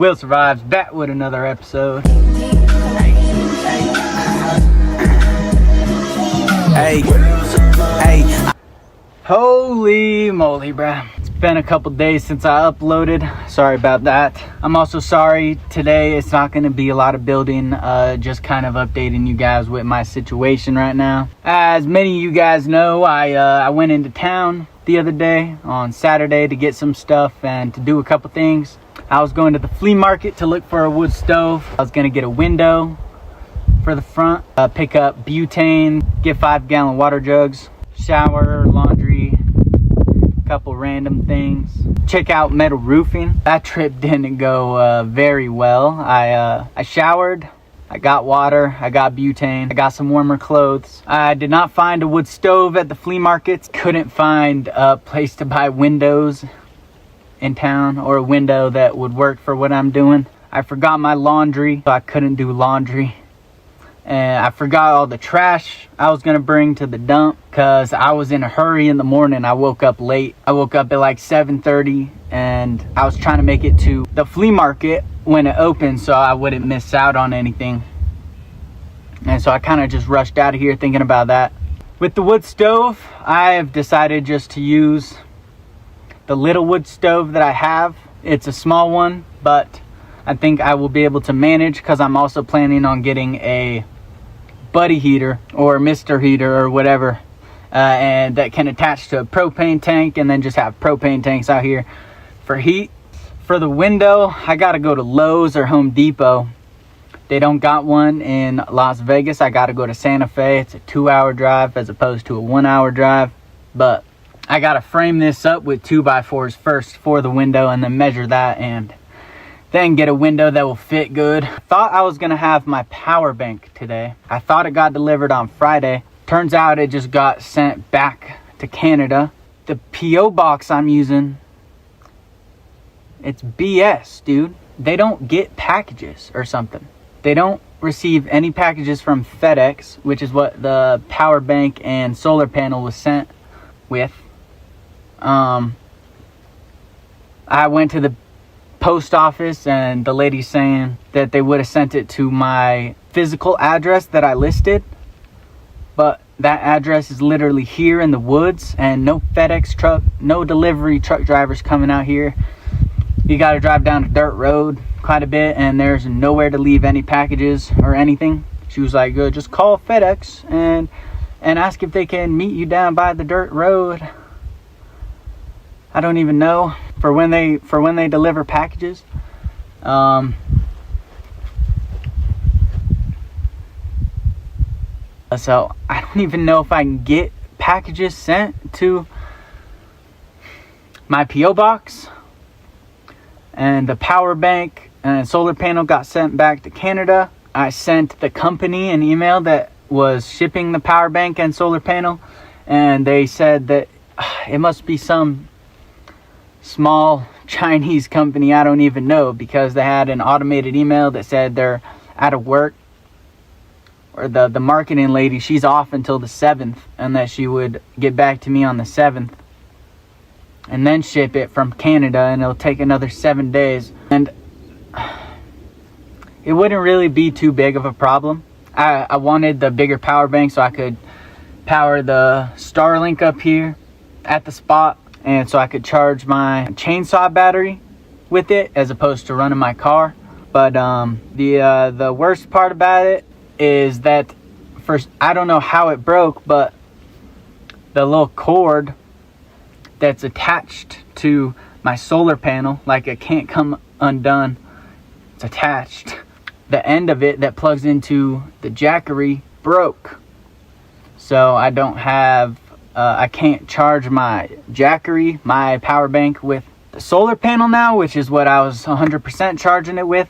Will Survives back with another episode. Hey, holy moly, bruh. It's been a couple days since I uploaded. Sorry about that. I'm also sorry today it's not going to be a lot of building, just kind of updating you guys with my situation right now. As many of you guys know, I went into town the other day on Saturday to get some stuff and to do a couple things. I was going to the flea market to look for a wood stove. I was going to get a window for the front, pick up butane, get 5-gallon water jugs, shower, laundry, couple random things, check out metal roofing. That trip didn't go very well. I showered, I got water, I got butane, I got some warmer clothes. I did not find a wood stove at the flea markets. Couldn't find a place to buy windows in town, or a window that would work for what I'm doing. I forgot my laundry, so I couldn't do laundry. And I forgot all the trash I was gonna bring to the dump because I was in a hurry in the morning. I woke up late. I woke up at like 7:30 and I was trying to make it to the flea market when it opened so I wouldn't miss out on anything. And so I kind of just rushed out of here thinking about that. With the wood stove, I have decided just to use the little wood stove that I have. It's a small one, but I think I will be able to manage because I'm also planning on getting a buddy heater or Mr. heater or whatever, and that can attach to a propane tank and then just have propane tanks out here for heat. For the window, I gotta go to Lowe's or Home Depot. They don't got one in Las Vegas. I gotta go to Santa Fe. It's a 2-hour drive as opposed to a 1-hour drive, but I gotta frame this up with 2x4s first for the window and then measure that and then get a window that will fit good. Thought I was gonna have my power bank today. I thought it got delivered on Friday. Turns out it just got sent back to Canada. The P.O. box I'm using, it's BS, dude. They don't get packages or something. They don't receive any packages from FedEx, which is what the power bank and solar panel was sent with. I went to the post office and the lady's saying that they would have sent it to my physical address that I listed, but that address is literally here in the woods and no FedEx truck, no delivery truck drivers coming out here. You got to drive down a dirt road quite a bit and there's nowhere to leave any packages or anything. She was like, just call FedEx and ask if they can meet you down by the dirt road. I don't even know for when they deliver packages. So I don't even know if I can get packages sent to my P.O. box. And the power bank and solar panel got sent back to Canada. I sent the company an email that was shipping the power bank and solar panel, and they said that it must be some small Chinese company I don't even know, because they had an automated email that said they're out of work, or the marketing lady, she's off until the 7th, and that she would get back to me on the 7th and then ship it from Canada, and it'll take another 7 days. And it wouldn't really be too big of a problem. I wanted the bigger power bank so I could power the Starlink up here at the spot, and so I could charge my chainsaw battery with it as opposed to running my car. But the worst part about it is that first, I don't know how it broke, but the little cord that's attached to my solar panel, like it can't come undone, it's attached. The end of it that plugs into the jackery broke. So I don't have I can't charge my jackery, my power bank, with the solar panel now, which is what I was 100% charging it with.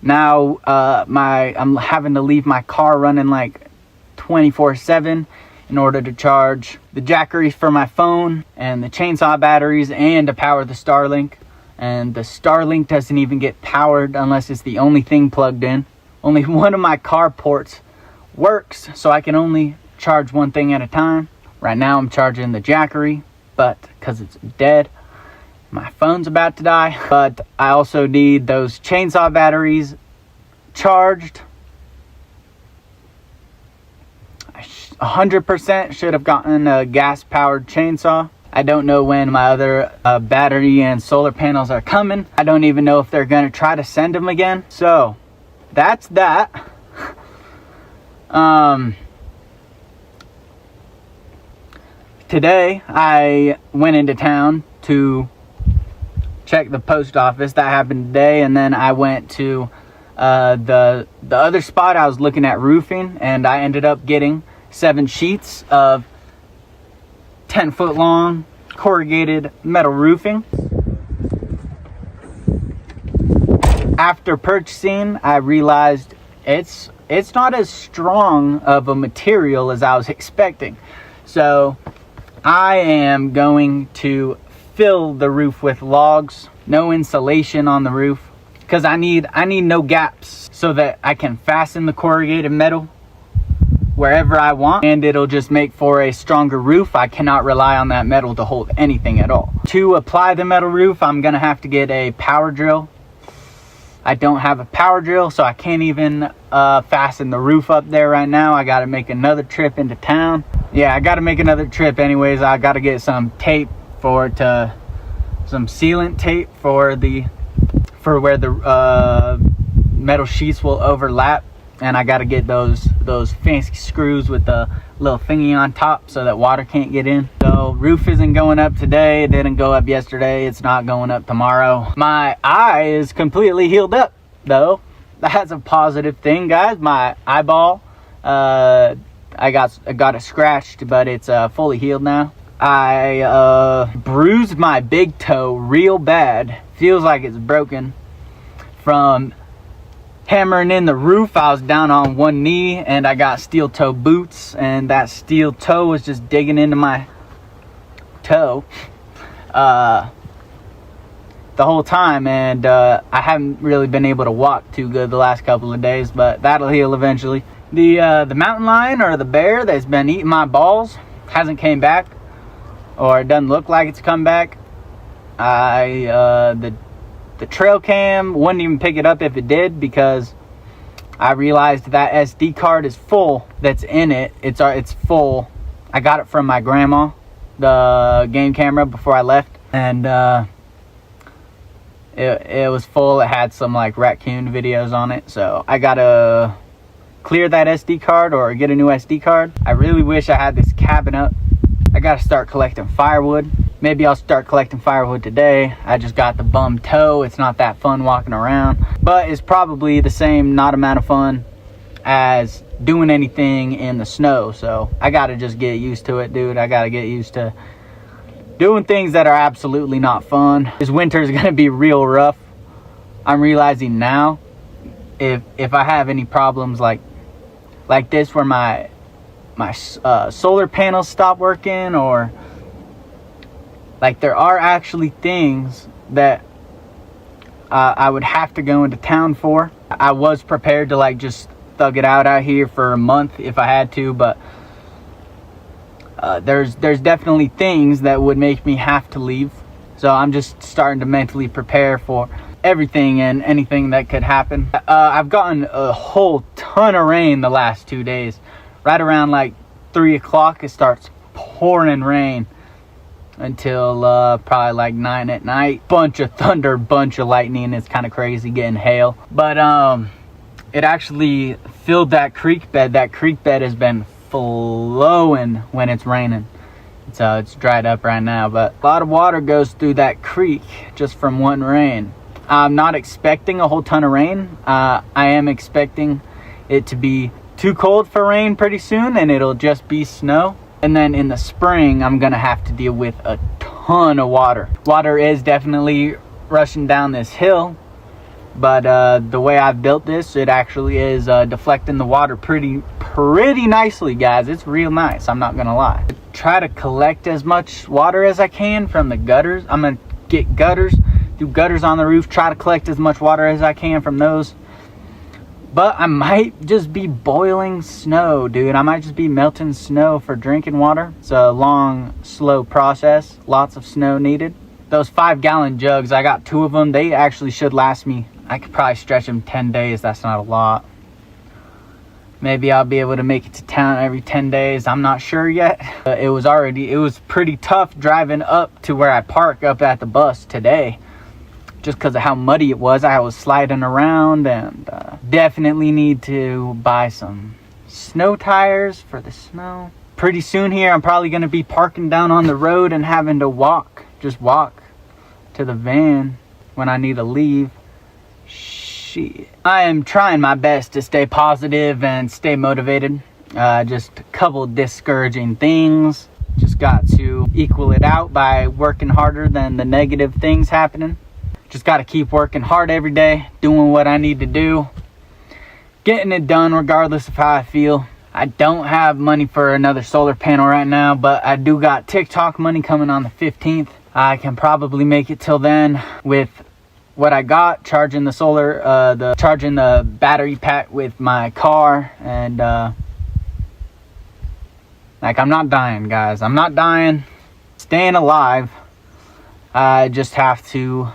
Now I'm having to leave my car running like 24/7 in order to charge the jackery for my phone and the chainsaw batteries and to power the Starlink. And the Starlink doesn't even get powered unless it's the only thing plugged in. Only one of my car ports works, so I can only charge one thing at a time. Right now I'm charging the jackery, but because it's dead, My phone's about to die, but I also need those chainsaw batteries charged. I 100% should have gotten a gas-powered chainsaw. I don't know when my other battery and solar panels are coming. I don't even know if they're gonna try to send them again. So that's that. Today I went into town to check the post office. That happened today, and then I went to the other spot I was looking at roofing, and I ended up getting 7 sheets of 10-foot long corrugated metal roofing. After purchasing, I realized it's not as strong of a material as I was expecting. So I am going to fill the roof with logs, no insulation on the roof, because I need no gaps so that I can fasten the corrugated metal wherever I want, and it'll just make for a stronger roof. I cannot rely on that metal to hold anything at all. To apply the metal roof, I'm gonna have to get a power drill. I don't have a power drill, so I can't even fasten the roof up there right now. I gotta make another trip into town. Yeah, I gotta make another trip anyways. I gotta get some tape some sealant tape for where the metal sheets will overlap, and I got to get those fancy screws with the little thingy on top so that water can't get in. So roof isn't going up today. It didn't go up yesterday. It's not going up tomorrow. My eye is completely healed up though. That's a positive thing, guys. My eyeball, I got it scratched, but it's fully healed now. I bruised my big toe real bad. Feels like it's broken from hammering in the roof. I was down on one knee, and I got steel toe boots, and that steel toe was just digging into my toe the whole time, and I haven't really been able to walk too good the last couple of days, but that'll heal eventually. The mountain lion, or the bear that's been eating my balls, hasn't came back, or it doesn't look like it's come back. The trail cam wouldn't even pick it up if it did, because I realized that SD card is full. That's in it. It's full. I got it from my grandma, the game camera, before I left, and it was full. It had some like raccoon videos on it, so I gotta clear that SD card or get a new SD card. I really wish I had this cabin up. I gotta start collecting firewood. Maybe I'll start collecting firewood today. I just got the bum toe. It's not that fun walking around, but it's probably the same not amount of fun as doing anything in the snow. So I gotta just get used to it, dude. I gotta get used to doing things that are absolutely not fun. This winter is gonna be real rough. I'm realizing now, if I have any problems like this, where my solar panels stop working, or like there are actually things that I would have to go into town for. I was prepared to like just thug it out here for a month if I had to, but there's definitely things that would make me have to leave. So I'm just starting to mentally prepare for everything and anything that could happen. I've gotten a whole ton of rain the last 2 days. Right around like 3 o'clock, it starts pouring rain until probably like 9 at night. Bunch of thunder, bunch of lightning. It's kind of crazy getting hail. But it actually filled that creek bed. That creek bed has been flowing when it's raining. It's dried up right now, but a lot of water goes through that creek just from one rain. I'm not expecting a whole ton of rain. I am expecting it to be too cold for rain pretty soon, and it'll just be snow. And then in the spring, I'm gonna have to deal with a ton of water. Water is definitely rushing down this hill, but the way I've built this, it actually is deflecting the water pretty nicely, guys. It's real nice, I'm not gonna lie. Try to collect as much water as I can from the gutters. I'm gonna get gutters, do gutters on the roof, try to collect as much water as I can from those. But I might just be boiling snow, dude. I might just be melting snow for drinking water. It's a long, slow process. Lots of snow needed. those 5-gallon jugs, I got 2 of them. They actually should last me. I could probably stretch them 10 days. That's not a lot. Maybe I'll be able to make it to town every 10 days. I'm not sure yet. It was pretty tough driving up to where I park up at the bus today, just because of how muddy it was. I was sliding around, and definitely need to buy some snow tires for the snow. Pretty soon here, I'm probably going to be parking down on the road and having to just walk to the van when I need to leave. Shit. I am trying my best to stay positive and stay motivated. Just a couple discouraging things. Just got to equal it out by working harder than the negative things happening. Just got to keep working hard every day, doing what I need to do, getting it done regardless of how I feel. I don't have money for another solar panel right now, but I do got TikTok money coming on the 15th. I can probably make it till then with what I got, charging the solar, charging the battery pack with my car, and like, I'm not dying, guys. I'm not dying. Staying alive. I just have to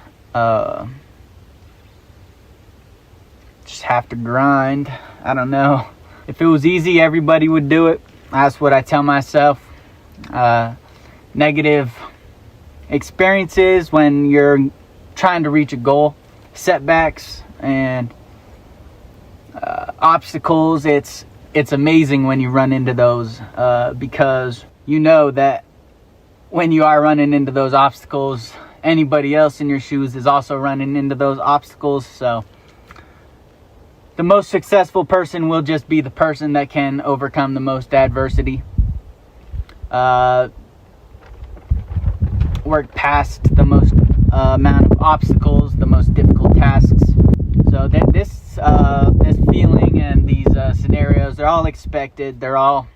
grind. I don't know. If it was easy, everybody would do it. That's what I tell myself. Negative experiences when you're trying to reach a goal, setbacks and obstacles, it's amazing when you run into those, because you know that when you are running into those obstacles, anybody else in your shoes is also running into those obstacles. So the most successful person will just be the person that can overcome the most adversity, work past the most amount of obstacles, the most difficult tasks. So this feeling and these scenarios, they're all expected. They're all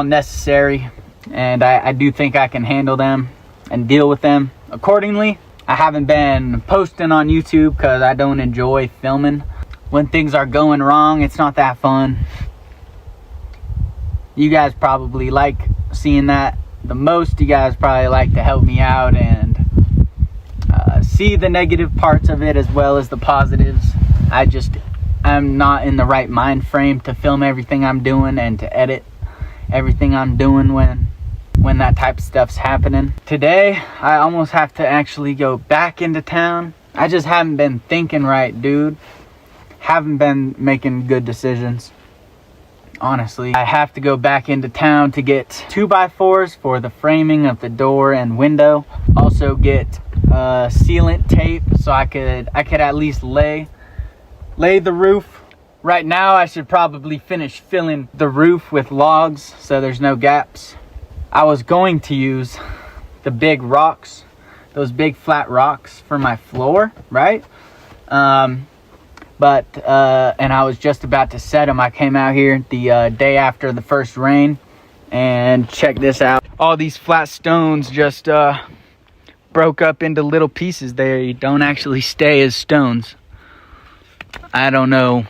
necessary, and I do think I can handle them and deal with them accordingly. I haven't been posting on YouTube because I don't enjoy filming. When things are going wrong, it's not that fun. You guys probably like seeing that the most. You guys probably like to help me out and see the negative parts of it as well as the positives. I'm not in the right mind frame to film everything I'm doing and to edit everything I'm doing when that type of stuff's happening. Today, I almost have to actually go back into town. I just haven't been thinking right, dude. Haven't been making good decisions, honestly. I have to go back into town to get 2x4s for the framing of the door and window. Also get sealant tape so I could at least lay the roof. Right now I should probably finish filling the roof with logs so there's no gaps. I was going to use the big rocks, those big flat rocks for my floor, right? But I was just about to set them. I came out here the day after the first rain, and check this out. All these flat stones just broke up into little pieces. They don't actually stay as stones. I don't know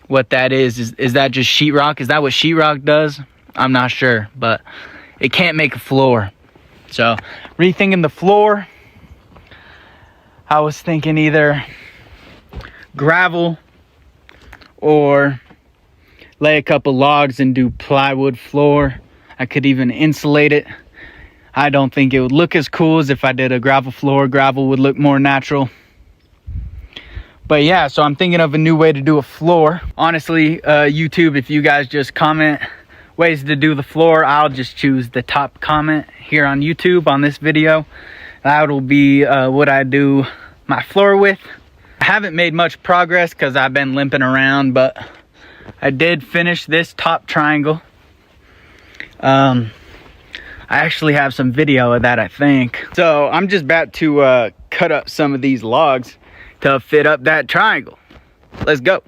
what that is. Is that just sheetrock? Is that what sheetrock does? I'm not sure, but it can't make a floor. So rethinking the floor, I was thinking either gravel or lay a couple logs and do plywood floor. I could even insulate it. I don't think it would look as cool as if I did a gravel floor. Gravel would look more natural. But yeah, so I'm thinking of a new way to do a floor. Honestly, YouTube, if you guys just comment ways to do the floor, I'll just choose the top comment here on YouTube on this video. That will be what I do my floor with. I haven't made much progress because I've been limping around, but I did finish this top triangle. I actually have some video of that, I think. So I'm just about to cut up some of these logs to fit up that triangle. Let's go.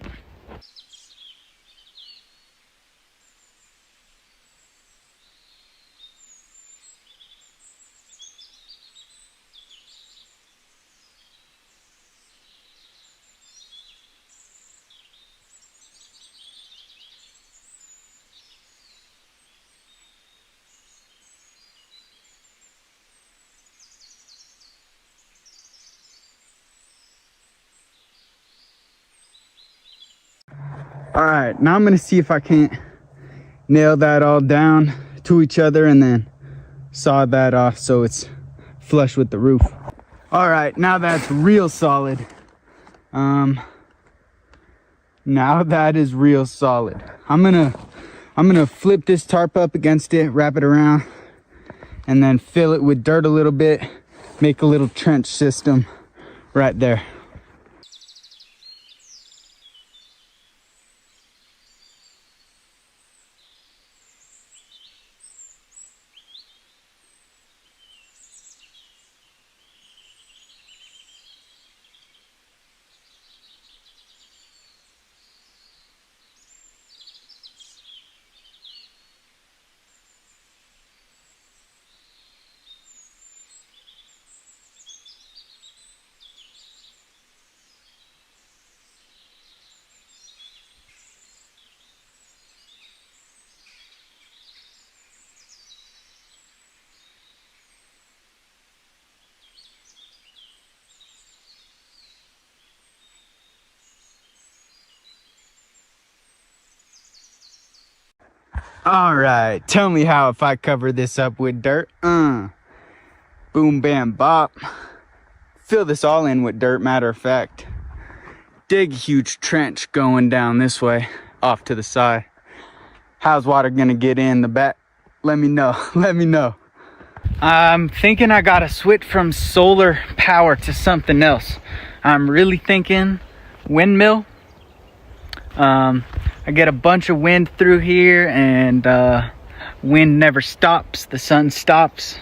All right, now I'm gonna see if I can't nail that all down to each other and then saw that off so it's flush with the roof. All right, now that's real solid. Now that is real solid. I'm gonna flip this tarp up against it, wrap it around, and then fill it with dirt a little bit, make a little trench system right there. All right, tell me how if I cover this up with dirt. Boom, bam, bop. Fill this all in with dirt, matter of fact. Dig a huge trench going down this way, off to the side. How's water gonna get in the back? Let me know, let me know. I'm thinking I gotta switch from solar power to something else. I'm really thinking windmill. I get a bunch of wind through here, and wind never stops, the sun stops.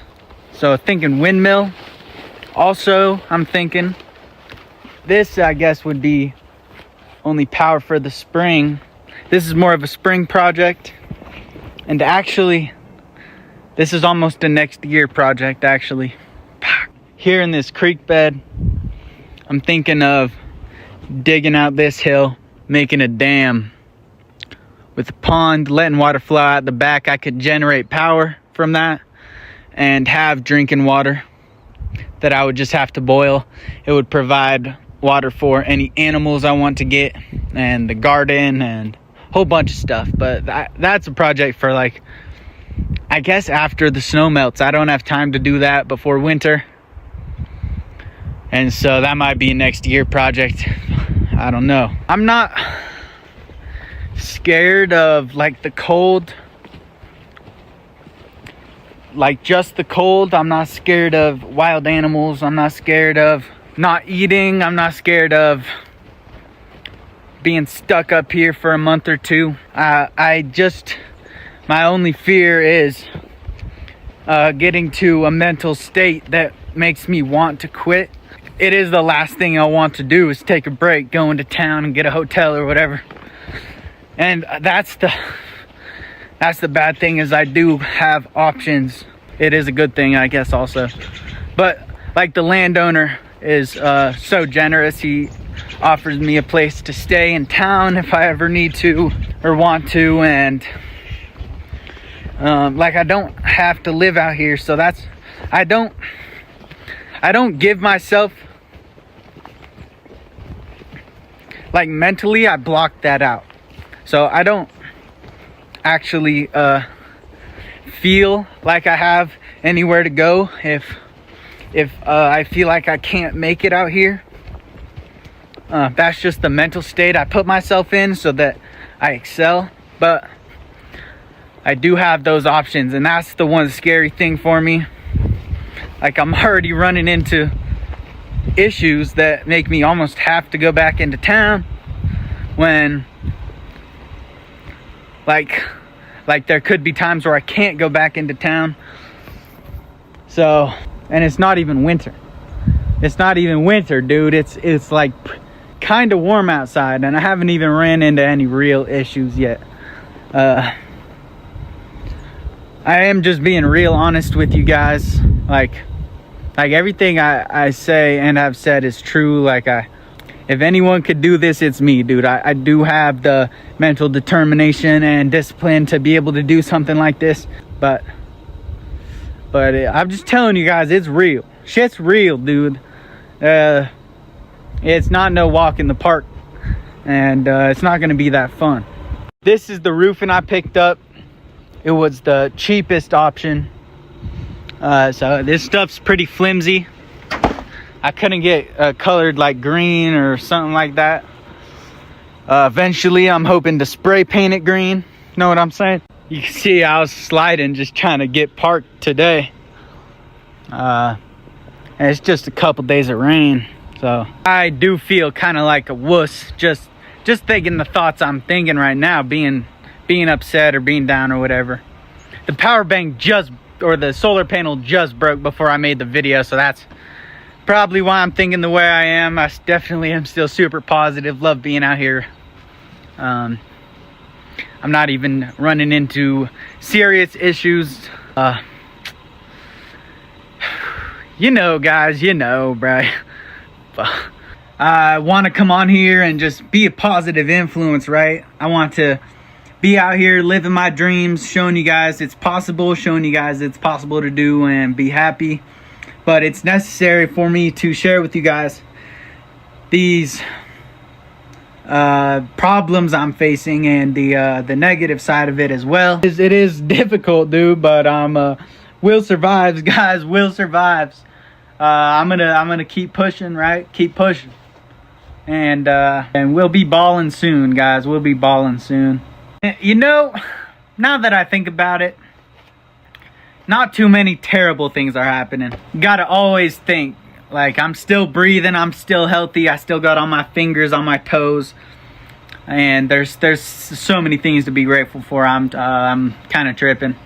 So thinking windmill. Also, I'm thinking this, I guess, would be only power for the spring. This is more of a spring project, and actually this is almost a next year project. Actually, here in this creek bed, I'm thinking of digging out this hill, making a dam with a pond, letting water flow out the back. I could generate power from that and have drinking water that I would just have to boil. It would provide water for any animals I want to get, and the garden, and a whole bunch of stuff. But that's a project for, like, I guess after the snow melts. I don't have time to do that before winter, and so that might be a next year project. I don't know. I'm not scared of, like, the cold, like just the cold. I'm not scared of wild animals. I'm not scared of not eating. I'm not scared of being stuck up here for a month or two. My only fear is getting to a mental state that makes me want to quit. It is the last thing I want to do, is take a break, go into town and get a hotel or whatever. And that's the bad thing, is I do have options. It is a good thing, I guess, also. But like, the landowner is so generous. He offers me a place to stay in town if I ever need to or want to, and like, I don't have to live out here. So that's, I don't give myself, like, mentally I block that out. So I don't actually feel like I have anywhere to go if I feel like I can't make it out here. That's just the mental state I put myself in so that I excel. But I do have those options, and that's the one scary thing for me. Like, I'm already running into issues that make me almost have to go back into town, when like there could be times where I can't go back into town. So, and it's not even winter. It's not even winter, dude. It's like kind of warm outside, and I haven't even ran into any real issues yet. I am just being real honest with you guys. Like everything I say and have said is true. Like, if anyone could do this, it's me, dude. I do have the mental determination and discipline to be able to do something like this. But I'm just telling you guys, it's real. Shit's real, dude. It's not no walk in the park. And it's not going to be that fun. This is the roofing I picked up. It was the cheapest option. So this stuff's pretty flimsy. I couldn't get colored like green or something like that. Eventually I'm hoping to spray paint it green. Know what I'm saying? You can see I was sliding just trying to get parked today. And it's just a couple days of rain. So I do feel kind of like a wuss just thinking the thoughts I'm thinking right now, being upset or being down or whatever. The power bank or the solar panel just broke before I made the video, so that's probably why I'm thinking the way I am. I definitely am still super positive, love being out here. I'm not even running into serious issues. You know, guys, you know, bro. I want to come on here and just be a positive influence, right? I want to be out here living my dreams, showing you guys it's possible, showing you guys it's possible to do and be happy. But it's necessary for me to share with you guys these problems I'm facing and the negative side of it as well. It is difficult, dude, but will survives, guys. Will survives. I'm gonna keep pushing, right? Keep pushing. And we'll be balling soon, guys. We'll be balling soon. You know, now that I think about it, not too many terrible things are happening. You gotta always think, like, I'm still breathing, I'm still healthy, I still got all my fingers on my toes. And there's so many things to be grateful for. I'm kind of tripping.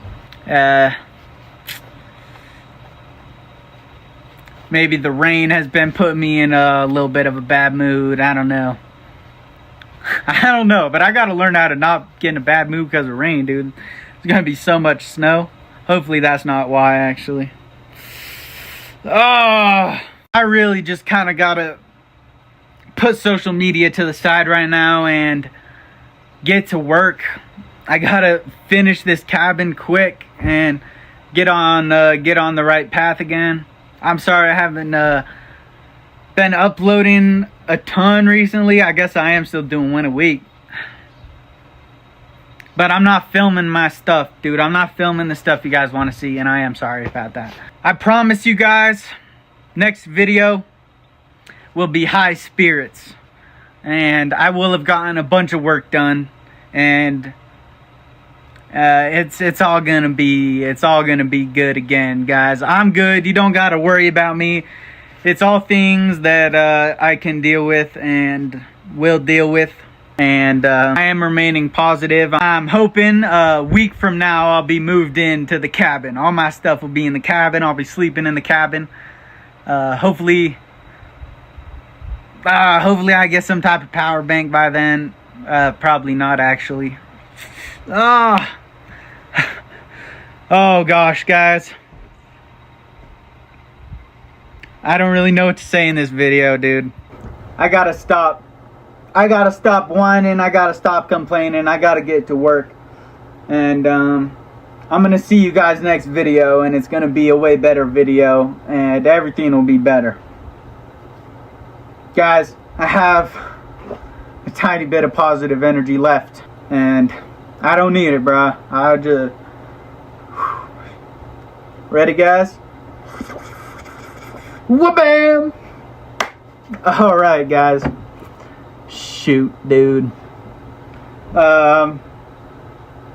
Maybe the rain has been putting me in a little bit of a bad mood. I don't know. I don't know, but I gotta learn how to not get in a bad mood because of rain, dude. There's gonna be so much snow. Hopefully that's not why, actually. Oh, I really just kind of gotta put social media to the side right now and get to work. I gotta finish this cabin quick and get on the right path again. I'm sorry I haven't been uploading a ton recently. I guess I am still doing one a week. But I'm not filming my stuff, dude. I'm not filming the stuff you guys want to see, and I am sorry about that. I promise you guys, next video will be high spirits. And I will have gotten a bunch of work done. And it's all gonna be good again, guys. I'm good. You don't gotta worry about me. It's all things that I can deal with and will deal with. And I am remaining positive. I'm hoping a week from now I'll be moved into the cabin. All my stuff will be in the cabin. I'll be sleeping in the cabin. Hopefully I get some type of power bank by then. Probably not, actually. Oh gosh, guys. I don't really know what to say in this video, dude. I gotta stop whining. I gotta stop complaining. I gotta get to work. And I'm gonna see you guys next video, and it's gonna be a way better video, and everything will be better. Guys, I have a tiny bit of positive energy left, and I don't need it, bruh. I just... Ready, guys? Wha-bam! Alright, guys. Shoot, dude. I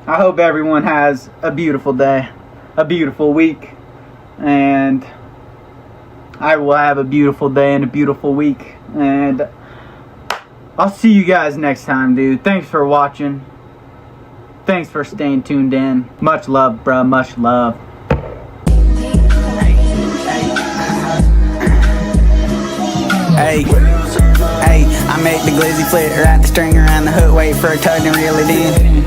hope everyone has a beautiful day, a beautiful week, and I will have a beautiful day and a beautiful week, and I'll see you guys next time, dude. Thanks for watching. Thanks for staying tuned in. Much love, bruh. Much love. Hey, I make the glizzy flip, wrap the string around the hook, wait for a tug and reel it in.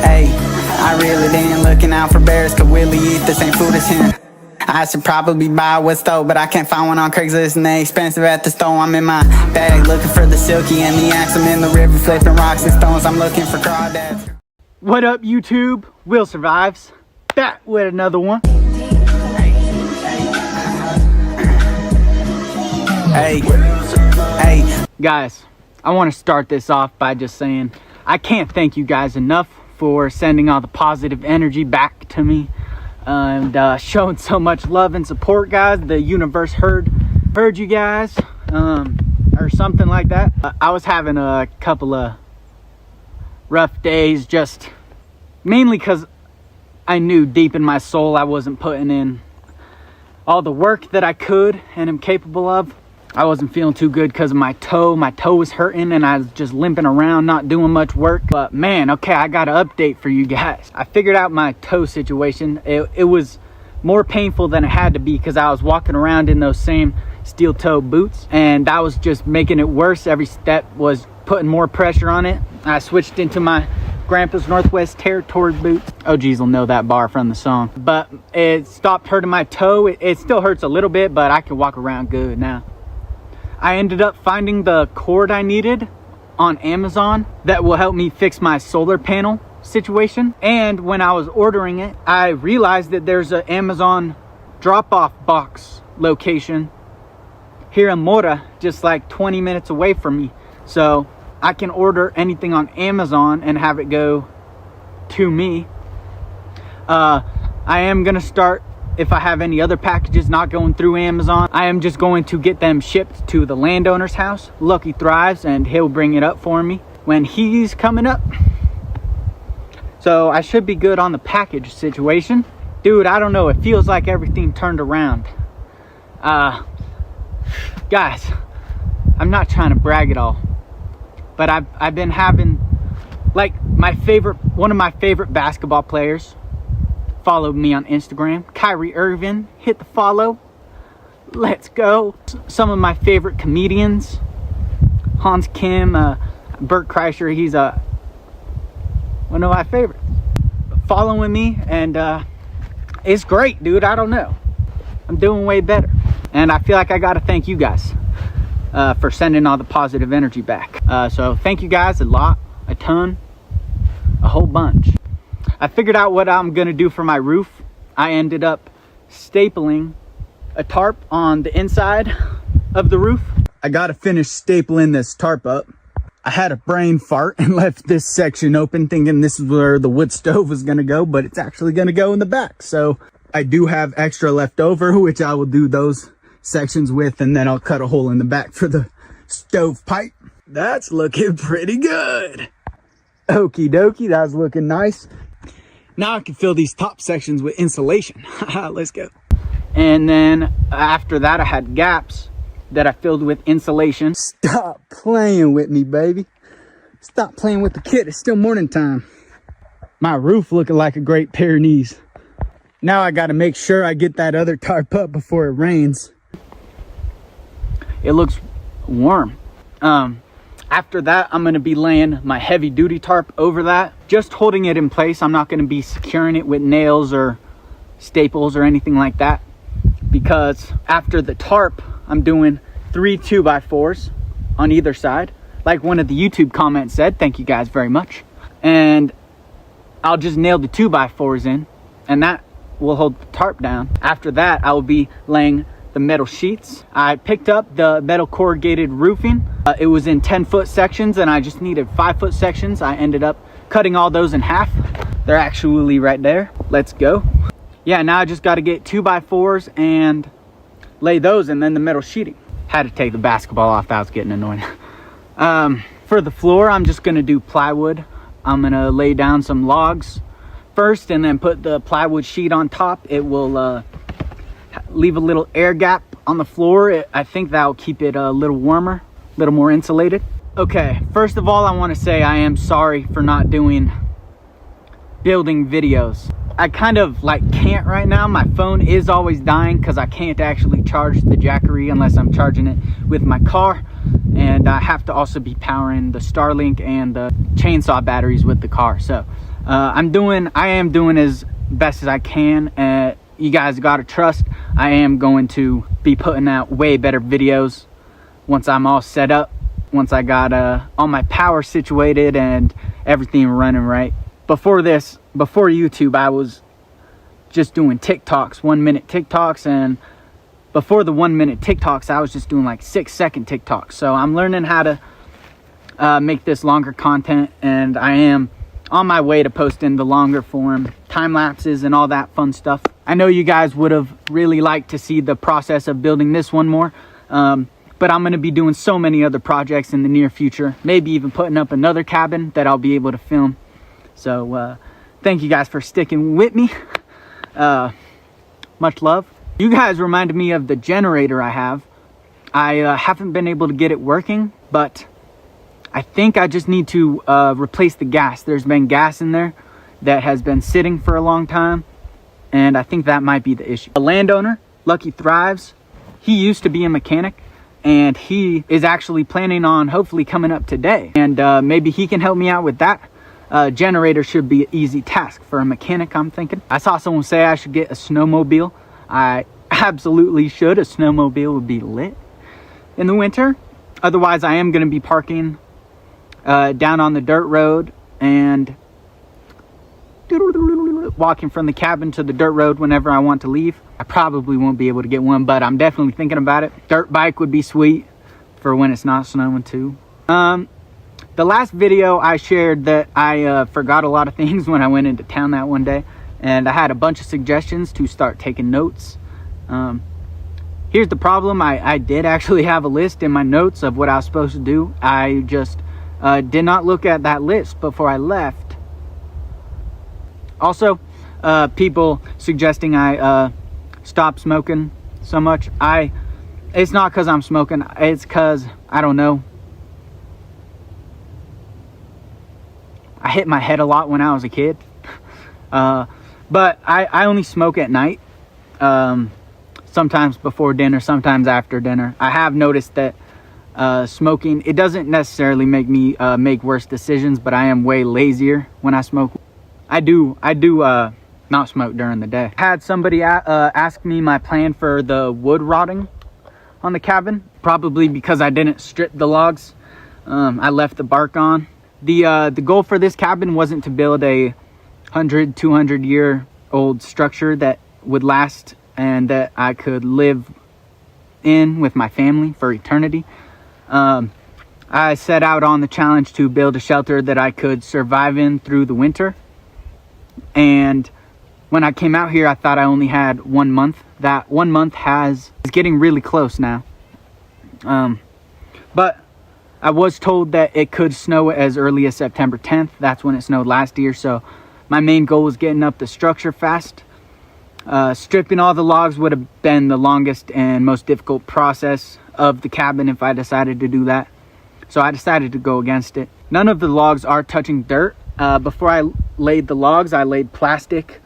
Hey, I reel it in, looking out for bears, cause Willie eat the same food as him. I should probably buy what's stole, but I can't find one on Craigslist and they expensive at the store. I'm in my bag looking for the silky and the axe. I'm in the river flipping rocks and stones. I'm looking for crawdads. What up, YouTube? Will Survives. Back with another one. Hey, Guys, I want to start this off by just saying I can't thank you guys enough for sending all the positive energy back to me and showing so much love and support, guys. The universe heard you guys, or something like that. I was having a couple of rough days, just mainly because I knew deep in my soul I wasn't putting in all the work that I could and am capable of. I wasn't feeling too good because of my toe. My toe was hurting and I was just limping around, not doing much work. But man, okay, I got an update for you guys. I figured out my toe situation. It was more painful than it had to be because I was walking around in those same steel toe boots, and that was just making it worse. Every step was putting more pressure on it. I switched into my Grandpa's Northwest Territory boots. Oh geez, will know that bar from the song. But it stopped hurting my toe. It still hurts a little bit, but I can walk around good now. I ended up finding the cord I needed on Amazon that will help me fix my solar panel situation. And when I was ordering it, I realized that there's an Amazon drop-off box location here in Mora, just like 20 minutes away from me. So I can order anything on Amazon and have it go to me. I am gonna start, if I have any other packages not going through Amazon, I am just going to get them shipped to the landowner's house, Lucky Thrives, and he'll bring it up for me when he's coming up. So I should be good on the package situation. Dude, I don't know, it feels like everything turned around. Guys, I'm not trying to brag at all, but I've been having, like, one of my favorite basketball players followed me on Instagram. Kyrie Irving, hit the follow. Let's go. Some of my favorite comedians, Hans Kim, Bert Kreischer, he's one of my favorites, following me, and it's great, dude. I don't know, I'm doing way better, and I feel like I gotta thank you guys for sending all the positive energy back. So thank you guys a lot, a ton, a whole bunch. I figured out what I'm gonna do for my roof. I ended up stapling a tarp on the inside of the roof. I gotta finish stapling this tarp up. I had a brain fart and left this section open thinking this is where the wood stove was gonna go, but it's actually gonna go in the back. So I do have extra left over, which I will do those sections with, and then I'll cut a hole in the back for the stove pipe. That's looking pretty good. Okie dokie, that's looking nice. Now I can fill these top sections with insulation. Let's go. And then after that, I had gaps that I filled with insulation. Stop playing with me, baby. Stop playing with the kid. It's still morning time. My roof looking like a great pair of knees. Now I got to make sure I get that other tarp up before it rains. It looks warm. After that, I'm going to be laying my heavy duty tarp over that, just holding it in place. I'm not going to be securing it with nails or staples or anything like that, because after the tarp, I'm doing 3 2x4s on either side, like one of the YouTube comments said. Thank you guys very much. And I'll just nail the 2x4s in, and that will hold the tarp down. After that, I will be laying the metal sheets. I picked up the metal corrugated roofing. It was in 10-foot sections, and I just needed 5-foot sections. I ended up cutting all those in half. They're actually right there. Let's go. Yeah, now I just got to get 2x4s and lay those, and then the metal sheeting. Had to take the basketball off. That was getting annoying. For the floor, I'm just gonna do plywood. I'm gonna lay down some logs first and then put the plywood sheet on top. It will leave a little air gap on the floor. I think that will keep it a little warmer, a little more insulated. Okay, first of all, I want to say I am sorry for not doing building videos. I kind of can't right now. My phone is always dying because I can't actually charge the Jackery unless I'm charging it with my car, and I have to also be powering the Starlink and the chainsaw batteries with the car. So I am doing as best as I can. You guys gotta trust, I am going to be putting out way better videos once I'm all set up, once I got all my power situated and everything running right. Before YouTube, I was just doing TikToks, 1-minute TikToks, and before the 1-minute TikToks, I was just doing 6-second TikToks. So I'm learning how to make this longer content, and I am on my way to posting the longer form time lapses and all that fun stuff. I know you guys would have really liked to see the process of building this one more, but I'm going to be doing so many other projects in the near future, maybe even putting up another cabin that I'll be able to film. So thank you guys for sticking with me. Much love. You guys reminded me of the generator I have. I haven't been able to get it working, but I think I just need to replace the gas. There's been gas in there that has been sitting for a long time, and I think that might be the issue. A landowner, Lucky Thrives, he used to be a mechanic, and he is actually planning on hopefully coming up today, and maybe he can help me out with that. Generator should be an easy task for a mechanic, I'm thinking. I saw someone say I should get a snowmobile. I absolutely should. A snowmobile would be lit in the winter. Otherwise, I am going to be parking down on the dirt road and walking from the cabin to the dirt road whenever I want to leave. I probably won't be able to get one, but I'm definitely thinking about it. Dirt bike would be sweet for when it's not snowing too. The last video I shared that I forgot a lot of things when I went into town that one day, and I had a bunch of suggestions to start taking notes. Here's the problem. I did actually have a list in my notes of what I was supposed to do. I just did not look at that list before I left. Also, people suggesting I stop smoking so much. It's not because I'm smoking. It's because, I don't know, I hit my head a lot when I was a kid. But I only smoke at night. Sometimes before dinner, sometimes after dinner. I have noticed that smoking, it doesn't necessarily make me make worse decisions, but I am way lazier when I smoke. I do not smoke during the day. I had somebody ask me my plan for the wood rotting on the cabin, probably because I didn't strip the logs. I left the bark on. The goal for this cabin wasn't to build a 100-200 year old structure that would last and that I could live in with my family for eternity. I set out on the challenge to build a shelter that I could survive in through the winter. And when I came out here, I thought I only had 1 month. That 1 month is getting really close now. But I was told that it could snow as early as September 10th. That's when it snowed last year. So my main goal was getting up the structure fast. Stripping all the logs would have been the longest and most difficult process of the cabin if I decided to do that. So I decided to go against it. None of the logs are touching dirt. Before I laid the logs, I laid plastic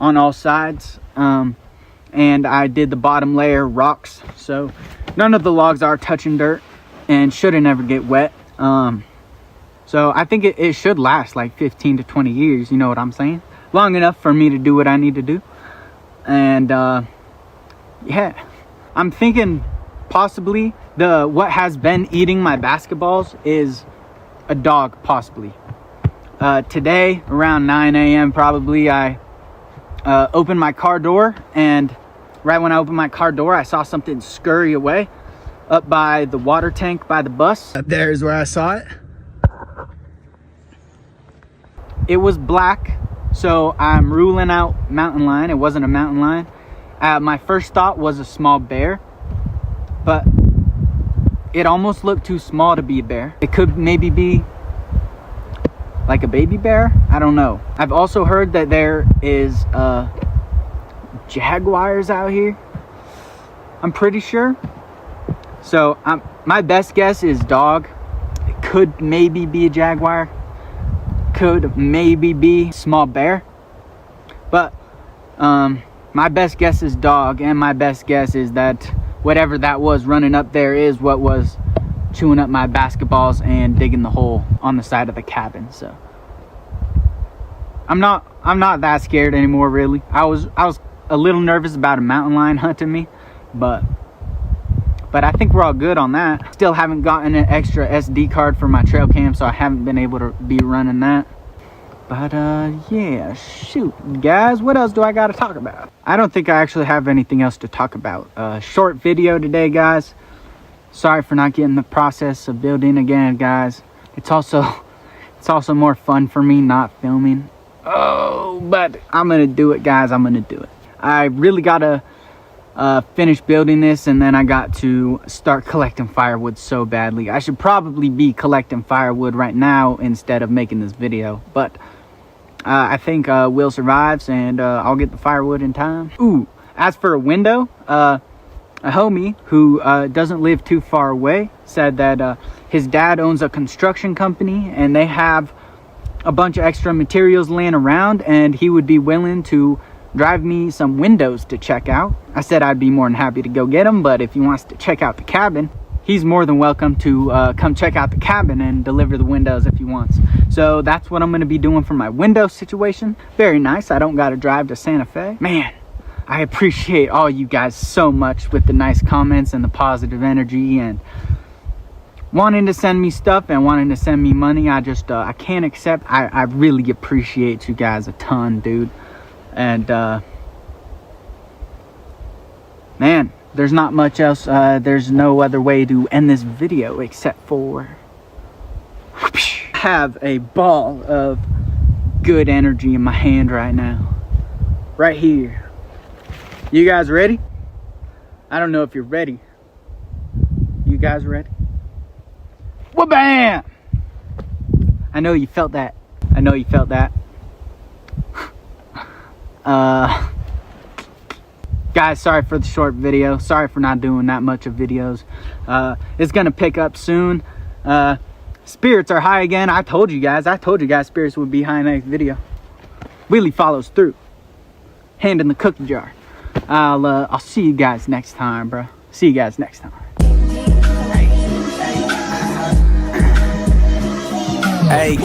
on all sides. And I did the bottom layer rocks. So none of the logs are touching dirt and shouldn't ever get wet. So I think it should last like 15 to 20 years, you know what I'm saying? Long enough for me to do what I need to do. And yeah, I'm thinking possibly what has been eating my basketballs is a dog, possibly. Today around 9 a.m. probably, I opened my car door, and right when I opened my car door, I saw something scurry away up by the water tank by the bus. There's where I saw it. It was black, so I'm ruling out mountain lion. It wasn't a mountain lion. My first thought was a small bear, but it almost looked too small to be a bear. It could maybe be like a baby bear. I don't know. I've also heard that there is jaguars out here, I'm pretty sure. So my best guess is dog. It could maybe be a jaguar, could maybe be small bear, but my best guess is dog, and my best guess is that whatever that was running up there is what was chewing up my basketballs and digging the hole on the side of the cabin. So I'm not that scared anymore, really. I was a little nervous about a mountain lion hunting me, but I think we're all good on that. Still haven't gotten an extra SD card for my trail cam, so I haven't been able to be running that. But yeah, shoot, guys, what else do I got to talk about? I don't think I actually have anything else to talk about. Short video today, guys. Sorry for not getting the process of building again, guys. it's also more fun for me not filming. Oh, but I'm gonna do it, guys. I'm gonna do it. I really gotta finish building this, and then I got to start collecting firewood so badly. I should probably be collecting firewood right now instead of making this video, but I think Will survives, and I'll get the firewood in time. Ooh, as for a window, a homie who doesn't live too far away said that his dad owns a construction company, and they have a bunch of extra materials laying around, and he would be willing to drive me some windows to check out. I said I'd be more than happy to go get them, but if he wants to check out the cabin, he's more than welcome to come check out the cabin and deliver the windows if he wants. So that's what I'm going to be doing for my window situation. Very nice. I don't got to drive to Santa Fe. Man, I appreciate all you guys so much with the nice comments and the positive energy and wanting to send me stuff and wanting to send me money. I just I can't accept. I really appreciate you guys a ton, dude. And man, there's not much else. There's no other way to end this video except for have a ball of good energy in my hand right now, right here. You guys ready? I don't know if you're ready. You guys ready? Wha-bam! I know you felt that. I know you felt that. Guys, sorry for the short video. Sorry for not doing that much of videos. It's gonna pick up soon. Spirits are high again. I told you guys spirits would be high next video. Willie follows through. Hand in the cookie jar. I'll see you guys next time, bro. See you guys next time. Hey,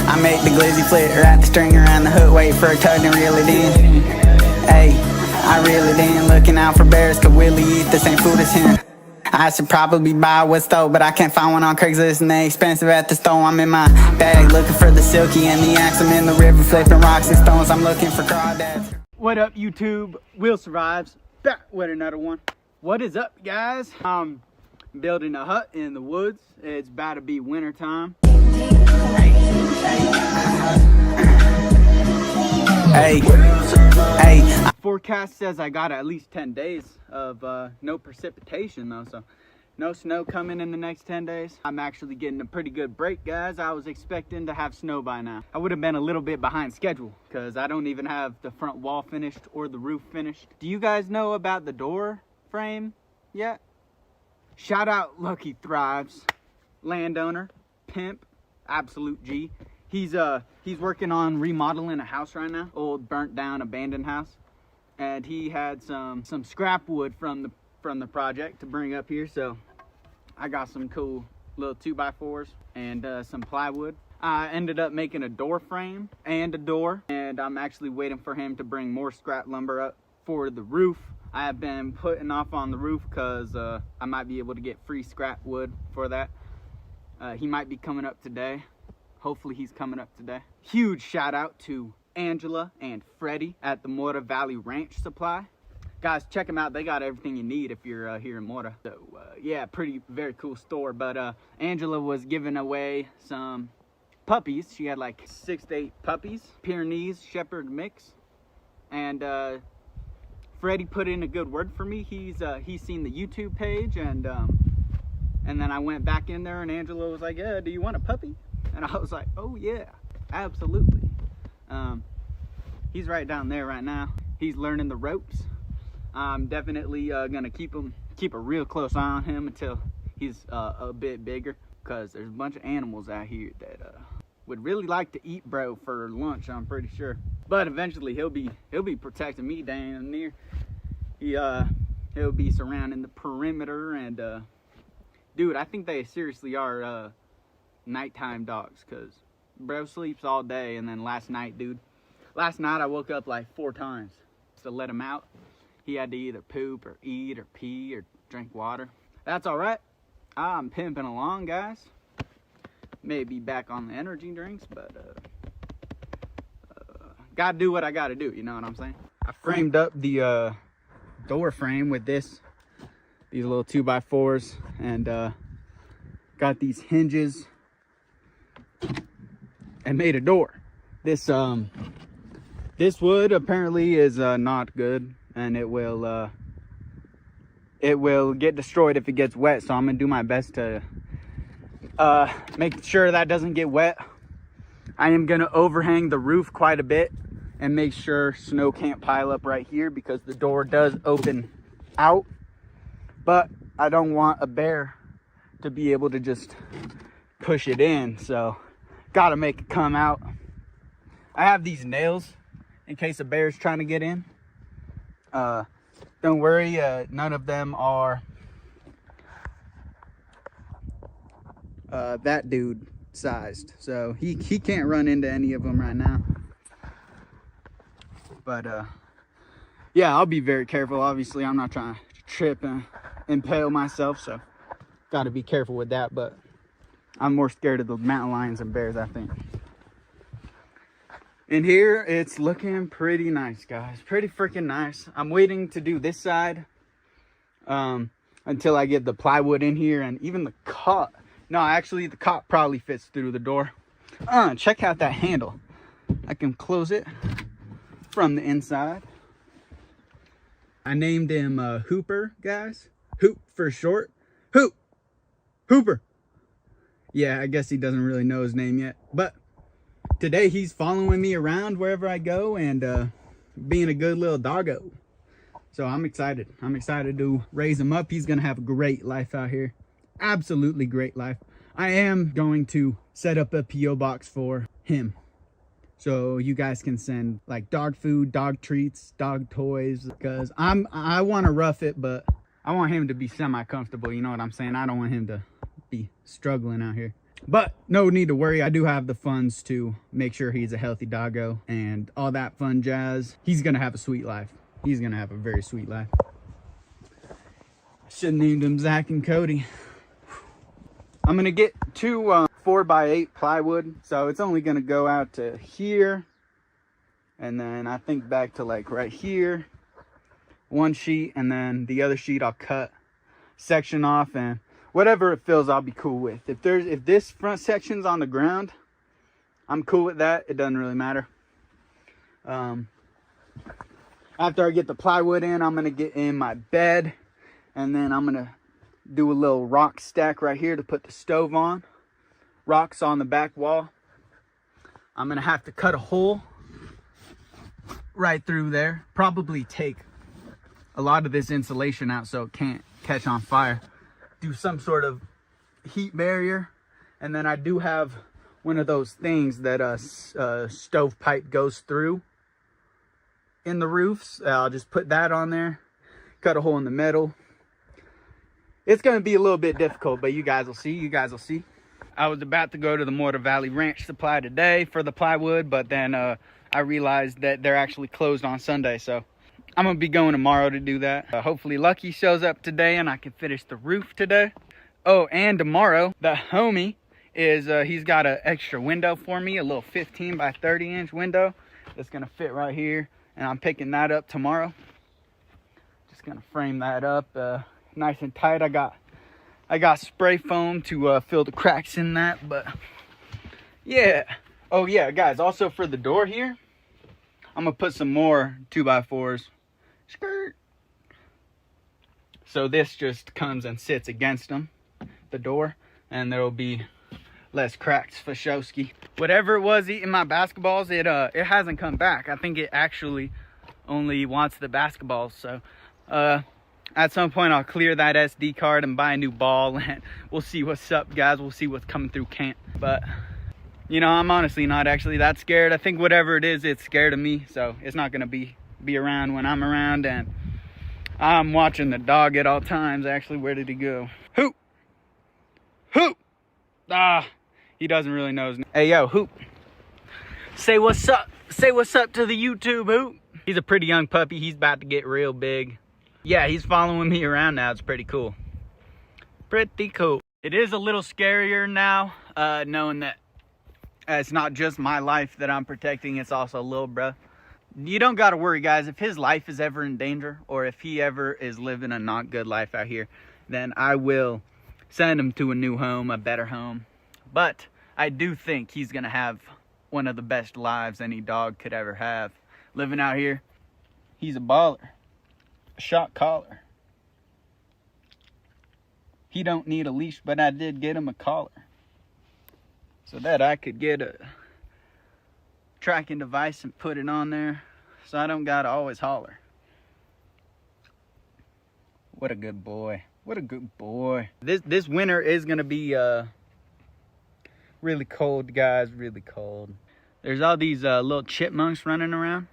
I make the glizzy flip, wrap the string around the hook, wait for a tug and reel it in. Hey, I reel it in, looking out for bears, cause Willie eat the same food as him. I should probably buy a stove, but I can't find one on Craigslist, and they expensive at the store. I'm in my bag, looking for the silky and the axe. I'm in the river, flipping rocks and stones. I'm looking for crawdads. What up, YouTube? Will survives. Back with another one. What is up, guys? I'm building a hut in the woods. It's about to be winter time. Hey, forecast says I got at least 10 days of no precipitation though, so no snow coming in the next 10 days. I'm actually getting a pretty good break, guys. I was expecting to have snow by now. I would have been a little bit behind schedule because I don't even have the front wall finished or the roof finished. Do you guys know about the door frame yet? Shout out Lucky Thrives, landowner, pimp, absolute G. He's working on remodeling a house right now, old burnt down abandoned house, and he had some scrap wood from the project to bring up here. So I got some cool little 2x4s and some plywood. I ended up making a door frame and a door, and I'm actually waiting for him to bring more scrap lumber up for the roof. I have been putting off on the roof because I might be able to get free scrap wood for that. He might be coming up today. Hopefully he's coming up today. Huge shout out to Angela and Freddie at the Mora Valley Ranch Supply. Guys, check them out. They got everything you need if you're here in Mora. So yeah, very cool store. But Angela was giving away some puppies. She had like 6 to 8 puppies, Pyrenees Shepherd mix. And Freddie put in a good word for me. He's seen the YouTube page, and then I went back in there and Angela was like, "Yeah, do you want a puppy?" And I was like, "Oh yeah, absolutely." He's right down there right now. He's learning the ropes. I'm definitely gonna keep a real close eye on him until he's a bit bigger, because there's a bunch of animals out here that would really like to eat bro for lunch, I'm pretty sure. But eventually he'll be protecting me damn near. He'll be surrounding the perimeter, and dude, I think they seriously are nighttime dogs, because bro sleeps all day, and then last night I woke up like 4 times to let him out. He had to either poop or eat or pee or drink water. That's all right. I'm pimping along, guys. Maybe back on the energy drinks, but gotta do what I gotta do, you know what I'm saying? I framed up the door frame with these little 2x4s, and got these hinges I made a door. This wood apparently is not good, and it will get destroyed if it gets wet. So I'm gonna do my best to make sure that doesn't get wet. I am gonna overhang the roof quite a bit and make sure snow can't pile up right here, because the door does open out, but I don't want a bear to be able to just push it in, so gotta make it come out. I have these nails in case a bear's trying to get in. Don't worry, none of them are that dude sized, so he can't run into any of them right now. But yeah, I'll be very careful. Obviously, I'm not trying to trip and impale myself, so got to be careful with that. But I'm more scared of the mountain lions and bears, I think. In here, it's looking pretty nice, guys. Pretty freaking nice. I'm waiting to do this side until I get the plywood in here, and even the cot. No, actually, the cot probably fits through the door. Check out that handle. I can close it from the inside. I named him Hooper, guys. Hoop for short. Hooper. Yeah, I guess he doesn't really know his name yet, but today he's following me around wherever I go and being a good little doggo. So I'm excited. I'm excited to raise him up. He's gonna have a great life out here. Absolutely great life. I am going to set up a PO box for him, so you guys can send like dog food, dog treats, dog toys, because I want to rough it, but I want him to be semi-comfortable, you know what I'm saying? I don't want him to be struggling out here. But no need to worry, I do have the funds to make sure he's a healthy doggo and all that fun jazz. He's gonna have a sweet life. He's gonna have a very sweet life. I should have named him Zach and Cody. I'm gonna get two 4x8 plywood, so it's only gonna go out to here, and then I think back to like right here, one sheet, and then the other sheet I'll cut section off, and whatever it fills I'll be cool with. If this front section's on the ground, I'm cool with that. It doesn't really matter. After I get the plywood in, I'm gonna get in my bed, and then I'm gonna do a little rock stack right here to put the stove on. Rocks on the back wall. I'm gonna have to cut a hole right through there. Probably take a lot of this insulation out so it can't catch on fire. Do some sort of heat barrier. And then I do have one of those things that a stovepipe goes through in the roofs. I'll just put that on there, cut a hole in the metal. It's going to be a little bit difficult, but you guys will see. I was about to go to the Mortar Valley Ranch Supply today for the plywood, but then I realized that they're actually closed on Sunday, so I'm going to be going tomorrow to do that. Hopefully Lucky shows up today and I can finish the roof today. Oh, and tomorrow, the homie is, he's got an extra window for me, a little 15 by 30 inch window that's going to fit right here, and I'm picking that up tomorrow. Just going to frame that up nice and tight. I got spray foam to fill the cracks in that, but yeah. Oh yeah, guys, also for the door here, I'm gonna put some more 2x4s. Skirt. So this just comes and sits against them, the door, and there'll be less cracks for Showski. Whatever it was eating my basketballs, it hasn't come back. I think it actually only wants the basketballs. So at some point I'll clear that SD card and buy a new ball, and we'll see what's up, guys. We'll see what's coming through camp. But you know, I'm honestly not actually that scared. I think whatever it is, it's scared of me, so it's not gonna be around when I'm around. And I'm watching the dog at all times. Actually, where did he go? Hoop! Hoop! Ah, he doesn't really know his name. Hey yo, Hoop, say what's up. Say what's up to the YouTube, Hoop. He's a pretty young puppy. He's about to get real big. Yeah, he's following me around now. It's pretty cool. Pretty cool. It is a little scarier now, knowing that it's not just my life that I'm protecting, it's also Lil Bruh. You don't gotta worry, guys. If his life is ever in danger, or if he ever is living a not good life out here, then I will send him to a new home, a better home. But I do think he's gonna have one of the best lives any dog could ever have. Living out here, he's a baller. A shot collar. He don't need a leash, but I did get him a collar, so that I could get a tracking device and put it on there, so I don't gotta always holler. What a good boy. What a good boy. This winter is gonna be really cold, guys, really cold. There's all these little chipmunks running around.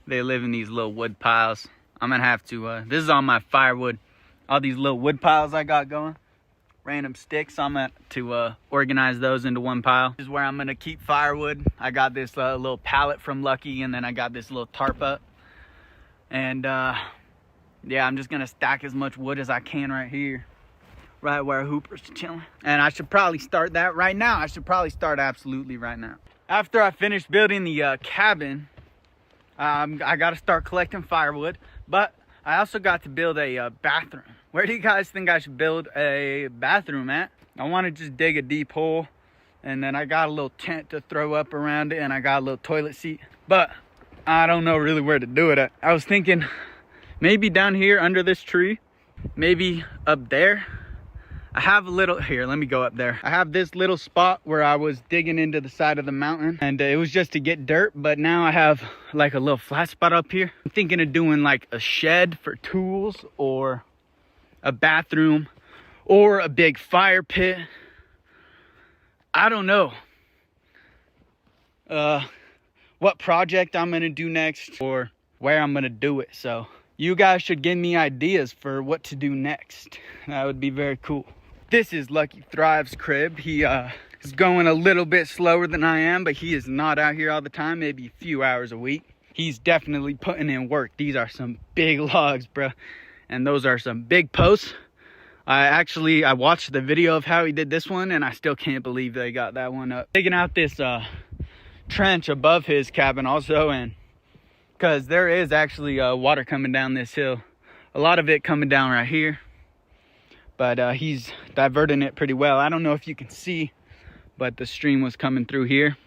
They live in these little wood piles. I'm gonna have to, this is all my firewood. All these little wood piles I got going. Random sticks, I'm gonna to organize those into one pile. This is where I'm gonna keep firewood. I got this little pallet from Lucky, and then I got this little tarp up. And yeah, I'm just gonna stack as much wood as I can right here. Right where Hooper's chilling. And I should probably start that right now. I should probably start absolutely right now. After I finish building the cabin, I got to start collecting firewood. But I also got to build a bathroom. Where do you guys think I should build a bathroom at? I want to just dig a deep hole. And then I got a little tent to throw up around it. And I got a little toilet seat. But I don't know really where to do it at. I was thinking maybe down here under this tree. Maybe up there. I have a little, here, let me go up there. I have this little spot where I was digging into the side of the mountain, and it was just to get dirt, but now I have like a little flat spot up here. I'm thinking of doing like a shed for tools, or a bathroom, or a big fire pit. I don't know what project I'm gonna do next, or where I'm gonna do it. So you guys should give me ideas for what to do next. That would be very cool. This is Lucky Thrive's crib. He is going a little bit slower than I am, but he is not out here all the time, maybe a few hours a week. He's definitely putting in work. These are some big logs, bro. And those are some big posts. I watched the video of how he did this one, and I still can't believe they got that one up. Digging out this trench above his cabin also, and because there is actually water coming down this hill. A lot of it coming down right here. But he's diverting it pretty well. I don't know if you can see, but the stream was coming through here.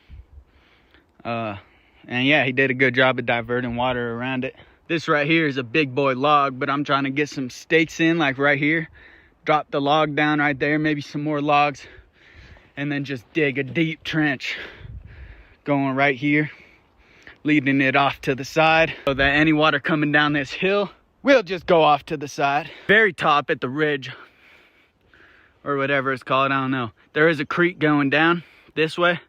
And yeah, he did a good job of diverting water around it. This right here is a big boy log, but I'm trying to get some stakes in, like right here. Drop the log down right there, maybe some more logs. And then just dig a deep trench going right here, leading it off to the side, so that any water coming down this hill will just go off to the side. Very top at the ridge, or whatever it's called, I don't know. There is a creek going down this way,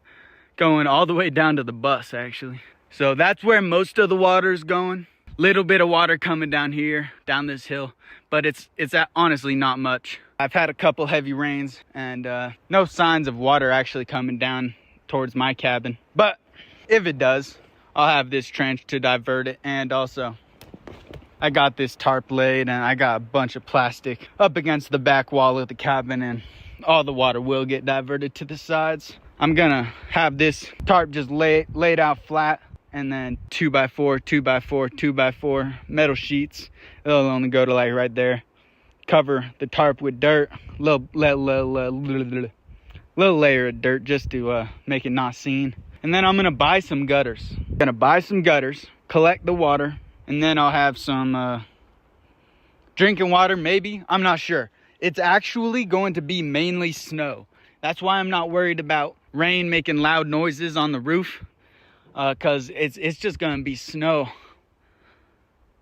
going all the way down to the bus actually. So that's where most of the water is going. Little bit of water coming down here, down this hill, but it's honestly not much. I've had a couple heavy rains, and no signs of water actually coming down towards my cabin. But if it does, I'll have this trench to divert it. And also I got this tarp laid, and I got a bunch of plastic up against the back wall of the cabin, and all the water will get diverted to the sides. I'm gonna have this tarp just laid out flat, and then 2x4, 2x4, 2x4 metal sheets. It'll only go to like right there. Cover the tarp with dirt, little layer of dirt just to make it not seen. And then I'm gonna buy some gutters. I'm gonna buy some gutters, collect the water, and then I'll have some drinking water, maybe. I'm not sure. It's actually going to be mainly snow. That's why I'm not worried about rain making loud noises on the roof, because it's just gonna be snow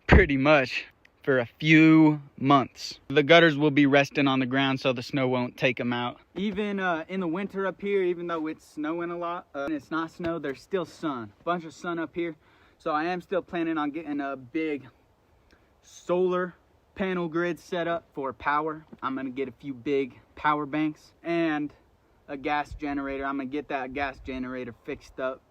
pretty much for a few months. The gutters will be resting on the ground so the snow won't take them out. Even in the winter up here, even though it's snowing a lot, and it's not snow, there's still sun. A bunch of sun up here. So I am still planning on getting a big solar panel grid set up for power. I'm gonna get a few big power banks and a gas generator. I'm gonna get that gas generator fixed up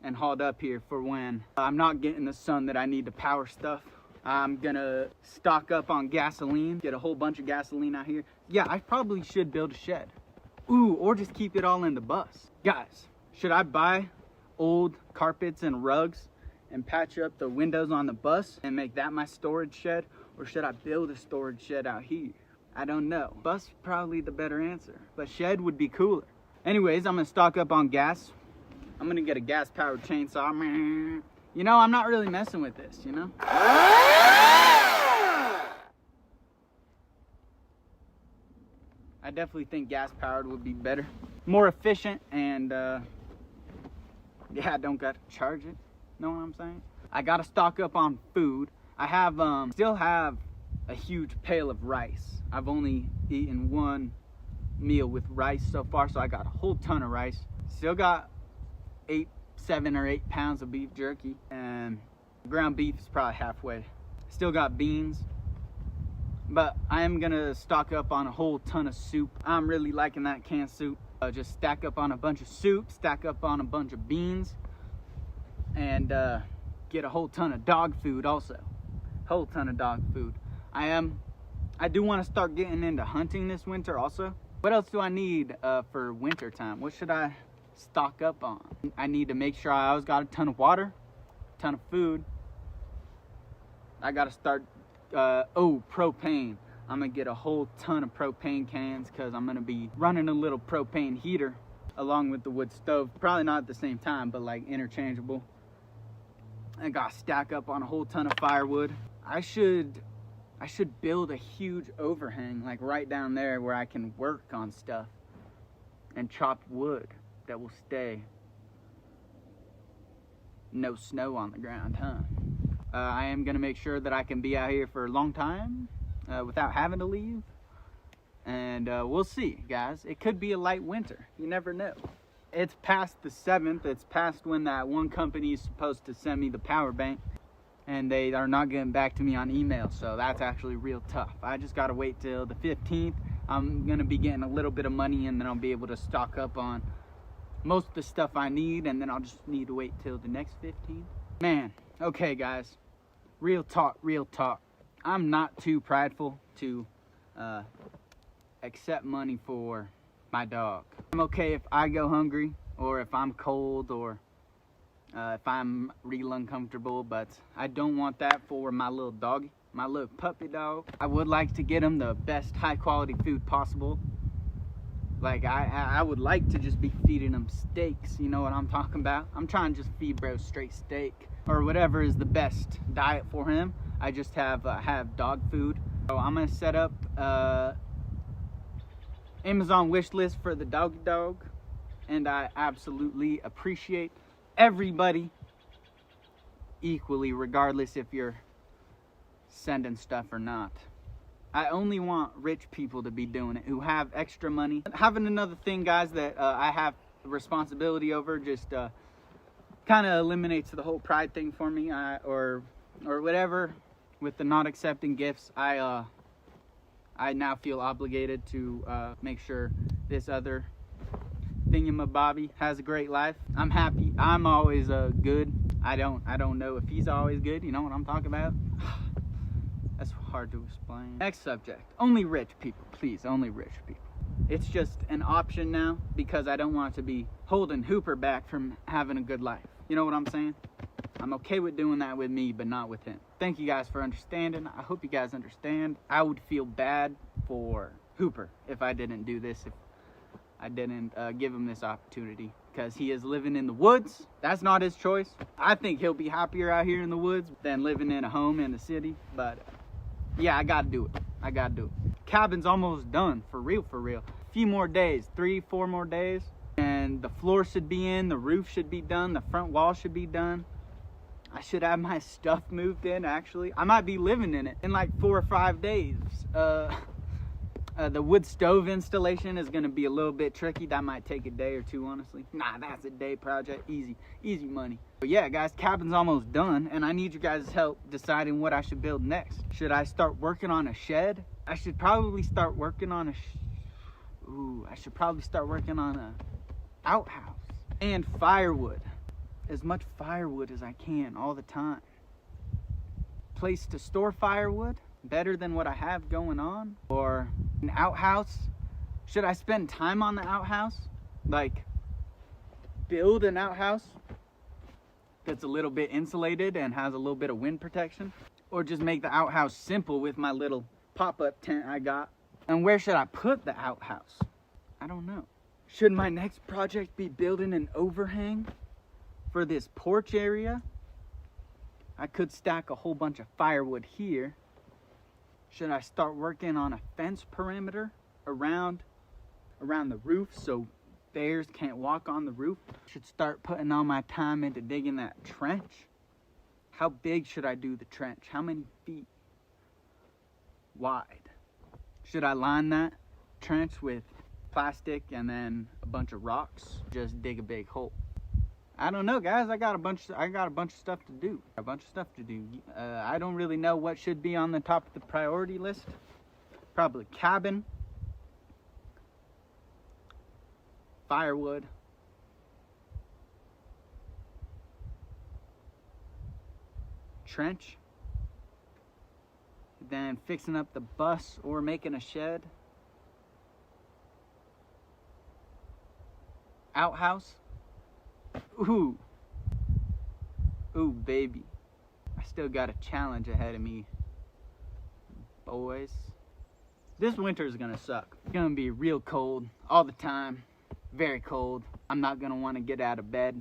and hauled up here for when I'm not getting the sun that I need to power stuff. I'm gonna stock up on gasoline, get a whole bunch of gasoline out here. Yeah, I probably should build a shed. Ooh, or just keep it all in the bus. Guys, should I buy old carpets and rugs and patch up the windows on the bus and make that my storage shed? Or should I build a storage shed out here? I don't know. Bus probably the better answer, but shed would be cooler. Anyways, I'm gonna stock up on gas. I'm gonna get a gas powered chainsaw. You know, I'm not really messing with this, you know? I definitely think gas powered would be better, more efficient, and yeah, I don't gotta charge it. Know what I'm saying? I gotta stock up on food. I have still have a huge pail of rice. I've only eaten one meal with rice so far, so I got a whole ton of rice. Still got 7 or 8 pounds of beef jerky, and ground beef is probably halfway. Still got beans, but I am gonna stock up on a whole ton of soup. I'm really liking that canned soup. Just stack up on a bunch of soup, stack up on a bunch of beans, and get a whole ton of dog food also. Whole ton of dog food. I do want to start getting into hunting this winter also. What else do I need for winter time? What should I stock up on? I need to make sure I always got a ton of water, a ton of food. I gotta start, propane. I'm gonna get a whole ton of propane cans because I'm gonna be running a little propane heater along with the wood stove. Probably not at the same time, but like interchangeable. I gotta stack up on a whole ton of firewood. I should build a huge overhang like right down there where I can work on stuff and chop wood that will stay. No snow on the ground, huh? I am gonna make sure that I can be out here for a long time without having to leave, and we'll see, guys. It could be a light winter, you never know. It's past the 7th. It's past when that one company is supposed to send me the power bank, and they are not getting back to me on email, so that's actually real tough. I just gotta wait till the 15th. I'm gonna be getting a little bit of money, and then I'll be able to stock up on most of the stuff I need, and then I'll just need to wait till the next 15th. Man, okay guys, real talk. I'm not too prideful to accept money for my dog. I'm okay if I go hungry, or if I'm cold, or if I'm real uncomfortable, but I don't want that for my little doggy, my little puppy dog. I would like to get him the best high quality food possible. Like I would like to just be feeding him steaks, you know what I'm talking about? I'm trying to just feed bro straight steak or whatever is the best diet for him. I just have dog food. So I'm gonna set up Amazon wish list for the doggy dog, and I absolutely appreciate everybody equally, regardless if you're sending stuff or not. I only want rich people to be doing it, who have extra money. Having another thing, guys, that I have responsibility over just kind of eliminates the whole pride thing for me, or whatever. With the not accepting gifts, I now feel obligated to make sure this other thingamabobby has a great life. I'm happy. I'm always good. I don't know if he's always good. You know what I'm talking about? That's hard to explain. Next subject. Only rich people, please. Only rich people. It's just an option now because I don't want to be holding Hooper back from having a good life. You know what I'm saying? I'm okay with doing that with me, but not with him. Thank you guys for understanding. I hope you guys understand. I would feel bad for Hooper if I didn't do this, if I didn't give him this opportunity, because he is living in the woods. That's not his choice. I think he'll be happier out here in the woods than living in a home in the city, but yeah, I gotta do it. I gotta do it. Cabin's almost done, for real, for real. A few more days, 3-4 more days, and the floor should be in, the roof should be done, the front wall should be done. I should have my stuff moved in, actually. I might be living in it in like 4 or 5 days. The wood stove installation is gonna be a little bit tricky. That might take a day or two, honestly. Nah, that's a day project, easy money. But yeah, guys, cabin's almost done, and I need you guys' help deciding what I should build next. Should I start working on a shed? I should probably start working on I should probably start working on a outhouse. And firewood. As much firewood as I can all the time. Place to store firewood, better than what I have going on. Or an outhouse. Should I spend time on the outhouse? Like, build an outhouse that's a little bit insulated and has a little bit of wind protection? Or just make the outhouse simple with my little pop-up tent I got? And where should I put the outhouse? I don't know. Should my next project be building an overhang for this porch area? I could stack a whole bunch of firewood here. Should I start working on a fence perimeter around the roof so bears can't walk on the roof? Should start putting all my time into digging that trench. How big should I do the trench? How many feet wide? Should I line that trench with plastic and then a bunch of rocks? Just dig a big hole. I don't know, guys. I got a bunch of stuff to do. I don't really know what should be on the top of the priority list. Probably cabin, firewood, trench, then fixing up the bus or making a shed, outhouse. Ooh, baby, I still got a challenge ahead of me, boys. This winter is gonna suck. It's gonna be real cold all the time, very cold. I'm not gonna want to get out of bed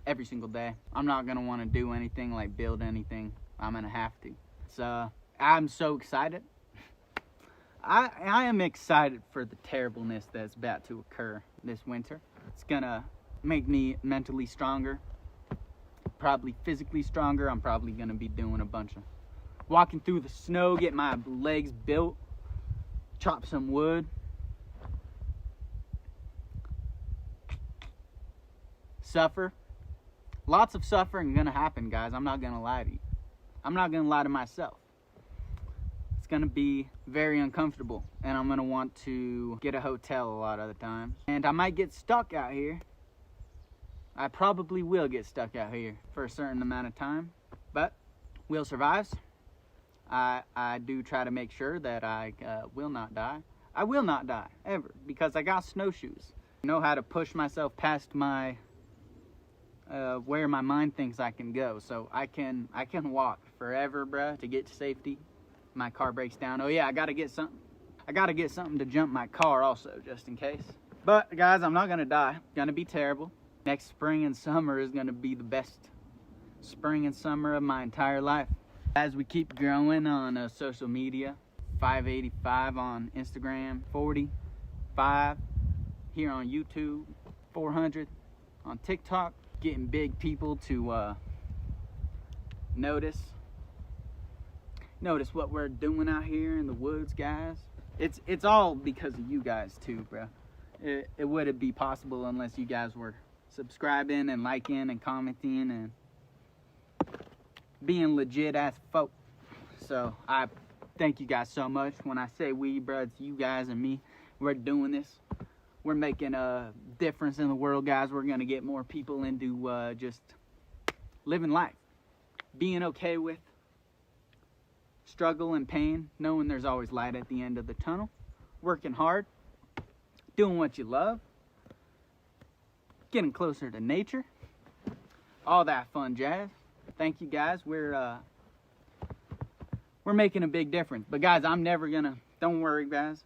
every single day. I'm not gonna want to do anything like build anything. I'm gonna have to. So I'm so excited. I am excited for the terribleness that's about to occur this winter. It's gonna make me mentally stronger, probably physically stronger. I'm probably gonna be doing a bunch of walking through the snow, get my legs built, chop some wood, suffer. Lots of suffering gonna happen, guys. I'm not gonna lie to you. I'm not gonna lie to myself. It's gonna be very uncomfortable, and I'm gonna want to get a hotel a lot of the times, and I might get stuck out here. I probably will get stuck out here for a certain amount of time, but Will survives. I do try to make sure that I will not die. I will not die, ever, because I got snowshoes. I know how to push myself past my, where my mind thinks I can go. So I can walk forever, bruh, to get to safety. My car breaks down. Oh yeah, I gotta get something to jump my car also, just in case. But guys, I'm not gonna die. It's gonna be terrible. Next spring and summer is gonna be the best spring and summer of my entire life. As we keep growing on social media, 585 on Instagram, 45 here on YouTube, 400 on TikTok, getting big people to notice what we're doing out here in the woods, guys. It's all because of you guys too, bro. It wouldn't be possible unless you guys were subscribing and liking and commenting and being legit ass folk. So I thank you guys so much. When I say we, bro, it's you guys and me. We're doing this. We're making a difference in the world, guys. We're gonna get more people into just living life, being okay with struggle and pain, knowing there's always light at the end of the tunnel, working hard, doing what you love, getting closer to nature, all that fun jazz. Thank you guys. We're making a big difference. But guys, I'm never gonna, don't worry guys,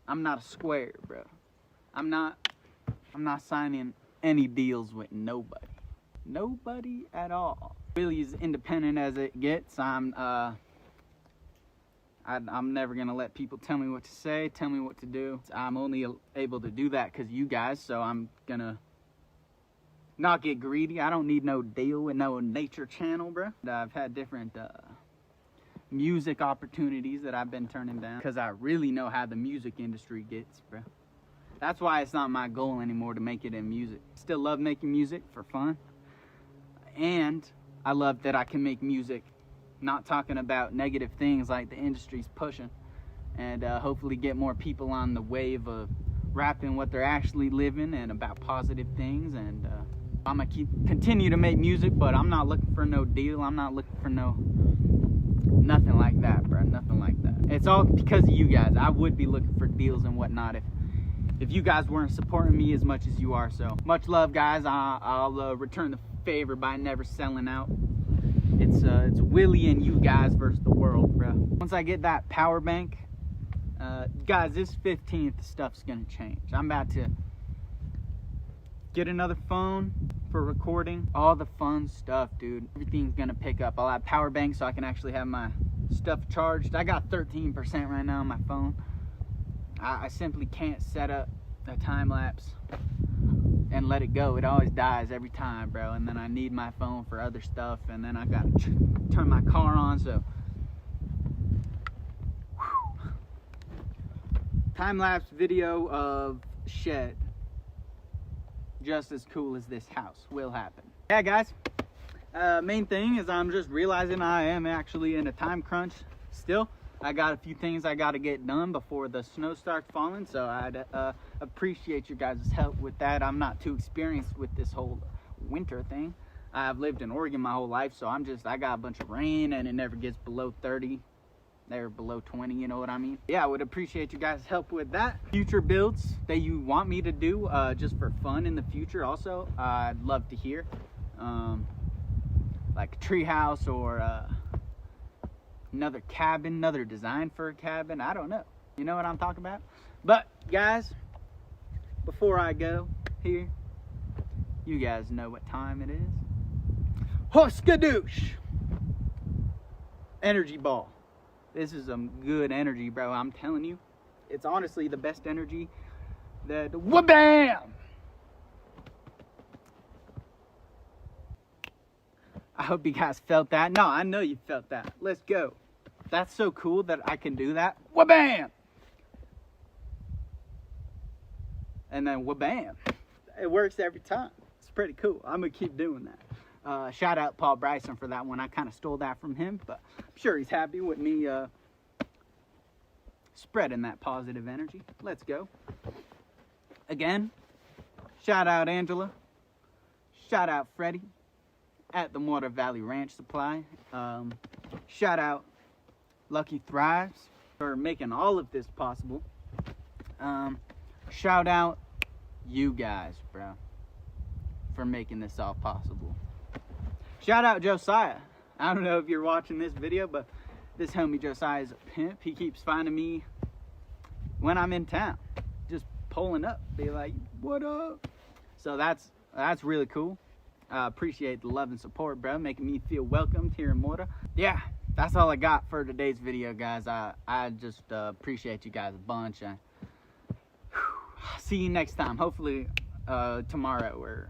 I'm not a square, bro. I'm not signing any deals with nobody at all. Really as independent as it gets. I'm never gonna let people tell me what to say, tell me what to do. I'm only able to do that because you guys, so I'm gonna not get greedy. I don't need no deal with no nature channel, bro. I've had different music opportunities that I've been turning down because I really know how the music industry gets, bro. That's why it's not my goal anymore to make it in music. Still love making music for fun, and I love that I can make music not talking about negative things like the industry's pushing, and hopefully get more people on the wave of rapping what they're actually living and about positive things. And I'm gonna continue to make music, but I'm not looking for no deal. I'm not looking for nothing like that, bro. Nothing like that. It's all because of you guys. I would be looking for deals and whatnot if you guys weren't supporting me as much as you are. So much love, guys. I'll return the favor by never selling out. It's Willie and you guys versus the world, bro. Once I get that power bank, guys, this 15th stuff's gonna change. I'm about to get another phone for recording. All the fun stuff, dude. Everything's gonna pick up. I'll have power banks so I can actually have my stuff charged. I got 13% right now on my phone. I simply can't set up a time lapse and let it go. It always dies every time, bro. And then I need my phone for other stuff, and then I gotta turn my car on. So time lapse video of shed, just as cool as this house, will happen. Yeah, guys. Main thing is I'm just realizing I am actually in a time crunch still. I got a few things I got to get done before the snow starts falling, so I'd appreciate your guys' help with that. I'm not too experienced with this whole winter thing. I've lived in Oregon my whole life, so I got a bunch of rain and it never gets below 30. They're below 20, you know what I mean? Yeah, I would appreciate you guys' help with that. Future builds that you want me to do just for fun in the future also, I'd love to hear. Like a tree house or another cabin, another design for a cabin. I don't know. You know what I'm talking about? But guys, before I go here, you guys know what time it is. Hoskadoosh! Energy ball. This is some good energy, bro. I'm telling you. It's honestly the best energy that... Wha-bam! I hope you guys felt that. No, I know you felt that. Let's go. That's so cool that I can do that. Wha-bam! And then wha-bam. It works every time. It's pretty cool. I'm going to keep doing that. Shout out Paul Bryson for that one. I kind of stole that from him, but I'm sure he's happy with me spreading that positive energy. Let's go. Again, shout out Angela. Shout out Freddie at the Water Valley Ranch Supply. Shout out Lucky Thrives for making all of this possible. Shout out you guys, bro, for making this all possible. Shout out Josiah. I don't know if you're watching this video, but this homie Josiah is a pimp. He keeps finding me when I'm in town, just pulling up, be like, what up? So that's really cool. I appreciate the love and support, bro, making me feel welcomed here in Mora. Yeah, that's all I got for today's video, guys. I just appreciate you guys a bunch. See you next time, hopefully tomorrow, or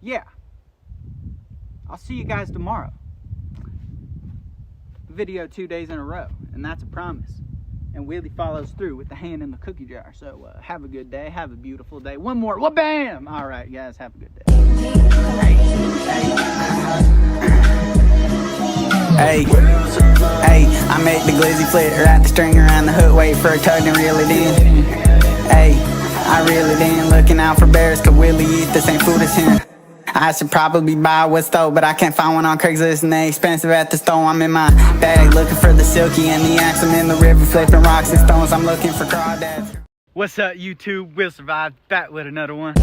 yeah, I'll see you guys tomorrow. Video 2 days in a row, and that's a promise. And Willie follows through with the hand in the cookie jar. So have a good day, have a beautiful day. One more, wha-bam! All right, guys, have a good day. Hey, hey, I make the glizzy flip, wrap the string around the hook, wait for a tug and reel it in. Hey, I reel it in, looking out for bears, cause Willie eat the same food as him. I should probably buy what's stole, but I can't find one on Craigslist, and they expensive at the store. I'm in my bag looking for the silky and the axe. I'm in the river flipping rocks and stones. I'm looking for crawdads. What's up, YouTube? Will Survive, back with another one.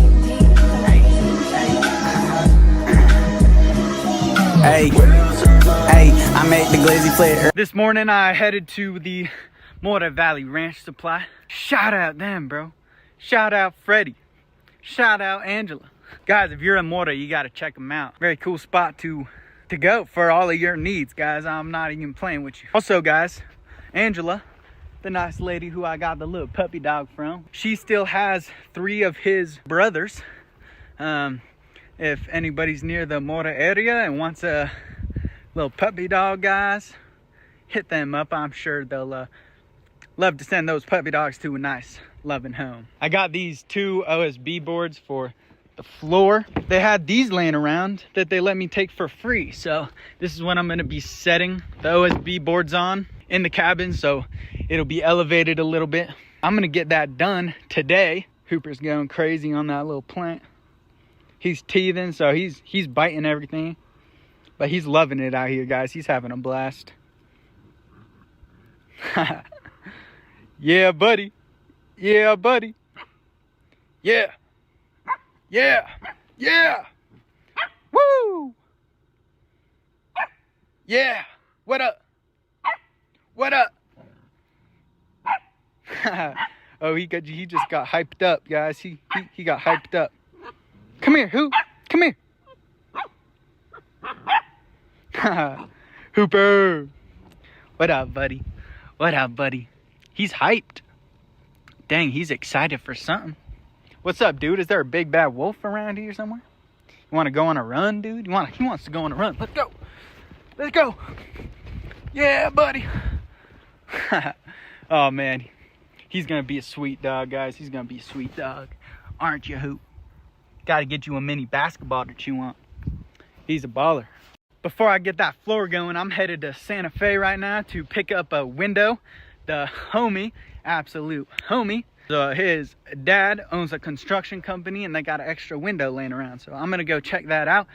Hey, hey, I make the glizzy flip. This morning I headed to the Water Valley Ranch Supply. Shout out them, bro. Shout out Freddie. Shout out Angela. Guys, if you're in Mora, you got to check them out. Very cool spot to go for all of your needs, guys. I'm not even playing with you. Also, guys, Angela, the nice lady who I got the little puppy dog from, she still has 3 of his brothers. If anybody's near the Mora area and wants a little puppy dog, guys, hit them up. I'm sure they'll love to send those puppy dogs to a nice, loving home. I got these 2 OSB boards for the floor. They had these laying around that they let me take for free. So this is what I'm going to be setting the OSB boards on in the cabin, so it'll be elevated a little bit. I'm going to get that done today. Hooper's going crazy on that little plant. He's teething, so he's biting everything. But he's loving it out here, guys. He's having a blast. Yeah, buddy. Yeah, buddy. Yeah. Yeah. Yeah. Woo. Yeah. What up? What up? Oh, he just got hyped up, guys. He got hyped up. Come here, Hoop. Come here. Hooper. What up, buddy? What up, buddy? He's hyped. Dang, he's excited for something. What's up, dude? Is there a big bad wolf around here somewhere? You want to go on a run, dude? He wants to go on a run. Let's go. Let's go. Yeah, buddy. Oh, man. He's going to be a sweet dog, guys. He's going to be a sweet dog. Aren't you, Hoop? Got to get you a mini basketball to chew on. He's a baller. Before I get that floor going, I'm headed to Santa Fe right now to pick up a window. The homie, absolute homie, his dad owns a construction company and they got an extra window laying around. So I'm going to go check that out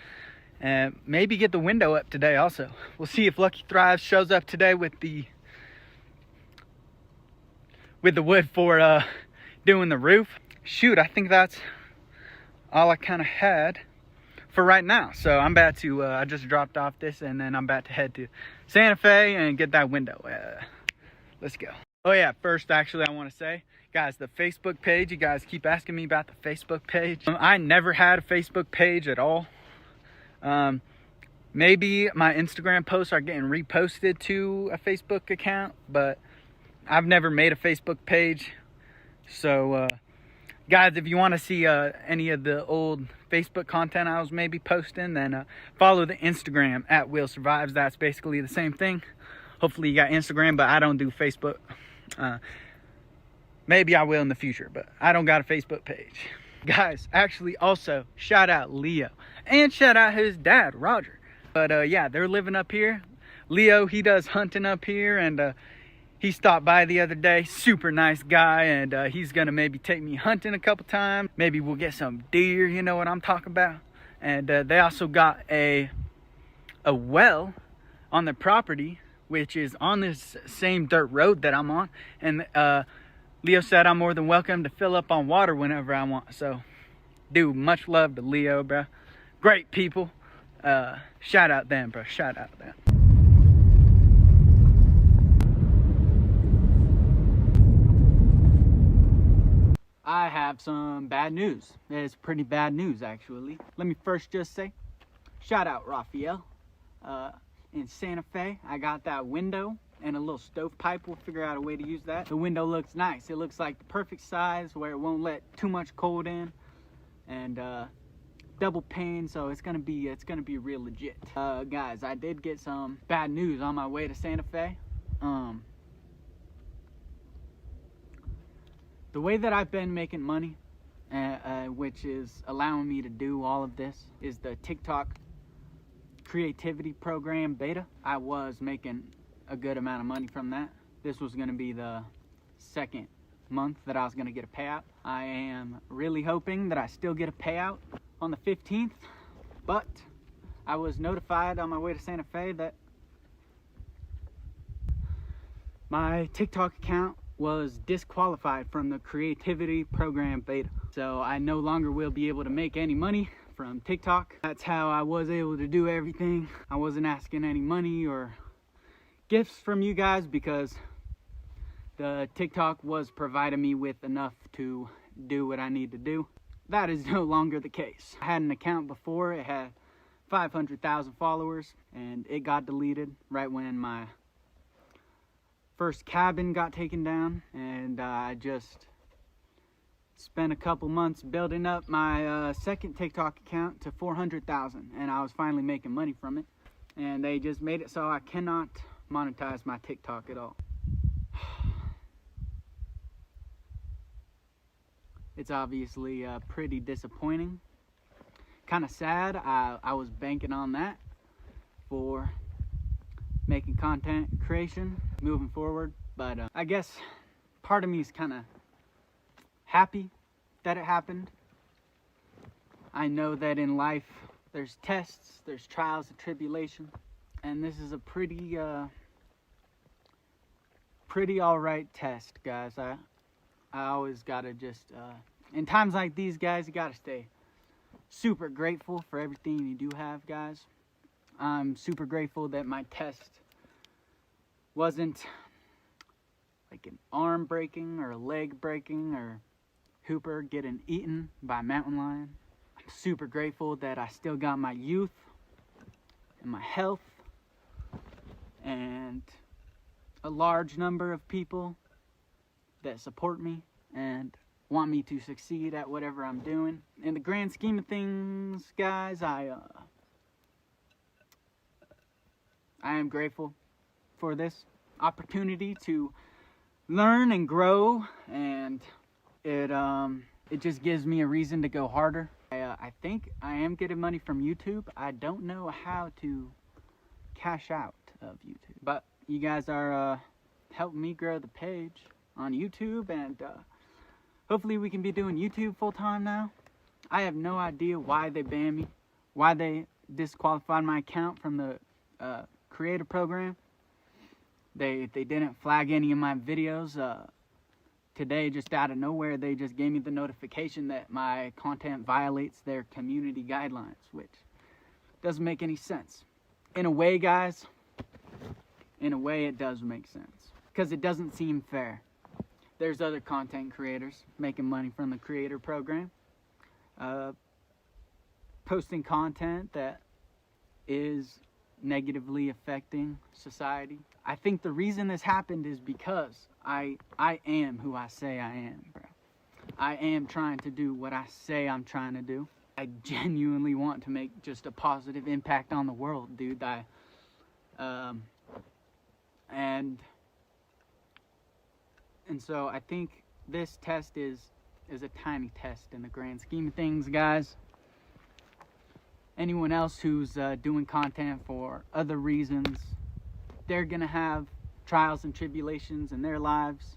and maybe get the window up today also. We'll see if Lucky Thrives shows up today with the wood for doing the roof. Shoot, I think that's all I kind of had for right now. So I'm about to, I just dropped off this and then I'm about to head to Santa Fe and get that window. Let's go. Oh yeah, first actually I want to say, guys, the Facebook page, you guys keep asking me about the Facebook page. I never had a Facebook page at all. Maybe my Instagram posts are getting reposted to a Facebook account, but I've never made a Facebook page. So guys, if you want to see any of the old Facebook content I was maybe posting, then follow the Instagram at Will Survives. That's basically the same thing. Hopefully you got Instagram, but I don't do Facebook. Maybe I will in the future, but I don't got a Facebook page. Guys, actually also shout out Leo and shout out his dad, Roger. But yeah, they're living up here. Leo, he does hunting up here, and he stopped by the other day. Super nice guy, and he's gonna maybe take me hunting a couple times. Maybe we'll get some deer, you know what I'm talking about. And they also got a well on the property, which is on this same dirt road that I'm on. And Leo said I'm more than welcome to fill up on water whenever I want. So, dude, much love to Leo, bro. Great people. Shout out them, bro. Shout out them. I have some bad news. It's pretty bad news, actually. Let me first just say, shout out Raphael. In Santa Fe, I got that window and a little stovepipe. We'll figure out a way to use that. The window looks nice. It looks like the perfect size where it won't let too much cold in, and double pane, so it's gonna be real legit. Guys, I did get some bad news on my way to Santa Fe. The way that I've been making money, which is allowing me to do all of this, is the TikTok creativity program beta. I was making a good amount of money from that. This was going to be the second month that I was going to get a payout. I am really hoping that I still get a payout on the 15th, but I was notified on my way to Santa Fe that my TikTok account was disqualified from the creativity program beta. So I no longer will be able to make any money from TikTok. That's how I was able to do everything. I wasn't asking any money or gifts from you guys because the TikTok was providing me with enough to do what I need to do. That is no longer the case. I had an account before. It had 500,000 followers and it got deleted right when my first cabin got taken down, and I just spent a couple months building up my second TikTok account to 400,000, and I was finally making money from it, and they just made it so I cannot monetize my TikTok at all. It's obviously pretty disappointing, kind of sad. I was banking on that for making content creation moving forward, but I guess part of me is kind of happy that it happened. I know that in life there's tests, there's trials and tribulation, and this is a pretty all right test, guys. I always gotta just in times like these, guys, you gotta stay super grateful for everything you do have, guys. I'm super grateful that my test wasn't like an arm breaking or a leg breaking or Hooper getting eaten by a mountain lion. I'm super grateful that I still got my youth and my health and a large number of people that support me and want me to succeed at whatever I'm doing. In the grand scheme of things, guys, I am grateful for this opportunity to learn and grow, and it just gives me a reason to go harder. I think I am getting money from YouTube. I don't know how to cash out of YouTube, but you guys are helping me grow the page on YouTube, and hopefully we can be doing YouTube full time now. I have no idea why they banned me, why they disqualified my account from the creator program. They didn't flag any of my videos. Today, just out of nowhere, they just gave me the notification that my content violates their community guidelines, which doesn't make any sense. In a way, guys, in a way it does make sense, because it doesn't seem fair. There's other content creators making money from the creator program, posting content that is negatively affecting society. I think the reason this happened is because I am who I say I am, bro. I am trying to do what I say I'm trying to do. I genuinely want to make just a positive impact on the world, dude. And so I think this test is a tiny test in the grand scheme of things, guys. Anyone else who's doing content for other reasons, they're gonna have trials and tribulations in their lives.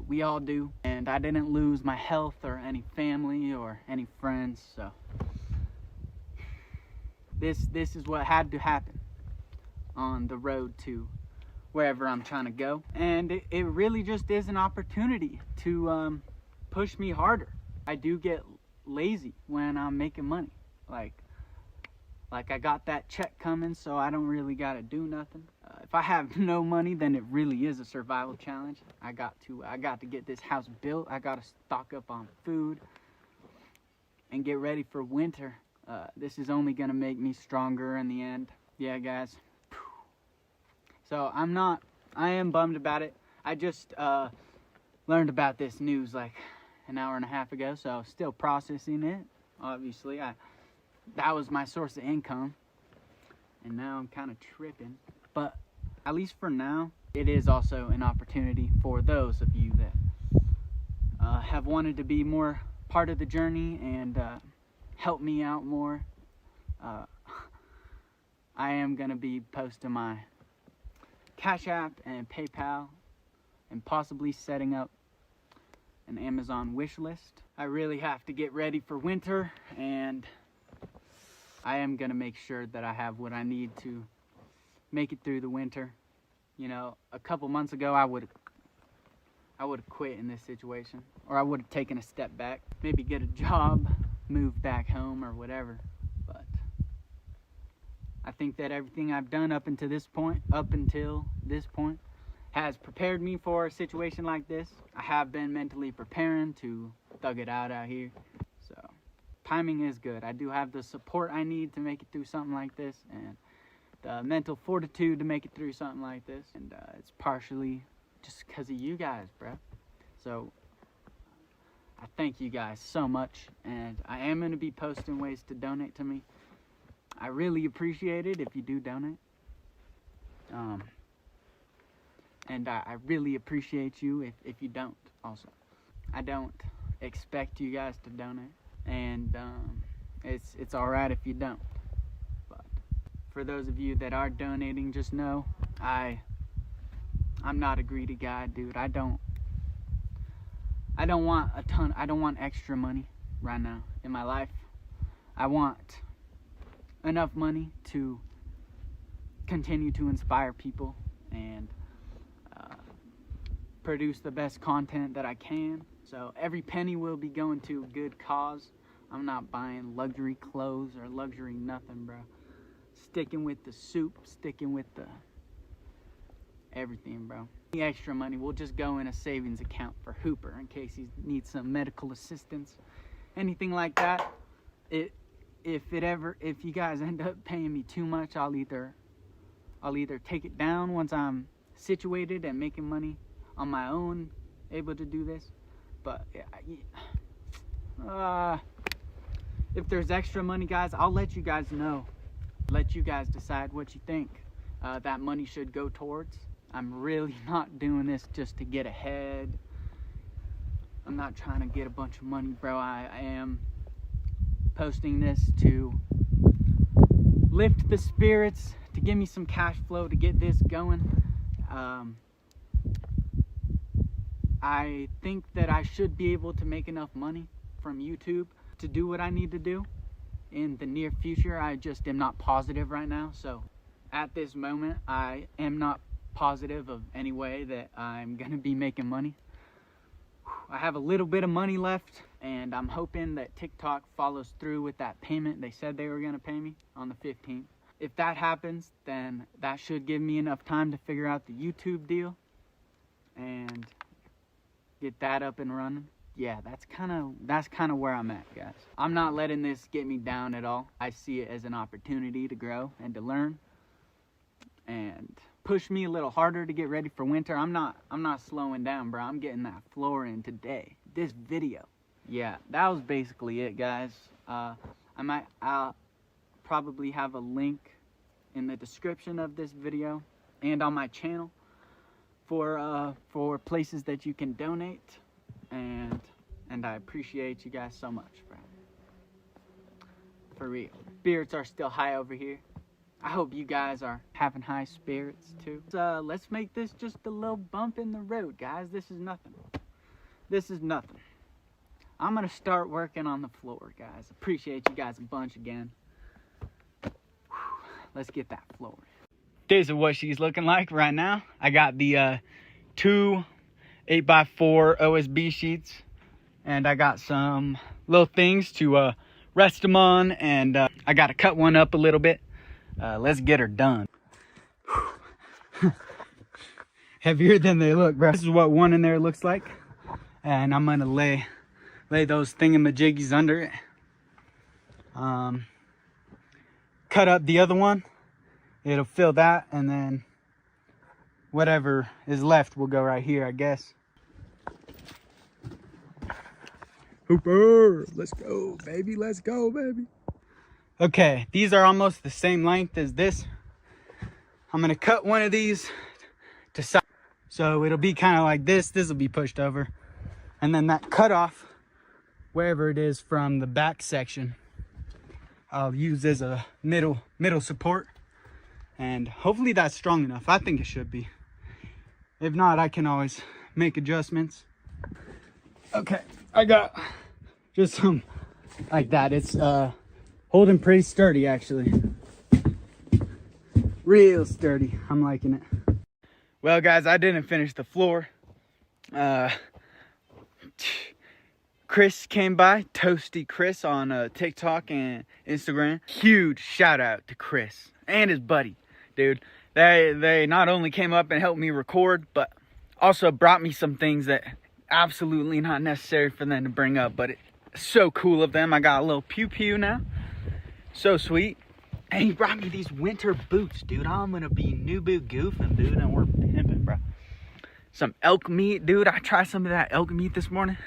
We all do, and I didn't lose my health or any family or any friends, so this is what had to happen on the road to wherever I'm trying to go. And it really just is an opportunity to push me harder. I do get lazy when I'm making money. Like I got that check coming, so I don't really gotta do nothing. If I have no money, then it really is a survival challenge. I got to get this house built. I gotta stock up on food and get ready for winter. This is only gonna make me stronger in the end. Yeah, guys. So I am bummed about it. I just learned about this news like an hour and a half ago, so still processing it. Obviously, that was my source of income, and now I'm kind of tripping. But at least for now, it is also an opportunity for those of you that have wanted to be more part of the journey and help me out more. I am gonna be posting my Cash App and PayPal, and possibly setting up an Amazon wish list. I really have to get ready for winter, and I am gonna make sure that I have what I need to make it through the winter. You know, a couple months ago I would have quit in this situation, or I would have taken a step back, maybe get a job, move back home or whatever. But I think that everything I've done up until this point has prepared me for a situation like this. I have been mentally preparing to thug it out here. So timing is good. I do have the support I need to make it through something like this, and the mental fortitude to make it through something like this. And it's partially just because of you guys, bro. So I thank you guys so much, and I am going to be posting ways to donate to me. I really appreciate it if you do donate. And I really appreciate you if you don't also. I don't expect you guys to donate, and it's alright if you don't. But for those of you that are donating, just know I'm not a greedy guy, dude. I don't want a ton. I don't want extra money right now in my life. I want enough money to continue to inspire people and produce the best content that I can. So every penny will be going to a good cause. I'm not buying luxury clothes or luxury nothing, bro. Sticking with the soup, sticking with the everything, bro. The extra money will just go in a savings account for Hooper in case he needs some medical assistance anything like that, if you guys end up paying me too much, I'll either take it down once I'm situated and making money on my own, able to do this. But if there's extra money, guys, I'll let you guys know. Let you guys decide what you think that money should go towards. I'm really not doing this just to get ahead. I'm not trying to get a bunch of money, bro. I am posting this to lift the spirits, to give me some cash flow, to get this going. I think that I should be able to make enough money from YouTube to do what I need to do in the near future. I just am not positive right now. So at this moment, I am not positive of any way that I'm gonna be making money. I have a little bit of money left, and I'm hoping that TikTok follows through with that payment they said they were gonna pay me on the 15th. If that happens, then that should give me enough time to figure out the YouTube deal and get that up and running. Yeah, that's kind of where I'm at, guys. I'm not letting this get me down at all. I see it as an opportunity to grow and to learn and push me a little harder to get ready for winter. I'm not slowing down, bro. I'm getting that floor in today. This video. Yeah, that was basically it, guys. I'll probably have a link in the description of this video and on my channel for places that you can donate, and I appreciate you guys so much, bro. For real. Spirits are still high over here. I hope you guys are having high spirits too. Let's make this just a little bump in the road, guys. This is nothing. This is nothing. I'm gonna start working on the floor, guys. Appreciate you guys a bunch again. Let's get that floor. This is what she's looking like right now. I got the 2 8x4 OSB sheets, and I got some little things to rest them on, and I got to cut one up a little bit. Let's get her done. Heavier than they look, bro. This is what one in there looks like, and I'm gonna lay those thingamajiggies under it. Cut up the other one. It'll fill that, and then whatever is left will go right here, I guess. Hooper, let's go, baby. Let's go, baby. Okay, these are almost the same length as this. I'm gonna cut one of these to size, so it'll be kind of like this. This will be pushed over, and then that cut off, wherever it is from the back section, I'll use as a middle support, and hopefully that's strong enough. I think it should be. If not, I can always make adjustments. Okay, I got just some like that. It's holding pretty sturdy, actually. Real sturdy. I'm liking it. Well, guys, I didn't finish the floor. Chris came by, Toasty Chris, on TikTok and Instagram. Huge shout out to Chris and his buddy, dude. They not only came up and helped me record, but also brought me some things that absolutely not necessary for them to bring up, but it's so cool of them. I got a little pew-pew now. So sweet. And he brought me these winter boots, dude. I'm gonna be new boot goofing, dude, and we're pimping, bro. Some elk meat, dude. I tried some of that elk meat this morning.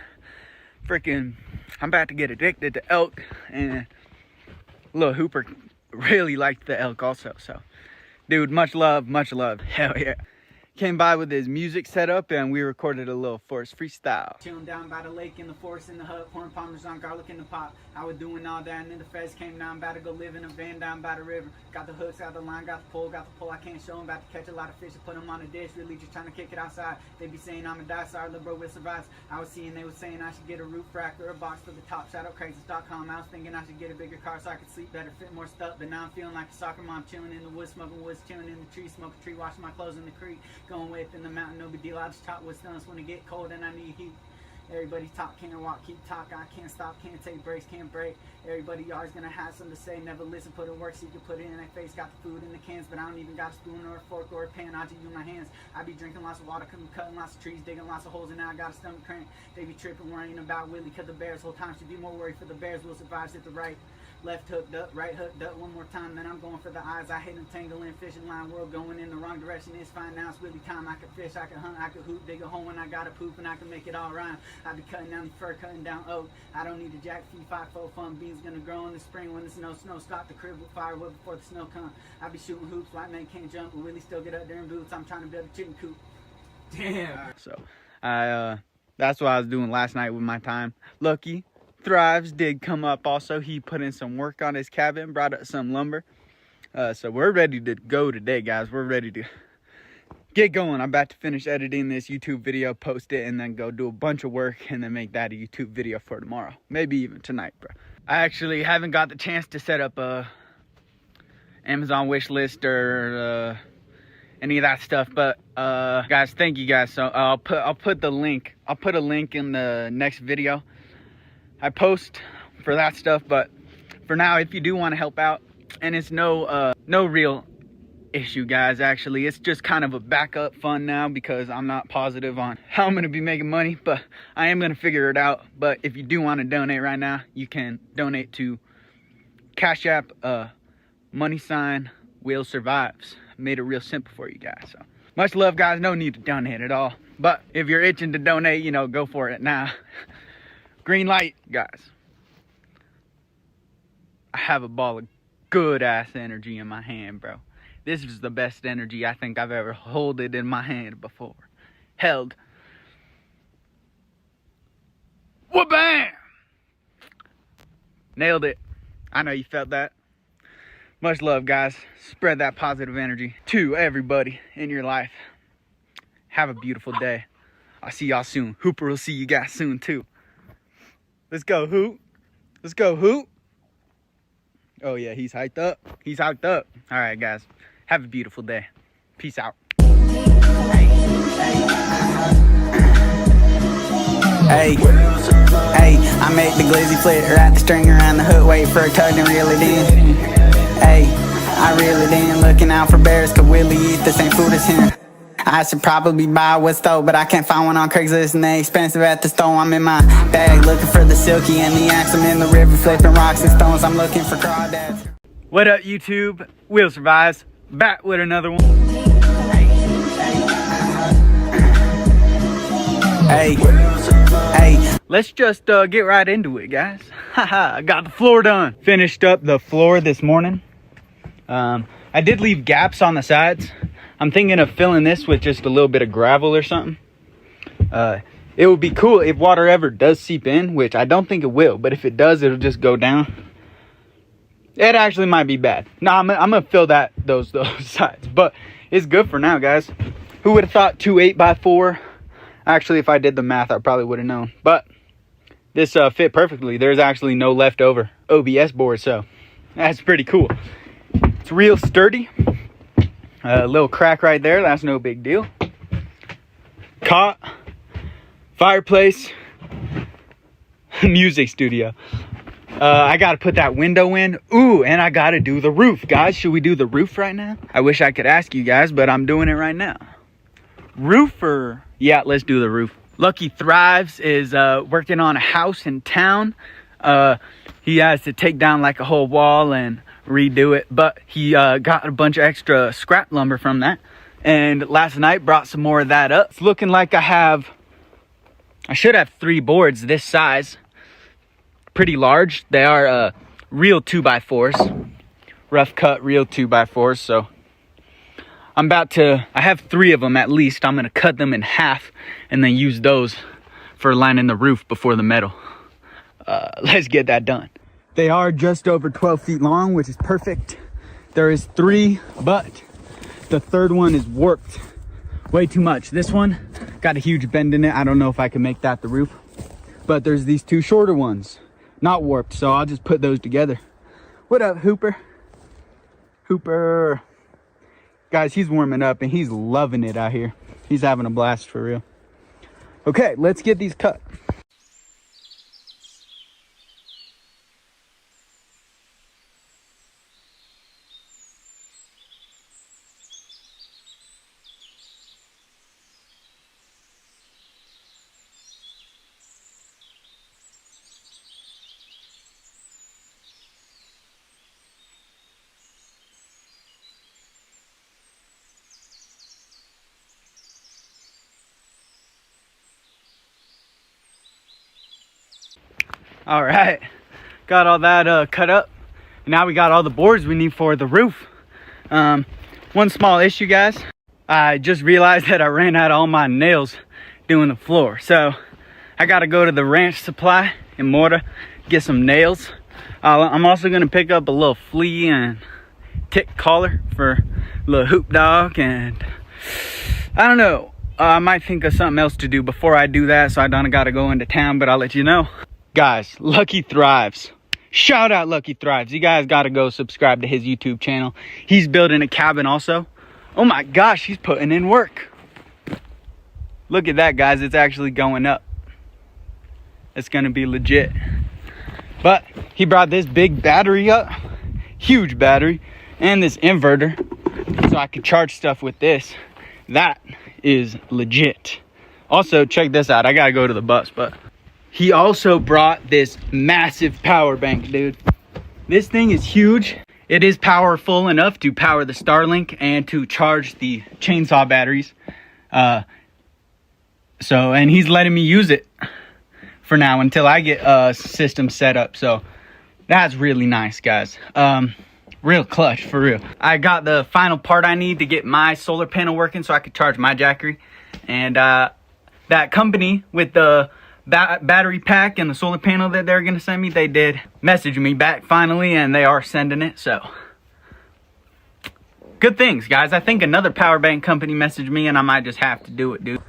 Freaking, I'm about to get addicted to elk, and little Hooper really liked the elk also, so dude, much love, hell yeah. Came by with his music setup, and we recorded a little forest freestyle. Chilling down by the lake in the forest in the hut, pouring parmesan garlic in the pot. I was doing all that, and then the feds came down, about to go live in a van down by the river. Got the hooks, got the line, got the pole, I can't show them, about to catch a lot of fish and put them on a dish, really just trying to kick it outside. They be saying I'm a die, sorry little bro will survive. I was seeing they was saying I should get a roof rack or a box for the top, shout out crazies.com. I was thinking I should get a bigger car so I could sleep better, fit more stuff, but now I'm feeling like a soccer mom, chilling in the woods, smoking woods, chilling in the tree, smoking tree, washing my clothes in the creek, going with in the mountain, no big deal. I just chop wood stones when it get cold and I need heat. Everybody talk, can't walk, keep talking. I can't stop, can't take breaks, can't break. Everybody always gonna have something to say. Never listen, put in work so you can put it in their face. Got the food in the cans, but I don't even got a spoon or a fork or a pan. I just use my hands. I be drinking lots of water, cutting lots of trees, digging lots of holes, and now I got a stomach cramp. They be tripping, worrying about Willie, cause the Bears whole time should be more worried for the Bears will survive. Sit the right. Left hooked up, right hooked up, one more time, then I'm going for the eyes. I hit them tangling, fishing line, world going in the wrong direction. It's fine now, it's really time. I can fish, I can hunt, I can hoop, dig a hole when I gotta poop, and I can make it all rhyme. I be cutting down the fir, cutting down oak. I don't need a jack feed, 5-4 fun beans gonna grow in the spring when the snow stop the crib with firewood before the snow come. I be shooting hoops, white man can't jump, but really still get up there in boots. I'm trying to build a chicken coop. Damn. So, that's what I was doing last night with my time. Lucky Thrives did come up also. He put in some work on his cabin, brought up some lumber. So we're ready to go today, guys. We're ready to get going. I'm about to finish editing this YouTube video, post it, and then go do a bunch of work and then make that a YouTube video for tomorrow. Maybe even tonight, bro. I actually haven't got the chance to set up a Amazon wish list or any of that stuff, but guys, thank you guys. So I'll put the link. I'll put a link in the next video I post for that stuff. But for now, if you do want to help out, and it's no real issue, guys, actually it's just kind of a backup fund now because I'm not positive on how I'm going to be making money, but I am going to figure it out. But if you do want to donate right now, you can donate to Cash App # Will Survives. Made it real simple for you guys. So much love, guys. No need to donate at all, but if you're itching to donate, you know, go for it now. Green light, guys. I have a ball of good ass energy in my hand, bro. This is the best energy I think I've ever held it in my hand before. Held. Wha-bam! Nailed it. I know you felt that. Much love, guys. Spread that positive energy to everybody in your life. Have a beautiful day. I'll see y'all soon. Hooper will see you guys soon too. Let's go, Hoop. Let's go, Hoop. Oh yeah, he's hyped up. He's hyped up. All right, guys. Have a beautiful day. Peace out. Hey, I make the glizzy flip, wrap the string around the hook, wait for a tug and reel it in. Hey, I reel it in, looking out for bears, cause Willie eat the same food as him. I should probably buy what's stove, but I can't find one on Craigslist and they expensive at the store. I'm in my bag looking for the silky and the axe. I'm in the river flipping rocks and stones. I'm looking for crawdads. What up, YouTube? Will Survives. Back with another one. Hey. Let's just get right into it, guys. Haha, I got the floor done. Finished up the floor this morning. I did leave gaps on the sides. I'm thinking of filling this with just a little bit of gravel or something. It would be cool if water ever does seep in, which I don't think it will, but if it does, it'll just go down. It actually might be bad. No, I'm gonna fill those sides, but it's good for now, guys. Who would have thought 2 8x4? Actually, if I did the math, I probably would have known. But this fit perfectly. There's actually no leftover OBS board, so that's pretty cool. It's real sturdy. A little crack right there, that's no big deal. Cot, fireplace, music studio. I gotta put that window in. Ooh, and I gotta do the roof. Guys, should we do the roof right now? I wish I could ask you guys, but I'm doing it right now. Roofer. Yeah, let's do the roof. Lucky Thrives is working on a house in town. He has to take down like a whole wall and redo it, but he got a bunch of extra scrap lumber from that, and last night brought some more of that up. It's looking like I should have 3 boards this size. Pretty large. They are real 2x4s, rough cut real 2x4s. So I have 3 of them at least. I'm gonna cut them in half and then use those for lining the roof before the metal. Let's get that done. They are just over 12 feet long, which is perfect. There is 3, but the 3rd one is warped way too much. This one got a huge bend in it. I don't know if I can make that the roof, but there's these 2 shorter ones, not warped, so I'll just put those together. What up, Hooper? Hooper. Guys, he's warming up and he's loving it out here. He's having a blast for real. Okay, let's get these cut. All right, got all that cut up. Now we got all the boards we need for the roof. One small issue, guys. I just realized that I ran out of all my nails doing the floor. So I gotta go to the ranch supply in Mora, get some nails. I'm also gonna pick up a little flea and tick collar for a little hoop dog, and I don't know, I might think of something else to do before I do that, so I don't gotta go into town, but I'll let you know. Guys, Lucky Thrives. Shout out Lucky Thrives. You guys gotta go subscribe to his YouTube channel. He's building a cabin also. Oh my gosh, he's putting in work. Look at that, guys. It's actually going up. It's gonna be legit. But he brought this big battery up, huge battery, and this inverter, so I could charge stuff with this. That is legit. Also, check this out. I gotta go to the bus, but he also brought this massive power bank, dude. This thing is huge. It is powerful enough to power the Starlink and to charge the chainsaw batteries. And he's letting me use it for now until I get a system set up. So that's really nice, guys. Real clutch, for real. I got the final part I need to get my solar panel working so I could charge my Jackery. And that company with the battery pack and the solar panel that they're gonna send me, they did message me back finally, and they are sending it. So good things, guys. I think another power bank company messaged me, and I might just have to do it, dude.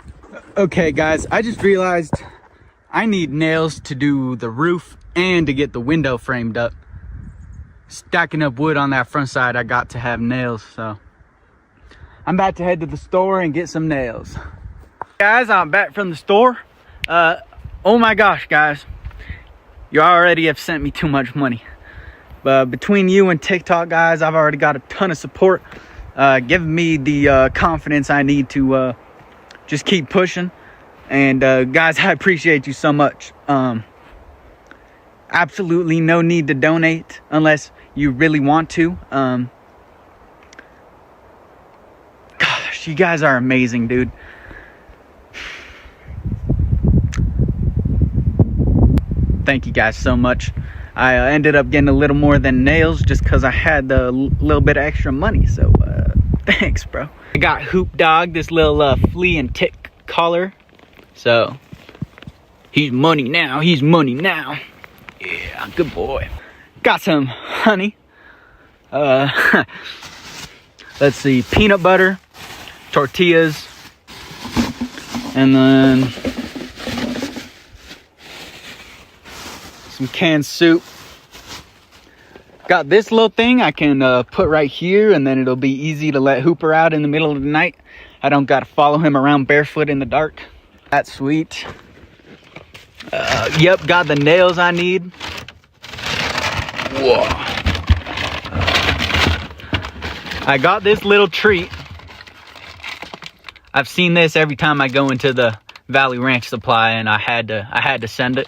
Okay, guys, I just realized I need nails to do the roof and to get the window framed up. Stacking up wood on that front side, I got to have nails, so I'm about to head to the store and get some nails. Guys, I'm back from the store. Oh my gosh, guys, you already have sent me too much money. But between you and TikTok, guys, I've already got a ton of support, giving me the confidence I need to just keep pushing. And guys, I appreciate you so much. Absolutely no need to donate unless you really want to. Gosh, you guys are amazing, dude. Thank you guys so much. I ended up getting a little more than nails just because I had the little bit of extra money. So thanks, bro. I got Hoop Dog, this little flea and tick collar. So he's money now. He's money now. Yeah, good boy. Got some honey. Let's see, peanut butter, tortillas, and then some canned soup. Got this little thing I can put right here, and then it'll be easy to let Hooper out in the middle of the night. I don't gotta follow him around barefoot in the dark. That's sweet. Yep, got the nails I need. Whoa. I got this little treat. I've seen this every time I go into the Valley Ranch Supply, and I had to send it.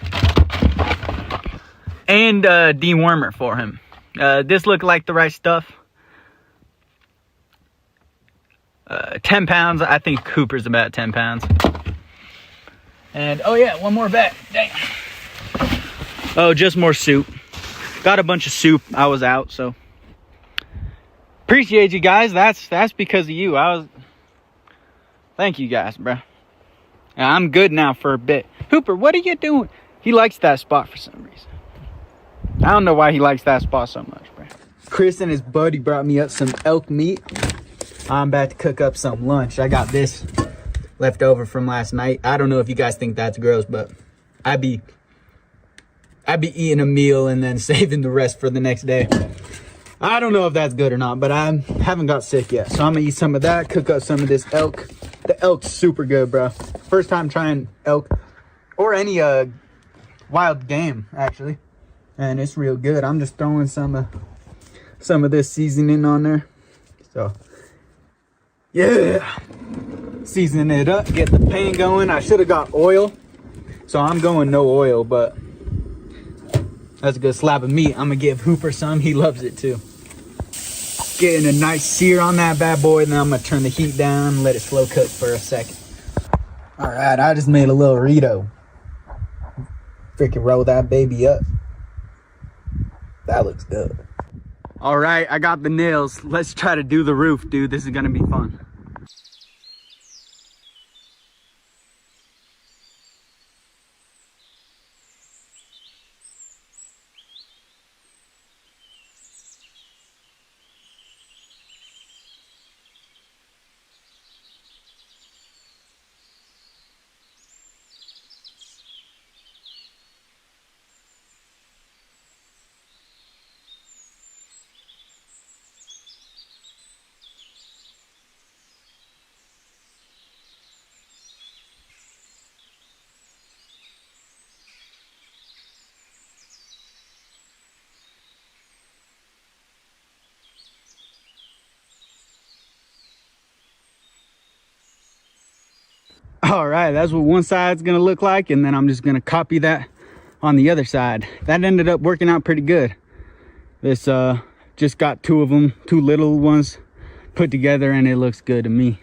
And dewormer for him. This looked like the right stuff. 10 pounds. I think Cooper's about 10 pounds. And oh yeah, one more bag. Dang. Oh, just more soup. Got a bunch of soup. I was out, so appreciate you guys. That's because of you. Thank you guys, bro. I'm good now for a bit. Hooper, what are you doing? He likes that spot for some reason. I don't know why he likes that spot so much, bro. Chris and his buddy brought me up some elk meat. I'm about to cook up some lunch. I got this left over from last night. I don't know if you guys think that's gross, but I'd be eating a meal and then saving the rest for the next day. I don't know if that's good or not, but I haven't got sick yet. So I'm gonna eat some of that, cook up some of this elk. The elk's super good, bro. First time trying elk or any wild game, actually. And it's real good. I'm just throwing some of this seasoning on there. So yeah, season it up, get the pan going. I should have got oil, so I'm going no oil, but that's a good slab of meat. I'm gonna give Hooper some. He loves it too. Getting a nice sear on that bad boy, and then I'm gonna turn the heat down and let it slow cook for a second. All right, I just made a little Rito. Freaking roll that baby up. That looks good. All right, I got the nails. Let's try to do the roof, dude. This is gonna be fun. All right, that's what one side's gonna look like, and then I'm just gonna copy that on the other side. That ended up working out pretty good. This just got two of them, two little ones put together, and it looks good to me.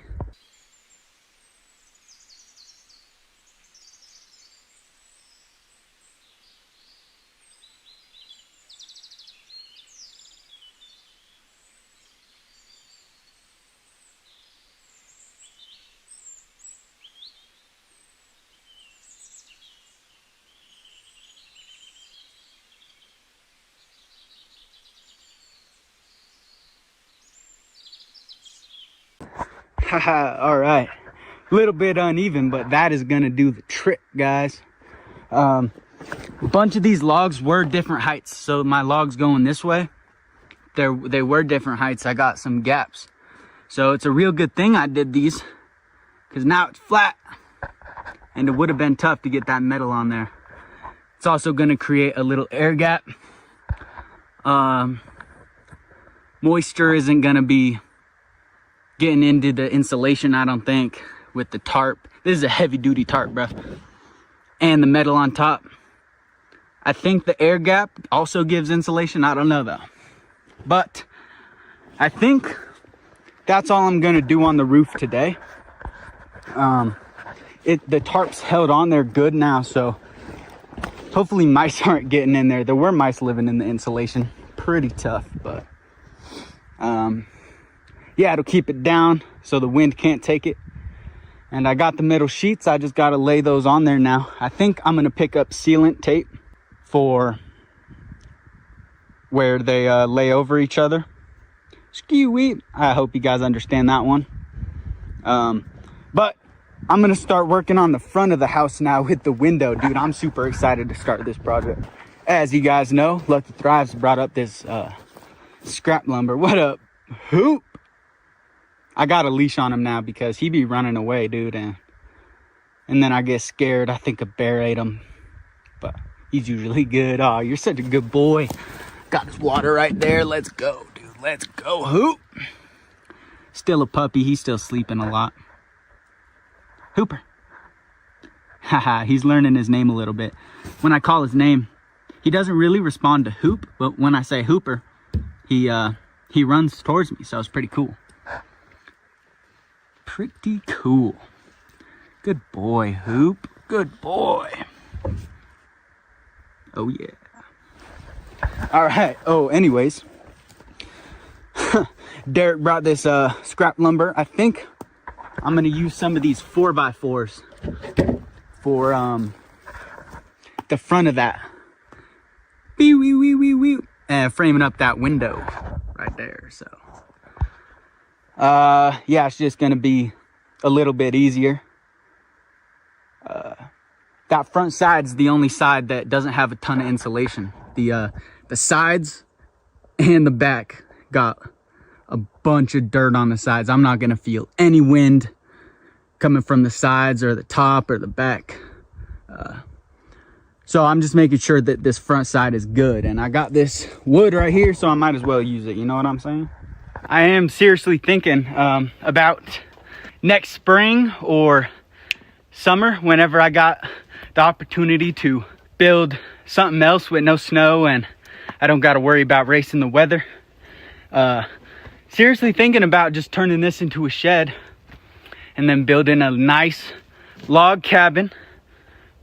Haha, all right. A little bit uneven, but that is gonna do the trick, guys. A bunch of these logs were different heights, so my logs going this way, they were different heights. I got some gaps, so it's a real good thing I did these, because now it's flat, and it would have been tough to get that metal on there. It's also gonna create a little air gap. Moisture isn't gonna be getting into the insulation, I don't think, with the tarp. This is a heavy duty tarp, bro. And the metal on top. I think the air gap also gives insulation. I don't know though. But I think that's all I'm gonna do on the roof today. The tarp's held on there good now, so hopefully mice aren't getting in there. There were mice living in the insulation. Pretty tough, but yeah, it'll keep it down so the wind can't take it. And I got the metal sheets. I just got to lay those on there now. I think I'm going to pick up sealant tape for where they lay over each other. Skew-wee. I hope you guys understand that one. But I'm going to start working on the front of the house now with the window. Dude, I'm super excited to start this project. As you guys know, Lucky Thrives brought up this scrap lumber. What up, Hoop? I got a leash on him now because he be running away, dude, and then I get scared. I think a bear ate him, but he's usually good. Oh, you're such a good boy. Got his water right there. Let's go, dude. Let's go, Hoop. Still a puppy. He's still sleeping a lot. Hooper. Haha, he's learning his name a little bit. When I call his name, he doesn't really respond to Hoop, but when I say Hooper, he runs towards me, so it's pretty cool. Pretty cool. Good boy, Hoop. Good boy. Oh yeah. All right. Oh, anyways, Derek brought this scrap lumber. I think I'm gonna use some of these 4x4s for the front of that. And framing up that window right there. So yeah, it's just gonna be a little bit easier. That front side's the only side that doesn't have a ton of insulation. The sides and the back got a bunch of dirt on the sides. I'm not gonna feel any wind coming from the sides or the top or the back. So I'm just making sure that this front side is good. And I got this wood right here, so I might as well use it. You know what I'm saying? I am seriously thinking about next spring or summer, whenever I got the opportunity to build something else with no snow and I don't got to worry about racing the weather. Seriously thinking about just turning this into a shed and then building a nice log cabin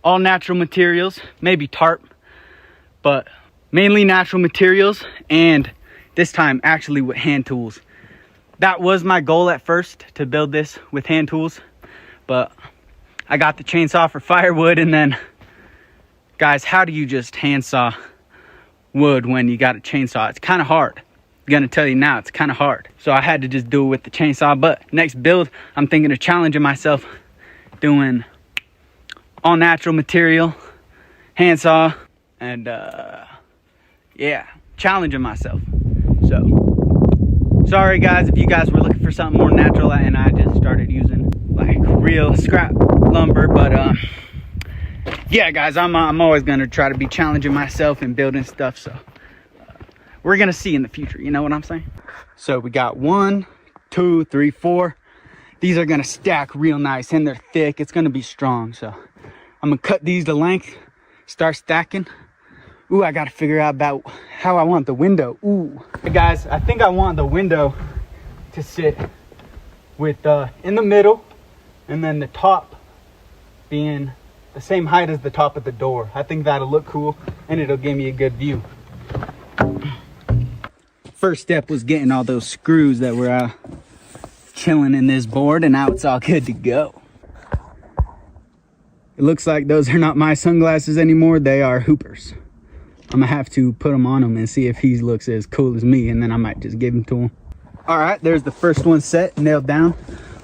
all natural materials, maybe tarp, but mainly natural materials, and this time actually with hand tools. That was my goal at first, to build this with hand tools, but I got the chainsaw for firewood. And then, guys, how do you just handsaw wood when you got a chainsaw? It's kind of hard. I'm gonna tell you now, it's kind of hard. So I had to just do it with the chainsaw. But next build, I'm thinking of challenging myself, doing all natural material, handsaw, and yeah, challenging myself. So sorry guys if you guys were looking for something more natural and I just started using like real scrap lumber. But yeah guys, I'm always gonna try to be challenging myself and building stuff. So we're gonna see in the future, you know what I'm saying? So we got 1, 2, 3, 4. These are gonna stack real nice and they're thick. It's gonna be strong. So I'm gonna cut these to length, start stacking. Ooh, I gotta figure out about how I want the window. Ooh. Hey guys, I think I want the window to sit with in the middle, and then the top being the same height as the top of the door. I think that'll look cool and it'll give me a good view. First step was getting all those screws that were chilling in this board, and now it's all good to go. It looks like those are not my sunglasses anymore. They are Hooper's. I'm gonna have to put them on him and see if he looks as cool as me, and then I might just give him to him. All right, there's the first one set, nailed down.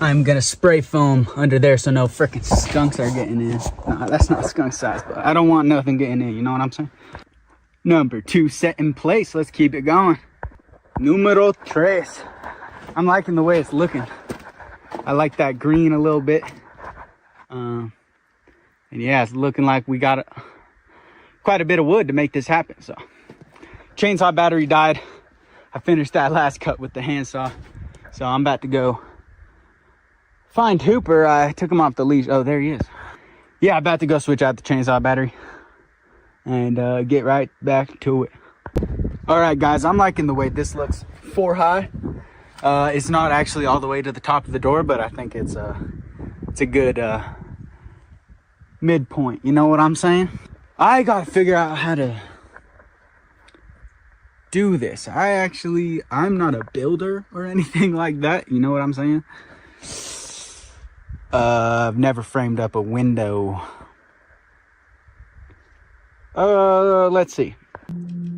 I'm gonna spray foam under there so no freaking skunks are getting in. Nah, that's not skunk size, but I don't want nothing getting in, you know what I'm saying? Number 2 set in place. Let's keep it going. Numero 3. I'm liking the way it's looking. I like that green a little bit. And yeah, it's looking like we got quite a bit of wood to make this happen. So chainsaw battery died. I finished that last cut with the handsaw. So I'm about to go find Hooper. I took him off the leash. Oh, there he is. Yeah, I'm about to go switch out the chainsaw battery and get right back to it. All right, guys, I'm liking the way this looks. 4 high. It's not actually all the way to the top of the door, but I think it's a good midpoint. You know what I'm saying? I gotta figure out how to do this. I'm not a builder or anything like that. You know what I'm saying? I've never framed up a window. Let's see.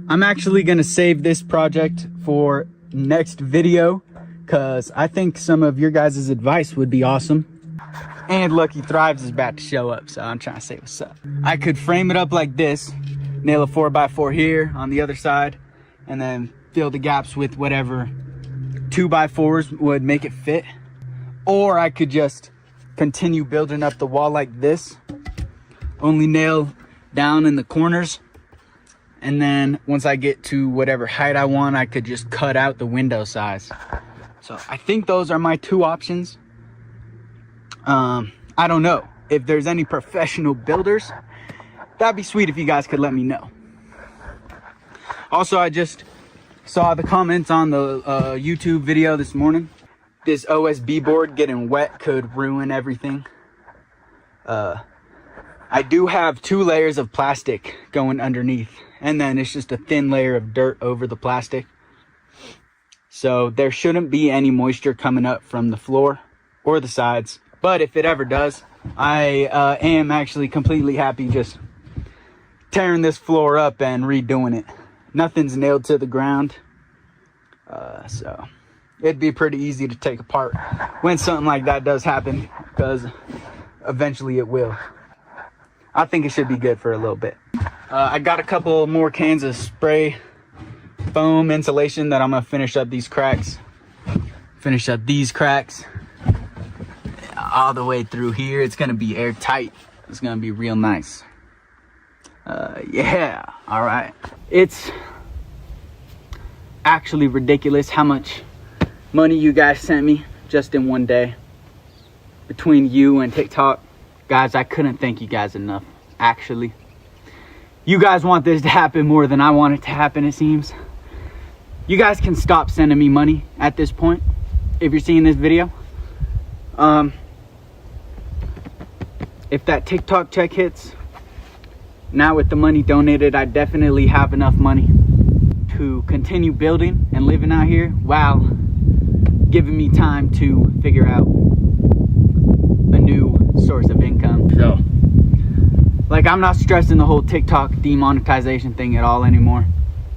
I'm actually gonna save this project for next video because I think some of your guys' advice would be awesome. And Lucky Thrives is about to show up, so I'm trying to say what's up. I could frame it up like this, nail a 4x4 here on the other side, and then fill the gaps with whatever 2x4s would make it fit. Or I could just continue building up the wall like this, only nail down in the corners, and then once I get to whatever height I want, I could just cut out the window size. So I think those are my 2 options. I don't know if there's any professional builders. That'd be sweet if you guys could let me know. Also, I just saw the comments on the YouTube video this morning. This OSB board getting wet could ruin everything. I do have 2 layers of plastic going underneath, and then it's just a thin layer of dirt over the plastic. So there shouldn't be any moisture coming up from the floor or the sides. But if it ever does, I am actually completely happy just tearing this floor up and redoing it. Nothing's nailed to the ground. So it'd be pretty easy to take apart when something like that does happen, because eventually it will. I think it should be good for a little bit. I got a couple more cans of spray foam insulation that I'm gonna finish up these cracks. All the way through here. It's gonna be airtight. It's gonna be real nice. Yeah, all right. It's actually ridiculous how much money you guys sent me just in one day. Between you and TikTok, guys, I couldn't thank you guys enough. Actually, you guys want this to happen more than I want it to happen, it seems. You guys can stop sending me money at this point if you're seeing this video. If that TikTok check hits, now with the money donated, I definitely have enough money to continue building and living out here while giving me time to figure out a new source of income. So, like, I'm not stressing the whole TikTok demonetization thing at all anymore.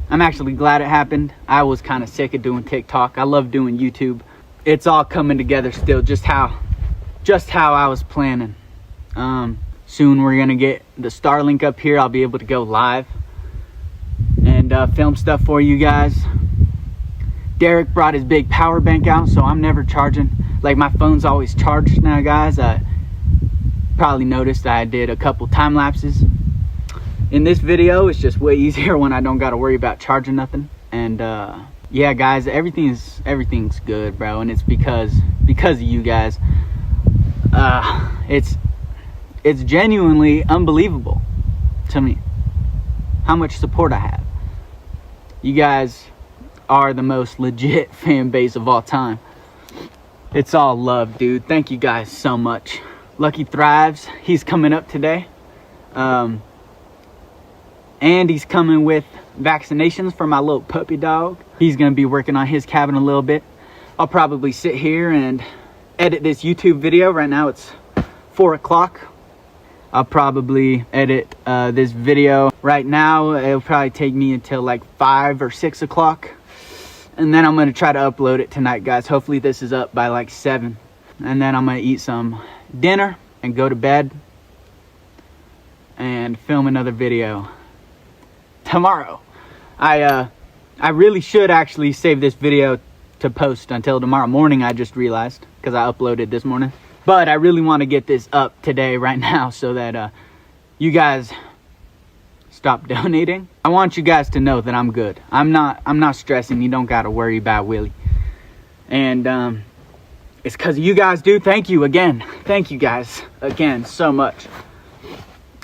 I'm actually glad it happened. I was kind of sick of doing TikTok. I love doing YouTube. It's all coming together still, just how I was planning. Soon we're gonna get the Starlink up here. I'll be able to go live and film stuff for you guys. Derek brought his big power bank out, so I'm never charging. Like, my phone's always charged now, guys. Probably noticed I did a couple time lapses in this video. It's just way easier when I don't got to worry about charging nothing. And yeah, guys, everything's good, bro, and it's because of you guys. It's genuinely unbelievable to me how much support I have. You guys are the most legit fan base of all time. It's all love, dude. Thank you guys so much. Lucky Thrives, he's coming up today. And he's coming with vaccinations for my little puppy dog. He's gonna be working on his cabin a little bit. I'll probably sit here and edit this YouTube video. Right now it's 4 o'clock. I'll probably edit this video. Right now it'll probably take me until like 5 or 6 o'clock. And then I'm gonna try to upload it tonight, guys. Hopefully this is up by like 7. And then I'm gonna eat some dinner and go to bed and film another video tomorrow. I really should actually save this video to post until tomorrow morning, I just realized, because I uploaded this morning. But I really want to get this up today right now so that you guys stop donating. I want you guys to know that I'm good. I'm not stressing. You don't got to worry about Willie. And it's because of you guys, dude. Thank you again. Thank you guys again so much.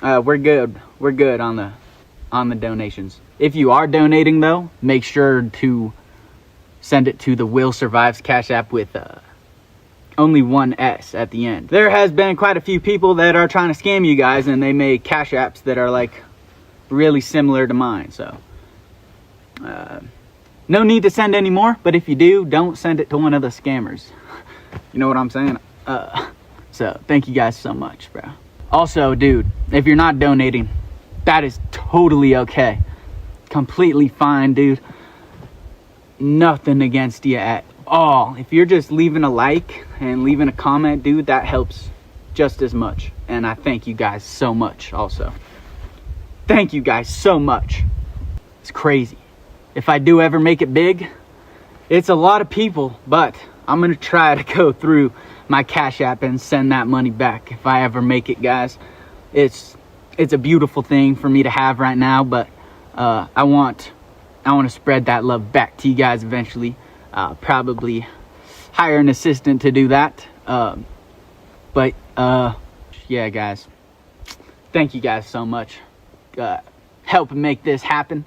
We're good. We're good on the donations. If you are donating though, make sure to send it to the Will Survives Cash App with only one S at the end. There has been quite a few people that are trying to scam you guys, and they make Cash Apps that are like really similar to mine. So no need to send any more, but if you do, don't send it to one of the scammers. You know what I'm saying? So thank you guys so much, bro. Also, dude, if you're not donating, that is totally okay. Completely fine, dude. Nothing against you at all. If you're just leaving a like and leaving a comment, dude, that helps just as much. And I thank you guys so much also. Thank you guys so much. It's crazy. If I do ever make it big, it's a lot of people, but I'm gonna try to go through my Cash App and send that money back if I ever make it, guys. It's a beautiful thing for me to have right now, but I want to spread that love back to you guys eventually. Probably hire an assistant to do that. But yeah, guys, thank you guys so much. Helping make this happen.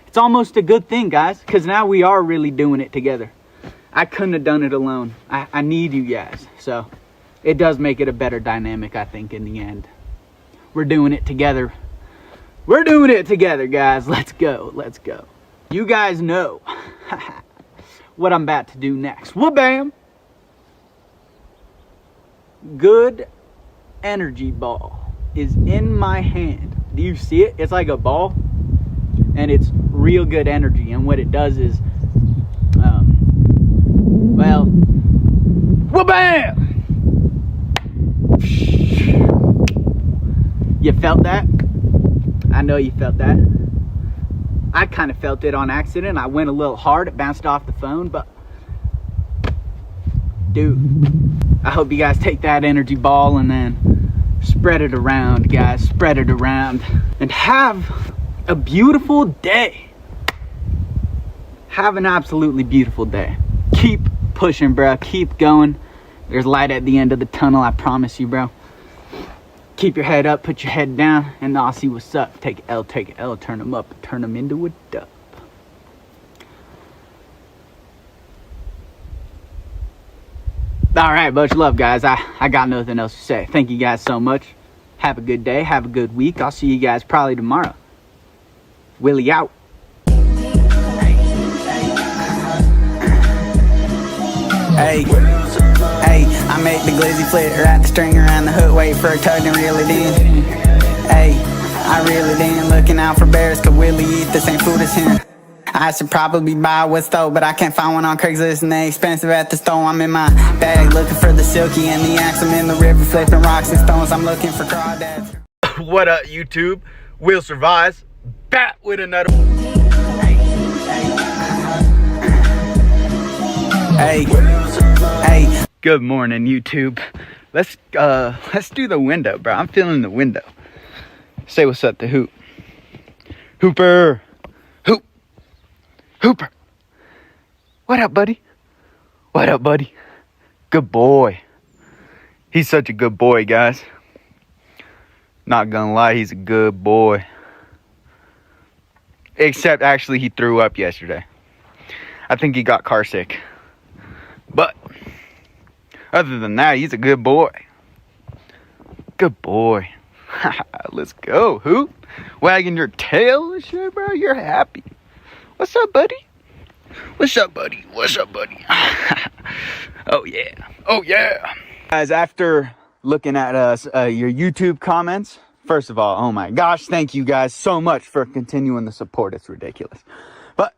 It's almost a good thing, guys, because now we are really doing it together. I couldn't have done it alone. I need you guys. So it does make it a better dynamic, I think, in the end. We're doing it together. We're doing it together, guys. Let's go. Let's go. You guys know what I'm about to do next. Wha-bam! Good energy ball is in my hand. Do you see it? It's like a ball, and it's real good energy. And what it does is, well, wha-bam! You felt that? I know you felt that. I kind of felt it on accident. I went a little hard. It bounced off the phone, but dude, I hope you guys take that energy ball and then spread it around, guys. Spread it around and have a beautiful day. Have an absolutely beautiful day. Keep pushing, bro. Keep going. There's light at the end of the tunnel, I promise you, bro. Keep your head up, put your head down, and I'll see what's up. Take an L, turn them up, turn them into a dub. All right, much love, guys. I got nothing else to say. Thank you guys so much. Have a good day. Have a good week. I'll see you guys probably tomorrow. Willie out. Hey, hey, I make the glizzy flip, wrap the string around the hook, wait for a tug and reel it in. Hey, I reel it in, looking out for bears, cause Willie eat the same food as him. I should probably buy what's stove, but I can't find one on Craigslist and they expensive at the store. I'm in my bag looking for the silky and the axe. I'm in the river flipping rocks and stones. I'm looking for crawdads. What up, YouTube? Will survives. Bat with another. Hey, hey. Good morning, YouTube. Let's do the window, bro. I'm feeling the window. Say what's up to Hoop. Hooper. Hoop. Hooper. What up, buddy? What up, buddy? Good boy. He's such a good boy, guys. Not gonna lie, he's a good boy. Except actually he threw up yesterday. I think he got car sick. But other than that, he's a good boy. Good boy. Let's go, Hoop. Wagging your tail and shit, bro. You're happy. What's up, buddy? What's up, buddy? What's up, buddy? Oh, yeah. Oh, yeah. Guys, after looking at your YouTube comments, first of all, oh my gosh, thank you guys so much for continuing the support. It's ridiculous. But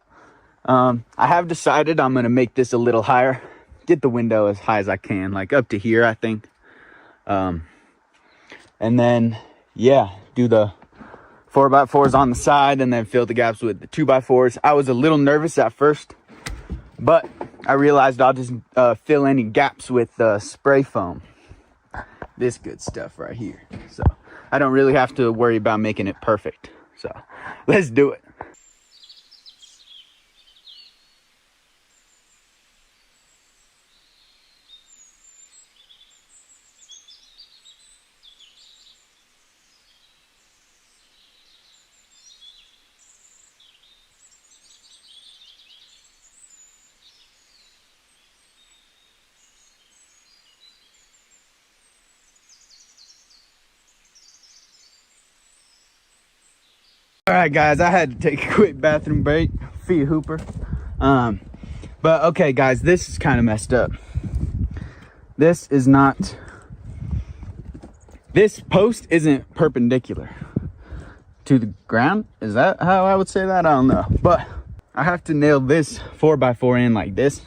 I have decided I'm going to make this a little higher. Get the window as high as I can, like up to here, I think. And then, yeah, do the 4x4s on the side and then fill the gaps with the 2x4s. I was a little nervous at first, but I realized I'll just fill any gaps with spray foam. This good stuff right here. So I don't really have to worry about making it perfect. So let's do it. All right, guys, I had to take a quick bathroom break. Feed Hooper. But okay, guys, this is kind of messed up. This post isn't perpendicular to the ground. Is that how I would say that? I don't know. But I have to nail this 4x4 in like this.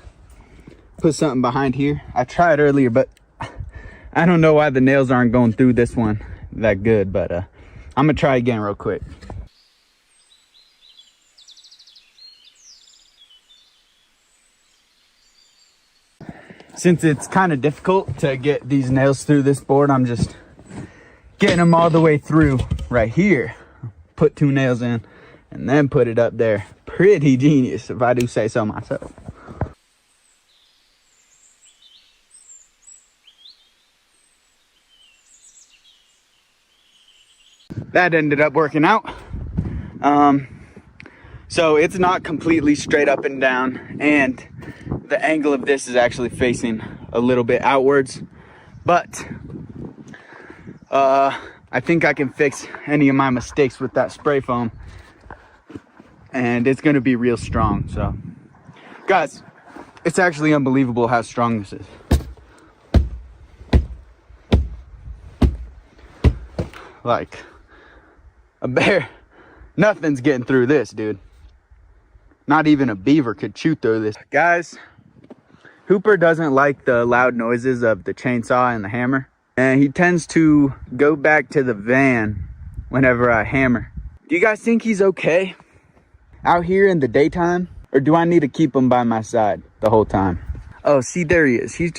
Put something behind here. I tried earlier, but I don't know why the nails aren't going through this one that good. But I'm gonna try again real quick. Since it's kind of difficult to get these nails through this board, I'm just getting them all the way through right here. Put 2 nails in and then put it up there. Pretty genius, if I do say so myself. That ended up working out. So it's not completely straight up and down, and the angle of this is actually facing a little bit outwards, but I think I can fix any of my mistakes with that spray foam, and it's gonna be real strong. So guys, it's actually unbelievable how strong this is. Like a bear, nothing's getting through this, dude. Not even a beaver could chew through this. Guys, Hooper doesn't like the loud noises of the chainsaw and the hammer, and he tends to go back to the van whenever I hammer. Do you guys think he's okay out here in the daytime, or do I need to keep him by my side the whole time? Oh, see, there he is. He's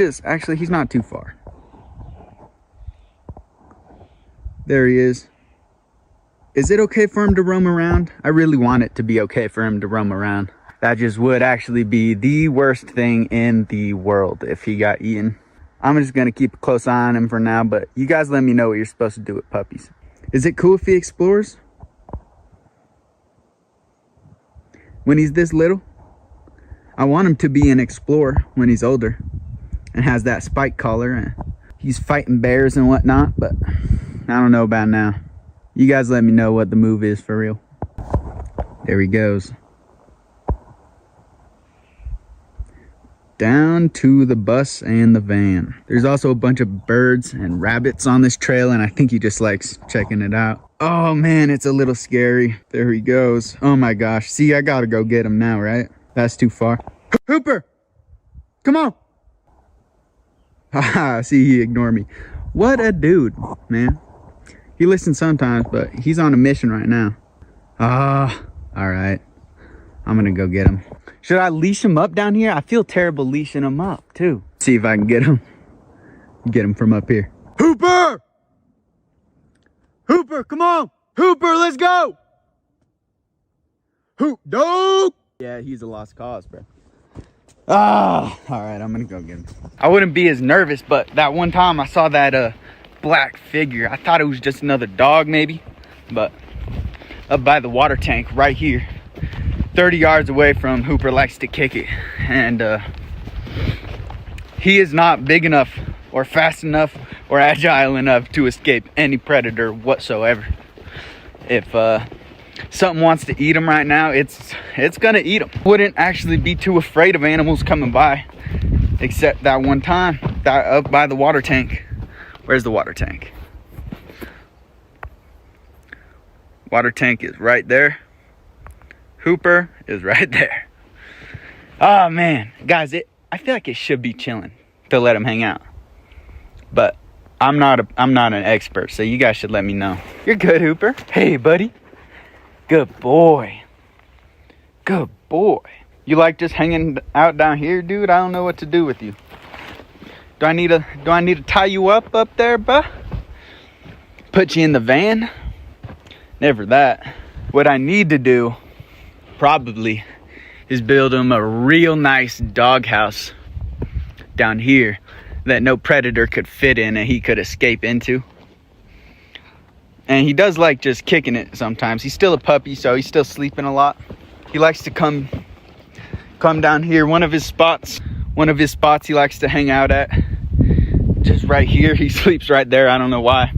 not too far. There he is. Is it okay for him to roam around? I really want it to be okay for him to roam around. That just would actually be the worst thing in the world if he got eaten. I'm just gonna keep a close eye on him for now, but you guys let me know what you're supposed to do with puppies. Is it cool if he explores? When he's this little? I want him to be an explorer when he's older and has that spike collar and he's fighting bears and whatnot, but I don't know about now. You guys let me know what the move is for real. There he goes. Down to the bus and the van. There's also a bunch of birds and rabbits on this trail, and I think he just likes checking it out. Oh man, it's a little scary. There he goes. Oh my gosh. See, I gotta go get him now, right? That's too far. Hooper! Come on! Haha, see, he ignored me. What a dude, man. He listens sometimes, but he's on a mission right now. All right. I'm gonna go get him. Should I leash him up down here? I feel terrible leashing him up too. See if I can get him. Get him from up here. Hooper! Hooper, come on! Hooper, let's go! Hoop, dog! Yeah, he's a lost cause, bro. All right, I'm gonna go get him. I wouldn't be as nervous, but that one time I saw that black figure. I thought it was just another dog maybe, but up by the water tank right here, 30 yards away from Hooper likes to kick it, and he is not big enough or fast enough or agile enough to escape any predator whatsoever. If something wants to eat him right now, it's gonna eat him. Wouldn't actually be too afraid of animals coming by, except that one time that up by the water tank. Where's the water tank? Water tank is right there. Hooper is right there. Oh man, guys, I feel like it should be chilling to let him hang out, but I'm not an expert, so you guys should let me know. You're good, Hooper. Hey, buddy. Good boy. Good boy. You like just hanging out down here, dude? I don't know what to do with you. Do I need to tie you up there, buh? Put you in the van? Never that. What I need to do probably is build him a real nice doghouse down here that no predator could fit in and he could escape into. And he does like just kicking it sometimes. He's still a puppy, so he's still sleeping a lot. He likes to come down here. One of his spots he likes to hang out at, just right here. He sleeps right there. I don't know why.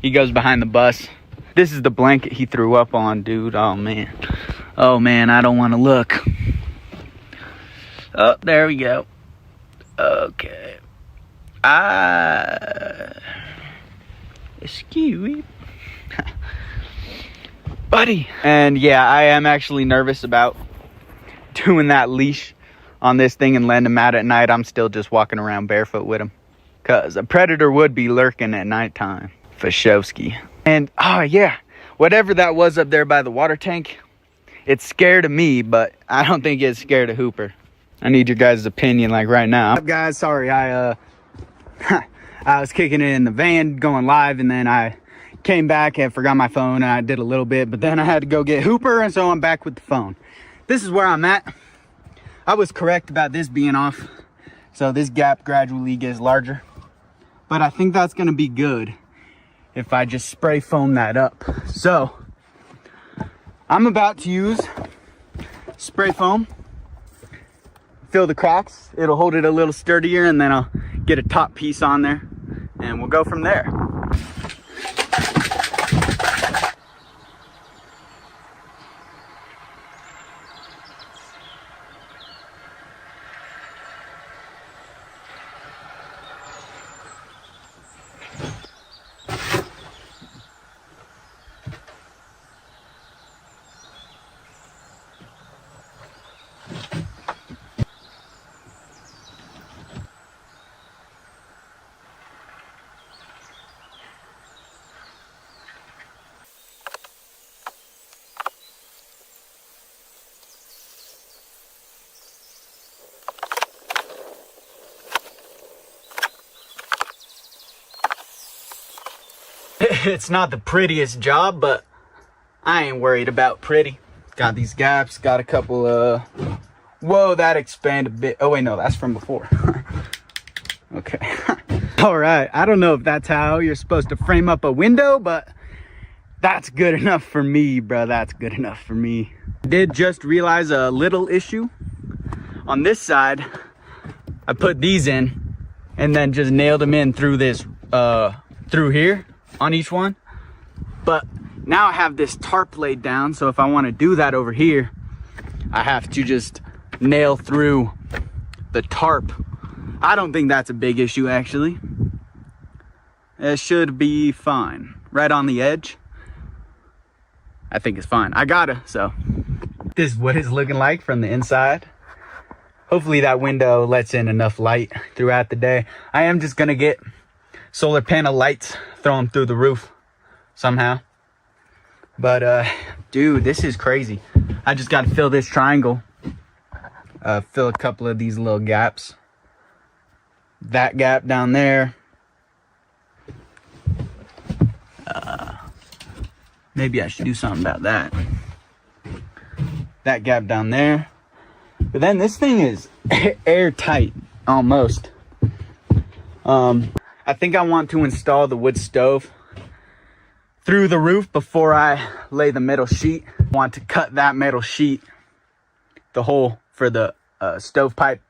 He goes behind the bus. This is the blanket he threw up on, dude. Oh man, I don't want to look. Oh, there we go. Okay. Excuse me. Buddy. And yeah, I am actually nervous about doing that leash on this thing and letting him out at night. I'm still just walking around barefoot with him, because a predator would be lurking at nighttime. Fashowski. And oh yeah, whatever that was up there by the water tank, it's scared of me, but I don't think it's scared of Hooper. I need your guys' opinion like right now. What's up, guys? Sorry, I was kicking it in the van going live, and then I came back and forgot my phone, and I did a little bit, but then I had to go get Hooper, and so I'm back with the phone. This is where I'm at. I was correct about this being off, so this gap gradually gets larger, but I think that's gonna be good if I just spray foam that up. So I'm about to use spray foam, fill the cracks. It'll hold it a little sturdier, and then I'll get a top piece on there, and we'll go from there. It's not the prettiest job, but I ain't worried about pretty. Got these gaps, got a couple whoa, that expanded a bit. Oh wait, no, that's from before. Okay. All right, I don't know if that's how you're supposed to frame up a window, but that's good enough for me, bro. That's good enough for me. Did just realize a little issue on this side. I put these in and then just nailed them in through this through here, on each one. But now I have this tarp laid down, so if I want to do that over here, I have to just nail through the tarp. I don't think that's a big issue, actually. It should be fine. Right on the edge, I think it's fine. I gotta, so. This is what it's looking like from the inside. Hopefully that window lets in enough light throughout the day. I am just gonna get solar panel lights, throw them through the roof somehow. But dude, this is crazy. I just gotta fill this triangle. Fill a couple of these little gaps. That gap down there. Maybe I should do something about that. That gap down there. But then this thing is airtight, almost. I think I want to install the wood stove through the roof before I lay the metal sheet. I want to cut that metal sheet, the hole for the stovepipe,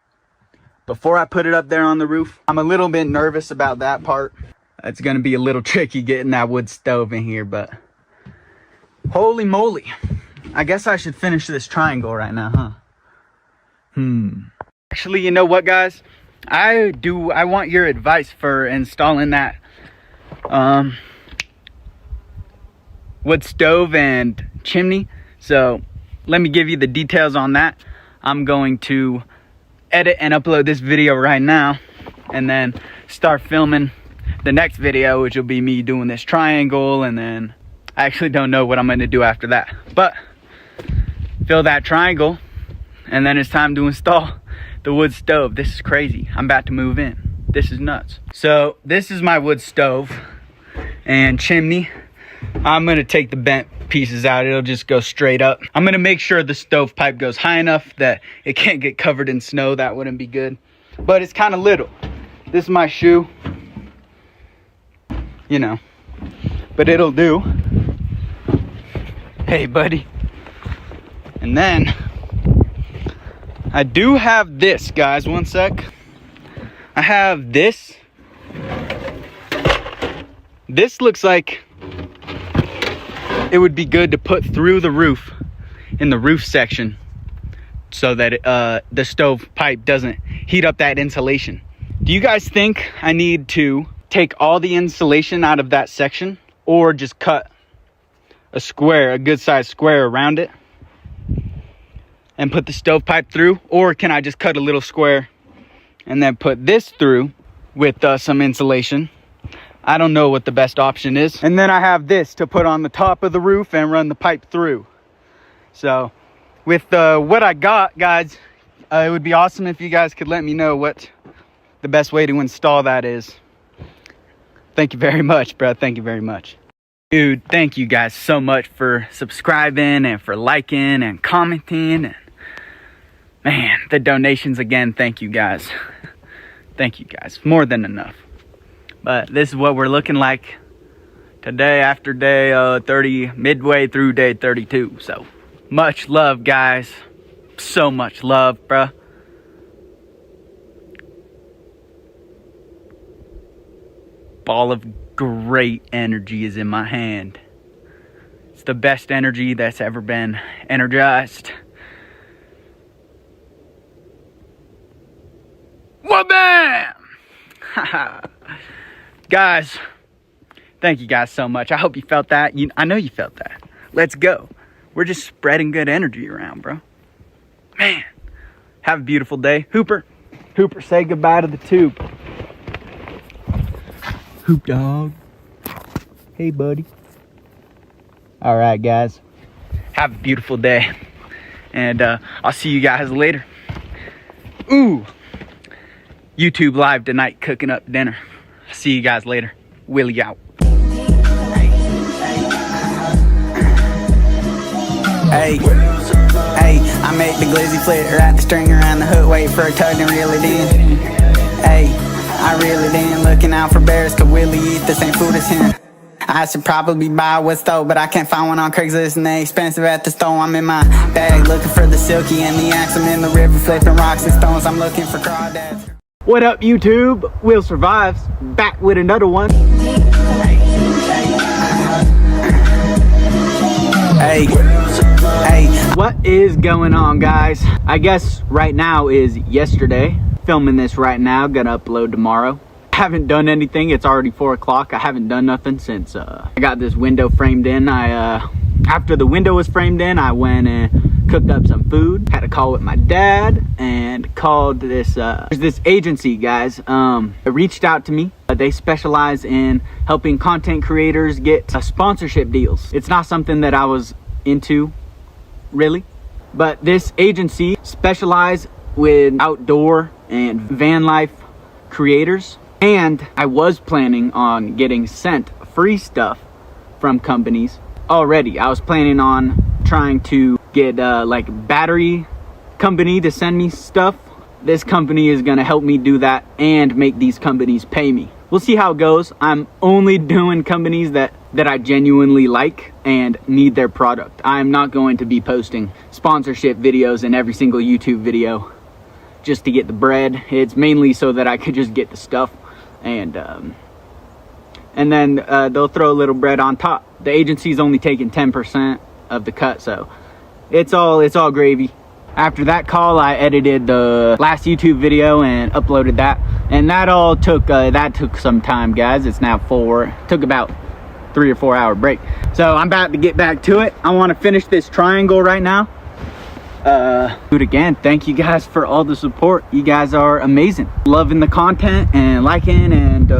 before I put it up there on the roof. I'm a little bit nervous about that part. It's gonna be a little tricky getting that wood stove in here, but holy moly. I guess I should finish this triangle right now, huh? Actually, you know what, guys? I want your advice for installing that wood stove and chimney. So let me give you the details on that. I'm going to edit and upload this video right now and then start filming the next video, which will be me doing this triangle, and then I actually don't know what I'm going to do after that, but fill that triangle, and then it's time to install the wood stove. This is crazy. I'm about to move in. This is nuts. So this is my wood stove and chimney. I'm gonna take the bent pieces out. It'll just go straight up. I'm gonna make sure the stovepipe goes high enough that it can't get covered in snow. That wouldn't be good, but it's kind of little. This is my shoe, you know, but it'll do. Hey buddy. And then I do have this, guys. One sec. I have this. This looks like it would be good to put through the roof, in the roof section, so that the stove pipe doesn't heat up that insulation. Do you guys think I need to take all the insulation out of that section, or just cut a square, a good sized square around it, and put the stovepipe through? Or can I just cut a little square and then put this through with some insulation? I don't know what the best option is. And then I have this to put on the top of the roof and run the pipe through. So with what I got, guys, it would be awesome if you guys could let me know what the best way to install that is. Thank you very much, bro. Thank you very much. Dude, thank you guys so much for subscribing and for liking and commenting. And man, the donations again, thank you guys. Thank you guys, more than enough. But this is what we're looking like today after day 30, midway through day 32. So much love, guys. So much love, bruh. Ball of great energy is in my hand. It's the best energy that's ever been energized. Wha-bam! Guys, thank you guys so much. I hope you felt that. I know you felt that. Let's go. We're just spreading good energy around, bro. Man, have a beautiful day. Hooper, say goodbye to the tube. Hoop dog. Hey, buddy. All right, guys. Have a beautiful day. And I'll see you guys later. Ooh. YouTube live tonight, cooking up dinner. See you guys later. Willie out. Hey, I make the glizzy flip, wrap the string around the hook, wait for a tug and reel it in. Hey, I reel it in, looking out for bears, cause Willie eat the same food as him. I should probably buy a wood stove, but I can't find one on Craigslist, and they expensive at the store. I'm in my bag, looking for the silky and the axe. I'm in the river, flipping rocks and stones. I'm looking for crawdads. What up, YouTube? Will Survives, back with another one. Hey. Hey, hey. What is going on, guys? I guess right now is yesterday. Filming this right now, gonna upload tomorrow. Haven't done anything. It's already 4 o'clock. I haven't done nothing since I got this window framed in. After the window was framed in, I went and cooked up some food. Had a call with my dad and called this agency, guys. It reached out to me. They specialize in helping content creators get sponsorship deals. It's not something that I was into, really, but this agency specializes with outdoor and van life creators, and I was planning on getting sent free stuff from companies already. I was planning on trying to get like battery company to send me stuff. This company is gonna help me do that and make these companies pay me. We'll see how it goes. I'm only doing companies that I genuinely like and need their product. I'm not going to be posting sponsorship videos in every single YouTube video just to get the bread. It's mainly so that I could just get the stuff, and then they'll throw a little bread on top. The agency's only taking 10% of the cut, so it's all gravy. After that call, I edited the last YouTube video and uploaded that, and that all took some time, guys. It's now 4. Took about 3 or 4 hour break, so I'm about to get back to it. I want to finish this triangle right now. Dude, again, thank you guys for all the support. You guys are amazing, loving the content and liking and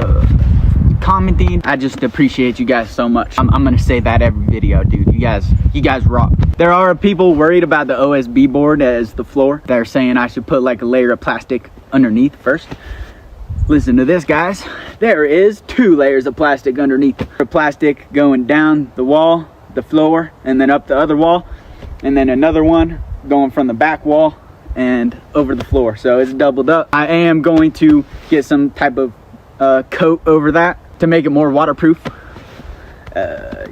commenting. I just appreciate you guys so much. I'm gonna say that every video, dude. You guys rock. There are people worried about the OSB board as the floor. They're saying I should put like a layer of plastic underneath first. Listen to this, guys. There is 2 layers of plastic underneath. The plastic going down the wall, the floor, and then up the other wall, and then another one going from the back wall and over the floor. So it's doubled up. I am going to get some type of coat over that to make it more waterproof.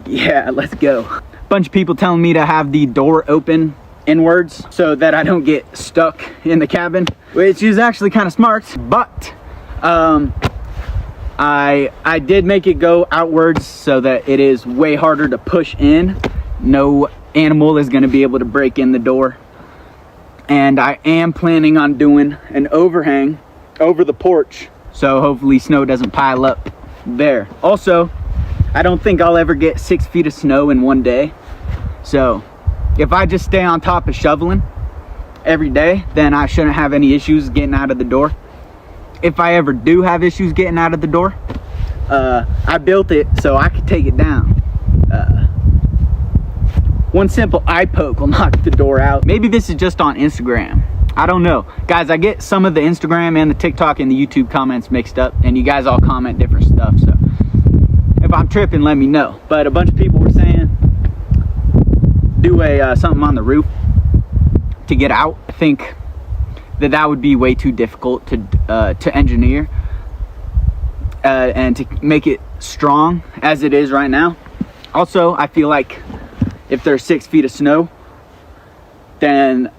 Yeah, let's go. Bunch of people telling me to have the door open inwards so that I don't get stuck in the cabin, which is actually kind of smart, but I did make it go outwards so that it is way harder to push in. No animal is going to be able to break in the door, and I am planning on doing an overhang over the porch, so hopefully snow doesn't pile up there. Also, I don't think I'll ever get 6 feet of snow in one day, so if I just stay on top of shoveling every day, then I shouldn't have any issues getting out of the door. If I ever do have issues getting out of the door, I built it so I could take it down. One simple eye poke will knock the door out. Maybe this is just on Instagram. I don't know. Guys, I get some of the Instagram and the TikTok and the YouTube comments mixed up, and you guys all comment different stuff, so if I'm tripping, let me know. But a bunch of people were saying do something on the roof to get out. I think that would be way too difficult to engineer and to make it strong as it is right now. Also, I feel like if there's 6 feet of snow, then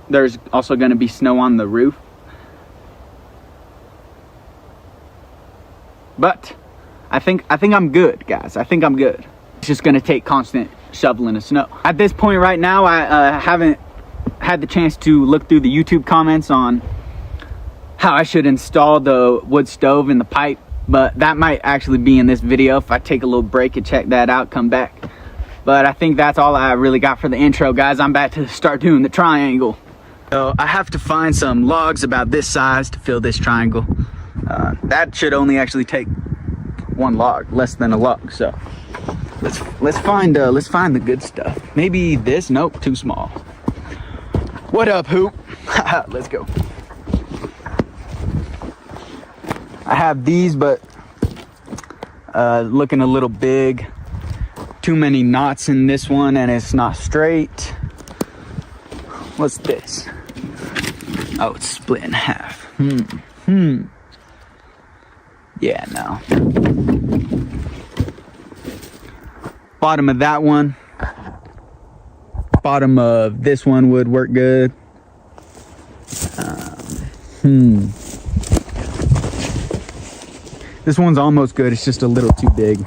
there's also going to be snow on the roof. But I think I'm good, guys. I think I'm good. It's just going to take constant shoveling of snow. At this point right now, I haven't had the chance to look through the YouTube comments on how I should install the wood stove and the pipe, but that might actually be in this video if I take a little break and check that out, come back. But I think that's all I really got for the intro, guys. I'm about to start doing the triangle. So I have to find some logs about this size to fill this triangle. That should only actually take 1 log, less than a log. So let's find the good stuff. Maybe this. Nope, too small. What up, Hoop? Let's go. I have these, but looking a little big. Too many knots in this one, and it's not straight. What's this? Oh, it's split in half. Yeah, no. Bottom of that one. Bottom of this one would work good. This one's almost good. It's just a little too big.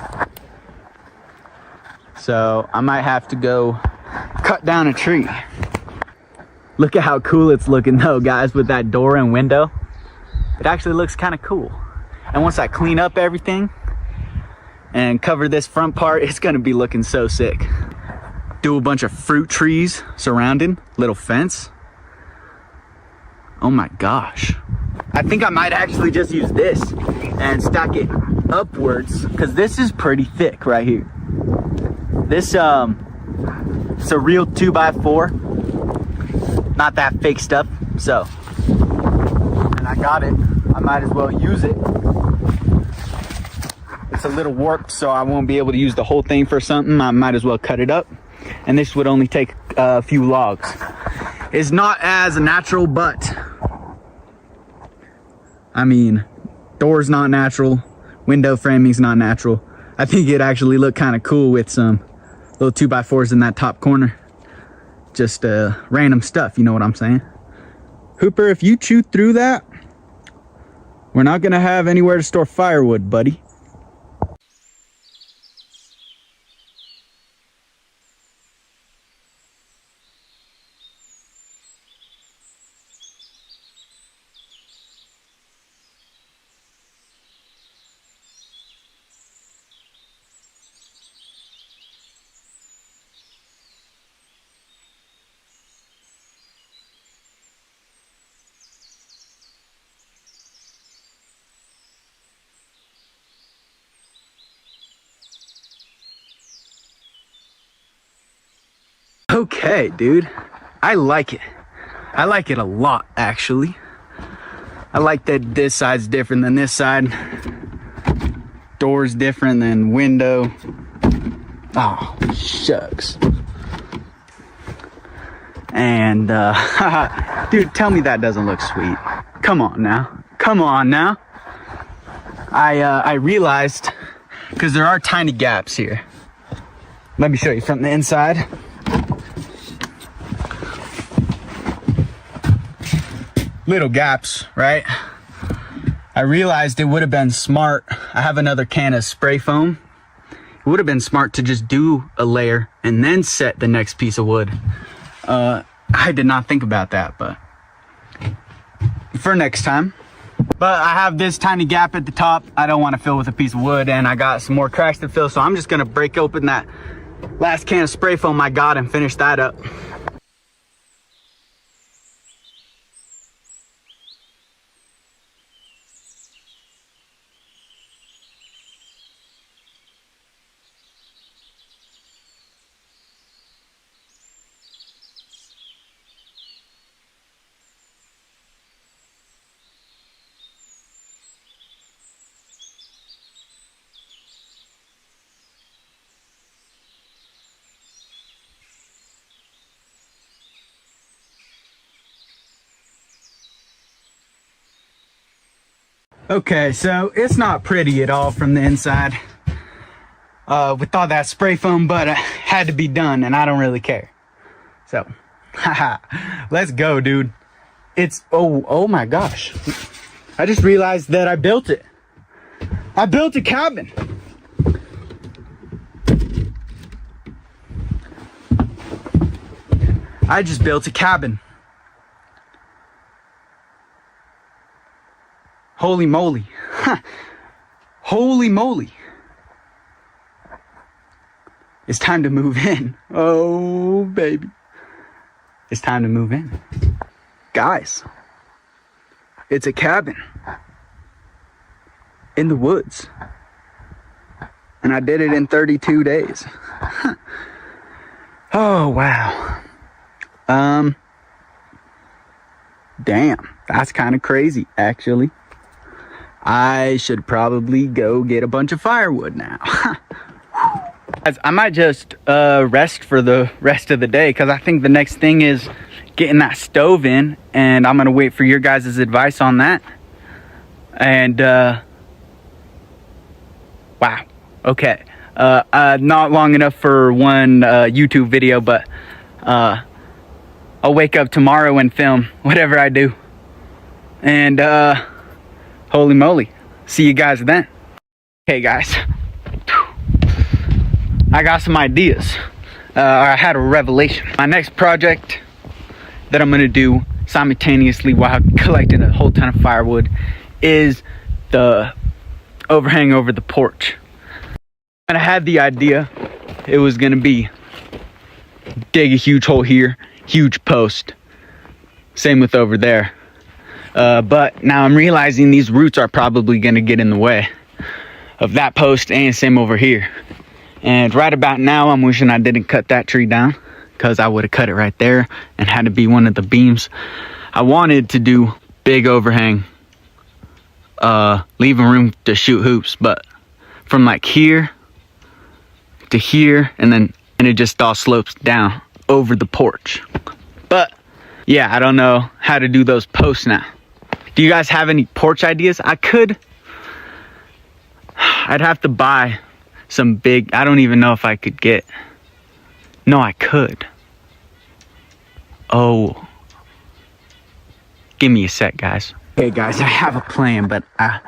So I might have to go cut down a tree. Look at how cool it's looking though, guys, with that door and window. It actually looks kind of cool. And once I clean up everything and cover this front part, it's gonna be looking so sick. Do a bunch of fruit trees surrounding, little fence. Oh my gosh. I think I might actually just use this and stack it upwards, because this is pretty thick right here. This it's a real 2x4, not that fake stuff. So, and I got it, I might as well use it. It's a little warped, so I won't be able to use the whole thing for something. I might as well cut it up, and this would only take a few logs. It's not as natural, but I mean, door's not natural, window framing's not natural. I think it actually looked kind of cool with some little 2x4s in that top corner. Just random stuff, you know what I'm saying? Hooper, if you chew through that, we're not gonna have anywhere to store firewood, buddy. Okay, dude, I like it. I like it a lot, actually. I like that this side's different than this side. Door's different than window. Oh, shucks. And, dude, tell me that doesn't look sweet. Come on now. Come on now. I realized, because there are tiny gaps here. Let me show you from the inside. Little gaps, right? I realized it would have been smart. I have another can of spray foam. It would have been smart to just do a layer and then set the next piece of wood. I did not think about that, but for next time. But I have this tiny gap at the top I don't want to fill with a piece of wood, and I got some more cracks to fill, so I'm just gonna break open that last can of spray foam I got and finish that up. Okay, so it's not pretty at all from the inside with all that spray foam, but it had to be done, and I don't really care. So, haha, let's go, dude. It's, oh my gosh. I just realized that I built it. I built a cabin. I just built a cabin. Holy moly. Holy moly. It's time to move in. Oh, baby. It's time to move in. Guys, it's a cabin in the woods. And I did it in 32 days. Oh, wow. Damn, that's kind of crazy, actually. I should probably go get a bunch of firewood now. I might just rest for the rest of the day, because I think the next thing is getting that stove in, and I'm gonna wait for your guys' advice on that. And wow, okay, not long enough for one YouTube video, but I'll wake up tomorrow and film whatever I do. And holy moly, see you guys then. Okay guys, I got some ideas. I had a revelation. My next project that I'm gonna do simultaneously while collecting a whole ton of firewood is the overhang over the porch. And I had the idea it was gonna be dig a huge hole here, huge post. Same with over there. But now I'm realizing these roots are probably gonna get in the way of that post, and same over here. And right about now, I'm wishing I didn't cut that tree down, because I would have cut it right there and had to be one of the beams. I wanted to do big overhang, leaving room to shoot hoops, but from like here to here, and it just all slopes down over the porch. But yeah, I don't know how to do those posts now. Do you guys have any porch ideas? I'd have to buy some big, I don't even know if I could get, no, I could. Oh, give me a sec, guys. Hey guys, I have a plan, but I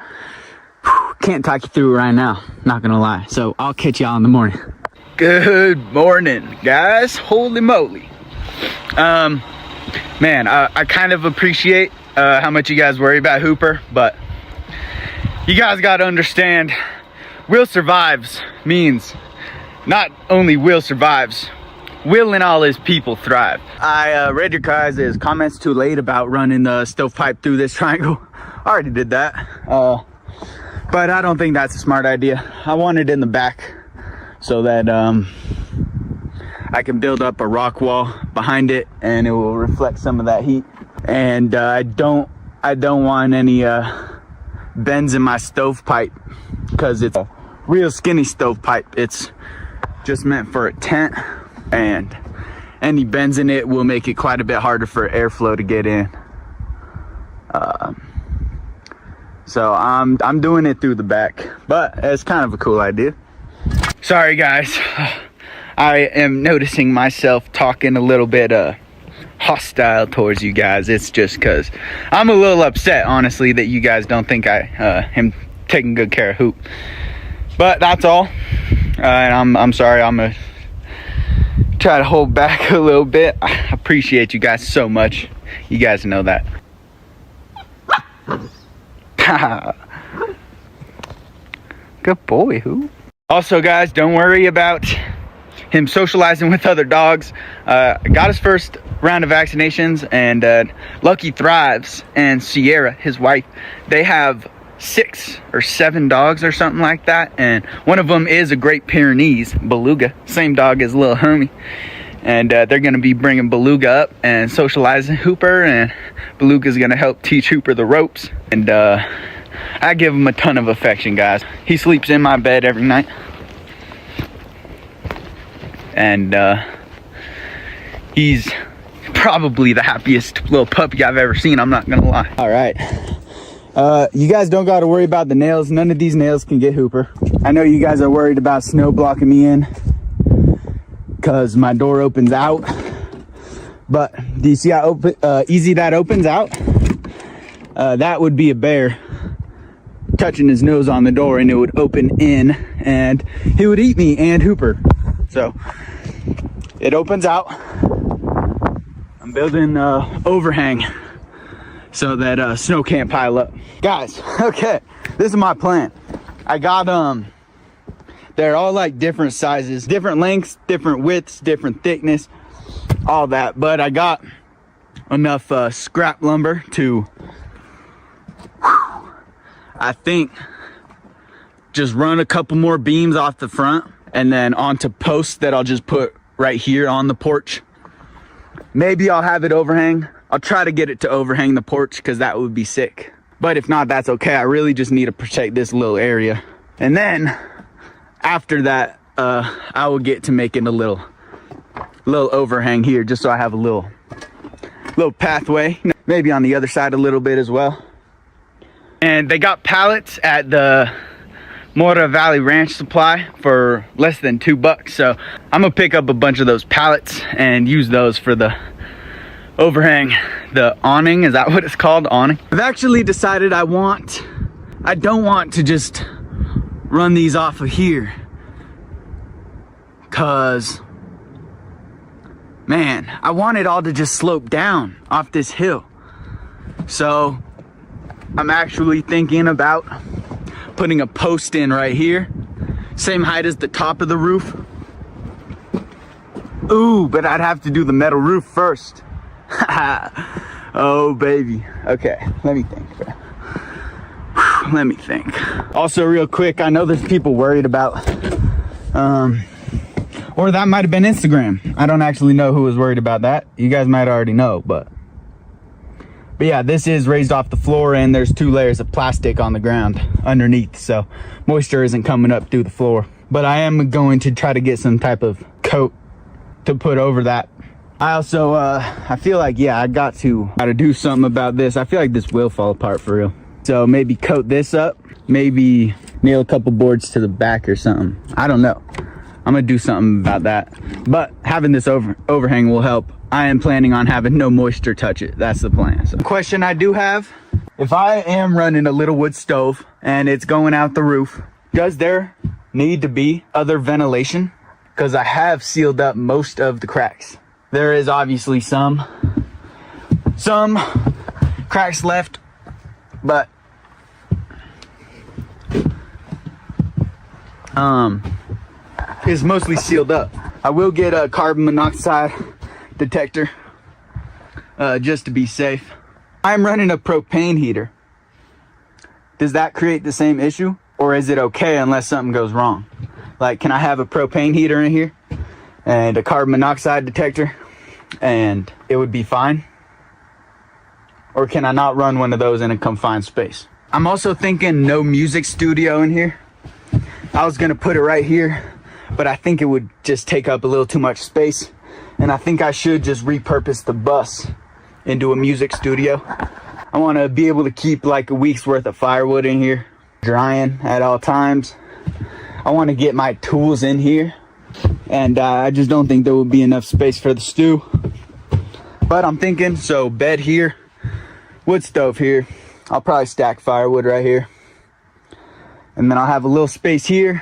can't talk you through it right now, not gonna lie. So I'll catch y'all in the morning. Good morning, guys. Holy moly. Man, I kind of appreciate how much you guys worry about Hooper, but you guys got to understand, Will survives means not only Will survives, Will and all his people thrive. I read your guys' comments too late about running the stovepipe through this triangle. I already did that, but I don't think that's a smart idea. I want it in the back so that I can build up a rock wall behind it and it will reflect some of that heat. And I don't want any bends in my stovepipe, because it's a real skinny stovepipe. It's just meant for a tent, and any bends in it will make it quite a bit harder for airflow to get in. So I'm doing it through the back, but it's kind of a cool idea. Sorry guys, I am noticing myself talking a little bit hostile towards you guys. It's just because I'm a little upset, honestly, that you guys don't think I am taking good care of Hoop. But that's all. And I'm sorry. I'm gonna try to hold back a little bit. I appreciate you guys so much. You guys know that. Good boy, Hoop. Also, guys, don't worry about him socializing with other dogs. Got his first round of vaccinations, and Lucky thrives, and Sierra, his wife, they have 6 or 7 dogs or something like that, and one of them is a Great Pyrenees Beluga, same dog as little Hermie. And they're gonna be bringing Beluga up and socializing Hooper, and Beluga's gonna help teach Hooper the ropes. And I give him a ton of affection, guys. He sleeps in my bed every night, and he's probably the happiest little puppy I've ever seen, I'm not gonna lie. All right, you guys don't got to worry about the nails. None of these nails can get Hooper. I know you guys are worried about snow blocking me in because my door opens out, but do you see how easy that opens out? That would be a bear touching his nose on the door, and it would open in and he would eat me and Hooper. So it opens out. I'm building overhang so that snow can't pile up. Guys, okay, this is my plan. I got they're all like different sizes, different lengths, different widths, different thickness, all that, but I got enough scrap lumber to, I think, just run a couple more beams off the front and then onto posts that I'll just put right here on the porch. Maybe I'll have it overhang. I'll try to get it to overhang the porch, because that would be sick. But if not, that's okay. I really just need to protect this little area. And then after that, I will get to making a little overhang here, just so I have a little pathway. Maybe on the other side a little bit as well. And they got pallets at the Mora Valley Ranch Supply for less than $2. So I'm gonna pick up a bunch of those pallets and use those for the overhang, the awning. Is that what it's called? Awning. I've actually decided I don't want to just run these off of here, Cause, man, I want it all to just slope down off this hill. So I'm actually thinking about putting a post in right here, same height as the top of the roof. Ooh, but I'd have to do the metal roof first. Oh baby. Okay, let me think, bro. Let me think. Also, real quick, I know there's people worried about or that might have been Instagram. I don't actually know who was worried about that. You guys might already know, but yeah, this is raised off the floor and there's 2 layers of plastic on the ground underneath, so moisture isn't coming up through the floor. But I am going to try to get some type of coat to put over that. I also I feel like, yeah, I gotta do something about this. I feel like this will fall apart for real. So maybe coat this up, maybe nail a couple boards to the back or something. I don't know. I'm gonna do something about that. But having this overhang will help. I am planning on having no moisture touch it. That's the plan. So, question I do have, if I am running a little wood stove and it's going out the roof, does there need to be other ventilation? Because I have sealed up most of the cracks. There is obviously some cracks left, but it's mostly sealed up. I will get a carbon monoxide detector just to be safe. I'm running a propane heater. Does that create the same issue, or is it okay unless something goes wrong? Like, can I have a propane heater in here and a carbon monoxide detector and it would be fine? Or can I not run one of those in a confined space? I'm also thinking no music studio in here. I was gonna put it right here, but I think it would just take up a little too much space. And I think I should just repurpose the bus into a music studio. I wanna be able to keep like a week's worth of firewood in here, drying at all times. I wanna get my tools in here, and I just don't think there will be enough space for the stew. But I'm thinking, so bed here, wood stove here. I'll probably stack firewood right here. And then I'll have a little space here.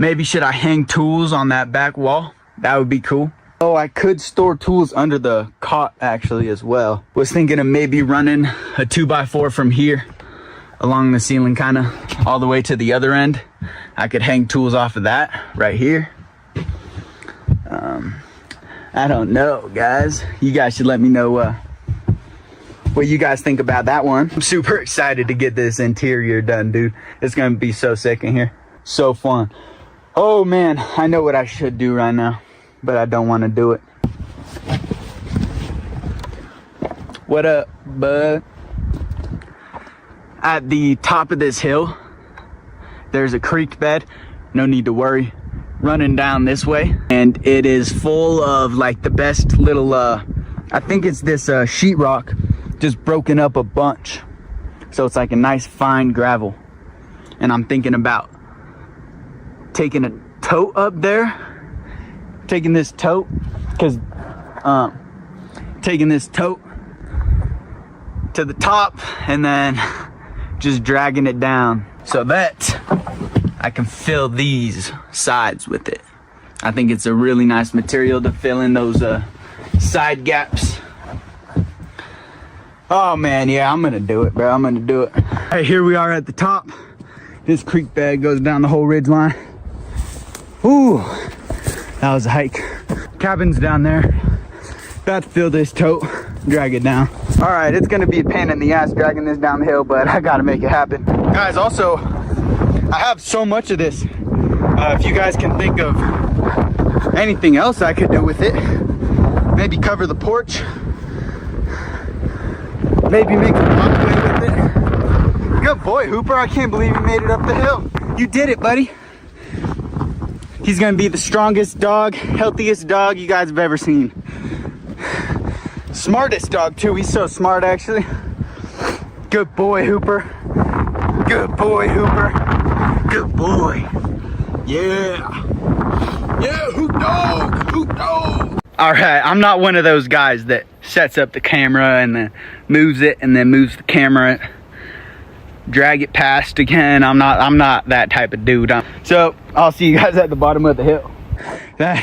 Maybe should I hang tools on that back wall? That would be cool. Oh, I could store tools under the cot actually as well. Was thinking of maybe running a 2x4 from here along the ceiling, kind of all the way to the other end. I could hang tools off of that right here. I don't know, guys. You guys should let me know what you guys think about that one. I'm super excited to get this interior done, dude. It's gonna be so sick in here. So fun. Oh man, I know what I should do right now, but I don't want to do it. What up, bud? At the top of this hill, there's a creek bed. No need to worry. Running down this way, and it is full of like the best little I think it's this sheetrock, just broken up a bunch, so it's like a nice fine gravel. And I'm thinking about taking a tote up there, taking this tote to the top and then just dragging it down so that I can fill these sides with it. I think it's a really nice material to fill in those side gaps. Oh man, yeah, I'm gonna do it, bro. I'm gonna do it. Hey, here we are at the top. This creek bed goes down the whole ridge line. Ooh, that was a hike. Cabin's down there. About to fill this tote, drag it down. All right, it's gonna be a pain in the ass dragging this down the hill, but I gotta make it happen. Guys, also, I have so much of this. If you guys can think of anything else I could do with it, maybe cover the porch, maybe make a walkway with it. Good boy, Hooper. I can't believe you made it up the hill. You did it, buddy. He's gonna be the strongest dog, healthiest dog you guys have ever seen. Smartest dog too. He's so smart, actually. Good boy, Hooper. Good boy, Hooper. Good boy. Yeah. Yeah, hoop dog. Hoop dog. All right, I'm not one of those guys that sets up the camera and then moves it and then moves the camera, drag it past again. I'm not that type of dude. So I'll see you guys at the bottom of the hill. That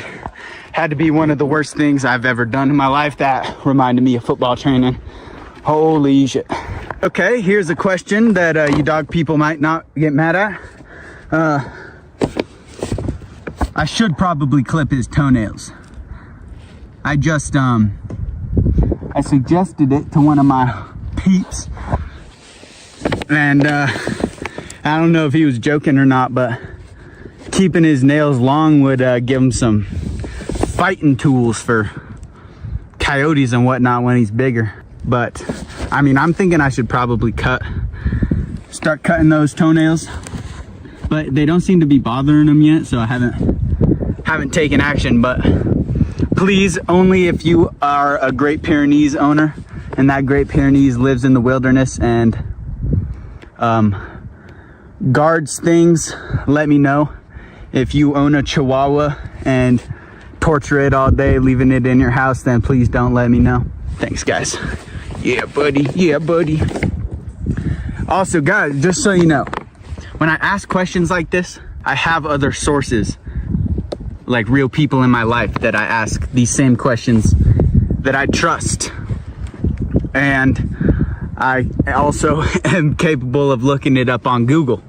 had to be one of the worst things I've ever done in my life. That reminded me of football training. Holy shit. Okay, here's a question that you dog people might not get mad at. I should probably clip his toenails. I just I suggested it to one of my peeps, and I don't know if he was joking or not, but keeping his nails long would give him some fighting tools for coyotes and whatnot when he's bigger. But I mean, I'm thinking I should probably start cutting those toenails, but they don't seem to be bothering him yet, so I haven't taken action. But please, only if you are a Great Pyrenees owner and that Great Pyrenees lives in the wilderness and guards things, let me know. If you own a Chihuahua and torture it all day, leaving it in your house, then please don't let me know. Thanks, guys. Yeah, buddy. Yeah, buddy. Also, guys, just so you know, when I ask questions like this, I have other sources, like real people in my life, that I ask these same questions that I trust. And I also am capable of looking it up on Google.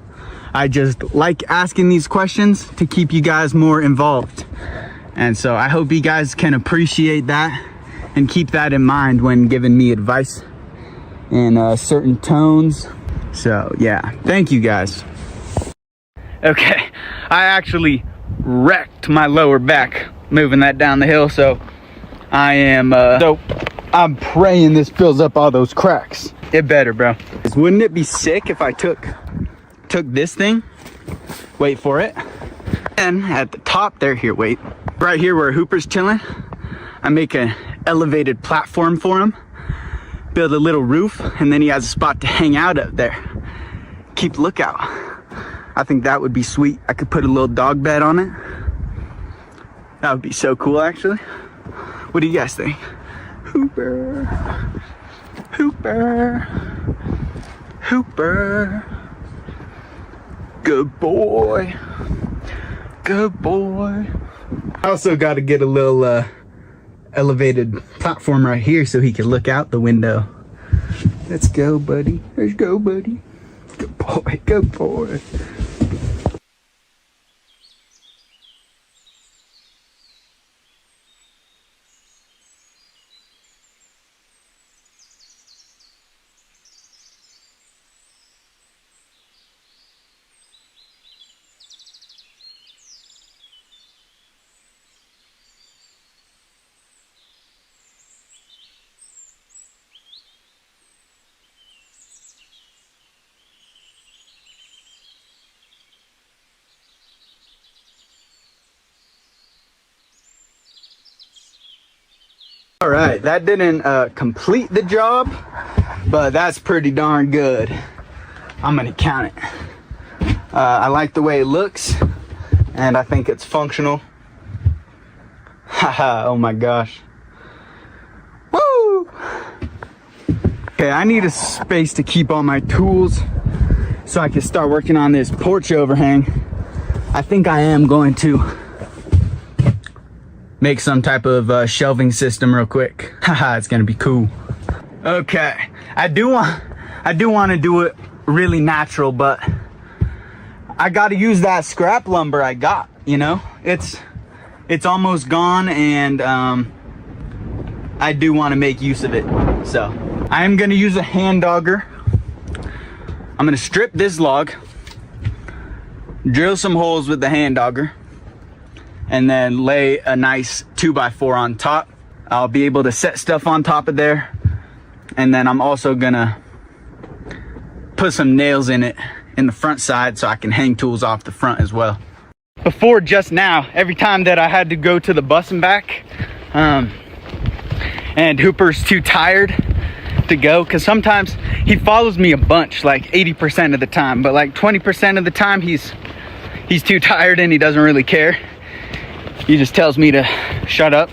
I just like asking these questions to keep you guys more involved. And so I hope you guys can appreciate that and keep that in mind when giving me advice in certain tones. So yeah, thank you guys. Okay, I actually wrecked my lower back moving that down the hill, so I'm praying this fills up all those cracks. It better, bro. Wouldn't it be sick if I took this thing, wait for it, and at the top there, here, wait, right here where Hooper's chilling, I make an elevated platform for him, build a little roof, and then he has a spot to hang out up there. Keep lookout. I think that would be sweet. I could put a little dog bed on it. That would be so cool, actually. What do you guys think? Hooper, Hooper, Hooper. Good boy. Good boy. I also got to get a little elevated platform right here so he can look out the window. Let's go, buddy. Let's go, buddy. Good boy. Good boy. All right, that didn't complete the job, but that's pretty darn good. I'm gonna count it. I like the way it looks, and I think it's functional. Haha, oh my gosh. Woo! Okay, I need a space to keep all my tools so I can start working on this porch overhang. I think I am going to make some type of shelving system real quick. Haha, it's gonna be cool. Okay, I do want to do it really natural, but I got to use that scrap lumber I got. You know, it's almost gone, and I do want to make use of it. So I am gonna use a hand auger. I'm gonna strip this log, drill some holes with the hand auger, and then lay a nice 2x4 on top. I'll be able to set stuff on top of there, and then I'm also gonna put some nails in it in the front side so I can hang tools off the front as well. Before just now, every time that I had to go to the bus and back, and Hooper's too tired to go, because sometimes he follows me a bunch, like 80% of the time, but like 20% of the time he's too tired and he doesn't really care. He just tells me to shut up.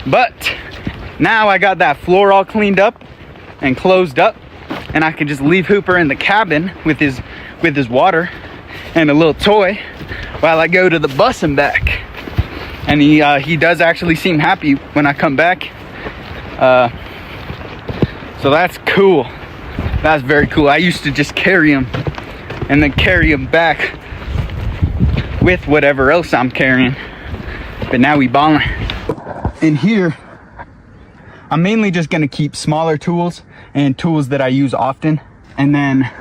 But now I got that floor all cleaned up and closed up, and I can just leave Hooper in the cabin with his water and a little toy, while I go to the bus and back. And he does actually seem happy when I come back. So that's cool. That's very cool. I used to just carry him and then carry him back with whatever else I'm carrying. But now we ballin'. In here, I'm mainly just gonna keep smaller tools and tools that I use often. And then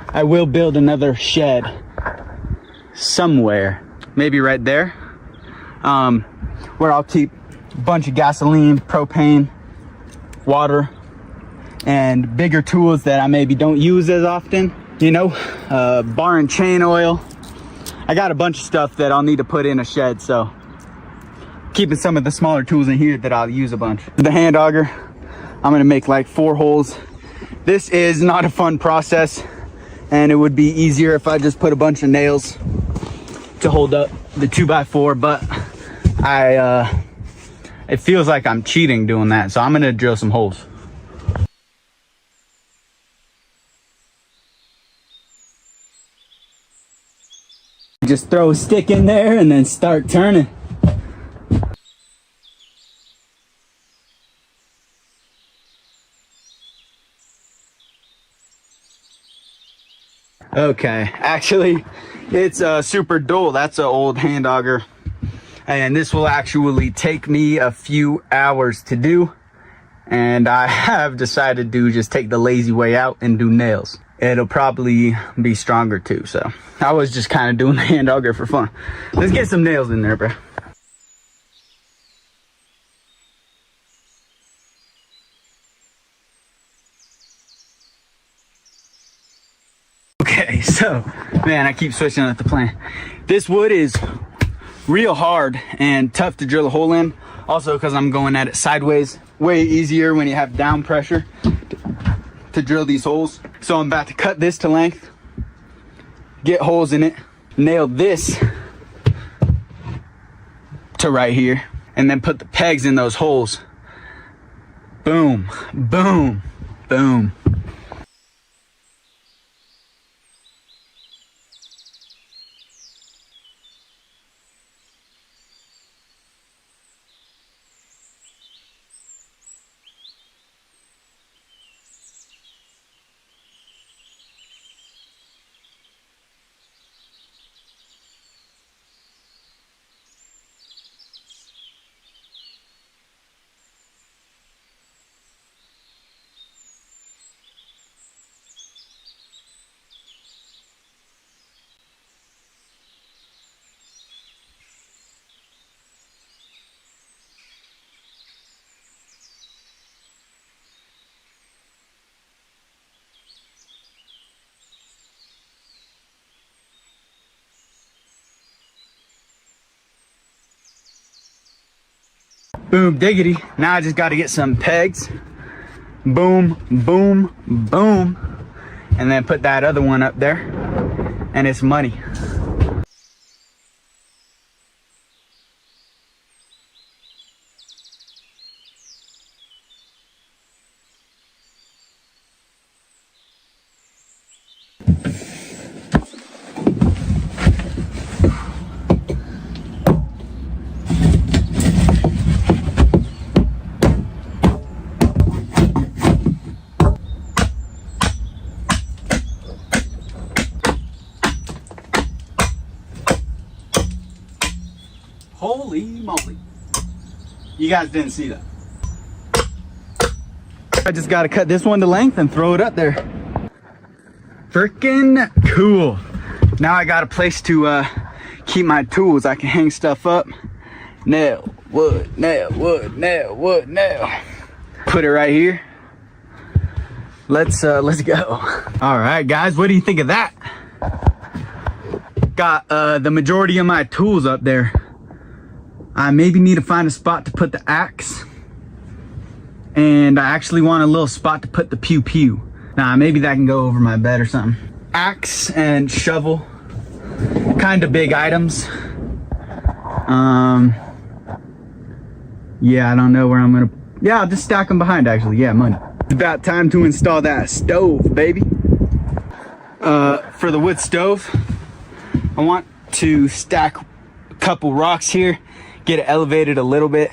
I will build another shed somewhere. Maybe right there. Where I'll keep a bunch of gasoline, propane, water, and bigger tools that I maybe don't use as often. You know, bar and chain oil. I got a bunch of stuff that I'll need to put in a shed, so keeping some of the smaller tools in here that I'll use a bunch. The hand auger, I'm gonna make like 4 holes. This is not a fun process, and it would be easier if I just put a bunch of nails to hold up the 2x4, but it feels like I'm cheating doing that, so I'm gonna drill some holes. Just throw a stick in there and then start turning. Okay, actually it's super dull. That's an old hand auger, and this will actually take me a few hours to do, and I have decided to just take the lazy way out and do nails. It'll probably be stronger too, so I was just kind of doing the hand auger for fun. Let's get some nails in there, bro. Okay, so man, I keep switching up the plan. This wood is real hard and tough to drill a hole in, also because I'm going at it sideways. Way easier when you have down pressure to drill these holes. So I'm about to cut this to length, get holes in it, nail this to right here, and then put the pegs in those holes. Boom, boom, boom. Boom diggity. Now I just got to get some pegs. Boom, boom, boom. And then put that other one up there. And it's money. Holy moly. You guys didn't see that. I just got to cut this one to length and throw it up there. Freaking cool. Now I got a place to keep my tools. I can hang stuff up. Nail, wood, nail, wood, nail, wood, nail. Put it right here. Let's go. All right, guys, what do you think of that? Got the majority of my tools up there. I maybe need to find a spot to put the axe, and I actually want a little spot to put the pew pew. Nah, maybe that can go over my bed or something. Axe and shovel, kind of big items. Yeah, I don't know where I'm gonna, yeah, I'll just stack them behind actually. Yeah, money. It's about time to install that stove, baby. For the wood stove, I want to stack a couple rocks here, get it elevated a little bit,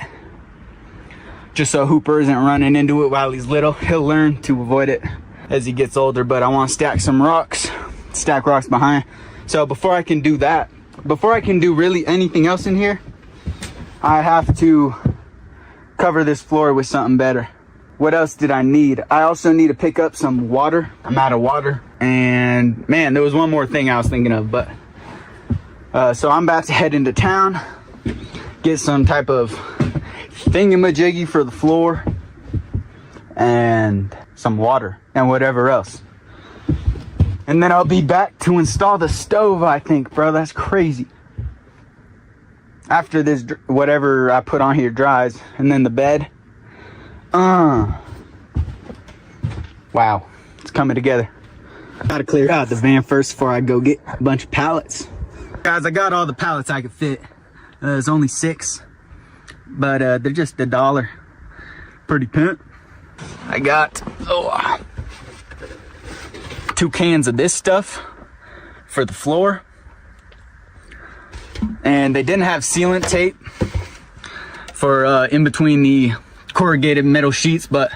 just so Hooper isn't running into it while he's little. He'll learn to avoid it as he gets older, but I want to stack some rocks, stack rocks behind. So before I can do that, before I can do really anything else in here, I have to cover this floor with something better. What else did I need? I also need to pick up some water. I'm out of water. And man, there was one more thing I was thinking of, but so I'm about to head into town, get some type of thingamajiggy for the floor and some water and whatever else. And then I'll be back to install the stove, I think, bro. That's crazy. After this, whatever I put on here dries, and then the bed. Wow, it's coming together. Gotta clear out the van first before I go get a bunch of pallets. Guys, I got all the pallets I could fit. There's only 6, but they're just $1. Pretty pimp. I got 2 cans of this stuff for the floor. And they didn't have sealant tape for in between the corrugated metal sheets, but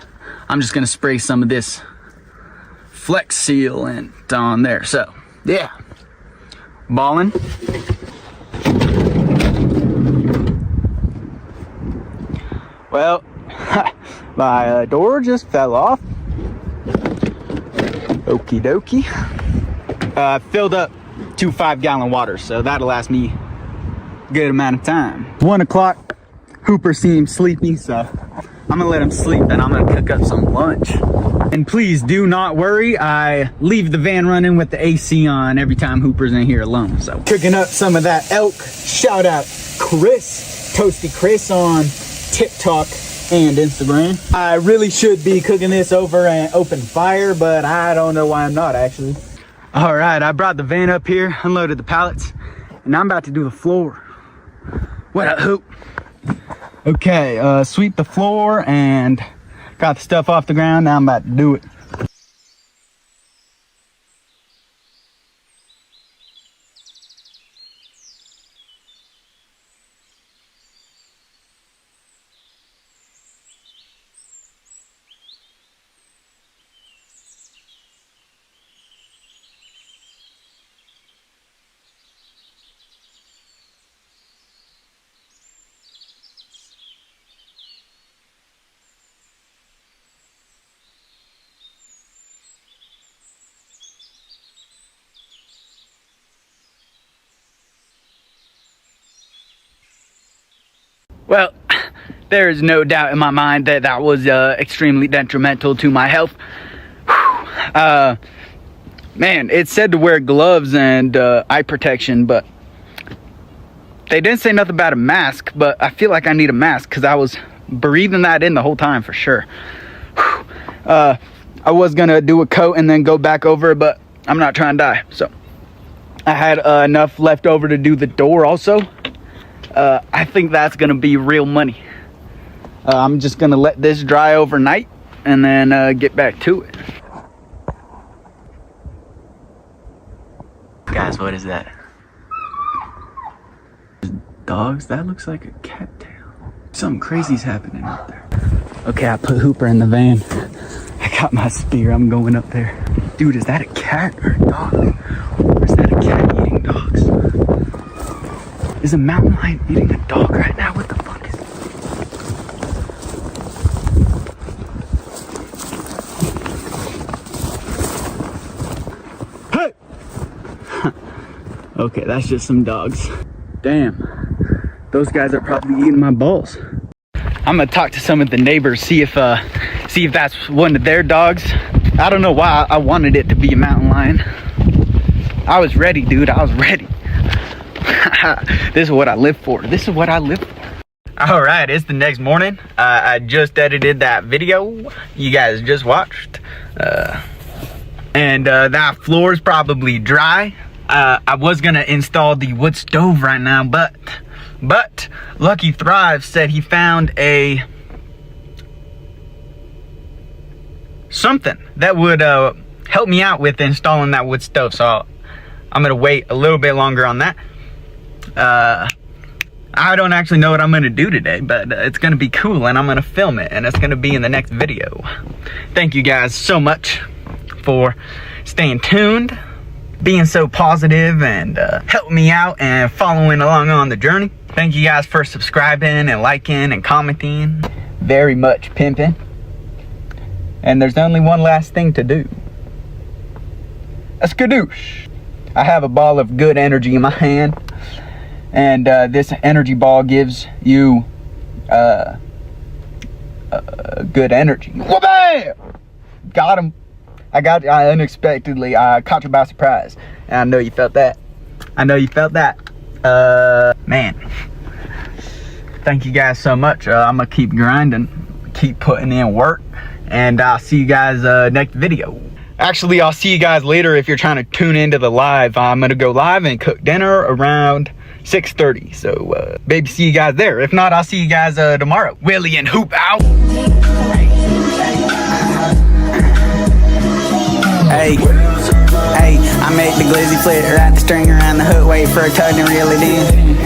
I'm just gonna spray some of this Flex Seal and on there. So yeah, ballin'. Well, my door just fell off. Okie dokie. Filled up 2 5-gallon waters, so that'll last me a good amount of time. 1 o'clock. Hooper seems sleepy, so I'm gonna let him sleep, and I'm gonna cook up some lunch. And please do not worry, I leave the van running with the AC on every time Hooper's in here alone. So cooking up some of that elk. Shout out Chris, Toasty Chris on TikTok and Instagram. I really should be cooking this over an open fire, but I don't know why I'm not, actually. All right, I brought the van up here, unloaded the pallets, and I'm about to do the floor. What up, Hoop? Okay, sweep the floor and got the stuff off the ground. Now I'm about to do it. Well, there is no doubt in my mind that that was extremely detrimental to my health. Man, it said to wear gloves and eye protection, but they didn't say nothing about a mask. But I feel like I need a mask because I was breathing that in the whole time for sure. I was gonna do a coat and then go back over it, but I'm not trying to die. So I had enough left over to do the door also. I think that's gonna be real money. I'm just gonna let this dry overnight and then get back to it. Guys, what is that? Dogs? That looks like a cattail. Something crazy's happening out there. Okay, I put Hooper in the van. I got my spear, I'm going up there. Dude, is that a cat or a dog? Or is that a cat eating dogs? Is a mountain lion eating a dog right now? What the fuck is... Hey! Okay, that's just some dogs. Damn, those guys are probably eating my balls. I'm gonna talk to some of the neighbors, see if that's one of their dogs. I don't know why I wanted it to be a mountain lion. I was ready, dude. I was ready. This is what I live for. This is what I live for. All right, it's the next morning. I just edited that video you guys just watched, and that floor is probably dry. I was gonna install the wood stove right now, but Lucky Thrive said he found something that would help me out with installing that wood stove. So I'm gonna wait a little bit longer on that. I don't actually know what I'm gonna do today, but it's gonna be cool, and I'm gonna film it, and it's gonna be in the next video. Thank you guys so much for staying tuned, being so positive, and helping me out and following along on the journey. Thank you guys for subscribing and liking and commenting. Very much pimping. And there's only one last thing to do. A skadoosh. I have a ball of good energy in my hand, and this energy ball gives you good energy. Wha-bam! Got him. I unexpectedly caught you by surprise, and I know you felt that. Man, thank you guys so much. I'm gonna keep grinding, keep putting in work, and I'll see you guys next video. Actually, I'll see you guys later if you're trying to tune into the live. I'm gonna go live and cook dinner around 6:30. So maybe see you guys there. If not, I'll see you guys tomorrow. Willie and Hoop out. Hey, I make the glizzy flip, wrap the string around the hook, wait for a tug and reel it in.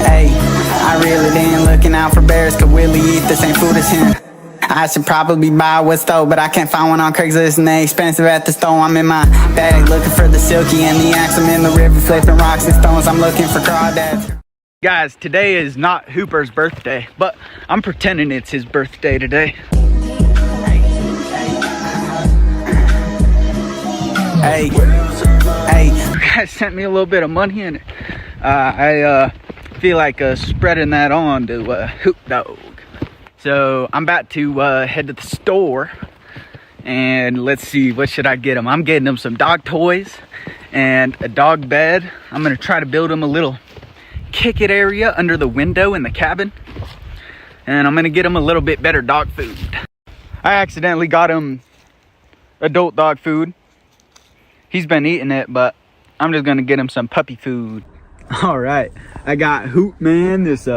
Hey, I reel it in, looking out for bears, cause Willie eat the same food as him. I should probably buy a stove, but I can't find one on Craigslist, and they expensive at the store. I'm in my bag looking for the silky and the axe. I'm in the river flipping rocks and stones. I'm looking for crawdads. Guys, today is not Hooper's birthday, but I'm pretending it's his birthday today. Hey, You guys sent me a little bit of money, and I feel like spreading that on to Hoop Dog. So I'm about to head to the store, and let's see, what should I get him? I'm getting him some dog toys and a dog bed. I'm gonna try to build him a little kick it area under the window in the cabin, and I'm gonna get him a little bit better dog food. I accidentally got him adult dog food. He's been eating it, but I'm just gonna get him some puppy food. All right, I got Hoop, man, this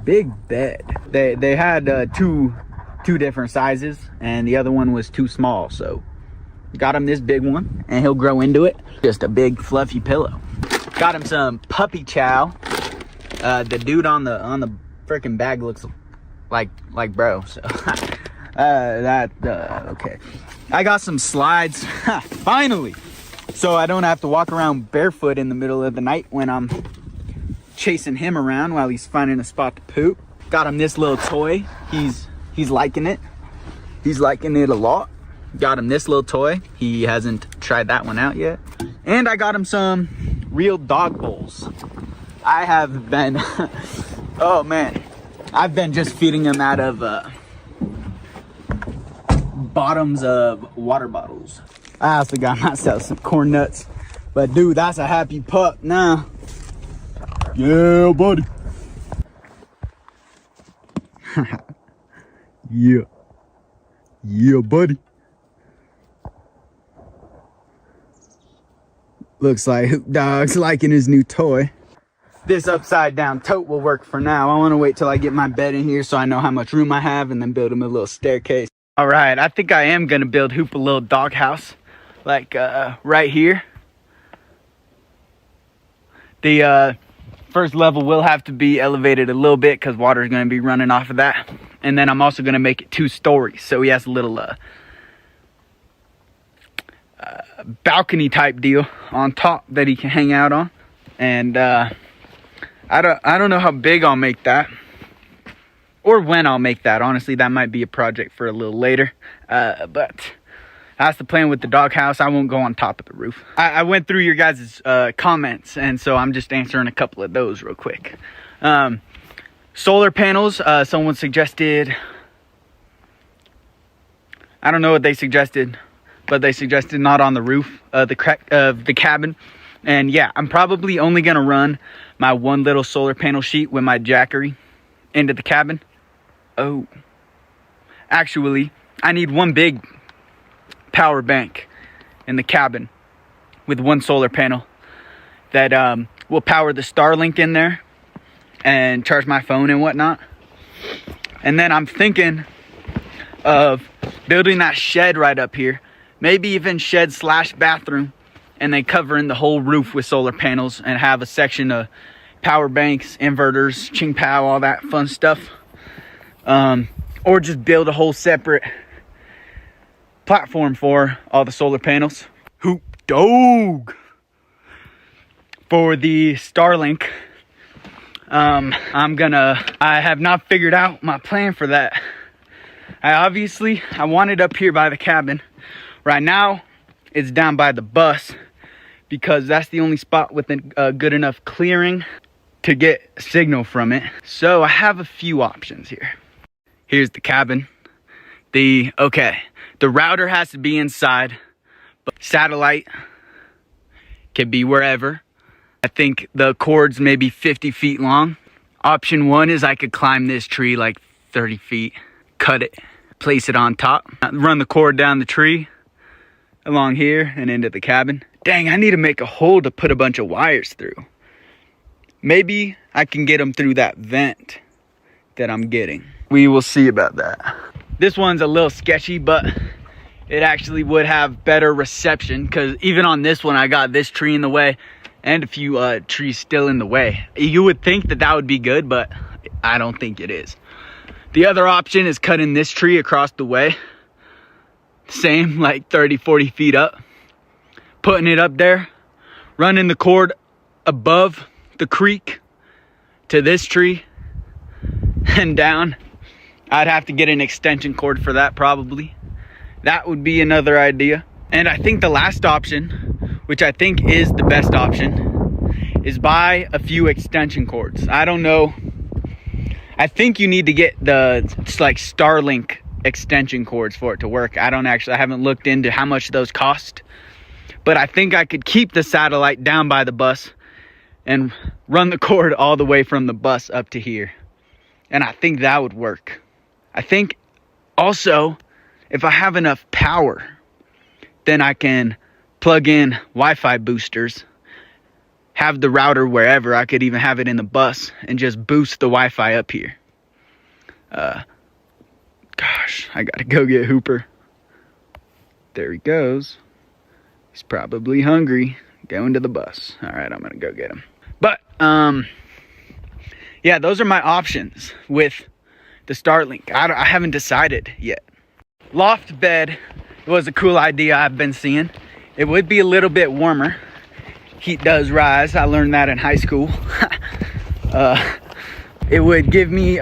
big bed. They had two different sizes, and the other one was too small, so got him this big one, and he'll grow into it. Just a big fluffy pillow. Got him some puppy chow. The dude on the freaking bag looks like bro, so okay. I got some slides finally, so I don't have to walk around barefoot in the middle of the night when I'm chasing him around while he's finding a spot to poop. Got him this little toy. He's liking it. He's liking it a lot. Got him this little toy. He hasn't tried that one out yet. And I got him some real dog bowls. I have been oh man, I've been just feeding him out of bottoms of water bottles. I also got myself some corn nuts, but dude, that's a happy pup now. Yeah, buddy. Yeah, buddy. Looks like Hoop Dog's liking his new toy. This upside down tote will work for now. I want to wait till I get my bed in here so I know how much room I have, and then build him a little staircase. All right, I think I am gonna build Hoop a little dog house, like right here. The first level will have to be elevated a little bit because water is going to be running off of that. And then I'm also going to make it 2 stories, so he has a little balcony type deal on top that he can hang out on. And I don't know how big I'll make that, or when I'll make that. Honestly, that might be a project for a little later, but that's the plan with the doghouse. I won't go on top of the roof. I went through your guys' comments, and so I'm just answering a couple of those real quick. Solar panels, someone suggested, I don't know what they suggested, but they suggested not on the roof of the cabin. And yeah, I'm probably only gonna run my one little solar panel sheet with my jackery into the cabin. Oh, actually, I need one big power bank in the cabin with one solar panel that will power the Starlink in there and charge my phone and whatnot. And then I'm thinking of building that shed right up here, maybe even shed / bathroom, and then covering the whole roof with solar panels, and have a section power banks, inverters, ching pow, all that fun stuff. Or just build a whole separate platform for all the solar panels. Hoop dog! For the Starlink, I have not figured out my plan for that. I want it up here by the cabin. Right now, it's down by the bus because that's the only spot with a good enough clearing to get signal from it. So I have a few options here. Here's the cabin. The router has to be inside, but satellite can be wherever. I think the cord's maybe 50 feet long. Option 1 is I could climb this tree like 30 feet, cut it, place it on top, run the cord down the tree, along here and into the cabin. Dang, I need to make a hole to put a bunch of wires through. Maybe I can get them through that vent that I'm getting. We will see about that. This one's a little sketchy, but it actually would have better reception because even on this one, I got this tree in the way and a few trees still in the way. You would think that that would be good, but I don't think it is. The other option is cutting this tree across the way. Same, like 30, 40 feet up. Putting it up there. Running the cord above the creek to this tree and down. I'd have to get an extension cord for that probably. That would be another idea. And I think the last option, which I think is the best option, is buy a few extension cords. I don't know. I think you need to get the like Starlink extension cords for it to work. I haven't looked into how much those cost. But I think I could keep the satellite down by the bus and run the cord all the way from the bus up to here. And I think that would work. I think also if I have enough power, then I can plug in Wi-Fi boosters, have the router wherever. I could even have it in the bus and just boost the Wi-Fi up here. Gosh, I gotta go get Hooper. There he goes. He's probably hungry. Going to the bus. All right, I'm gonna go get him. But yeah, those are my options with the Starlink. I haven't decided yet. Loft bed was a cool idea I've been seeing. It would be a little bit warmer. Heat does rise. I learned that in high school. It would give me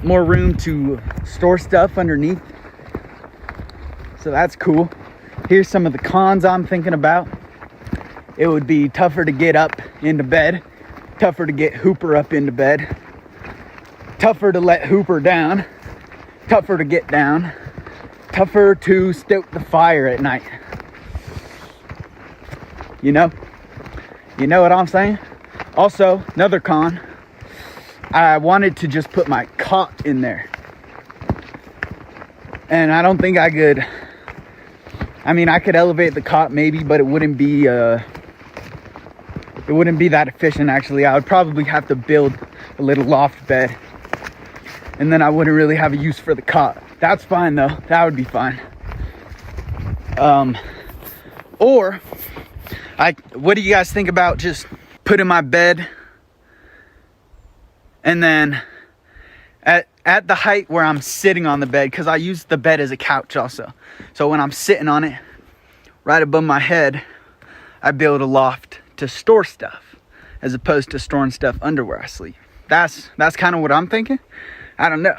more room to store stuff underneath. So that's cool. Here's some of the cons I'm thinking about. It would be tougher to get up into bed. Tougher to get Hooper up into bed. Tougher to let Hooper down. Tougher to get down. Tougher to stoke the fire at night. You know what I'm saying? Also, another con, I wanted to just put my cot in there. And I don't think I could. I mean, I could elevate the cot maybe, but it wouldn't be that efficient actually. I would probably have to build a little loft bed. And then I wouldn't really have a use for the cot. That's fine though. That would be fine. Or what do you guys think about just putting my bed and then at the height where I'm sitting on the bed, because I use the bed as a couch also. So when I'm sitting on it, right above my head, I build a loft to store stuff as opposed to storing stuff under where I sleep. That's kind of what I'm thinking. I don't know.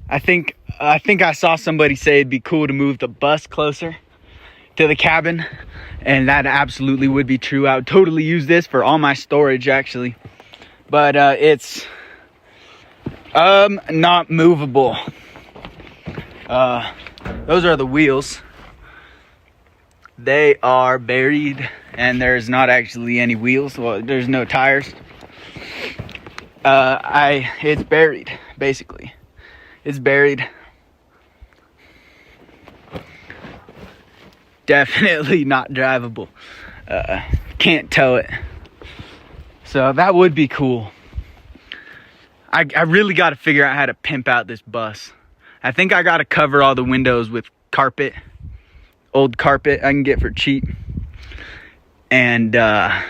I think I saw somebody say it'd be cool to move the bus closer to the cabin, and that absolutely would be true. I would totally use this for all my storage actually, but it's not movable. Those are the wheels. They are buried and there's not actually any wheels. Well, there's no tires. It's buried basically. It's buried. Definitely not drivable. Can't tow it. So that would be cool. I really got to figure out how to pimp out this bus. I think I got to cover all the windows with carpet. Old carpet I can get for cheap. And I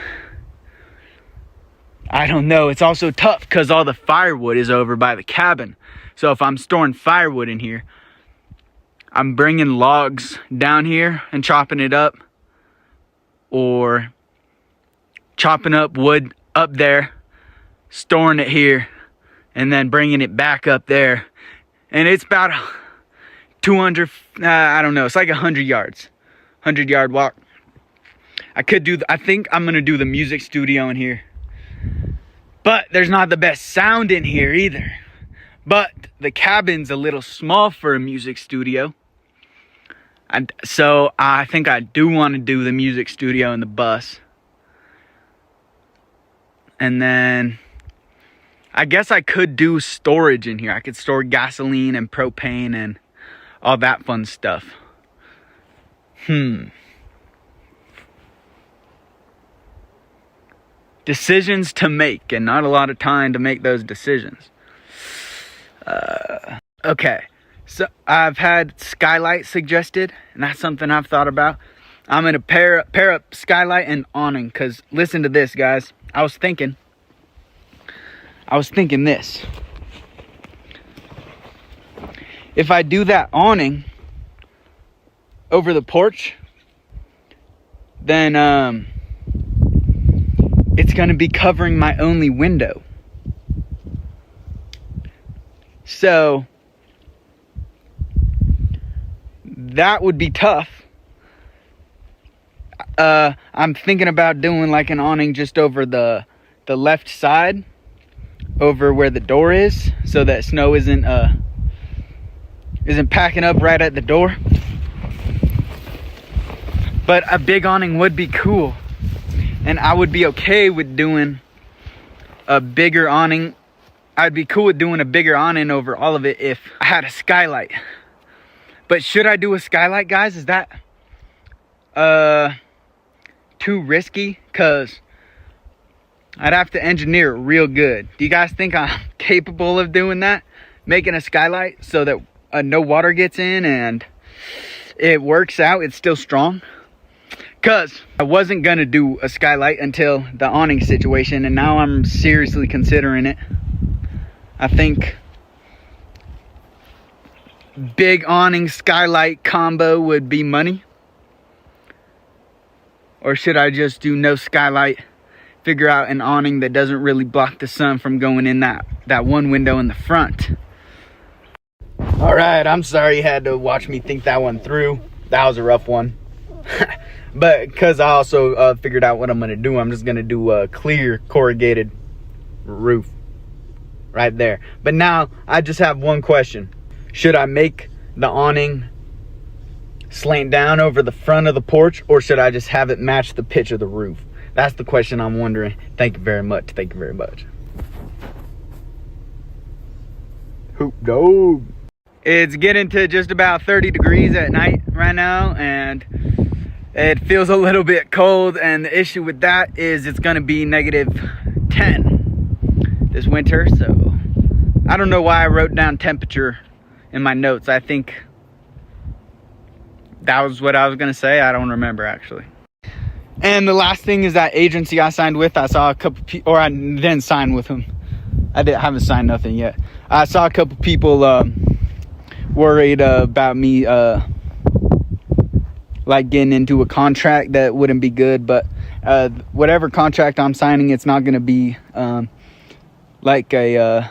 I don't know. It's also tough because all the firewood is over by the cabin. So if I'm storing firewood in here, I'm bringing logs down here and chopping it up, or chopping up wood up there, storing it here, and then bringing it back up there. And it's about 200, I don't know, it's like 100 yards, 100-yard walk. I think I'm gonna do the music studio in here, but there's not the best sound in here either. But the cabin's a little small for a music studio. And so I think I do want to do the music studio in the bus. And then I guess I could do storage in here. I could store gasoline and propane and all that fun stuff. Decisions to make, and not a lot of time to make those decisions. Okay. So I've had skylight suggested, and that's something I've thought about. I'm going to pair up skylight and awning, because listen to this, guys. I was thinking this. If I do that awning over the porch, then it's going to be covering my only window. So that would be tough. I'm thinking about doing like an awning just over the left side, over where the door is, so that snow isn't packing up right at the door. But a big awning would be cool, and I would be okay with doing a bigger awning. I'd be cool with doing a bigger awning over all of it if I had a skylight. But should I do a skylight, guys? Is that too risky? Because I'd have to engineer it real good. Do you guys think I'm capable of doing that? Making a skylight so that no water gets in and it works out, it's still strong? Because I wasn't going to do a skylight until the awning situation, and now I'm seriously considering it. I think big awning skylight combo would be money. Or should I just do no skylight, figure out an awning that doesn't really block the sun from going in that one window in the front? All right, I'm sorry you had to watch me think that one through. That was a rough one. But because I also figured out what I'm going to do, I'm just going to do a clear corrugated roof right there. But now I just have one question. Should I make the awning slant down over the front of the porch, or should I just have it match the pitch of the roof? That's the question I'm wondering. Thank you very much. Thank you very much. Hoop dog. It's getting to just about 30 degrees at night right now, and it feels a little bit cold, and the issue with that is it's going to be -10 this winter. So I don't know why I wrote down temperature in my notes. I think that was what I was going to say. I don't remember, actually. And the last thing is that agency I signed with. I saw a couple people, or I didn't sign with them. I haven't signed nothing yet. I saw a couple people worried about me like getting into a contract that wouldn't be good. But whatever contract I'm signing, it's not going to be like a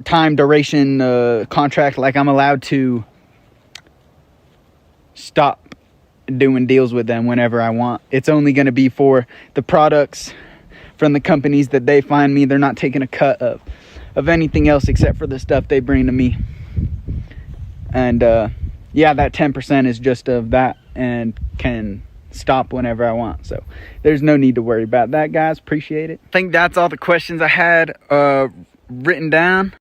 time duration contract. Like I'm allowed to stop doing deals with them whenever I want. It's only going to be for the products from the companies that they find me. They're not taking a cut of anything else except for the stuff they bring to me. And yeah, that 10% is just of that and can stop whenever I want. So there's no need to worry about that, guys. Appreciate it. I think that's all the questions I had written down.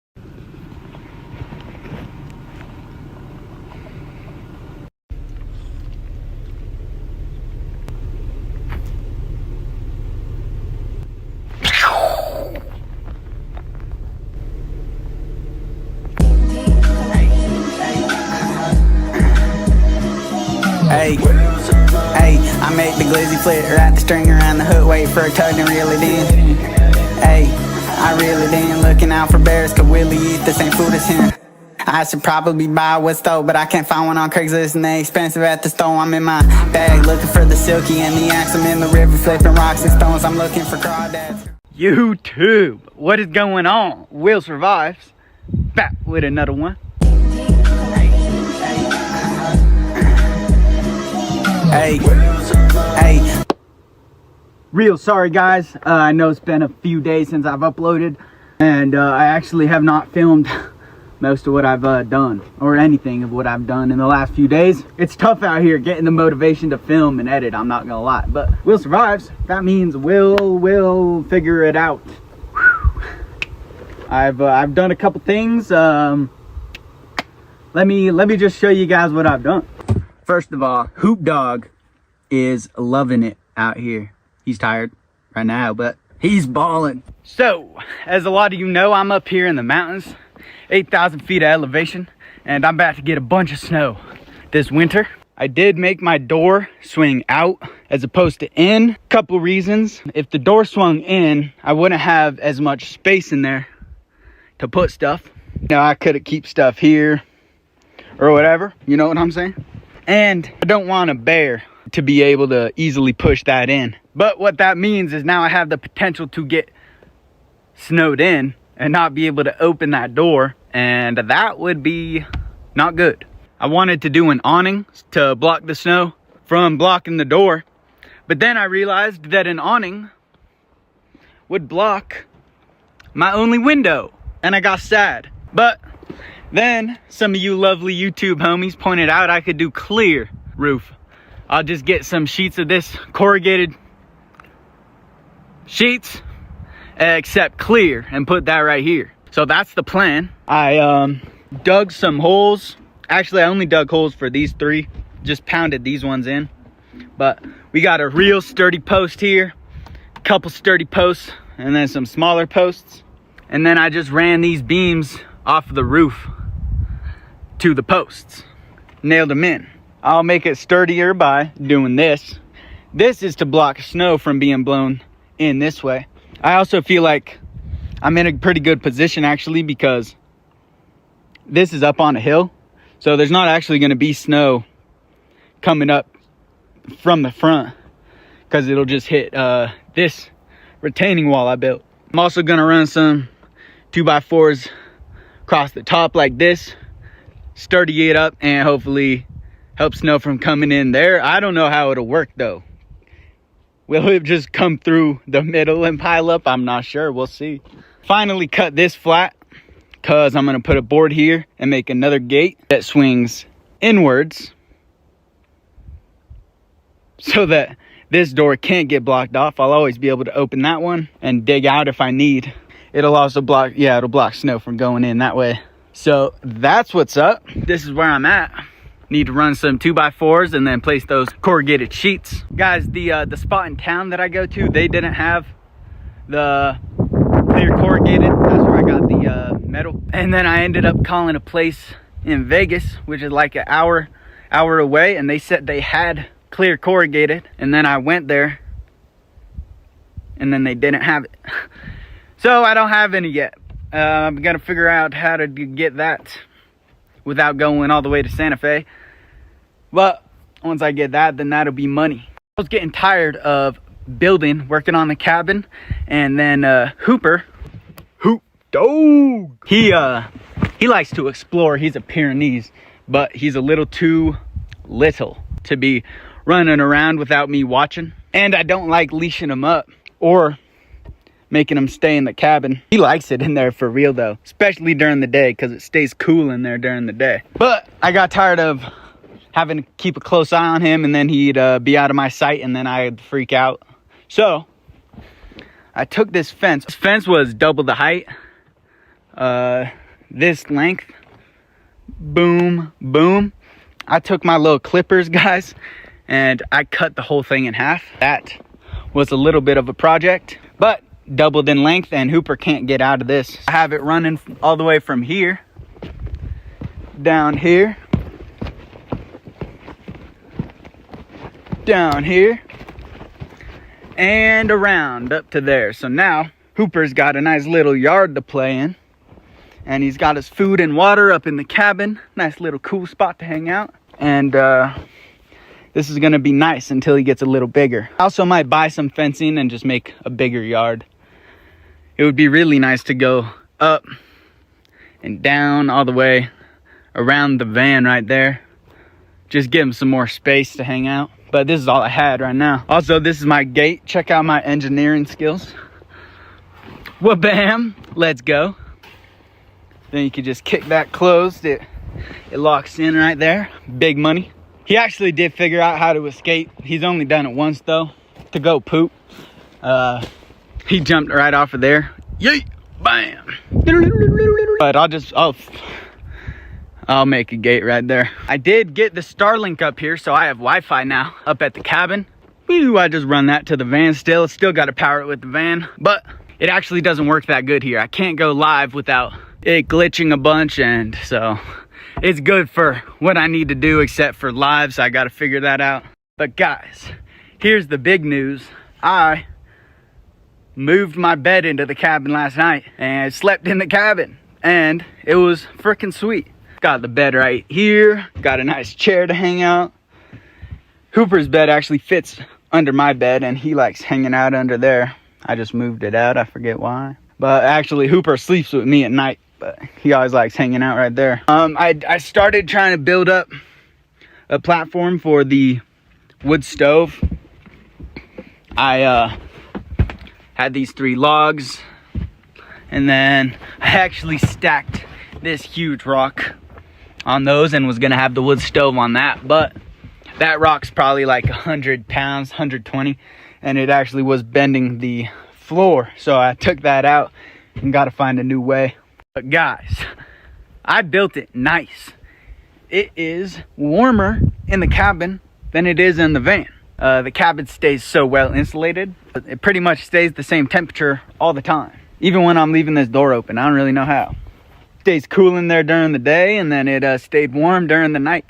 Hey, I make the glizzy flip, wrap the string around the hook, wait for a tug and reel it in. Hey, I really didn't looking out for bears, cause Willie eat the same food as him. I should probably buy what's stole, but I can't find one on Craigslist and they expensive at the store. I'm in my bag looking for the silky and the axe. I'm in the river flipping rocks and stones. I'm looking for crawdads. YouTube, what is going on? Will Survives back with another one. Hey, hey. Real sorry guys, I know it's been a few days since I've uploaded, and I actually have not filmed most of what I've done, or anything of what I've done in the last few days. It's tough out here getting the motivation to film and edit, I'm not gonna lie, but Will survives. That means we'll figure it out. Whew. I've done a couple things. Let me just show you guys what I've done. First of all, Hoop Dog is loving it out here. He's tired right now, but he's balling. So, as a lot of you know, I'm up here in the mountains, 8,000 feet of elevation, and I'm about to get a bunch of snow this winter. I did make my door swing out as opposed to in. Couple reasons. If the door swung in, I wouldn't have as much space in there to put stuff. Now I could keep stuff here or whatever, you know what I'm saying? And I don't want a bear to be able to easily push that in. But what that means is now I have the potential to get snowed in and not be able to open that door, and that would be not good. I wanted to do an awning to block the snow from blocking the door, but then I realized that an awning would block my only window, and I got sad. But then some of you lovely YouTube homies pointed out I could do clear roof. I'll just get some sheets of this corrugated sheets, except clear, and put that right here. So that's the plan. I dug some holes. Actually, I only dug holes for these three, just pounded these ones in. But we got a real sturdy post here, a couple sturdy posts, and then some smaller posts. And then I just ran these beams off of the roof to the posts, nailed them in. I'll make it sturdier by doing this. This is to block snow from being blown in this way. I also feel like I'm in a pretty good position actually, because this is up on a hill, so there's not actually going to be snow coming up from the front, because it'll just hit this retaining wall I built. I'm also going to run some 2x4s across the top like this, sturdy it up, and hopefully help snow from coming in there. I don't know how it'll work though. Will it just come through the middle and pile up? I'm not sure. We'll see. Finally cut this flat, because I'm going to put a board here and make another gate that swings inwards so that this door can't get blocked off. I'll always be able to open that one and dig out if I need. It'll also block, yeah, it'll block snow from going in that way. So that's what's up. This is where I'm at. Need to run some 2x4s and then place those corrugated sheets. Guys, the spot in town that I go to, they didn't have the clear corrugated. That's where I got the metal. And then I ended up calling a place in Vegas, which is like an hour away, and they said they had clear corrugated. And then I went there and then they didn't have it. So I don't have any yet. I'm gonna figure out how to get that without going all the way to Santa Fe. But once I get that, then that'll be money. I was getting tired of building, working on the cabin, and then Hoop Dog, he likes to explore. He's a Pyrenees, but he's a little too little to be running around without me watching, and I don't like leashing him up or making him stay in the cabin. He likes it in there for real though, especially during the day, because it stays cool in there during the day. But I got tired of having to keep a close eye on him, and then he'd be out of my sight, and then I'd freak out. So I took this fence. This fence was double the height, this length, boom, boom. I took my little clippers, guys, and I cut the whole thing in half. That was a little bit of a project, but doubled in length, and Hooper can't get out of this. I have it running all the way from here down here, down here, and around up to there. So now Hooper's got a nice little yard to play in. And he's got his food and water up in the cabin. Nice little cool spot to hang out. And this is going to be nice until he gets a little bigger. I also might buy some fencing and just make a bigger yard. It would be really nice to go up and down all the way around the van right there. Just give him some more space to hang out. But this is all I had right now. Also, this is my gate. Check out my engineering skills. Wha-bam! Let's go. Then you can just kick that closed. It locks in right there. Big money. He actually did figure out how to escape. He's only done it once though, to go poop. He jumped right off of there. Yeet! Bam! But I'll make a gate right there. I did get the Starlink up here, so I have Wi-Fi now up at the cabin. Woo, I just run that to the van still. It's still got to power it with the van, but it actually doesn't work that good here. I can't go live without it glitching a bunch, and so it's good for what I need to do except for live, so I got to figure that out. But guys, here's the big news. I moved my bed into the cabin last night and slept in the cabin, and it was freaking sweet. Got the bed right here, got a nice chair to hang out. Hooper's bed actually fits under my bed, and he likes hanging out under there. I just moved it out, I forget why. But actually Hooper sleeps with me at night, but he always likes hanging out right there. I started trying to build up a platform for the wood stove. I had these 3 logs, and then I actually stacked this huge rock on those and was gonna have the wood stove on that, but that rock's probably like 100 pounds, 120, and it actually was bending the floor, so I took that out and got to find a new way. But guys, I built it nice. It is warmer in the cabin than it is in the van. The cabin stays so well insulated. It pretty much stays the same temperature all the time, even when I'm leaving this door open. I don't really know how. Stays cool in there during the day, and then it stayed warm during the night.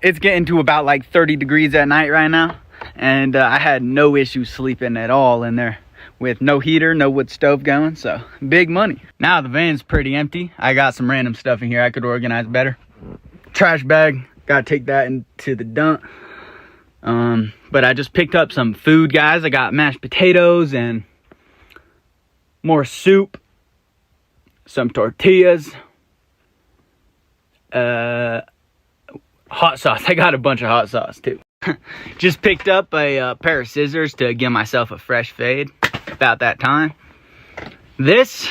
It's getting to about like 30 degrees at night right now, and I had no issue sleeping at all in there with no heater, no wood stove going, so big money. Now the van's pretty empty. I got some random stuff in here I could organize better. Trash bag, gotta take that into the dump. But I just picked up some food, guys. I got mashed potatoes and more soup, some tortillas, hot sauce. I got a bunch of hot sauce too. Just picked up a pair of scissors to give myself a fresh fade about that time. This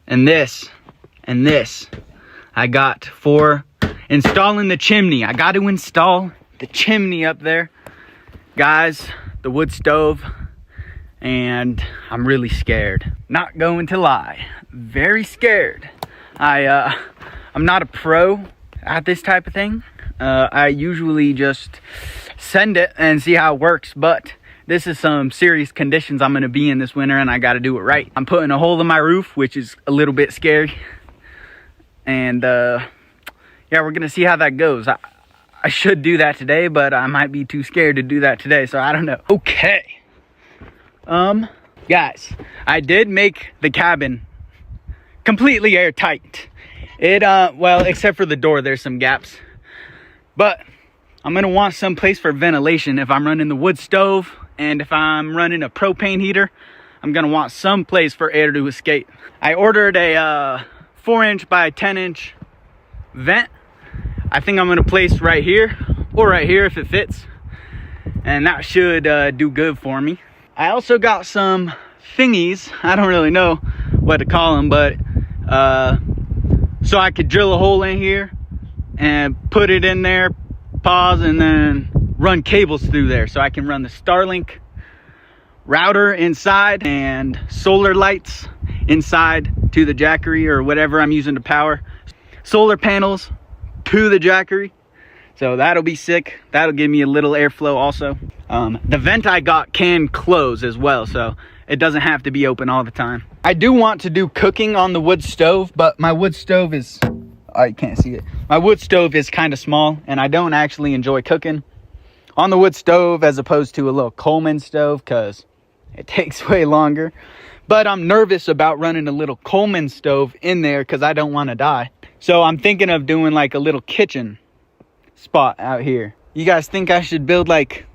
and this and this I got for installing the chimney. I got to install the chimney up there, guys, the wood stove, and I'm really scared. Not going to lie, very scared. I'm not a pro at this type of thing. I usually just send it and see how it works, but this is some serious conditions I'm gonna be in this winter, and I gotta do it right. I'm putting a hole in my roof, which is a little bit scary, and yeah, we're gonna see how that goes. I should do that today, but I might be too scared to do that today, so I don't know. Okay, guys, I did make the cabin completely airtight. Well, except for the door, there's some gaps, but I'm gonna want some place for ventilation. If I'm running the wood stove and if I'm running a propane heater, I'm gonna want some place for air to escape. I ordered a 4-inch by 10-inch vent. I think I'm gonna place right here or right here if it fits, and that should do good for me. I also got some thingies, I don't really know what to call them, but so I could drill a hole in here and put it in there, pause, and then run cables through there, so I can run the Starlink router inside and solar lights inside to the Jackery or whatever I'm using to power solar panels to the Jackery. So that'll be sick. That'll give me a little airflow also. The vent I got can close as well, so it doesn't have to be open all the time. I do want to do cooking on the wood stove, but my wood stove is, oh, you can't see it. My wood stove is kind of small, and I don't actually enjoy cooking on the wood stove as opposed to a little Coleman stove, because It takes way longer. But I'm nervous about running a little Coleman stove in there because I don't want to die. So I'm thinking of doing like a little kitchen spot out here. You guys think I should build like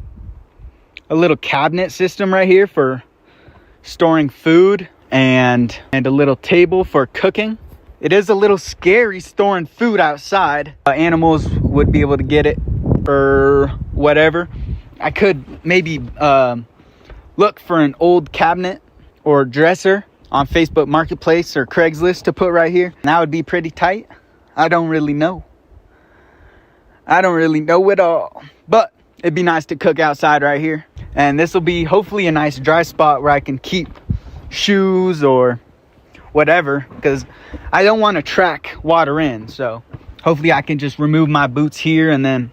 a little cabinet system right here for storing food and a little table for cooking? It is a little scary storing food outside. Animals would be able to get it or whatever. I could maybe look for an old cabinet or dresser on Facebook Marketplace or Craigslist to put right here. That would be pretty tight. I don't really know. I don't really know at all. But it'd be nice to cook outside right here. And this will be hopefully a nice dry spot where I can keep shoes or whatever, because I don't want to track water in. So hopefully I can just remove my boots here and then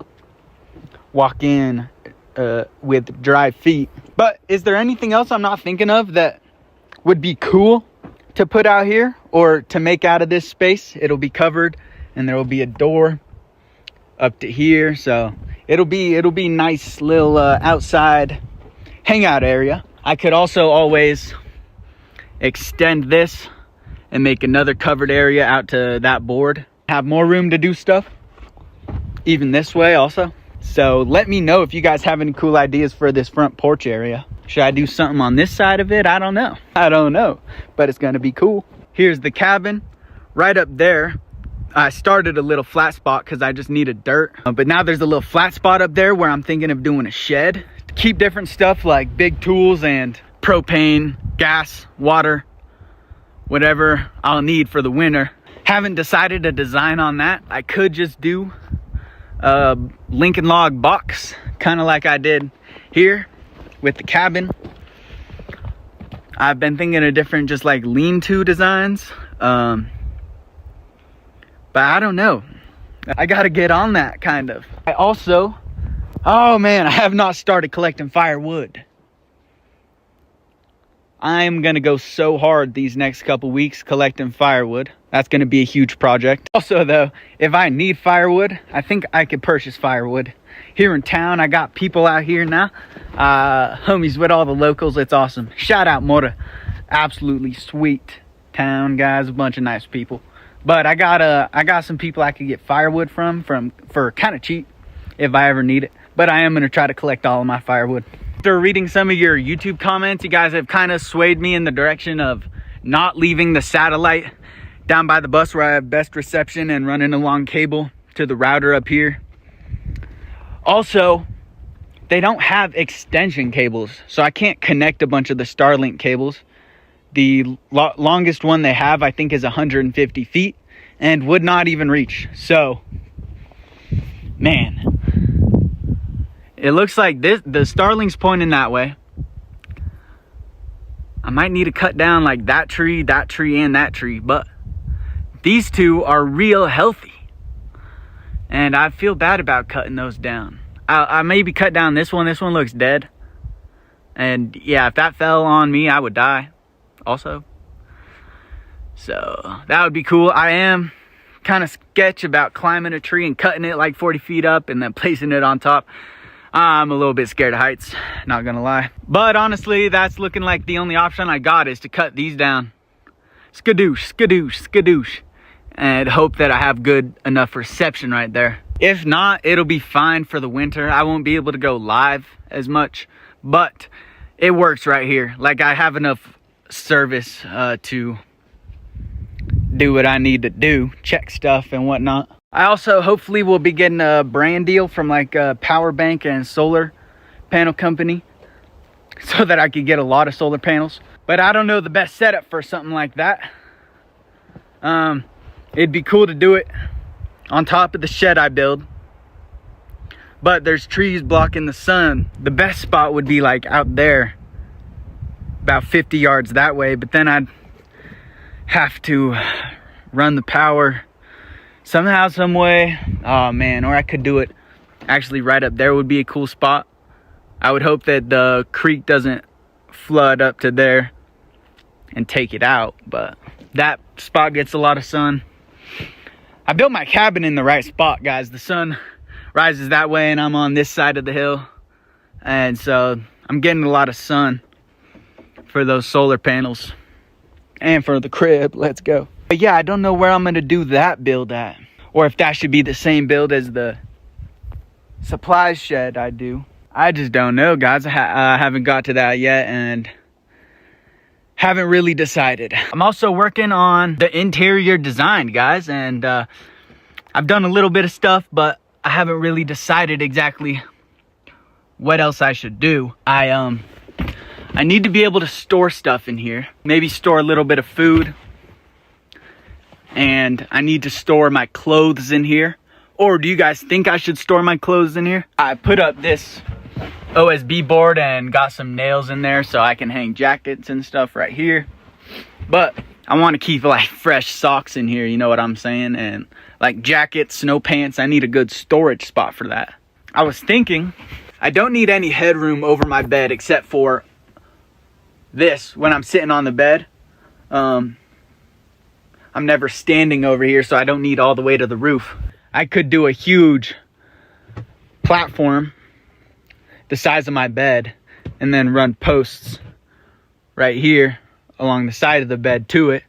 walk in with dry feet. But is there anything else I'm not thinking of that would be cool to put out here or to make out of this space? It'll be covered and there will be a door up to here, so it'll be nice little outside hangout area. I could also always extend this and make another covered area out to that board. Have more room to do stuff, even this way also. So let me know if you guys have any cool ideas for this front porch area. Should I do something on this side of it? I don't know, but it's gonna be cool. Here's the cabin right up there. I started a little flat spot because I just needed dirt, but now there's a little flat spot up there where I'm thinking of doing a shed to keep different stuff like big tools and propane, gas, water, whatever I'll need for the winter. Haven't decided a design on that. I could just do a Lincoln log box, kind of like I did here with the cabin. I've been thinking of different just like lean-to designs, but I don't know. I gotta get on that kind of. I also, oh man, I have not started collecting firewood. I'm gonna go so hard these next couple weeks collecting firewood. That's gonna be a huge project. Also though, if I need firewood, I think I could purchase firewood. Here in town, I got people out here now. Homies with all the locals, it's awesome. Shout out Mora. Absolutely sweet town, guys, a bunch of nice people. But I got some people I could get firewood from for kind of cheap if I ever need it. But I am gonna try to collect all of my firewood. After reading some of your YouTube comments, you guys have kind of swayed me in the direction of not leaving the satellite down by the bus where I have best reception and running along cable to the router up here. Also, they don't have extension cables, so I can't connect a bunch of the Starlink cables. The longest one they have, I think, is 150 feet and would not even reach. So, man, it looks like the Starlink's pointing that way. I might need to cut down like that tree, and that tree, but these two are real healthy. And I feel bad about cutting those down. I maybe cut down this one. This one looks dead. And yeah, if that fell on me, I would die also. So that would be cool. I am kind of sketch about climbing a tree and cutting it like 40 feet up and then placing it on top. I'm a little bit scared of heights, not gonna lie. But honestly, that's looking like the only option I got is to cut these down. Skadoosh, skadoosh, skadoosh. And hope that I have good enough reception right there. If not, it'll be fine for the winter. I won't be able to go live as much, but it works right here. Like, I have enough service to do what I need to do, check stuff and whatnot. I also hopefully will be getting a brand deal from like a power bank and solar panel company so that I could get a lot of solar panels. But I don't know the best setup for something like that. It'd be cool to do it on top of the shed I build, but there's trees blocking the sun. The best spot would be like out there, about 50 yards that way, but then I'd have to run the power somehow, some way. Oh man, or I could do it actually right up there would be a cool spot. I would hope that the creek doesn't flood up to there and take it out, but that spot gets a lot of sun. I built my cabin in the right spot, guys. The sun rises that way and I'm on this side of the hill, and so I'm getting a lot of sun. for those solar panels and for the crib. Let's go. But yeah, I don't know where I'm gonna do that build at, or if that should be the same build as the supplies shed I do. I just don't know, guys. I haven't got to that yet and haven't really decided. I'm also working on the interior design, guys, and I've done a little bit of stuff, but I haven't really decided exactly what else I should do. I need to be able to store stuff in here. Maybe store a little bit of food. And I need to store my clothes in here. Or do you guys think I should store my clothes in here? I put up this OSB board and got some nails in there so I can hang jackets and stuff right here. But I want to keep like fresh socks in here, you know what I'm saying? And like jackets, snow pants. I need a good storage spot for that. I was thinking I don't need any headroom over my bed except for this when I'm sitting on the bed. I'm never standing over here, so I don't need all the way to the roof. I could do a huge platform the size of my bed and then run posts right here along the side of the bed to it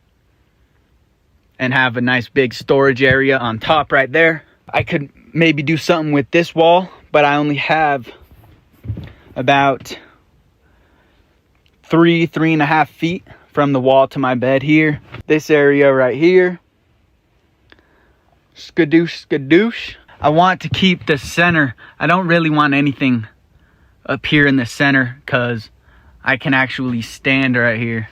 and have a nice big storage area on top right there. I could maybe do something with this wall, but I only have about 3.5 feet from the wall to my bed here. This area right here. Skadoosh, skadoosh. I want to keep the center. I don't really want anything up here in the center because I can actually stand right here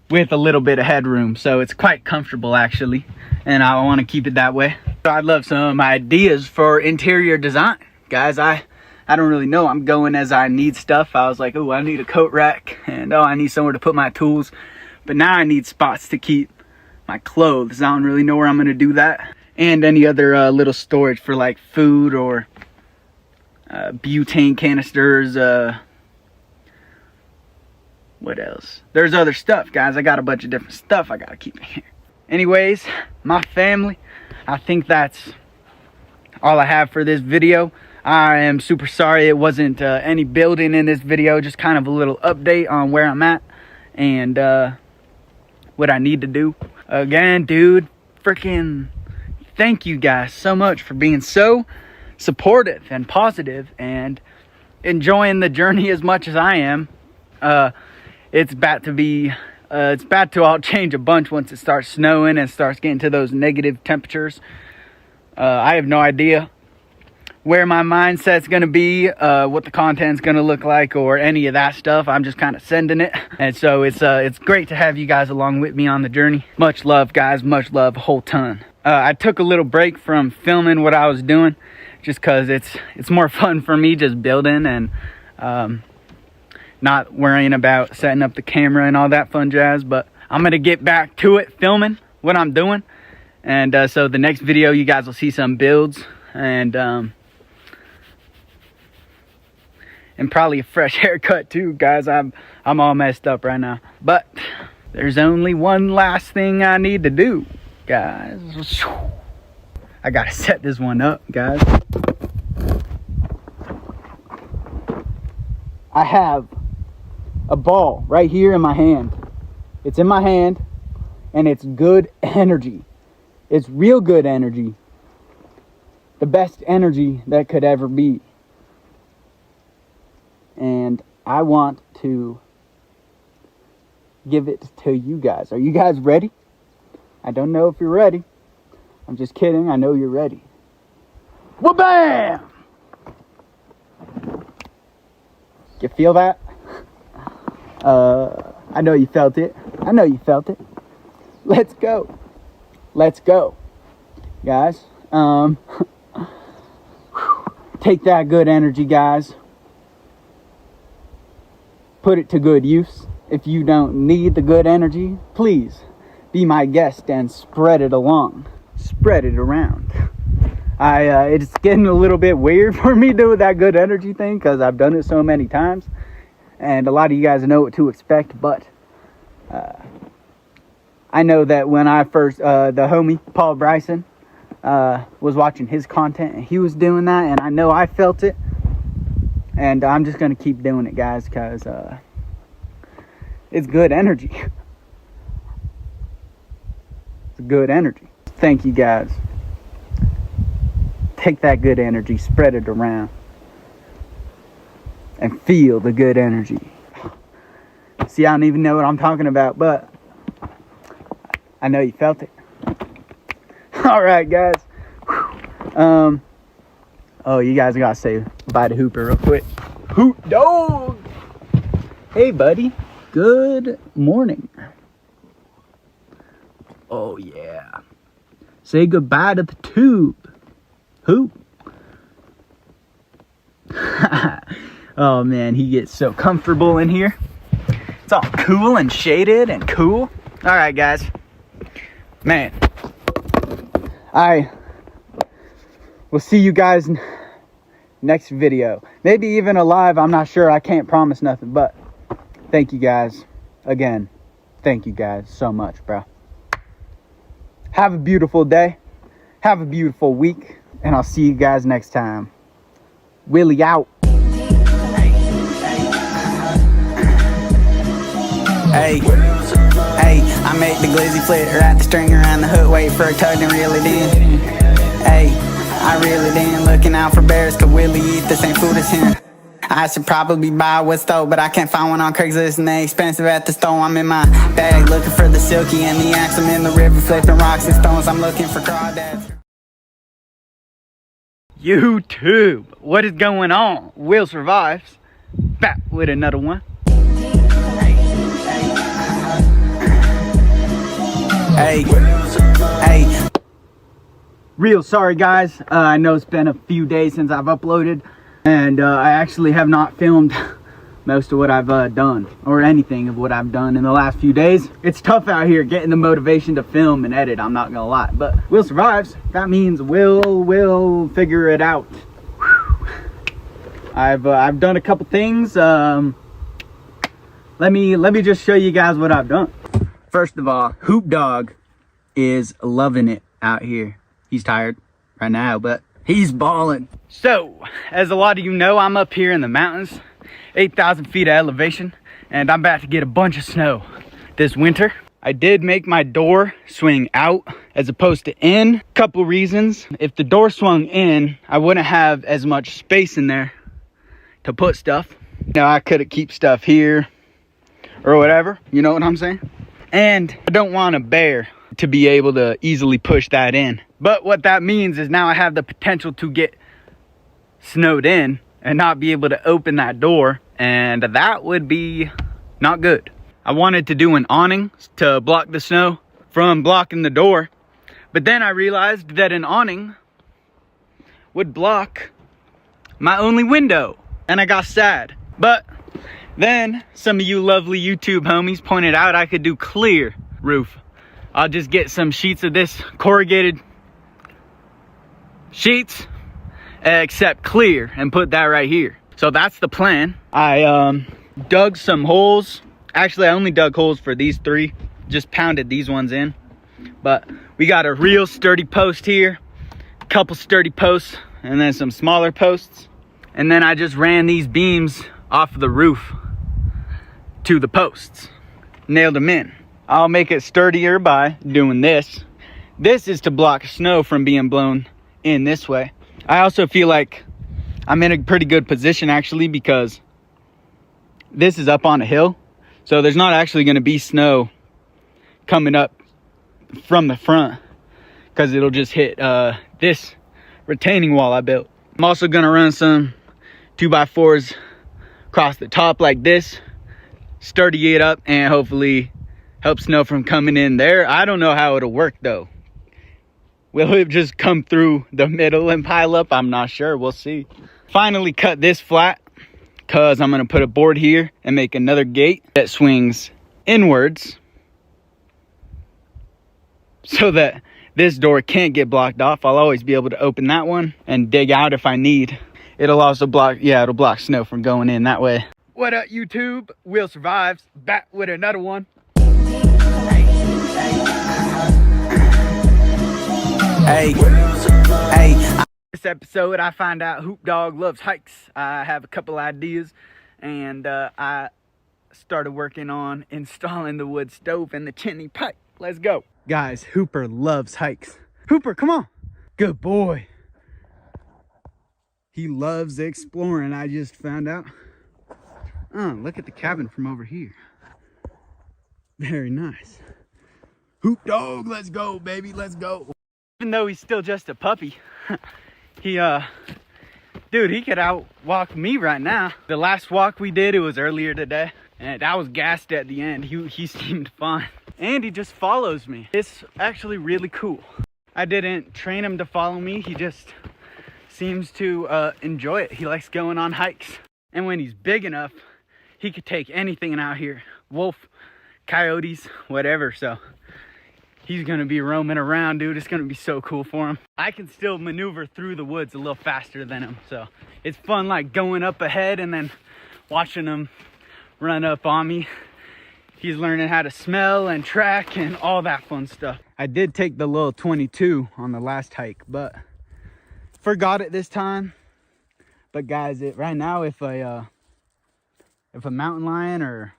with a little bit of headroom. So it's quite comfortable actually. And I want to keep it that way. So I'd love some ideas for interior design. Guys, I don't really know. I'm going as I need stuff. I was like, oh, I need a coat rack. And oh, I need somewhere to put my tools. But now I need spots to keep my clothes. I don't really know where I'm going to do that. And any other little storage for like food or butane canisters. What else? There's other stuff, guys. I got a bunch of different stuff I got to keep in here. Anyways, my family, I think that's all I have for this video. I am super sorry it wasn't any building in this video. Just kind of a little update on where I'm at and what I need to do. Again, dude, freaking thank you guys so much for being so supportive and positive and enjoying the journey as much as I am. It's about to all change a bunch once it starts snowing and starts getting to those negative temperatures. I have no idea where my mindset's gonna be, what the content's gonna look like, or any of that stuff. I'm just kind of sending it, and so it's great to have you guys along with me on the journey. Much love, guys. Much love, a whole ton. I took a little break from filming what I was doing, just cause it's more fun for me just building and not worrying about setting up the camera and all that fun jazz. But I'm gonna get back to it, filming what I'm doing, and so the next video you guys will see some builds and probably a fresh haircut too, guys. I'm all messed up right now. But there's only one last thing I need to do, guys. I gotta set this one up, guys. I have a ball right here in my hand. It's in my hand and it's good energy. It's real good energy. The best energy that could ever be. And I want to give it to you guys. Are you guys ready? I don't know if you're ready. I'm just kidding. I know you're ready. Wha-bam! You feel that? I know you felt it. I know you felt it. Let's go. Let's go. Guys, take that good energy, guys. Put it to good use. If you don't need the good energy, please be my guest and spread it along. Spread it around. It's getting a little bit weird for me doing that good energy thing because I've done it so many times. And a lot of you guys know what to expect. But I know that when I first, the homie, Paul Bryson, was watching his content and he was doing that. And I know I felt it. And I'm just going to keep doing it, guys, because It's good energy. It's good energy. Thank you guys. Take that good energy, spread it around, and feel the good energy. See, I don't even know what I'm talking about, but I know you felt it. All right, guys. Oh, you guys gotta say bye to Hooper real quick. Hoot dog. Hey, buddy. Good morning. Oh yeah. Say goodbye to the tube. Hoop. Oh man, he gets so comfortable in here. It's all cool and shaded and cool. All right, guys. Man, I will see you guys next video. Maybe even alive. I'm not sure. I can't promise nothing. But thank you guys again. Thank you guys so much, bro. Have a beautiful day. Have a beautiful week. And I'll see you guys next time. Willie out. Hey, I make the glizzy flip, wrap the string around the hook, wait for a tug and reel it in. Hey, I reel it in, looking out for bears, cause Willie eat the same food as him. I should probably buy a stove, but I can't find one on Craigslist and they expensive at the store. I'm in my bag looking for the silky and the axe. I'm in the river flipping rocks and stones. I'm looking for crawdads. YouTube, what is going on? Will survives. Back with another one. Hey. Real sorry, guys. I know it's been a few days since I've uploaded, and I actually have not filmed most of what I've done, or anything of what I've done in the last few days. It's tough out here getting the motivation to film and edit, I'm not gonna lie, but Will survives. That means we'll figure it out. Whew. I've done a couple things. Let me just show you guys what I've done. First of all, Hoop Dog is loving it out here. He's tired right now, but he's balling. So, as a lot of you know, I'm up here in the mountains, 8,000 feet of elevation, and I'm about to get a bunch of snow this winter. I did make my door swing out as opposed to in. Couple reasons. If the door swung in, I wouldn't have as much space in there to put stuff. Now, I could keep stuff here or whatever, you know what I'm saying? And I don't want a bear to be able to easily push that in. But what that means is now I have the potential to get snowed in and not be able to open that door, and that would be not good. I wanted to do an awning to block the snow from blocking the door, but then I realized that an awning would block my only window, and I got sad. But then some of you lovely YouTube homies pointed out I could do clear roof. I'll just get some sheets of this corrugated sheets, except clear, and put that right here. So that's the plan. I dug some holes. Actually, I only dug holes for these three, just pounded these ones in. But we got a real sturdy post here, a couple sturdy posts, and then some smaller posts. And then I just ran these beams off of the roof to the posts, nailed them in. I'll make it sturdier by doing this. This is to block snow from being blown in this way. I also feel like I'm in a pretty good position actually, because this is up on a hill, so there's not actually going to be snow coming up from the front, because it'll just hit this retaining wall I built. I'm also going to run some 2x4s across the top like this, sturdy it up, and hopefully help snow from coming in there. I don't know how it'll work though. Will it just come through the middle and pile up? I'm not sure. We'll see. Finally cut this flat, because I'm going to put a board here and make another gate that swings inwards so that this door can't get blocked off. I'll always be able to open that one and dig out if I need. It'll also block, yeah, it'll block snow from going in that way. What up, YouTube? Will survives. Back with another one. Hey. This episode, I find out Hoop Dog loves hikes. I have a couple ideas, and I started working on installing the wood stove and the chimney pipe. Let's go. Guys, Hooper loves hikes. Hooper, come on. Good boy. He loves exploring, I just found out. Oh, look at the cabin from over here. Very nice. Hoop dog, let's go, baby, let's go. Even though he's still just a puppy, dude, he could outwalk me right now. The last walk we did, it was earlier today, and I was gassed at the end. He seemed fine. And he just follows me. It's actually really cool. I didn't train him to follow me. He just seems to enjoy it. He likes going on hikes. And when he's big enough, he could take anything out here. Wolf, coyotes, whatever. So he's gonna be roaming around, dude. It's gonna be so cool for him. I can still maneuver through the woods a little faster than him. So it's fun, like going up ahead and then watching him run up on me. He's learning how to smell and track and all that fun stuff. I did take the little 22 on the last hike, but forgot it this time. But guys, right now, if a mountain lion or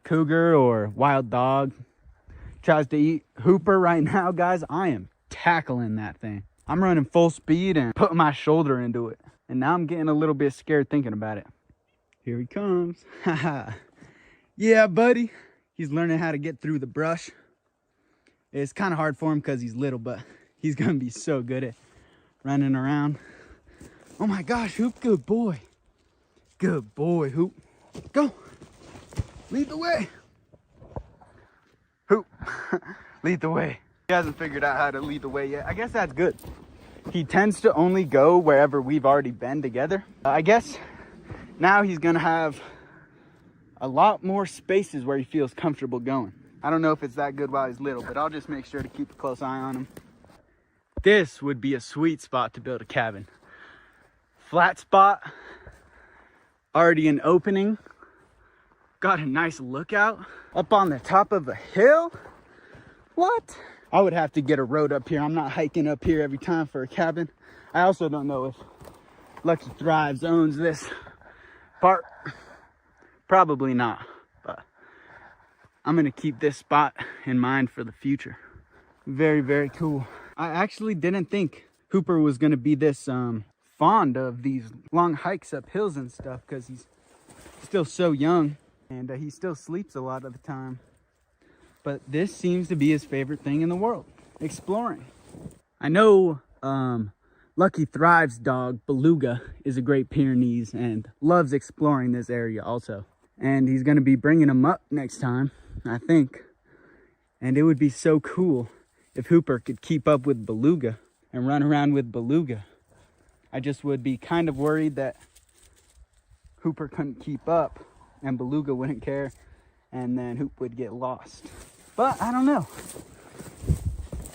cougar or wild dog tries to eat Hooper right now, guys, I am tackling that thing. I'm running full speed and putting my shoulder into it. And now I'm getting a little bit scared thinking about it. Here he comes. Haha. Yeah, buddy. He's learning how to get through the brush. It's kind of hard for him because he's little, but he's going to be so good at running around. Oh my gosh, Hoop, good boy. Good boy, Hoop. Go. Lead the way. Hoop, lead the way. He hasn't figured out how to lead the way yet. I guess that's good. He tends to only go wherever we've already been together. I guess now he's going to have a lot more spaces where he feels comfortable going. I don't know if it's that good while he's little, but I'll just make sure to keep a close eye on him. This would be a sweet spot to build a cabin. Flat spot, already an opening, got a nice lookout up on the top of a hill. What? I would have to get a road up here. I'm not hiking up here every time for a cabin. I also don't know if Lucky Thrives owns this part. Probably not, but I'm gonna keep this spot in mind for the future. Very, very cool. I actually didn't think Hooper was gonna be this fond of these long hikes up hills and stuff, because he's still so young and he still sleeps a lot of the time. But this seems to be his favorite thing in the world, exploring. I know Lucky Thrives dog, Beluga, is a Great Pyrenees and loves exploring this area also. And he's going to be bringing him up next time, I think. And it would be so cool if Hooper could keep up with Beluga and run around with Beluga. I just would be kind of worried that Hooper couldn't keep up and Beluga wouldn't care, and then Hoop would get lost. But I don't know.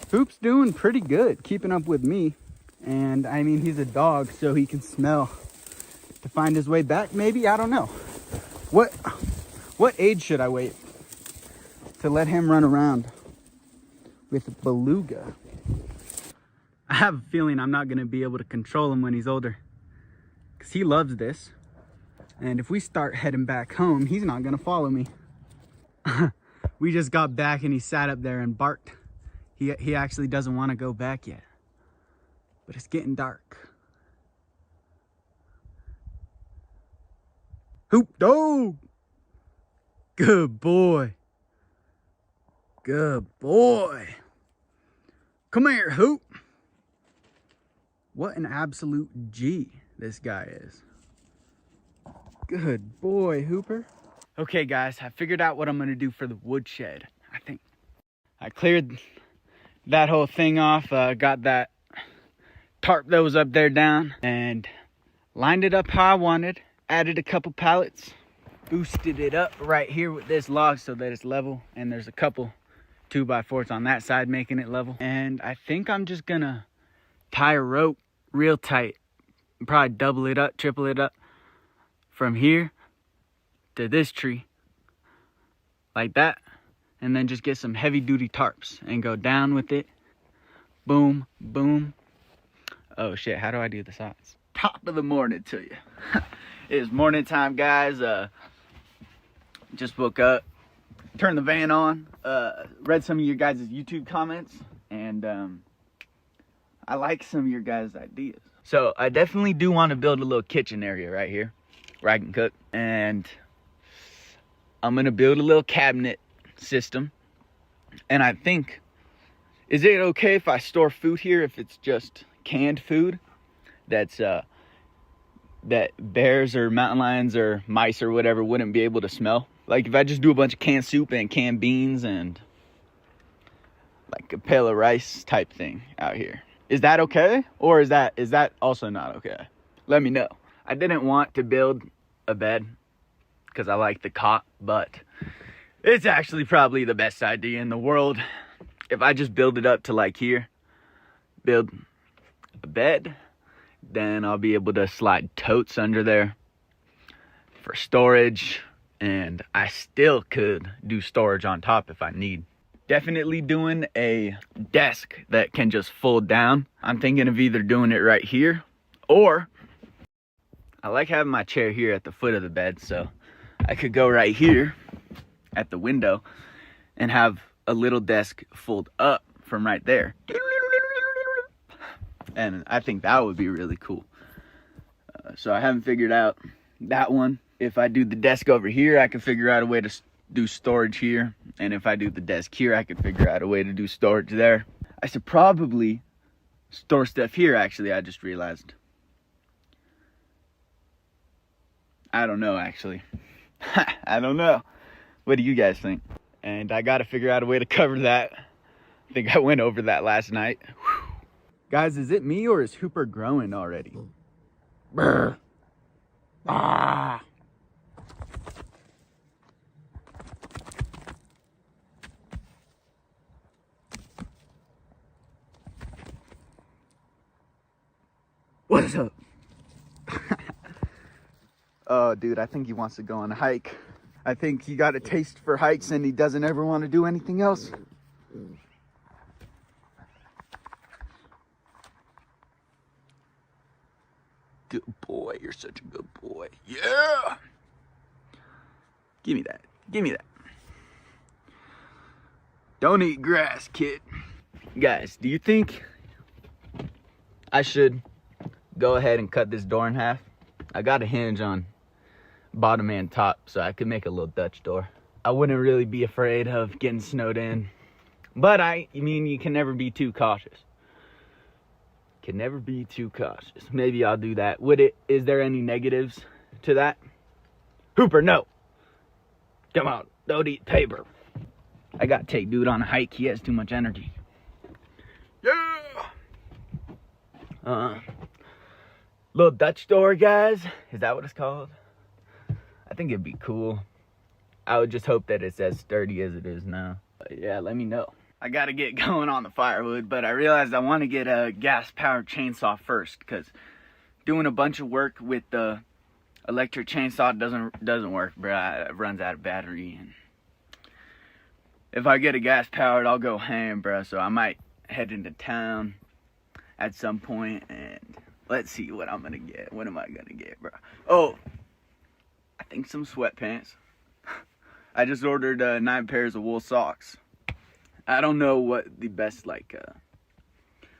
Hoop's doing pretty good keeping up with me. And I mean, he's a dog, so he can smell to find his way back, maybe. I don't know. What age should I wait to let him run around with Beluga? I have a feeling I'm not going to be able to control him when he's older, because he loves this. And if we start heading back home, he's not going to follow me. We just got back and he sat up there and barked. He actually doesn't want to go back yet, but it's getting dark. Hoop dog. Good boy. Good boy. Come here, Hoop. What an absolute G this guy is. Good boy, Hooper. Okay, guys, I figured out what I'm going to do for the woodshed. I think I cleared that whole thing off. Got that tarp that was up there down and lined it up how I wanted. Added a couple pallets, boosted it up right here with this log so that it's level, and there's a couple 2x4s on that side making it level. And I think I'm just gonna tie a rope real tight, probably double it up, triple it up from here to this tree like that, and then just get some heavy duty tarps and go down with it. Boom, boom. Oh shit, how do I do the sides? Top of the morning to you. It's morning time, guys. just woke up, turned the van on, read some of your guys' YouTube comments, and I like some of your guys' ideas. So I definitely do want to build a little kitchen area right here where I can cook, and I'm gonna build a little cabinet system. And I think, is it okay if I store food here if it's just canned food that's that bears or mountain lions or mice or whatever wouldn't be able to smell? Like if I just do a bunch of canned soup and canned beans and like a pail of rice type thing out here, is that okay? Or is that also not okay? Let me know. I didn't want to build a bed because I like the cot, but it's actually probably the best idea in the world. If I just build it up to like here, build a bed, then I'll be able to slide totes under there for storage, and I still could do storage on top if I need. Definitely doing a desk that can just fold down. I'm thinking of either doing it right here, or I like having my chair here at the foot of the bed, so I could go right here at the window and have a little desk fold up from right there. And I think that would be really cool. So I haven't figured out that one. If I do the desk over here, I can figure out a way to do storage here. And if I do the desk here, I can figure out a way to do storage there. I should probably store stuff here, actually, I just realized. I don't know, actually. I don't know. What do you guys think? And I got to figure out a way to cover that. I think I went over that last night. Whew. Guys, is it me or is Hooper growing already? Brr. Ah. What's up? Oh, dude, I think he wants to go on a hike. I think he got a taste for hikes and he doesn't ever want to do anything else. Good boy, you're such a good boy. Yeah! Give me that. Give me that. Don't eat grass, kid. Guys, do you think I should go ahead and cut this door in half? I got a hinge on bottom and top, so I could make a little Dutch door. I wouldn't really be afraid of getting snowed in, but I mean, you can never be too cautious. Can never be too cautious. Maybe I'll do that. Is there any negatives to that? Hooper, no. Come on, don't eat paper. I gotta take dude on a hike. He has too much energy. Yeah. Little Dutch door, guys. Is that what it's called? I think it'd be cool. I would just hope that it's as sturdy as it is now. But yeah, let me know. I gotta get going on the firewood, but I realized I want to get a gas-powered chainsaw first, because doing a bunch of work with the electric chainsaw doesn't work, bruh. It runs out of battery, and if I get a gas-powered, I'll go ham, bruh. So I might head into town at some point, and let's see what I'm gonna get. What am I gonna get, bruh? Oh, I think some sweatpants. I just ordered 9 pairs of wool socks. I don't know what the best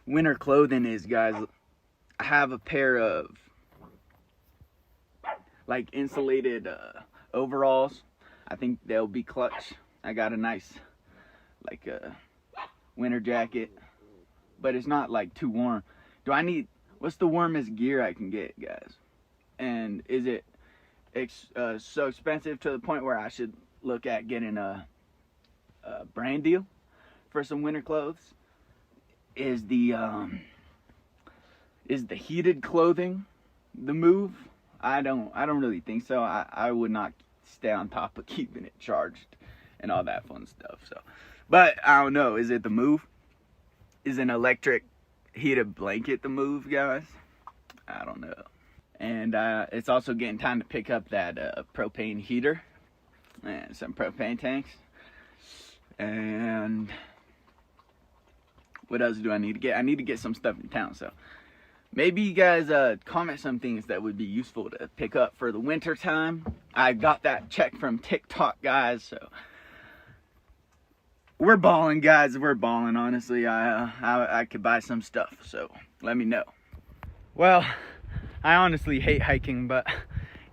winter clothing is, guys. I have a pair of insulated overalls. I think they'll be clutch. I got a nice winter jacket, but it's not too warm. What's the warmest gear I can get, guys? And is it so expensive to the point where I should look at getting a brand deal for some winter clothes? Is the heated clothing the move? I don't really think so. I would not stay on top of keeping it charged and all that fun stuff. So, but I don't know. Is it the move? Is an electric heated blanket the move, guys? I don't know. And it's also getting time to pick up that propane heater and some propane tanks. And what else do I need to get? I need to get some stuff in town. So Maybe you guys comment some things that would be useful to pick up for the winter time. I got that check from TikTok, guys, so we're balling, guys. We're balling, honestly. I could buy some stuff, so let me know. Well, I honestly hate hiking, but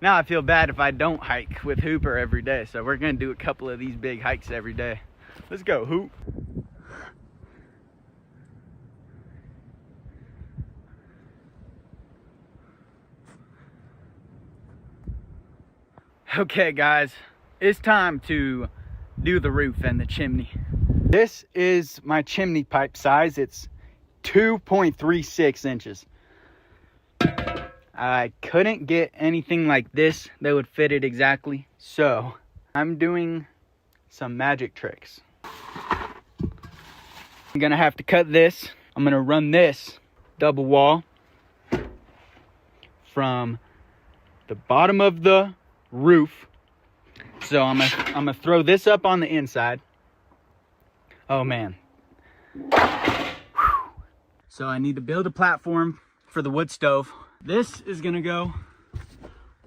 now I feel bad if I don't hike with Hooper every day. So we're gonna do a couple of these big hikes every day. Let's go, Hoop. Okay, guys, it's time to do the roof and the chimney. This is my chimney pipe size. It's 2.36 inches. I couldn't get anything like this that would fit it exactly, so I'm doing some magic tricks. I'm gonna have to cut this. I'm gonna run this double wall from the bottom of the roof. So I'm gonna throw this up on the inside. Oh man. So I need to build a platform for the wood stove. This is gonna go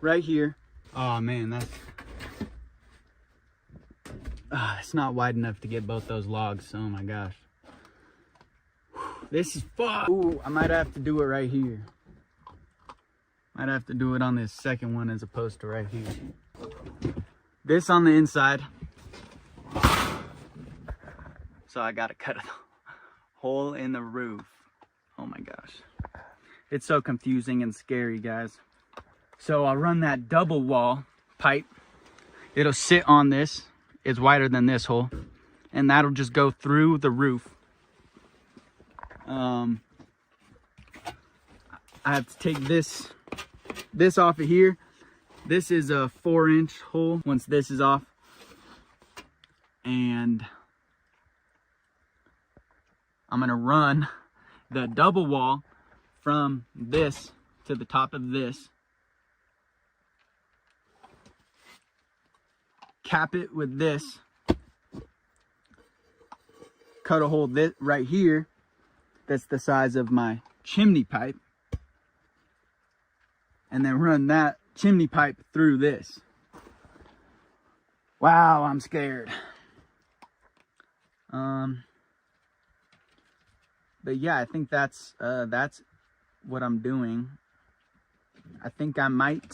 right here. Oh man, it's not wide enough to get both those logs. Oh my gosh. This is fun. Ooh, I might have to do it right here. Might have to do it on this second one as opposed to right here. This on the inside. So I gotta cut a hole in the roof. Oh my gosh. It's so confusing and scary, guys. So I'll run that double wall pipe. It'll sit on this. It's wider than this hole. And that'll just go through the roof. I have to take this off of here. This is a 4-inch hole once this is off. And I'm gonna run the double wall from this to the top of this. Cap it with this. Cut a hole right here. That's the size of my chimney pipe. And then run that chimney pipe through this. Wow, I'm scared. But yeah, I think that's what I'm doing. I think I might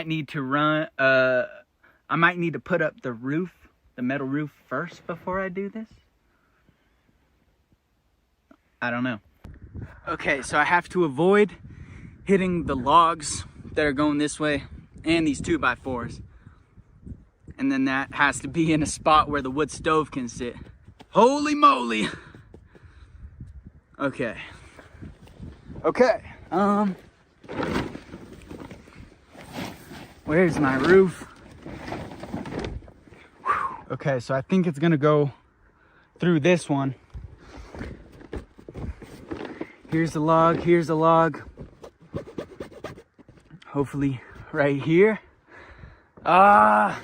need to run, I might need to put up the roof, the metal roof first before I do this. I don't know. Okay, so I have to avoid hitting the logs that are going this way and these 2x4s. And then that has to be in a spot where the wood stove can sit. Holy moly! Okay. Where's my roof? Okay, so I think it's gonna go through this one. Here's a log. Hopefully right here. I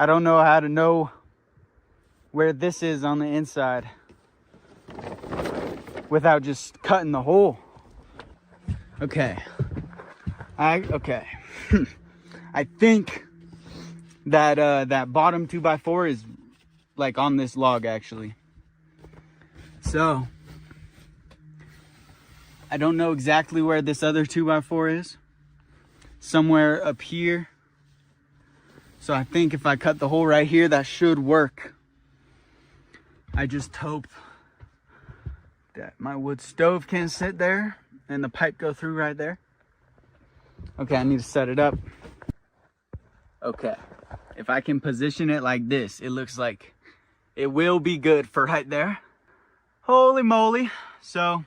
don't know how to know where this is on the inside without just cutting the hole. Okay. I think that that bottom 2x4 is like on this log actually. So I don't know exactly where this other 2x4 is. Somewhere up here. So I think if I cut the hole right here, that should work. I just hope that my wood stove can sit there and the pipe go through right there. Okay, I need to set it up. Okay, if I can position it like this, it looks like it will be good for right there. Holy moly. So,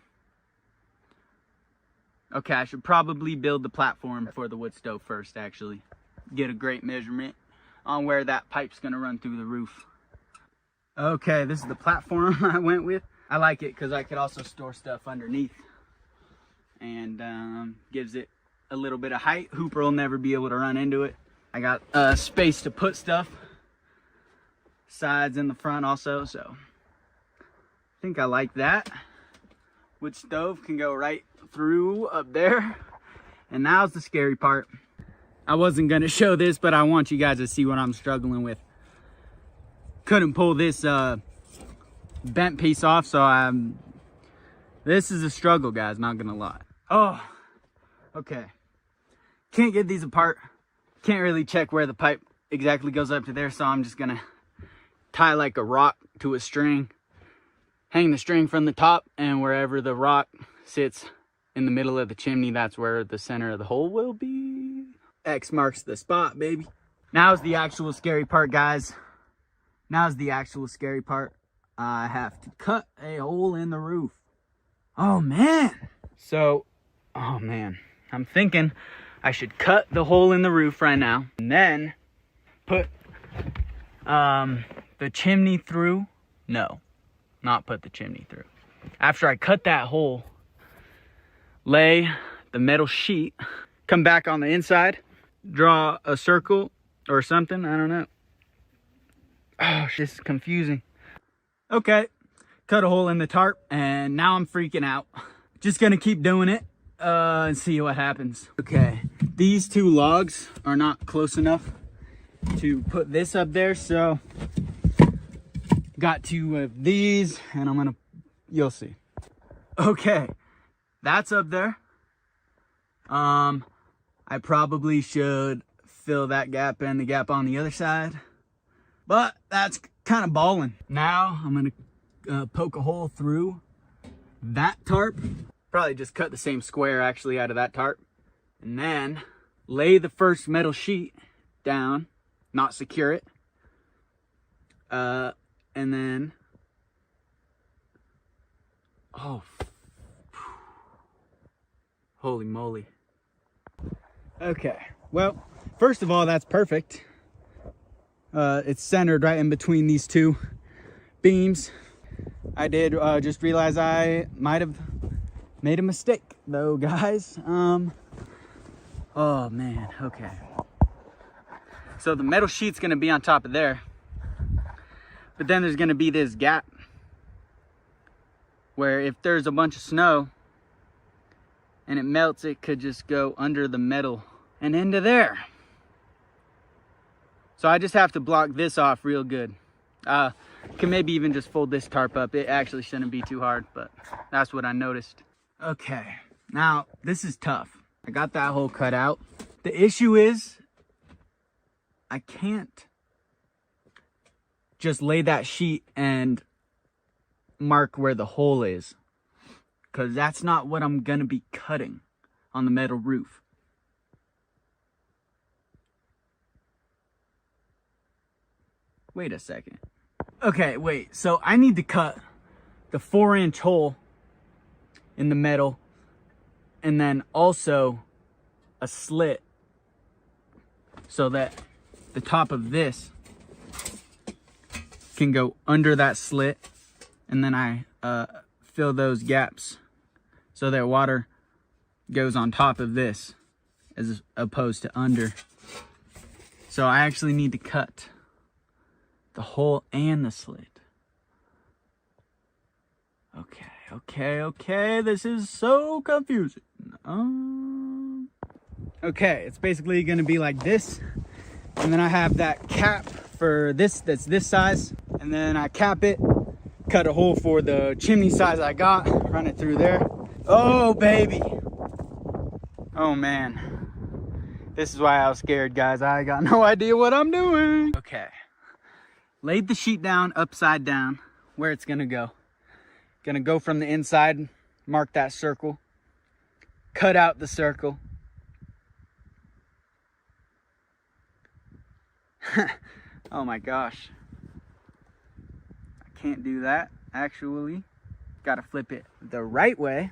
okay, I should probably build the platform for the wood stove first, actually. Get a great measurement on where that pipe's gonna run through the roof. Okay, this is the platform I went with. I like it because I could also store stuff underneath. And gives it a little bit of height. Hooper will never be able to run into it. I got space to put stuff. Sides in the front also, so think I like that. Wood stove can go right through up there. And now's the scary part. I wasn't gonna show this, but I want you guys to see what I'm struggling with. Couldn't pull this bent piece off, so this is a struggle, guys, not gonna lie. Oh, okay. Can't get these apart. Can't really check where the pipe exactly goes up to there, so I'm just gonna tie like a rock to a string, hang the string from the top, and wherever the rock sits in the middle of the chimney, that's where the center of the hole will be. X marks the spot, baby. Now's the actual scary part, guys. Now's the actual scary part. I have to cut a hole in the roof. Oh man. So, oh man, I'm thinking I should cut the hole in the roof right now and then put the chimney through. No, not put the chimney through. After I cut that hole, lay the metal sheet, come back on the inside, draw a circle or something, I don't know. Oh, this is confusing. Okay, cut a hole in the tarp, and now I'm freaking out. Just gonna keep doing it and see what happens. Okay, these two logs are not close enough to put this up there, so got two of these, and you'll see. Okay, that's up there. I probably should fill that gap and the gap on the other side, but that's kind of balling. Now I'm gonna poke a hole through that tarp. Probably just cut the same square actually out of that tarp, and then lay the first metal sheet down, not secure it, and then holy moly. Okay, well, first of all, that's perfect. It's centered right in between these two beams. I did just realize I might have made a mistake though, guys. Oh man, okay. So the metal sheet's gonna be on top of there, but then there's gonna be this gap where if there's a bunch of snow and it melts, it could just go under the metal and into there. So I just have to block this off real good. Can maybe even just fold this tarp up. It actually shouldn't be too hard, but that's what I noticed. Okay, now this is tough. I got that hole cut out. The issue is I can't just lay that sheet and mark where the hole is, because that's not what I'm gonna be cutting on the metal roof. Wait a second. Okay, wait, so I need to cut the 4-inch hole in the metal and then also a slit so that the top of this can go under that slit, and then I fill those gaps so that water goes on top of this as opposed to under. So I actually need to cut the hole and the slit. Okay, this is so confusing. Okay, it's basically gonna be like this, and then I have that cap for this that's this size, and then I cap it, cut a hole for the chimney size I got, run it through there. Oh baby, oh man, this is why I was scared, guys. I got no idea what I'm doing. Okay, laid the sheet down upside down where it's gonna go. Gonna go from the inside, mark that circle, cut out the circle. Oh my gosh, I can't do that actually. Gotta flip it the right way.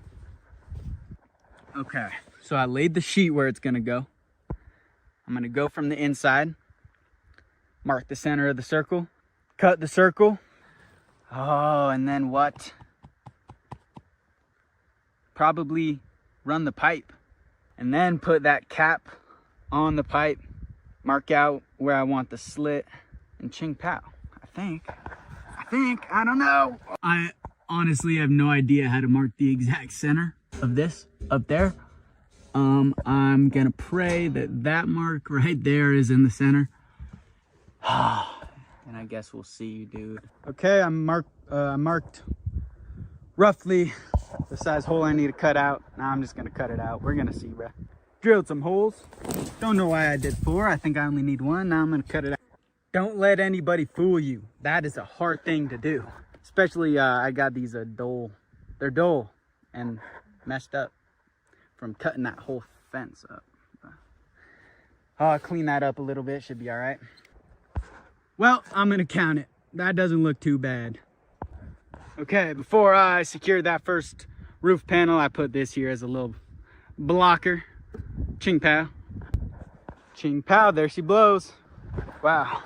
Okay, so I laid the sheet where it's gonna go. I'm gonna go from the inside, mark the center of the circle, cut the circle. Oh, and then what? Probably run the pipe and then put that cap on the pipe, mark out where I want the slit, and ching pow. I think, I don't know. I honestly have no idea how to mark the exact center of this up there. I'm gonna pray that that mark right there is in the center. And I guess we'll see, dude. Okay, I marked roughly the size hole I need to cut out. Now I'm just gonna cut it out. We're gonna see, bro. Drilled some holes. Don't know why I did 4. I think I only need 1. Now I'm gonna cut it out. Don't let anybody fool you. That is a hard thing to do. Especially, I got these dull. They're dull and messed up from cutting that whole fence up. I'll clean that up a little bit. Should be all right. Well, I'm gonna count it. That doesn't look too bad. Okay, before I secured that first roof panel, I put this here as a little blocker. Ching pow. Ching pow, there she blows. Wow.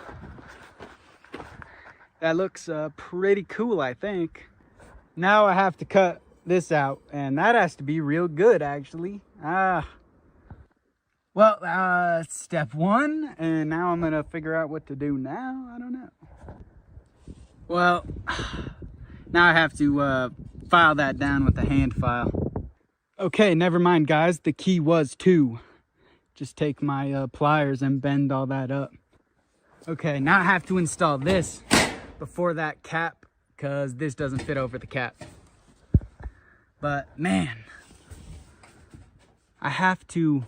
That looks pretty cool, I think. Now I have to cut this out, and that has to be real good, actually. Well, step 1, and now I'm gonna figure out what to do now. I don't know. Well, now I have to file that down with the hand file. Okay, never mind, guys. The key was 2. Just take my pliers and bend all that up. Okay, now I have to install this before that cap, because this doesn't fit over the cap. But man, I have to,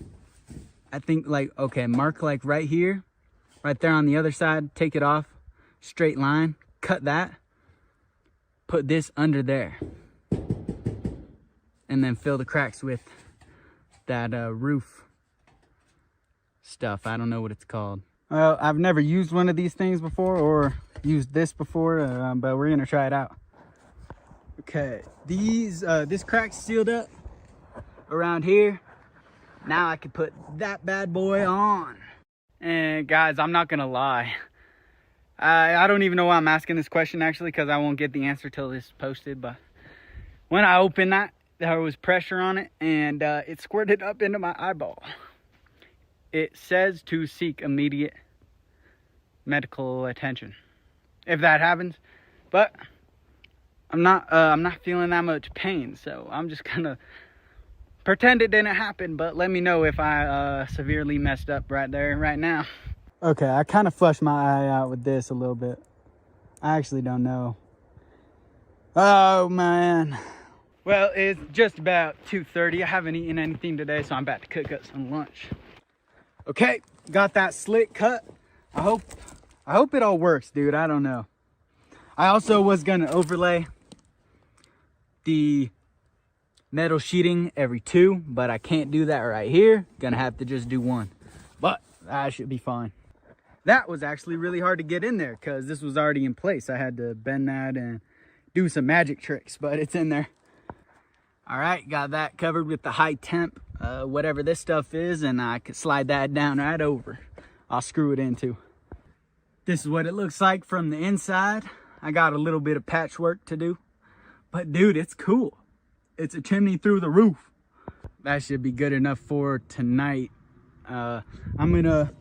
I think, like, okay, mark like right here, right there on the other side, take it off, straight line, cut that, put this under there, and then fill the cracks with that roof stuff. I don't know what it's called. Well, I've never used one of these things before, or used this before, but we're gonna try it out. Okay, this crack's sealed up around here. Now I can put that bad boy on. And guys, I'm not gonna lie, I don't even know why I'm asking this question, actually, because I won't get the answer till this is posted. But when I opened that, there was pressure on it, and it squirted up into my eyeball. It says to seek immediate medical attention if that happens, but I'm not feeling that much pain, so I'm just gonna pretend it didn't happen. But let me know if I severely messed up right there, right now. Okay, I kind of flushed my eye out with this a little bit. I actually don't know. Oh man. Well, it's just about 2:30. I haven't eaten anything today, so I'm about to cook up some lunch. Okay, got that slit cut. I hope it all works, dude. I don't know. I also was gonna overlay the metal sheeting every 2, but I can't do that right here. Gonna have to just do 1, but that should be fine. That was actually really hard to get in there because this was already in place. I had to bend that and do some magic tricks, but it's in there. All right, got that covered with the high temp, whatever this stuff is, and I could slide that down right over. I'll screw it into. This is what it looks like from the inside. I got a little bit of patchwork to do, but dude, it's cool. It's a chimney through the roof. That should be good enough for tonight. I'm gonna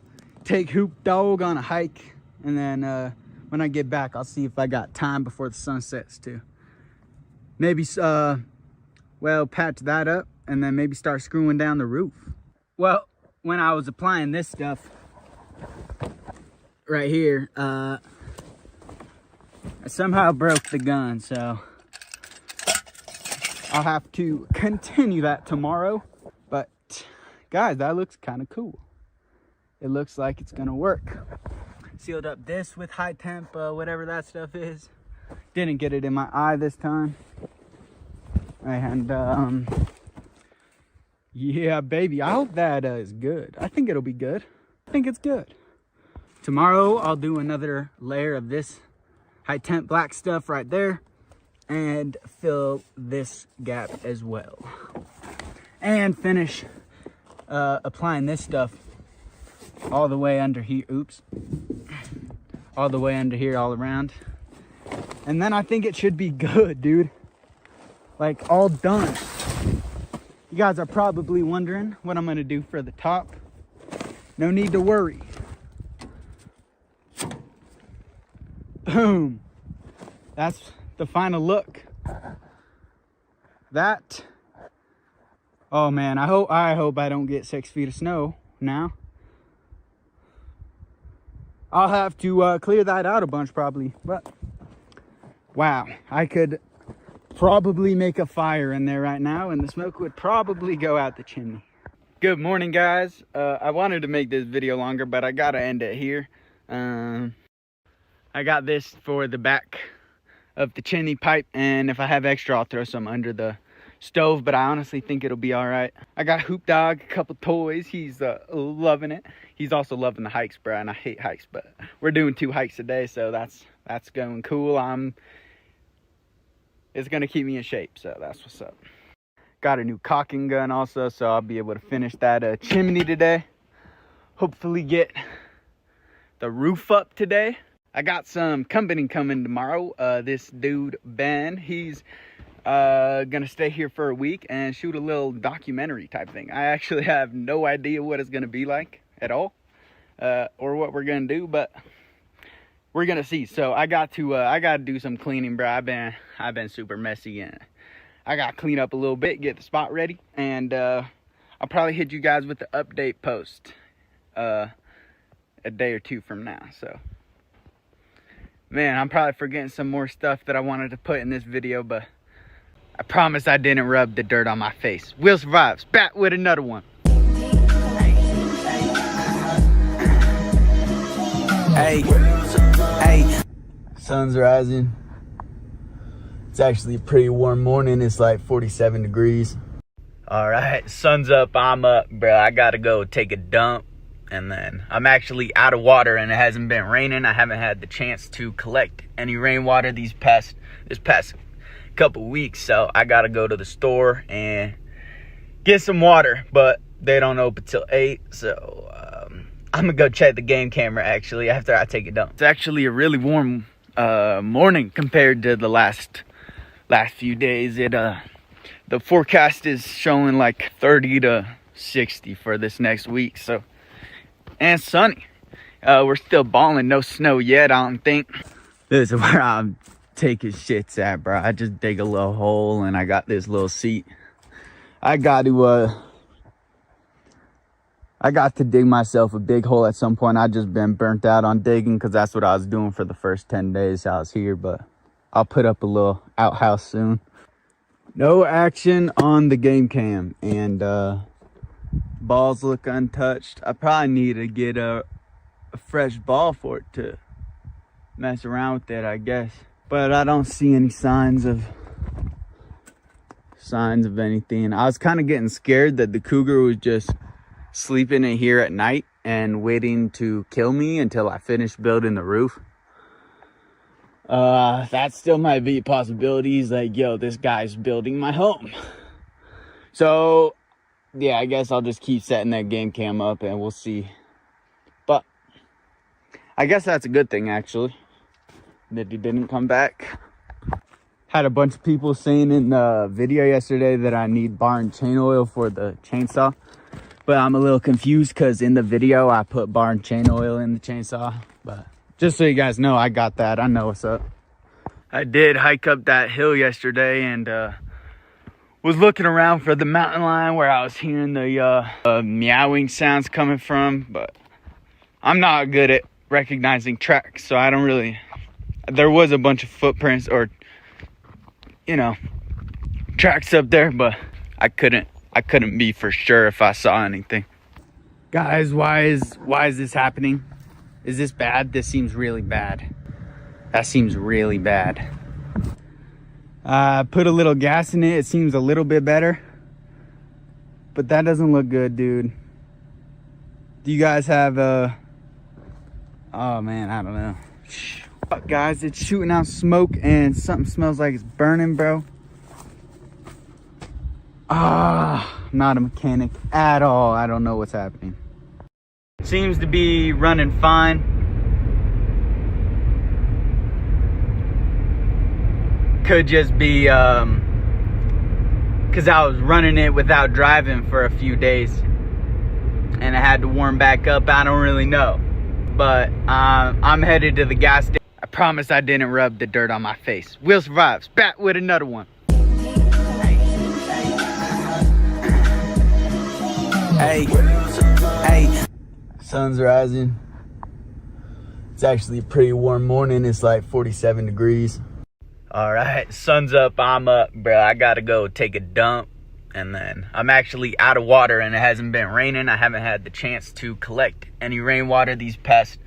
take Hoop Dog on a hike, and then when I get back, I'll see if I got time before the sun sets too. Maybe well, patch that up, and then maybe start screwing down the roof. Well, when I was applying this stuff right here, I somehow broke the gun, so I'll have to continue that tomorrow. But guys, that looks kind of cool. It looks like it's gonna work. Sealed up this with high temp, whatever that stuff is. Didn't get it in my eye this time. And yeah, baby, I hope that is good. I think it'll be good. I think it's good. Tomorrow I'll do another layer of this high temp black stuff right there and fill this gap as well, and finish applying this stuff all the way under here. Oops, all the way under here, all around, and then I think it should be good, dude. Like, all done. You guys are probably wondering what I'm gonna do for the top. No need to worry. Boom. That's the final look. That, oh man, I hope I don't get 6 feet of snow now. I'll have to clear that out a bunch probably, but wow, I could probably make a fire in there right now and the smoke would probably go out the chimney. Good morning, guys. I wanted to make this video longer, but I gotta end it here. I got this for the back of the chimney pipe, and if I have extra, I'll throw some under the stove, but I honestly think it'll be all right. I got Hoop Dog, a couple toys. He's loving it. He's also loving the hikes, bro, and I hate hikes, but we're doing 2 hikes a day, so that's going cool. It's gonna keep me in shape, so that's what's up. Got a new caulking gun also, so I'll be able to finish that chimney today. Hopefully get the roof up today. I got some company coming tomorrow. This dude, Ben, he's gonna stay here for a week and shoot a little documentary type thing. I actually have no idea what it's gonna be like at all, or what we're gonna do, but we're gonna see. So I got to do some cleaning, bro. I've been super messy, and I got to clean up a little bit, get the spot ready, and I'll probably hit you guys with the update post a day or 2 from now. So man, I'm probably forgetting some more stuff that I wanted to put in this video, but I promise I didn't rub the dirt on my face. Will survives. Back with another one. Hey, hey. Sun's rising. It's actually a pretty warm morning. It's like 47 degrees. All right, sun's up, I'm up, bro. I gotta go take a dump. And then I'm actually out of water, and it hasn't been raining. I haven't had the chance to collect any rainwater this past couple weeks, so I gotta go to the store and get some water, but they don't open till 8, so I'm gonna go check the game camera actually after I take a dump. It's actually a really warm morning compared to the last few days. The forecast is showing like 30 to 60 for this next week, so, and sunny. We're still balling, no snow yet, I don't think. This is where I'm taking shits at, bro. I just dig a little hole and I got this little seat. I got to dig myself a big hole at some point. I just been burnt out on digging because that's what I was doing for the first 10 days I was here, but I'll put up a little outhouse soon. No action on the game cam, and balls look untouched. I probably need to get a fresh ball for it to mess around with it, I guess. But I don't see any signs of anything. I was kind of getting scared that the cougar was just sleeping in here at night and waiting to kill me until I finished building the roof. That still might be a possibility. He's like, yo, this guy's building my home. So yeah, I guess I'll just keep setting that game cam up and we'll see. But I guess that's a good thing, actually, that he didn't come back. Had a bunch of people saying in the video yesterday that I need bar and chain oil for the chainsaw, but I'm a little confused because in the video I put bar and chain oil in the chainsaw. But just so you guys know, I got that. I know what's up. I did hike up that hill yesterday and was looking around for the mountain lion where I was hearing the meowing sounds coming from, but I'm not good at recognizing tracks, so I don't really. There was a bunch of footprints or, you know, tracks up there, but I couldn't be for sure if I saw anything. Guys, why is this happening? Is this bad? This seems really bad. That seems really bad. Put a little gas in it. It seems a little bit better, but that doesn't look good, dude. Do you guys have oh man, I don't know. Guys, it's shooting out smoke and something smells like it's burning, bro. I'm not a mechanic at all. I don't know what's happening. Seems to be running fine. Could just be because I was running it without driving for a few days and I had to warm back up. I don't really know, but I'm headed to the gas station. I promise I didn't rub the dirt on my face. Will survives. Back with another one. Hey, hey. Sun's rising. It's actually a pretty warm morning. It's like 47 degrees. All right, sun's up, I'm up, bro. I gotta go take a dump. And then I'm actually out of water and it hasn't been raining. I haven't had the chance to collect any rainwater this past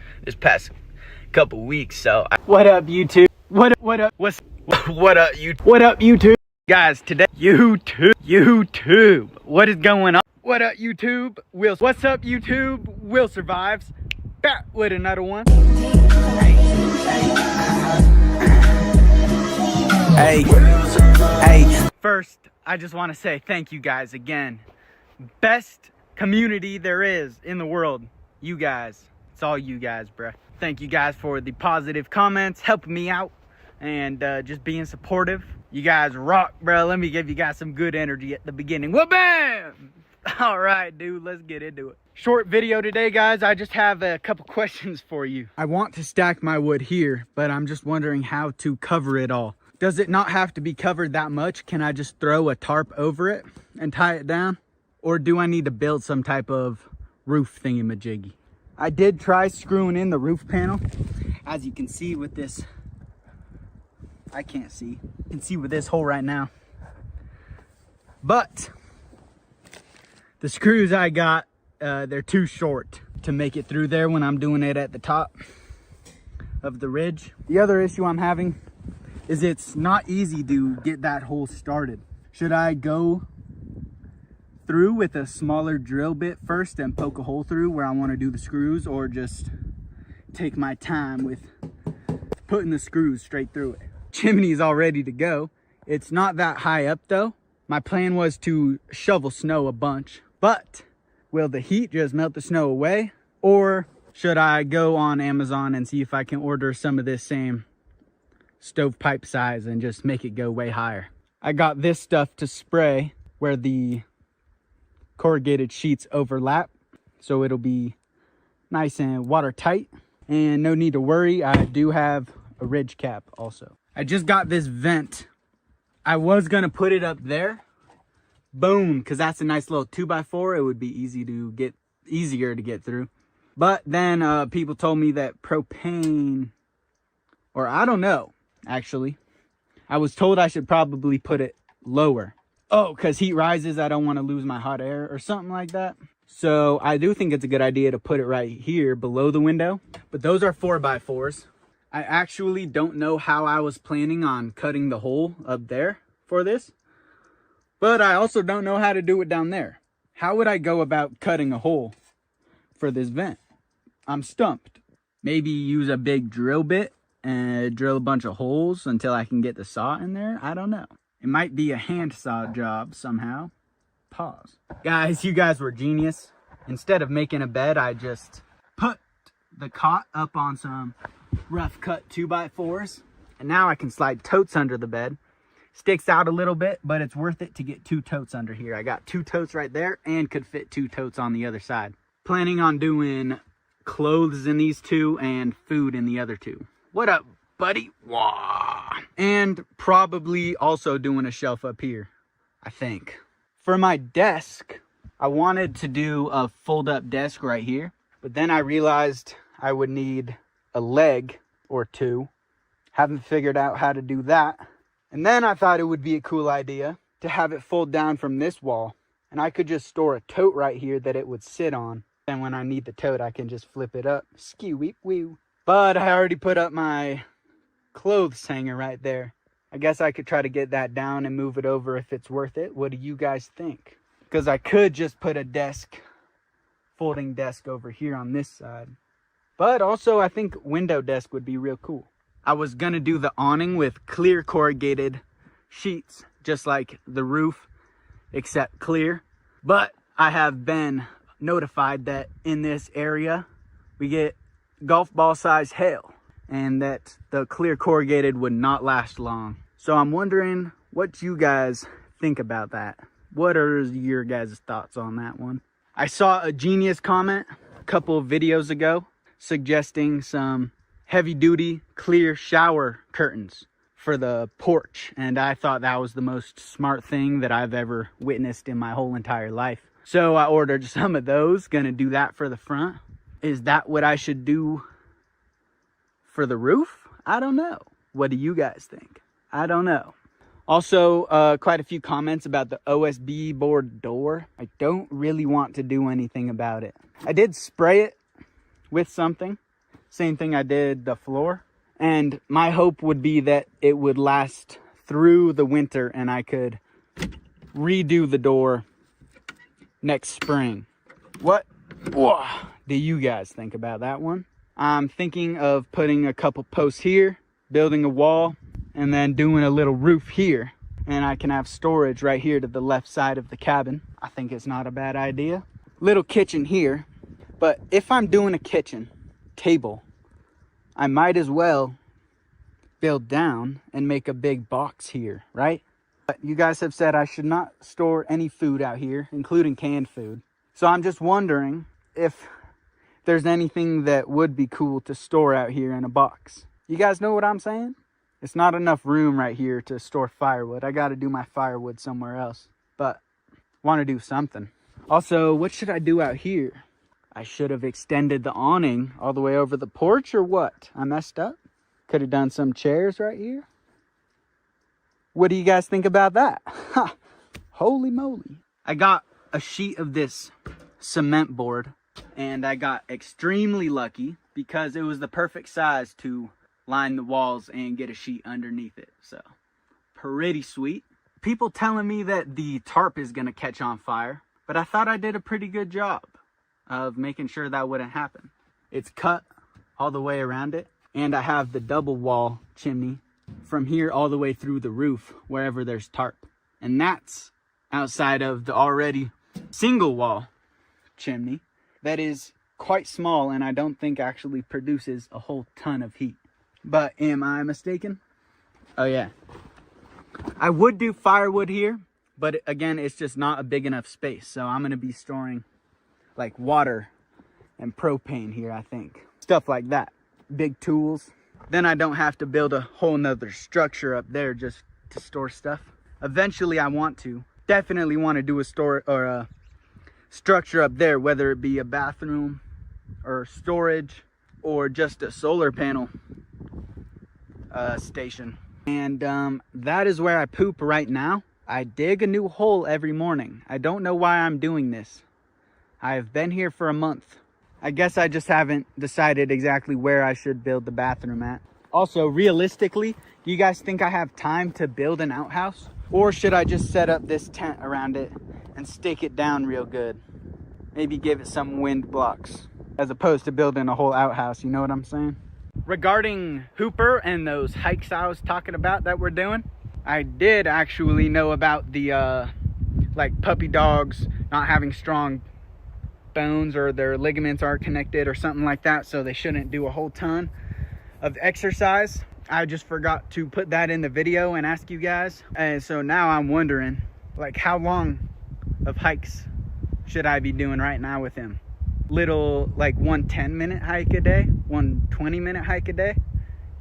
couple weeks. So what up, YouTube? What up YouTube? What up, YouTube? Guys, today YouTube. What is going on? What up, YouTube? What's up, YouTube? Will survives. Back with another one. Hey, hey. First, I just want to say thank you guys again. Best community there is in the world. You guys. It's all you guys, bruh. Thank you guys for the positive comments, helping me out, and just being supportive. You guys rock, bro. Let me give you guys some good energy at the beginning. Well, bam! All right, dude, let's get into it. Short video today, guys. I just have a couple questions for you. I want to stack my wood here, but I'm just wondering how to cover it all. Does it not have to be covered that much? Can I just throw a tarp over it and tie it down? Or do I need to build some type of roof thingamajiggy? I did try screwing in the roof panel. As you can see with this, I can't see. You can see with this hole right now. But the screws I got, they're too short to make it through there when I'm doing it at the top of the ridge. The other issue I'm having is it's not easy to get that hole started. Should I go through with a smaller drill bit first and poke a hole through where I want to do the screws, or just take my time with putting the screws straight through it? Chimney is all ready to go. It's not that high up though. My plan was to shovel snow a bunch, but will the heat just melt the snow away? Or should I go on Amazon and see if I can order some of this same stovepipe size and just make it go way higher? I got this stuff to spray where the corrugated sheets overlap, so it'll be nice and watertight, and no need to worry. I do have a ridge cap also. I just got this vent. I was gonna put it up there, boom, because that's a nice little 2x4. It would be easier to get through. But then people told me that propane, or I don't know, actually, I was told I should probably put it lower. Oh, because heat rises, I don't want to lose my hot air or something like that. So I do think it's a good idea to put it right here below the window. But those are 4x4s. I actually don't know how I was planning on cutting the hole up there for this. But I also don't know how to do it down there. How would I go about cutting a hole for this vent? I'm stumped. Maybe use a big drill bit and drill a bunch of holes until I can get the saw in there. I don't know. It might be a hand saw job somehow. Pause. Guys, you guys were genius. Instead of making a bed, I just put the cot up on some rough cut 2x4s. And now I can slide totes under the bed. Sticks out a little bit, but it's worth it to get 2 totes under here. I got 2 totes right there and could fit 2 totes on the other side. Planning on doing clothes in these 2 and food in the other 2. What up, buddy? Wah. And probably also doing a shelf up here, I think. For my desk, I wanted to do a fold-up desk right here, but then I realized I would need a leg or 2. Haven't figured out how to do that. And then I thought it would be a cool idea to have it fold down from this wall, and I could just store a tote right here that it would sit on. And when I need the tote, I can just flip it up. Ski-weep-wee. But I already put up my clothes hanger right there. I guess I could try to get that down and move it over if it's worth it. What do you guys think? Because I could just put a desk, folding desk over here on this side. But also I think window desk would be real cool. I was gonna do the awning with clear corrugated sheets, just like the roof, except clear. But I have been notified that in this area we get golf ball size hail, and that the clear corrugated would not last long. So I'm wondering what you guys think about that. What are your guys' thoughts on that one? I saw a genius comment a couple of videos ago suggesting some heavy duty clear shower curtains for the porch, and I thought that was the most smart thing that I've ever witnessed in my whole entire life. So I ordered some of those. Gonna do that for the front. Is that what I should do for the roof? I don't know. What do you guys think? I don't know. Also, quite a few comments about the OSB board door. I don't really want to do anything about it. I did spray it with something. Same thing I did the floor. And my hope would be that it would last through the winter and I could redo the door next spring. What do you guys think about that one? I'm thinking of putting a couple posts here, building a wall, and then doing a little roof here. And I can have storage right here to the left side of the cabin. I think it's not a bad idea. Little kitchen here. But if I'm doing a kitchen table, I might as well build down and make a big box here, right? But you guys have said I should not store any food out here, including canned food. So I'm just wondering if there's anything that would be cool to store out here in a box. You guys know what I'm saying? It's not enough room right here to store firewood. I got to do my firewood somewhere else, but want to do something. Also, what should I do out here? I should have extended the awning all the way over the porch, or what? I messed up. Could have done some chairs right here. What do you guys think about that? Ha! Holy moly. I got a sheet of this cement board, and I got extremely lucky because it was the perfect size to line the walls and get a sheet underneath it. So, pretty sweet. People telling me that the tarp is going to catch on fire, but I thought I did a pretty good job of making sure that wouldn't happen. It's cut all the way around it, and I have the double wall chimney from here all the way through the roof wherever there's tarp, and that's outside of the already single wall chimney that is quite small and I don't think actually produces a whole ton of heat. But am I mistaken? Oh yeah, I would do firewood here, but again, it's just not a big enough space, so I'm gonna be storing like water and propane here, I think. Stuff like that. Big tools. Then I don't have to build a whole nother structure up there just to store stuff. Eventually I want to. Definitely want to do a store or a structure up there, whether it be a bathroom or storage or just a solar panel station. And that is where I poop right now. I dig a new hole every morning. I don't know why I'm doing this. I've been here for a month. I guess I just haven't decided exactly where I should build the bathroom at. Also, realistically, do you guys think I have time to build an outhouse? Or should I just set up this tent around it and stake it down real good? Maybe give it some wind blocks as opposed to building a whole outhouse, you know what I'm saying? Regarding Hooper and those hikes I was talking about that we're doing, I did actually know about the like puppy dogs not having strong bones or their ligaments aren't connected or something like that, so they shouldn't do a whole ton of exercise. I just forgot to put that in the video and ask you guys, and so now I'm wondering, like, how long of hikes should I be doing right now with him? Little, like, 1 10-minute hike a day, 1 20-minute hike a day,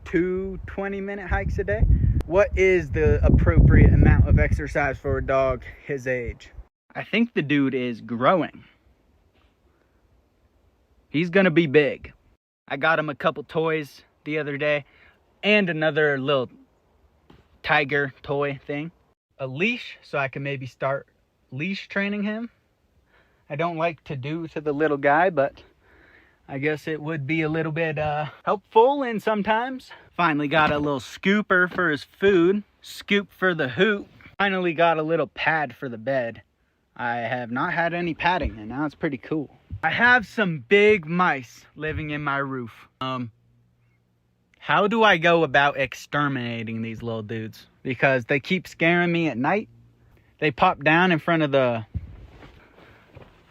2 20-minute hikes a day. What is the appropriate amount of exercise for a dog his age? I think the dude is growing. He's gonna be big. I got him a couple toys the other day and another little tiger toy thing. A leash, so I can maybe start leash training him. I don't like to do to the little guy, but I guess it would be a little bit helpful and sometimes. Finally got a little scooper for his food, scoop for the hoop. Finally got a little pad for the bed. I have not had any padding and now it's pretty cool. I have some big mice living in my roof. How do I go about exterminating these little dudes? Because they keep scaring me at night. They pop down in front of the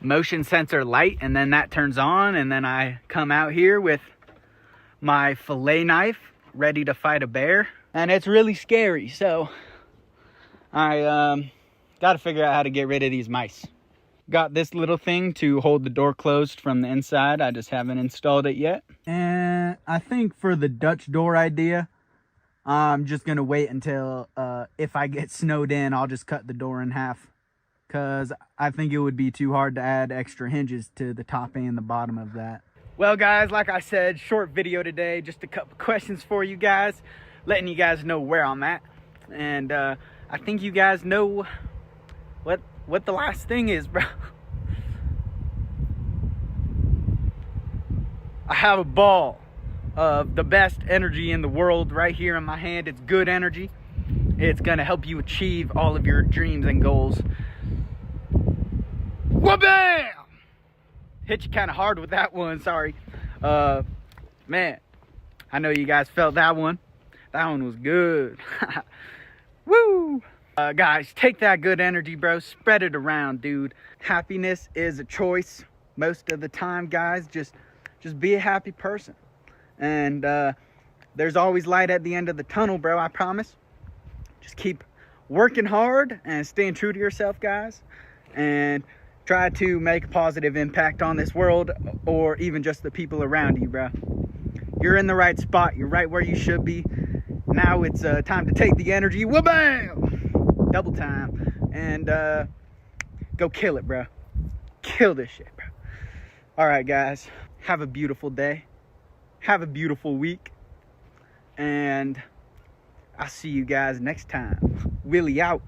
motion sensor light and then that turns on, and then I come out here with my fillet knife ready to fight a bear, and it's really scary. So I got to figure out how to get rid of these mice. Got this little thing to hold the door closed from the inside. I just haven't installed it yet. And I think for the Dutch door idea, I'm just gonna wait until if I get snowed in, I'll just cut the door in half, because I think it would be too hard to add extra hinges to the top and the bottom of that. Well guys, like I said, short video today, just a couple questions for you guys, letting you guys know where I'm at. And I think you guys know what the last thing is, bro. I have a ball of the best energy in the world right here in my hand. It's good energy. It's gonna help you achieve all of your dreams and goals. Wha-bam! Hit you kind of hard with that one, sorry. Man, I know you guys felt that one. That one was good. Woo! Guys, take that good energy, bro. Spread it around, dude. Happiness is a choice most of the time, guys. Just be a happy person. And there's always light at the end of the tunnel, bro, I promise. Just keep working hard and staying true to yourself, guys. And try to make a positive impact on this world, or even just the people around you, bro. You're in the right spot. You're right where you should be. Now it's time to take the energy. Wha-bam! Double time. And go kill it, bro. Kill this shit, bro. All right, guys. Have a beautiful day. Have a beautiful week. And I'll see you guys next time. Willie out.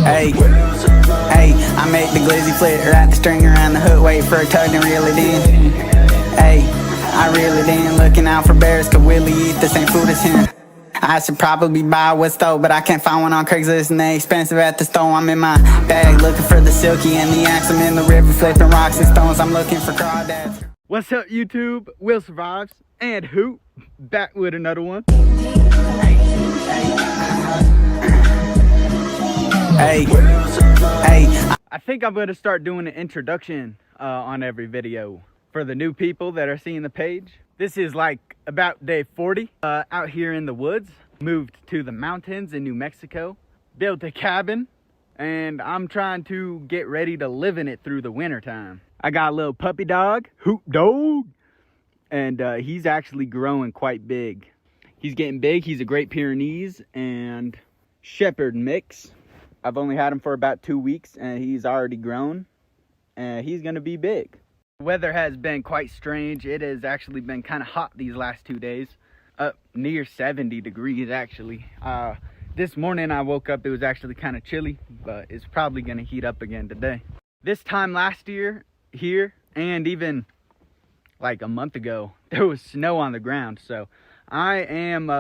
Hey, hey, I make the glizzy flip, wrap the string around the hook, wait for a tug and reel it in. Hey, I reel it in, looking out for bears, cause Willie eat the same food as him. I should probably buy what's stole, but I can't find one on Craigslist and they expensive at the store. I'm in my bag looking for the silky and the axe. I'm in the river flipping rocks and stones. I'm looking for crawdads. What's up, YouTube? Will survives and Hoot back with another one. Hey, hey. I think I'm gonna start doing an introduction on every video for the new people that are seeing the page. This is like about day 40 out here in the woods. Moved to the mountains in New Mexico, built a cabin, and I'm trying to get ready to live in it through the winter time. I got a little puppy dog, Hoot Dog, and he's actually growing quite big. He's getting big. He's a Great Pyrenees and Shepherd mix. I've only had him for about 2 weeks and he's already grown and he's gonna be big. The weather has been quite strange. It has actually been kind of hot these last 2 days, up near 70 degrees actually. This morning I woke up, it was actually kind of chilly, but it's probably gonna heat up again today. This time last year here, and even like a month ago, there was snow on the ground. So I am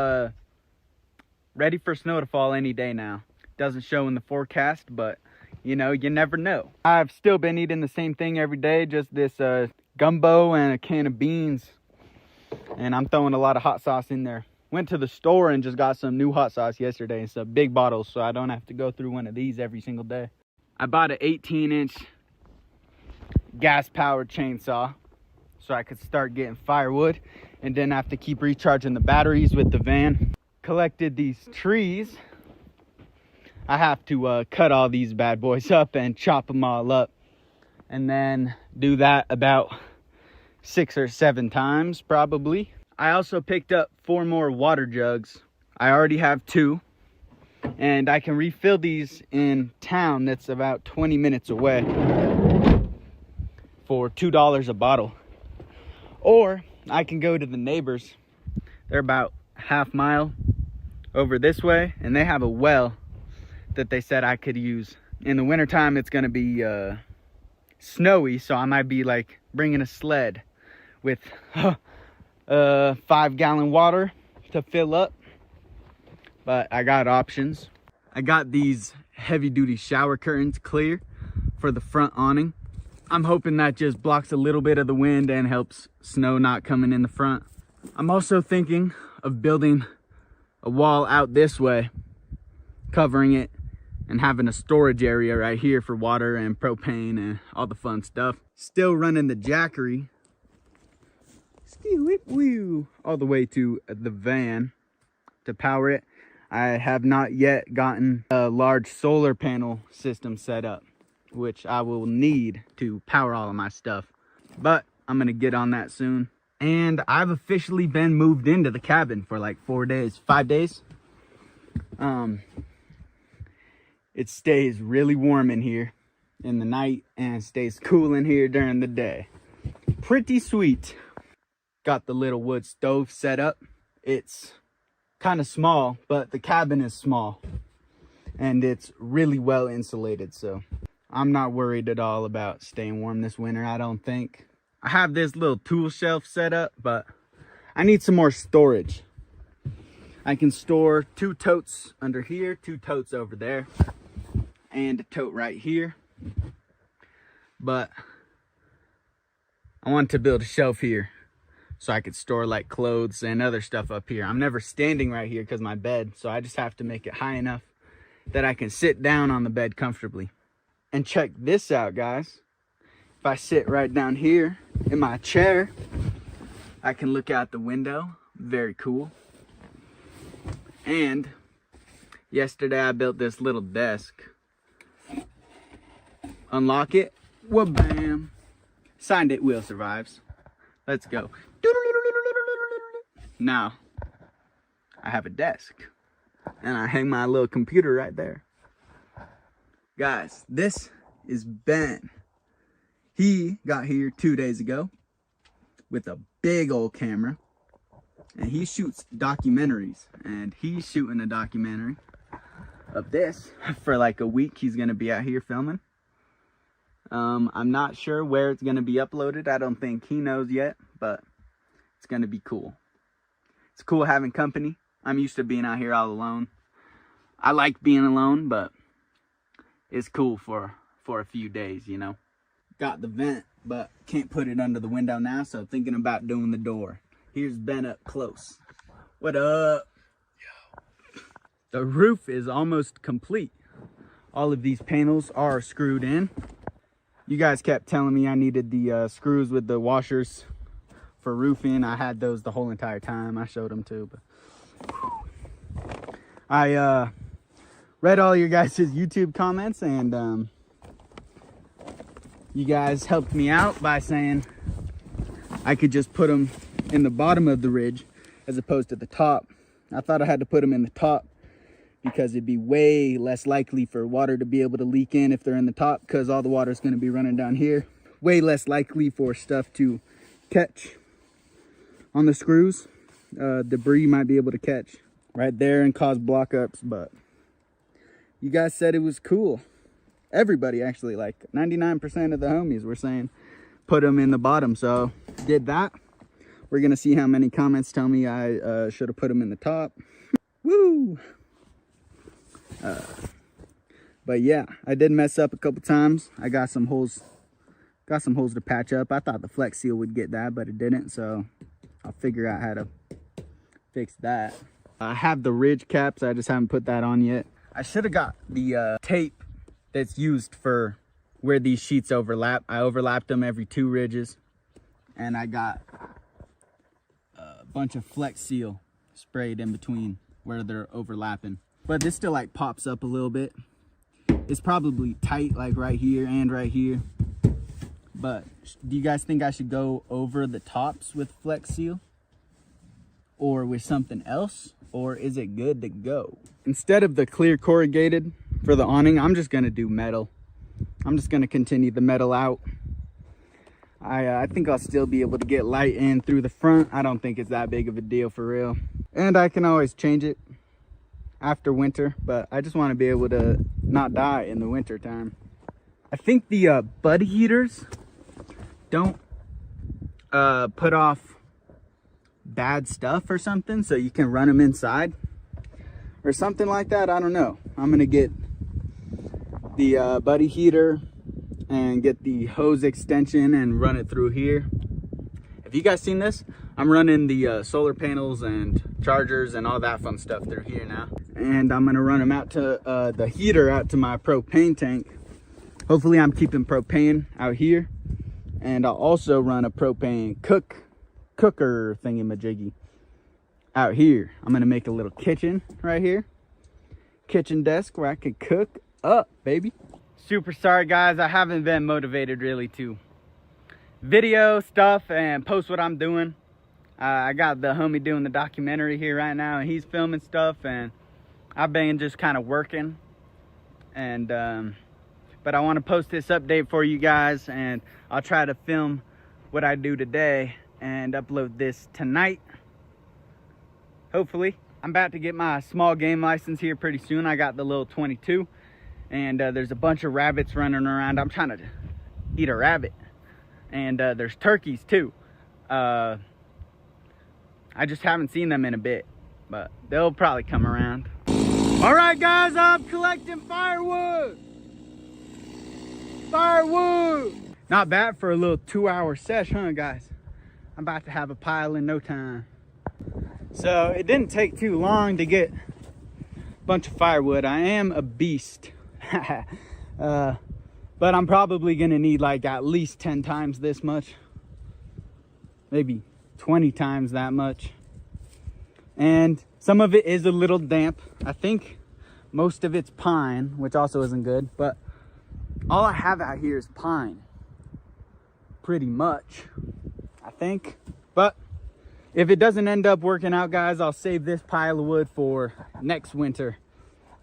ready for snow to fall any day now. Doesn't show in the forecast, but you know, you never know. I've still been eating the same thing every day, just this gumbo and a can of beans, and I'm throwing a lot of hot sauce in there. Went to the store and just got some new hot sauce yesterday in some big bottles, so I don't have to go through one of these every single day. I bought an 18-inch gas powered chainsaw so I could start getting firewood and then have to keep recharging the batteries with the van. Collected these trees. I have to cut all these bad boys up and chop them all up, and then do that about 6 or 7 times probably. I also picked up 4 more water jugs. I already have 2, and I can refill these in town that's about 20 minutes away for $2 a bottle. Or I can go to the neighbors. They're about half mile over this way, and they have a well that they said I could use. In the wintertime it's gonna be snowy, so I might be like bringing a sled with 5-gallon water to fill up, but I got options. I got these heavy-duty shower curtains clear for the front awning. I'm hoping that just blocks a little bit of the wind and helps snow not coming in the front. I'm also thinking of building a wall out this way, covering it, and having a storage area right here for water and propane and all the fun stuff. Still running the Jackery all the way to the van to power it. I have not yet gotten a large solar panel system set up, which I will need to power all of my stuff. But I'm gonna get on that soon. And I've officially been moved into the cabin for like 5 days. It stays really warm in here in the night and stays cool in here during the day. Pretty sweet. Got the little wood stove set up. It's kind of small, but the cabin is small and it's really well insulated, so I'm not worried at all about staying warm this winter, I don't think. I have this little tool shelf set up, but I need some more storage. I can store 2 totes under here, 2 totes over there, and a tote right here. But I want to build a shelf here so I could store like clothes and other stuff up here. I'm never standing right here because my bed, so I just have to make it high enough that I can sit down on the bed comfortably. And check this out, guys. If I sit right down here in my chair, I can look out the window. Very cool. And yesterday I built this little desk. Unlock it. Wha-bam. Signed it, Will Survives. Let's go. Now, I have a desk. And I hang my little computer right there. Guys, this is Ben. He got here 2 days ago with a big old camera. And he shoots documentaries. And he's shooting a documentary of this for like a week. He's going to be out here filming. I'm not sure where it's going to be uploaded. I don't think he knows yet, but it's going to be cool. It's cool having company. I'm used to being out here all alone. I like being alone, but it's cool for a few days, you know. Got the vent, but can't put it under the window now, so thinking about doing the door. Here's Ben up close. What up? The roof is almost complete. All of these panels are screwed in. You guys kept telling me I needed the screws with the washers for roofing. I had those the whole entire time. I showed them too. But I read all your guys' YouTube comments, and you guys helped me out by saying I could just put them in the bottom of the ridge as opposed to the top. I thought I had to put them in the top because it'd be way less likely for water to be able to leak in if they're in the top, because all the water is going to be running down here. Way less likely for stuff to catch on the screws. Debris might be able to catch right there and cause block ups, but you guys said it was cool. Everybody, actually, like 99% of the homies were saying put them in the bottom, so did that. We're gonna see how many comments tell me I should have put them in the top. Woo! But yeah, I did mess up a couple times. I got some holes to patch up. I thought the Flex Seal would get that, but it didn't, so I'll figure out how to fix that. I have the ridge caps, I just haven't put that on yet. I should have got the tape that's used for where these sheets overlap. I overlapped them every 2 ridges, and I got a bunch of Flex Seal sprayed in between where they're overlapping. But this still like pops up a little bit. It's probably tight like right here and right here. But do you guys think I should go over the tops with Flex Seal or with something else? Or is it good to go? Instead of the clear corrugated for the awning, I'm just gonna do metal. I'm just gonna continue the metal out. I think I'll still be able to get light in through the front. I don't think it's that big of a deal for real. And I can always change it after winter, but I just want to be able to not die in the winter time. I think the bud heaters don't put off bad stuff or something, so you can run them inside or something like that. I don't know. I'm gonna get the buddy heater and get the hose extension and run it through here. Have you guys seen this? I'm running the solar panels and chargers and all that fun stuff through here now, and I'm gonna run them out to the heater out to my propane tank. Hopefully I'm keeping propane out here, and I'll also run a propane cooker thingy-majiggy out here. I'm gonna make a little kitchen right here, kitchen desk where I could cook up, baby. Super sorry, guys. I haven't been motivated really to video stuff and post what I'm doing. I got the homie doing the documentary here right now, and he's filming stuff, and I've been just kind of working. And but I want to post this update for you guys, and I'll try to film what I do today and upload this tonight, hopefully. I'm about to get my small game license here pretty soon. I got the little 22, and there's a bunch of rabbits running around. I'm trying to eat a rabbit, and there's turkeys too. I just haven't seen them in a bit, but they'll probably come around. All right, guys, I'm collecting firewood. Not bad for a little 2-hour sesh, huh, guys? I'm about to have a pile in no time. So it didn't take too long to get a bunch of firewood. I am a beast. But I'm probably gonna need like at least 10 times this much. Maybe 20 times that much. And some of it is a little damp. I think most of it's pine, which also isn't good, but all I have out here is pine. Pretty much, I think. But if it doesn't end up working out, guys, I'll save this pile of wood for next winter.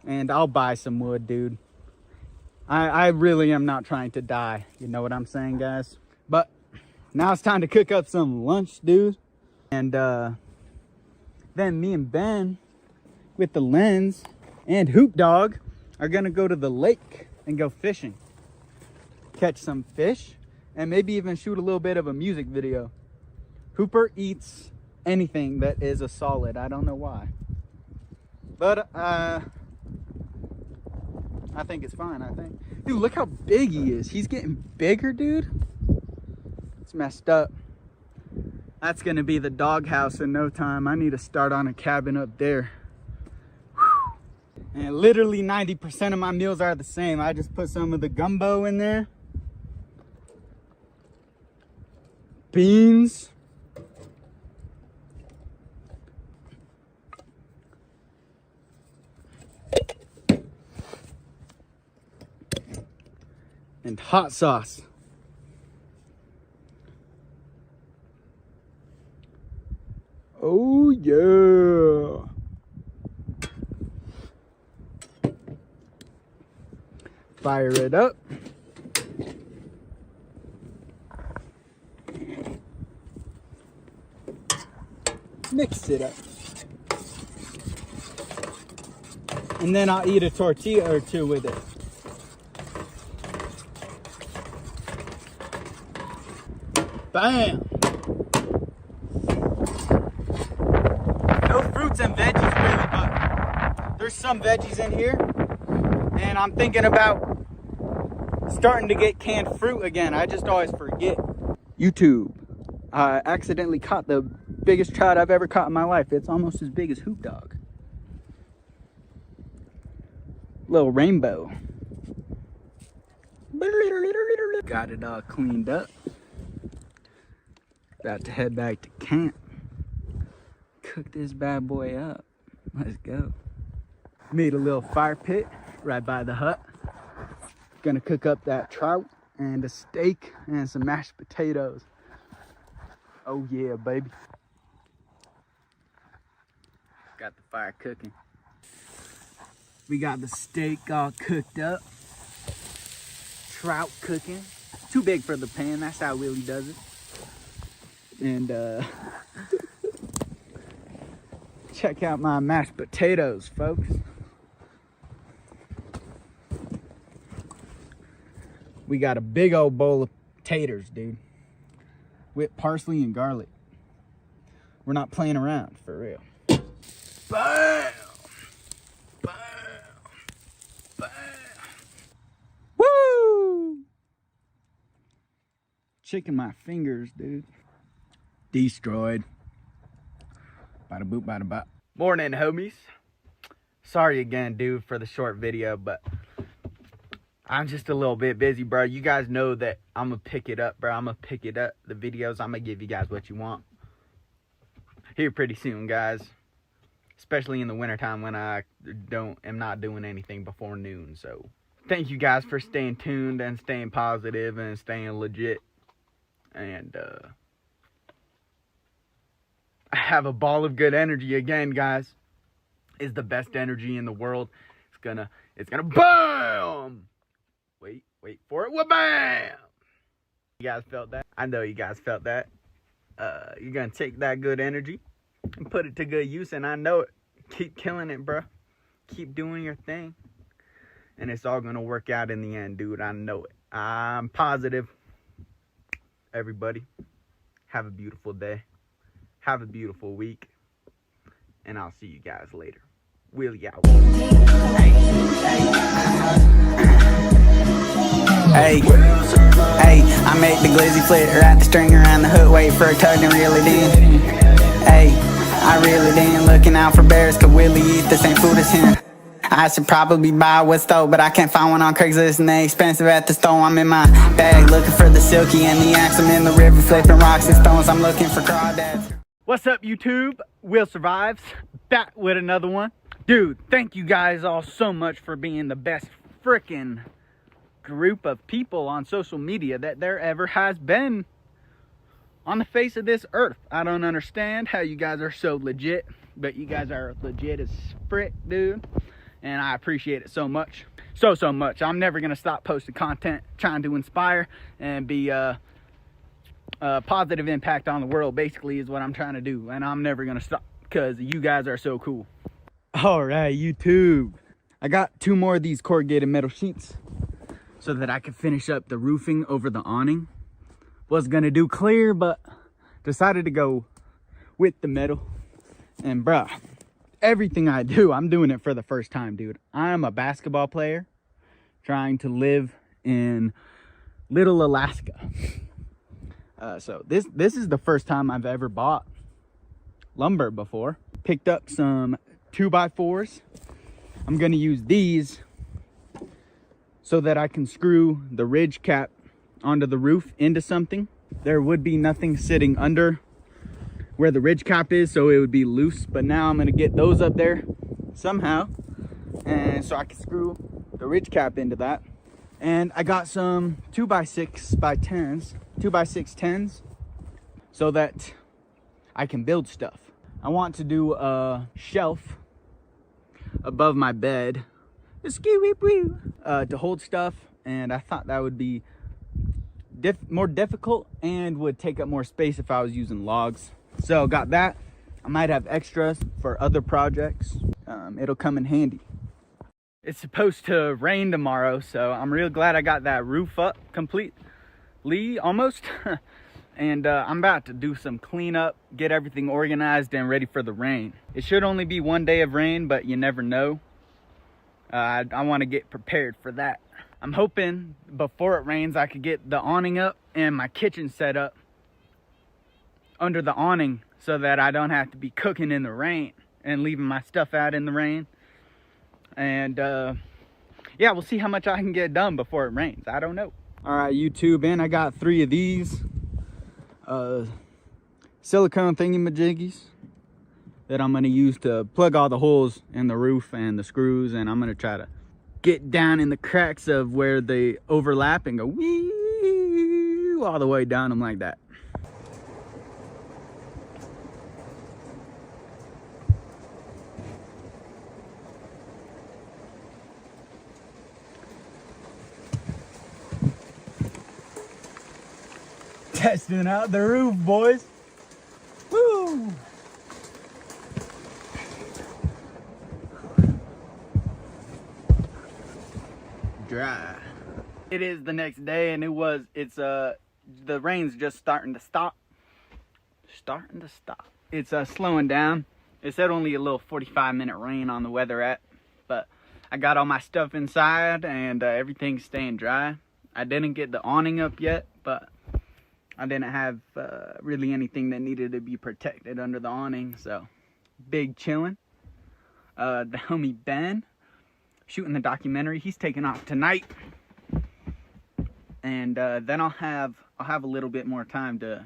And I'll buy some wood, dude. I really am not trying to die. You know what I'm saying, guys? But now it's time to cook up some lunch, dude. And then me and Ben, with the lens and Hoop Dog, are gonna go to the lake and go fishing. Catch some fish and maybe even shoot a little bit of a music video. Hooper eats anything that is a solid. I don't know why. But I think it's fine, I think. Dude, look how big he is. He's getting bigger, dude. It's messed up. That's gonna be the doghouse in no time. I need to start on a cabin up there. Whew. And literally 90% of my meals are the same. I just put some of the gumbo in there. Beans. And hot sauce. Oh yeah. Fire it up. Mix it up. And then I'll eat a tortilla or two with it. Bam! No fruits and veggies really, but there's some veggies in here. And I'm thinking about starting to get canned fruit again. I just always forget. YouTube. I accidentally caught the biggest trout I've ever caught in my life. It's almost as big as Hoop Dog. Little rainbow. Got it all cleaned up. About to head back to camp. Cook this bad boy up. Let's go. Made a little fire pit right by the hut. Gonna cook up that trout and a steak and some mashed potatoes. Oh yeah, baby. Got the fire cooking. We got the steak all cooked up. Trout cooking. Too big for the pan, that's how Willie does it. And check out my mashed potatoes, folks. We got a big old bowl of taters, dude, with parsley and garlic. We're not playing around, for real. Bam! Bam! Bam! Woo! Chicken my fingers, dude. Destroyed. Bada boop, bada bop. Morning, homies. Sorry again, dude, for the short video, but I'm just a little bit busy, bro. You guys know that I'm gonna pick it up, bro. I'm gonna pick it up. The videos, I'm gonna give you guys what you want. Here pretty soon, guys. especially in the wintertime when I am not doing anything before noon. So thank you guys for staying tuned and staying positive and staying legit. And I have a ball of good energy again, guys. It's the best energy in the world. It's gonna BAM! Wait for it. Wha-bam! You guys felt that? I know you guys felt that. You're gonna take that good energy and put it to good use, and I know it. Keep killing it, bro. Keep doing your thing, and it's all gonna work out in the end, dude. I know it. I'm positive. Everybody, have a beautiful day. Have a beautiful week, and I'll see you guys later. Willie out. Hey, I make the glizzy flip, wrap the string around the hook, wait for a tug and reel it in. Hey, I reel it in, looking out for bears, cause Willie eat the same food as him. I should probably buy what's stole, but I can't find one on Craigslist and they expensive at the store. I'm in my bag looking for the silky and the axe. I'm in the river flipping rocks and stones. I'm looking for crawdads. What's up, YouTube? Will Survives, back with another one. Dude, thank you guys all so much for being the best freaking group of people on social media that there ever has been on the face of this earth. I don't understand how you guys are so legit, but you guys are legit as frick, dude. And I appreciate it so much. So much. I'm never going to stop posting content, trying to inspire and be a positive impact on the world, basically, is what I'm trying to do. And I'm never going to stop because you guys are so cool. All right, YouTube. I got 2 more of these corrugated metal sheets so that I could finish up the roofing over the awning. Was going to do clear, but decided to go with the metal. And bruh, everything I do, I'm doing it for the first time, dude. I'm a basketball player trying to live in Little Alaska. So this is the first time I've ever bought lumber before. Picked up some 2x4s. I'm gonna use these so that I can screw the ridge cap onto the roof into something. There would be nothing sitting under where the ridge cap is, so it would be loose, but now I'm gonna get those up there somehow, and so I can screw the ridge cap into that. And I got some 2x6x10s, 2x6 so that I can build stuff. I want to do a shelf above my bed to hold stuff, and I thought that would be more difficult and would take up more space if I was using logs. So got that. I might have extras for other projects. It'll come in handy. It's supposed to rain tomorrow, so I'm real glad I got that roof up completely, almost. And I'm about to do some cleanup, get everything organized and ready for the rain. It should only be 1 day of rain, but you never know. I want to get prepared for that. I'm hoping before it rains I could get the awning up and my kitchen set up under the awning so that I don't have to be cooking in the rain and leaving my stuff out in the rain. And yeah, we'll see how much I can get done before it rains. I don't know. All right, YouTube, and I got 3 of these silicone thingy-majiggies that I'm gonna use to plug all the holes in the roof and the screws, and I'm gonna try to get down in the cracks of where they overlap and go wee all the way down them like that. Testing out the roof, boys. Woo! Dry. It is the next day, and it's the rain's just starting to stop. It's slowing down. It said only a little 45-minute rain on the weather app, but I got all my stuff inside and everything's staying dry. I didn't get the awning up yet, but I didn't have really anything that needed to be protected under the awning, so big chilling. The homie Ben shooting the documentary. He's taking off tonight, and then I'll have a little bit more time to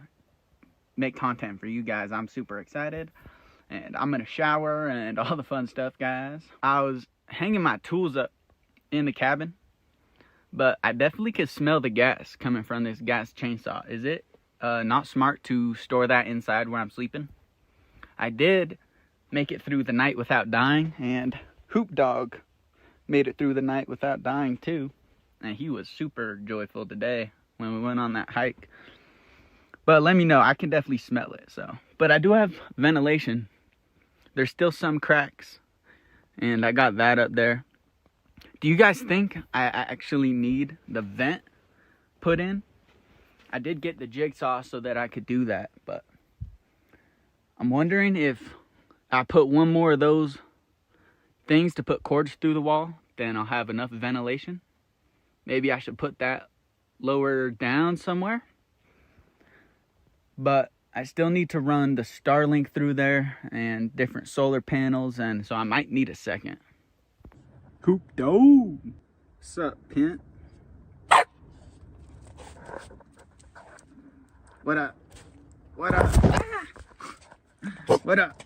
make content for you guys. I'm super excited, and I'm gonna shower and all the fun stuff, guys. I was hanging my tools up in the cabin, but I definitely could smell the gas coming from this gas chainsaw. Is it not smart to store that inside where I'm sleeping? I did make it through the night without dying, and Hoop Dog made it through the night without dying too, and he was super joyful today when we went on that hike. But let me know, I can definitely smell it. So, but I do have ventilation. There's still some cracks, and I got that up there. Do you guys think I actually need the vent put in? I did get the jigsaw so that I could do that, but I'm wondering if I put one more of those things to put cords through the wall, then I'll have enough ventilation. Maybe I should put that lower down somewhere. But I still need to run the Starlink through there and different solar panels, and so I might need a second. Hoop Dog. What's up, Pint? What up? What up? Ah! What up?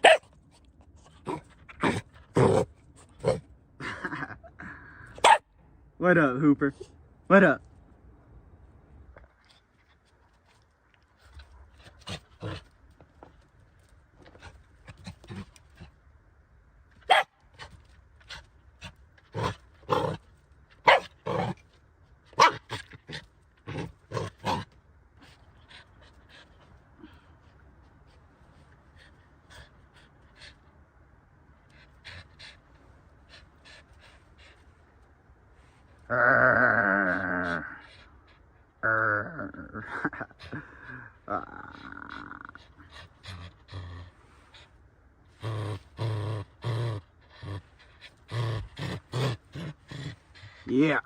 What up, Hooper? What up? Yeah.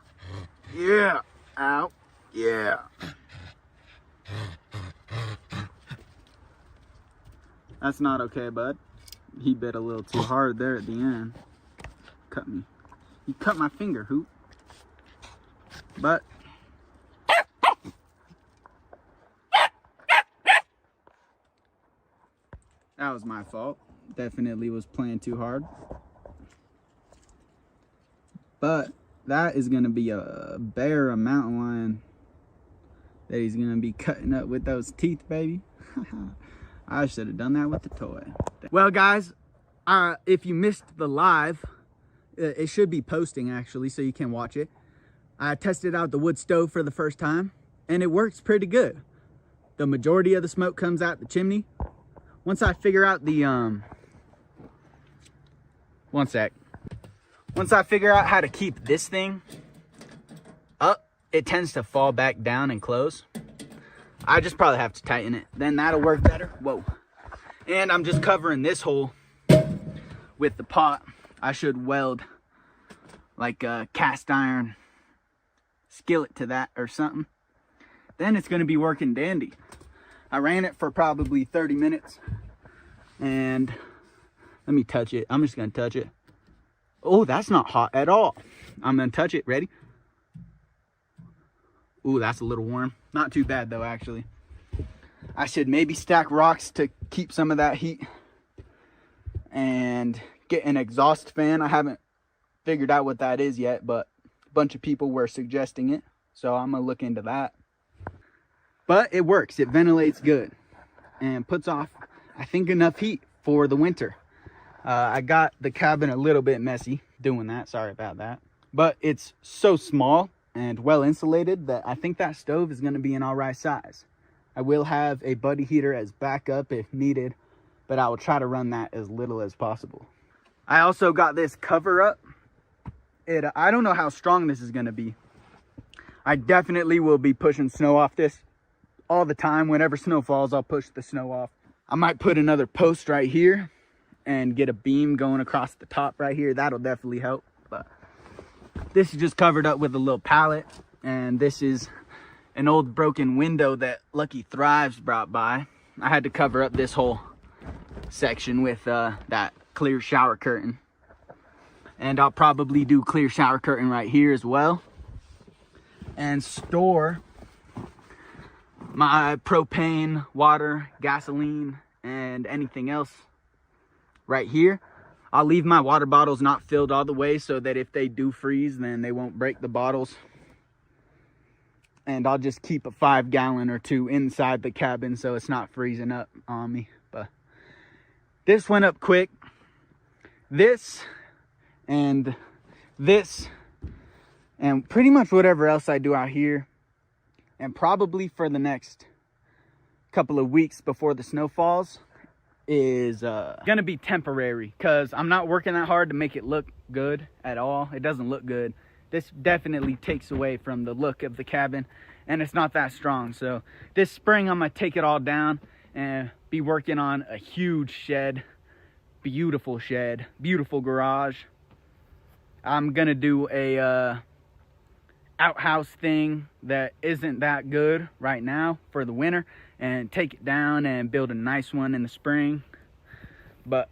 Yeah. Ow. Yeah. That's not okay, bud. He bit a little too hard there at the end. Cut me. You cut my finger, Hoop. But that was my fault. Definitely was playing too hard. But that is going to be a bear, a mountain lion that he's going to be cutting up with those teeth, baby. I should have done that with the toy. Well, guys, if you missed the live, it should be posting actually, so you can watch it. I tested out the wood stove for the first time, and it works pretty good. The majority of the smoke comes out the chimney. Once I figure out the Once I figure out how to keep this thing up, it tends to fall back down and close. I just probably have to tighten it. Then that'll work better. Whoa. And I'm just covering this hole with the pot. I should weld like a cast iron skillet to that or something. Then it's going to be working dandy. I ran it for probably 30 minutes. And let me touch it. I'm just going to touch it. Oh, that's not hot at all. I'm going to touch it. Ready? Ooh, that's a little warm. Not too bad though, actually. I should maybe stack rocks to keep some of that heat. And get an exhaust fan. I haven't figured out what that is yet, but a bunch of people were suggesting it. So I'm going to look into that. But it works. It ventilates good. And puts off, I think, enough heat for the winter. I got the cabin a little bit messy doing that. Sorry about that. But it's so small and well insulated that I think that stove is going to be an alright size. I will have a buddy heater as backup if needed, but I will try to run that as little as possible. I also got this cover up. I don't know how strong this is going to be. I definitely will be pushing snow off this all the time. Whenever snow falls, I'll push the snow off. I might put another post right here and get a beam going across the top right here. That'll definitely help. But this is just covered up with a little pallet, and this is an old broken window that Lucky Thrives brought by. I had to cover up this whole section with that clear shower curtain. And I'll probably do clear shower curtain right here as well. And store my propane, water, gasoline, and anything else right here. I'll leave my water bottles not filled all the way so that if they do freeze, then they won't break the bottles. And I'll just keep a 5-gallon or 2 inside the cabin so it's not freezing up on me. But this went up quick. This and this and pretty much whatever else I do out here, and probably for the next couple of weeks before the snow falls, is gonna be temporary, because I'm not working that hard to make it look good at all. It doesn't look good. This definitely takes away from the look of the cabin, and it's not that strong. So this spring I'm gonna take it all down and be working on a huge shed, beautiful garage. I'm gonna do a outhouse thing that isn't that good right now for the winter, and take it down and build a nice one in the spring. But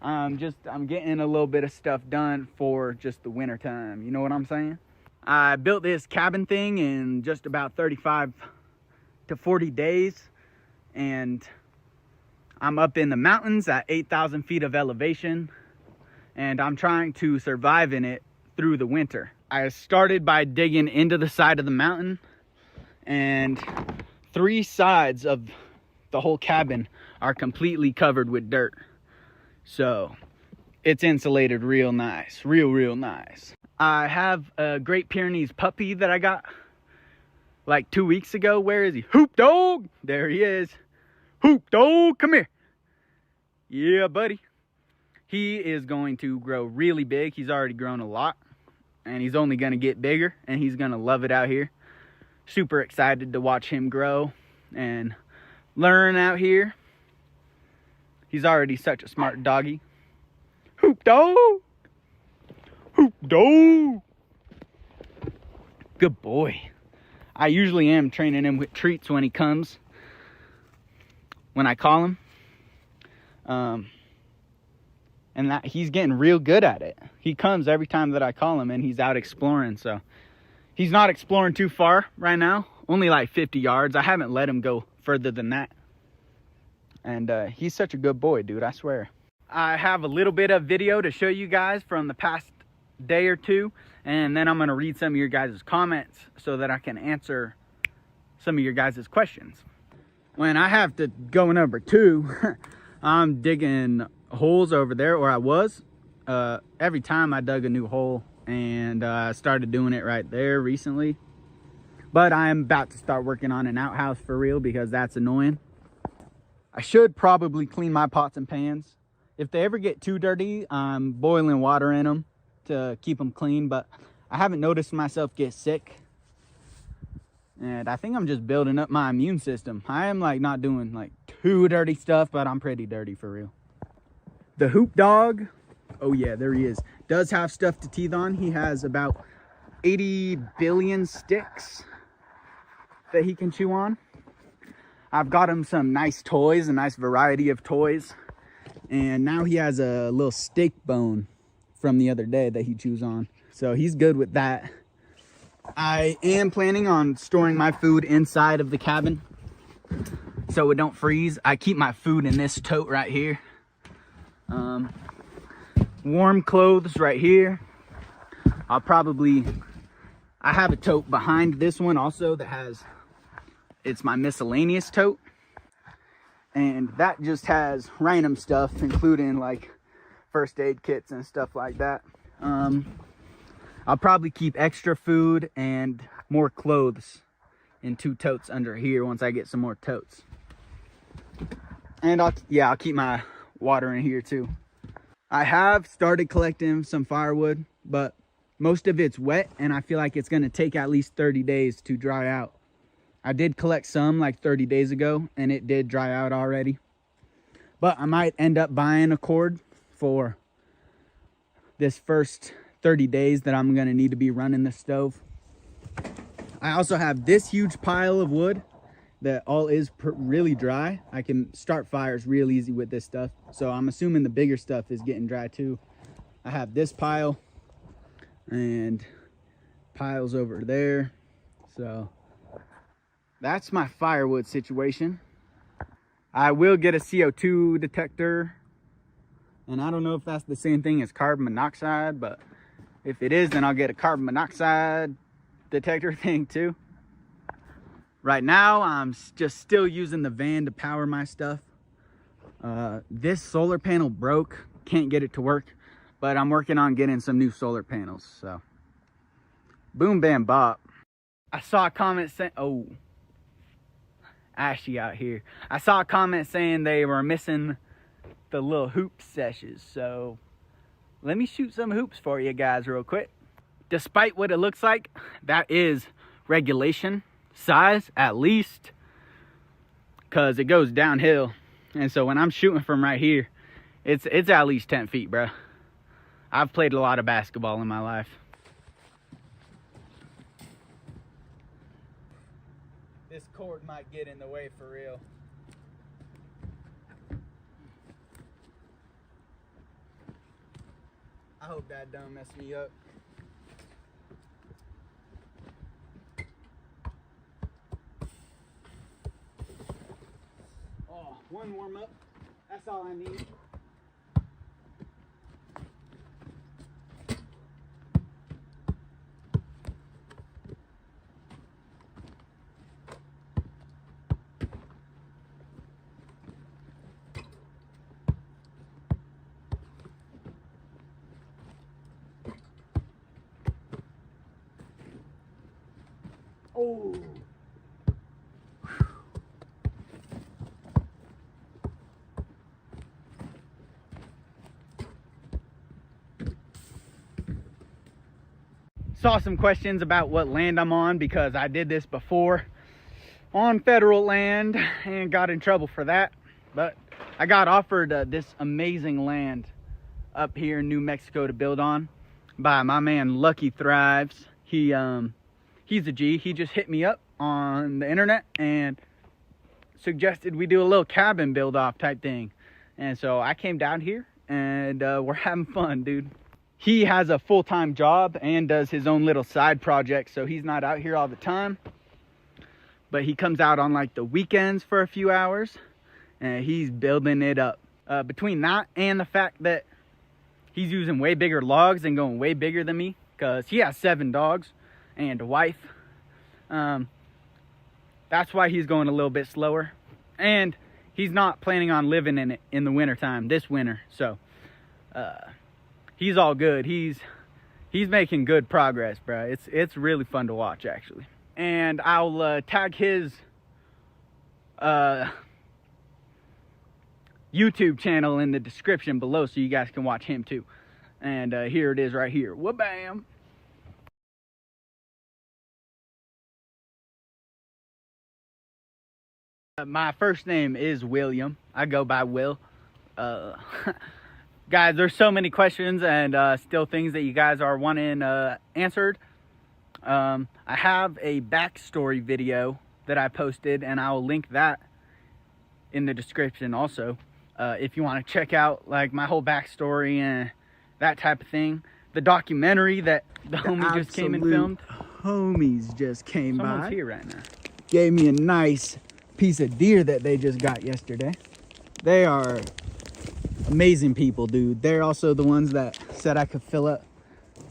I'm getting a little bit of stuff done for just the winter time, you know what I'm saying? I built this cabin thing in just about 35 to 40 days, and I'm up in the mountains at 8,000 feet of elevation, and I'm trying to survive in it through the winter. I started by digging into the side of the mountain, and 3 sides of the whole cabin are completely covered with dirt. So it's insulated real nice, real nice. I have a Great Pyrenees puppy that I got like 2 weeks ago. Where is he? Hoop dog! There he is. Hoop dog, come here. Yeah, buddy. He is going to grow really big. He's already grown a lot, and he's only going to get bigger, and he's going to love it out here. Super excited to watch him grow and learn out here. He's already such a smart doggy. Hoop dog! Hoop dog! Good boy. I usually am training him with treats when he comes, when I call him. And that he's getting real good at it. He comes every time that I call him, and he's out exploring. So he's not exploring too far right now, only like 50 yards. I haven't let him go further than that. And he's such a good boy, dude, I swear. I have a little bit of video to show you guys from the past day or two, and then I'm gonna read some of your guys' comments so that I can answer some of your guys' questions. When I have to go number 2, I'm digging holes over there, or I was. Every time I dug a new hole, and I started doing it right there recently. But I'm about to start working on an outhouse for real, because that's annoying. I should probably clean my pots and pans. If they ever get too dirty, I'm boiling water in them to keep them clean, but I haven't noticed myself get sick. And I think I'm just building up my immune system. I am like not doing like too dirty stuff, but I'm pretty dirty for real. The hoop dog, oh yeah, there he is, does have stuff to teeth on. He has about 80 billion sticks that he can chew on. I've got him some nice toys, a nice variety of toys. And now he has a little steak bone from the other day that he chews on. So he's good with that. I am planning on storing my food inside of the cabin so it don't freeze. I keep my food in this tote right here. Warm clothes right here. I have a tote behind this one also that has, it's my miscellaneous tote. And that just has random stuff, including like first aid kits and stuff like that. I'll probably keep extra food and more clothes in 2 totes under here once I get some more totes. And I'll keep my water in here too. I have started collecting some firewood, but most of it's wet, and I feel like it's gonna take at least 30 days to dry out. I did collect some like 30 days ago, and it did dry out already. But I might end up buying a cord for this first 30 days that I'm gonna need to be running the stove. I also have this huge pile of wood that all is really dry. I can start fires real easy with this stuff. So I'm assuming the bigger stuff is getting dry too. I have this pile and piles over there. So that's my firewood situation. I will get a CO2 detector And I don't know if that's the same thing as carbon monoxide, but if it is, then I'll get a carbon monoxide detector thing too. Right now, I'm just still using the van to power my stuff. This solar panel broke, can't get it to work, but I'm working on getting some new solar panels, so. Boom, bam, bop. I saw a comment saying, oh, ashy out here. I saw a comment saying they were missing the little hoop sessions, so let me shoot some hoops for you guys real quick. Despite what it looks like, that is regulation size at least, because it goes downhill. And so when I'm shooting from right here, it's at least 10 feet, bro. I've played a lot of basketball in my life. This cord might get in the way for real. I hope that don't mess me up. Oh, one warm up. That's all I need. Oh. Saw some questions about what land I'm on, because I did this before on federal land and got in trouble for that. But I got offered this amazing land up here in New Mexico to build on by my man Lucky Thrives. He's a G. He just hit me up on the internet and suggested we do a little cabin build off type thing. And so I came down here and we're having fun, dude. He has a full-time job and does his own little side project, so he's not out here all the time. But he comes out on like the weekends for a few hours and he's building it up. Between that and the fact that he's using way bigger logs and going way bigger than me, because he has 7 dogs and a wife. That's why he's going a little bit slower. And he's not planning on living in it in the wintertime, this winter. So he's all good. He's making good progress, bro. It's really fun to watch, actually. And I'll tag his YouTube channel in the description below so you guys can watch him too. And here it is right here. Wha-bam! My first name is William. I go by Will. Guys, there's so many questions and still things that you guys are wanting answered. I have a backstory video that I posted, and I'll link that in the description also. If you want to check out like my whole backstory and that type of thing. The documentary that the homie just came and filmed. Homies just came Someone's by. here right now. Gave me a nice piece of deer that they just got yesterday. They are amazing people, dude. They're also the ones that said I could fill up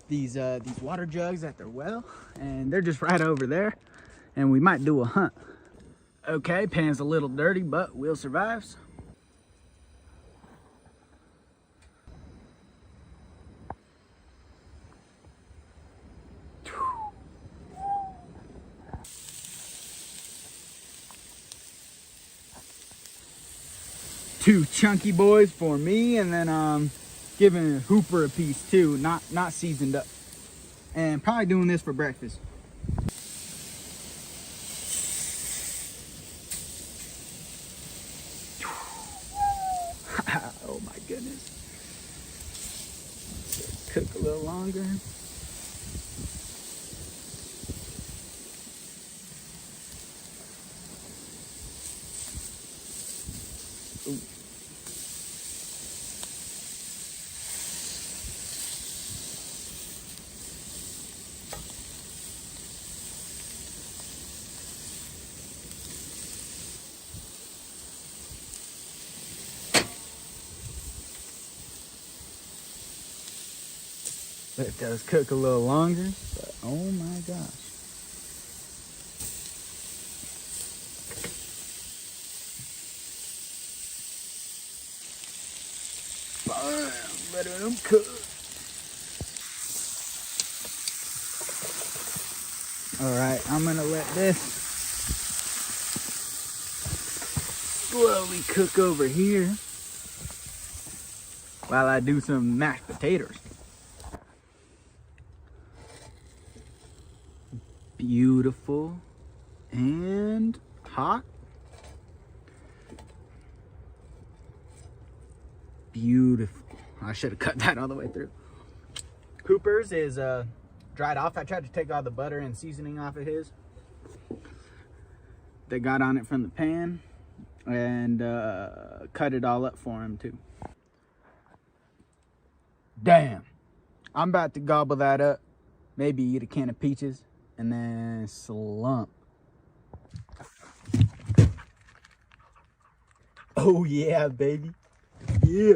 these water jugs at their well, and they're just right over there, and we might do a hunt. Okay, pan's a little dirty, but Will survives. Two chunky boys for me, and then giving Hooper a piece too, not seasoned up, and probably doing this for breakfast. Oh my goodness. Cook a little longer. Ooh. Let those cook a little longer, but oh my gosh. Bam, let them cook. All right, I'm gonna let this slowly cook over here while I do some mashed potatoes. Beautiful and hot. Beautiful. I should have cut that all the way through. Hooper's is dried off. I tried to take all the butter and seasoning off of his. They got on it from the pan and cut it all up for him too. Damn. I'm about to gobble that up. Maybe eat a can of peaches and then slump. Oh yeah, baby. Yeah.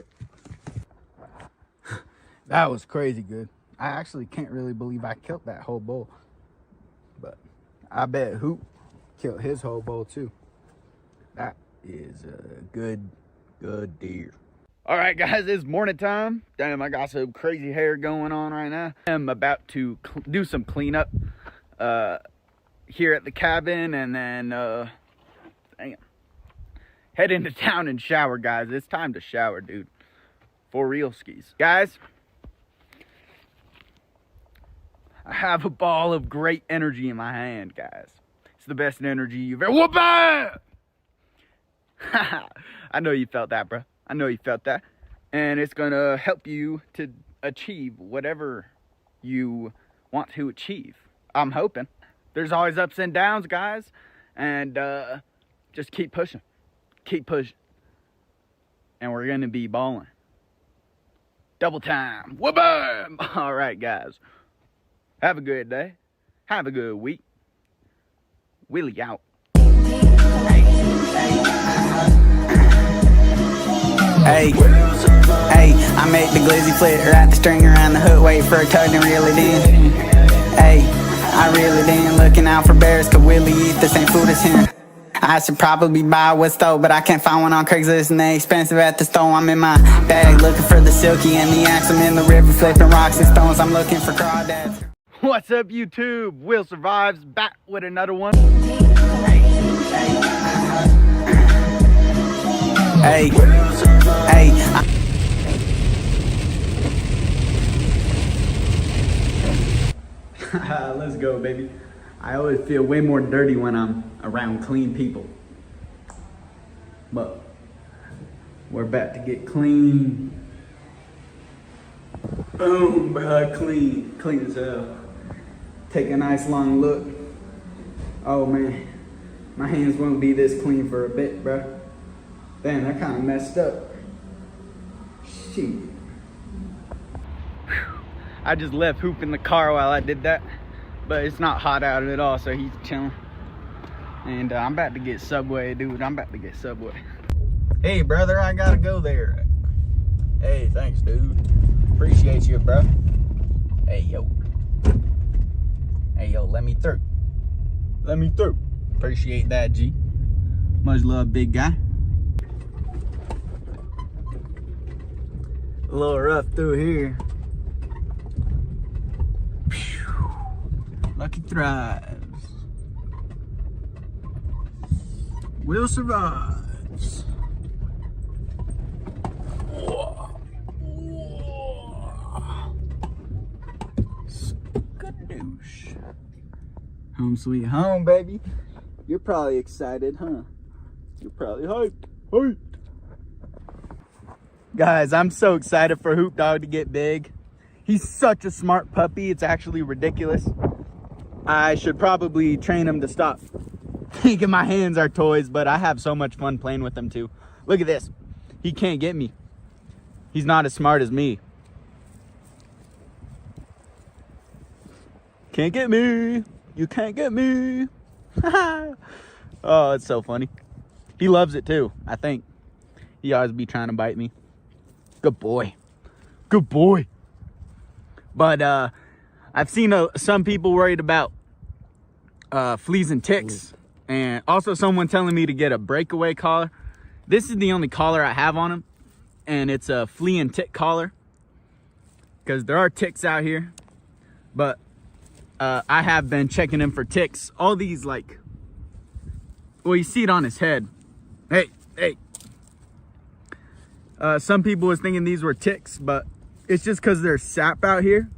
That was crazy good. I actually can't really believe I killed that whole bowl. But I bet Hoop killed his whole bowl too. That is a good deer. All right, guys, it's morning time. Damn, I got some crazy hair going on right now. I'm about to do some cleanup here at the cabin, and then head into town and shower, guys. It's time to shower, dude. For real skis. Guys, I have a ball of great energy in my hand, guys. It's the best energy you've ever... Whoop-a! I know you felt that, bro. I know you felt that. And it's going to help you to achieve whatever you want to achieve. I'm hoping. There's always ups and downs, guys. And just keep pushing. Keep pushing. And we're going to be balling. Double time. Whoop-bam! All right, guys. Have a good day. Have a good week. Willie out. Hey, I make the glizzy flip, wrap the string around the hook, wait for a tug and reel it in. Hey, I reel it in, looking out for bears, cause Willie eat the same food as him. I should probably buy a stove, but I can't find one on Craigslist and they expensive at the store. I'm in my bag looking for the silky and the axe. I'm in the river flipping rocks and stones. I'm looking for crawdads. What's up, YouTube? Will Survives back with another one. Hey, let's go, baby. I always feel way more dirty when I'm around clean people. But we're about to get clean. Boom, bro, clean as hell. Take a nice long look. Oh man, my hands won't be this clean for a bit, bro. Damn, that kind of messed up. Shit. I just left Hoop in the car while I did that, but it's not hot out at all, so he's chilling. And I'm about to get Subway, dude. I'm about to get Subway. Hey, brother, I gotta go there. Hey, thanks, dude. Appreciate you, bro. Hey, yo. Hey, yo, let me through. Let me through. Appreciate that, G. Much love, big guy. A little rough through here. Whew. Lucky thrives. Will survives. Skadoosh. Home sweet home, baby. You're probably excited, huh? You're probably hyped. Guys, I'm so excited for Hoop Dog to get big. He's such a smart puppy. It's actually ridiculous. I should probably train him to stop thinking my hands are toys, but I have so much fun playing with him too. Look at this. He can't get me. He's not as smart as me. Can't get me. You can't get me. Oh, it's so funny. He loves it too, I think. He always be trying to bite me. Good boy. Good boy. But I've seen some people worried about fleas and ticks, and also someone telling me to get a breakaway collar. This is the only collar I have on him, and it's a flea and tick collar because there are ticks out here. But I have been checking him for ticks. All these, like, well, you see it on his head. Hey. Some people was thinking these were ticks, but it's just because there's sap out here.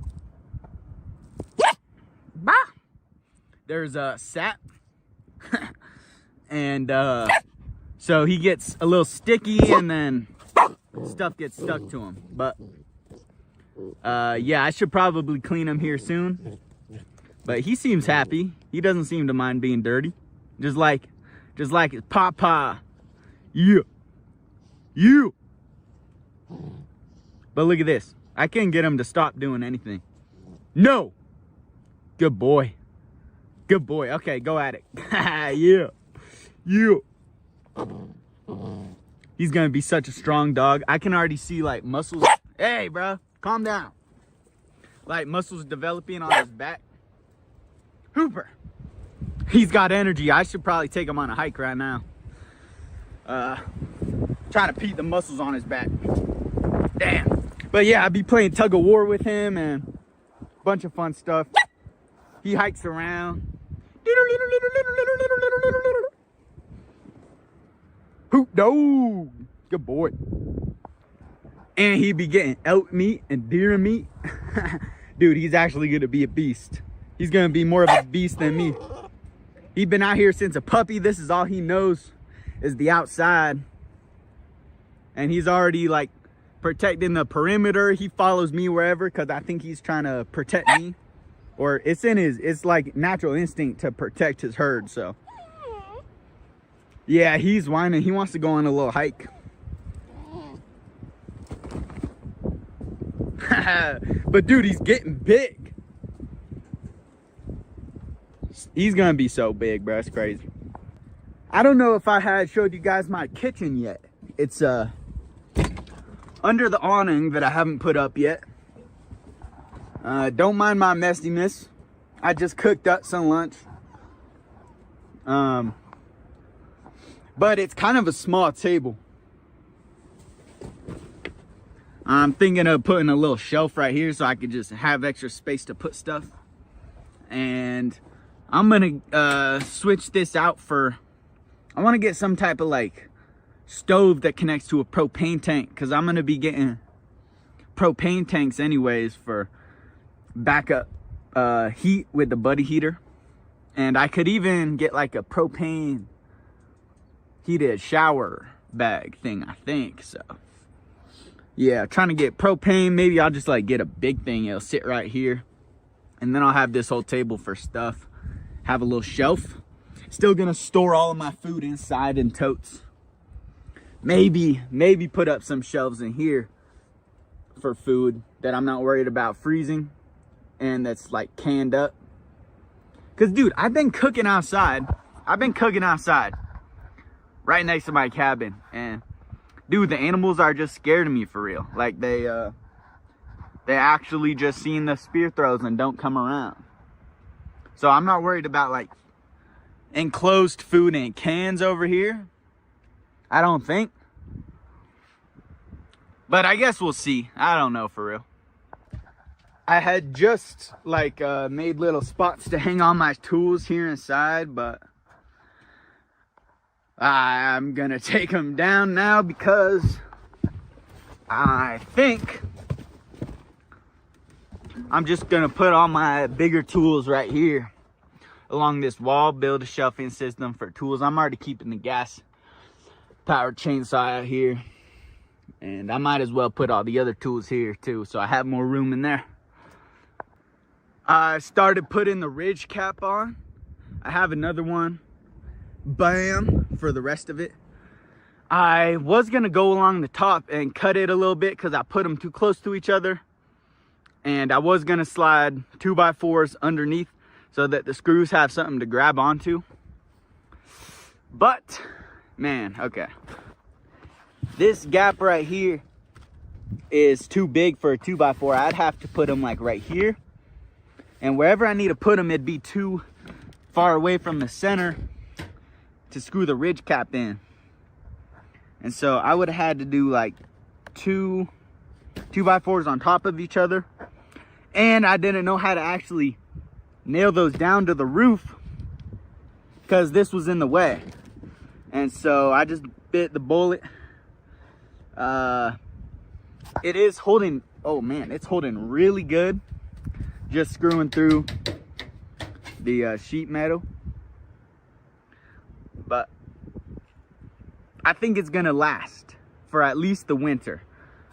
Bah! There's sap. And so he gets a little sticky and then stuff gets stuck to him. But yeah, I should probably clean him here soon. But he seems happy. He doesn't seem to mind being dirty. Just like his papa. Yeah. But look at this. I can't get him to stop doing anything. No. Good boy. Good boy. Okay, go at it. Yeah. He's gonna be such a strong dog. I can already see like muscles. Hey, bro, calm down. Like muscles developing on his back. Hooper. He's got energy. I should probably take him on a hike right now. Trying to pee the muscles on his back. Damn. But yeah, I'd be playing tug of war with him and a bunch of fun stuff. He hikes around. Hoop dog. Good boy. And he be getting elk meat and deer meat. Dude, he's actually gonna be a beast. He's gonna be more of a beast than me. He's been out here since a puppy. This is all he knows is the outside. And he's already like protecting the perimeter. He follows me wherever because I think he's trying to protect me. Or it's like natural instinct to protect his herd. So yeah, he's whining. He wants to go on a little hike. But dude, he's getting big. He's gonna be so big, bro. It's crazy. I don't know if I had showed you guys my kitchen yet. It's under the awning that I haven't put up yet. Don't mind my messiness. I just cooked up some lunch. But it's kind of a small table. I'm thinking of putting a little shelf right here so I could just have extra space to put stuff. And I'm gonna switch this out for, I want to get some type of like stove that connects to a propane tank, because I'm gonna be getting propane tanks anyways for backup heat with the buddy heater. And I could even get like a propane heated shower bag thing, I think. So yeah, trying to get propane. Maybe I'll just like get a big thing. It'll sit right here, and then I'll have this whole table for stuff. Have a little shelf. Still gonna store all of my food inside in totes. Maybe put up some shelves in here for food that I'm not worried about freezing and that's like canned up. Cause dude, I've been cooking outside right next to my cabin, and dude, the animals are just scared of me for real. Like they actually just seen the spear throws and don't come around. So I'm not worried about like enclosed food in cans over here. I don't think. But I guess we'll see. I don't know for real. I had just like made little spots to hang on my tools here inside, but I'm gonna take them down now because I think I'm just gonna put all my bigger tools right here along this wall, build a shelving system for tools. I'm already keeping the gas powered chainsaw out here, and I might as well put all the other tools here too, so I have more room in there. I started putting the ridge cap on. I have another one, bam, for the rest of it. I was gonna go along the top and cut it a little bit because I put them too close to each other, and I was gonna slide 2x4s underneath so that the screws have something to grab onto. But man, okay, this gap right here is too big for a 2x4. I'd have to put them like right here, and wherever I need to put them, it'd be too far away from the center to screw the ridge cap in. And so I would have had to do like two 2x4s on top of each other, and I didn't know how to actually nail those down to the roof because this was in the way. And so I just bit the bullet. It is holding, oh man, it's holding really good. Just screwing through the sheet metal. But I think it's gonna last for at least the winter.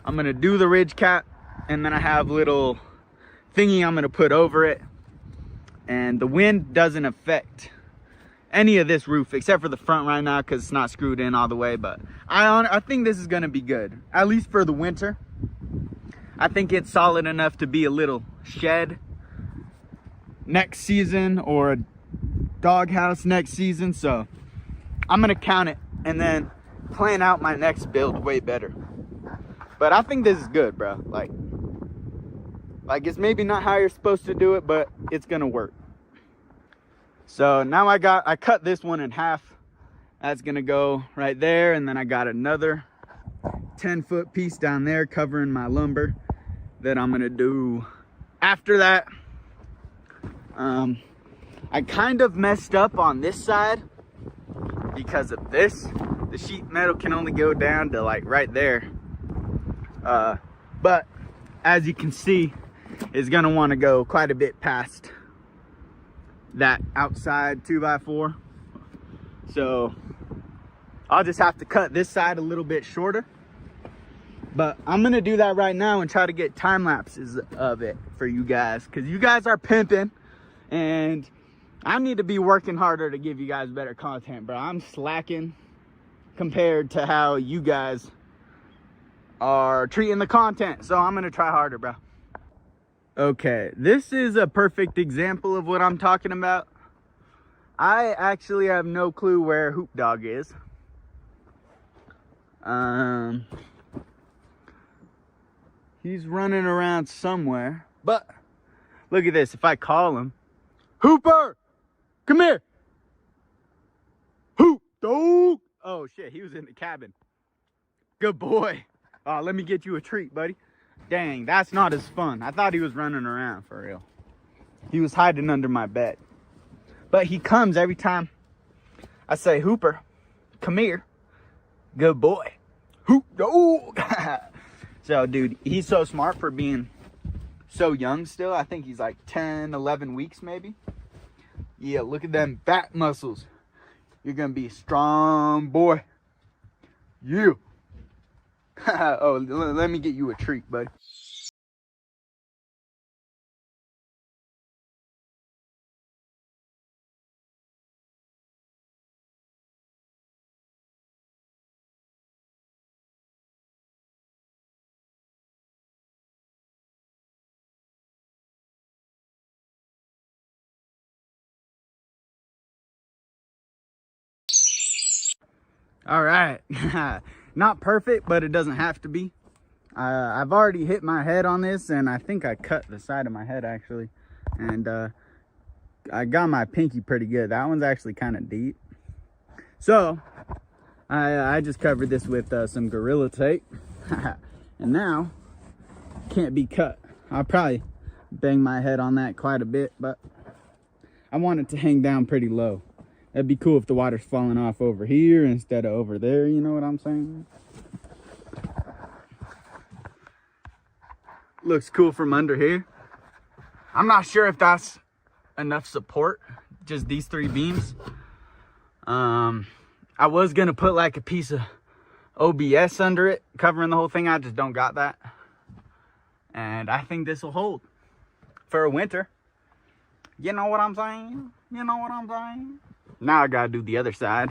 I'm gonna do the ridge cap, and then I have little thingy I'm gonna put over it. And the wind doesn't affect any of this roof except for the front right now because it's not screwed in all the way. But I think this is gonna be good, at least for the winter. I think it's solid enough to be a little shed next season or a doghouse next season. So I'm gonna count it and then plan out my next build way better. But I think this is good, bro. Like it's maybe not how you're supposed to do it, but it's gonna work. So now I cut this one in half. That's gonna go right there, and then I got another 10-foot piece down there covering my lumber that I'm gonna do after that. I kind of messed up on this side because of this. The sheet metal can only go down to like right there. But as you can see, it's gonna want to go quite a bit past that outside 2x4. So I'll just have to cut this side a little bit shorter. But I'm gonna do that right now and try to get time lapses of it for you guys, because you guys are pimping and I need to be working harder to give you guys better content, bro. I'm slacking compared to how you guys are treating the content. So I'm gonna try harder, bro. Okay, this is a perfect example of what I'm talking about. I actually have no clue where Hoop Dog is. He's running around somewhere, but look at this. If I call him, Hooper, come here. Hoop Dog. Oh shit, he was in the cabin. Good boy. Oh, let me get you a treat, buddy. Dang, that's not as fun. I thought he was running around for real. He was hiding under my bed. But he comes every time I say, Hooper, come here. Good boy. Hoop Dog. So, dude, he's so smart for being so young still. I think he's like 10, 11 weeks maybe. Yeah, look at them back muscles. You're going to be a strong boy. Yeah. Oh, let me get you a treat, buddy. All right. Not perfect, but it doesn't have to be. I've already hit my head on this, and I think I cut the side of my head actually, and I got my pinky pretty good. That one's actually kind of deep. So I just covered this with some Gorilla Tape. And now can't be cut. I'll probably bang my head on that quite a bit, but I want it to hang down pretty low. That'd be cool if the water's falling off over here instead of over there, you know what I'm saying? Looks cool from under here. I'm not sure if that's enough support, just these 3 beams. I was gonna put like a piece of OBS under it, covering the whole thing. I just don't got that. And I think this will hold for a winter. You know what I'm saying? You know what I'm saying? Now I gotta do the other side.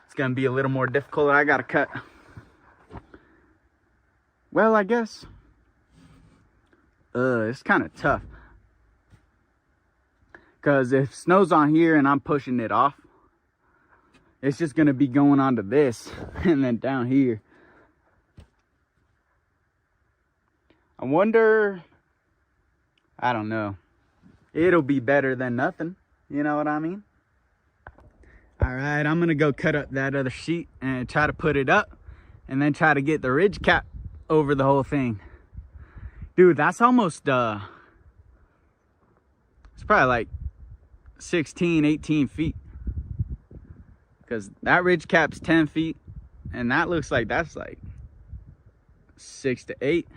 It's gonna be a little more difficult. I gotta cut. Well, I guess. It's kind of tough. Because if snow's on here and I'm pushing it off, it's just gonna be going onto this and then down here. wonder, I don't know. It'll be better than nothing. You know what I mean? All right, I'm gonna go cut up that other sheet and try to put it up and then try to get the ridge cap over the whole thing. Dude, that's almost, it's probably like 16, 18 feet. Because that ridge cap's 10 feet and that looks like that's like 6 to 8.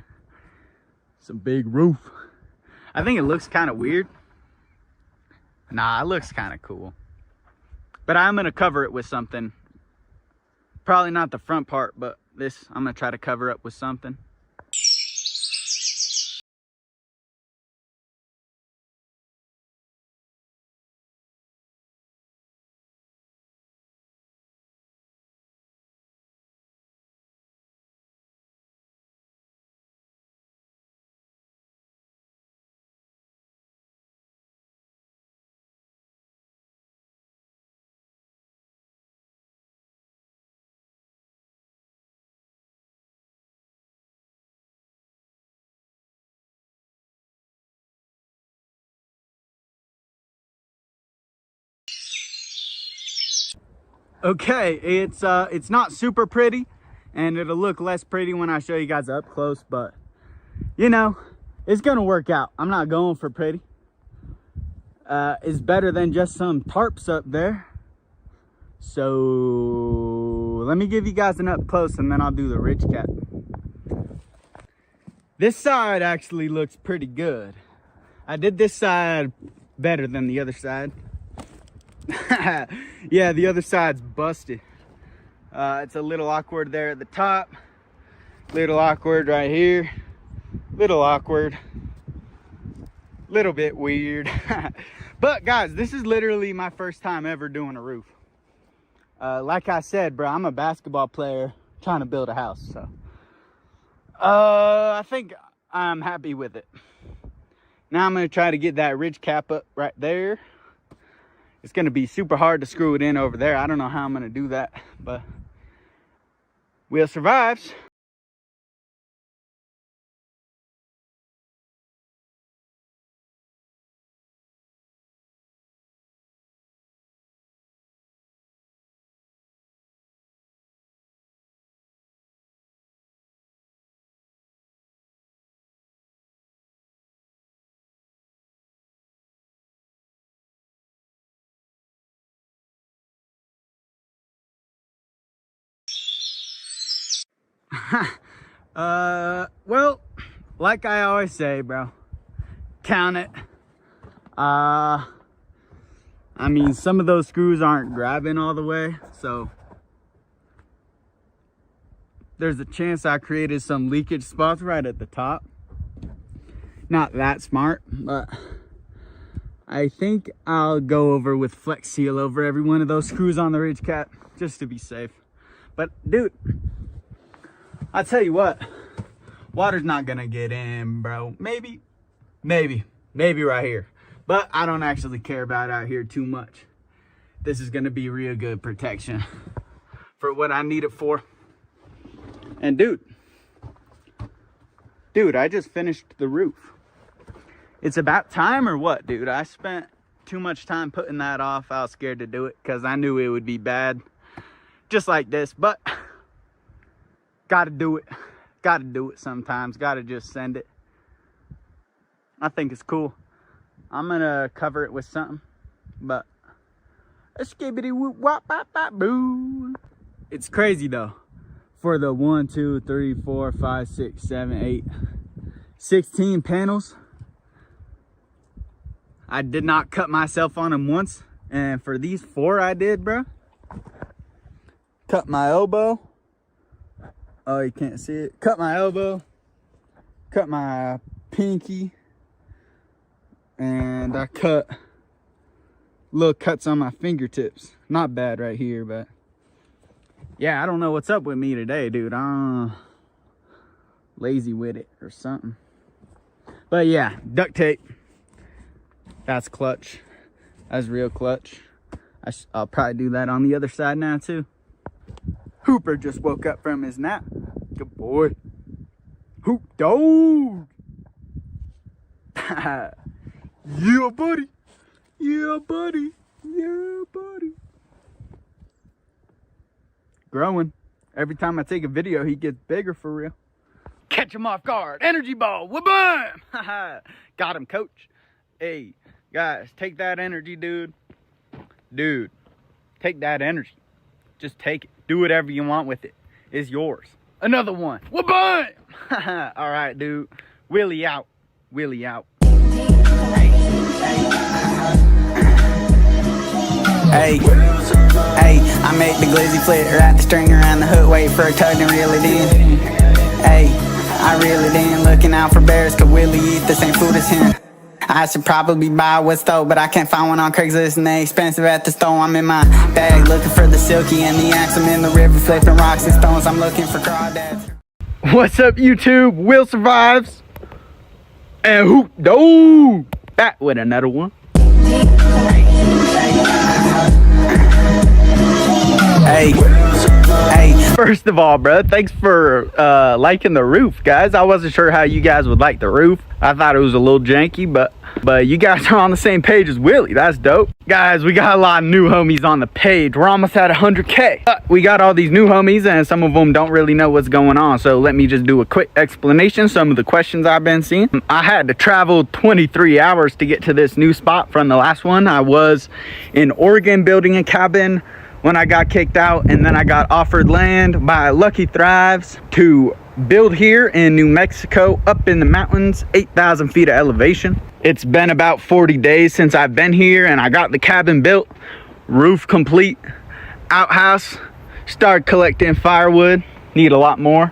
It's a big roof. I think it looks kind of weird. Nah, it looks kind of cool. But I'm gonna cover it with something. Probably not the front part, but this I'm gonna try to cover up with something. Okay, it's not super pretty, and it'll look less pretty when I show you guys up close, but you know, it's gonna work out. I'm not going for pretty. It's better than just some tarps up there. So let me give you guys an up close and then I'll do the ridge cap. This side actually looks pretty good. I did this side better than the other side. Yeah, the other side's busted. It's a little awkward there at the top, little awkward right here, little awkward, little bit weird. But guys, this is literally my first time ever doing a roof. Like I said, bro, I'm a basketball player trying to build a house, so I think I'm happy with it. Now I'm gonna try to get that ridge cap up right there. It's gonna be super hard to screw it in over there. I don't know how I'm gonna do that, but we'll survive. Well, like I always say, bro, count it. I mean, some of those screws aren't grabbing all the way, so there's a chance I created some leakage spots right at the top. Not that smart, but I think I'll go over with Flex Seal over every one of those screws on the ridge cap just to be safe. But dude, I'll tell you what, water's not gonna get in, bro. Maybe right here. But I don't actually care about out here too much. This is gonna be real good protection for what I need it for. And dude, I just finished the roof. It's about time or what, dude? I spent too much time putting that off. I was scared to do it because I knew it would be bad. Just like this, but gotta do it. Gotta do it sometimes. Gotta just send it. I think it's cool. I'm gonna cover it with something, but boo. It's crazy though. For the 1, 2, 3, 4, 5, 6, 7, 8, 16 panels, I did not cut myself on them once, and for these 4 I did, bro. Cut my elbow. Oh, you can't see it. Cut my elbow, cut my pinky, and I cut little cuts on my fingertips. Not bad right here, but yeah, I don't know what's up with me today, dude. I'm lazy with it or something. But yeah, duct tape. That's clutch. That's real clutch. I'll probably do that on the other side now too. Hooper just woke up from his nap. Good boy. Hoop dog. Yeah, buddy. Yeah, buddy. Yeah, buddy. Growing. Every time I take a video, he gets bigger for real. Catch him off guard. Energy ball. Wha-bam! Got him, coach. Hey, guys, take that energy, dude. Dude, take that energy. Just take it. Do whatever you want with it. It's yours. Another one. Wha-bam! All right, dude. Willie out. Willie out. Hey, hey, I make the glizzy flip, wrap the string around the hook, wait for a tug and reel it in. Hey, I reel it in, looking out for bears, cause Willie eat the same food as him. I should probably buy what's stole, but I can't find one on Craigslist and they expensive at the store. I'm in my bag looking for the silky and the axe. I'm in the river flipping rocks and stones. I'm looking for crawdads. What's up, YouTube? Will survives. And who? No! Back with another one. Hey, hey. First of all, bro, thanks for liking the roof, guys. I wasn't sure how you guys would like the roof. I thought it was a little janky, but you guys are on the same page as Willie. That's dope. Guys, we got a lot of new homies on the page. We're almost at 100K. But we got all these new homies and some of them don't really know what's going on. So let me just do a quick explanation. Some of the questions I've been seeing. I had to travel 23 hours to get to this new spot from the last one. I was in Oregon building a cabin when I got kicked out, and then I got offered land by Lucky Thrives to build here in New Mexico up in the mountains, 8,000 feet of elevation. It's been about 40 days since I've been here, and I got the cabin built, roof complete, outhouse, started collecting firewood, need a lot more,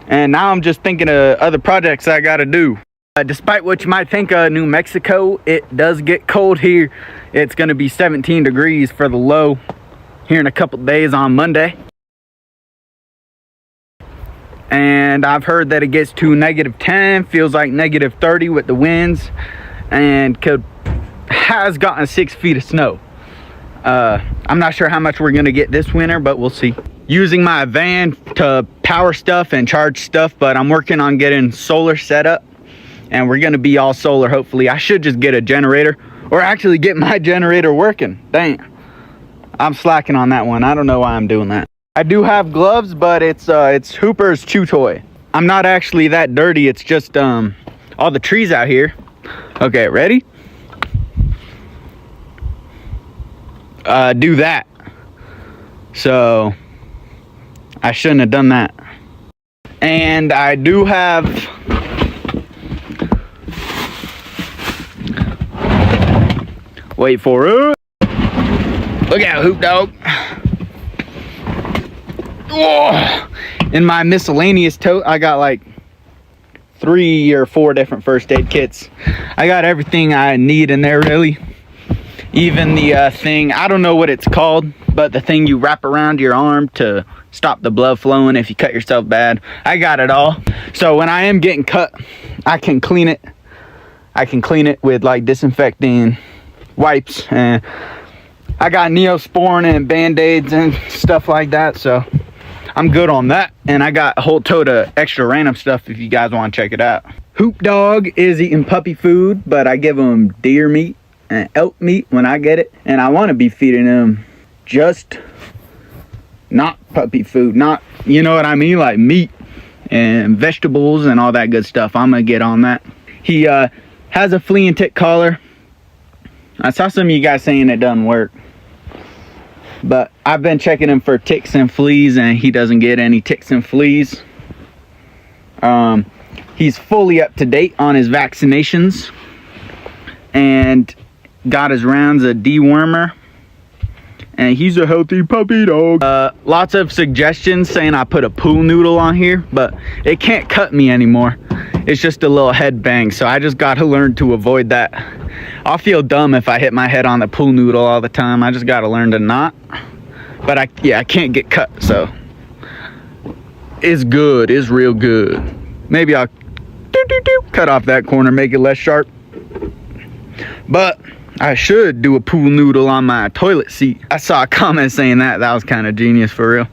and now I'm just thinking of other projects I gotta do. Despite what you might think of New Mexico, it does get cold here. It's gonna be 17 degrees for the low here in a couple days on Monday. And I've heard that it gets to -10, feels like -30 with the winds, and has gotten 6 feet of snow. I'm not sure how much we're gonna get this winter, but we'll see. Using my van to power stuff and charge stuff, but I'm working on getting solar set up, and we're gonna be all solar hopefully. I should just get a generator, or actually get my generator working. Dang, I'm slacking on that one. I don't know why I'm doing that. I do have gloves, but it's Hooper's Chew Toy. I'm not actually that dirty. It's just all the trees out here. Okay, ready? Do that. So I shouldn't have done that. And I do have wait for it. Look out, Hoop Dog. Oh, in my miscellaneous tote, I got like 3 or 4 different first aid kits. I got everything I need in there, really. Even the thing, I don't know what it's called, but the thing you wrap around your arm to stop the blood flowing if you cut yourself bad. I got it all. So when I am getting cut, I can clean it. I can clean it with like disinfecting wipes, and I got Neosporin and Band-Aids and stuff like that, so I'm good on that. And I got a whole tote of extra random stuff if you guys want to check it out. Hoop Dog is eating puppy food, but I give him deer meat and elk meat when I get it. And I want to be feeding him just not puppy food, not, you know what I mean, like meat and vegetables and all that good stuff. I'm going to get on that. He has a flea and tick collar. I saw some of you guys saying it doesn't work, but I've been checking him for ticks and fleas, and he doesn't get any ticks and fleas. He's fully up to date on his vaccinations and got his rounds of dewormer, and he's a healthy puppy dog. Lots of suggestions saying I put a pool noodle on here, but it can't cut me anymore. It's just a little head bang, so I just got to learn to avoid that. I'll feel dumb if I hit my head on the pool noodle all the time. I just got to learn to not. But I can't get cut, so it's good. It's real good. Maybe I'll cut off that corner, make it less sharp. But I should do a pool noodle on my toilet seat. I saw a comment saying that. That was kind of genius for real.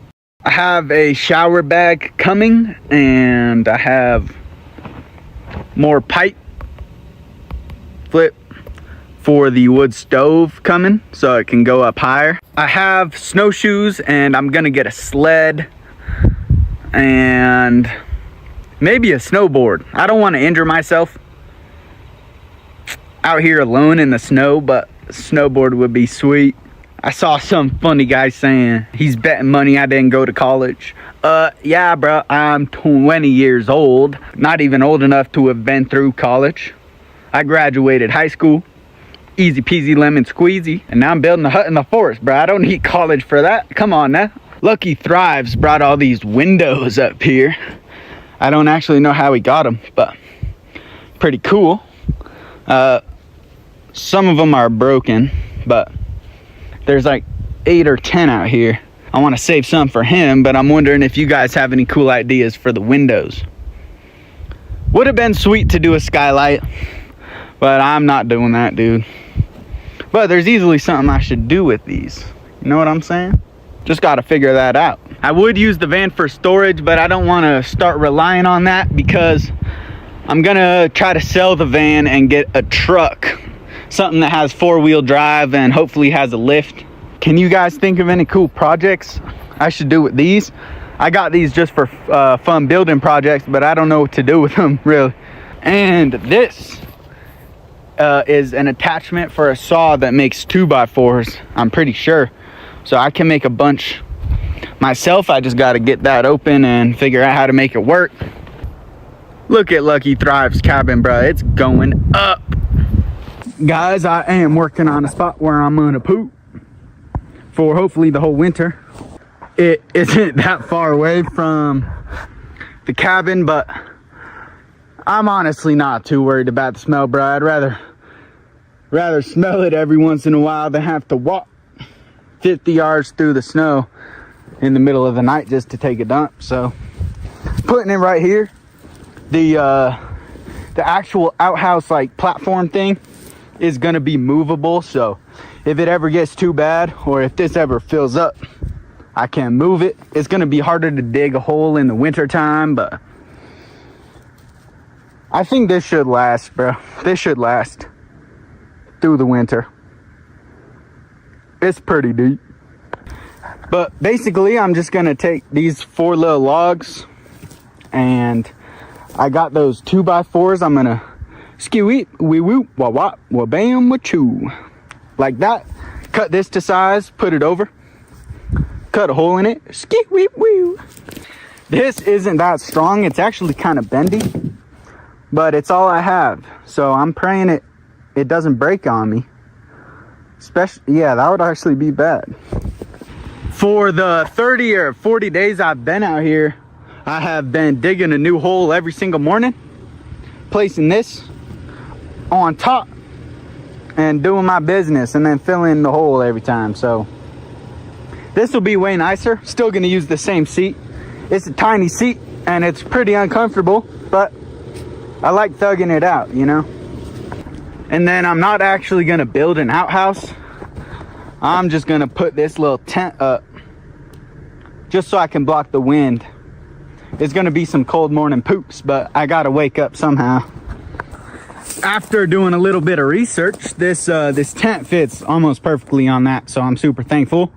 I have a shower bag coming, and I have more pipe flip for the wood stove coming so it can go up higher. I have snowshoes and I'm gonna get a sled and maybe a snowboard. I don't want to injure myself out here alone in the snow, but a snowboard would be sweet. I saw some funny guy saying he's betting money I didn't go to college. Yeah, bro, I'm 20 years old. Not even old enough to have been through college. I graduated high school. Easy peasy lemon squeezy. And now I'm building a hut in the forest, bro. I don't need college for that. Come on now. Lucky Thrives brought all these windows up here. I don't actually know how he got them, but pretty cool. Some of them are broken, but there's like 8 or 10 out here. I want to save some for him, but I'm wondering if you guys have any cool ideas for the windows. Would have been sweet to do a skylight, but I'm not doing that, dude. But there's easily something I should do with these. You know what I'm saying? Just got to figure that out. I would use the van for storage, but I don't want to start relying on that because I'm gonna try to sell the van and get a truck. Something that has 4-wheel drive and hopefully has a lift. Can you guys think of any cool projects I should do with these? I got these just for fun building projects, but I don't know what to do with them really. And this is an attachment for a saw that makes 2x4s, I'm pretty sure. So I can make a bunch myself. I just got to get that open and figure out how to make it work. Look at Lucky Thrive's cabin, bro. It's going up. Guys, I am working on a spot where I'm gonna poop for hopefully the whole winter. It isn't that far away from the cabin, but I'm honestly not too worried about the smell, bro. I'd rather smell it every once in a while than have to walk 50 yards through the snow in the middle of the night just to take a dump. So putting it right here, the actual outhouse like platform thing is gonna be movable, so if it ever gets too bad or if this ever fills up, I can move it. It's gonna be harder to dig a hole in the winter time, but I think this should last, bro. This should last through the winter. It's pretty deep. But basically, I'm just gonna take these 4 little logs, and I got those 2x4s. I'm gonna skew-eep, wee-woo, wah-wah, wah-bam, wah-choo. Like that. Cut this to size, put it over. Cut a hole in it, skew-weep-woo. This isn't that strong. It's actually kind of bendy, but it's all I have. So I'm praying it doesn't break on me. Especially, yeah, that would actually be bad. For the 30 or 40 days I've been out here, I have been digging a new hole every single morning, placing this on top and doing my business and then filling the hole every time. So this will be way nicer. Still gonna use the same seat. It's a tiny seat and it's pretty uncomfortable, but I like thugging it out, you know? And then I'm not actually gonna build an outhouse. I'm just gonna put this little tent up just so I can block the wind. It's gonna be some cold morning poops, but I gotta wake up somehow. After doing a little bit of research, this tent fits almost perfectly on that, so I'm super thankful.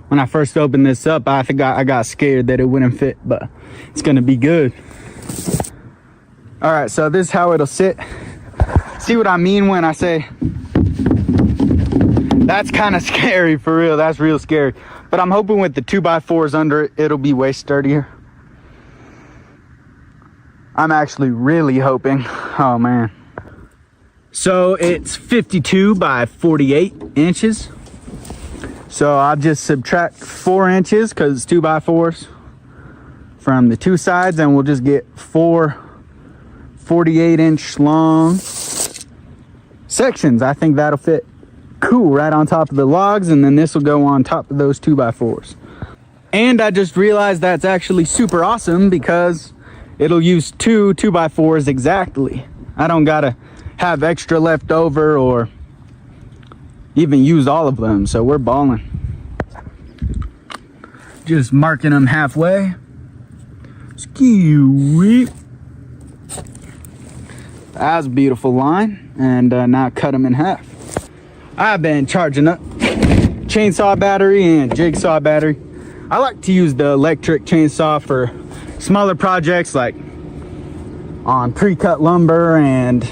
When I first opened this up, I think I got scared that it wouldn't fit, but it's gonna be good. All right, so this is how it'll sit. See what I mean when I say that's kind of scary, for real. That's real scary. But I'm hoping with the 2x4s under it, it'll be way sturdier. I'm actually really hoping. Oh man. So it's 52 by 48 inches. So I'll just subtract 4 inches because it's 2x4s from the 2 sides, and we'll just get 4 48-inch long sections. I think that'll fit cool right on top of the logs, and then this will go on top of those 2x4s. And I just realized that's actually super awesome because it'll use 2 2x4s exactly. I don't gotta have extra left over or even use all of them, so we're balling. Just marking them halfway. Skew. That's a beautiful line. And now cut them in half. I've been charging up chainsaw battery and jigsaw battery. I like to use the electric chainsaw for smaller projects, like on pre-cut lumber, and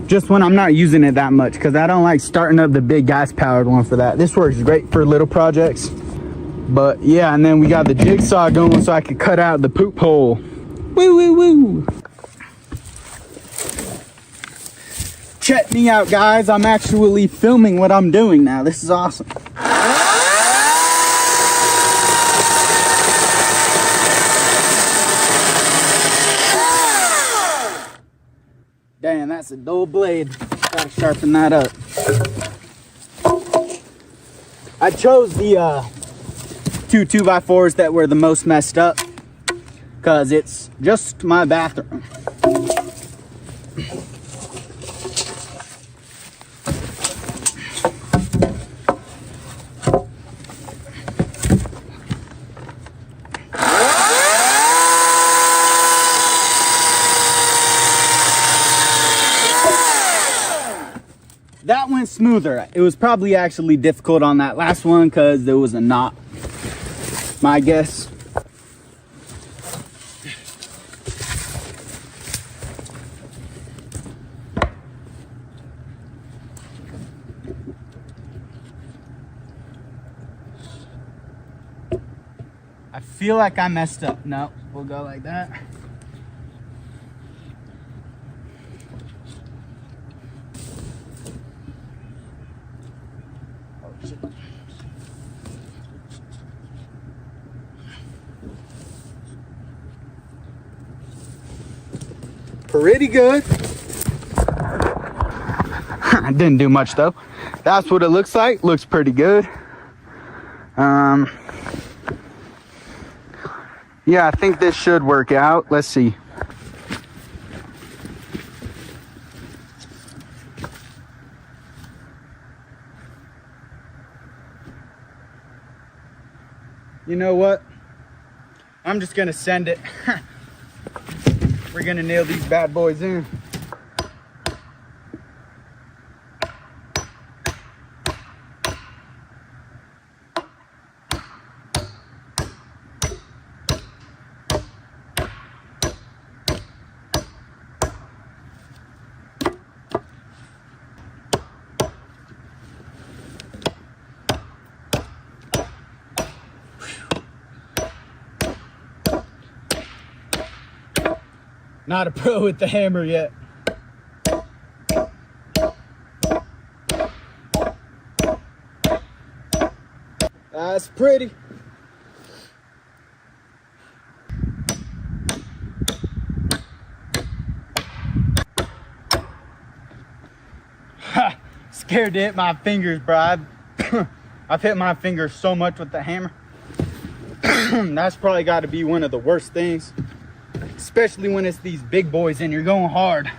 just when I'm not using it that much, because I don't like starting up the big gas powered one for that. This works great for little projects. But yeah, and then we got the jigsaw going so I can cut out the poop hole. Woo woo woo. Check me out, guys. I'm actually filming what I'm doing now. This is awesome. Damn, that's a dull blade. Gotta sharpen that up. I chose the two 2x4s that were the most messed up because it's just my bathroom. That went smoother. It was probably actually difficult on that last one because there was a knot, my guess. I feel like I messed up. No, we'll go like that. Pretty good. I didn't do much though. That's what it looks like. Looks pretty good. Yeah, I think this should work out. Let's see. You know what? I'm just gonna send it. We're gonna nail these bad boys in. Not a pro with the hammer yet. That's pretty. Ha! Scared to hit my fingers, bro. I've hit my fingers so much with the hammer. That's probably got to be one of the worst things. Especially when it's these big boys and you're going hard.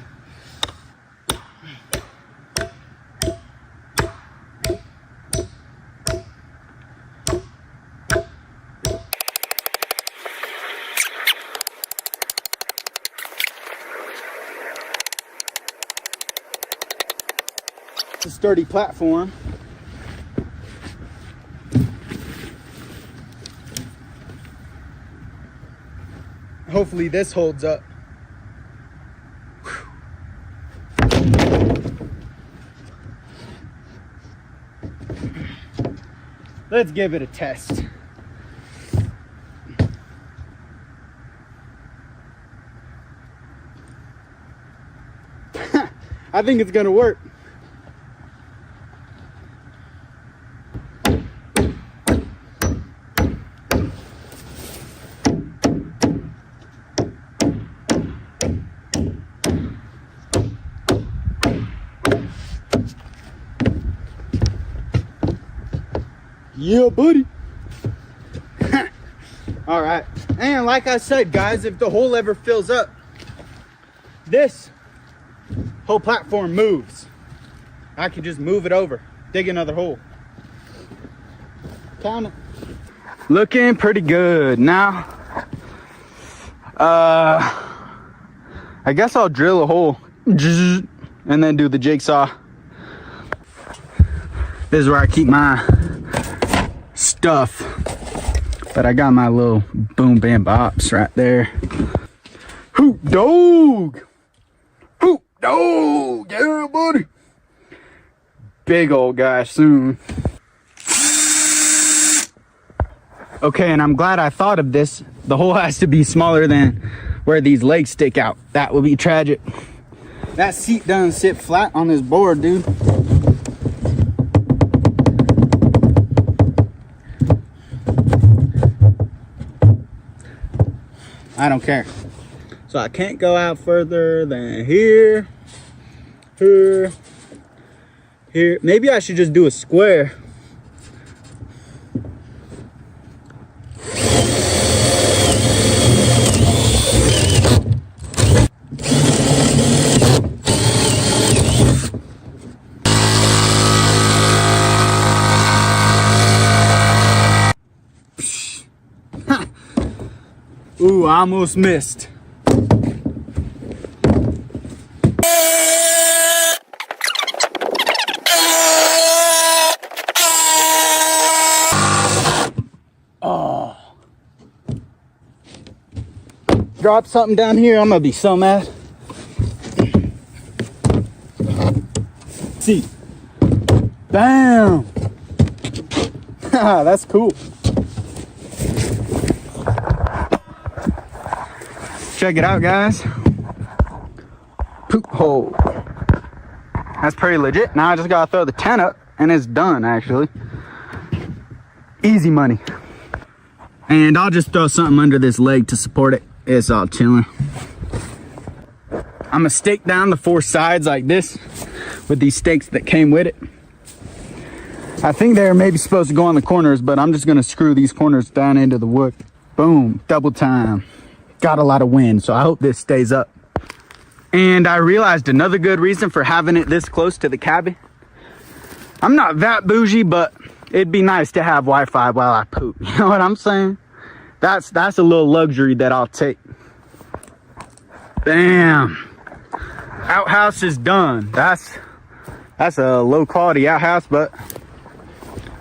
It's a sturdy platform. Hopefully this holds up. Let's give it a test. I think it's gonna work. Yeah, buddy. All right. And like I said, guys, if the hole ever fills up, this whole platform moves. I can just move it over, dig another hole. Count it. Looking pretty good. Now, I guess I'll drill a hole and then do the jigsaw. This is where I keep my stuff. But I got my little boom bam bops right there. Hoot dog! Hoot dog! Yeah, buddy! Big old guy soon. Okay, and I'm glad I thought of this. The hole has to be smaller than where these legs stick out. That would be tragic. That seat doesn't sit flat on this board, dude. I don't care. So I can't go out further than here, here, here. Maybe I should just do a square. Ooh, I almost missed. Oh. Drop something down here, I'm gonna be so mad. See. Bam! That's cool. Check it out, guys. Poop hole. That's pretty legit. Now I just gotta throw the tent up and it's done, actually. Easy money. And I'll just throw something under this leg to support it. It's all chilling. I'm gonna stake down the 4 sides like this with these stakes that came with it. I think they're maybe supposed to go on the corners, but I'm just gonna screw these corners down into the wood. Boom, double time. Got a lot of wind, so I hope this stays up. And I realized another good reason for having it this close to the cabin. I'm not that bougie, but it'd be nice to have Wi-Fi while I poop. You know what I'm saying? That's a little luxury that I'll take. Bam. Outhouse is done. That's a low quality outhouse, but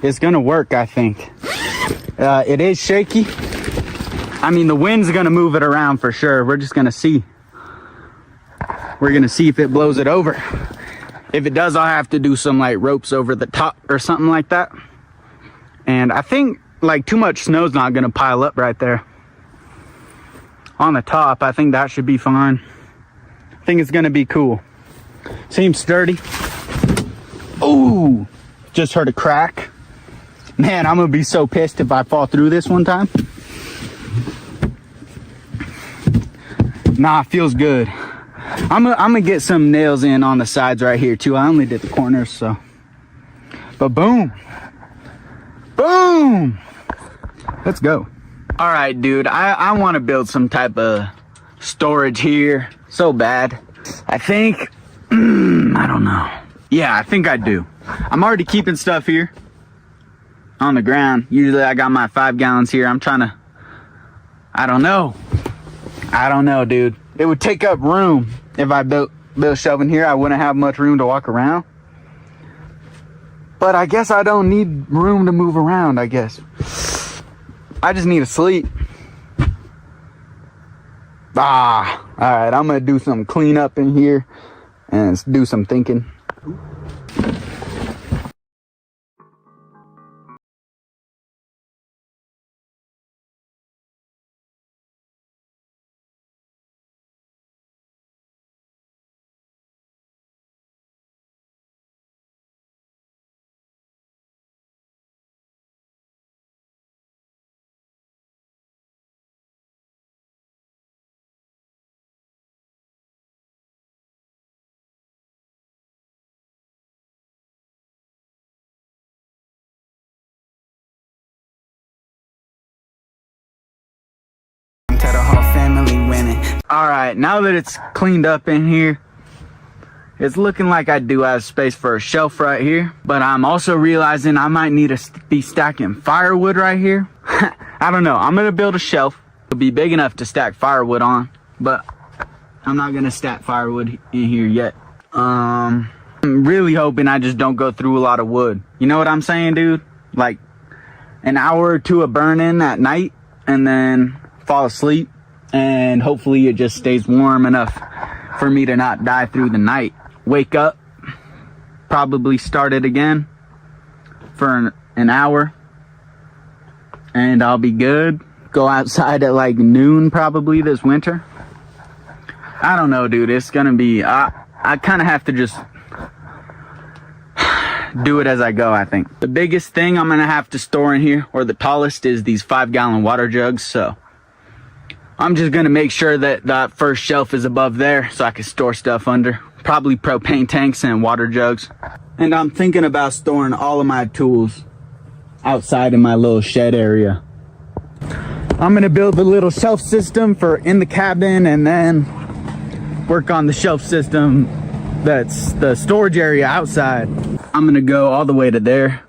it's gonna work, I think. It is shaky. I mean, the wind's gonna move it around for sure. We're just gonna see. We're gonna see if it blows it over. If it does, I'll have to do some like ropes over the top or something like that. And I think like too much snow's not gonna pile up right there. On the top, I think that should be fine. I think it's gonna be cool. Seems sturdy. Ooh, just heard a crack. Man, I'm gonna be so pissed if I fall through this one time. Nah, feels good. I'm gonna get some nails in on the sides right here too. I only did the corners, so. But boom. Boom. Let's go. All right, dude. I want to build some type of storage here so bad. I think, I don't know. Yeah, I think I do. I'm already keeping stuff here on the ground. Usually I got my 5 gallons here. I'm trying to, I don't know, dude. It would take up room if I built shelving here. I wouldn't have much room to walk around. But I guess I don't need room to move around, I guess. I just need to sleep. All right, I'm gonna do some cleanup in here and do some thinking. All right, now that it's cleaned up in here, it's looking like I do have space for a shelf right here, but I'm also realizing I might need to be stacking firewood right here. I don't know. I'm gonna build a shelf. It'll be big enough to stack firewood on, but I'm not gonna stack firewood in here yet. I'm really hoping I just don't go through a lot of wood. You know what I'm saying, dude? Like an hour or two of burning at night and then fall asleep, and hopefully it just stays warm enough for me to not die through the night. Wake up, probably start it again for an hour, and I'll be good. Go outside at like noon probably this winter. I don't know, dude. It's gonna be, I kind of have to just do it as I go, I think. The biggest thing I'm gonna have to store in here, or the tallest, is these 5-gallon water jugs. So I'm just gonna make sure that that first shelf is above there so I can store stuff under. Probably propane tanks and water jugs. And I'm thinking about storing all of my tools outside in my little shed area. I'm gonna build a little shelf system for in the cabin, and then work on the shelf system that's the storage area outside. I'm gonna go all the way to there.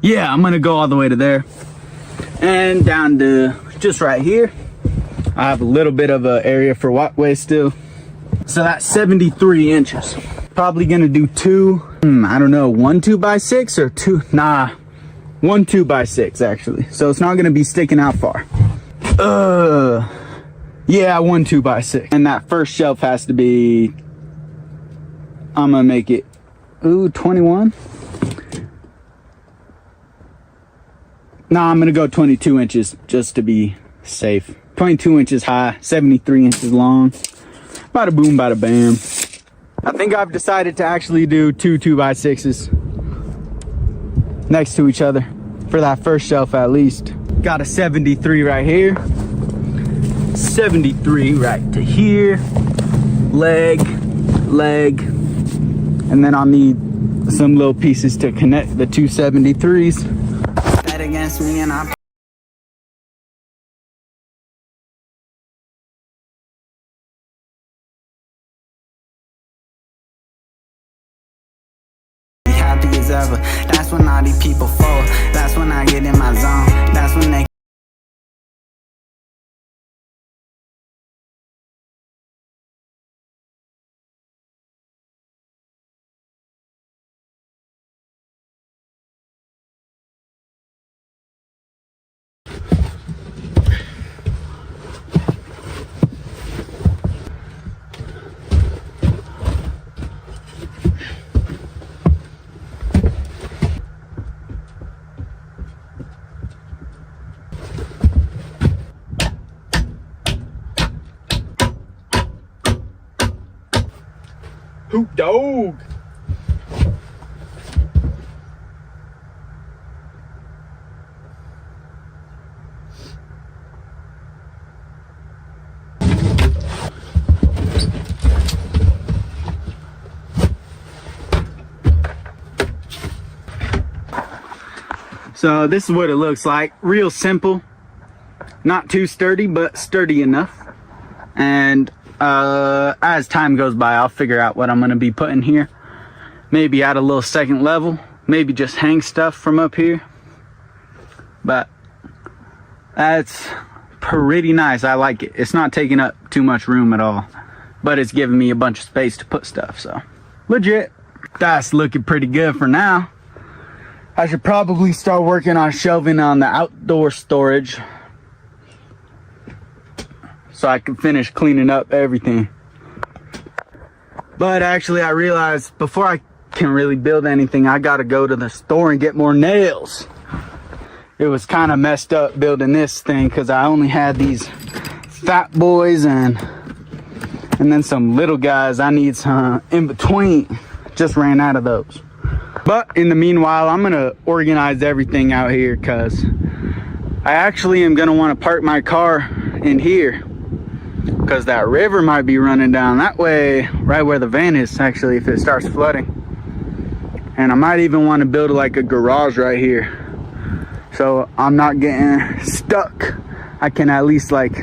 Yeah, I'm gonna go all the way to there and down to just right here. I have a little bit of an area for walkway still. So that's 73 inches. Probably gonna do two, I don't know, 1 2x6 or two, nah, 1 2x6 actually. So it's not gonna be sticking out far. Yeah, 1 2x6. And that first shelf has to be, I'm gonna make it, 21. Nah, I'm gonna go 22 inches just to be safe. 22 inches high, 73 inches long. Bada boom, bada bam. I think I've decided to actually do 2 2x6s next to each other for that first shelf at least. Got a 73 right here. 73 right to here. Leg, and then I'll need some little pieces to connect the two 73s. That against me and I happy as ever. That's when all these people fall. That's when I get in my zone. That's when they Hoop dog. So this is what it looks like. Real simple, not too sturdy, but sturdy enough. And as time goes by, I'll figure out what I'm going to be putting here. Maybe add a little second level, maybe just hang stuff from up here. But that's pretty nice. I like it. It's not taking up too much room at all, but it's giving me a bunch of space to put stuff. So legit. That's looking pretty good for now. I should probably start working on shelving on the outdoor storage so I can finish cleaning up everything. But actually I realized before I can really build anything, I gotta go to the store and get more nails. It was kind of messed up building this thing because I only had these fat boys and then some little guys. I need some in between. Just ran out of those. But in the meanwhile, I'm gonna organize everything out here because I actually am gonna want to park my car in here because that river might be running down that way, right where the van is actually, if it starts flooding. And I might even want to build like a garage right here so I'm not getting stuck. I can at least like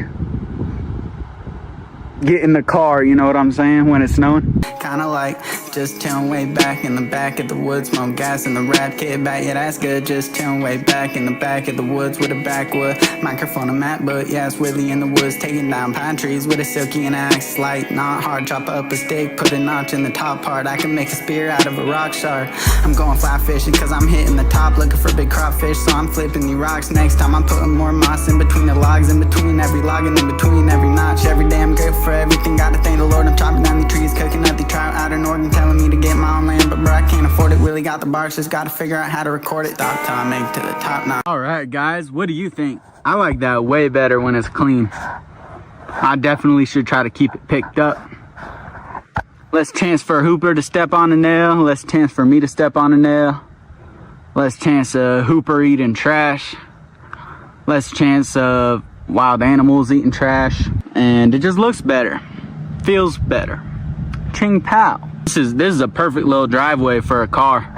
get in the car, you know what I'm saying, when it's snowing. Kinda like just chillin' way back in the back of the woods, smoke gas in the rap kit back, yeah that's good. Just chillin' way back in the back of the woods with a backwood microphone and mat, but yeah it's Willie in the woods taking down pine trees with a silky and axe light, not hard. Chop up a stick, put a notch in the top part. I can make a spear out of a rock shard. I'm going fly fishing cause I'm hitting the top, looking for big crawfish, so I'm flipping the rocks. Next time I'm putting more moss in between the logs, in between every log and in between every notch. Every day I'm grateful for everything, gotta thank the Lord. I'm chopping down the trees, cooking up the trout out in Oregon, telling me to get my own land, but bro I can't afford it. Willie got the bars, just gotta figure out how to record it. Stop till I make it to the top now. All right guys, what do you think? I like that way better when it's clean. I definitely should try to keep it picked up. Less chance for Hooper to step on a nail, less chance for me to step on a nail, less chance of Hooper eating trash, less chance of wild animals eating trash, and it just looks better, feels better. Ching pow. This is a perfect little driveway for a car.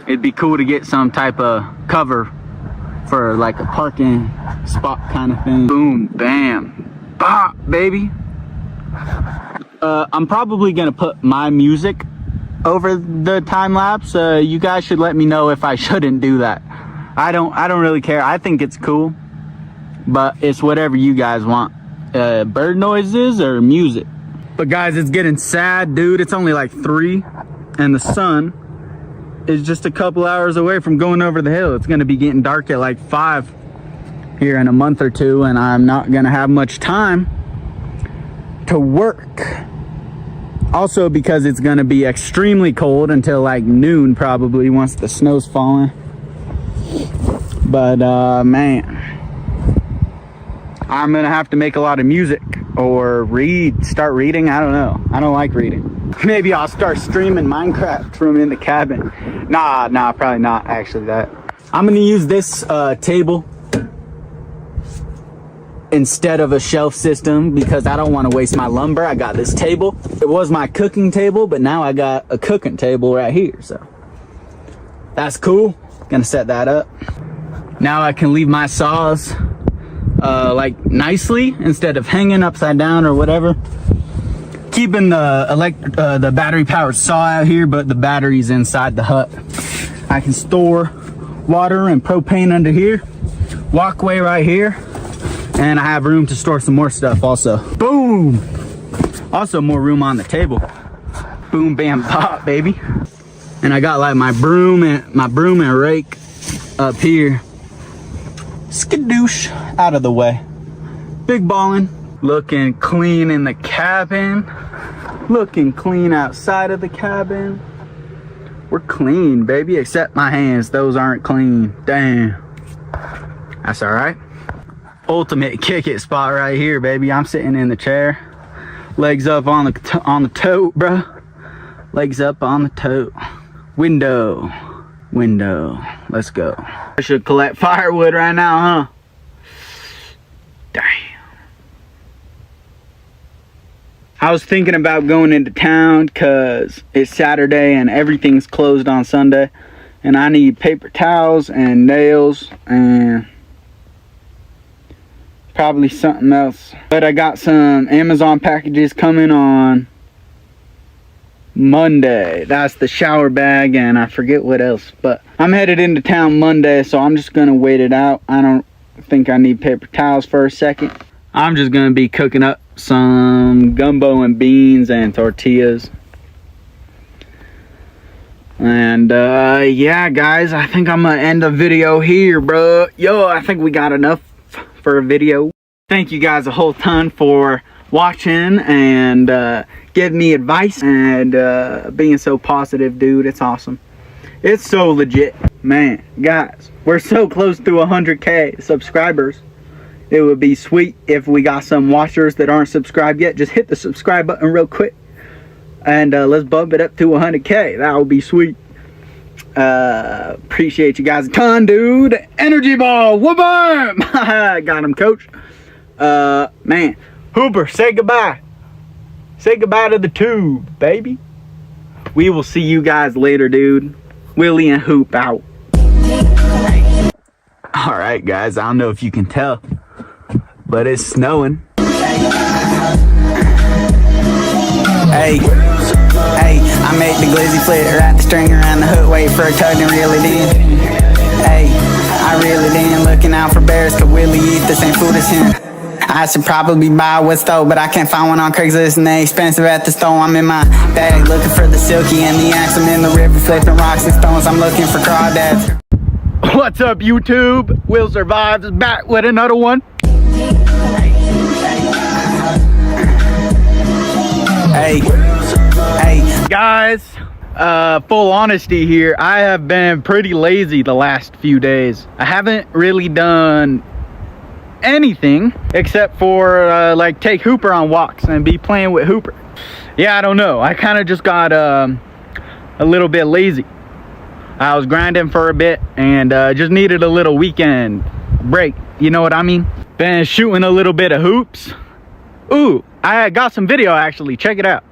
It'd be cool to get some type of cover for like a parking spot kind of thing. Boom, bam, bop, baby. I'm probably gonna put my music over the time lapse. You guys should let me know if I shouldn't do that. I don't really care. I think it's cool, but it's whatever you guys want. Bird noises or music. But guys, it's getting sad, dude. It's only like 3 and the sun is just a couple hours away from going over the hill. It's gonna be getting dark at like 5 here in a month or 2, and I'm not gonna have much time to work. Also because it's gonna be extremely cold until like noon probably once the snow's falling. But man, I'm gonna have to make a lot of music or start reading. I don't know, I don't like reading. Maybe I'll start streaming Minecraft from in the cabin. Nah, probably not actually. That I'm gonna use this table instead of a shelf system because I don't want to waste my lumber. I got this table. It was my cooking table, but now I got a cooking table right here, so that's cool. Gonna set that up. Now I can leave my saws like nicely instead of hanging upside down or whatever. Keeping the battery powered saw out here, but the battery's inside the hut. I can store water and propane under here. Walkway right here. And I have room to store some more stuff also. Boom! Also more room on the table. Boom, bam, pop, baby. And I got like my broom and rake up here. Skadoosh, out of the way. Big ballin'. Looking clean in the cabin. Looking clean outside of the cabin. We're clean, baby, except my hands. Those aren't clean. Damn. That's all right. Ultimate kick it spot right here, baby. I'm sitting in the chair, legs up on the tote, bro. Legs up on the tote. Window. Let's go. I should collect firewood right now, huh? Damn. I was thinking about going into town because it's Saturday and everything's closed on Sunday, and I need paper towels and nails and probably something else. But I got some Amazon packages coming on Monday. That's the shower bag and I forget what else. But I'm headed into town Monday, so I'm just gonna wait it out. I don't think I need paper towels for a second. I'm just gonna be cooking up some gumbo and beans and tortillas. And yeah guys, I think I'm gonna end the video here, bro. Yo, I think we got enough for a video. Thank you guys a whole ton for watching and giving me advice and being so positive, dude. It's awesome. It's so legit, man. Guys, we're so close to 100K subscribers. It would be sweet if we got some watchers that aren't subscribed yet. Just hit the subscribe button real quick and let's bump it up to 100K. That would be sweet. Appreciate you guys a ton, dude. Energy ball, whoop-em! Got him, coach. Man, Hooper, say goodbye. Say goodbye to the tube, baby. We will see you guys later, dude. Willie and Hoop out. All right, guys, I don't know if you can tell, but it's snowing. Hey, hey, I make the glizzy flip, wrap the string around the hook, wait for a tug and reel it in. Hey, I reel it in, looking out for bears, cause Willie eat this ain't food, it's him. I should probably buy a wood stove, but I can't find one on Craigslist and they expensive at the store. I'm in my bag looking for the silky and the axe. I'm in the river flipping rocks and stones. I'm looking for crawdads. What's up, YouTube? Will Survives back with another one. Hey, hey. Guys, full honesty here, I have been pretty lazy the last few days. I haven't really done anything except for like take Hooper on walks and be playing with Hooper. Yeah, I don't know, I kind of just got a little bit lazy. I was grinding for a bit and just needed a little weekend break, you know what I mean? Been shooting a little bit of hoops. Ooh, I got some video actually, check it out.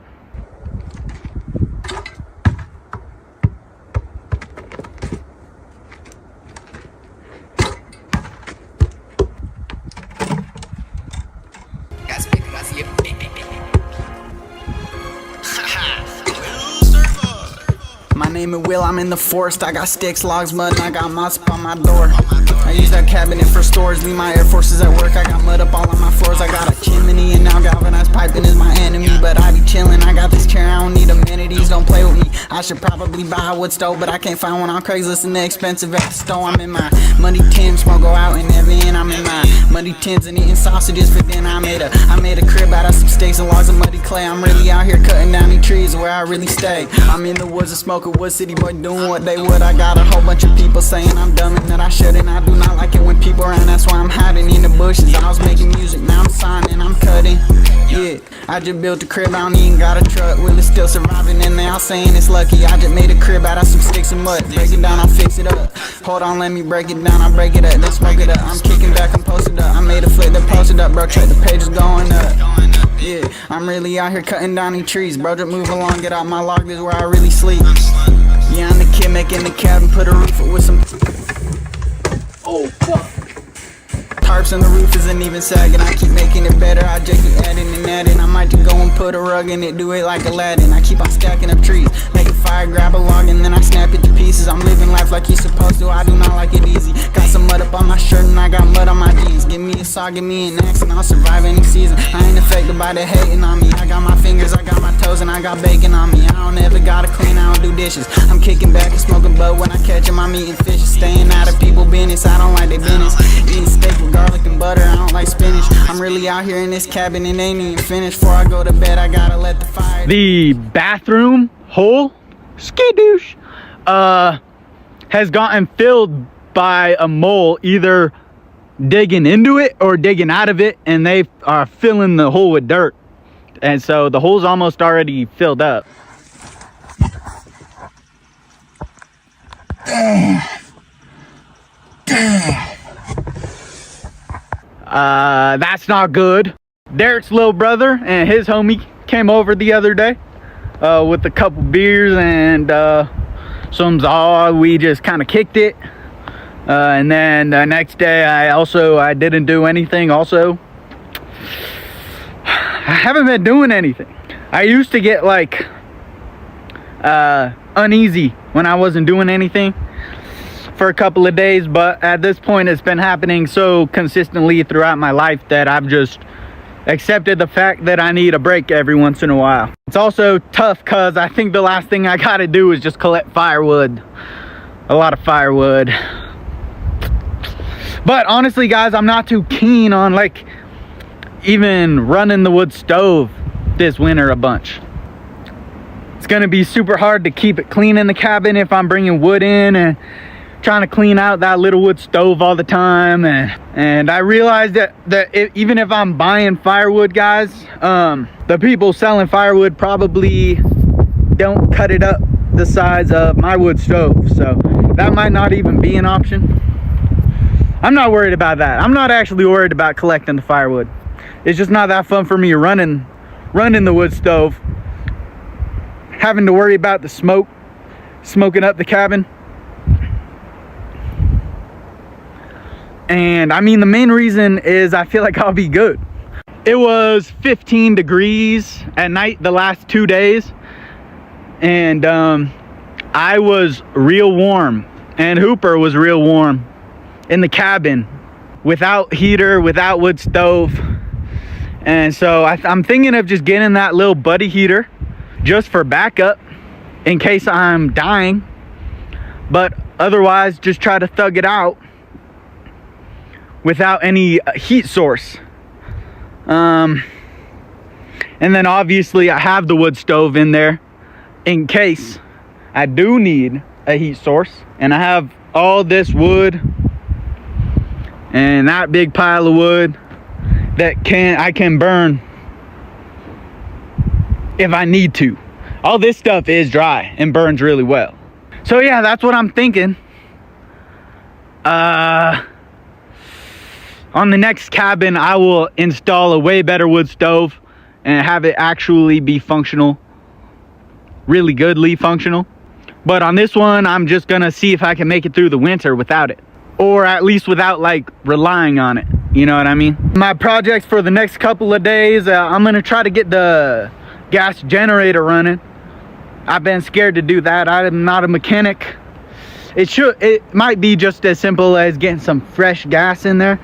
My name is Will, I'm in the forest. I got sticks, logs, mud, and I got moss up on my door. I use that cabinet for storage, leave my Air Forces at work. I got mud up all on my floors. I got a chimney and now galvanized piping is my enemy. But I be chillin', I got this chair, I don't need amenities, don't play with me. I should probably buy a wood stove, but I can't find one on Craigslist and they're expensive at the store. I'm in my muddy Timbs, won't go out and never in. I'm in my muddy Timbs and eating sausages for dinner. I made a crib out of some sticks and logs of muddy clay. I'm really out here cutting down these trees where I really stay. I'm in the woods and smoking wood, city boy doing what they would. I got a whole bunch of people saying I'm dumb and that I shouldn't. I do not like it when people around, that's why I'm hiding in the bushes. I was making music, now I'm signing, I'm cutting. Yeah, I just built a crib, I don't even got a truck. Will is still surviving and they all saying it's lucky. I just made a crib out of some sticks and mud. Break it down, I'll fix it up. Hold on, let me break it down, I'll break it up, then smoke it up. I'm kicking back, I'm posted up. I made a flip that posted up, bro, check the pages going up. Yeah, I'm really out here cutting down these trees. Bro, just move along, get out my log, this is where I really sleep. Yeah, I'm the kid making the cabin, put a roof with some. Oh, fuck. Tarps and the roof isn't even sagging. I keep making it better, I just keep adding and adding. I might just go and put a rug in it, do it like Aladdin. I keep on stacking up trees, make a fire, grab a log, and then I snap it to pieces. I'm living life like you're supposed to, I do not like it easy. Got some mud up on my shirt and I got mud on my jeans. Give me a saw, give me an axe, and I'll survive any season. I ain't affected by the hating on me. I got my fingers, I got my toes, and I got bacon on me. I don't ever gotta clean, I don't do dishes. I'm kicking back and smoking bud when I catch 'em. I'm eating fish, staying out of people business. I don't like their business. Eating steak with garlic and butter, I don't like spinach. I'm really out here in this cabin and ain't even finished. Before I go to bed, I gotta let the fire. The bathroom hole, skidoosh, has gotten filled by a mole, either digging into it or digging out of it, and they are filling the hole with dirt. And so the hole's almost already filled up. That's not good. Derek's little brother and his homie came over the other day with a couple beers and some zaw. We just kind of kicked it, and then the next day I didn't do anything. Also, I haven't been doing anything. I used to get like uneasy when I wasn't doing anything for a couple of days, but at this point it's been happening so consistently throughout my life that I've just accepted the fact that I need a break every once in a while. It's also tough because I think the last thing I gotta do is just collect firewood, a lot of firewood. But honestly guys, I'm not too keen on like even running the wood stove this winter a bunch. It's gonna be super hard to keep it clean in the cabin if I'm bringing wood in and trying to clean out that little wood stove all the time. And I realized that even if I'm buying firewood, guys, the people selling firewood probably don't cut it up the size of my wood stove, so that might not even be an option. I'm not worried about that. I'm not actually worried about collecting the firewood. It's just not that fun for me running the wood stove, having to worry about the smoking up the cabin. And I mean, the main reason is I feel like I'll be good. It was 15 degrees at night the last 2 days, and I was real warm, and Hooper was real warm in the cabin without heater, without wood stove. And so I'm thinking of just getting that little buddy heater just for backup in case I'm dying, but otherwise just try to thug it out without any heat source. And then obviously I have the wood stove in there in case I do need a heat source. And I have all this wood and that big pile of wood that I can burn if I need to. All this stuff is dry and burns really well. So yeah, that's what I'm thinking. On the next cabin, I will install a way better wood stove and have it actually be functional, really goodly functional. But on this one, I'm just gonna see if I can make it through the winter without it, or at least without like relying on it, you know what I mean? My projects for the next couple of days, I'm gonna try to get the gas generator running. I've been scared to do that. I'm not a mechanic. It might be just as simple as getting some fresh gas in there.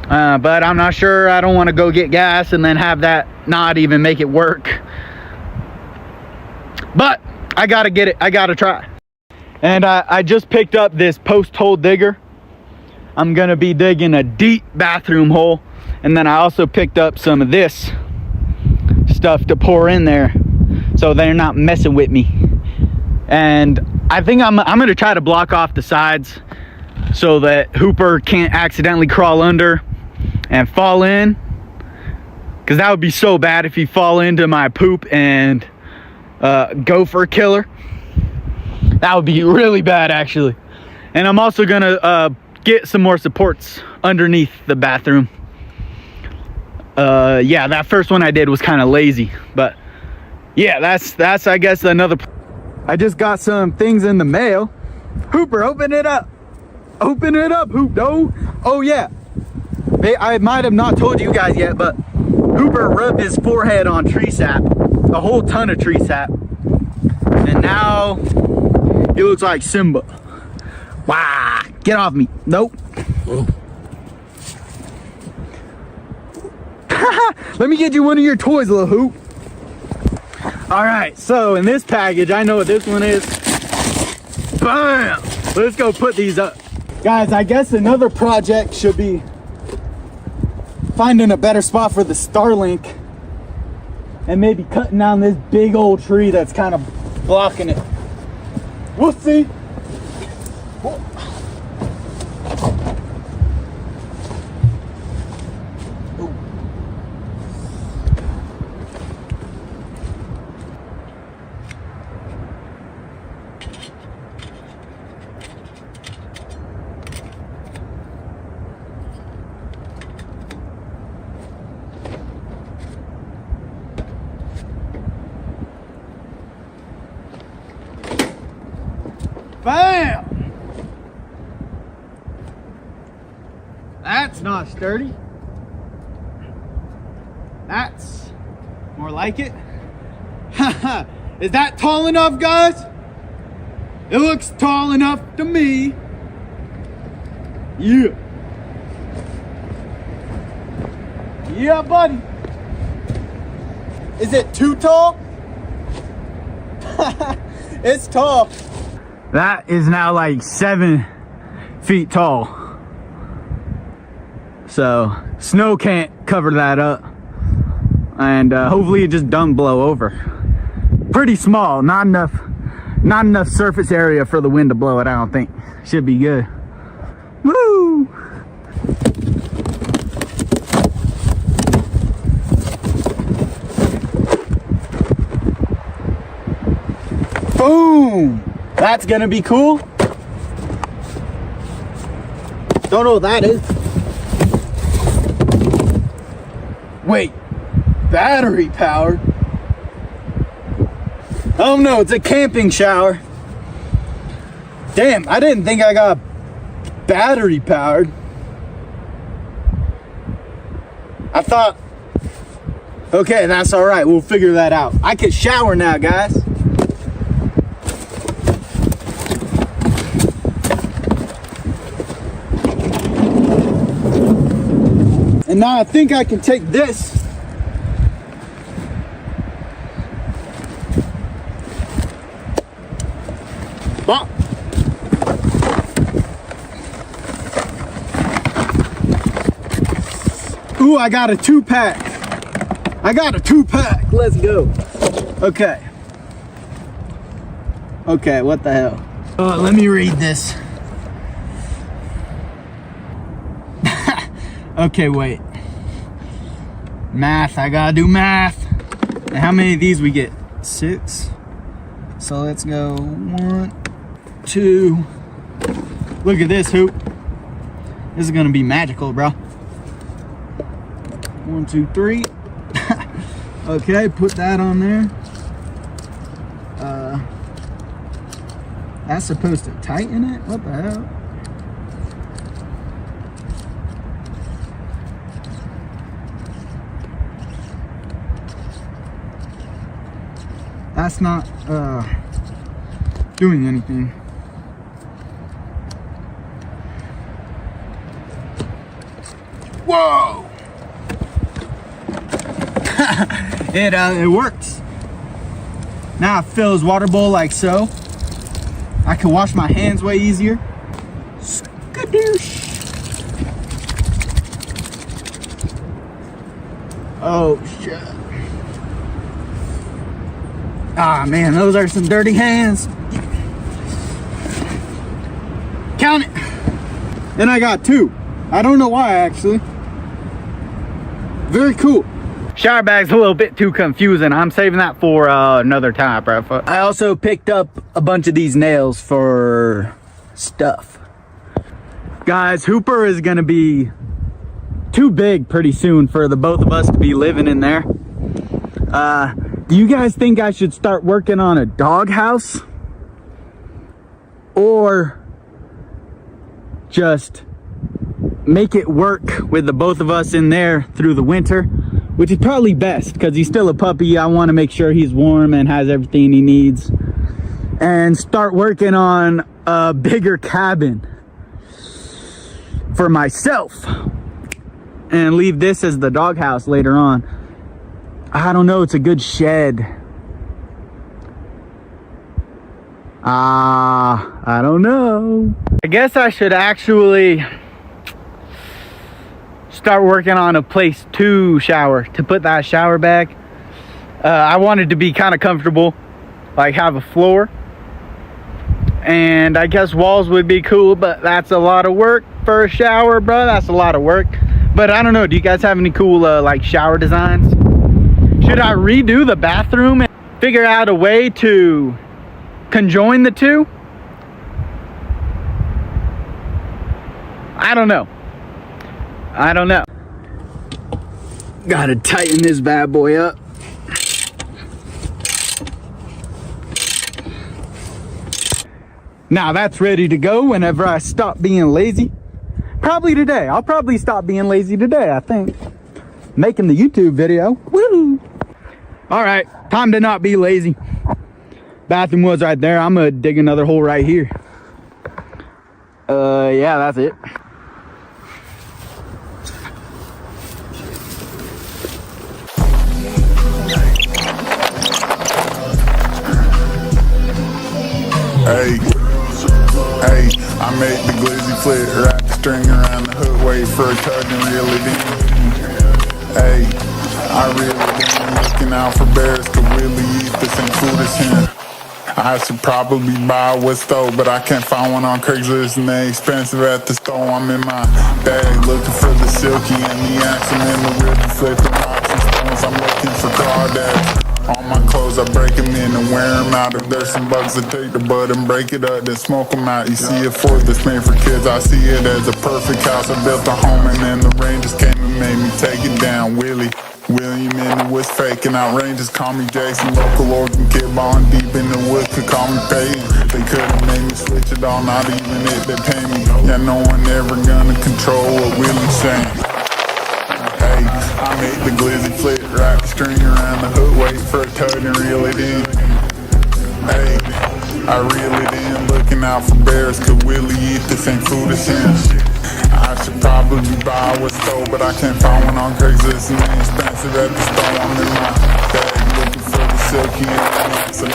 But I'm not sure. I don't want to go get gas and then have that not even make it work. But I gotta get it. I gotta try. And I just picked up this post hole digger. I'm gonna be digging a deep bathroom hole. And then I also picked up some of this stuff to pour in there so they're not messing with me. And I think I'm gonna try to block off the sides so that Hooper can't accidentally crawl under and fall in, because that would be so bad if he fall into my poop and gopher killer. That would be really bad actually. And I'm also gonna get some more supports underneath the bathroom. Yeah, that first one I did was kind of lazy, but yeah, that's I guess another. I just got some things in the mail. Hooper, open it up. Open it up, Hoop. No. Oh yeah, I might have not told you guys yet, but Hooper rubbed his forehead on tree sap, a whole ton of tree sap, and now he looks like Simba. Wow, get off me. Nope. Let me get you one of your toys, little Hoop. All right, so in this package, I know what this one is. Bam! Let's go put these up. Guys, I guess another project should be finding a better spot for the Starlink and maybe cutting down this big old tree that's kind of blocking it. We'll see. Bam! That's not sturdy. That's more like it. Is that tall enough, guys? It looks tall enough to me. Yeah. Yeah, buddy. Is it too tall? It's tall. That is now like 7 feet tall. So snow can't cover that up. And hopefully it just doesn't blow over. Pretty small, not enough surface area for the wind to blow it, I don't think. Should be good. Woo! Boom! That's gonna be cool. Don't know what that is. Wait, battery powered? Oh no, it's a camping shower. Damn, I didn't think I got battery powered. I thought Okay, that's all right. We'll figure that out. I can shower now, guys. And now I think I can take this. Bop. Ooh, I got a 2-pack. I got a 2-pack. Let's go. Okay. Okay, what the hell? Oh, let me read this. Okay, wait. Math, I gotta do math. And how many of these we get? 6. So let's go 1, 2. Look at this hoop. This is gonna be magical, bro. 1, 2, 3. Okay, put that on there. That's supposed to tighten it? What the hell? That's not doing anything. Whoa! It works. Now I fill his water bowl like so. I can wash my hands way easier. Skadoosh. Oh shit. Ah man, those are some dirty hands. Count it. And I got 2. I don't know why actually. Very cool. Shower bag's a little bit too confusing. I'm saving that for another time, bro. I also picked up a bunch of these nails for stuff. Guys, Hooper is gonna be too big pretty soon for the both of us to be living in there. Do you guys think I should start working on a doghouse? Or just make it work with the both of us in there through the winter? Which is probably best because he's still a puppy. I want to make sure he's warm and has everything he needs. And start working on a bigger cabin for myself. And leave this as the doghouse later on. I don't know, it's a good shed. I don't know. I guess I should actually start working on a place to shower, to put that shower bag. I wanted to be kind of comfortable, like have a floor. And I guess walls would be cool, but that's a lot of work for a shower, bro. That's a lot of work. But I don't know, do you guys have any cool like shower designs? Should I redo the bathroom and figure out a way to conjoin the two? I don't know. I don't know. Gotta tighten this bad boy up. Now that's ready to go whenever I stop being lazy. Probably today. I'll probably stop being lazy today, I think. Making the YouTube video. Woo! All right, time to not be lazy. Bathroom was right there. I'm gonna dig another hole right here. Yeah, that's it. Hey, I made the glizzy flip, wrap the string around the hook, wait for a tug and reel it in. Hey, I reel it in, looking out for bears, could really eat this ain't food as him. I should probably buy what's though, but I can't find one on Craigslist and they expensive at the store. I'm in my bag looking for the silky and the action and the rib and flipping rocks and stones. I'm looking for crawdads. All my clothes, I break them in and wear them out. If there's some bugs, I take the bud and break it up, then smoke them out. You see it for this made for kids, I see it as a perfect house. I built a home and then the Rangers came and made me take it down. William and it was faking out. Rangers call me Jason, local Oregon kid, ballin' deep in the woods, could call me Peyton. They couldn't make me switch it all, not even if they pay me. Yeah, no one ever gonna control what Willie's saying. Hey, I made the glizzy flip, wrap the string around the hook, wait for a tug and reel it in. Hey, I reel it in, looking out for bears, could Willie eat this ain't food, it's him. I should probably buy what's sold, but I can't find one on Craigslist, and they expensive at the store. I'm in my bag looking for the silky and so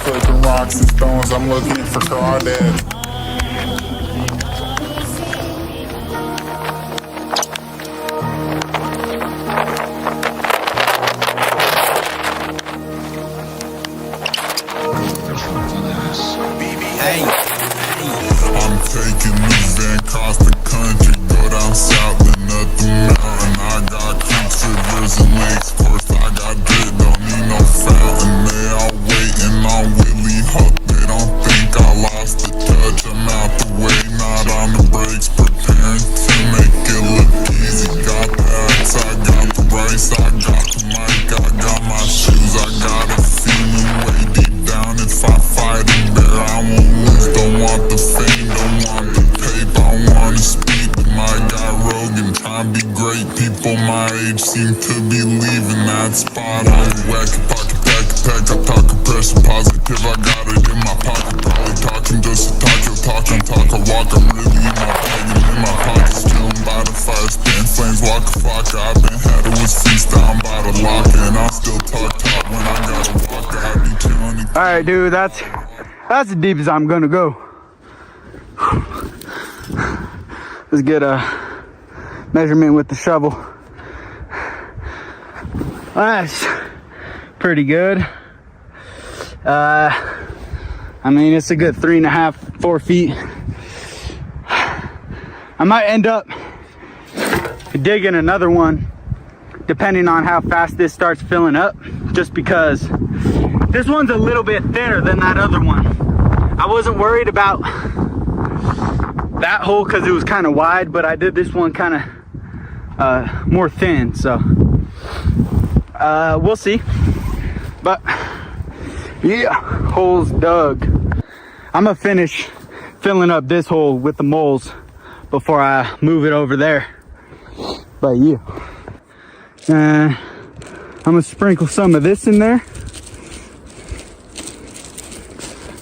flipping rocks and stones, I'm looking for crawdads. I'm taking this van across the country, go down south and up the mountain. I got creeks, rivers, and lakes, of course I got grit, don't need no fountain. They all waiting on Willie Hook, they don't think I lost the touch. I'm out the way, not on the brakes, preparing to make it look easy. Got the axe, I got the rice, I got the mic, I got my shoes. I got a feeling way deep down, if I fight a bear I won't lose. Don't want the fame, don't want the paper, I wanna speak with my guy Rogan. Trying to be great, people my age seem to be leaving that spot. I'm whacking pocket, pack, I'm talking pressure positive, I got it in my pocket. Probably talking just to talk, you'll talk, I'm talk, I walk, I'm really in my bag and in my pockets. Chillin' by the fire, spitting flames, walk a flock. I've been had it was freestyle, I'm by the lock, and I'll still talk when I gotta walk. I be chillin'. Alright, dude, that's as deep as I'm gonna go. Let's get a measurement with the shovel. That's pretty good. I mean, it's a good 3.5, 4 feet. I might end up digging another one depending on how fast this starts filling up, just because this one's a little bit thinner than that other one. I wasn't worried about that hole because it was kind of wide, but I did this one kind of more thin, so we'll see. But yeah, holes dug. I'm gonna finish filling up this hole with the moles before I move it over there. But yeah, I'm gonna sprinkle some of this in there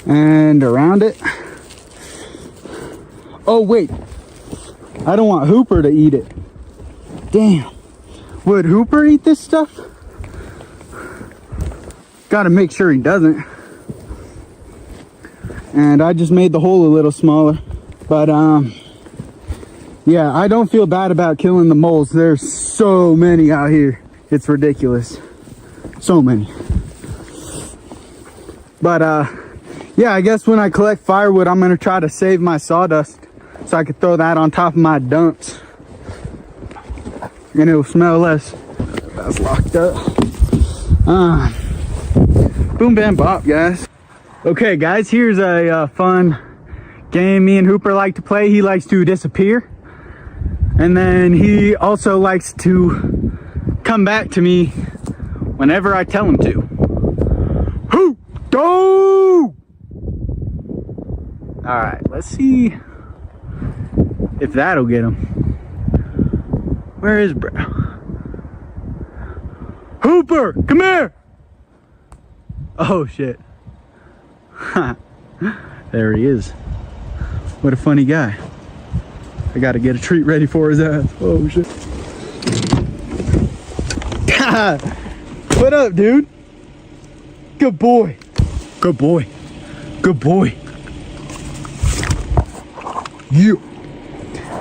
and around it. Oh wait, I don't want Hooper to eat it. Damn, would Hooper eat this stuff? Gotta make sure he doesn't. And I just made the hole a little smaller, but yeah, I don't feel bad about killing the moles. There's so many out here, it's ridiculous, so many. But yeah, I guess when I collect firewood, I'm gonna try to save my sawdust so I could throw that on top of my dumps and it'll smell less. That's locked up. Boom, bam, bop, guys. Okay, guys, here's a fun game me and Hooper like to play. He likes to disappear, and then he also likes to come back to me whenever I tell him to. Hoop, go! All right, let's see if that'll get him. Where is bro? Hooper, come here! Oh shit. There he is. What a funny guy. I gotta get a treat ready for his ass. Oh shit. What up, dude? Good boy. Good boy. Good boy. You.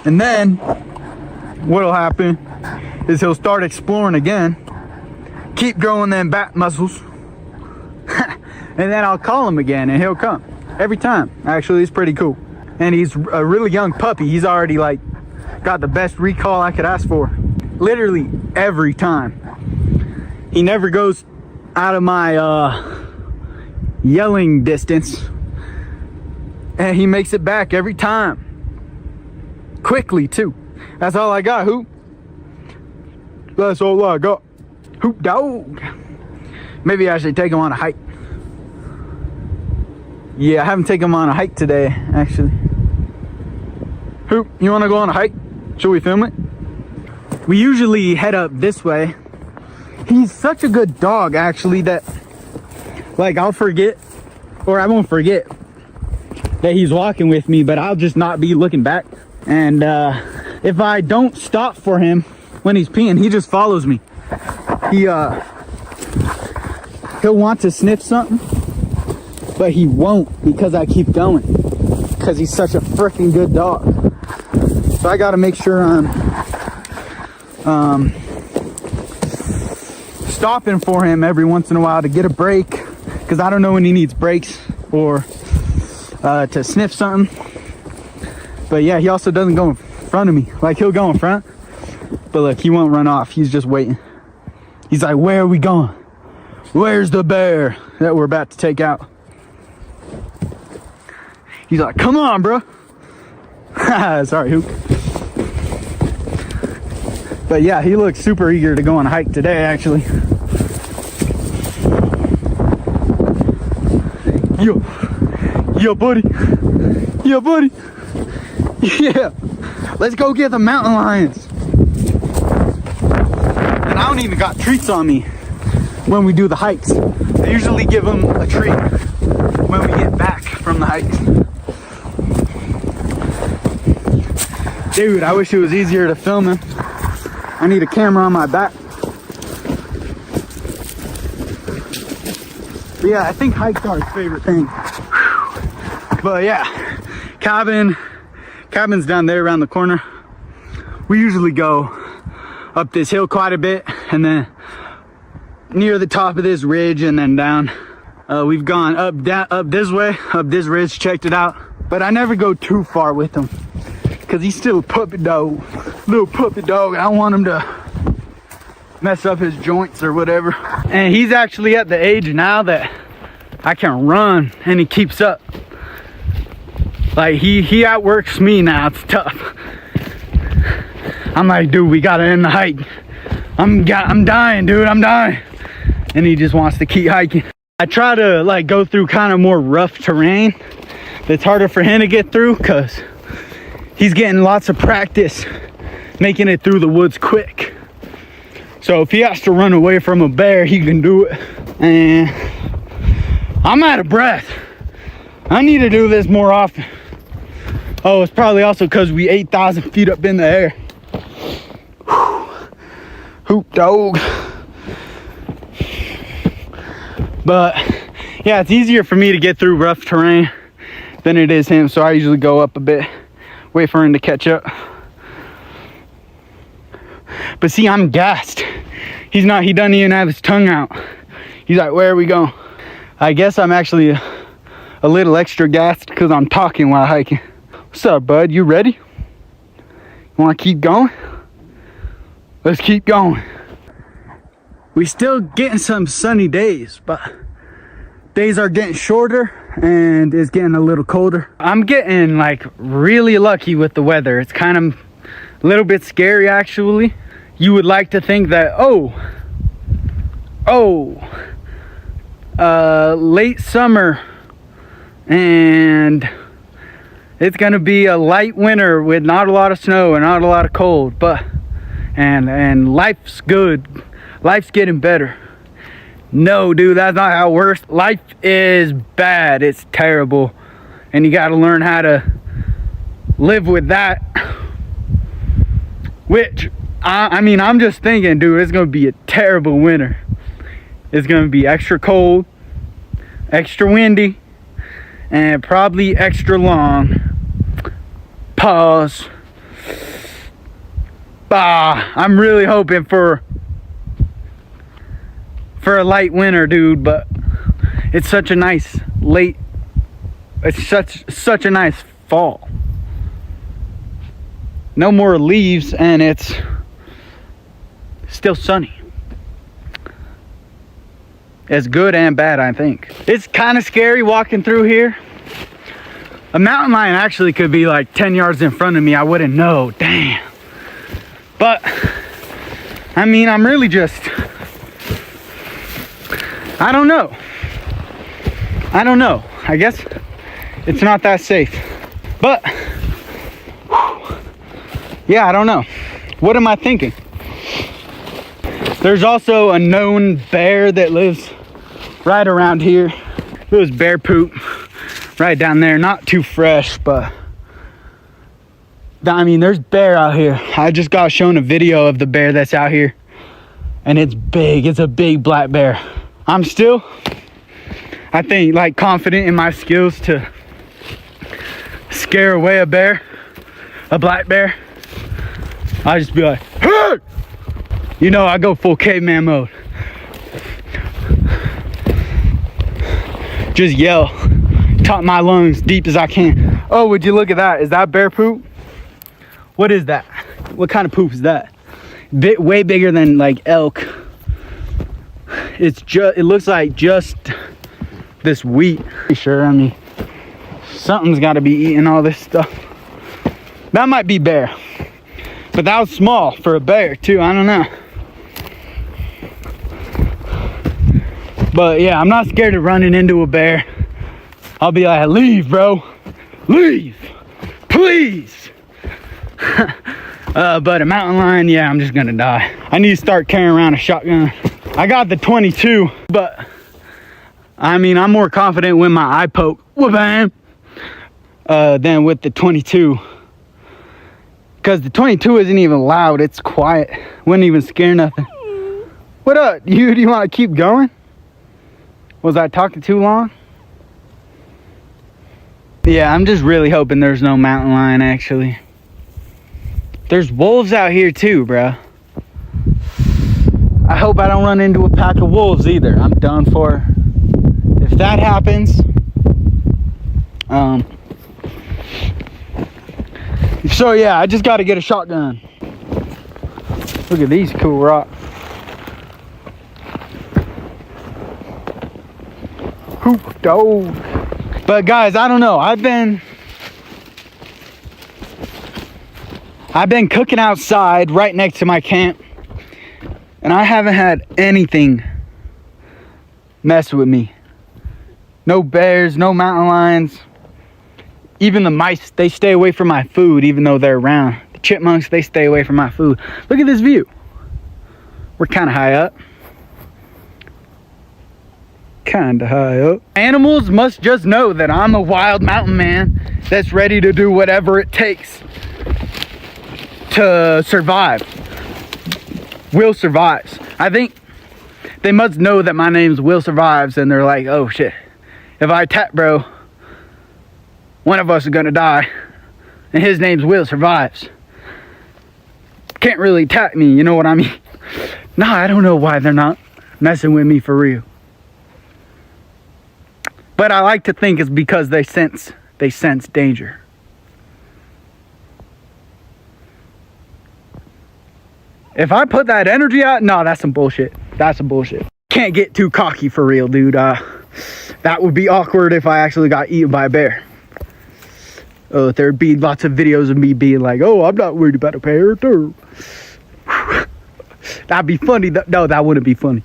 And then what'll happen is he'll start exploring again, keep growing them back muscles, and then I'll call him again and he'll come every time. Actually, it's pretty cool. And he's a really young puppy. He's already like got the best recall I could ask for. Literally every time. He never goes out of my yelling distance, and he makes it back every time. Quickly too. That's all I got, Hoop. That's all I got. Hoop dog. Maybe I should take him on a hike. Yeah, I haven't taken him on a hike today, actually. Hoop, you want to go on a hike? Should we film it? We usually head up this way. He's such a good dog, actually, that like I'll forget, or I won't forget that he's walking with me, but I'll just not be looking back. And if I don't stop for him when he's peeing, he just follows me. He'll want to sniff something, but he won't because I keep going, because he's such a freaking good dog. So I got to make sure I'm stopping for him every once in a while to get a break, because I don't know when he needs breaks or to sniff something. But yeah, he also doesn't go in front of me. Like, he'll go in front, but look, he won't run off. He's just waiting. He's like, where are we going? Where's the bear that we're about to take out? He's like, come on, bro. Sorry, Hook. But yeah, he looks super eager to go on a hike today, actually. Yo, buddy. Yo, buddy. Yeah. Let's go get the mountain lions. And I don't even got treats on me when we do the hikes. I usually give them a treat when we get back from the hikes. Dude, I wish it was easier to film him. I need a camera on my back. But yeah, I think hikes are his favorite thing. But yeah, cabin's down there around the corner. We usually go up this hill quite a bit, and then near the top of this ridge and then down. We've gone up this way, up this ridge, checked it out. But I never go too far with him, because he's still a puppy dog, little puppy dog. I don't want him to mess up his joints or whatever. And he's actually at the age now that I can run, and he keeps up. Like, he outworks me now. It's tough. I'm like, dude, we gotta end the hike. I'm dying, dude, I'm dying. And he just wants to keep hiking. I try to like go through kind of more rough terrain that's harder for him to get through, because he's getting lots of practice making it through the woods quick. So if he has to run away from a bear, he can do it. And I'm out of breath. I need to do this more often. Oh, it's probably also because we 8,000 feet up in the air. Hoop dog. But yeah, it's easier for me to get through rough terrain than it is him. So I usually go up a bit, wait for him to catch up. But see, I'm gassed. He doesn't even have his tongue out. He's like, where are we going? I guess I'm actually a little extra gassed because I'm talking while hiking. What's up, bud? You ready? You want to keep going? Let's keep going. We still getting some sunny days, but days are getting shorter and it's getting a little colder. I'm getting like really lucky with the weather. It's kind of a little bit scary, actually. You would like to think that, late summer and it's gonna be a light winter with not a lot of snow and not a lot of cold, but and life's good, life's getting better. No, dude, that's not how it works. Life is bad, it's terrible, and you got to learn how to live with that. Which I mean, I'm just thinking, dude, it's gonna be a terrible winter. It's gonna be extra cold, extra windy, and probably extra long. Pause. I'm really hoping for a light winter, dude, but it's such a nice it's such a nice fall. No more leaves and it's still sunny. It's good and bad, I think. It's kind of scary walking through here. A mountain lion actually could be like 10 yards in front of me. I wouldn't know. Damn. But I mean, I'm really just, I don't know. I guess it's not that safe. But yeah, I don't know. What am I thinking? There's also a known bear that lives right around here. It was bear poop right down there. Not too fresh, but I mean, there's bear out here. I just got shown a video of the bear that's out here, and it's big. It's a big black bear. I'm still, I think, like, confident in my skills to scare away a bear, a black bear. I just be like, hey! You know, I go full caveman mode. Just yell, top my lungs deep as I can. Oh, would you look at that? Is that bear poop? What is that? What kind of poop is that? Way bigger than like elk. It's just, it looks like just this wheat. Pretty sure, I mean, something's got to be eating all this stuff. That might be bear, but that was small for a bear too. I don't know. But yeah, I'm not scared of running into a bear. I'll be like, leave, bro. Leave, please. But a mountain lion, yeah, I'm just gonna die. I need to start carrying around a shotgun. I got the 22, but I mean, I'm more confident with my eye poke, than with the 22. Because the 22 isn't even loud, it's quiet. Wouldn't even scare nothing. What up, you? Do you want to keep going? Was I talking too long? Yeah, I'm just really hoping there's no mountain lion, actually. There's wolves out here too, bro. I hope I don't run into a pack of wolves either. I'm done for. If that happens, so yeah, I just got to get a shotgun. Look at these cool rocks. Hoop dog. But guys, I don't know. I've been cooking outside right next to my camp, and I haven't had anything mess with me. No bears, no mountain lions. Even the mice, they stay away from my food even though they're around. The chipmunks, they stay away from my food. Look at this view. We're kind of high up. Kind of high up. Animals must just know that I'm a wild mountain man that's ready to do whatever it takes to survive. Will Survives. I think they must know that my name's Will Survives, and they're like, oh shit, if I attack bro, one of us is gonna die, and his name's Will Survives. Can't really attack me, you know what I mean? Nah, I don't know why they're not messing with me for real. But I like to think it's because they sense danger. If I put that energy out, no, that's some bullshit. That's some bullshit. Can't get too cocky for real, dude. That would be awkward if I actually got eaten by a bear. There'd be lots of videos of me being like, oh, I'm not worried about a bear. That'd be funny. No, that wouldn't be funny.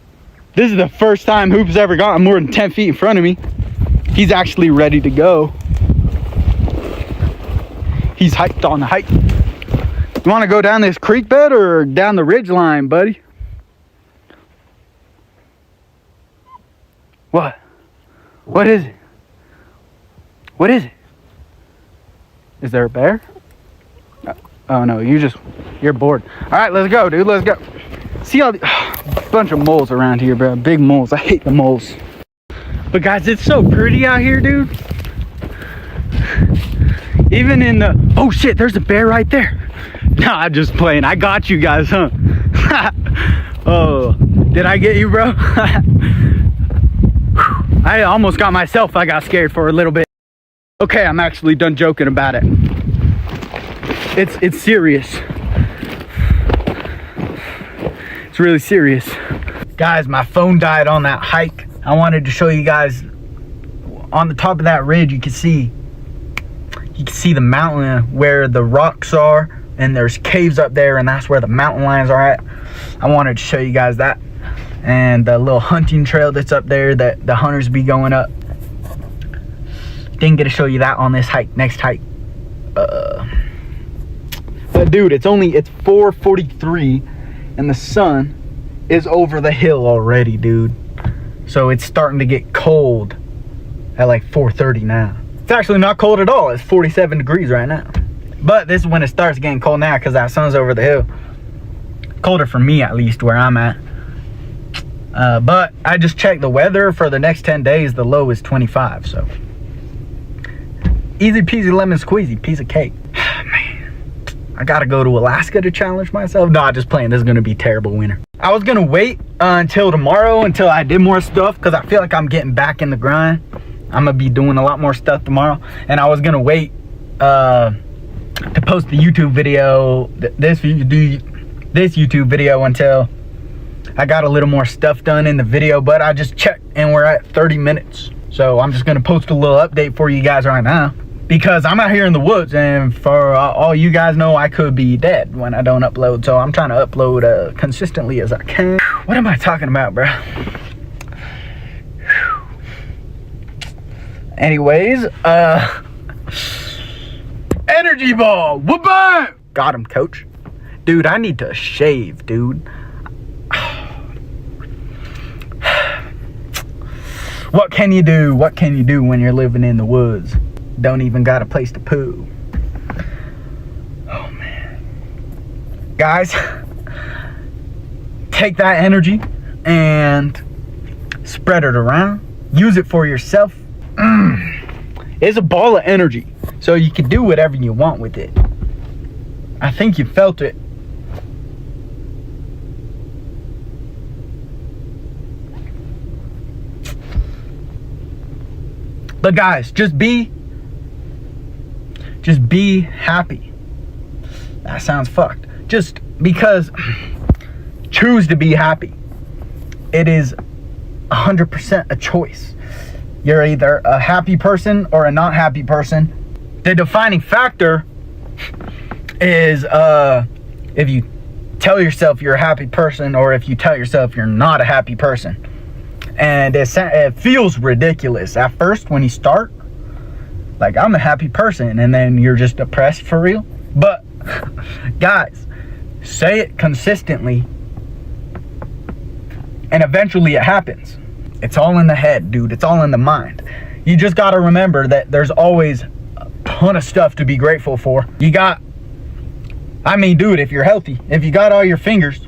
This is the first time Hoop's ever gotten more than 10 feet in front of me. He's actually ready to go. He's hyped on the hike. You want to go down this creek bed or down the ridge line, buddy? What? What is it? What is it? Is there a bear? Oh no, you're bored. All right, let's go, dude. Let's go. See all the bunch of moles around here, bro. Big moles. I hate the moles. But guys, it's so pretty out here, dude. Even in the, oh shit, there's a bear right there. Nah, I'm just playing. I got you guys, huh? Oh, did I get you, bro? I almost got myself. I got scared for a little bit. Okay, I'm actually done joking about it. It's serious. It's really serious. Guys, my phone died on that hike. I wanted to show you guys on the top of that ridge. You can see the mountain where the rocks are, and there's caves up there, and that's where the mountain lions are at. I wanted to show you guys that, and the little hunting trail that's up there that the hunters be going up. Didn't get to show you that on this hike, next hike. But dude, it's 4:43 and the sun is over the hill already, dude. So it's starting to get cold at like 4:30 now. It's actually not cold at all. It's 47 degrees right now. But this is when it starts getting cold now, because that sun's over the hill. Colder for me, at least, where I'm at. But I just checked the weather for the next 10 days. The low is 25, so easy peasy lemon squeezy, piece of cake. Man, I gotta go to Alaska to challenge myself. Nah, just playing. This is gonna be terrible winter. I was gonna wait until tomorrow until I did more stuff, because I feel like I'm getting back in the grind. I'm gonna be doing a lot more stuff tomorrow, and I was gonna wait to post the YouTube video, this YouTube video, until I got a little more stuff done in the video. But I just checked and we're at 30 minutes. So I'm just gonna post a little update for you guys right now, because I'm out here in the woods, and for all you guys know, I could be dead when I don't upload. So I'm trying to upload consistently as I can. What am I talking about, bro? Anyways, energy ball, whoop-bang! Got him, coach. Dude, I need to shave, dude. What can you do? What can you do when you're living in the woods? Don't even got a place to poo. Oh, man. Guys, take that energy and spread it around. Use it for yourself. It's a ball of energy, so you can do whatever you want with it. I think you felt it. But guys, just be happy. That sounds fucked. Just because, choose to be happy. It is 100% a choice. You're either a happy person or a not happy person. The defining factor is if you tell yourself you're a happy person, or if you tell yourself you're not a happy person. And it feels ridiculous at first when you start. Like, I'm a happy person, and then you're just depressed for real. But guys, say it consistently, and eventually it happens. It's all in the head, dude. It's all in the mind. You just got to remember that there's always a ton of stuff to be grateful for. You got, I mean, dude, if you're healthy, if you got all your fingers,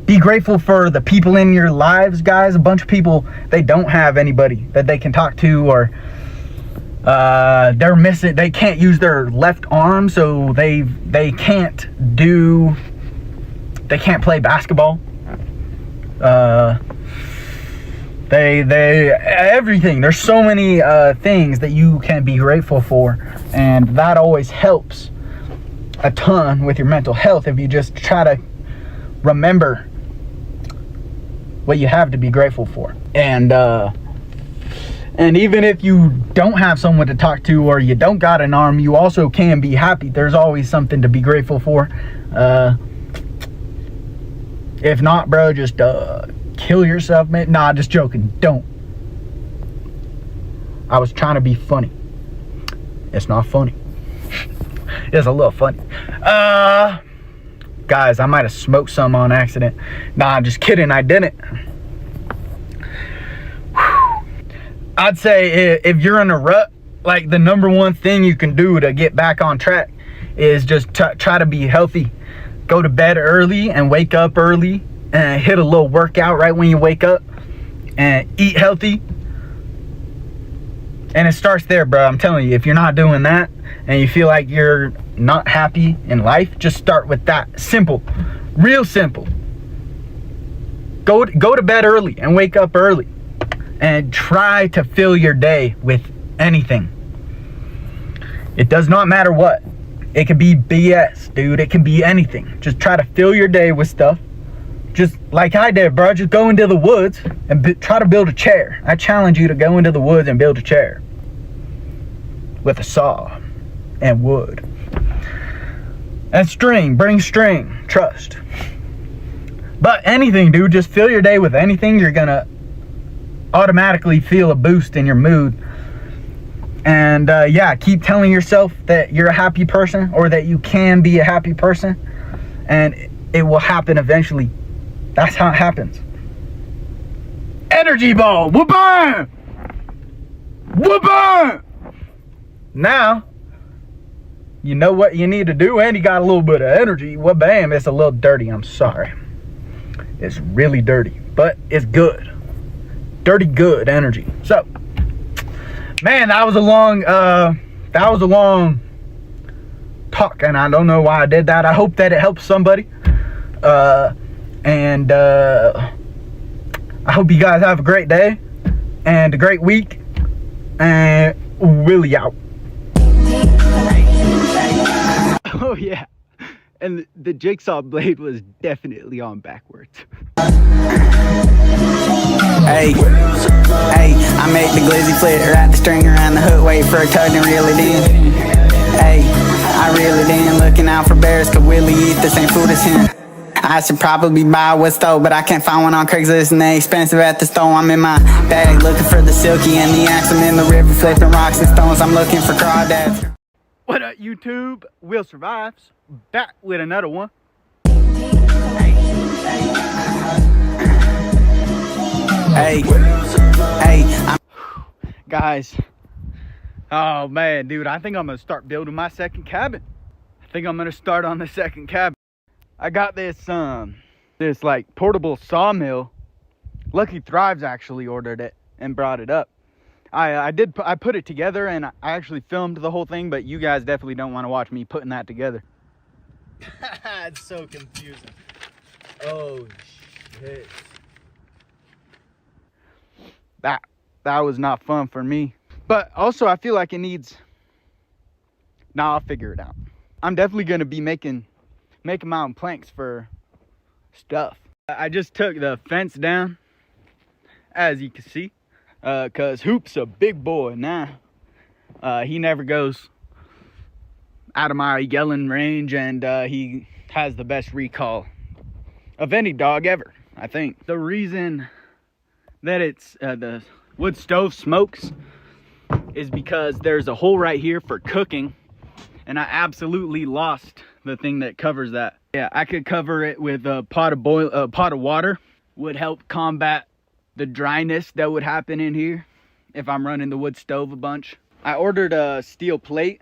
be grateful for the people in your lives, guys. A bunch of people, they don't have anybody that they can talk to, or they're missing, they can't use their left arm, so they can't play basketball. Everything. There's so many things that you can be grateful for, and that always helps a ton with your mental health if you just try to remember what you have to be grateful for. And even if you don't have someone to talk to, or you don't got an arm, you also can be happy. There's always something to be grateful for. If not, bro, just kill yourself, man. Nah, just joking. Don't. I was trying to be funny. It's not funny. It's a little funny. Guys, I might have smoked some on accident. Nah, I'm just kidding. I didn't. I'd say if you're in a rut, like, the number one thing you can do to get back on track is just try to be healthy. Go to bed early and wake up early, and hit a little workout right when you wake up, and eat healthy. And it starts there, bro. I'm telling you, if you're not doing that and you feel like you're not happy in life, just start with that. Simple. Real simple. Go to bed early and wake up early, and try to fill your day with anything. It does not matter what. It can be BS, dude. It can be anything. Just try to fill your day with stuff. Just like I did, bro. Just go into the woods and try to build a chair. I challenge you to go into the woods and build a chair with a saw and wood and string. Bring string. Trust. But anything, dude. Just fill your day with anything. You're gonna automatically feel a boost in your mood. And yeah, keep telling yourself that you're a happy person, or that you can be a happy person. And it will happen eventually. That's how it happens. Energy ball. Whoop-bang! Whoop-bang! Now, you know what you need to do, and you got a little bit of energy. Well, bam, it's a little dirty. I'm sorry. It's really dirty, but it's good. Dirty good energy. So, man, that was a long talk, and I don't know why I did that. I hope that it helps somebody. And I hope you guys have a great day and a great week. And Willie out. Oh yeah, and the jigsaw blade was definitely on backwards. Hey, I make the glizzy flip, wrap the string around the hook, wait for a tug and reel it in. Hey, I reel it in, looking out for bears, cause Willie eat the same food as him. I should probably buy a wood stove, but I can't find one on Craigslist, and they expensive at the store. I'm in my bag looking for the silky and the axe. I'm in the river flipping rocks and stones. I'm looking for crawdads. What up, YouTube? Will Survives back with another one. Hey, guys. Oh man, dude, I think I'm gonna start building my second cabin. I think I'm gonna start on the second cabin. I got this like portable sawmill. Lucky Thrives actually ordered it and brought it up. I put it together, and I actually filmed the whole thing, but you guys definitely don't want to watch me putting that together. It's so confusing. Oh shit. That was not fun for me. But also I feel like it needs, I'll figure it out. I'm definitely gonna be making my own planks for stuff. I just took the fence down, as you can see, cause Hoop's a big boy now. He never goes out of my yelling range, and he has the best recall of any dog ever, I think. The reason that it's the wood stove smokes is because there's a hole right here for cooking, and I absolutely lost the thing that covers that. Yeah, I could cover it with a pot of water. Would help combat the dryness that would happen in here if I'm running the wood stove a bunch. I ordered a steel plate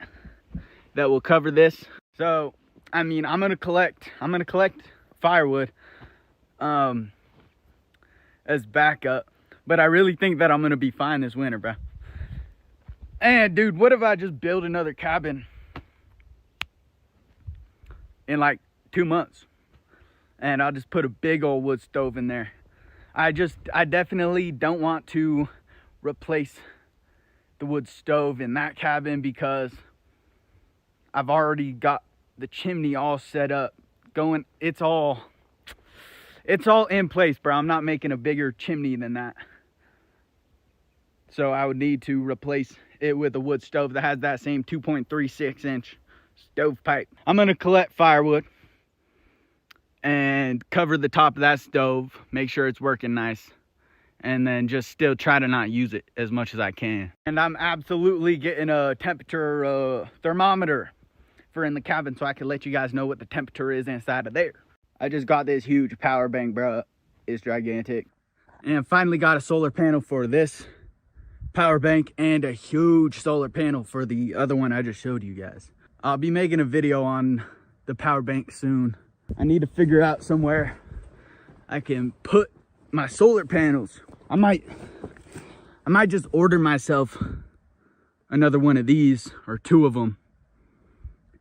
that will cover this. So, I mean, I'm gonna collect firewood as backup, but I really think that I'm gonna be fine this winter, bro. And dude, what if I just build another cabin in like 2 months, and I'll just put a big old wood stove in there? I definitely don't want to replace the wood stove in that cabin because I've already got the chimney all set up going. It's all in place, bro. I'm not making a bigger chimney than that. So I would need to replace it with a wood stove that has that same 2.36 inch stovepipe. I'm gonna collect firewood and cover the top of that stove, make sure it's working nice, and then just still try to not use it as much as I can. And I'm absolutely getting a temperature thermometer for in the cabin so I can let you guys know what the temperature is inside of there. I just got this huge power bank, bro. It's gigantic. And finally got a solar panel for this power bank and a huge solar panel for the other one I just showed you guys. I'll be making a video on the power bank soon. I need to figure out somewhere I can put my solar panels. I might just order myself another one of these or 2 of them.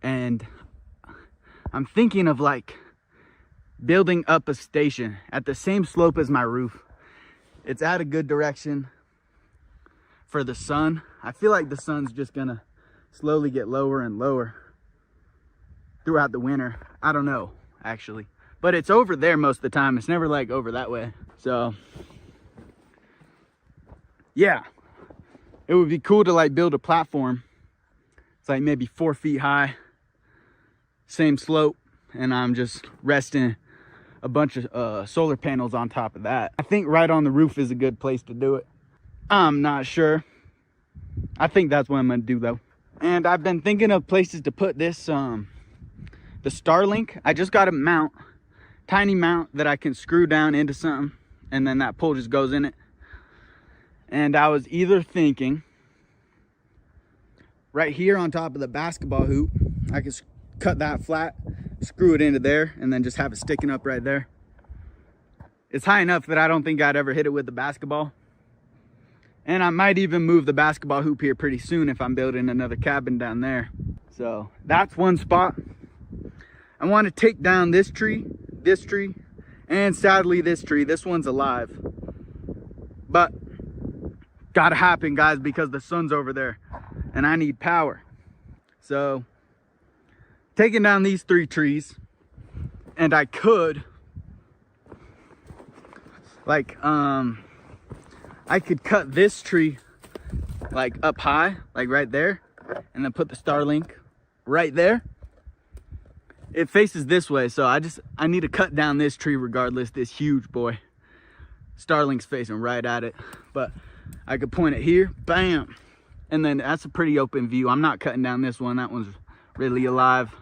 And I'm thinking of like building up a station at the same slope as my roof. It's at a good direction for the sun. I feel like the sun's just gonna slowly get lower and lower throughout the winter. I don't know, actually, but it's over there most of the time. It's never like over that way. So yeah, it would be cool to like build a platform. It's like maybe 4 feet high, same slope, and I'm just resting a bunch of solar panels on top of that. I think right on the roof is a good place to do it. I'm not sure. I think that's what I'm gonna do though. And I've been thinking of places to put this the Starlink. I just got a mount tiny mount that I can screw down into something, and then that pole just goes in it. And I was either thinking right here on top of the basketball hoop, I could cut that flat, screw it into there, and then just have it sticking up right there. It's high enough that I don't think I'd ever hit it with the basketball. And I might even move the basketball hoop here pretty soon if I'm building another cabin down there. So that's one spot. I want to take down this tree, and sadly this tree. This one's alive. But gotta happen, guys, because the sun's over there and I need power. So taking down these 3 trees, and I could like I could cut this tree like up high, like right there, and then put the Starlink right there. It faces this way, so I need to cut down this tree regardless, this huge boy. Starlink's facing right at it, but I could point it here, bam, and then that's a pretty open view. I'm not cutting down this one, that one's really alive.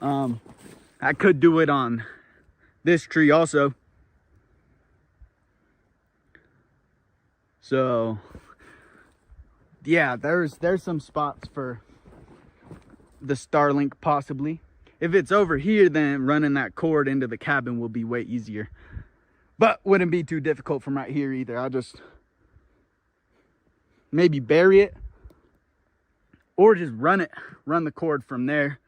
I could do it on this tree also. So yeah, there's some spots for the Starlink possibly. If it's over here, then running that cord into the cabin will be way easier, but wouldn't be too difficult from right here either. I'll just maybe bury it, or just run the cord from there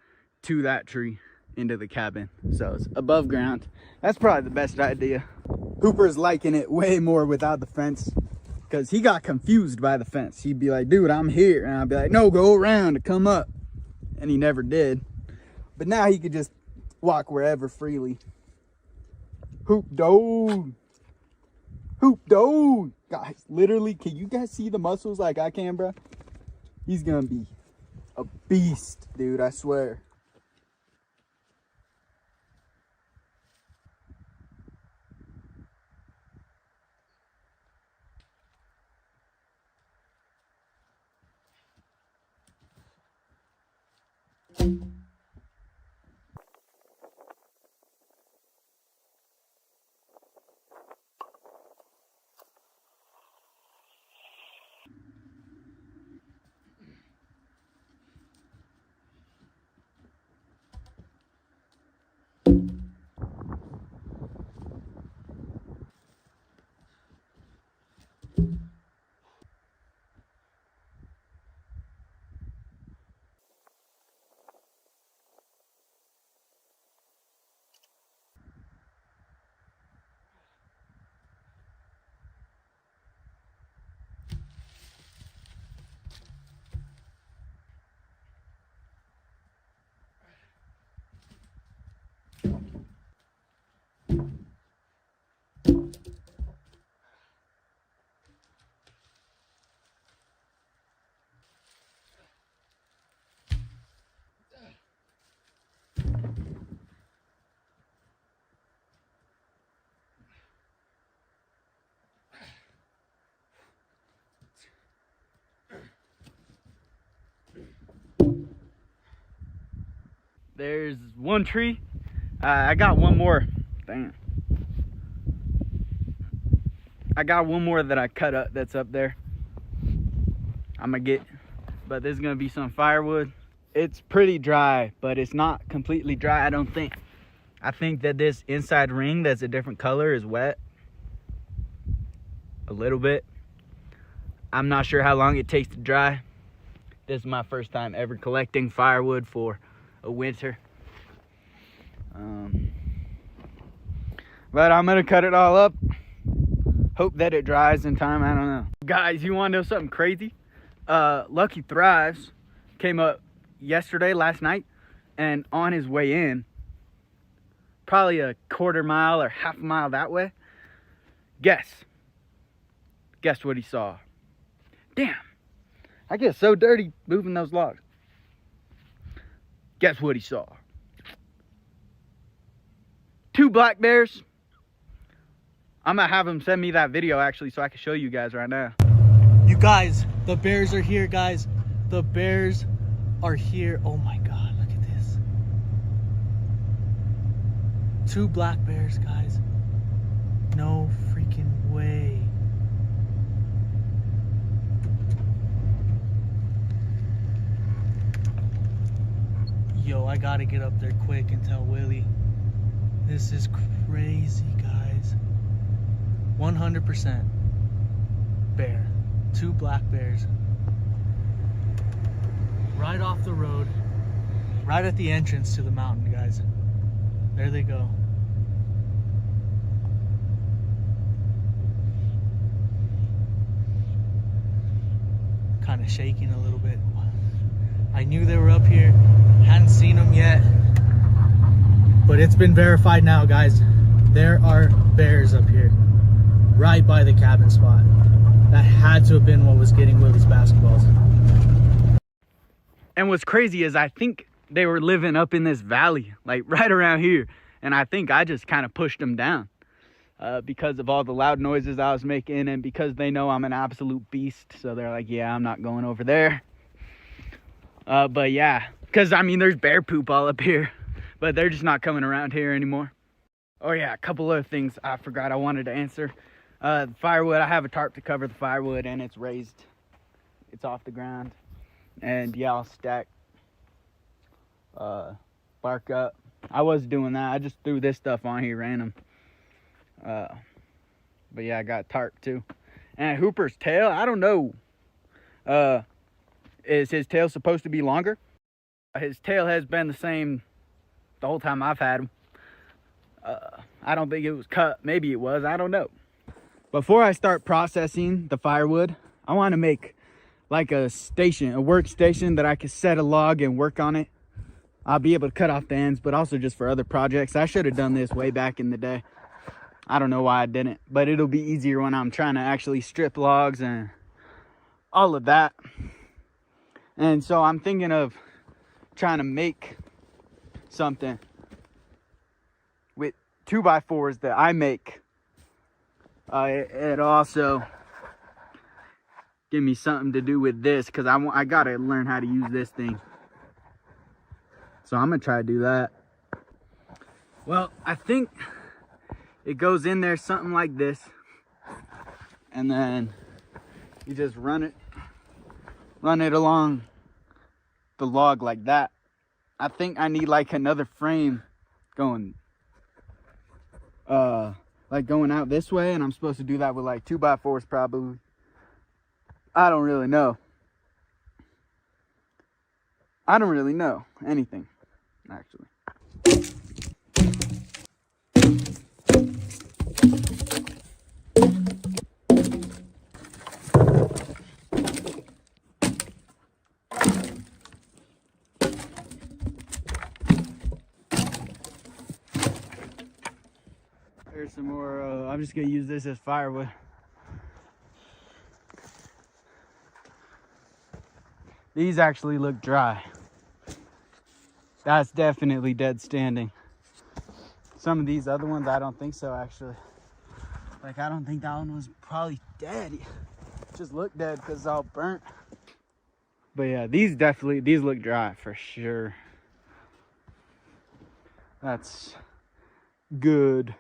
to that tree into the cabin, so it's above ground. That's probably the best idea. Hooper's liking it way more without the fence, because he got confused by the fence. He'd be like, dude, I'm here, and I'd be like, no, go around to come up, and he never did. But now he could just walk wherever freely. Hoop dog. Hoop dog. Guys, literally, can you guys see the muscles like I can, bro? He's gonna be a beast, dude, I swear. There's one tree. I got one more. Damn. I got one more that I cut up that's up there. I'm gonna get, but there's gonna be some firewood. It's pretty dry, but it's not completely dry, I don't think. I think that this inside ring that's a different color is wet. A little bit. I'm not sure how long it takes to dry. This is my first time ever collecting firewood for a winter. But I'm gonna cut it all up. Hope that it dries in time, I don't know. Guys, you wanna know something crazy? Lucky Thrives came up last night, and on his way in, probably a quarter mile or half a mile that way, guess what he saw? Damn, I get so dirty moving those logs. Guess what he saw? 2 black bears. I'm gonna have him send me that video actually so I can show you guys right now. You guys, the bears are here, guys. The bears are here. Oh my God, look at this. 2 black bears, guys. No freaking way. Yo, I gotta get up there quick and tell Willie. This is crazy, guys. 100% bear. 2 black bears. Right off the road. Right at the entrance to the mountain, guys. There they go. Kind of shaking a little bit. I knew they were up here. Hadn't seen them yet. But it's been verified now, guys. There are bears up here. Right by the cabin spot. That had to have been what was getting Willie's basketballs. And what's crazy is I think they were living up in this valley, like right around here. And I think I just kind of pushed them down because of all the loud noises I was making and because they know I'm an absolute beast. So they're like, yeah, I'm not going over there. But yeah, because I mean, there's bear poop all up here, but they're just not coming around here anymore. Oh yeah, a couple other things I forgot I wanted to answer. The firewood, I have a tarp to cover the firewood and it's raised. It's off the ground. And yeah, I'll stack bark up. I was doing that. I just threw this stuff on here random. But yeah, I got tarp too. And Hooper's tail, I don't know. Is his tail supposed to be longer? His tail has been the same the whole time I've had him. I don't think it was cut. Maybe it was. I don't know. Before I start processing the firewood, I want to make like a station, a workstation that I can set a log and work on it. I'll be able to cut off the ends, but also just for other projects. I should have done this way back in the day. I don't know why I didn't, but it'll be easier when I'm trying to actually strip logs and all of that. And so I'm thinking of trying to make something with 2x4s that I make. It also give me something to do with this because I gotta learn how to use this thing. So I'm gonna try to do that. Well, I think it goes in there something like this, and then you just run it along the log like that. I think I need like another frame going like going out this way, and I'm supposed to do that with like 2x4s probably. I don't really know. I don't really know anything, actually. There's some more, I'm just gonna use this as firewood. These actually look dry. That's definitely dead standing. Some of these other ones, I don't think so, actually. Like, I don't think that one was probably dead. It just looked dead because it's all burnt. But yeah, these look dry for sure. That's good.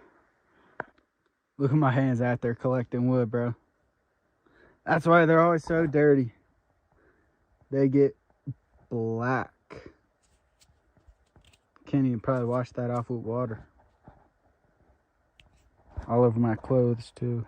Look at my hands out there collecting wood, bro. That's why they're always so dirty. They get black. Can't even probably wash that off with water. All over my clothes too.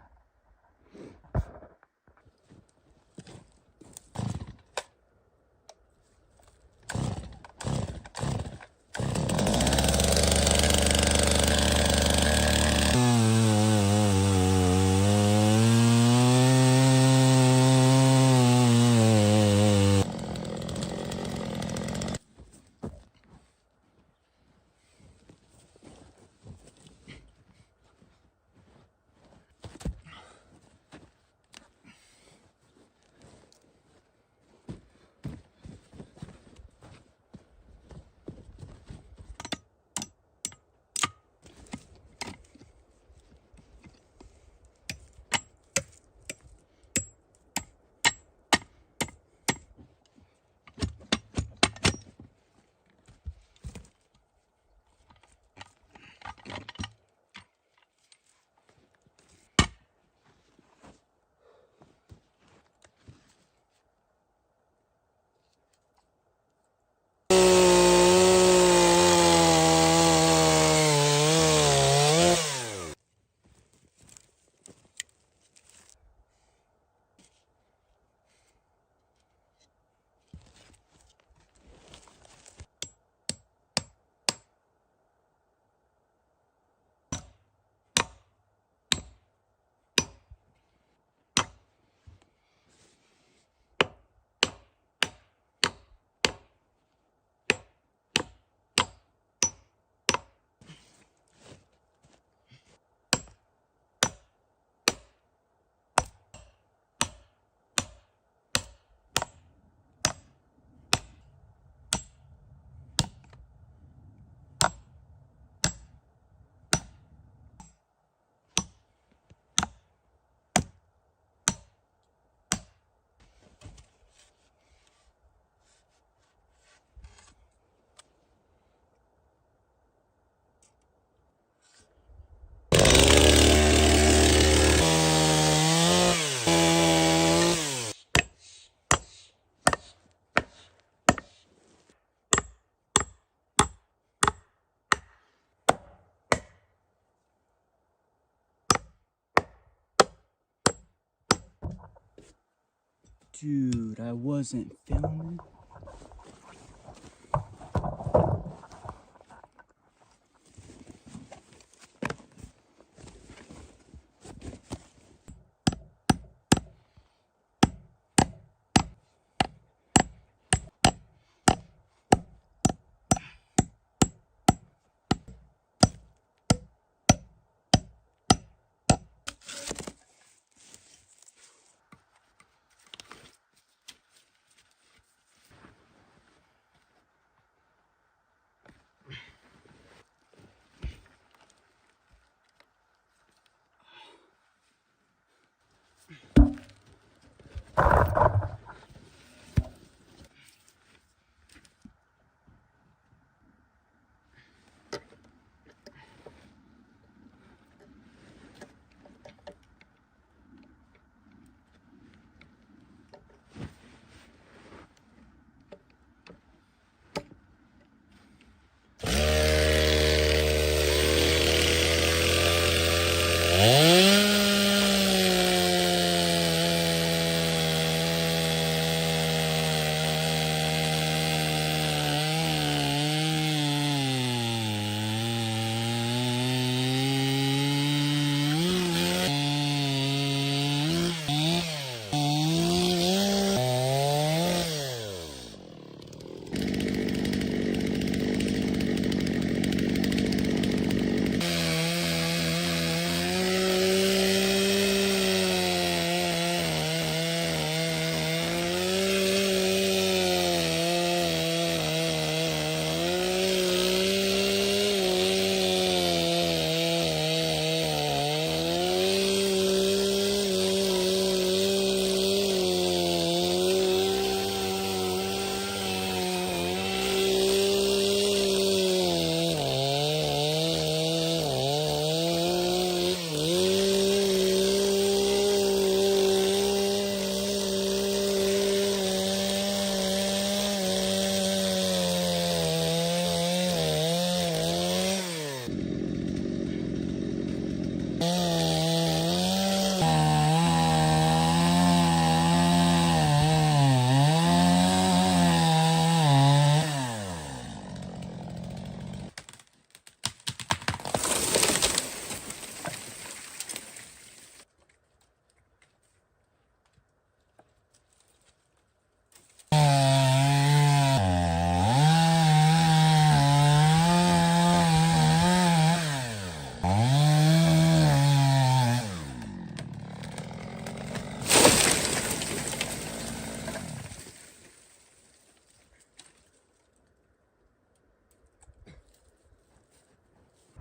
Dude, I wasn't filming.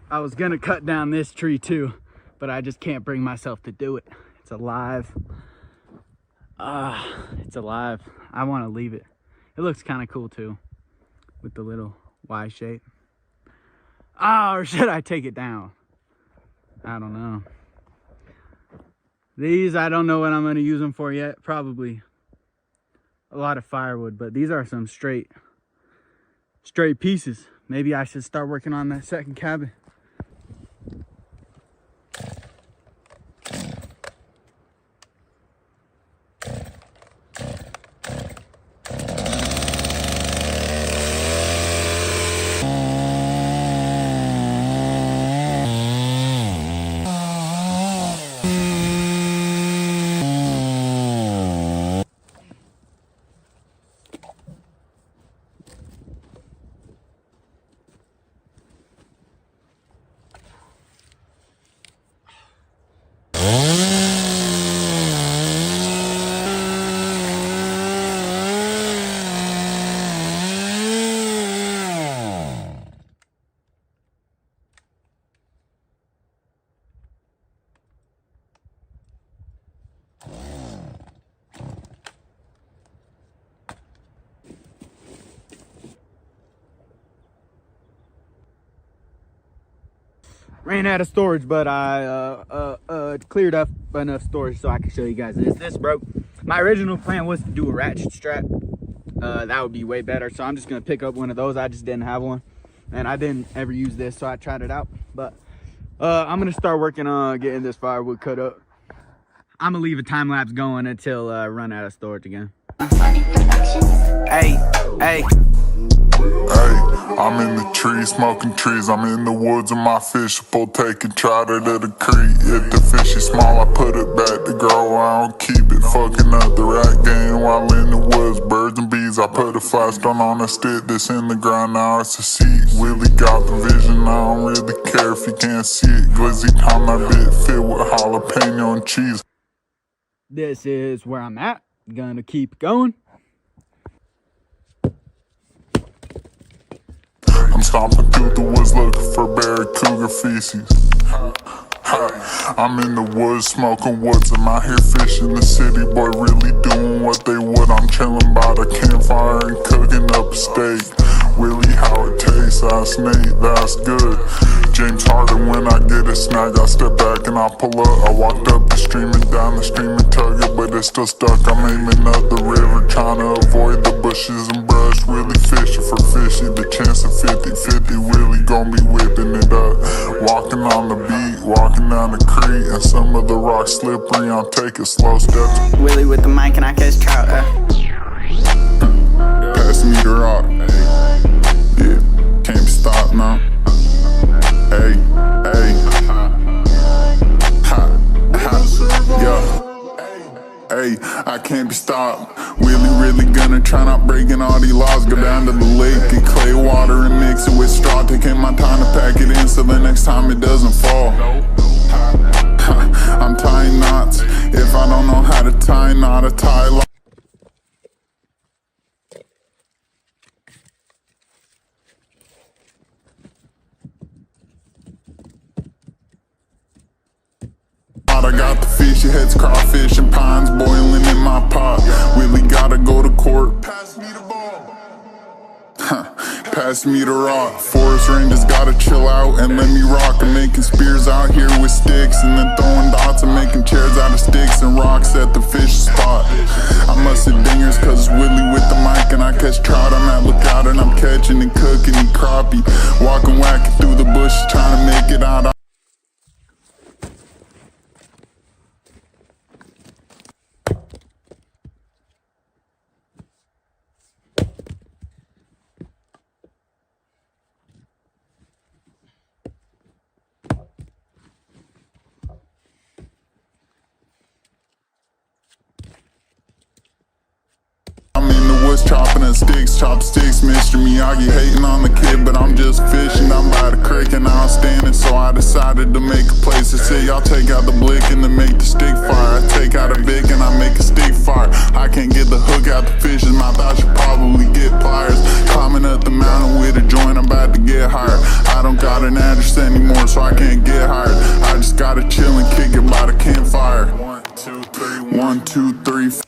I was gonna cut down this tree too, but I just can't bring myself to do it. It's alive. It's alive. I want to leave it. It looks kind of cool too, with the little Y shape. Or should I take it down? I don't know. These, I don't know what I'm gonna use them for yet. Probably a lot of firewood, but these are some straight pieces. Maybe I should start working on that second cabin. Ran out of storage, but I cleared up enough storage so I can show you guys this. This broke. My original plan was to do a ratchet strap. That would be way better. So I'm just gonna pick up one of those. I just didn't have one, and I didn't ever use this, so I tried it out. But I'm gonna start working on getting this firewood cut up. I'm gonna leave a time lapse going until I run out of storage again. Hey, hey. Hey, I'm in the trees, smoking trees. I'm in the woods with my fishbowl, taking trotter to the creek. If the fish is small, I put it back to grow. I don't keep it fucking up the rat game while in the woods. Birds and bees, I put a flagstone on a stick that's in the ground. Now it's a seat. Willie got the vision, I don't really care if you can't see it. Glizzy time, my bit filled with jalapeno and cheese. This is where I'm at. Gonna keep going. I'm stomping through the woods looking for barracuda feces. I'm in the woods smoking woods. I'm out here fishing the city, boy, really doing what they would. I'm chilling by the campfire and cooking up a steak. Really how it tastes, that's Nate, that's good. James Harden, when I get a snag, I step back and I pull up. I walked up the stream and down the stream and tug it, but it's still stuck. I'm aiming up the river, trying to avoid the bushes and brush. Really fishing for fishy, the chance of 50-50, really gon' be whipping it up. Walking on the beat, walking down the creek, and some of the rocks slippery, I'm taking slow steps. Willie with the mic and I catch trout. Pass me the rock. Yeah, can't be stopped now. Hey, hey. Ha, ha, yeah. Hey, I can't be stopped. Really gonna try not breaking all these laws. Go down to the lake, get clay water and mix it with straw. Taking my time to pack it in so the next time it doesn't fall. I'm tying knots. If I don't know how to tie, not a tie lock. I got the fishy heads, crawfish and pines boiling in my pot. Willie gotta go to court. Pass me the ball. Pass me the rock. Forest rangers gotta chill out and let me rock. I'm making spears out here with sticks and then throwing dots and making chairs out of sticks and rocks at the fish spot. I must hit dingers cause it's Willie with the mic and I catch trout. I'm at lookout and I'm catching and cooking and crappie. Walking whacking through the bushes trying to make it out. Chopping at sticks, chopsticks, Mr. Miyagi hating on the kid, but I'm just fishing. I'm by the creek and I was standing, so I decided to make a place. They say y'all take out the blick and then make the stick fire. I take out a Vic and I make a stick fire. I can't get the hook out the fish's mouth, I should probably get pliers. Climbing up the mountain with a joint, I'm about to get higher. I don't got an address anymore, so I can't get hired. I just gotta chill and kick it by the campfire. 1, 2, 3, 1, 2, 3, 4.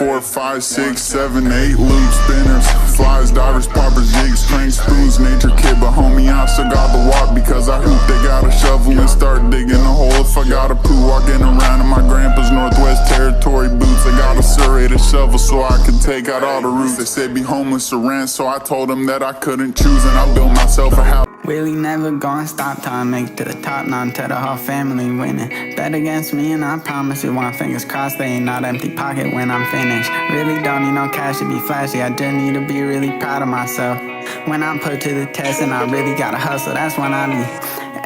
4, 5, 6, 7, 8 loop spinners, flies, divers, poppers, jigs, crank spoons, nature kid, but homie I still got the walk because I hoop. They got a shovel and start digging a hole. If I got a poo, walking around in my grandpa's Northwest Territory boots. I got a serrated shovel so I can take out all the roots. They said be homeless or rent, so I told them that I couldn't choose and I built myself a house. Willie never gonna stop till I make it to the top, not until the whole family winning. Bet against me and I promise you one fingers crossed, they ain't not empty pocket when I'm finished. Really don't need no cash to be flashy, I just need to be really proud of myself. When I'm put to the test and I really gotta hustle, that's when I be,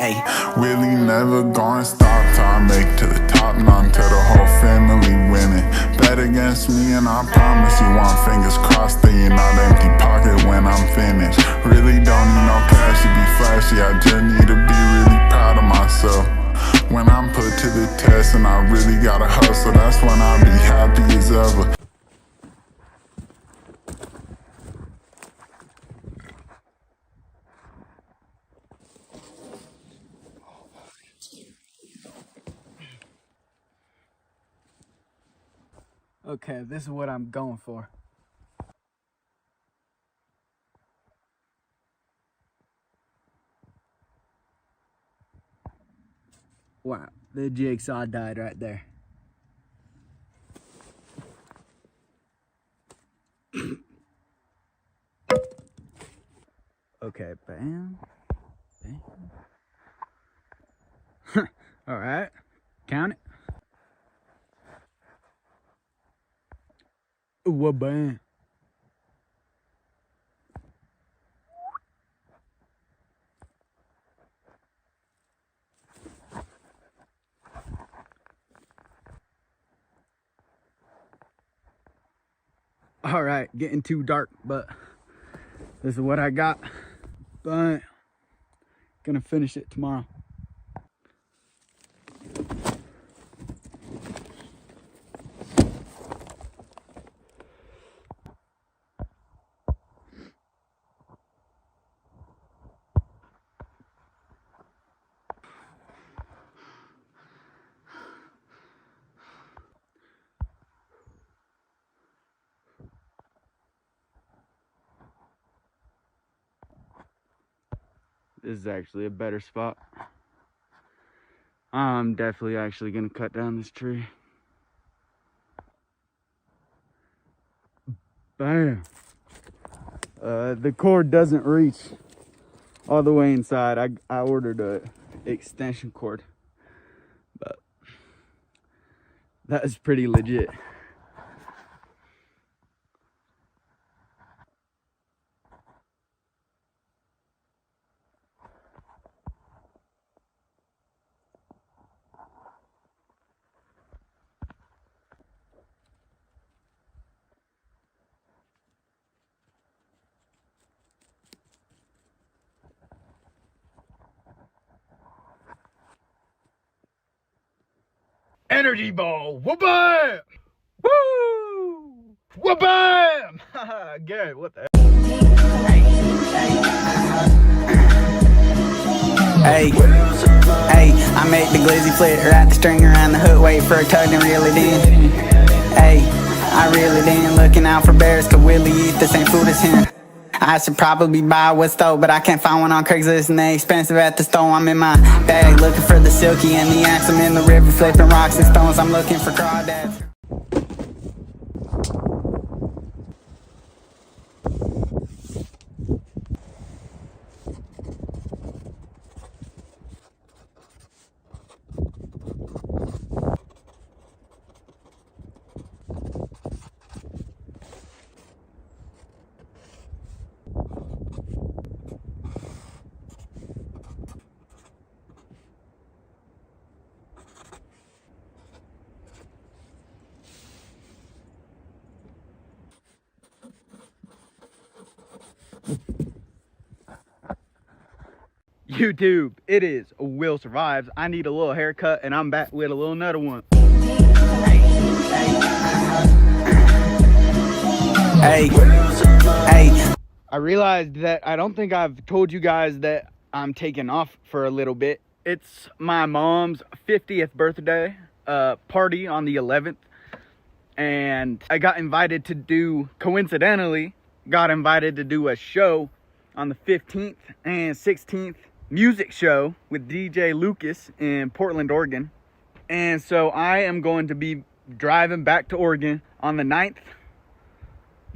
ayy. Willie never gonna stop till I make to the top, not until the whole family winning. Bet against me and I promise you one fingers crossed, they ain't not empty pocket when I'm finished. Really don't need no cash to be flashy, I just need to be really proud of myself. When I'm put to the test and I really gotta hustle, that's when I'll be happy as ever. Okay, this is what I'm going for. Wow, the jigsaw died right there. Okay, bam, bam. All right, count it. Ooh, bam. All right, getting too dark, but this is what I got. But gonna finish it tomorrow. This is actually a better spot. I'm definitely actually gonna cut down this tree. Bam. The cord doesn't reach all the way inside. I ordered a extension cord, but that is pretty legit. Energy ball, whoop-bam! Woo! Whoop-bam! Garrett, what the hell? Hey, hey, I make the glizzy flip, wrap the string around the hook, wait for a tug and reel it in. Hey, I reel it in, looking out for bears, cause Willie eat the same food as him. I should probably buy what's stove, but I can't find one on Craigslist and they expensive at the store. I'm in my bag looking for the silky and the axe. I'm in the river flipping rocks and stones. I'm looking for crawdads. YouTube, it is Will Survives. I need a little haircut and I'm back with a little another one. Hey, hey. I realized that I don't think I've told you guys that I'm taking off for a little bit. It's my mom's 50th birthday party on the 11th. And I got invited to do, coincidentally, got invited to do a show on the 15th and 16th. Music show with DJ Lucas in Portland, Oregon. And so I am going to be driving back to Oregon on the 9th.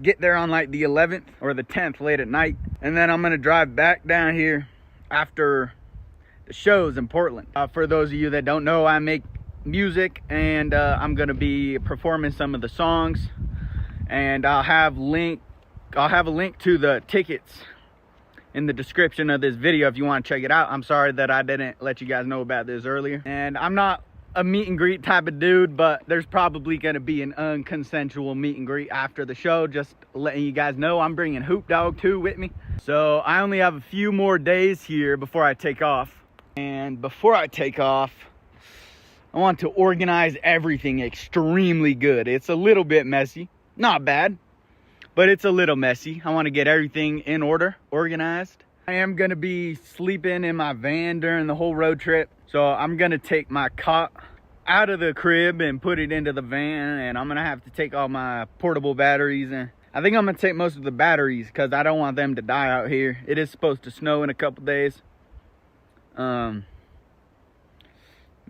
Get there on like the 11th or the 10th late at night. And then I'm going to drive back down here after the shows in Portland. For those of you that don't know, I make music and I'm going to be performing some of the songs. And I'll have a link to the tickets in the description of this video if you want to check it out. I'm sorry that I didn't let you guys know about this earlier. And I'm not a meet and greet type of dude, but there's probably going to be an unconsensual meet and greet after the show. Just letting you guys know I'm bringing Hoop Dog 2 with me. So I only have a few more days here before I take off. And before I take off, I want to organize everything extremely good. It's a little bit messy. Not bad, but it's a little messy. I want to get everything in order, organized. I am going to be sleeping in my van during the whole road trip. So I'm going to take my cot out of the crib and put it into the van, and I'm gonna have to take all my portable batteries, and I think I'm gonna take most of the batteries because I don't want them to die out here. It is supposed to snow in a couple days.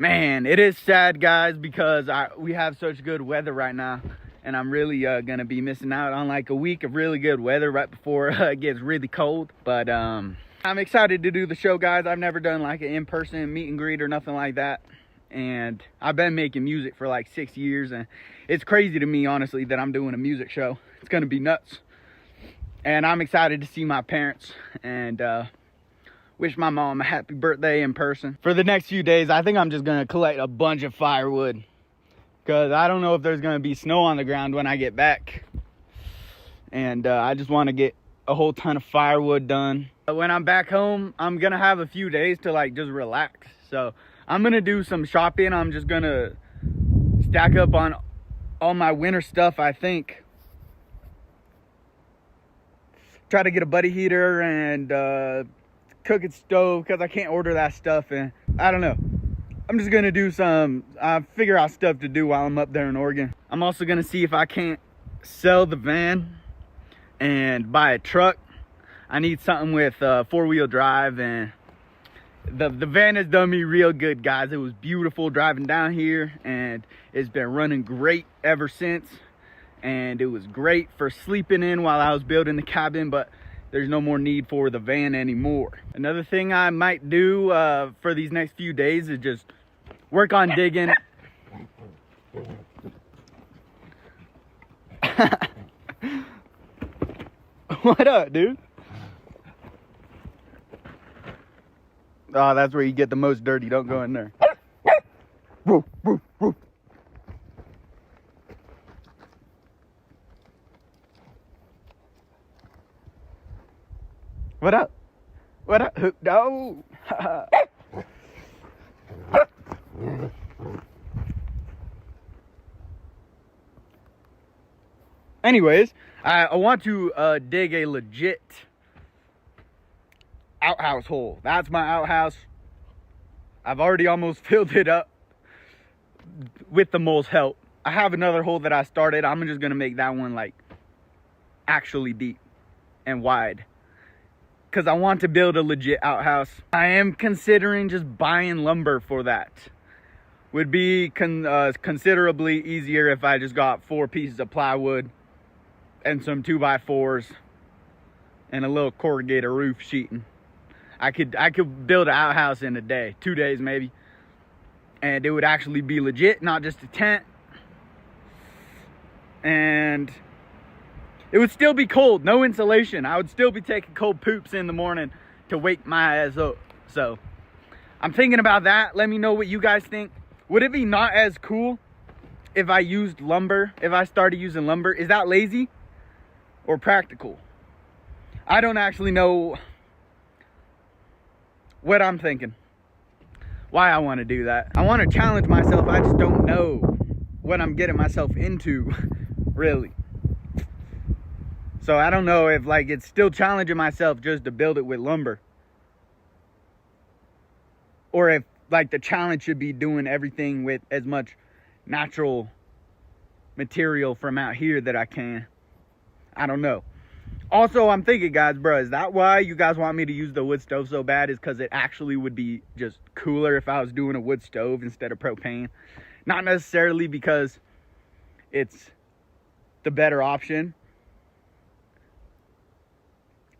Man, it is sad, guys, because we have such good weather right now, and I'm really gonna be missing out on like a week of really good weather right before it gets really cold. But I'm excited to do the show, guys. I've never done like an in-person meet and greet or nothing like that, and I've been making music for like 6 years, and it's crazy to me, honestly, that I'm doing a music show. It's gonna be nuts, and I'm excited to see my parents and wish my mom a happy birthday in person. For the next few days, I think I'm just gonna collect a bunch of firewood because I don't know if there's gonna be snow on the ground when I get back, and I just want to get a whole ton of firewood done. When I'm back home, I'm gonna have a few days to like just relax, so I'm gonna do some shopping. I'm just gonna stack up on all my winter stuff. I think try to get a buddy heater and cooking stove because I can't order that stuff, and I don't know. I'm just gonna do some figure out stuff to do while I'm up there in Oregon. I'm also gonna see if I can't sell the van and buy a truck. I need something with 4-wheel drive, and the van has done me real good, guys. It was beautiful driving down here, and it's been running great ever since, and it was great for sleeping in while I was building the cabin, but there's no more need for the van anymore. Another thing I might do for these next few days is just work on digging. What up, dude? Oh, that's where you get the most dirty. Don't go in there. Woof, woof, woof. What up? What up, hook dog? Anyways, I want to dig a legit outhouse hole. That's my outhouse. I've already almost filled it up with the mole's help. I have another hole that I started. I'm just gonna make that one like actually deep and wide, because I want to build a legit outhouse. I am considering just buying lumber for that. Would be considerably easier if I just got 4 pieces of plywood and some 2x4s and a little corrugated roof sheeting. I could build an outhouse in a day, 2 days maybe, and it would actually be legit, not just a tent. And it would still be cold, no insulation. I would still be taking cold poops in the morning to wake my ass up. So I'm thinking about that. Let me know what you guys think. Would it be not as cool if I used lumber, if I started using lumber? Is that lazy or practical? I don't actually know what I'm thinking, why I want to do that. I want to challenge myself. I just don't know what I'm getting myself into, really. So I don't know if like it's still challenging myself just to build it with lumber, or if like the challenge should be doing everything with as much natural material from out here that I can. I don't know. Also, I'm thinking, guys, bro, is that why you guys want me to use the wood stove so bad? Is because it actually would be just cooler if I was doing a wood stove instead of propane? Not necessarily because it's the better option,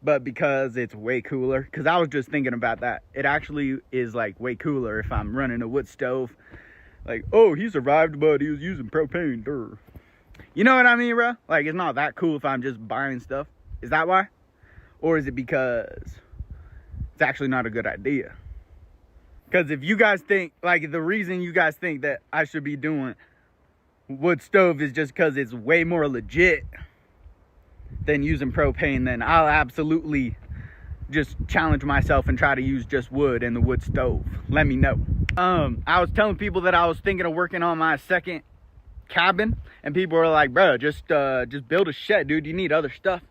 but because it's way cooler. Because I was just thinking about that. It actually is like way cooler if I'm running a wood stove. Like, oh, he survived, but he was using propane. Durr. You know what I mean, bro? Like, it's not that cool if I'm just buying stuff. Is that why? Or is it because it's actually not a good idea? Because if you guys think, like, the reason you guys think that I should be doing wood stove is just because it's way more legit than using propane, then I'll absolutely just challenge myself and try to use just wood and the wood stove. Let me know. I was telling people that I was thinking of working on my second cabin, and people were like, bro, just build a shed, dude. You need other stuff.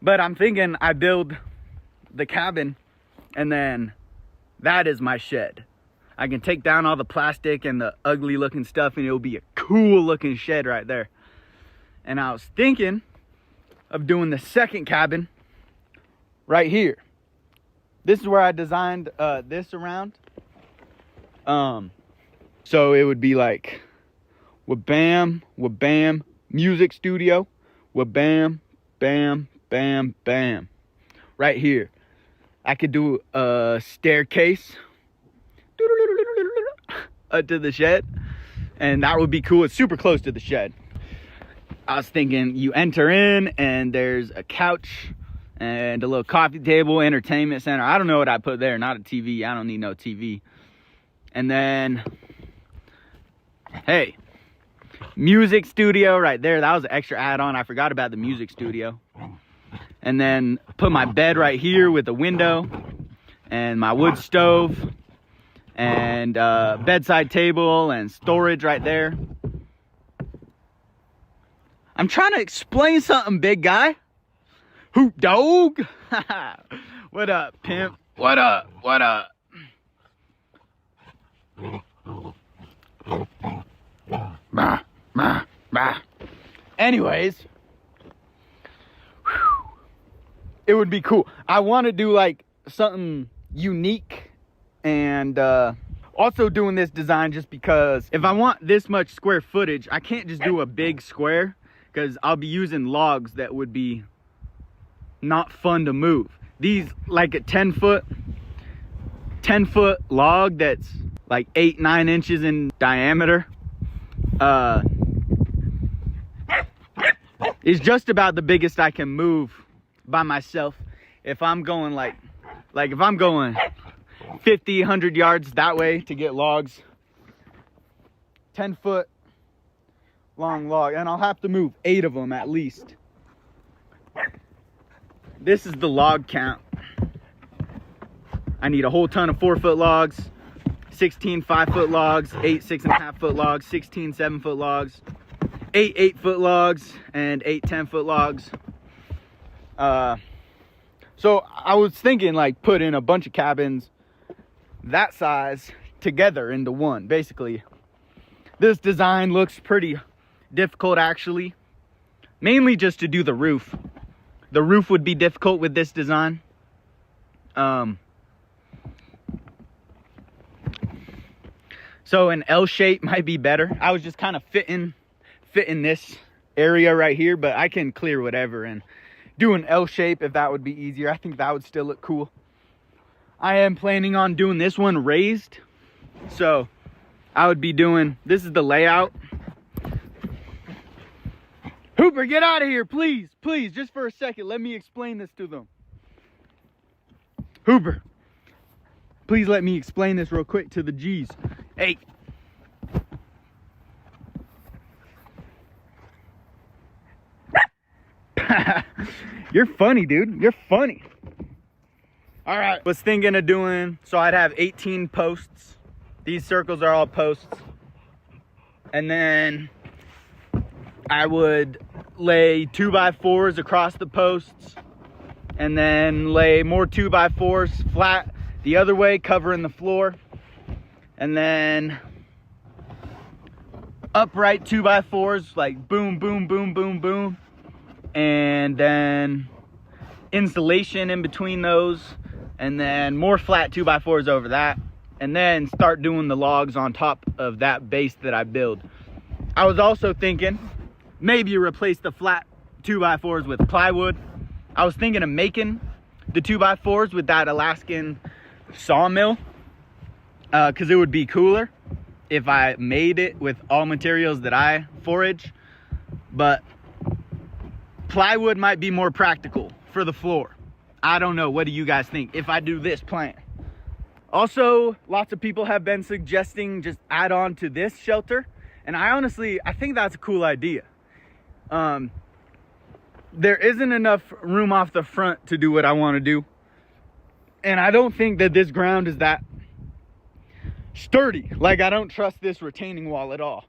But I'm thinking I build the cabin and then that is my shed. I can take down all the plastic and the ugly looking stuff, and it'll be a cool looking shed right there. And I was thinking of doing the second cabin right here. This is where I designed this around. So it would be like wha-bam, wha-bam, music studio, wha-bam, bam, bam, bam. Right here. I could do a staircase up to the shed, and that would be cool. It's super close to the shed. I was thinking you enter in and there's a couch and a little coffee table, entertainment center. I don't know what I put there, not a TV. I don't need no TV. And then, hey, music studio right there. That was an extra add-on. I forgot about the music studio. And then put my bed right here with a window and my wood stove and bedside table and storage right there. I'm trying to explain something, big guy. Hoop dog. What up, pimp? What up? What up? Bah, bah, bah. Anyways, it would be cool. I want to do like something unique, and also doing this design just because if I want this much square footage, I can't just do a big square because I'll be using logs that would be not fun to move. These, like a 10 foot log that's like 8-9 inches in diameter, is just about the biggest I can move by myself. If I'm going like if I'm going 50, 100 yards that way to get logs, 10 foot long log, and I'll have to move 8 of them at least. This is the log count. I need a whole ton of 4-foot logs, 16 5-foot logs, 8 6.5-foot logs, 16 7-foot logs, 8 8-foot logs, and 8 10-foot logs. So I was thinking like put in a bunch of cabins that size together into one. Basically, this design looks pretty difficult actually, mainly just to do the roof. The roof would be difficult with this design. So an L shape might be better. I was just kind of fitting this area right here, but I can clear whatever and do an L shape if that would be easier. I think that would still look cool. I am planning on doing this one raised. So I would be doing, this is the layout. Hooper, get out of here, please. Please, just for a second, let me explain this to them. Hooper, please let me explain this real quick to the G's. Hey. You're funny, dude. You're funny. All right. Was thinking of doing, so I'd have 18 posts. These circles are all posts. And then I would lay 2x4s across the posts, and then lay more 2x4s flat the other way, covering the floor, and then upright 2x4s, like boom, boom, boom, boom, boom, and then insulation in between those, and then more flat 2x4s over that, and then start doing the logs on top of that base that I build. I was also thinking maybe replace the flat 2x4s with plywood. I was thinking of making the 2x4s with that Alaskan sawmill, because it would be cooler if I made it with all materials that I forage, but plywood might be more practical for the floor. I don't know. What do you guys think if I do this plan? Also, lots of people have been suggesting just add on to this shelter, and I think that's a cool idea. There isn't enough room off the front to do what I want to do, and I don't think that this ground is that sturdy. Like, I don't trust this retaining wall at all.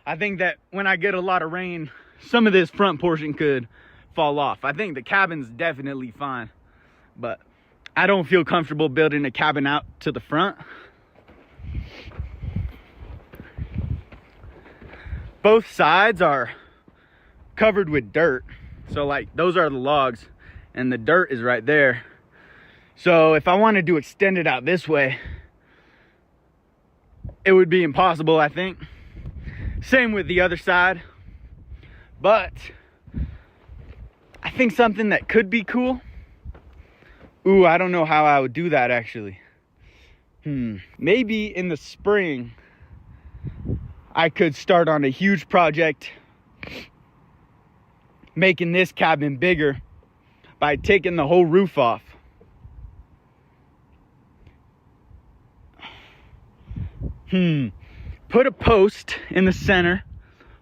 I think that when I get a lot of rain, some of this front portion could fall off. I think the cabin's definitely fine, but I don't feel comfortable building a cabin out to the front. Both sides are covered with dirt. So like those are the logs and the dirt is right there. So if I wanted to extend it out this way, it would be impossible, I think. Same with the other side. But I think something that could be cool. Ooh, I don't know how I would do that actually. Maybe in the spring I could start on a huge project making this cabin bigger by taking the whole roof off. Put a post in the center,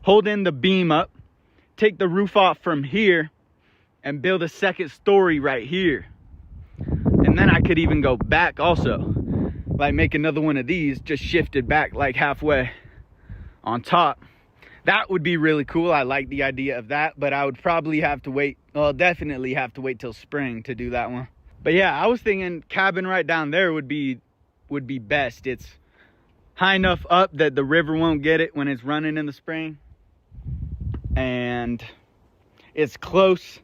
hold in the beam up, take the roof off from here, and build a second story right here. And then I could even go back also, like make another one of these, just shifted back like halfway on top. That would be really cool. I like the idea of that, but I would probably have to wait, well, definitely have to wait till spring to do that one. But yeah, I was thinking cabin right down there would be best. It's high enough up that the river won't get it when it's running in the spring, and it's close.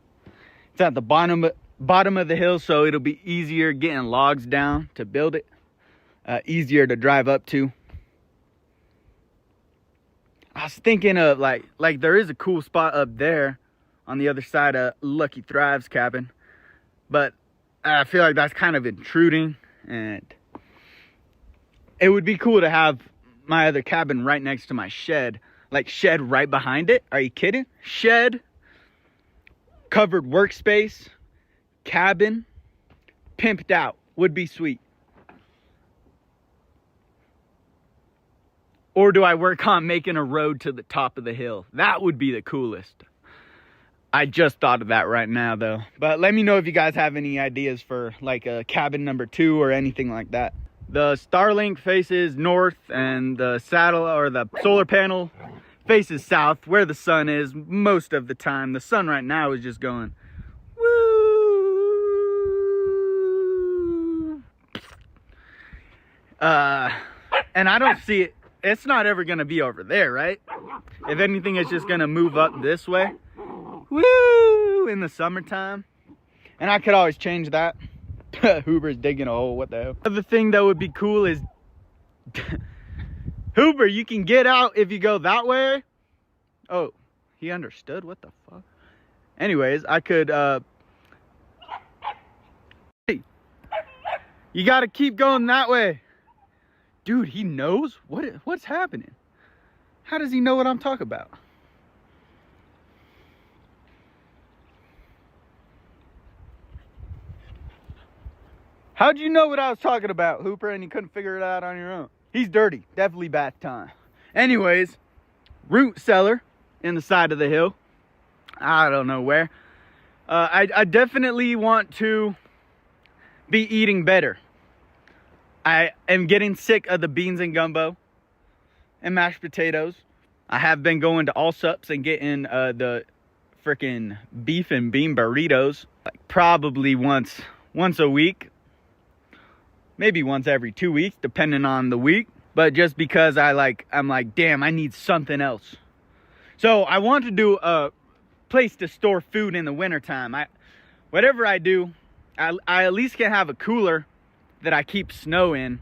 It's at the bottom of the hill, so it'll be easier getting logs down to build it, easier to drive up to. I was thinking of like there is a cool spot up there on the other side of Lucky Thrive's cabin, but I feel like that's kind of intruding, and it would be cool to have my other cabin right next to my shed, like shed right behind it. Are you kidding? Shed, covered workspace, cabin, pimped out, would be sweet. Or do I work on making a road to the top of the hill? That would be the coolest. I just thought of that right now though. But let me know if you guys have any ideas for like a cabin number 2 or anything like that. The Starlink faces north and the saddle or the solar panel faces south, where the sun is most of the time. The sun right now is just going woo. And I don't see it. It's not ever gonna be over there, right? If anything, it's just gonna move up this way. Woo! In the summertime. And I could always change that. Huber's digging a hole, what the hell? The other thing that would be cool is Huber, you can get out if you go that way. Oh, he understood, what the fuck? Anyways, I could hey, you gotta keep going that way. Dude, he knows what's happening. How does he know what I'm talking about? How'd you know what I was talking about, Hooper, and you couldn't figure it out on your own? He's dirty. Definitely bath time. Anyways, root cellar in the side of the hill. I don't know where. I definitely want to be eating better. I am getting sick of the beans and gumbo and mashed potatoes. I have been going to Allsups and getting the freaking beef and bean burritos, like probably once a week, maybe once every 2 weeks, depending on the week. But just because I'm like, damn, I need something else. So I want to do a place to store food in the wintertime. Whatever I do, I at least can have a cooler that I keep snow in,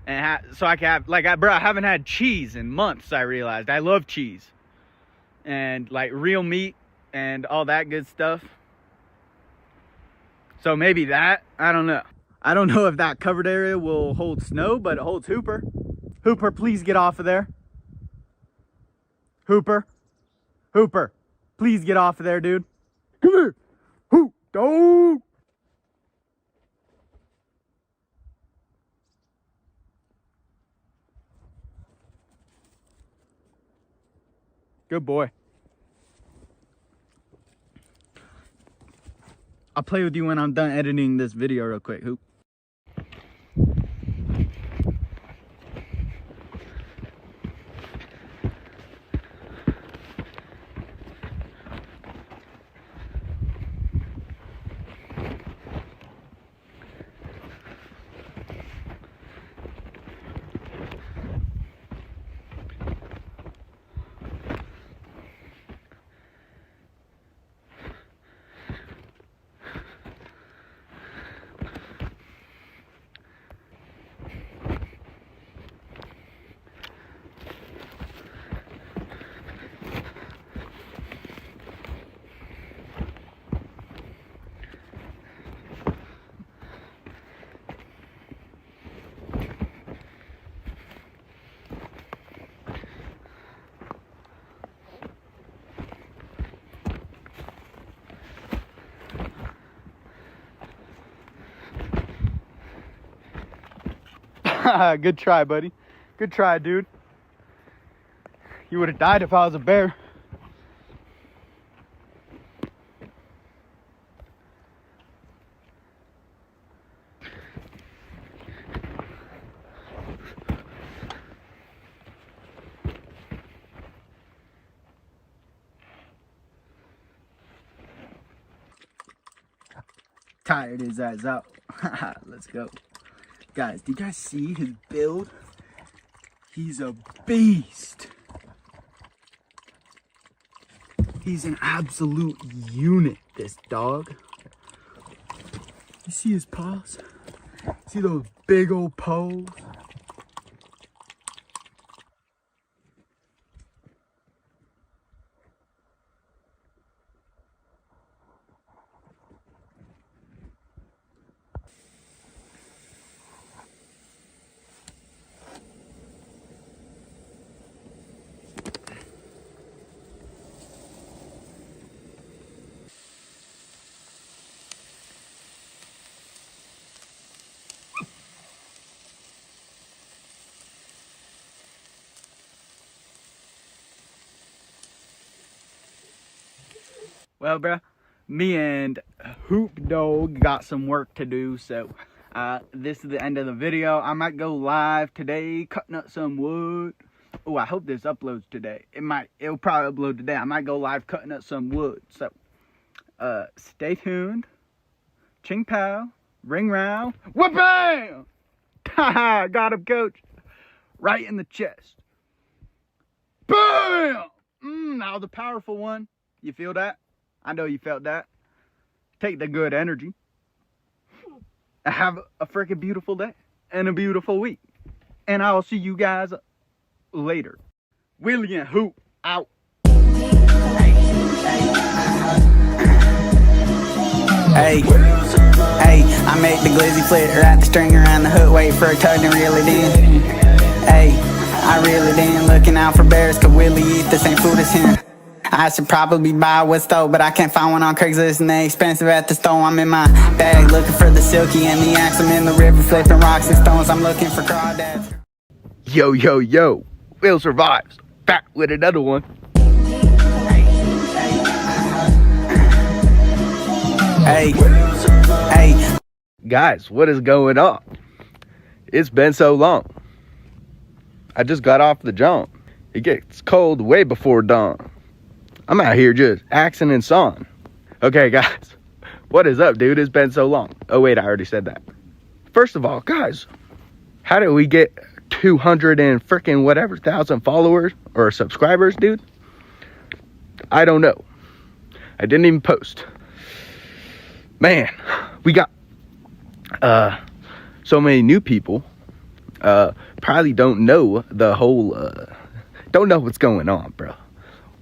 and so I can have, I haven't had cheese in months. I realized I love cheese and like real meat and all that good stuff. So maybe that, I don't know. I don't know if that covered area will hold snow, but it holds Hooper. Hooper, please get off of there. Hooper, please get off of there, dude. Come here. Hoop, go. Good boy. I'll play with you when I'm done editing this video real quick, Hoop. Good try, buddy. Good try, dude. You would have died if I was a bear. Tired his ass out. Let's go. Guys, do you guys see his build? He's a beast. He's an absolute unit, this dog. You see his paws? See those big old paws? Well, bruh, me and Hoop Dog got some work to do, so this is the end of the video. I might go live today, cutting up some wood. Oh, I hope this uploads today. It'll probably upload today. I might go live cutting up some wood. So, stay tuned. Ching pow, ring round, whoop-bam! Haha, got him, coach. Right in the chest. Bam! Now the powerful one. You feel that? I know you felt that. Take the good energy. Have a freaking beautiful day and a beautiful week. And I'll see you guys later. Willie and Hoop out. Hey, hey, I make the glizzy flip, wrap the string around the hook, wait for a tug and reel it in. Hey, I reel it in, looking out for bears, cause Willie eat the same food as him. I should probably buy what's stole, but I can't find one on Craigslist and they expensive at the store. I'm in my bag looking for the silky and the axe. I'm in the river flipping rocks and stones. I'm looking for crawdads. Yo, yo, yo. Will survives. Back with another one. Hey, hey. Guys, what is going on? It's been so long. I just got off the jump. It gets cold way before dawn. I'm out here just axing and sawing. Okay, guys, what is up, dude? It's been so long. Oh, wait, I already said that. First of all, guys, how did we get 200 and freaking whatever thousand followers or subscribers, dude? I don't know. I didn't even post. Man, we got so many new people. Probably don't know the whole, don't know what's going on, bro.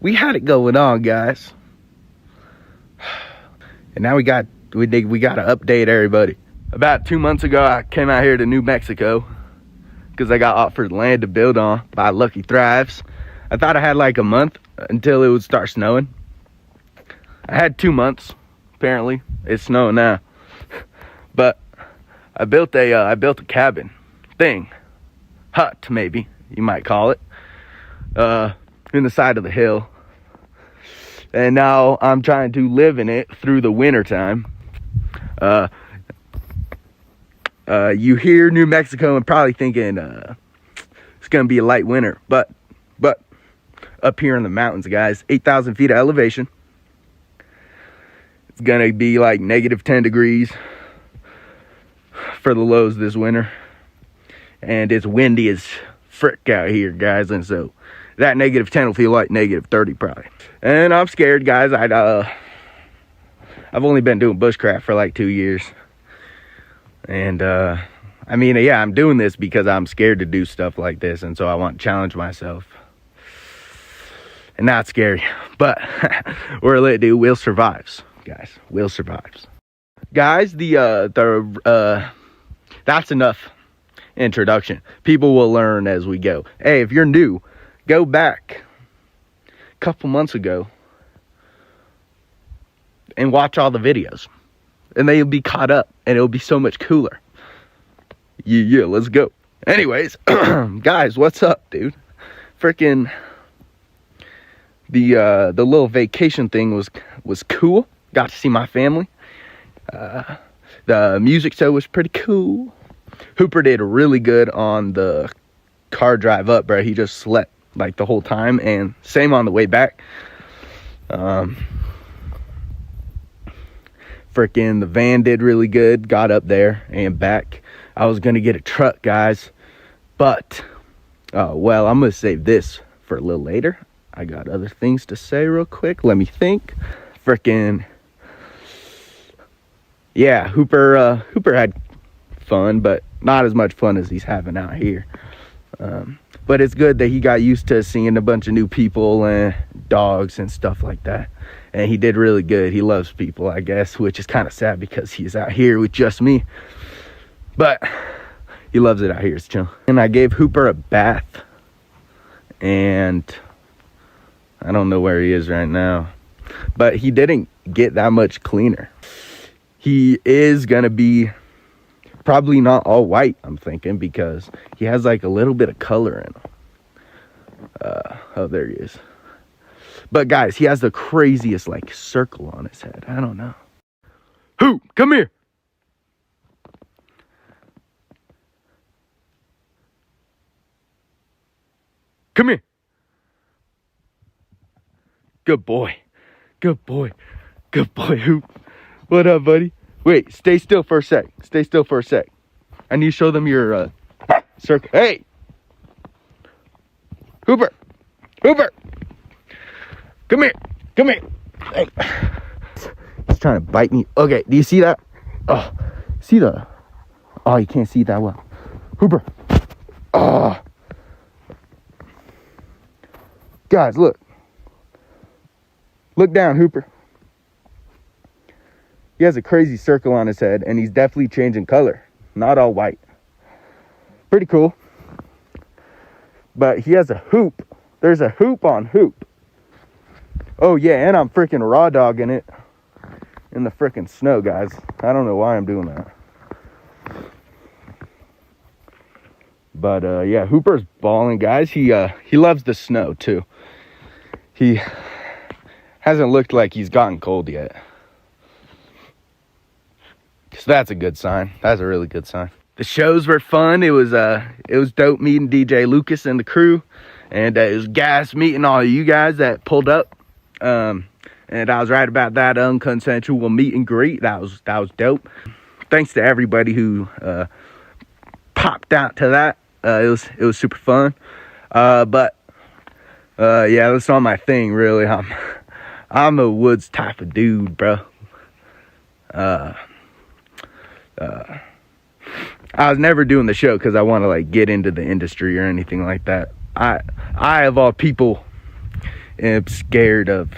We had it going on, guys. And now we got to update everybody. About 2 months ago, I came out here to New Mexico because I got offered land to build on by Lucky Thrives. I thought I had like a month until it would start snowing. I had 2 months. Apparently, it's snowing now. But I built a cabin thing, hut maybe you might call it, in the side of the hill. And now I'm trying to live in it through the winter time. You hear New Mexico and probably thinking it's gonna be a light winter, but up here in the mountains, guys, 8,000 feet of elevation. It's gonna be like -10 degrees for the lows this winter, and it's windy as frick out here, guys, and so that -10 will feel like -30 probably. And I'm scared, guys. I've only been doing bushcraft for like 2 years. And I mean, yeah, I'm doing this because I'm scared to do stuff like this, and so I want to challenge myself. And not scary, but we're lit, dude. Will survives, guys. Will survives. Guys, that's enough introduction. People will learn as we go. Hey, if you're new, go back a couple months ago and watch all the videos, and they'll be caught up, and it'll be so much cooler. Yeah, let's go. Anyways, guys, what's up, dude? Freaking the little vacation thing was cool. Got to see my family. The music show was pretty cool. Hooper did really good on the car drive up, bro. He just slept like the whole time, and same on the way back. Freaking the van did really good. Got up there and back. I was gonna get a truck, guys, but well, I'm gonna save this for a little later. I got other things to say real quick. Let me think. Freaking yeah, Hooper had fun, but not as much fun as he's having out here. But it's good that he got used to seeing a bunch of new people and dogs and stuff like that. And he did really good. He loves people, I guess, which is kind of sad because he's out here with just me. But he loves it out here. It's chill. And I gave Hooper a bath. And I don't know where he is right now. But he didn't get that much cleaner. He is going to be probably not all white, I'm thinking, because he has like a little bit of color in him. Oh, there he is. But guys, he has the craziest like circle on his head. I don't know. Hoop, come here. Come here. Good boy. Good boy. Good boy, Hoop. What up, buddy? Wait, stay still for a sec. Stay still for a sec. I need to show them your circle. Hey! Hooper! Hooper! Come here! Come here! Hey. He's trying to bite me. Okay, do you see that? Oh, see the... Oh, you can't see that well. Hooper! Oh! Guys, look. Look down, Hooper. He has a crazy circle on his head, and he's definitely changing color. Not all white. Pretty cool. But he has a hoop. There's a hoop on hoop. Oh, yeah, and I'm freaking raw dogging it in the freaking snow, guys. I don't know why I'm doing that. But, yeah, Hooper's balling, guys. He loves the snow, too. He hasn't looked like he's gotten cold yet. So that's a good sign. That's a really good sign. The shows were fun. It was dope meeting DJ Lucas and the crew, and it was gas meeting all of you guys that pulled up. And I was right about that unconsensual meet and greet. That was dope. Thanks to everybody who popped out to that. It was super fun. But yeah, that's not my thing really. I'm a woods type of dude, bro. I was never doing the show because I want to like get into the industry or anything like that. I of all people am scared of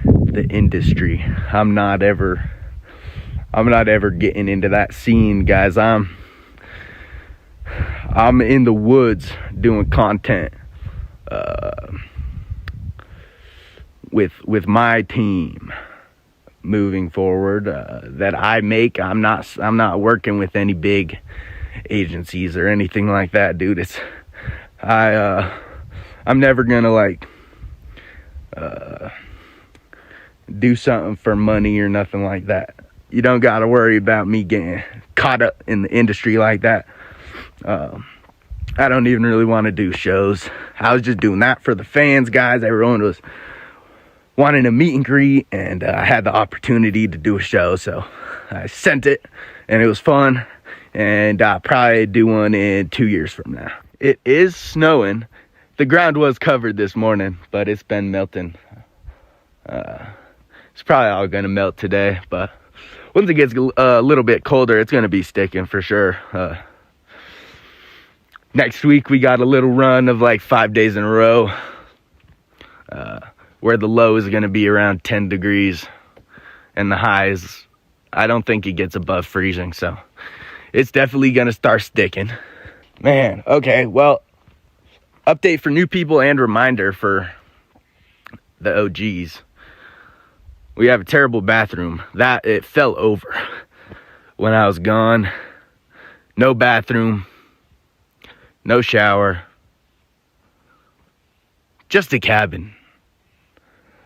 the industry. I'm not ever getting into that scene, guys. I'm in the woods doing content with my team moving forward that I make. I'm not working with any big agencies or anything like that, dude. I'm never gonna like do something for money or nothing like that. You don't gotta worry about me getting caught up in the industry like that. I don't even really want to do shows. I was just doing that for the fans, guys. Everyone was wanting a meet and greet, and I had the opportunity to do a show, so I sent it, and it was fun, and I'll probably do one in 2 years from now. It is snowing. The ground was covered this morning, but it's been melting. It's probably all gonna melt today, but once it gets a little bit colder, it's gonna be sticking for sure. Next week, we got a little run of like 5 days in a row, where the low is going to be around 10 degrees and the highs, I don't think it gets above freezing, so it's definitely going to start sticking. Man, okay, well, update for new people and reminder for the OGs. We have a terrible bathroom. It fell over when I was gone. No bathroom. no shower, just a cabin.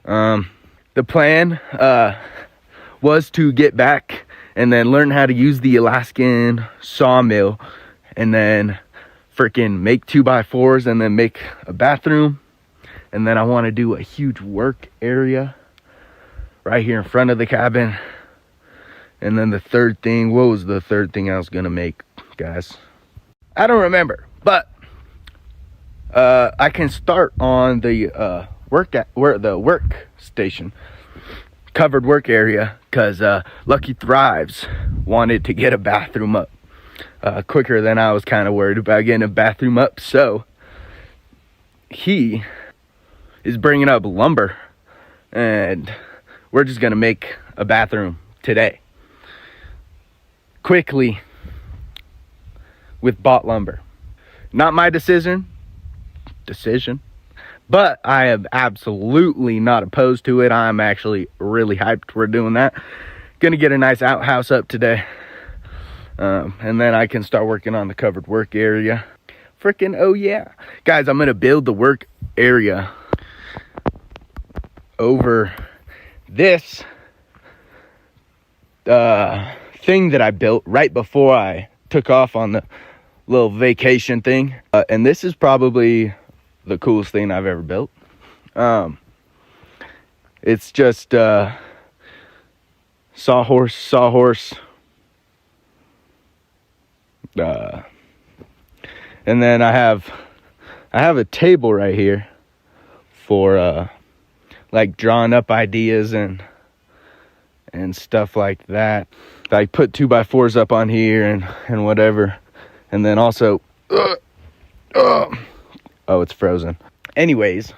The plan was to get back and then learn how to use the Alaskan sawmill and then freaking make 2x4s and then make a bathroom. And then I want to do a huge work area right here in front of the cabin. And then the third thing, what was the third thing I was gonna make, guys? I don't remember, but I can start on the workstation, covered work area, because Lucky Thrives wanted to get a bathroom up quicker than I was kind of worried about getting a bathroom up. So he is bringing up lumber, and we're just gonna make a bathroom today, quickly, with bought lumber. Not my decision, but I am absolutely not opposed to it. I'm actually really hyped we're doing that. Gonna get a nice outhouse up today, and then I can start working on the covered work area. Freaking oh yeah, guys, I'm gonna build the work area over this thing that I built right before I took off on the little vacation thing, and this is probably the coolest thing I've ever built. It's just sawhorse, and then I have a table right here for like drawing up ideas and stuff like that. I put 2x4s up on here and whatever. And then also, oh, it's frozen. Anyways,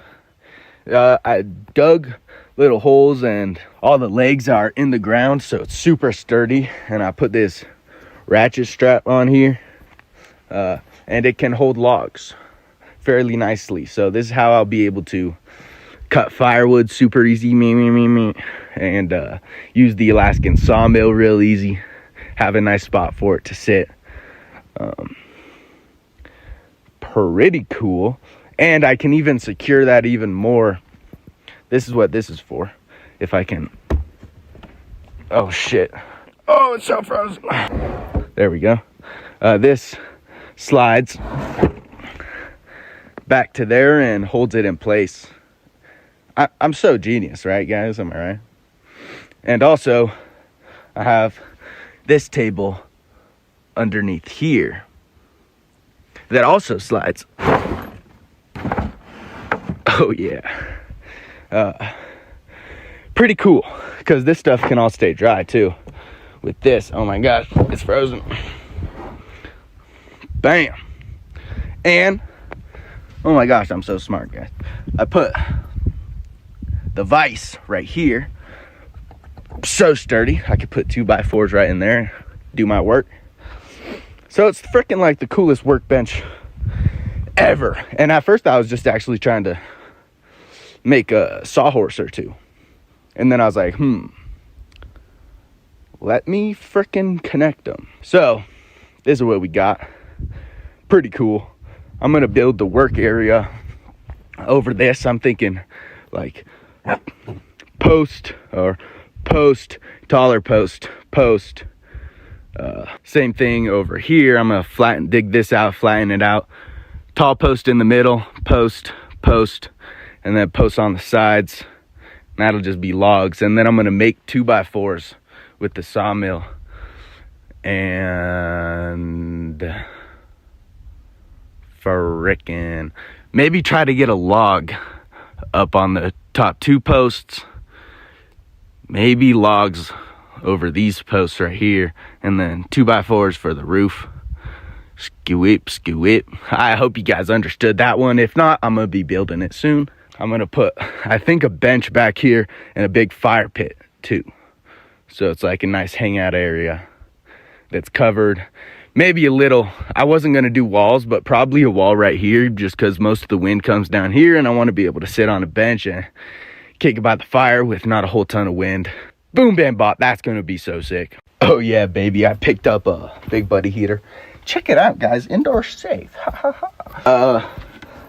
I dug little holes and all the legs are in the ground, so it's super sturdy. And I put this ratchet strap on here, and it can hold logs fairly nicely. So this is how I'll be able to cut firewood super easy, and use the Alaskan sawmill real easy. Have a nice spot for it to sit. Pretty cool. And I can even secure that even more. This is what this is for. If I can, oh shit, oh, it's so frozen. There we go. This slides back to there and holds it in place. I'm so genius, right, guys? Am I right? And also, I have this table underneath here that also slides. Oh yeah. Pretty cool, because this stuff can all stay dry too. With this, oh my gosh, it's frozen. Bam. And oh my gosh, I'm so smart, guys. I put the vise right here, so sturdy. I could put 2x4s right in there and do my work. So it's freaking like the coolest workbench ever. And at first I was just actually trying to make a sawhorse or two, and then I was like, let me freaking connect them. So this is what we got. Pretty cool. I'm gonna build the work area over this. I'm thinking like post, taller post. Same thing over here. I'm gonna dig this out, flatten it out. Tall post in the middle, post, and then posts on the sides. And that'll just be logs. And then I'm gonna make 2x4s with the sawmill. And frickin' maybe try to get a log up on the top 2 posts. Maybe logs over these posts right here, and then 2x4s for the roof. Skew-whip. I hope you guys understood that one. If not, I'm gonna be building it soon. I'm gonna put, I think, a bench back here and a big fire pit too. So it's like a nice hangout area that's covered. Maybe a little, I wasn't gonna do walls, but probably a wall right here, just because most of the wind comes down here, and I want to be able to sit on a bench and kick about the fire with not a whole ton of wind. Boom, bam, bop. That's gonna be so sick. Oh yeah, baby, I picked up a Big Buddy heater. check it out, guys. Indoor safe. Ha ha ha.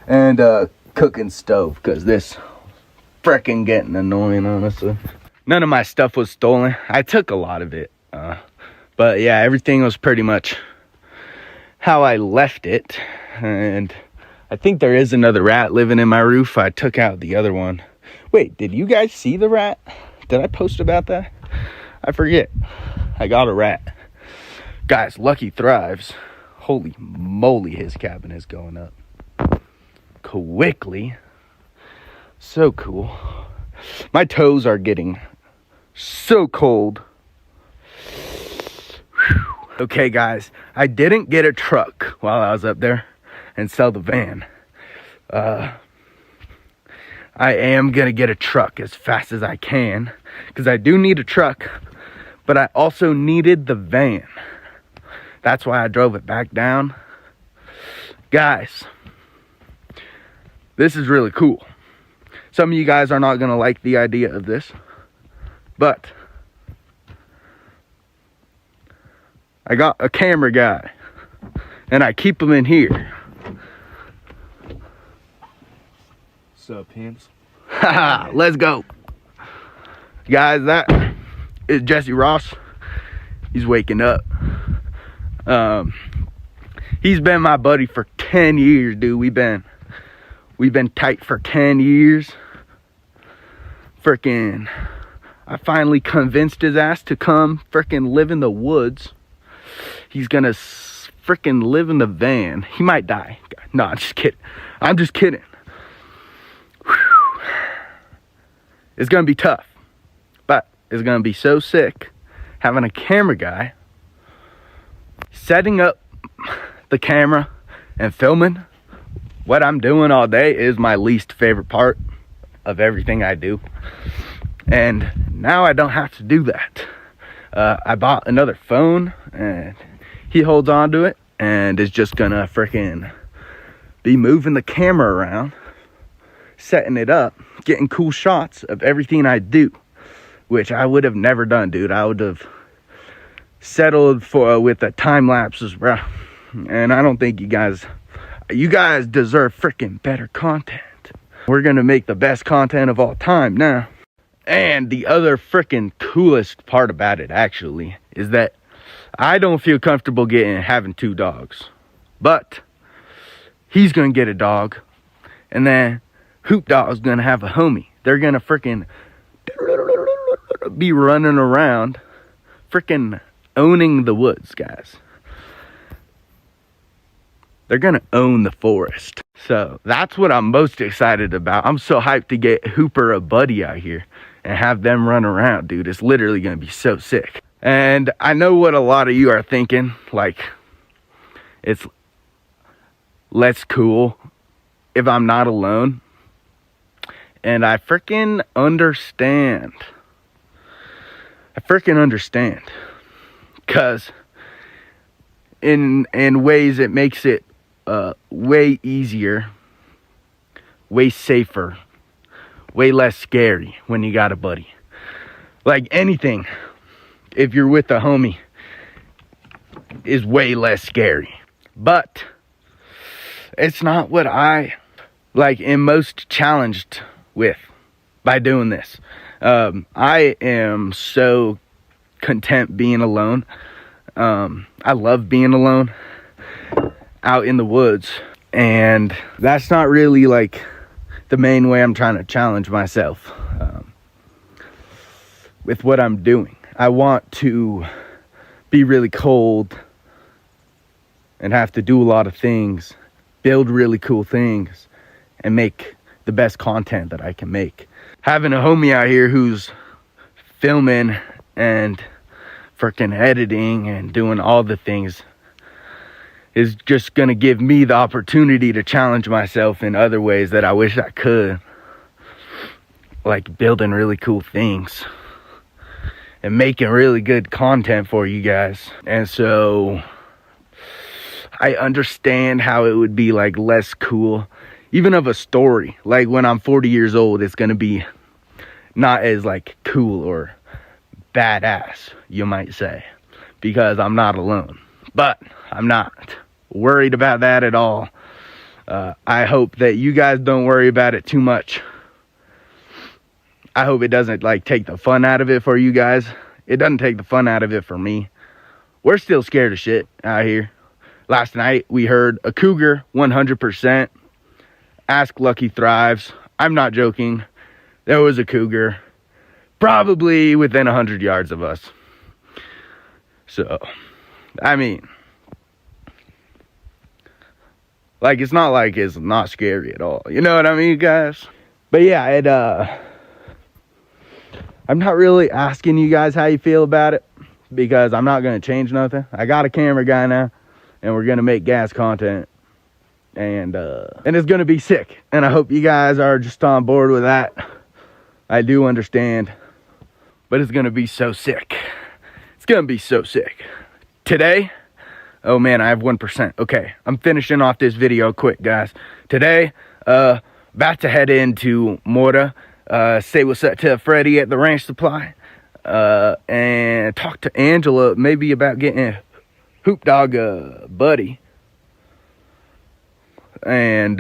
And cooking stove, because this freaking getting annoying, honestly. None of my stuff was stolen. I took a lot of it. But yeah, everything was pretty much how I left it. And I think there is another rat living in my roof. I took out the other one. Wait, did you guys see the rat? Did I post about that? I forget. I got a rat. Guys, Lucky thrives. Holy moly, his cabin is going up quickly. So cool. My toes are getting so cold. Whew. Okay, guys, I didn't get a truck while I was up there and sell the van. I am gonna get a truck as fast as I can, because I do need a truck, but I also needed the van. That's why I drove it back down. Guys, this is really cool. Some of you guys are not gonna like the idea of this, but I got a camera guy, and I keep him in here. Sup, Pimps? Haha, let's go. Guys, that is Jesse Ross. He's waking up. He's been my buddy for 10 years, dude. We've been tight for 10 years. Freaking, I finally convinced his ass to come freaking live in the woods. He's gonna freaking live in the van. He might die. No, I'm just kidding. I'm just kidding. Whew. It's gonna be tough, but it's gonna be so sick having a camera guy setting up the camera and filming. What I'm doing all day is my least favorite part of everything I do, and now I don't have to do that. I bought another phone, and he holds on to it and is just gonna freaking be moving the camera around, setting it up, getting cool shots of everything I do, which I would have never done, dude. I would have settled for with the time lapses, bro. And I don't think you guys deserve freaking better content. We're gonna make the best content of all time now. And the other freaking coolest part about it, actually, is that I don't feel comfortable having 2 dogs, but he's gonna get a dog, and then Hoop Dog's gonna have a homie. They're gonna freaking be running around, freaking owning the woods, guys. They're gonna own the forest. So that's what I'm most excited about. I'm so hyped to get Hooper a buddy out here and have them run around, dude. It's literally gonna be so sick. And I know what a lot of you are thinking, like, it's less cool if I'm not alone. And I freaking understand. Because in ways it makes it way easier, way safer, way less scary when you got a buddy. Like anything, if you're with a homie, is way less scary. But it's not what I am most challenged with by doing this. I am so content being alone. I love being alone out in the woods, and that's not really like the main way I'm trying to challenge myself with what I'm doing. I want to be really cold and have to do a lot of things, build really cool things, and make the best content that I can make. Having a homie out here who's filming and freaking editing and doing all the things is just gonna give me the opportunity to challenge myself in other ways that I wish I could, like building really cool things and making really good content for you guys. And so I understand how it would be like less cool, even of a story. Like when I'm 40 years old, it's gonna be not as like cool or badass, you might say, because I'm not alone. But I'm not worried about that at all. I hope that you guys don't worry about it too much. I hope it doesn't like take the fun out of it for you guys. It doesn't take the fun out of it for me. We're still scared of shit out here. Last night we heard a cougar 100%. Ask Lucky Thrives. I'm not joking. There was a cougar probably within 100 yards of us. So, I mean, like, it's not like it's not scary at all. You know what I mean, guys? But yeah, I'm not really asking you guys how you feel about it, because I'm not going to change nothing. I got a camera guy now, and we're going to make gas content. And it's going to be sick. And I hope you guys are just on board with that. I do understand. But it's going to be so sick. It's going to be so sick. Today, oh man, I have 1%. Okay, I'm finishing off this video quick, guys. Today, about to head into Mora. Say what's up to Freddie at the ranch supply. And talk to Angela maybe about getting Hoop Dog buddy. And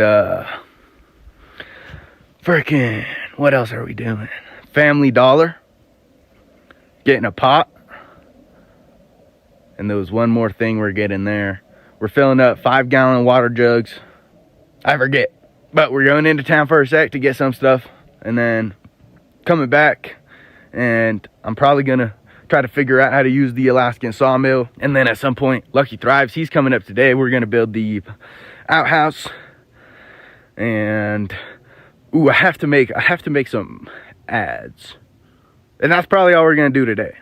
freaking, what else are we doing? Family Dollar, getting a pot, and there was one more thing we're getting there. We're filling up 5-gallon water jugs. I forget, but we're going into town for a sec to get some stuff, and then coming back, and I'm probably gonna try to figure out how to use the Alaskan sawmill. And then at some point, Lucky Thrives, he's coming up today. We're gonna build the outhouse. And ooh, I have to make some ads, and that's probably all we're gonna do today.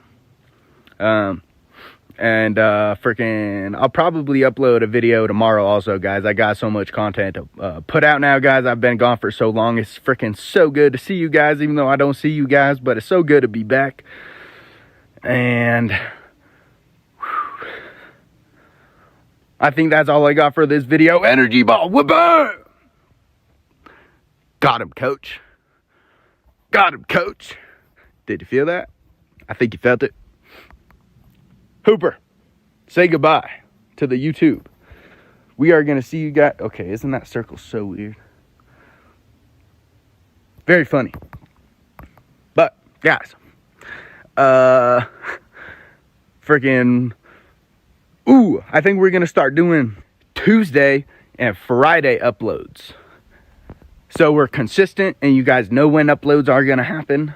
Freaking, I'll probably upload a video tomorrow also, guys. I got so much content to put out now, guys. I've been gone for so long. It's freaking so good to see you guys, even though I don't see you guys, but it's so good to be back. And I think that's all I got for this video. Energy ball, whoop-a! Got him, coach. Got him, coach. Did you feel that? I think you felt it. Hooper, say goodbye to the YouTube. We are going to see you guys. Okay, isn't that circle so weird? Very funny. But, guys, freaking, ooh, I think we're going to start doing Tuesday and Friday uploads. So we're consistent, and you guys know when uploads are going to happen.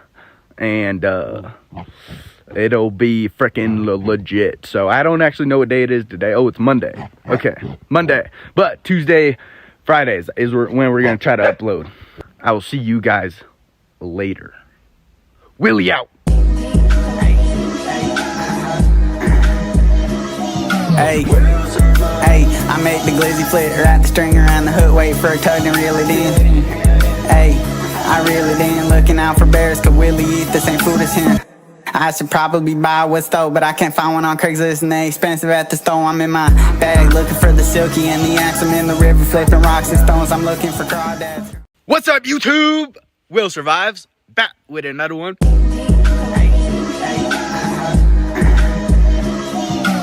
And it'll be freaking legit. So I don't actually know what day it is today. Oh, it's Monday. Okay, Monday. But Tuesday, Fridays is when we're going to try to upload. I will see you guys later. Willie out. Hey, I make the glizzy flip, wrap the string around the hook, wait for a tug and reel it in. Hey, I reel it in, looking out for bears, cause Willie eat the same food as him. I should probably buy a wood stove, but I can't find one on Craigslist, and they expensive at the store. I'm in my bag, looking for the silky and the axe. I'm in the river, flipping rocks and stones. I'm looking for crawdads. What's up, YouTube? Will Survives, back with another one.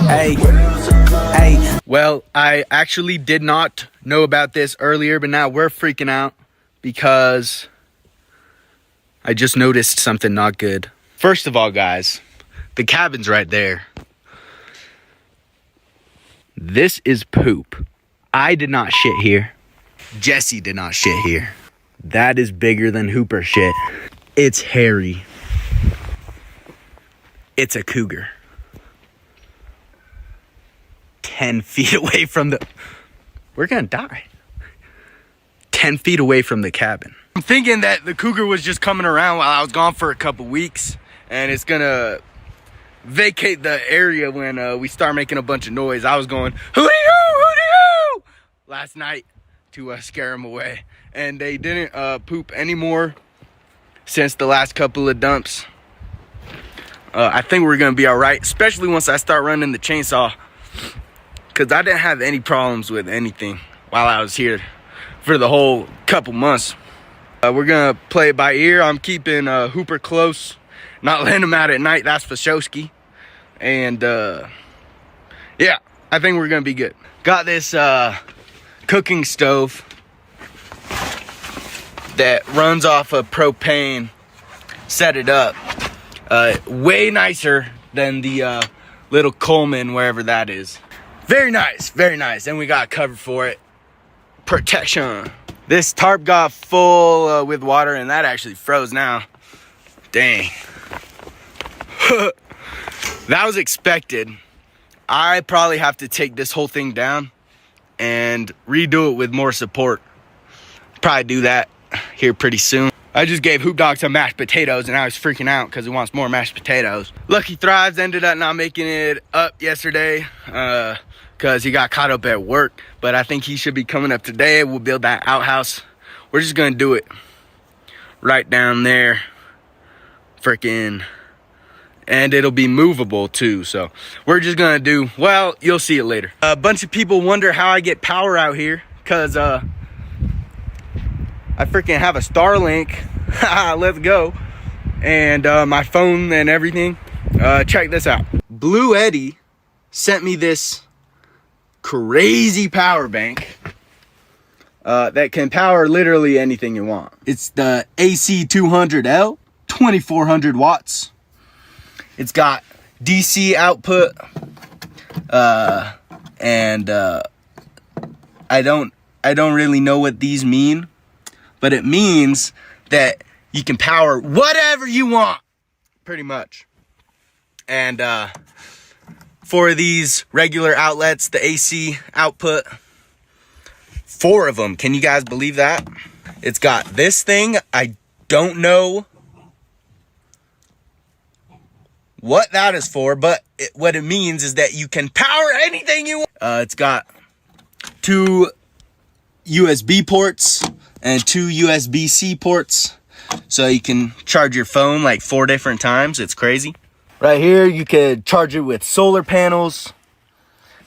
Hey. Well, I actually did not know about this earlier, but now we're freaking out because I just noticed something not good. First of all, guys, the cabin's right there. This is poop. I did not shit here. Jesse did not shit here. That is bigger than Hooper shit. It's hairy. It's a cougar. 10 feet away from the... We're gonna die. 10 feet away from the cabin. I'm thinking that the cougar was just coming around while I was gone for a couple weeks, and it's gonna vacate the area when we start making a bunch of noise. I was going, hooty-hoo, hooty-hoo, last night to scare them away. And they didn't poop anymore since the last couple of dumps. I think we're gonna be all right, especially once I start running the chainsaw, because I didn't have any problems with anything while I was here for the whole couple months. We're gonna play it by ear. I'm keeping Hooper close, not letting him out at night. That's Petroski. And yeah, I think we're gonna be good. Got this cooking stove that runs off of propane. Set it up. Way nicer than the little Coleman, wherever that is. Very nice, very nice. And we got cover for it. Protection. This tarp got full with water, and that actually froze now. Dang. That was expected. I probably have to take this whole thing down and redo it with more support. Probably do that here pretty soon. I just gave Hoop Dog some mashed potatoes, and I was freaking out because he wants more mashed potatoes. Lucky Thrives ended up not making it up yesterday because he got caught up at work. But I think he should be coming up today. We'll build that outhouse. We're just going to do it right down there. Freaking. And it'll be movable too. So we're just going to do, well, you'll see it later. A bunch of people wonder how I get power out here because I freaking have a Starlink. Let's go. And my phone and everything. Check this out. Blue Eddie sent me this crazy power bank that can power literally anything you want. It's the AC200L, 2400 watts. It's got DC output. And I don't really know what these mean. But it means that you can power whatever you want, pretty much. And for these regular outlets, the AC output, 4 of them. Can you guys believe that? It's got this thing. I don't know what that is for, but what it means is that you can power anything you want. It's got 2 USB ports and 2 USB-C ports, so you can charge your phone like 4 different times. It's crazy. Right here, you could charge it with solar panels.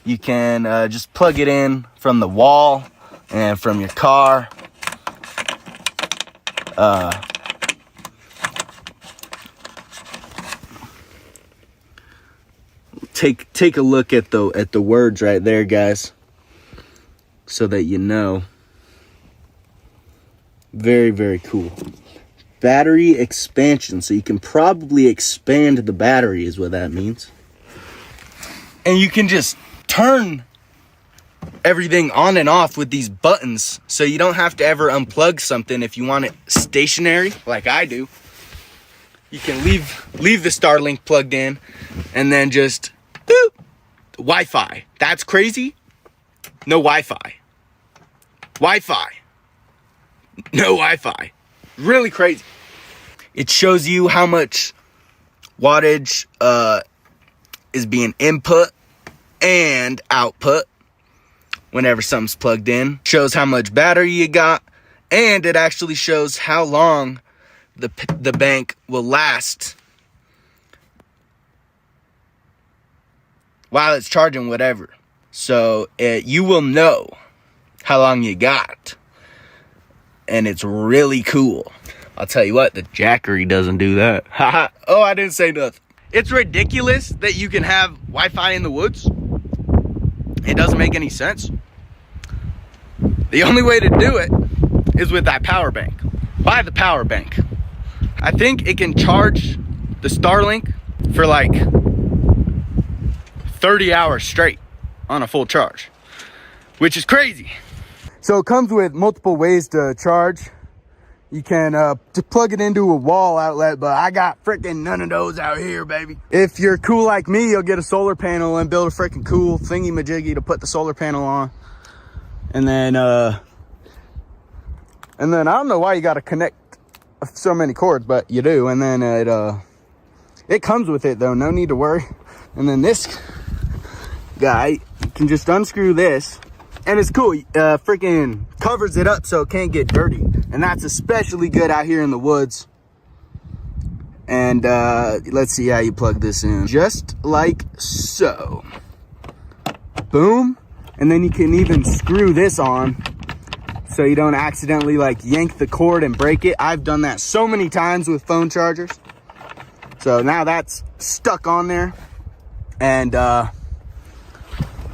You can just plug it in from the wall and from your car. Take a look at the words right there, guys, so that you know. Very, very cool. Battery expansion. So you can probably expand the battery is what that means. And you can just turn everything on and off with these buttons. So you don't have to ever unplug something if you want it stationary like I do. You can leave the Starlink plugged in and then just boop, Wi-Fi. That's crazy. No Wi-Fi. Wi-Fi. No Wi-Fi. Really crazy. It shows you how much wattage is being input and output whenever something's plugged in. Shows how much battery you got, and it actually shows how long the bank will last while it's charging whatever. So you will know how long you got. And it's really cool. I'll tell you what, the Jackery doesn't do that. Haha. Oh, I didn't say nothing. It's ridiculous that you can have Wi-Fi in the woods. It doesn't make any sense. The only way to do it is with that power bank. Buy the power bank. I think it can charge the Starlink for like 30 hours straight on a full charge, which is crazy. So it comes with multiple ways to charge. You can just plug it into a wall outlet, but I got freaking none of those out here, baby. If you're cool like me, you'll get a solar panel and build a freaking cool thingy majiggy to put the solar panel on. And then I don't know why you got to connect so many cords, but you do. And then it comes with it though, no need to worry. And then this guy, you can just unscrew this. And it's cool, freaking covers it up so it can't get dirty. And that's especially good out here in the woods. And let's see how you plug this in. Just like so. Boom. And then you can even screw this on so you don't accidentally like yank the cord and break it. I've done that so many times with phone chargers. So now that's stuck on there. And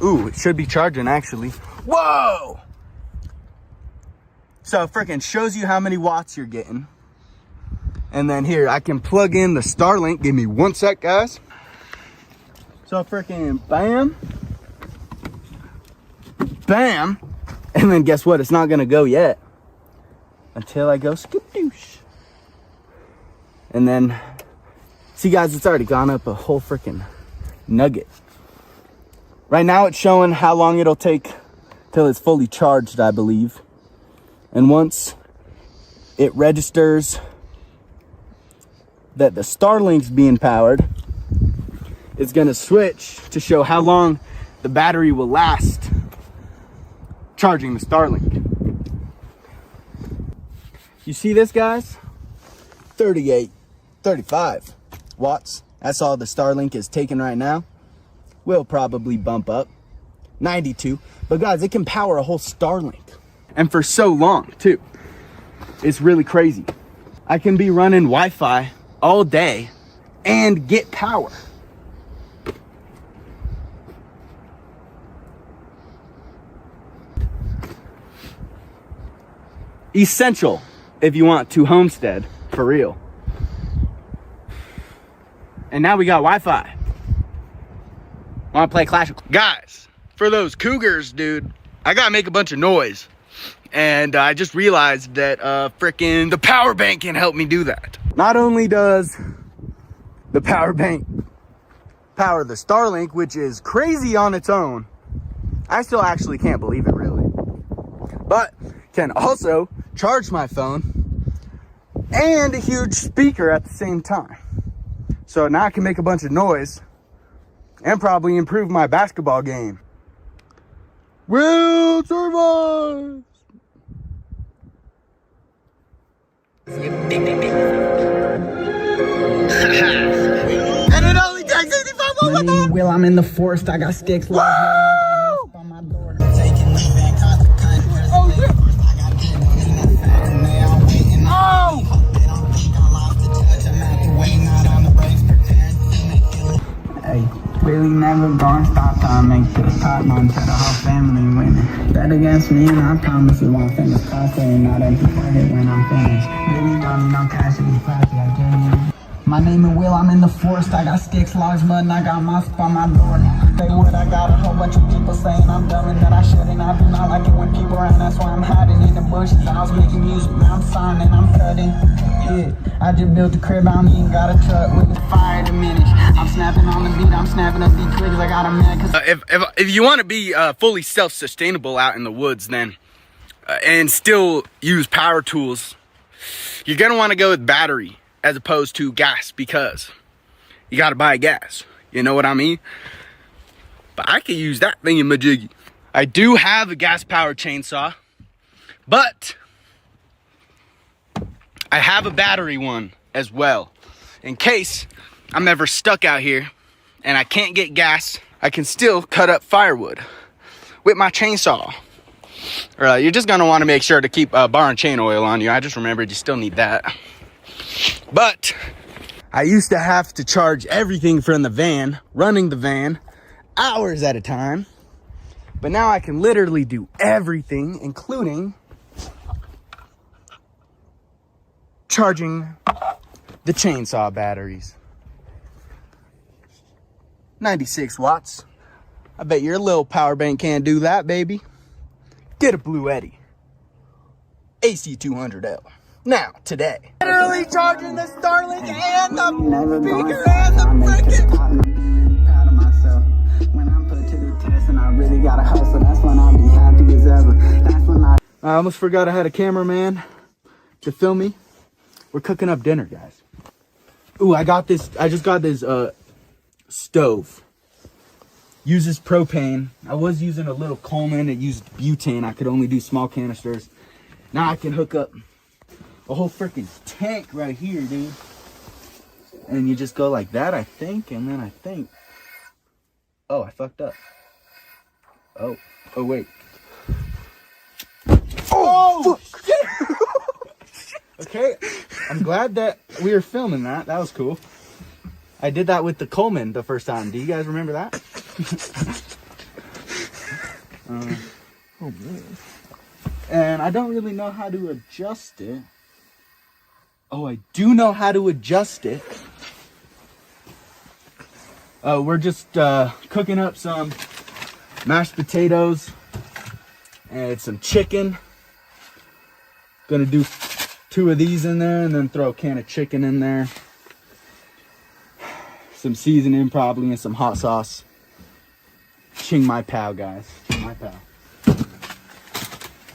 Ooh, it should be charging actually. Whoa! So it freaking shows you how many watts you're getting. And then here, I can plug in the Starlink. Give me 1 sec, guys. So freaking bam. Bam. And then guess what? It's not gonna go yet. Until I go skadoosh. And then, see guys, it's already gone up a whole freaking nugget. Right now it's showing how long it'll take till it's fully charged, I believe. And once it registers that the Starlink's being powered, it's gonna switch to show how long the battery will last charging the Starlink. You see this, guys? 38, 35 watts. That's all the Starlink is taking right now. Will probably bump up 92, but guys, it can power a whole Starlink, and for so long too. It's really crazy. I can be running Wi-Fi all day and get power. Essential if you want to homestead for real. And now we got Wi-Fi. Want to play Clash of... Guys, for those cougars, dude, I gotta make a bunch of noise. And I just realized that frickin' the power bank can help me do that. Not only does the power bank power the Starlink, which is crazy on its own, I still actually can't believe it really, but can also charge my phone and a huge speaker at the same time. So now I can make a bunch of noise and probably improve my basketball game. Will survive. And it only takes 85 more. Will, I'm in the forest. I got sticks. Woo! On my door. Taking leave and consequence. Oh, shit. I got kids, don't need no facts, and they all waiting. Oh! They don't think I lost the touch. I'm out here waiting out on the brakes, preparing to kill it. Hey, really never gonna stop trying to make this top man to the whole family winning. Bet against me and I promise you won't finish cross and not empty pocket when I'm finished. Really don't need no cash to be flashy, I genuinely. My name is Will, I'm in the forest. I got sticks, logs, mud, and I got moss on my door. Say what I got, a whole bunch of people saying I'm dumb and that I shouldn't. I do not like it when people around, that's why I'm hiding in the bushes. I was making music, now I'm signing, I'm cutting. Yeah, I just built a crib, I don't even got a truck with the fire diminish. I'm snapping on the beat, I'm snapping up these twigs, I got a man. If you want to be fully self-sustainable out in the woods, then and still use power tools, you're gonna want to go with battery as opposed to gas, because you got to buy gas. You know what I mean? But I could use that thingy-majiggy. I do have a gas-powered chainsaw, but I have a battery one as well. In case I'm ever stuck out here and I can't get gas, I can still cut up firewood with my chainsaw. Or you're just gonna want to make sure to keep bar and chain oil on you. I just remembered you still need that. But I used to have to charge everything from the van, running the van, hours at a time. But now I can literally do everything, including charging the chainsaw batteries. 96 watts. I bet your little power bank can't do that, baby. Get a Blue Eddy AC200L. Now, today. Literally charging the Starlink and the speaker and the freaking... I'm really proud of myself. When I'm put to the test and I really gotta hustle, that's when I'll be happy as ever. That's when I almost forgot I had a cameraman to film me. We're cooking up dinner, guys. Ooh, I just got this stove. Uses propane. I was using a little Coleman. It used butane. I could only do small canisters. Now I can hook up a whole freaking tank right here, dude. And you just go like that, I think, and then I think. Oh, I fucked up. Oh wait. Oh, shit. Okay, I'm glad that we were filming that. That was cool. I did that with the Coleman the first time. Do you guys remember that? Oh man. And I don't really know how to adjust it. Oh, I do know how to adjust it. We're just cooking up some mashed potatoes and some chicken. Gonna do 2 of these in there and then throw a can of chicken in there. Some seasoning probably and some hot sauce. Ching my pal, guys. Ching my pal.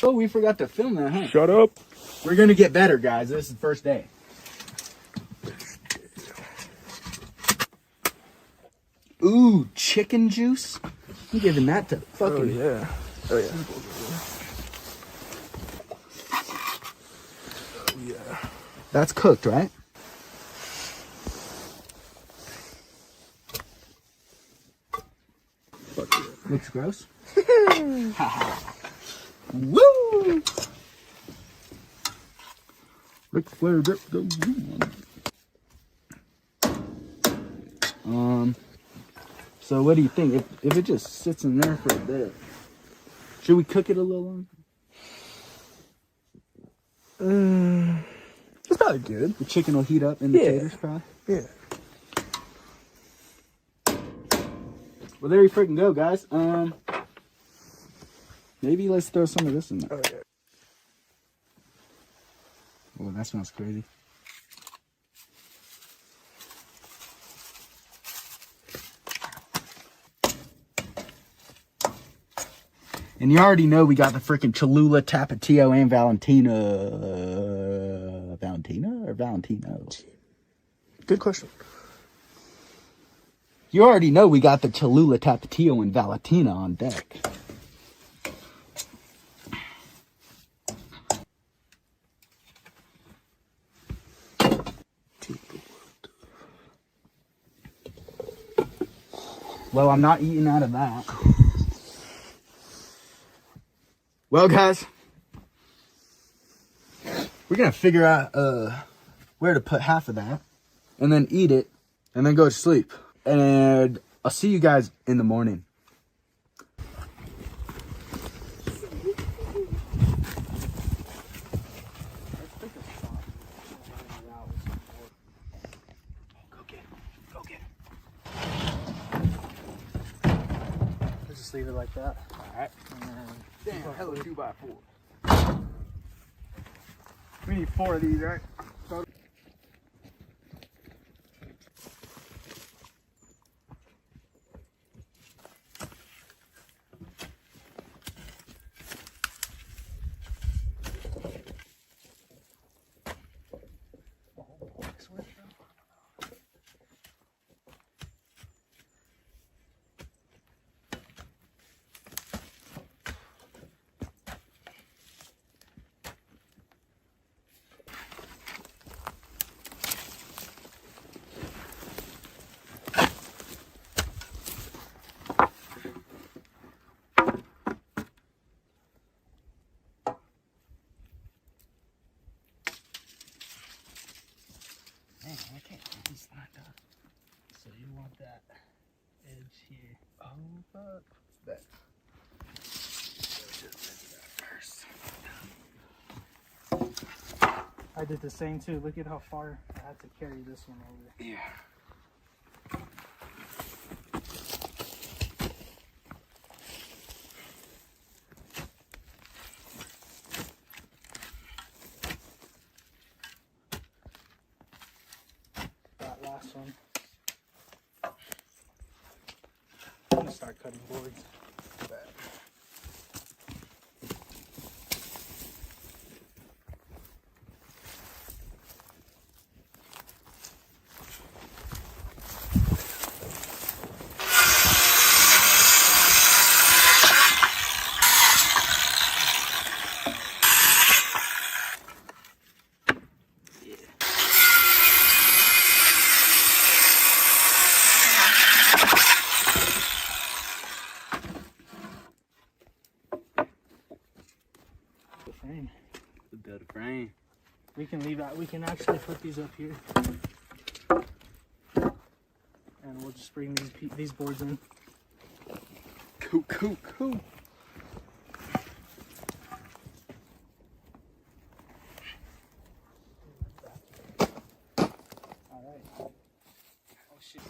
Oh, we forgot to film that, huh? Shut up. We're gonna get better, guys. This is the first day. Ooh, chicken juice. I'm giving that to fucking. Oh yeah. Oh yeah. Oh yeah. That's cooked, right? Fuck yeah. Looks gross. Woo! Ric Flair drip go. So what do you think? If it just sits in there for a bit, should we cook it a little longer? It's probably good. The chicken will heat up in the Yeah. taters, probably. Yeah. Well, there you freaking go, guys. Maybe let's throw some of this in there. Oh yeah. Oh, that smells crazy. And you already know we got the freaking Cholula, Tapatio, and Valentina. Valentina or Valentino? Good question. You already know we got the Cholula, Tapatio, and Valentina on deck. Well, I'm not eating out of that. Well, guys, we're gonna figure out where to put half of that, and then eat it, and then go to sleep. And I'll see you guys in the morning. Go get it. Let's just leave it like that. Alright. Damn, hella 2x4. We need 4 of these, right? Man, I can't get this lined up. So you want that edge here. Oh, fuck. That. I did the same too. Look at how far I had to carry this one over. Yeah. That last one. I'm gonna start cutting boards. Frame. The dead frame. We can leave out. We can actually put these up here, and we'll just bring these boards in. Cool. Oh shit.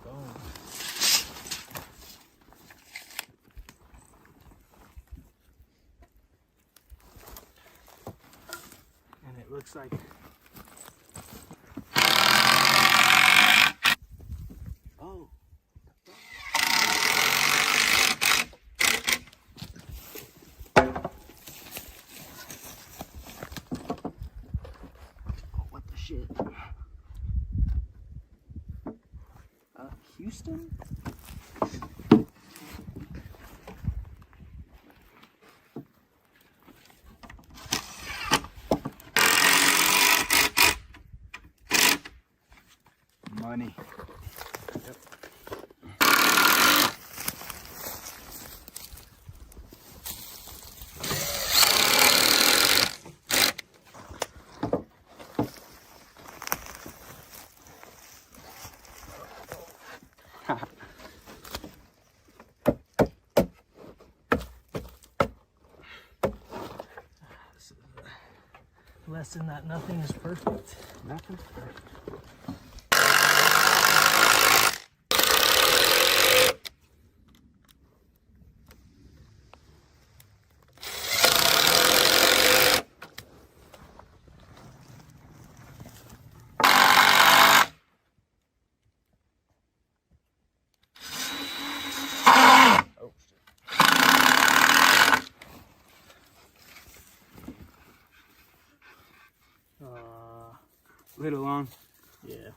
Boom. And it looks like oh. What the shit? Houston? Money. Yep. Lesson that nothing is perfect. Nothing's perfect. Little long. Yeah.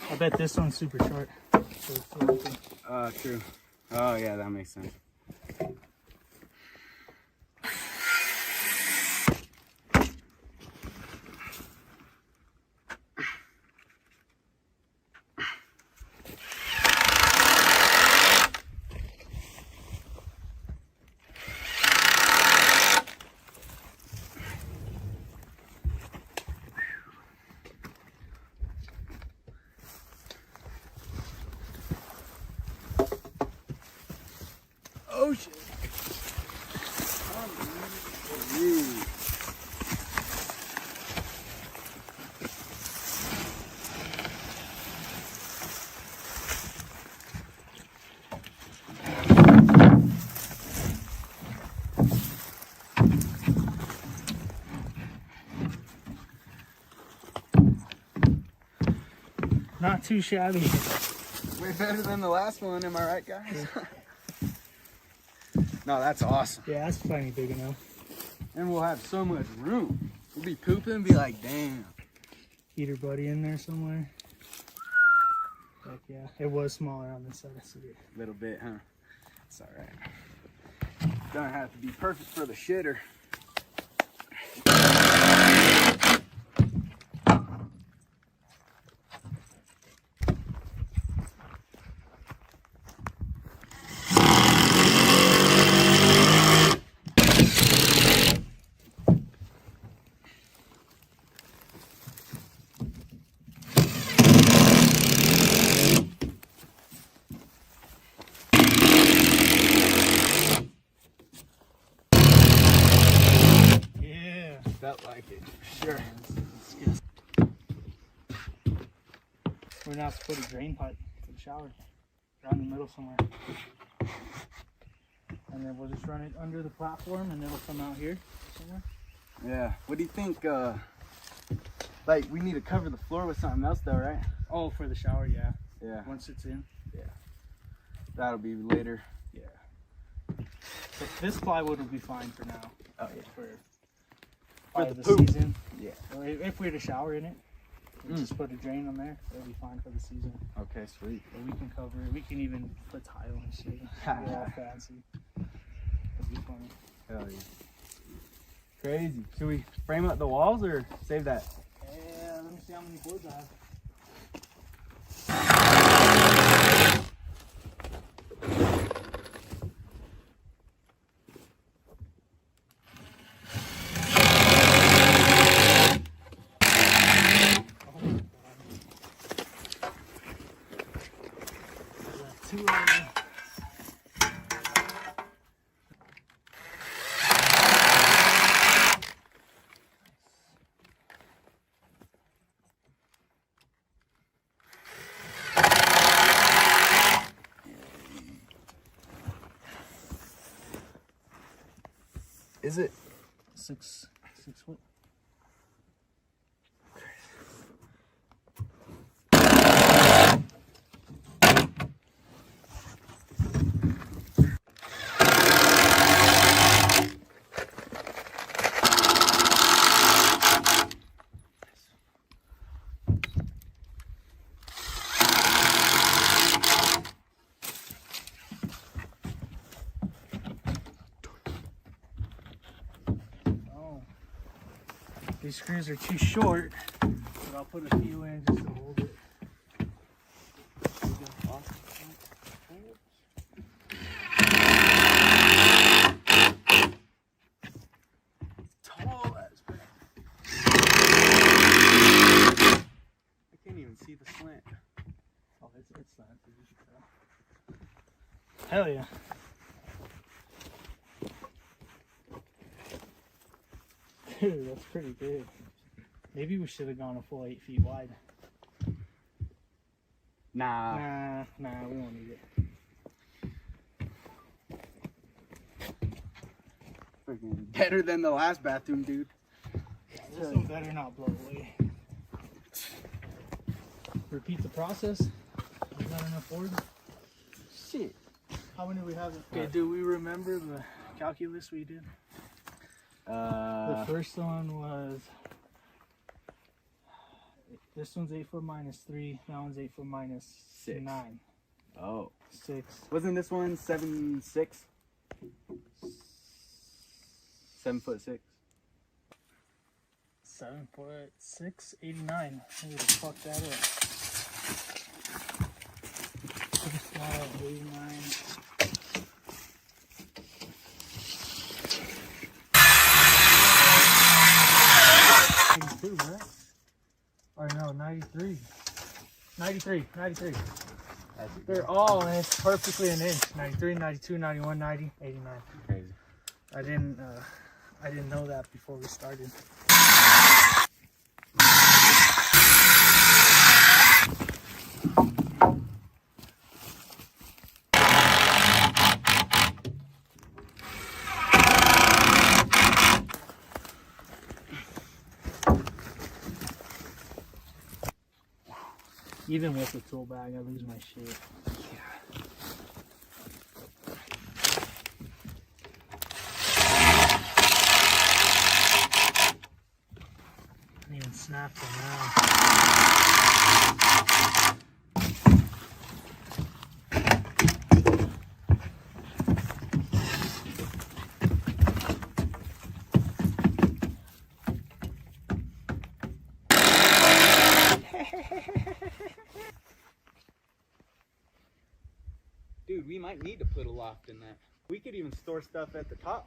I bet this one's super short. So it's True. Oh yeah, that makes sense. Oh shit. not too shabby. Way better than the last one, am I right, guys? No, that's awesome. Yeah, that's plenty big enough. And we'll have so much room. We'll be pooping and be like, damn. Heater buddy in there somewhere. Heck yeah. It was smaller on this side of the city. A little bit, huh? It's all right. Don't have to be perfect for the shitter. Felt like it, for sure. We're not supposed to put a drain pipe for the shower. Right in the middle somewhere. And then we'll just run it under the platform and it'll come out here somewhere. Yeah. What do you think, like, we need to cover the floor with something else though, right? Oh, for the shower, yeah. Yeah. Once it's in. Yeah. That'll be later. Yeah. But this plywood will be fine for now. Oh, yeah. For the the poop. season. Yeah. Or if we had a shower in it, we just put a drain on there. It'll be fine for the season. Okay, sweet. But we can cover it. We can even put tile and shit. We're all fancy. It'll be funny. Hell yeah. Crazy. Should we frame up the walls or save that? Yeah, let me see how many boards I have. Is it? 6 foot. These screws are too short, but I'll put a few in just to hold it. Tall as man. I can't even see the slant. Oh, it's slanted. You can tell. Hell yeah. Dude, that's pretty big. Maybe we should have gone a full 8 feet wide. Nah. Nah, we won't need it. Freaking better than the last bathroom, dude. This one better not blow away. Repeat the process. Is that enough board? Shit. How many do we have? Okay, do we remember the calculus we did? The first one was, this one's 8 foot minus 3, that one's 8 foot minus 6. 9. Oh. 6. Wasn't this one 7'6"? 7'6". 7 foot 6, 89. I would have fucked that up. 89. Right? Or no, 93. 93. They're all, and it's perfectly an inch. 93, 92, 91, 90, 89. Crazy. I didn't know that before we started. Even with the tool bag, I lose my shit. Can't even snap them now. Dude, we might need to put a loft in that. We could even store stuff at the top.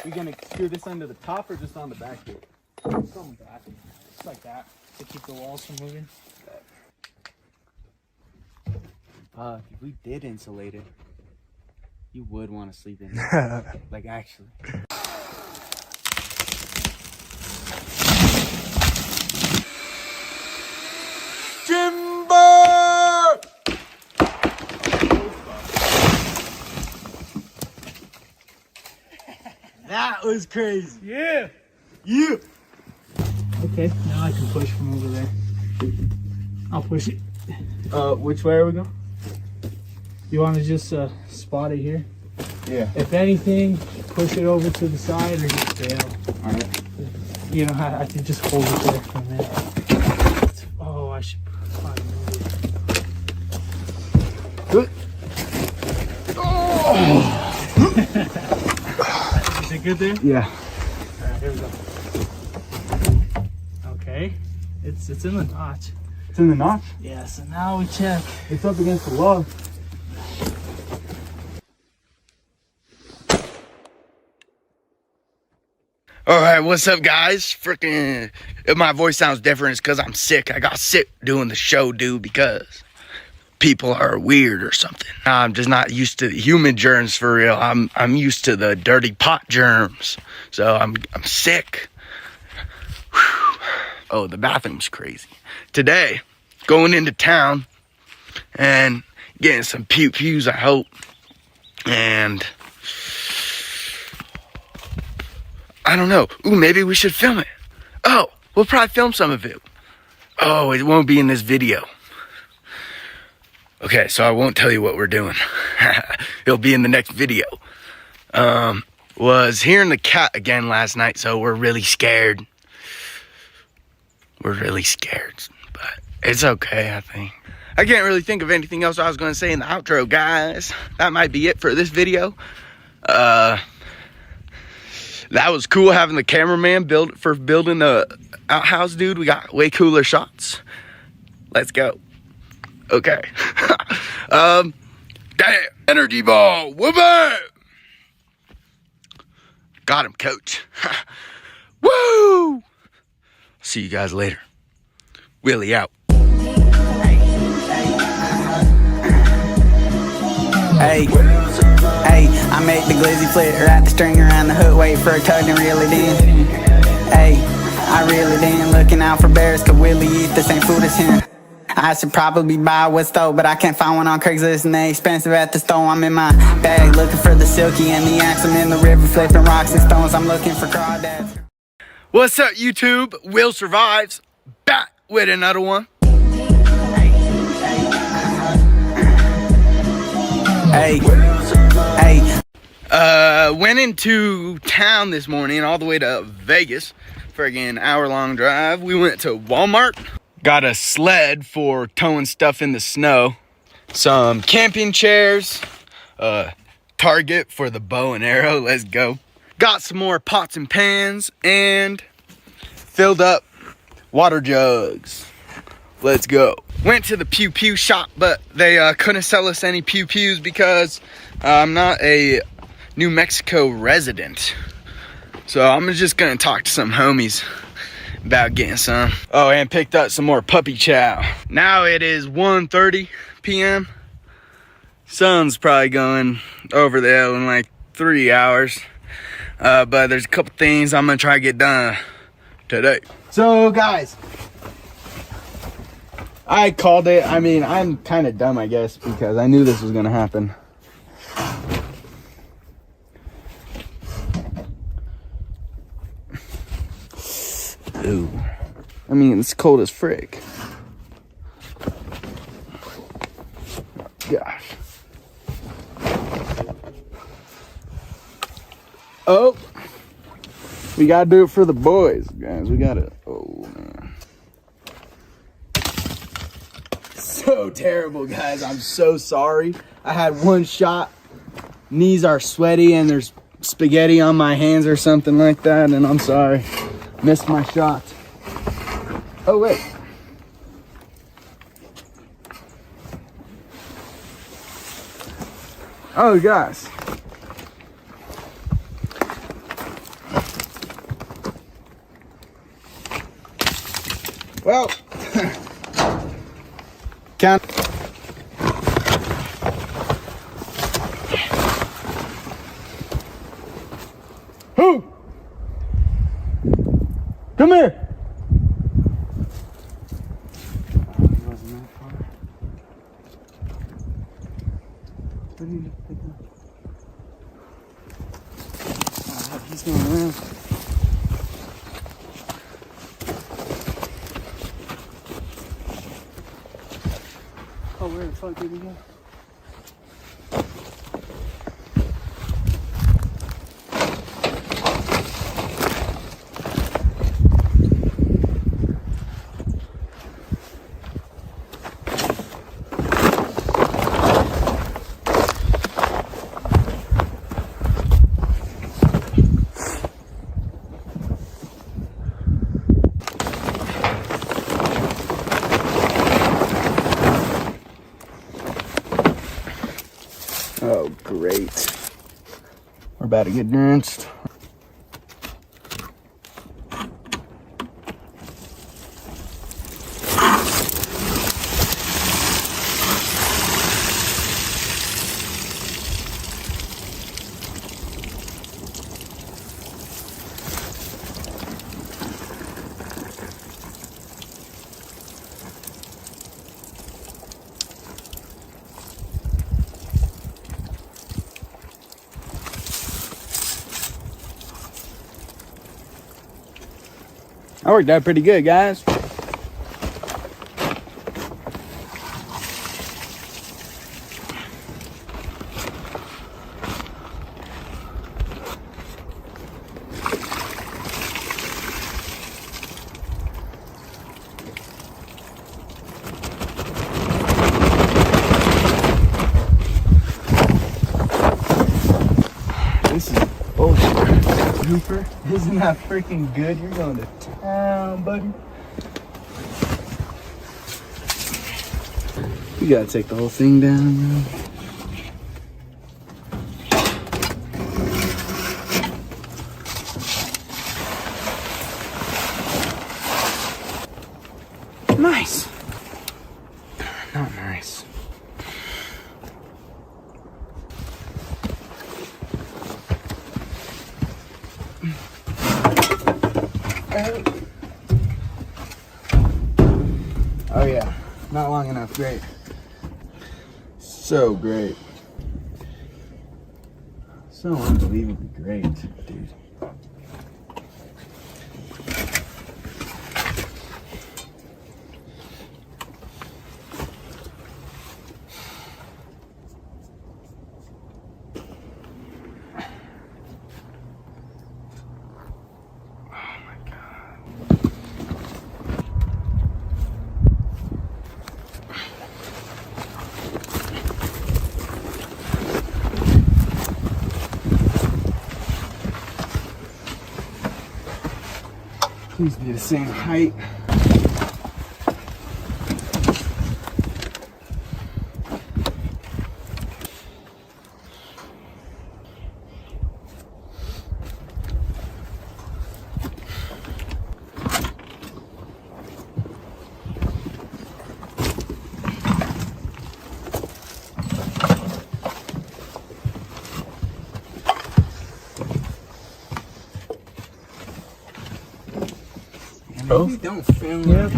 We gonna screw this under the top or just on the back here? It's on the back. Just like that. To keep the walls from moving. If we did insulate it, you would want to sleep in it. Like, actually. That was crazy. Yeah. Okay, now I can push from over there. I'll push it. Which way are we going? You want to just spot it here? Yeah. If anything, push it over to the side or just bail. Alright. You know, I can just hold it there for a minute. Oh, I should probably move it. Is it good there? Yeah. Alright, here we go. Okay. It's in the notch. It's in the notch? Yeah, so now we check. It's up against the log. Alright, what's up, guys? Freaking, if my voice sounds different, it's because I'm sick. I got sick doing the show, dude, because people are weird or something. I'm just not used to human germs for real. I'm used to the dirty pot germs. So I'm sick. Whew. Oh, the bathroom's crazy. Today, going into town and getting some pew-pews, I hope. And I don't know. Ooh, maybe we should film it. Oh, we'll probably film some of it. Oh, it won't be in this video. Okay, so I won't tell you what we're doing. It'll be in the next video. Was hearing the cat again last night, so we're really scared. We're really scared, but it's okay, I think. I can't really think of anything else I was going to say in the outro, guys. That might be it for this video. That was cool having the cameraman building the outhouse, dude. We got way cooler shots. Let's go. Okay. Damn, energy ball. Whoop-a! Got him, coach. Woo! See you guys later. Willie out. Hey, I make the glizzy flip, wrap the string around the hook, wait for a tug and reel it in. Hey, I reel it in, looking out for bears, cause Willie eat the same food as him. I should probably buy what's stole, but I can't find one on Craigslist and they expensive at the store. I'm in my bag looking for the silky and the axe. I'm in the river flipping rocks and stones. I'm looking for crawdads. What's up, YouTube? Will Survives, back with another one. Hey, went into town this morning, all the way to Vegas, for an hour-long drive. We went to Walmart, got a sled for towing stuff in the snow, some camping chairs, target for the bow and arrow. Let's go. Got some more pots and pans and filled up water jugs. Let's go. Went to the pew pew shop, but they couldn't sell us any pew pews because I'm not a New Mexico resident. So I'm just gonna talk to some homies about getting some. Oh, and picked up some more puppy chow. Now it is 1:30 p.m. Sun's probably going over the hill in like 3 hours. But there's a couple things I'm gonna try to get done today. So guys, I called it. I mean, I'm kind of dumb, I guess, because I knew this was gonna happen. Ooh. I mean, it's cold as frick. Gosh. Oh. We gotta do it for the boys, guys. We gotta. Oh, man. So terrible, guys. I'm so sorry. I had one shot. Knees are sweaty and there's spaghetti on my hands or something like that, and I'm sorry. Missed my shot. Oh, wait. Oh, gosh. Well, count. Who? Come here. He's going around. Oh, where the fuck did he go? Oh, great. We're about to get drenched. That worked out pretty good, guys. This is bullshit. Hooper, isn't that freaking good? You're going to town, buddy. You gotta take the whole thing down, man. Nice. Not nice. Oh yeah, not long enough. Great. So great. So unbelievably great, dude. Please be the same height. Oh. Don't film it.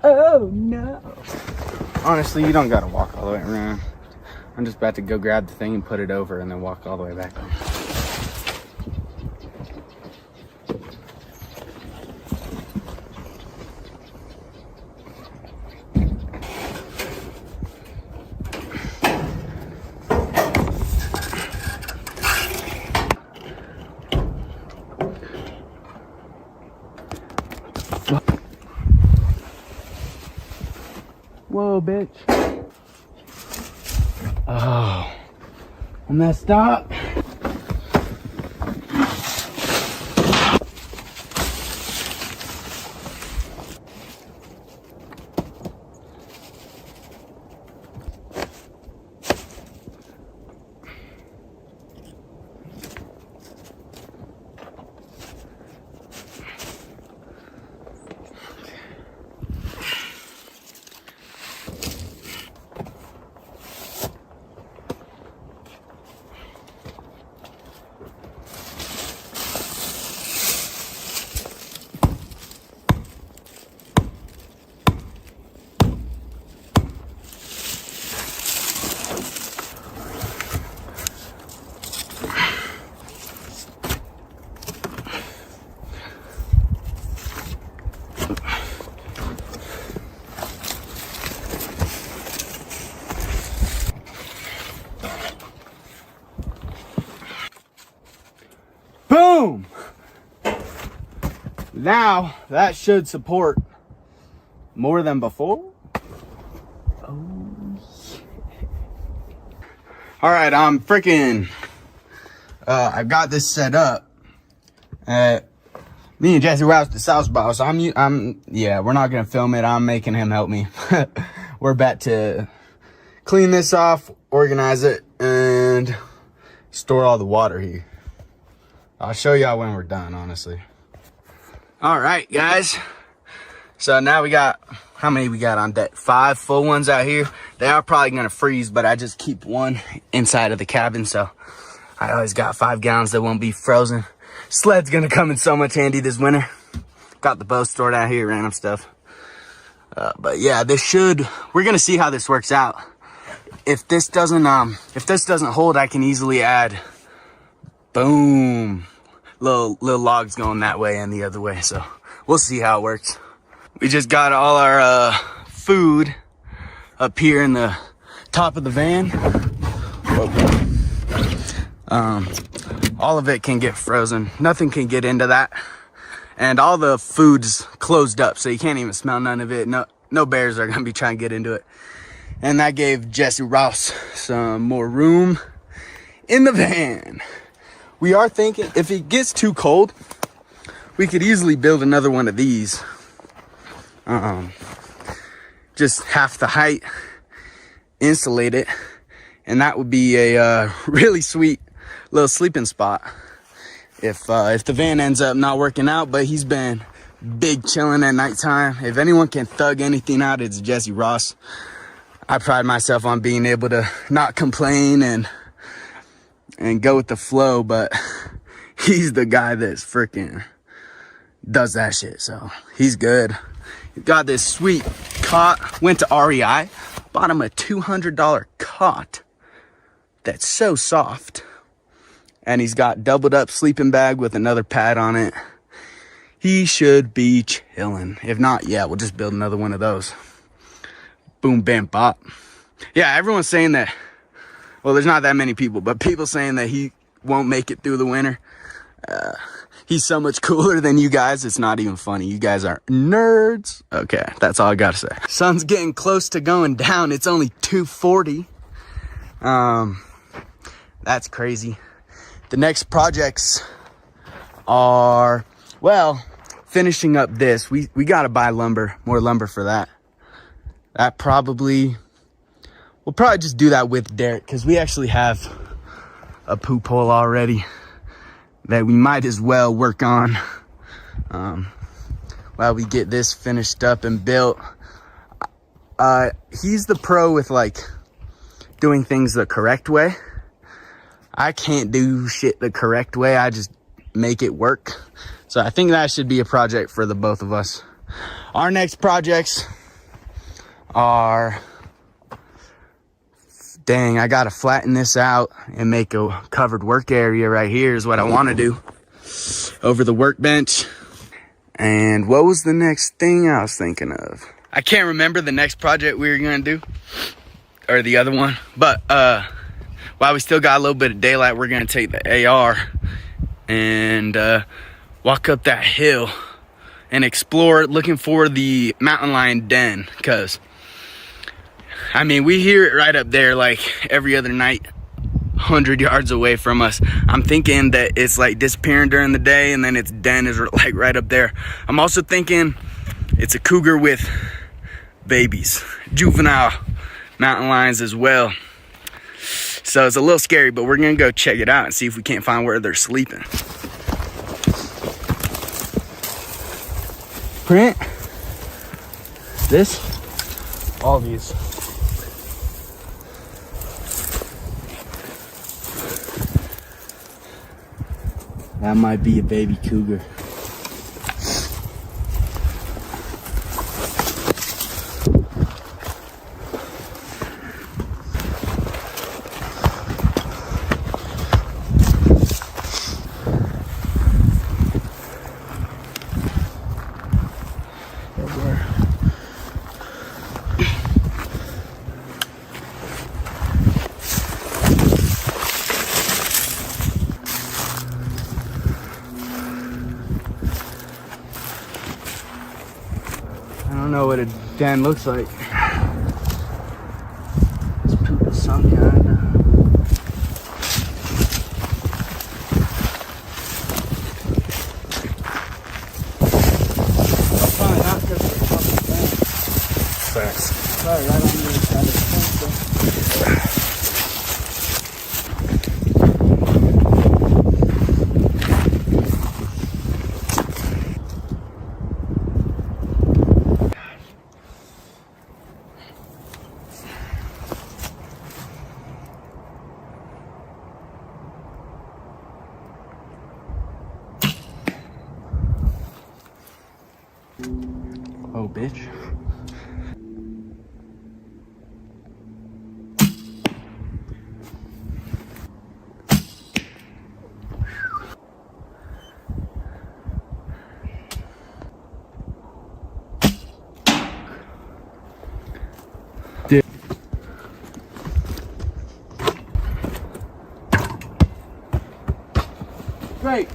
Oh no. Honestly, you don't gotta walk all the way around. I'm just about to go grab the thing and put it over and then walk all the way back home. Whoa, bitch. Oh, I messed up. Now that should support more than before. All right, I'm freaking, I've got this set up. Me and Jesse were out the South Boss. Yeah, we're not gonna film it. I'm making him help me. We're about to clean this off, organize it, and store all the water here. I'll show y'all when we're done, honestly. All right, guys. So now we got, how many we got on deck? 5 full ones out here. They are probably gonna freeze, but I just keep one inside of the cabin, so I always got 5 gallons that won't be frozen. Sled's gonna come in so much handy this winter. Got the boat stored out here, random stuff. But yeah, we're gonna see how this works out. If this doesn't hold, I can easily add, boom, little logs going that way and the other way. So we'll see how it works. We just got all our food up here in the top of the van. All of it can get frozen. Nothing can get into that. And all the food's closed up, so you can't even smell none of it. No bears are gonna be trying to get into it. And that gave Jesse Ross some more room in the van. We are thinking, if it gets too cold, we could easily build another one of these. Just half the height, insulate it, and that would be a really sweet little sleeping spot. If the van ends up not working out, but he's been big chilling at nighttime. If anyone can thug anything out, it's Jesse Ross. I pride myself on being able to not complain and go with the flow, but he's the guy that's freaking does that shit. So he's good. Got this sweet cot. Went to REI, bought him a $200 cot that's so soft. And he's got doubled up sleeping bag with another pad on it. He should be chilling. If not, yeah, we'll just build another one of those. Boom, bam, bop. Yeah, everyone's saying that, well, there's not that many people, but people saying that he won't make it through the winter. He's so much cooler than you guys, it's not even funny. You guys are nerds. Okay, that's all I gotta say. Sun's getting close to going down. It's only 2:40. That's crazy. The next projects are, well, finishing up this. We gotta buy lumber, more lumber for that. We'll probably just do that with Derek, because we actually have a poop hole already that we might as well work on while we get this finished up and built. He's the pro with like doing things the correct way. I can't do shit the correct way. I just make it work. So I think that should be a project for the both of us. Our next projects are, dang, I gotta flatten this out and make a covered work area right here is what I want to do over the workbench. And what was the next thing I was thinking of? I can't remember the next project we were gonna do, or the other one, but while we still got a little bit of daylight, we're gonna take the AR and walk up that hill and explore, looking for the mountain lion den, because I mean, we hear it right up there like every other night, 100 yards away from us. I'm thinking that it's like disappearing during the day and then its den is like right up there. I'm also thinking it's a cougar with babies, juvenile mountain lions as well. So it's a little scary, but we're gonna go check it out and see if we can't find where they're sleeping. Print this, All these. that might be a baby cougar. know what a den looks like. It's poop of some kind. That's probably not because of the fucking fence. Facts. Probably right on the other side of the fence though. Oh, bitch. Great.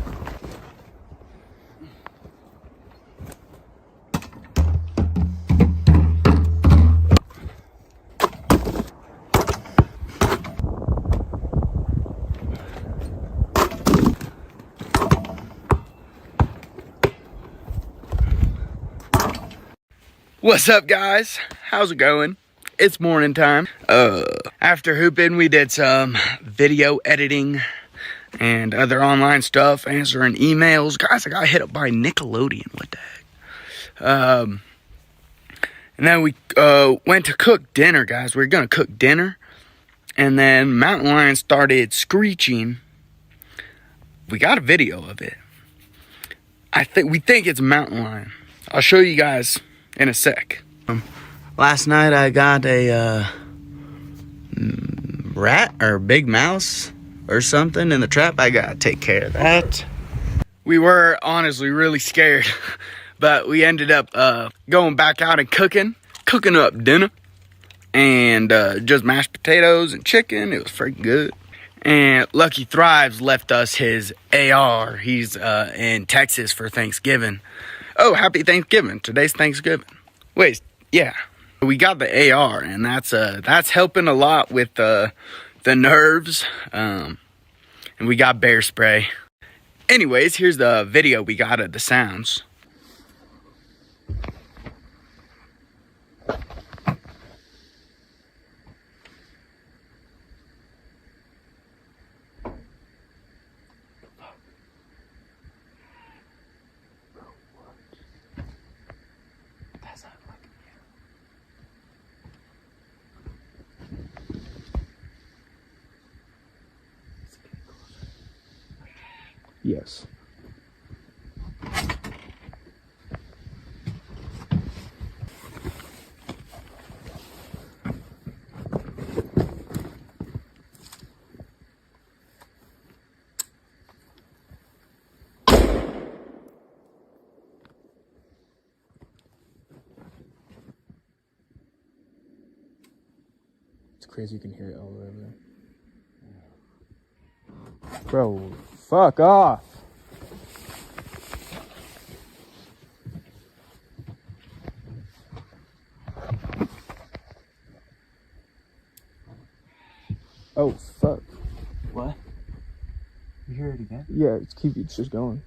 What's up, guys? How's it going? It's morning time. After hooping, we did some video editing and other online stuff, answering emails. Guys, I got hit up by Nickelodeon. What the heck? And then we went to cook dinner, guys. We were gonna cook dinner, and then mountain lion started screeching. We got a video of it. We think it's a mountain lion. I'll show you guys in a sec. Last night I got a rat or big mouse or something in the trap. I gotta take care of that. We were honestly really scared, but we ended up going back out and cooking up dinner, and just mashed potatoes and chicken. It was freaking good. And Lucky Thrives left us his AR. He's in Texas for Thanksgiving. Oh, happy Thanksgiving. Today's Thanksgiving. Wait, yeah. We got the AR, and that's helping a lot with the nerves. And we got bear spray. Anyways, here's the video we got of the sounds. Yes. It's crazy you can hear it all the way over there. Bro, fuck off. Oh, fuck. What? You hear it again? Yeah, it's just going.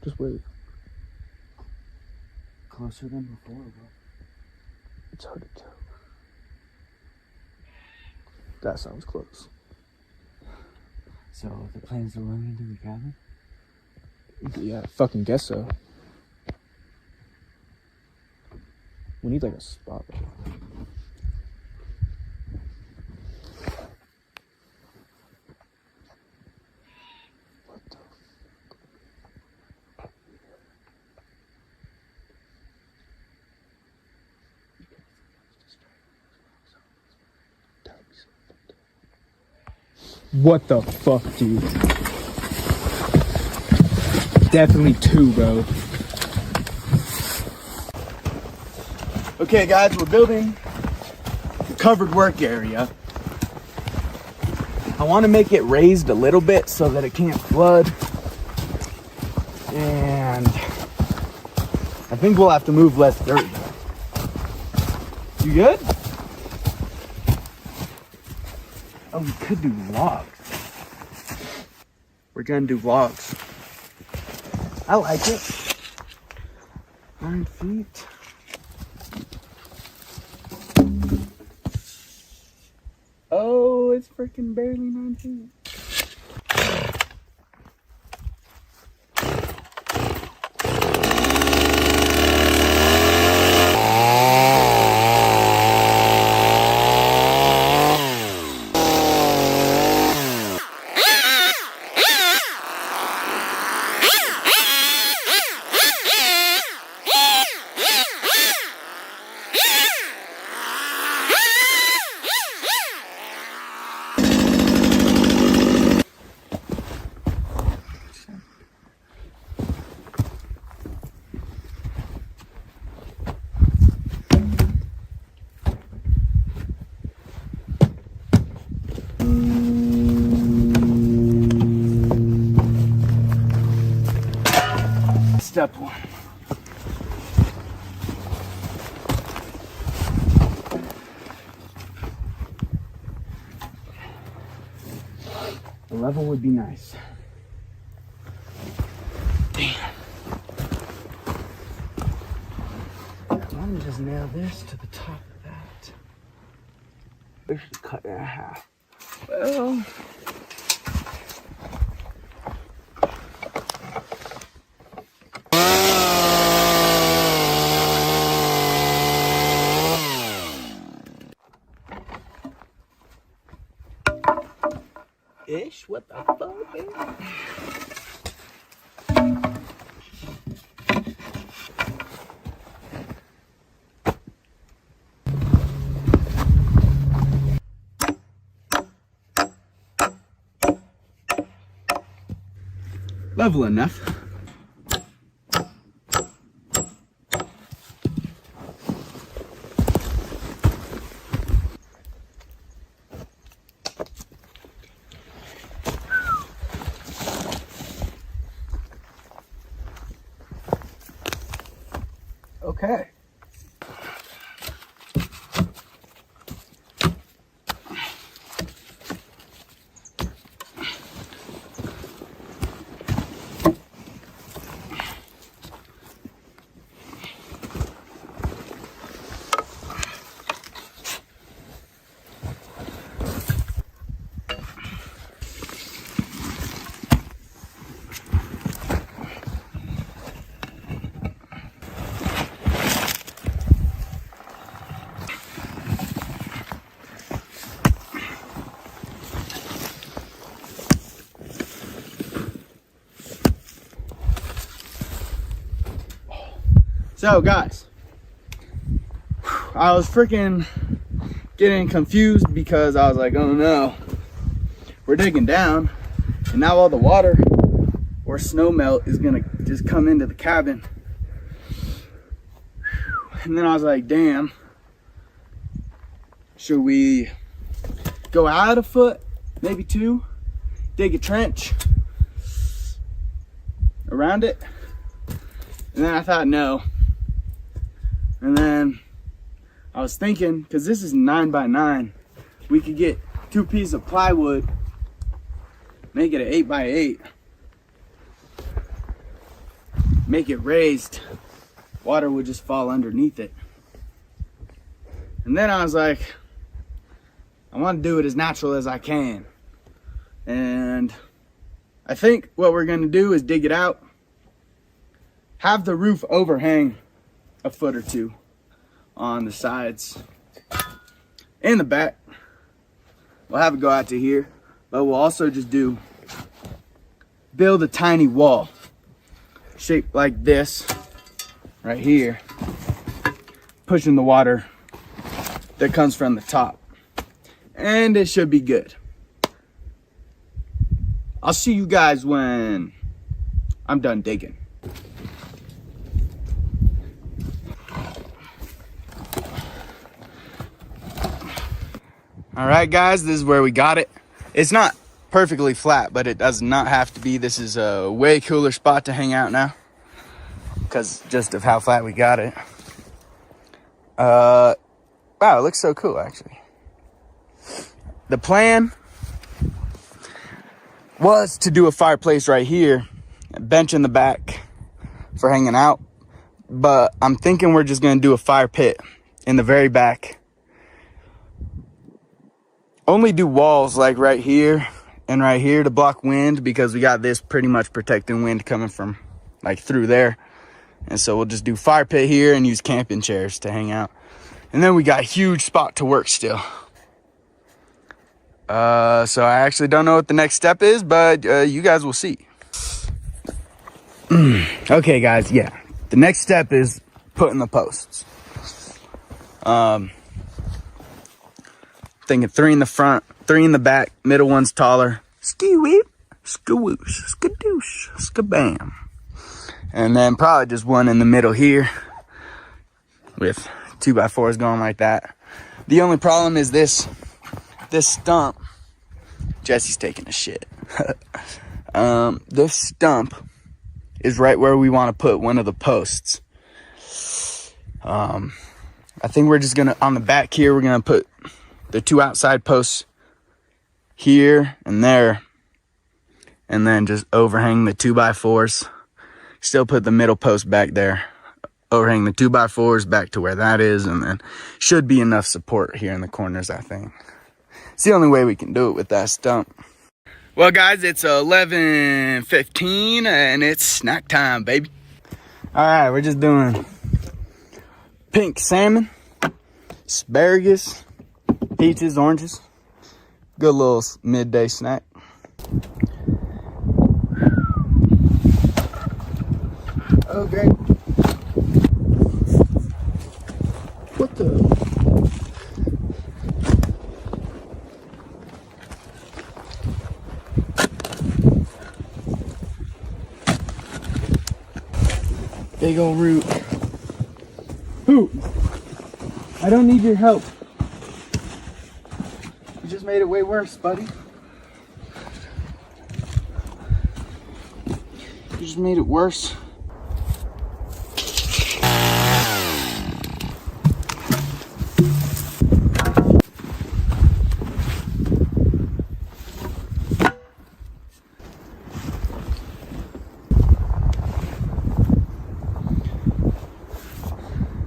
Just wait. Closer than before, bro. It's hard to tell. That sounds close. So the plane's to run into the cabin? Yeah, I fucking guess so. We need like a spotlight. What the fuck? What the fuck, dude? Definitely two, bro. Okay, guys, we're building a covered work area. I want to make it raised a little bit so that it can't flood. And I think we'll have to move less dirt. You good? Oh, we could do logs. We're gonna do logs. I like it. 9 feet. Oh, it's freaking barely 9 feet. Step one. The level would be nice. Damn. Let me just nail this to the top of that. We should cut it in half. Well. Ish, what the fuck, man? Level enough. Okay. So guys, I was freaking getting confused because I was like, oh no, we're digging down and now all the water or snow melt is gonna just come into the cabin. And then I was like, damn, should we go out a foot, maybe 2, dig a trench around it? And then I thought, no. And then I was thinking, because this is 9 by 9, we could get 2 pieces of plywood, make it an 8 by 8, make it raised, water would just fall underneath it. And then I was like, I want to do it as natural as I can. And I think what we're going to do is dig it out, have the roof overhang a foot or 2 on the sides and the back. We'll have it go out to here, but we'll also just build a tiny wall shaped like this right here, pushing the water that comes from the top, and it should be good. I'll see you guys when I'm done digging. All right, guys, this is where we got it. It's not perfectly flat, but it does not have to be. This is a way cooler spot to hang out now because just of how flat we got it. Wow, it looks so cool, actually. The plan was to do a fireplace right here, a bench in the back for hanging out. But I'm thinking we're just going to do a fire pit in the very back. Only do walls like right here and right here to block wind, because we got this pretty much protecting wind coming from like through there. And so we'll just do fire pit here and use camping chairs to hang out. And then we got a huge spot to work still. So I actually don't know what the next step is, but you guys will see. Okay, guys, yeah. The next step is putting the posts. Thinking 3 in the front, 3 in the back, middle one's taller. Ski-weep, skawoosh, skadoosh, skabam. And then probably just one in the middle here with 2x4s going like that. The only problem is this stump. Jesse's taking a shit. This stump is right where we want to put one of the posts. I think we're just gonna, on the back here, we're gonna put the 2 outside posts here and there, and then just overhang the 2x4s. Still put the middle post back there, overhang the 2x4s back to where that is, and then should be enough support here in the corners, I think. It's the only way we can do it with that stump. Well, guys, it's 11:15 and it's snack time, baby. All right, we're just doing pink salmon, asparagus, peaches, oranges. Good little midday snack. Okay. What the? Big old root. Who? I don't need your help. You just made it way worse, buddy. You just made it worse.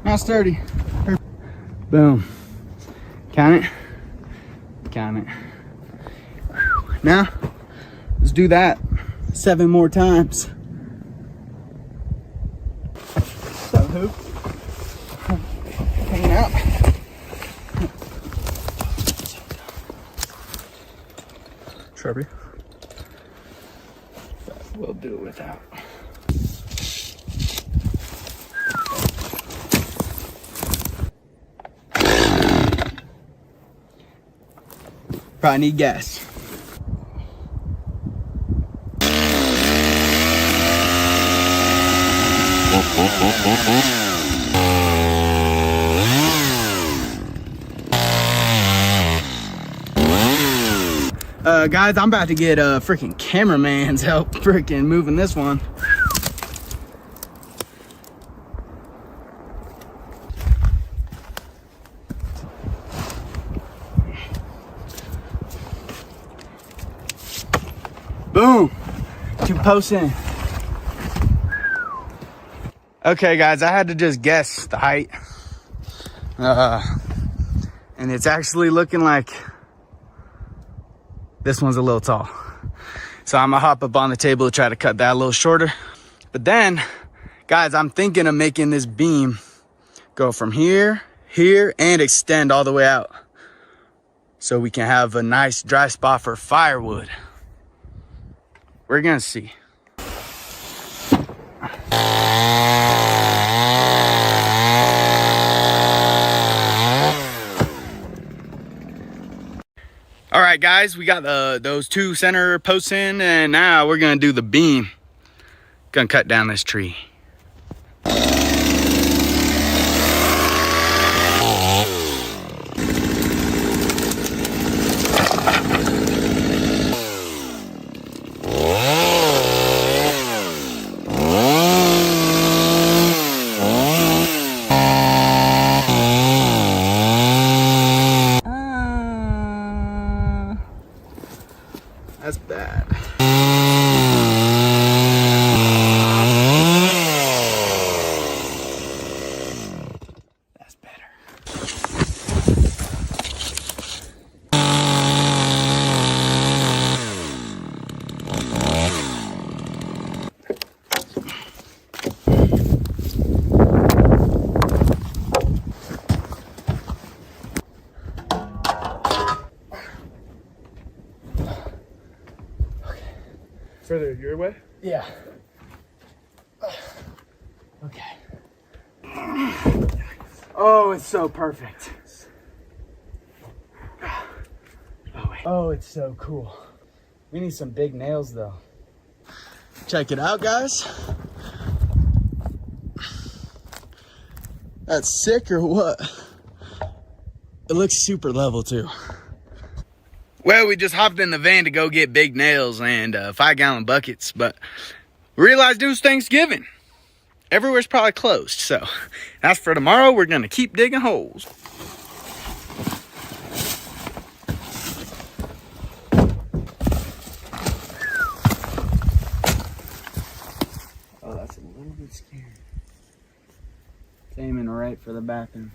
Now sturdy. Boom. Count it. Count it. Now, let's do that 7 more times. So, hoop. Hanging out. Sharpie. We'll do it without. Probably need gas. Guys, I'm about to get a freaking cameraman's help freaking moving this one. Boom. 2 posts in. Okay, guys, I had to just guess the height. And it's actually looking like this one's a little tall. So I'm gonna hop up on the table to try to cut that a little shorter. But then, guys, I'm thinking of making this beam go from here, here, and extend all the way out, so we can have a nice dry spot for firewood. We're gonna see. All right, guys, we got those 2 center posts in, and now we're gonna do the beam. Gonna cut down this tree. That's bad. That's better. Further your way? Yeah. Okay. Oh, it's so perfect. Oh, it's so cool. We need some big nails though. Check it out, guys. That's sick or what? It looks super level too. Well, we just hopped in the van to go get big nails and 5-gallon buckets, but realized it was Thanksgiving. Everywhere's probably closed, so as for tomorrow, we're gonna keep digging holes. Oh, that's a little bit scary. It's aiming right for the bathroom.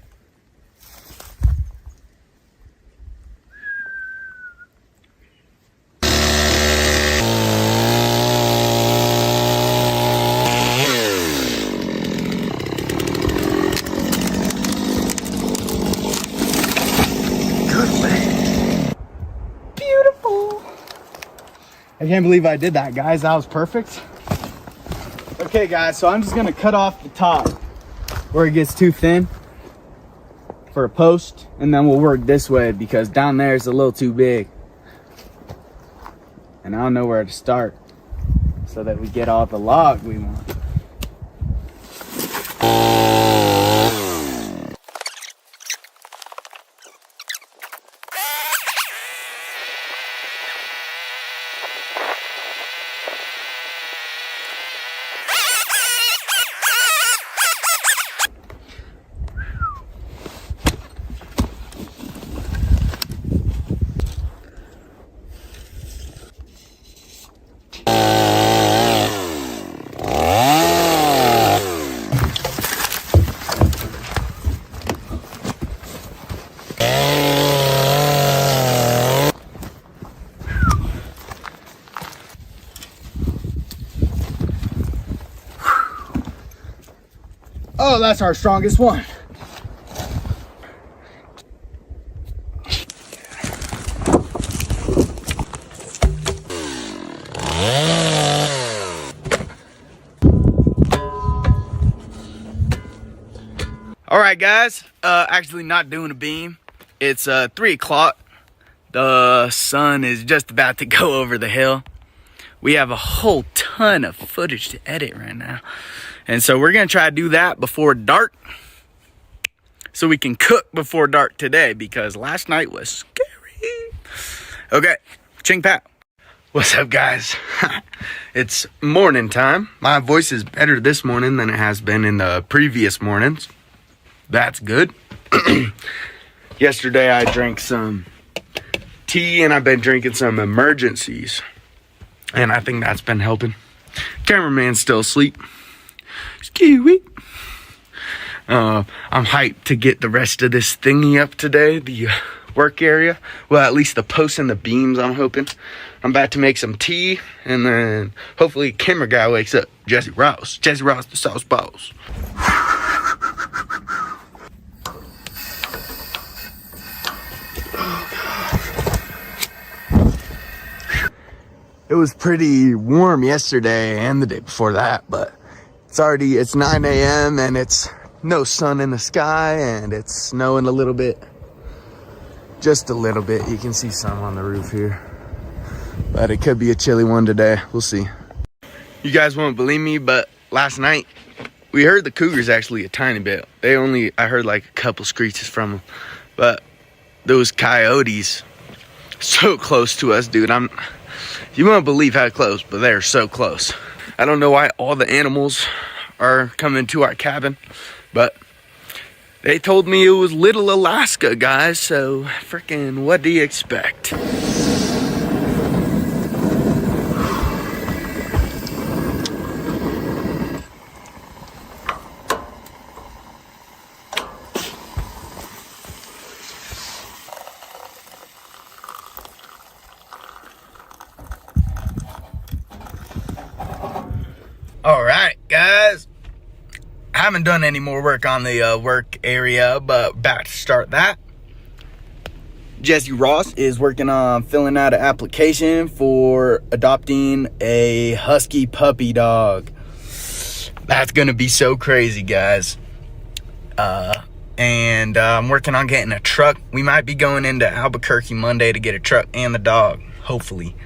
I can't believe I did that, guys. That was perfect. Okay, guys, so I'm just gonna cut off the top where it gets too thin for a post, and then we'll work this way because down there is a little too big. And I don't know where to start so that we get all the log we want. Oh, that's our strongest one. All right, guys, actually not doing a beam. It's 3 o'clock. The sun is just about to go over the hill. We have a whole ton of footage to edit right now. And so we're gonna try to do that before dark so we can cook before dark today because last night was scary. Okay, ching pow. What's up, guys? It's morning time. My voice is better this morning than it has been in the previous mornings. That's good. Yesterday I drank some tea and I've been drinking some emergencies. And I think that's been helping. Cameraman's still asleep. Skewy. I'm hyped to get the rest of this thingy up today. The work area. Well, at least the posts and the beams, I'm hoping. I'm about to make some tea. And then hopefully camera guy wakes up. Jesse Rouse. Jesse Rouse, the sauce boss. It was pretty warm yesterday and the day before that, but it's 9 a.m. and it's no sun in the sky and it's snowing a little bit. Just a little bit. You can see some on the roof here, but it could be a chilly one today. We'll see. You guys won't believe me, but last night we heard the cougars actually a tiny bit. I heard like a couple screeches from them, but those coyotes so close to us, dude. You won't believe how close, but they're so close. I don't know why all the animals are coming to our cabin, but they told me it was Little Alaska, guys, so freaking what do you expect? All right, guys. I haven't done any more work on the work area, but about to start that. Jesse Ross is working on filling out an application for adopting a husky puppy dog. That's gonna be so crazy, guys. And I'm working on getting a truck. We might be going into Albuquerque Monday to get a truck and the dog, hopefully.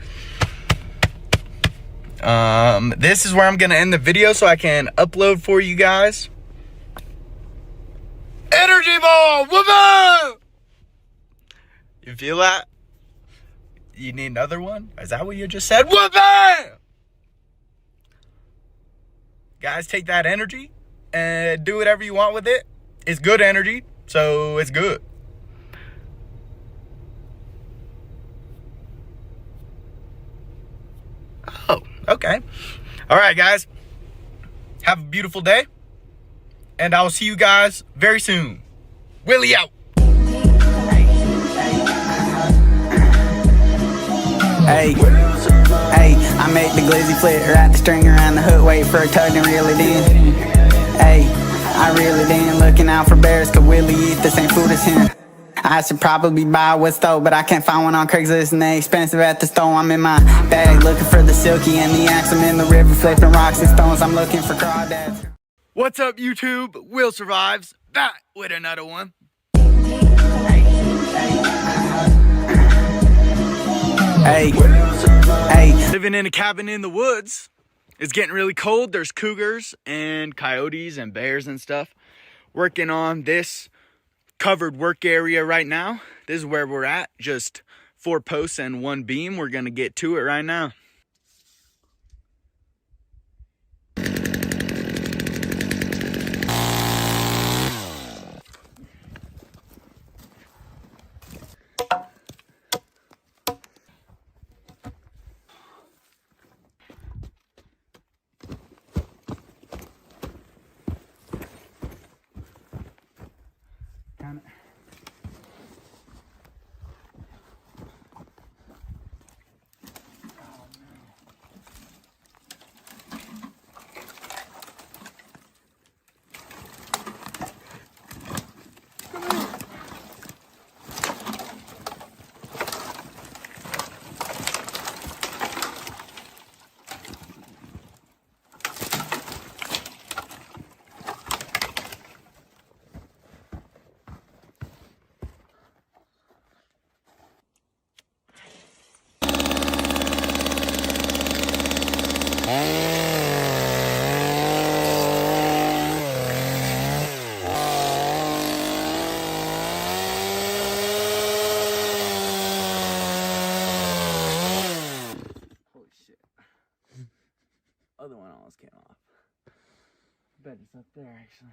This is where I'm gonna end the video so I can upload for you guys. Energy ball, whoop! You feel that? You need another one? Is that what you just said? Whoop! Guys, take that energy and do whatever you want with it. It's good energy, so it's good. Oh, okay. All right, guys. Have a beautiful day. And I'll see you guys very soon. Willie out. Hey, I make the glizzy flip, wrap the string around the hook, wait for a tug and reel it in. Hey, I reel it in, looking out for bears, cause Willie eat the same food as him. I should probably buy what's stole, but I can't find one on Craigslist and they expensive at the store. I'm in my bag looking for the silky and the axe. I'm in the river flipping rocks and stones. I'm looking for crawdads. What's up, YouTube? Will Survives back with another one. Hey, Living in a cabin in the woods. It's getting really cold. There's cougars and coyotes and bears and stuff. Working on this covered work area right now. This is where we're at. Just 4 posts and 1 beam. We're gonna get to it right now. Other one almost came off. I bet it's up there actually.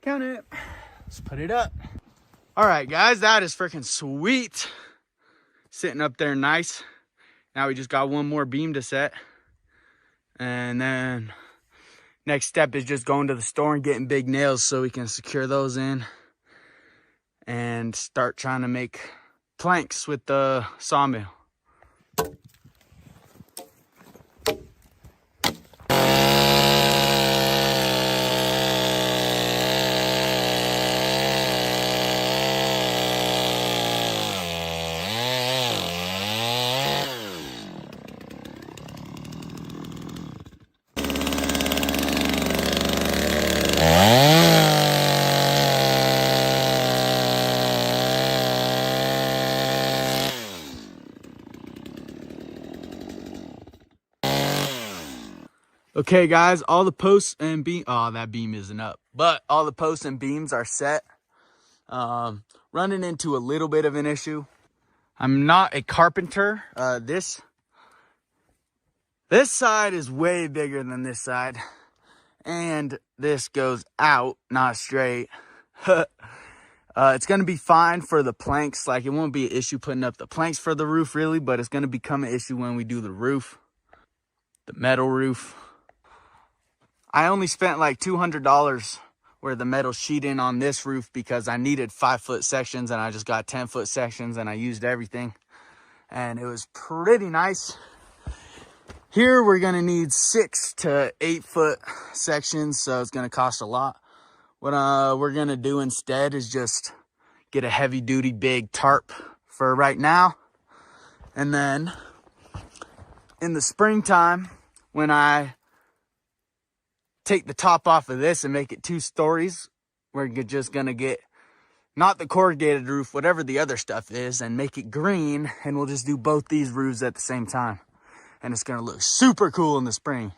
Count it. Let's put it up. All right, guys, that is freaking sweet. Sitting up there nice. Now we just got one more beam to set. And then next step is just going to the store and getting big nails so we can secure those in and start trying to make planks with the sawmill. Okay, guys, all the posts and beam, oh, that beam isn't up, but all the posts and beams are set. Running into a little bit of an issue. I'm not a carpenter. This side is way bigger than this side, and this goes out, not straight. It's going to be fine for the planks. Like, it won't be an issue putting up the planks for the roof, really, but it's going to become an issue when we do the roof, the metal roof. I only spent like $200 worth of metal sheeting on this roof because I needed 5-foot sections, and I just got 10-foot sections, and I used everything, and it was pretty nice. Here we're gonna need 6 to 8 foot sections, so it's gonna cost a lot. What we're gonna do instead is just get a heavy duty big tarp for right now, and then in the springtime, when I take the top off of this and make it 2 stories, we're just gonna get not the corrugated roof, whatever the other stuff is, and make it green, and we'll just do both these roofs at the same time, and it's gonna look super cool in the spring.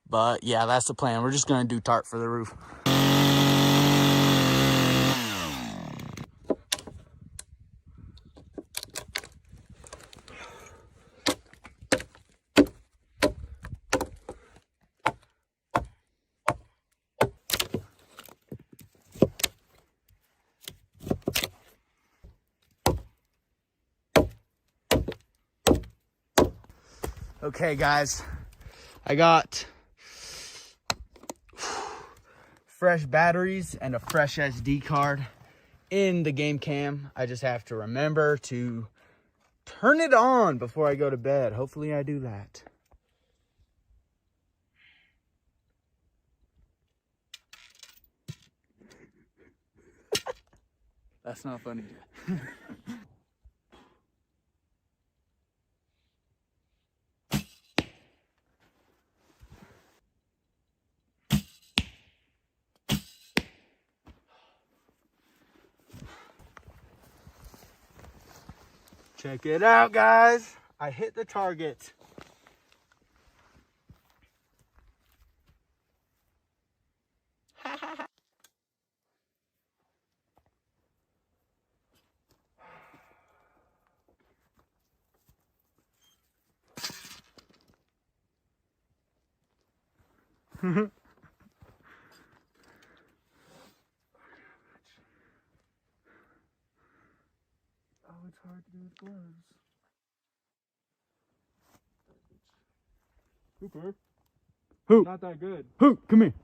But yeah, that's the plan. We're just gonna do tarp for the roof. Okay, guys, I got fresh batteries and a fresh SD card in the game cam. I just have to remember to turn it on before I go to bed. Hopefully I do that. That's not funny. Check it out, guys. I hit the target. Oh, it's hard to do with gloves. Cooper. Who? Not that good. Who? Come here.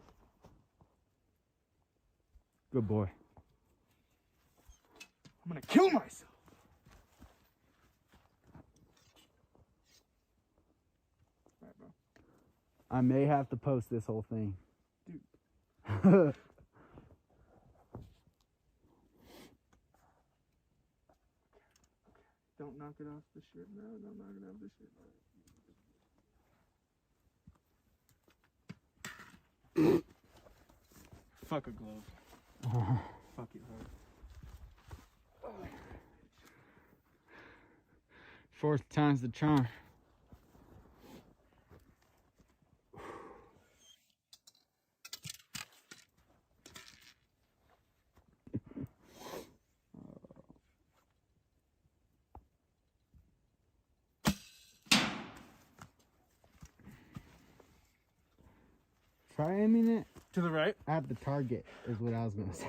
Good boy. I'm gonna kill myself. All right, bro. I may have to post this whole thing. Dude. Don't knock it off the shit now. Don't knock it off the shit now. Fuck a glove. Fuck it hard. Fourth time's the charm. Try aiming it To the right? At the target is what I was gonna say.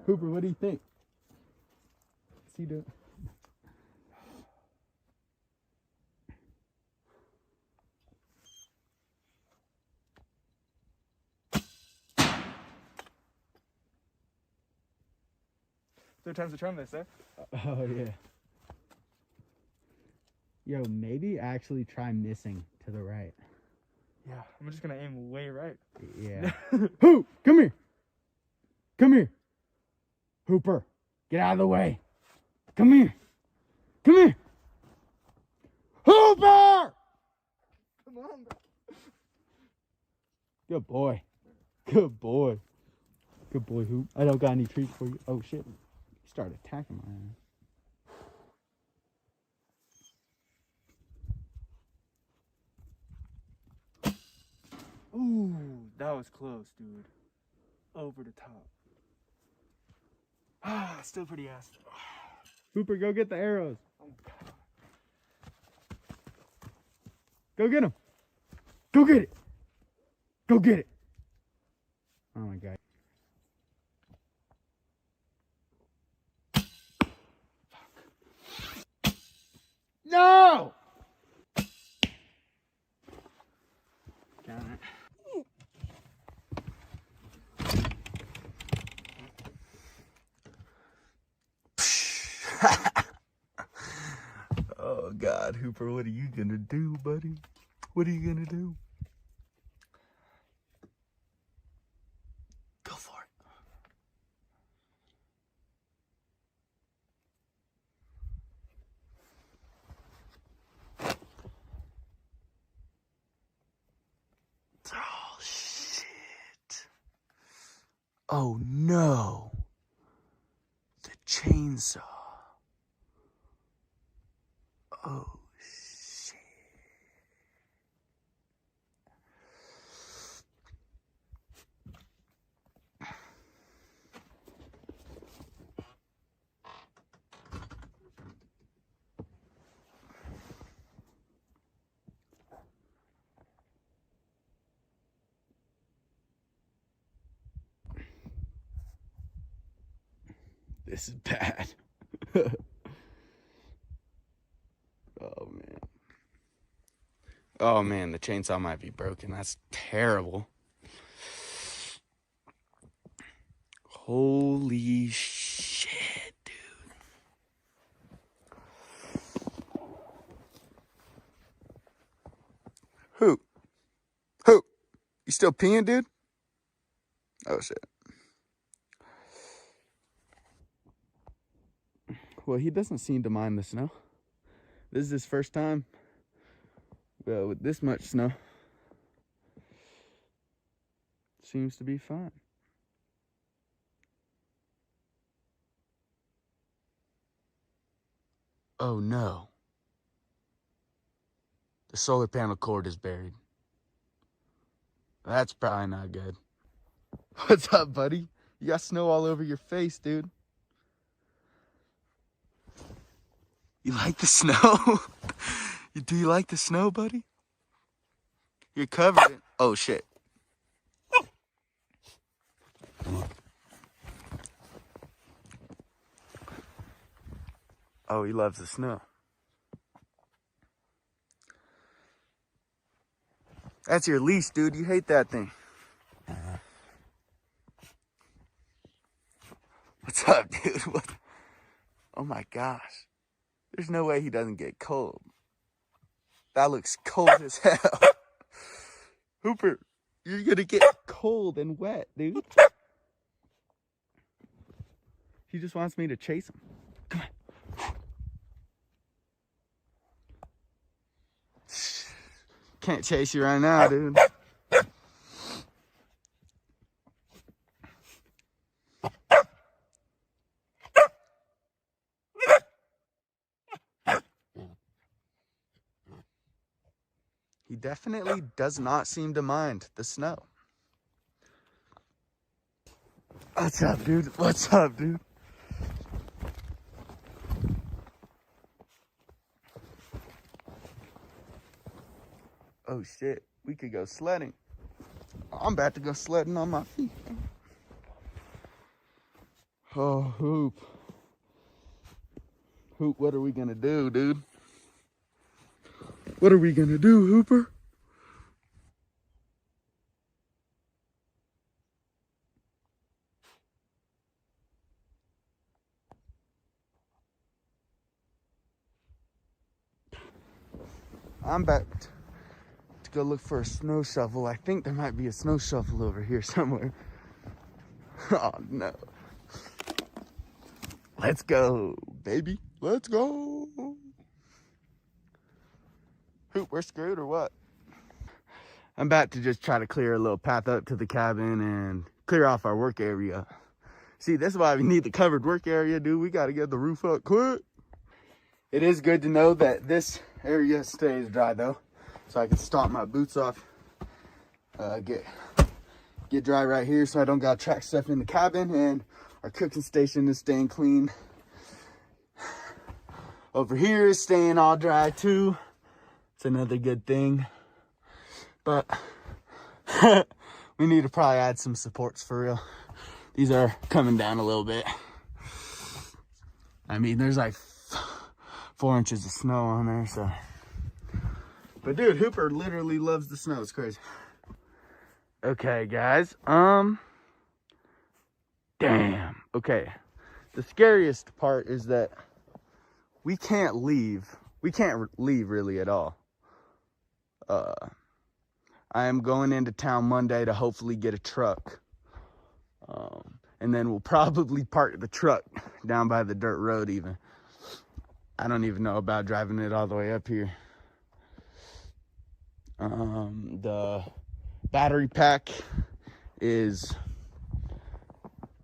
Hooper, what do you think? What's he doing? Third time's the charm, they say. Oh yeah. Yo, maybe actually try missing to the right. Yeah, I'm just gonna aim way right. Yeah. Who? Come here. Come here. Hooper, get out of the way. Come here. Come here. Hooper! Come on, bro. Good boy. Good boy. Good boy, Hoop. I don't got any treats for you. Oh shit. He started attacking my ass. Ooh, that was close, dude. Over the top. Ah, still pretty ass. Hooper, go get the arrows. Go get them. Go get it. Go get it. Oh my god. No! Got it. Oh God, Hooper, what are you gonna do, buddy? What are you gonna do? Go for it. Oh shit. Oh no. The chainsaw. Oh shit. This is bad. Oh man. Oh man, the chainsaw might be broken. That's terrible. Holy shit, dude. Who? You still peeing, dude? Oh shit. Well, he doesn't seem to mind the snow. This is his first time with this much snow. Seems to be fine. Oh no. The solar panel cord is buried. That's probably not good. What's up, buddy? You got snow all over your face, dude. You like the snow? Do you like the snow, buddy? You're covered in... Oh, shit. Oh, he loves the snow. That's your leash, dude. You hate that thing. What's up, dude? What? Oh, my gosh. There's no way he doesn't get cold. That looks cold as hell. Hooper, you're gonna get cold and wet, dude. He just wants me to chase him. Come on. Can't chase you right now, dude. He definitely does not seem to mind the snow. What's up, dude? What's up, dude? Oh shit, we could go sledding. I'm about to go sledding on my feet. Oh, Hoop. Hoop, what are we gonna do, dude? What are we gonna do, Hooper? I'm about to go look for a snow shovel. I think there might be a snow shovel over here somewhere. Oh no. Let's go, baby. Let's go. Hoop, we're screwed or what? I'm about to just try to clear a little path up to the cabin and clear off our work area. See, this is why we need the covered work area, dude. We got to get the roof up quick. It is good to know that this area stays dry though, so I can stomp my boots off, get dry right here so I don't got track stuff in the cabin, and our cooking station is staying clean. Over here is staying all dry too. It's another good thing, but we need to probably add some supports for real. These are coming down a little bit. I mean, there's like 4 inches of snow on there, so. But dude, Hooper literally loves the snow. It's crazy. Okay, guys. Damn. Okay. The scariest part is that we can't leave. We can't leave really at all. I am going into town Monday to hopefully get a truck. And then we'll probably park the truck down by the dirt road even. I don't even know about driving it all the way up here. The battery pack is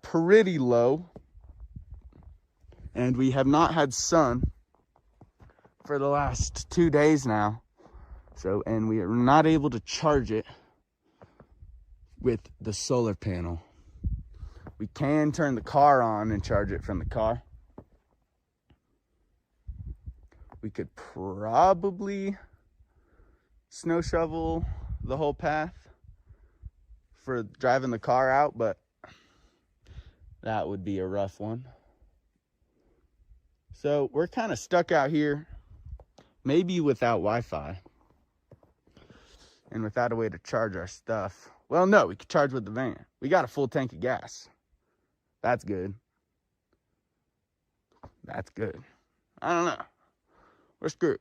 pretty low, and we have not had sun for the last 2 days now. So, and we are not able to charge it with the solar panel. We can turn the car on and charge it from the car. We could probably snow shovel the whole path for driving the car out, but that would be a rough one. So we're kind of stuck out here, maybe without Wi-Fi and without a way to charge our stuff. Well, no, we could charge with the van. We got a full tank of gas. That's good. That's good. I don't know. We're screwed.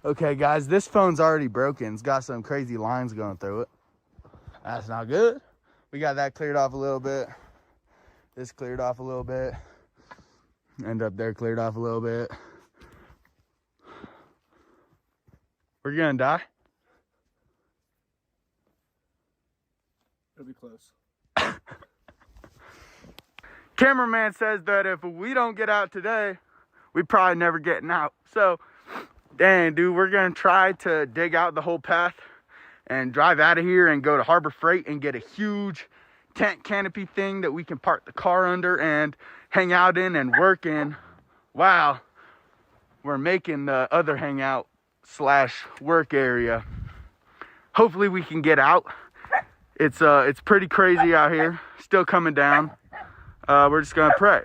Okay, guys, this phone's already broken. It's got some crazy lines going through it. That's not good. We got that cleared off a little bit. This cleared off a little bit. And up there cleared off a little bit. We're gonna die. It'll be close. Cameraman says that if we don't get out today, we probably never getting out. So, dang, dude, we're gonna try to dig out the whole path and drive out of here and go to Harbor Freight and get a huge tent canopy thing that we can park the car under and hang out in and work in while we're making the other hangout / work area. Hopefully we can get out. It's pretty crazy out here, still coming down. We're just gonna pray.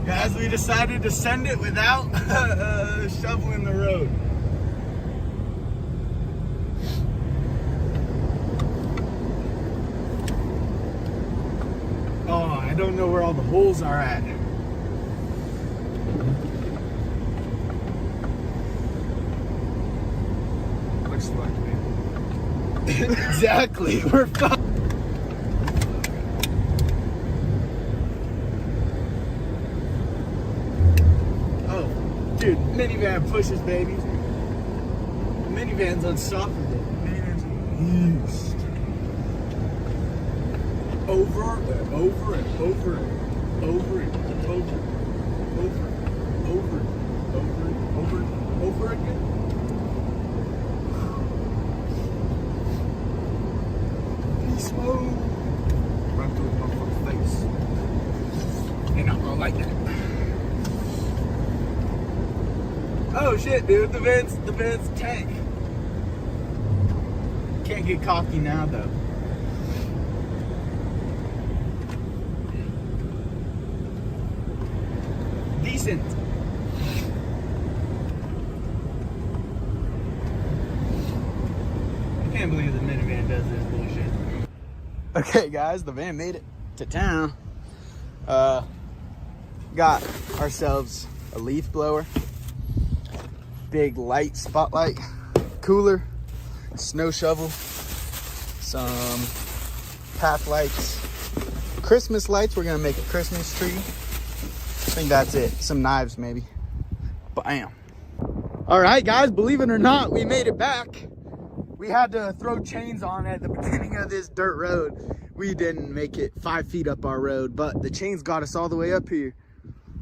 Guys, we decided to send it without shoveling the road. Oh, I don't know where all the holes are at. Looks like me. Exactly, we're fucked. Dude, minivan pushes, baby. Minivan's unstoppable. Minivan's a beast. Over and over and over and over and over and over. over again. Peace mode. Run through his motherfucker's face. They're not gonna like that. Oh shit, dude, the vent's tank. Can't get cocky now though. Decent. I can't believe the minivan does this bullshit. Okay guys, the van made it to town. Got ourselves a leaf blower, big light spotlight, cooler, snow shovel, some path lights, Christmas lights. We're gonna make a Christmas tree. I think that's it. Some knives maybe. Bam. All right guys, believe it or not, we made it back. We had to throw chains on at the beginning of this dirt road. We didn't make it 5 feet up our road, but the chains got us all the way up here.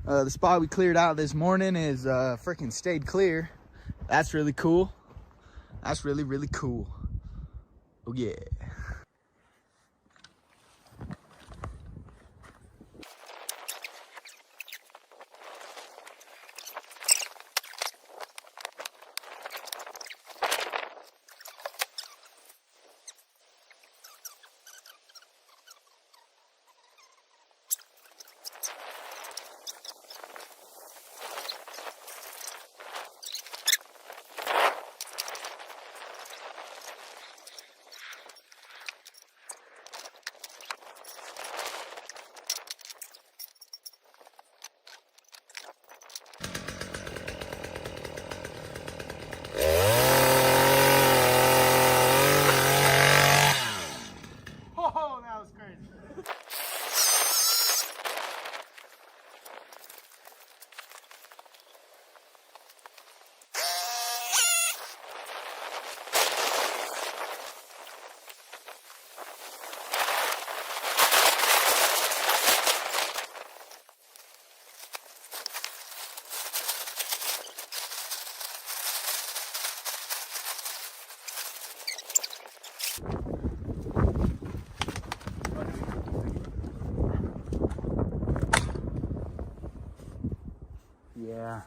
The spot we cleared out this morning is freaking stayed clear. That's really cool. That's really, really cool. Oh yeah. Yeah.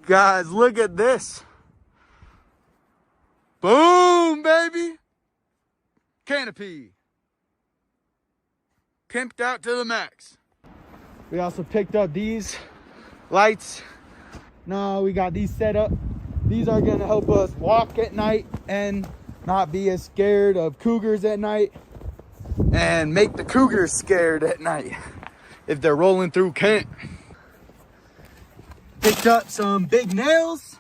Guys, look at this. Boom, baby. Canopy. Pimped out to the max. We also picked up these lights. Now we got these set up. These are gonna help us walk at night and not be as scared of cougars at night, and make the cougars scared at night if they're rolling through camp. Picked up some big nails,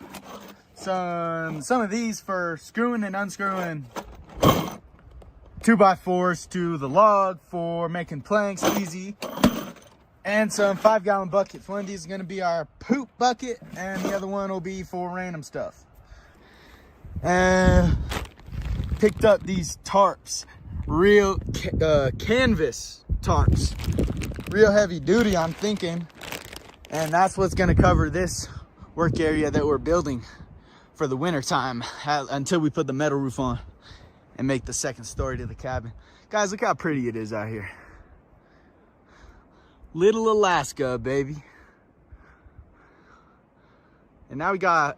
some of these for screwing and unscrewing 2x4s to the log for making planks easy, and some 5-gallon buckets. One of these is going to be our poop bucket, and the other one will be for random stuff. And picked up these tarps, real canvas tarps, real heavy duty, I'm thinking. And that's what's gonna cover this work area that we're building for the winter time until we put the metal roof on and make the second story to the cabin. Guys, look how pretty it is out here. Little Alaska, baby. And now we got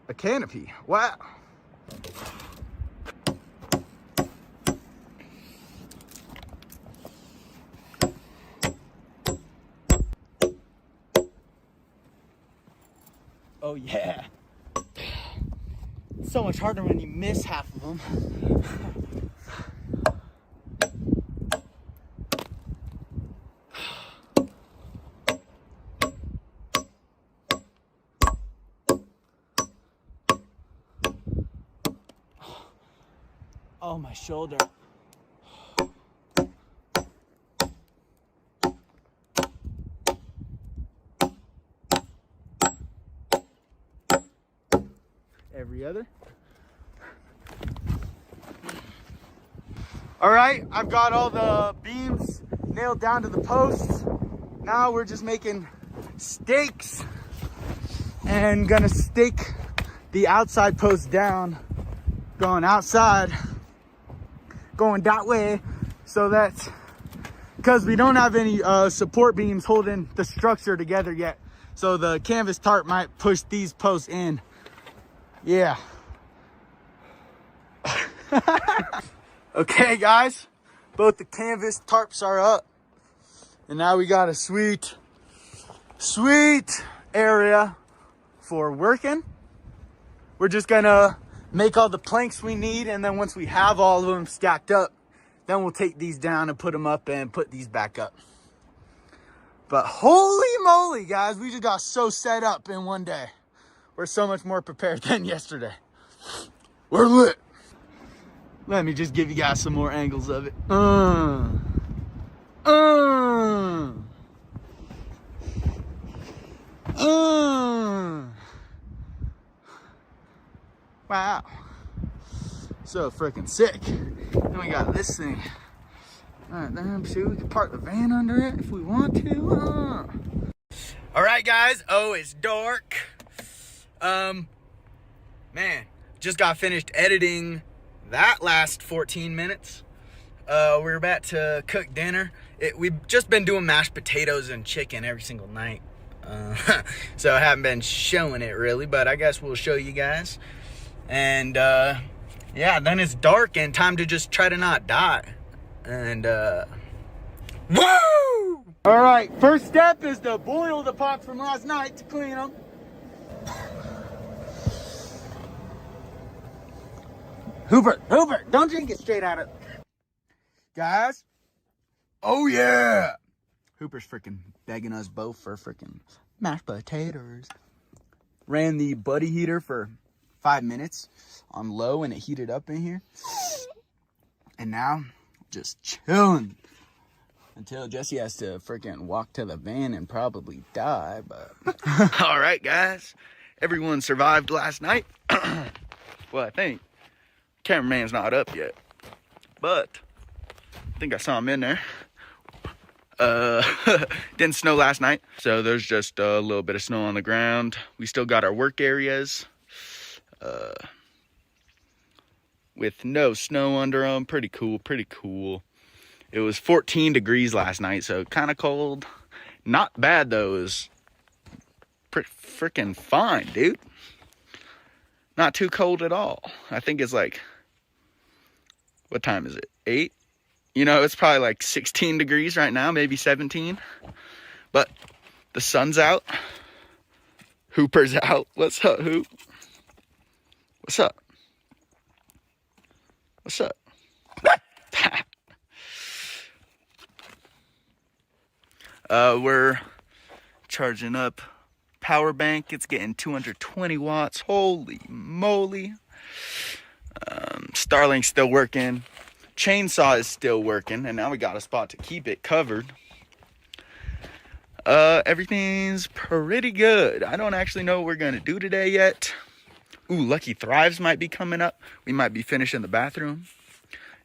a canopy. Wow. Oh yeah. It's so much harder when you miss half of them. Oh, my shoulder. Every other. All right, I've got all the beams nailed down to the posts. Now we're just making stakes and gonna stake the outside post down, going outside, going that way, so that, because we don't have any support beams holding the structure together yet, so the canvas tarp might push these posts in. Yeah. Okay guys, both the canvas tarps are up, and now we got a sweet area for working. We're just gonna make all the planks we need, and then once we have all of them stacked up, then we'll take these down and put them up and put these back up. But holy moly guys, we just got so set up in one day. We're so much more prepared than yesterday. We're lit. Let me just give you guys some more angles of it. Wow. So freaking sick. Then we got this thing. Alright, then see, we can park the van under it if we want to. Alright guys, oh, it's dark. Man, just got finished editing that last 14 minutes. We're about to cook dinner. We've just been doing mashed potatoes and chicken every single night. So I haven't been showing it really, but I guess we'll show you guys. And yeah, then it's dark and time to just try to not die. And woo! All right, first step is to boil the pots from last night to clean them. Hooper, don't drink it straight out of... Guys, oh yeah! Hooper's freaking begging us both for freaking mashed potatoes. Ran the buddy heater for 5 minutes on low and it heated up in here. And now, just chilling. Until Jesse has to freaking walk to the van and probably die, but... Alright guys, everyone survived last night. Well, I think. Cameraman's not up yet, but I think I saw him in there. Didn't snow last night, so there's just a little bit of snow on the ground. We still got our work areas with no snow under them. Pretty cool. It was 14 degrees last night, so kind of cold. Not bad though. It was freaking fine, dude. Not too cold at all. I think it's like, what time is it? 8? You know, it's probably like 16 degrees right now, maybe 17. But the sun's out. Hooper's out. What's up, Hoop? What's up? What's up? We're charging up power bank. It's getting 220 watts. Holy moly. Starlink's still working. Chainsaw is still working, and now we got a spot to keep it covered. Everything's pretty good. I don't actually know what we're gonna do today yet. Ooh, Lucky Thrives might be coming up. We might be finishing the bathroom.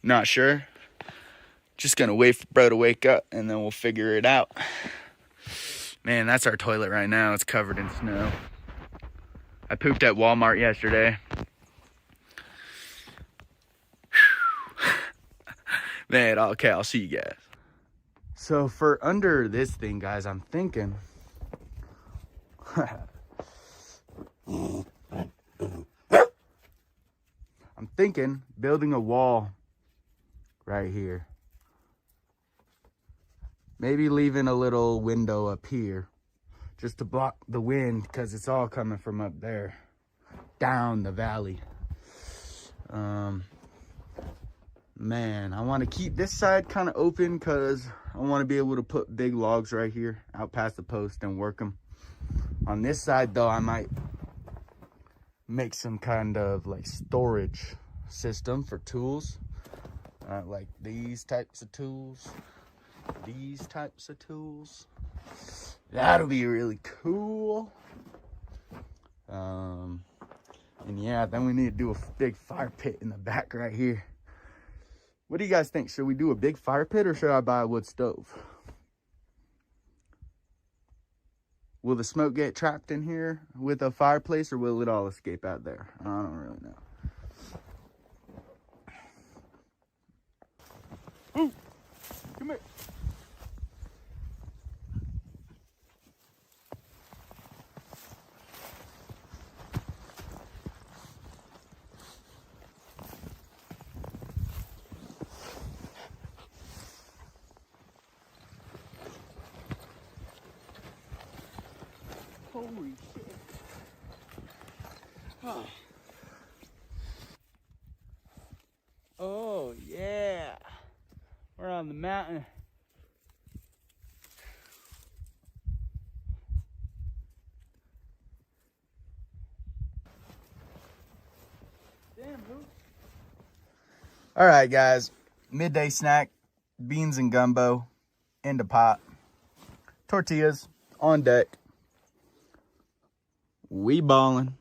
Not sure. Just gonna wait for bro to wake up, and then we'll figure it out. Man, that's our toilet right now. It's covered in snow. I pooped at Walmart yesterday. Man, okay, I'll see you guys. So for under this thing, guys, I'm thinking... I'm thinking building a wall right here. Maybe leaving a little window up here just to block the wind, because it's all coming from up there down the valley. Man, I want to keep this side kind of open because I want to be able to put big logs right here out past the post and work them. On this side though, I might make some kind of like storage system for tools, like these types of tools. That'll be really cool. And yeah, then we need to do a big fire pit in the back right here. What do you guys think? Should we do a big fire pit or should I buy a wood stove? Will the smoke get trapped in here with a fireplace, or will it all escape out there? I don't really know. Ooh, come here. Holy shit. Oh. Oh, yeah. We're on the mountain. Damn, who? All right, guys. Midday snack. Beans and gumbo in the pot. Tortillas on deck. We ballin'.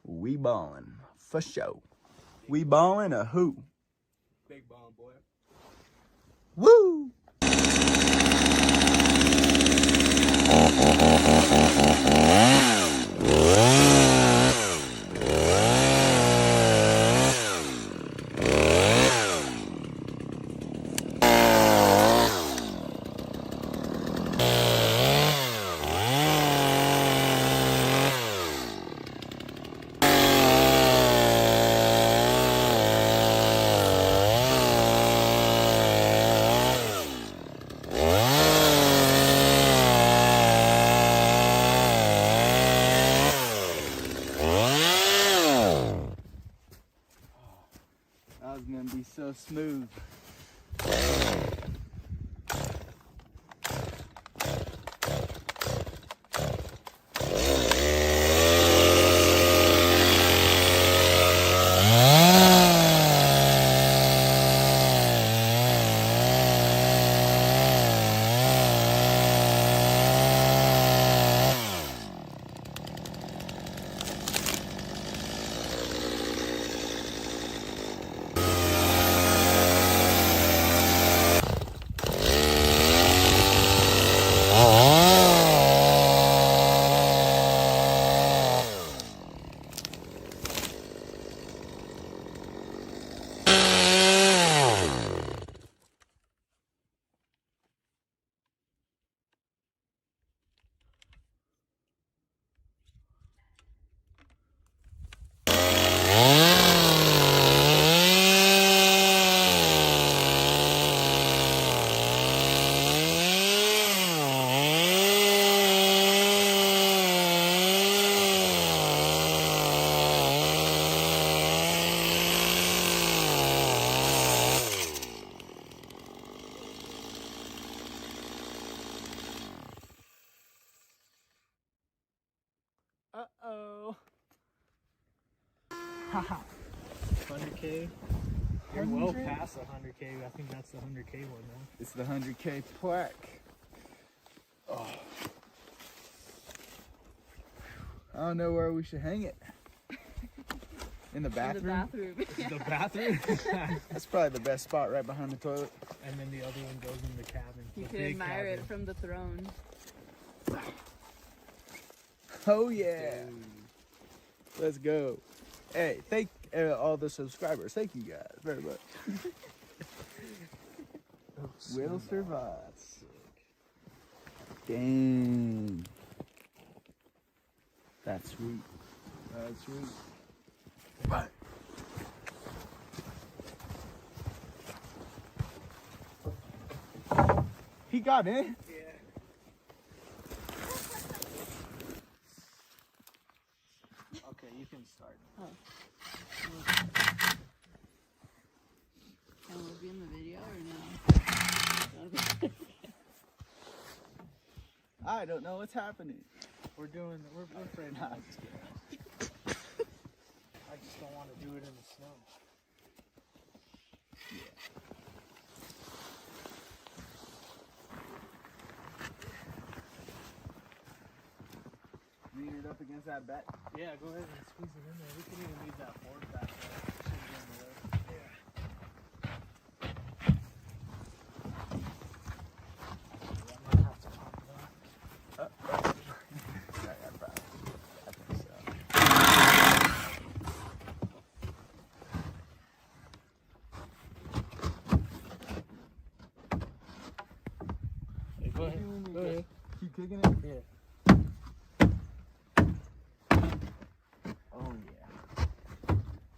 We ballin'. For sure. We ballin' a who? Big ball, boy. Woo! That was gonna be so smooth. Uh-oh. 100K. You're well past the 100K. I think that's the 100K one now. It's the 100K plaque. Oh. I don't know where we should hang it. In the bathroom? The bathroom? That's probably the best spot, right behind the toilet. And then the other one goes in the cabin. You the can big admire cabin. it from the throne. Oh yeah. Let's go. Hey, thank all the subscribers. Thank you guys very much. Will survive. Dang. That's sweet. That's sweet. But he got in. Yeah. Okay, you can start. Oh. And we'll be in the video or no? I don't know what's happening. We're afraid not. I just don't want to do it in the snow. Lean it up against that bat. Yeah, go ahead and squeeze it in there. We can even leave that board back there. Should be in the way. Yeah. I might have to pop that. Go ahead. Go ahead. Keep kicking it? Yeah. Oh, yeah.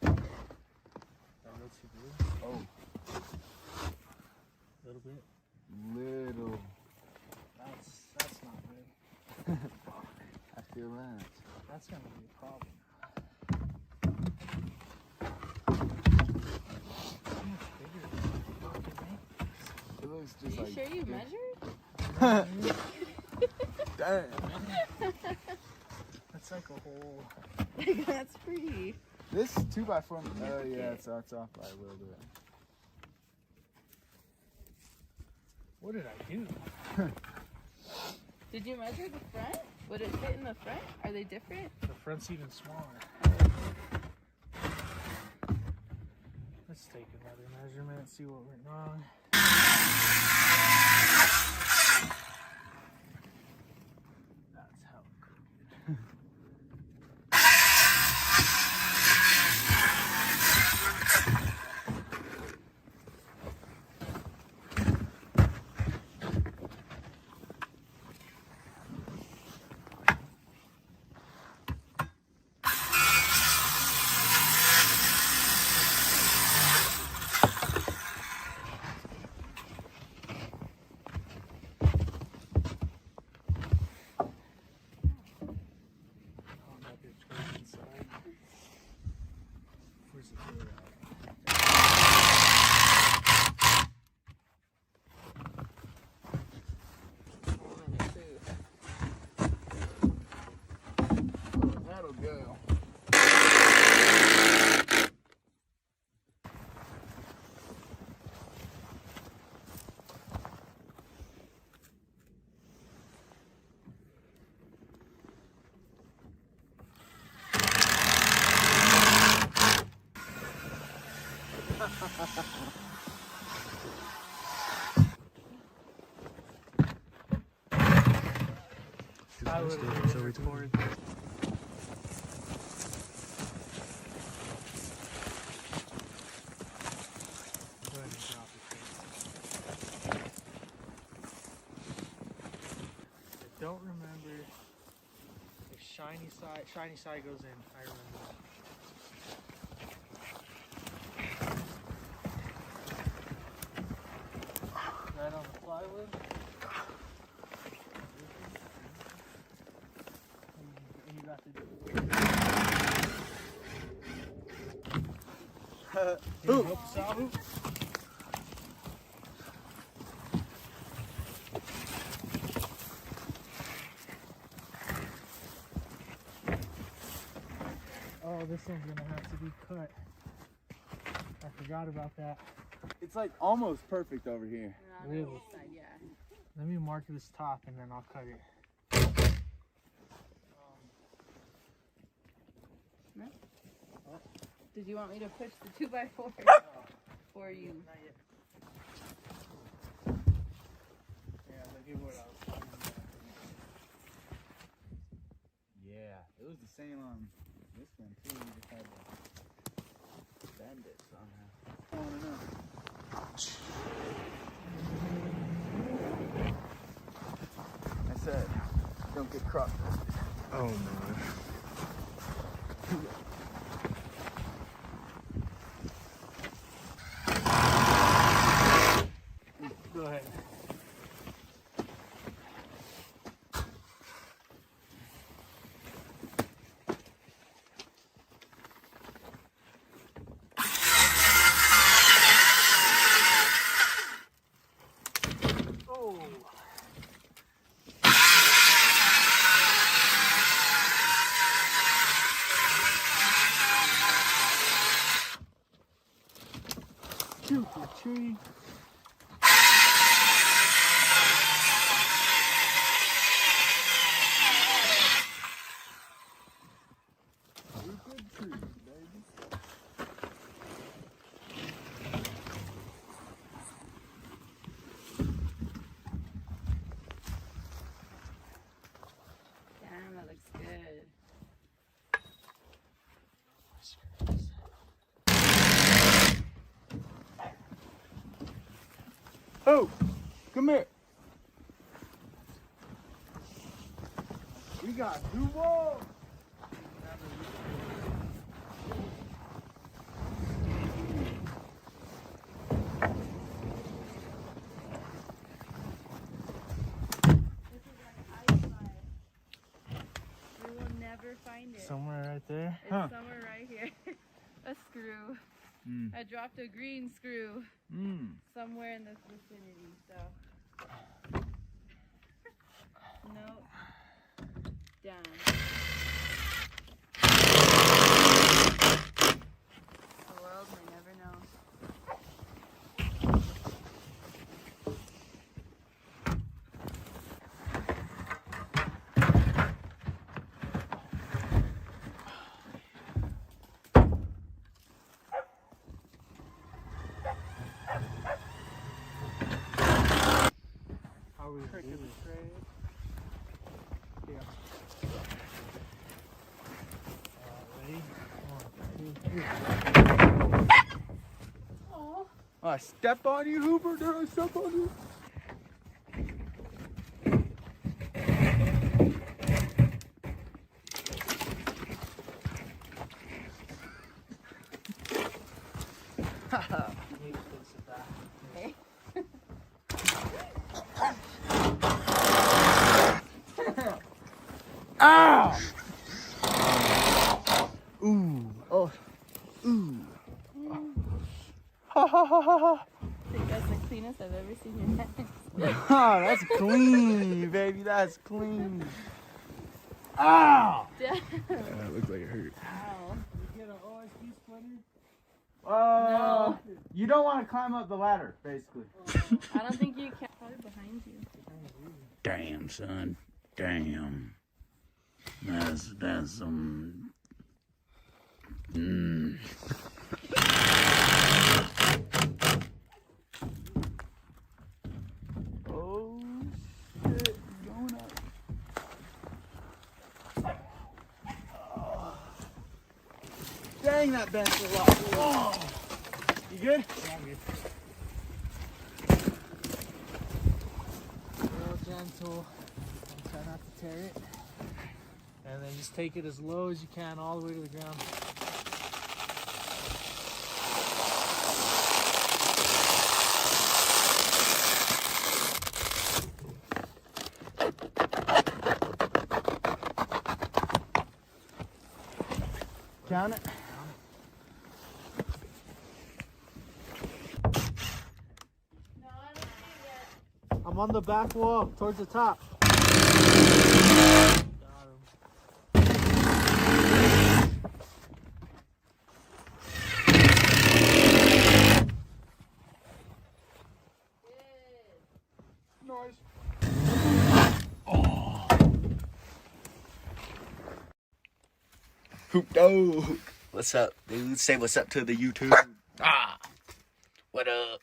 That looks you good. Oh, A little bit. little. That's not good. I feel that. That's gonna be a problem. How much bigger is it? It looks Are just you like. sure you measured? Damn. That's like a whole. That's pretty. This 2x4. Oh, yeah, it's off by a little bit. What did I do? Did you measure the front? Would it fit in the front? Are they different? The front's even smaller. Let's take another measurement, see what went wrong. That's how crooked. Where's the door at? That'll go. I would record. Go ahead and drop it. I don't remember if shiny side goes in. I remember that. Right on the plywood. And you got to do it. Ooh. Help us out. Oh, this one's gonna have to be cut. I forgot about that. It's like almost perfect over here. Really? Yeah. Let me mark this top and then I'll cut it. Did you want me to push the 2x4 for you? Not yet. Yeah, look at what I was talking about. Yeah, it was the same on this one too. You just had to bend it somehow. I don't know. I said, don't get cross fisted. Oh man. Go ahead. Oh. Shoot the tree. Good tree, baby. Damn, that looks good. Oh, come here. We got two balls. We will never find it. Somewhere right there. It's somewhere right here. A screw. I dropped a green screw somewhere in this vicinity, so. Nope. Down. The world may never know. How are we doing? Ready? 1, 2, 3. I stepped on you, Hooper. Did I step on you? Ow! Ooh. Oh. Ooh. Ha ha ha ha ha. I think that's the cleanest I've ever seen your hands. Oh, that's clean, baby. That's clean. Ow! Damn. That looks like it hurt. Ow. Get an OSB splinter? No. You don't want to climb up the ladder, basically. I don't think you can. Probably behind you. Damn, son. Damn. That's some. Oh, shit. Going up. Oh. Dang, that bent a lot. Oh. You good? Yeah, I'm good. Real gentle. And try not to tear it. And then just take it as low as you can, all the way to the ground. Count it. No, I don't see it yet. I'm on the back wall, towards the top. Hoop dog. What's up, dude? Say what's up to the YouTube. Ah! What up?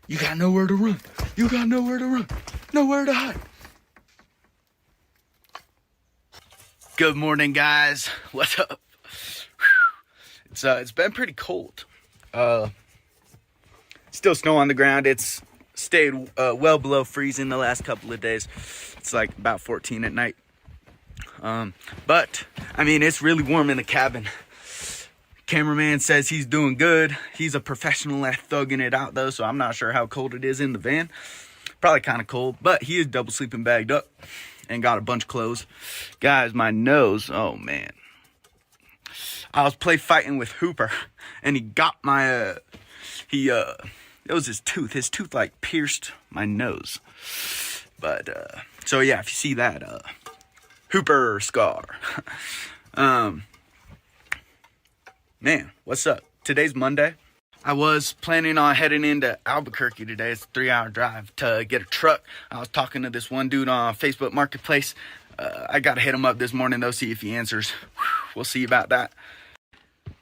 You got nowhere to run. You got nowhere to run. Nowhere to hide. Good morning, guys. What's up? It's been pretty cold. Still snow on the ground. It's stayed well below freezing the last couple of days. It's like about 14 at night. But I mean, it's really warm in the cabin. Cameraman says he's doing good. He's a professional at thugging it out though, so I'm not sure how cold it is in the van. Probably kind of cold, but he is double sleeping bagged up and got a bunch of clothes. Guys, my nose, oh man. I was fighting with Hooper and he got my, it was his tooth. His tooth like pierced my nose. But, so yeah, if you see that, Hooper scar. Man, what's up? Today's Monday. I was planning on heading into Albuquerque today. It's a 3-hour drive to get a truck. I was talking to this one dude on Facebook Marketplace. I got to hit him up this morning, though, see if he answers. We'll see about that.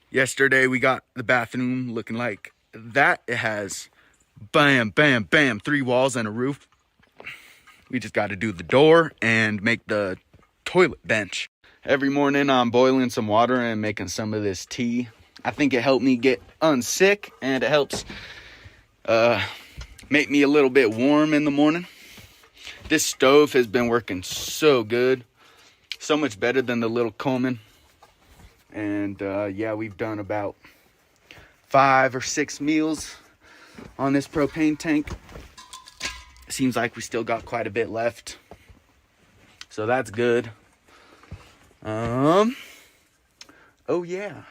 Yesterday, we got the bathroom looking like that. It has bam, bam, bam, 3 walls and a roof. We just got to do the door and make the toilet bench. Every morning I'm boiling some water and making some of this tea. I think it helped me get unsick and it helps make me a little bit warm in the morning. This stove has been working so good, so much better than the little Coleman. And yeah, we've done about 5 or 6 meals on this propane tank. Seems like we still got quite a bit left, so that's good. Oh yeah,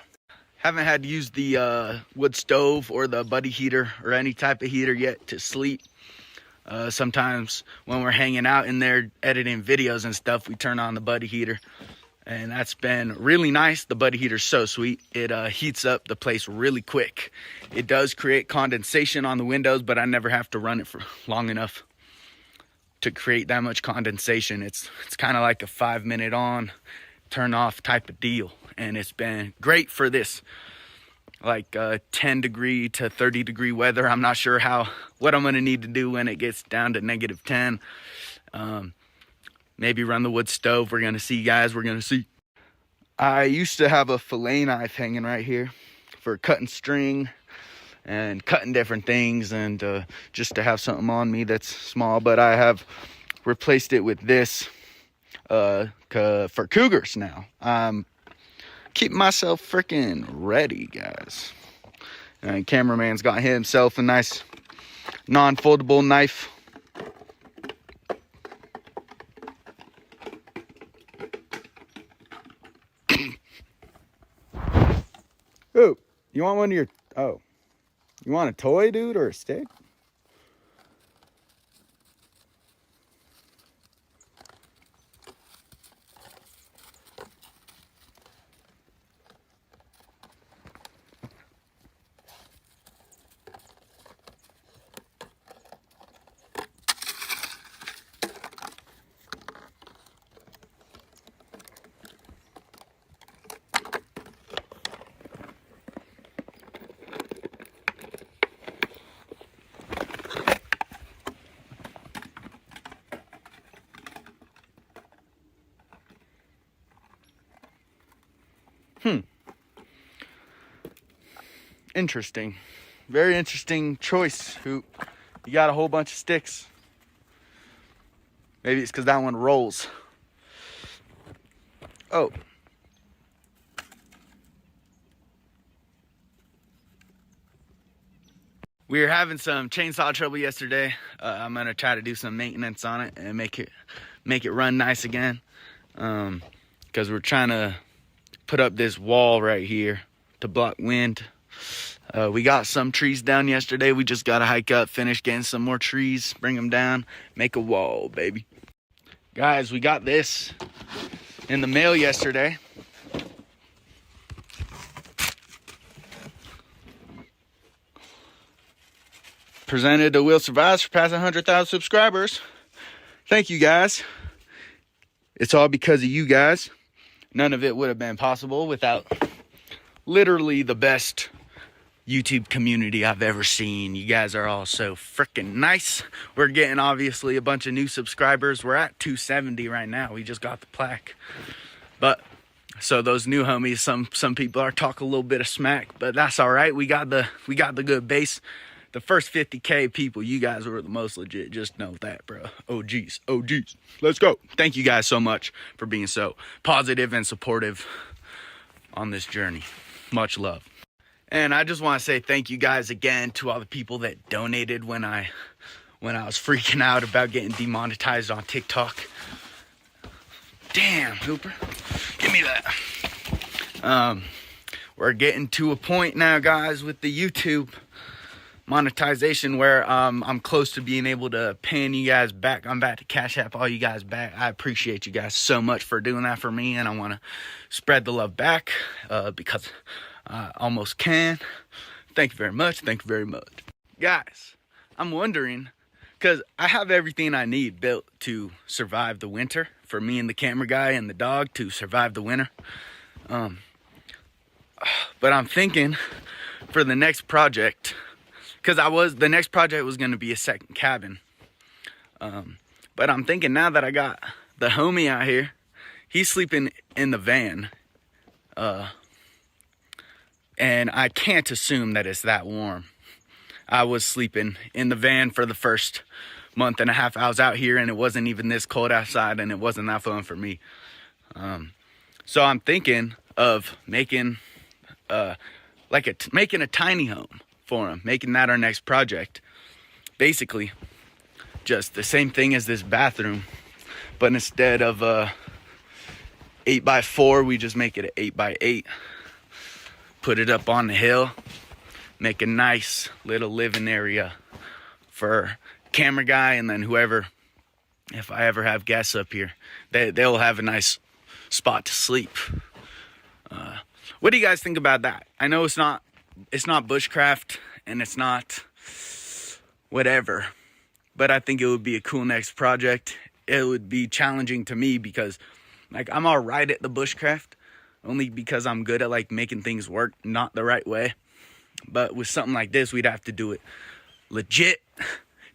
haven't had to use the wood stove or the buddy heater or any type of heater yet to sleep. Sometimes when we're hanging out in there editing videos and stuff, we turn on the buddy heater, and that's been really nice. The buddy heater's so sweet. It heats up the place really quick. It does create condensation on the windows, but I never have to run it for long enough to create that much condensation. It's kind of like a 5-minute on, turn off type of deal, and it's been great for this like 10 degree to 30 degree weather. I'm not sure what I'm gonna need to do when it gets down to -10. Maybe run the wood stove. We're gonna see, guys. We're gonna see. I used to have a fillet knife hanging right here for cutting string and cutting different things, and just to have something on me that's small. But I have replaced it with this for cougars now. I'm keeping myself freaking ready, guys. And cameraman's got himself a nice non-foldable knife. Oh, you want one of your, oh, you want a toy, dude, or a stick? Interesting. Very interesting choice, Hoop. You got a whole bunch of sticks. Maybe it's because that one rolls. Oh. We were having some chainsaw trouble yesterday. I'm gonna try to do some maintenance on it and make it run nice again. Because we're trying to put up this wall right here to block wind. We got some trees down yesterday. We just got to hike up, finish getting some more trees, bring them down, make a wall, baby. Guys, we got this in the mail yesterday. Presented to Will Survives for passing 100,000 subscribers. Thank you, guys. It's all because of you guys. None of it would have been possible without literally the best YouTube community I've ever seen. You guys are all so freaking nice. We're getting obviously a bunch of new subscribers. We're at 270 right now. We just got the plaque. But so those new homies, some people are talking a little bit of smack, but that's all right. We got the good base. The first 50K people, you guys were the most legit. Just know that, bro. OGs. Let's go. Thank you guys so much for being so positive and supportive on this journey. Much love. And I just want to say thank you guys again to all the people that donated when I was freaking out about getting demonetized on TikTok. Damn, Hooper. Give me that. We're getting to a point now, guys, with the YouTube monetization where I'm close to being able to paying you guys back. I'm about to Cash App all you guys back. I appreciate you guys so much for doing that for me, and I want to spread the love back because I almost can. Thank you very much. Thank you very much. Guys, I'm wondering, because I have everything I need built to survive the winter, for me and the camera guy and the dog to survive the winter. But I'm thinking for the next project, because the next project was going to be a second cabin. But I'm thinking now that I got the homie out here, he's sleeping in the van. And I can't assume that it's that warm. I was sleeping in the van for the first month and a half I was out here, and it wasn't even this cold outside, and it wasn't that fun for me. So I'm thinking of making making a tiny home for him, making that our next project. Basically, just the same thing as this bathroom, but instead of 8x4, we just make it an 8x8. Put it up on the hill, make a nice little living area for camera guy, and then whoever, if I ever have guests up here, they'll have a nice spot to sleep. What do you guys think about that? I know it's not bushcraft and it's not whatever, but I think it would be a cool next project. It would be challenging to me because like I'm all right at the bushcraft, only because I'm good at like making things work not the right way. But with something like this, we'd have to do it legit,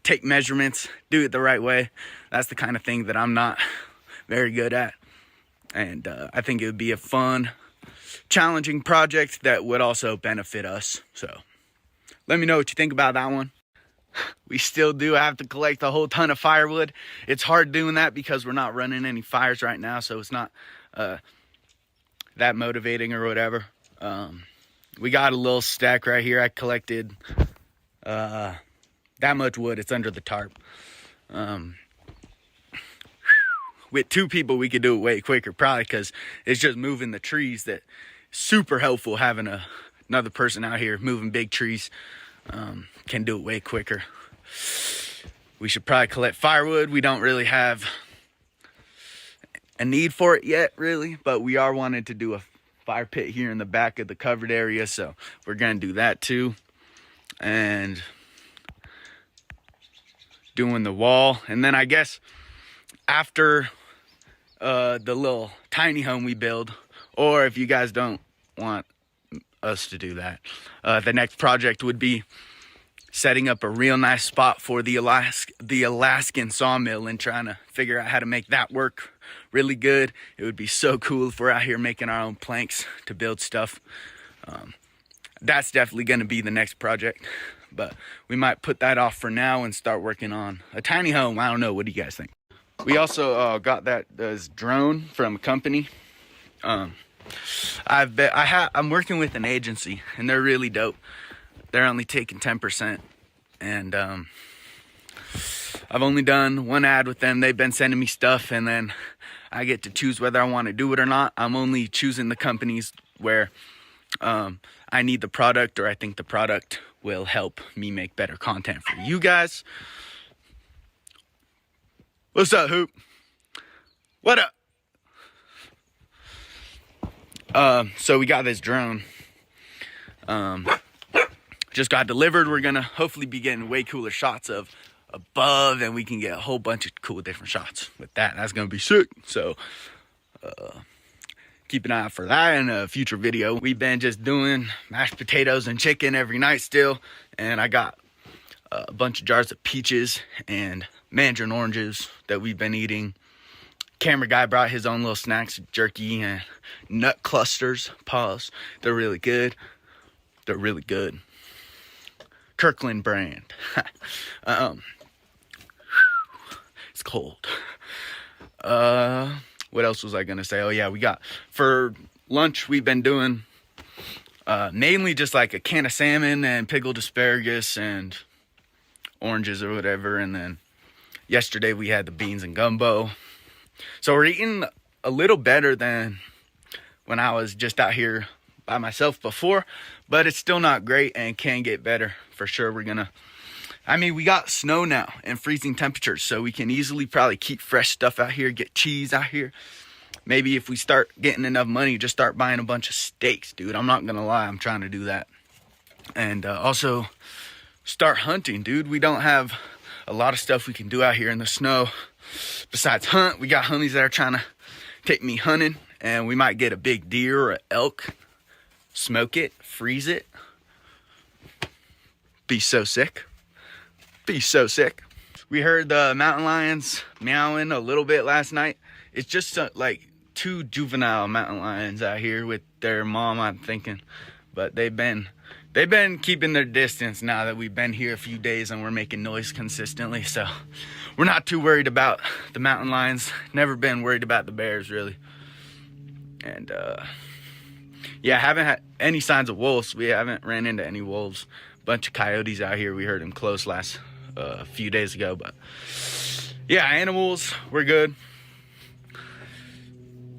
take measurements, do it the right way. That's the kind of thing that I'm not very good at. And I think it would be a fun, challenging project that would also benefit us. So let me know what you think about that one. We still do have to collect a whole ton of firewood. It's hard doing that because we're not running any fires right now, so it's not that motivating or whatever. We got a little stack right here. I collected that much wood. It's under the tarp. With 2 people, we could do it way quicker, probably because it's just moving the trees. That super helpful, having another person out here moving big trees. Can do it way quicker. We should probably collect firewood. We don't really have a need for it yet, really, but we are wanting to do a fire pit here in the back of the covered area, so we're gonna do that too. And doing the wall, and then I guess after the little tiny home we build, or if you guys don't want us to do that, the next project would be setting up a real nice spot for the Alaskan sawmill and trying to figure out how to make that work really good. It would be so cool if we're out here making our own planks to build stuff. That's definitely going to be the next project, but we might put that off for now and start working on a tiny home. I don't know. What do you guys think? We also got this drone from a company. I'm working with an agency, and they're really dope. They're only taking 10%, and I've only done one ad with them. They've been sending me stuff, and then I get to choose whether I want to do it or not. I'm only choosing the companies where I need the product, or I think the product will help me make better content for you guys. What's up, Hoop? What up? So we got this drone. Just got delivered. We're gonna hopefully be getting way cooler shots of above, and we can get a whole bunch of cool different shots with that. That's gonna be sick. So keep an eye out for that in a future video. We've been just doing mashed potatoes and chicken every night still, and I got a bunch of jars of peaches and mandarin oranges that we've been eating. Camera guy brought his own little snacks, jerky and nut clusters. Pause. They're really good. They're really good. Kirkland brand. It's cold. What else was I gonna say? Oh yeah, we got for lunch we've been doing mainly just like a can of salmon and pickled asparagus and oranges or whatever, and then yesterday we had the beans and gumbo. So we're eating a little better than when I was just out here by myself before, but it's still not great and can get better for sure. We got snow now and freezing temperatures, so we can easily probably keep fresh stuff out here, get cheese out here. Maybe if we start getting enough money, just start buying a bunch of steaks, dude. I'm not gonna lie, I'm trying to do that. And also start hunting, dude. We don't have a lot of stuff we can do out here in the snow besides hunt. We got homies that are trying to take me hunting, and we might get a big deer or an elk, smoke it, freeze it. Be so sick. Be so sick. We heard the mountain lions meowing a little bit last night. It's just like 2 juvenile mountain lions out here with their mom, I'm thinking. but they've been keeping their distance now that we've been here a few days and we're making noise consistently. So we're not too worried about the mountain lions. Never been worried about the bears really. And yeah, haven't had any signs of wolves. We haven't ran into any wolves. Bunch of coyotes out here. We heard them close last few days ago, but yeah, animals, we're good.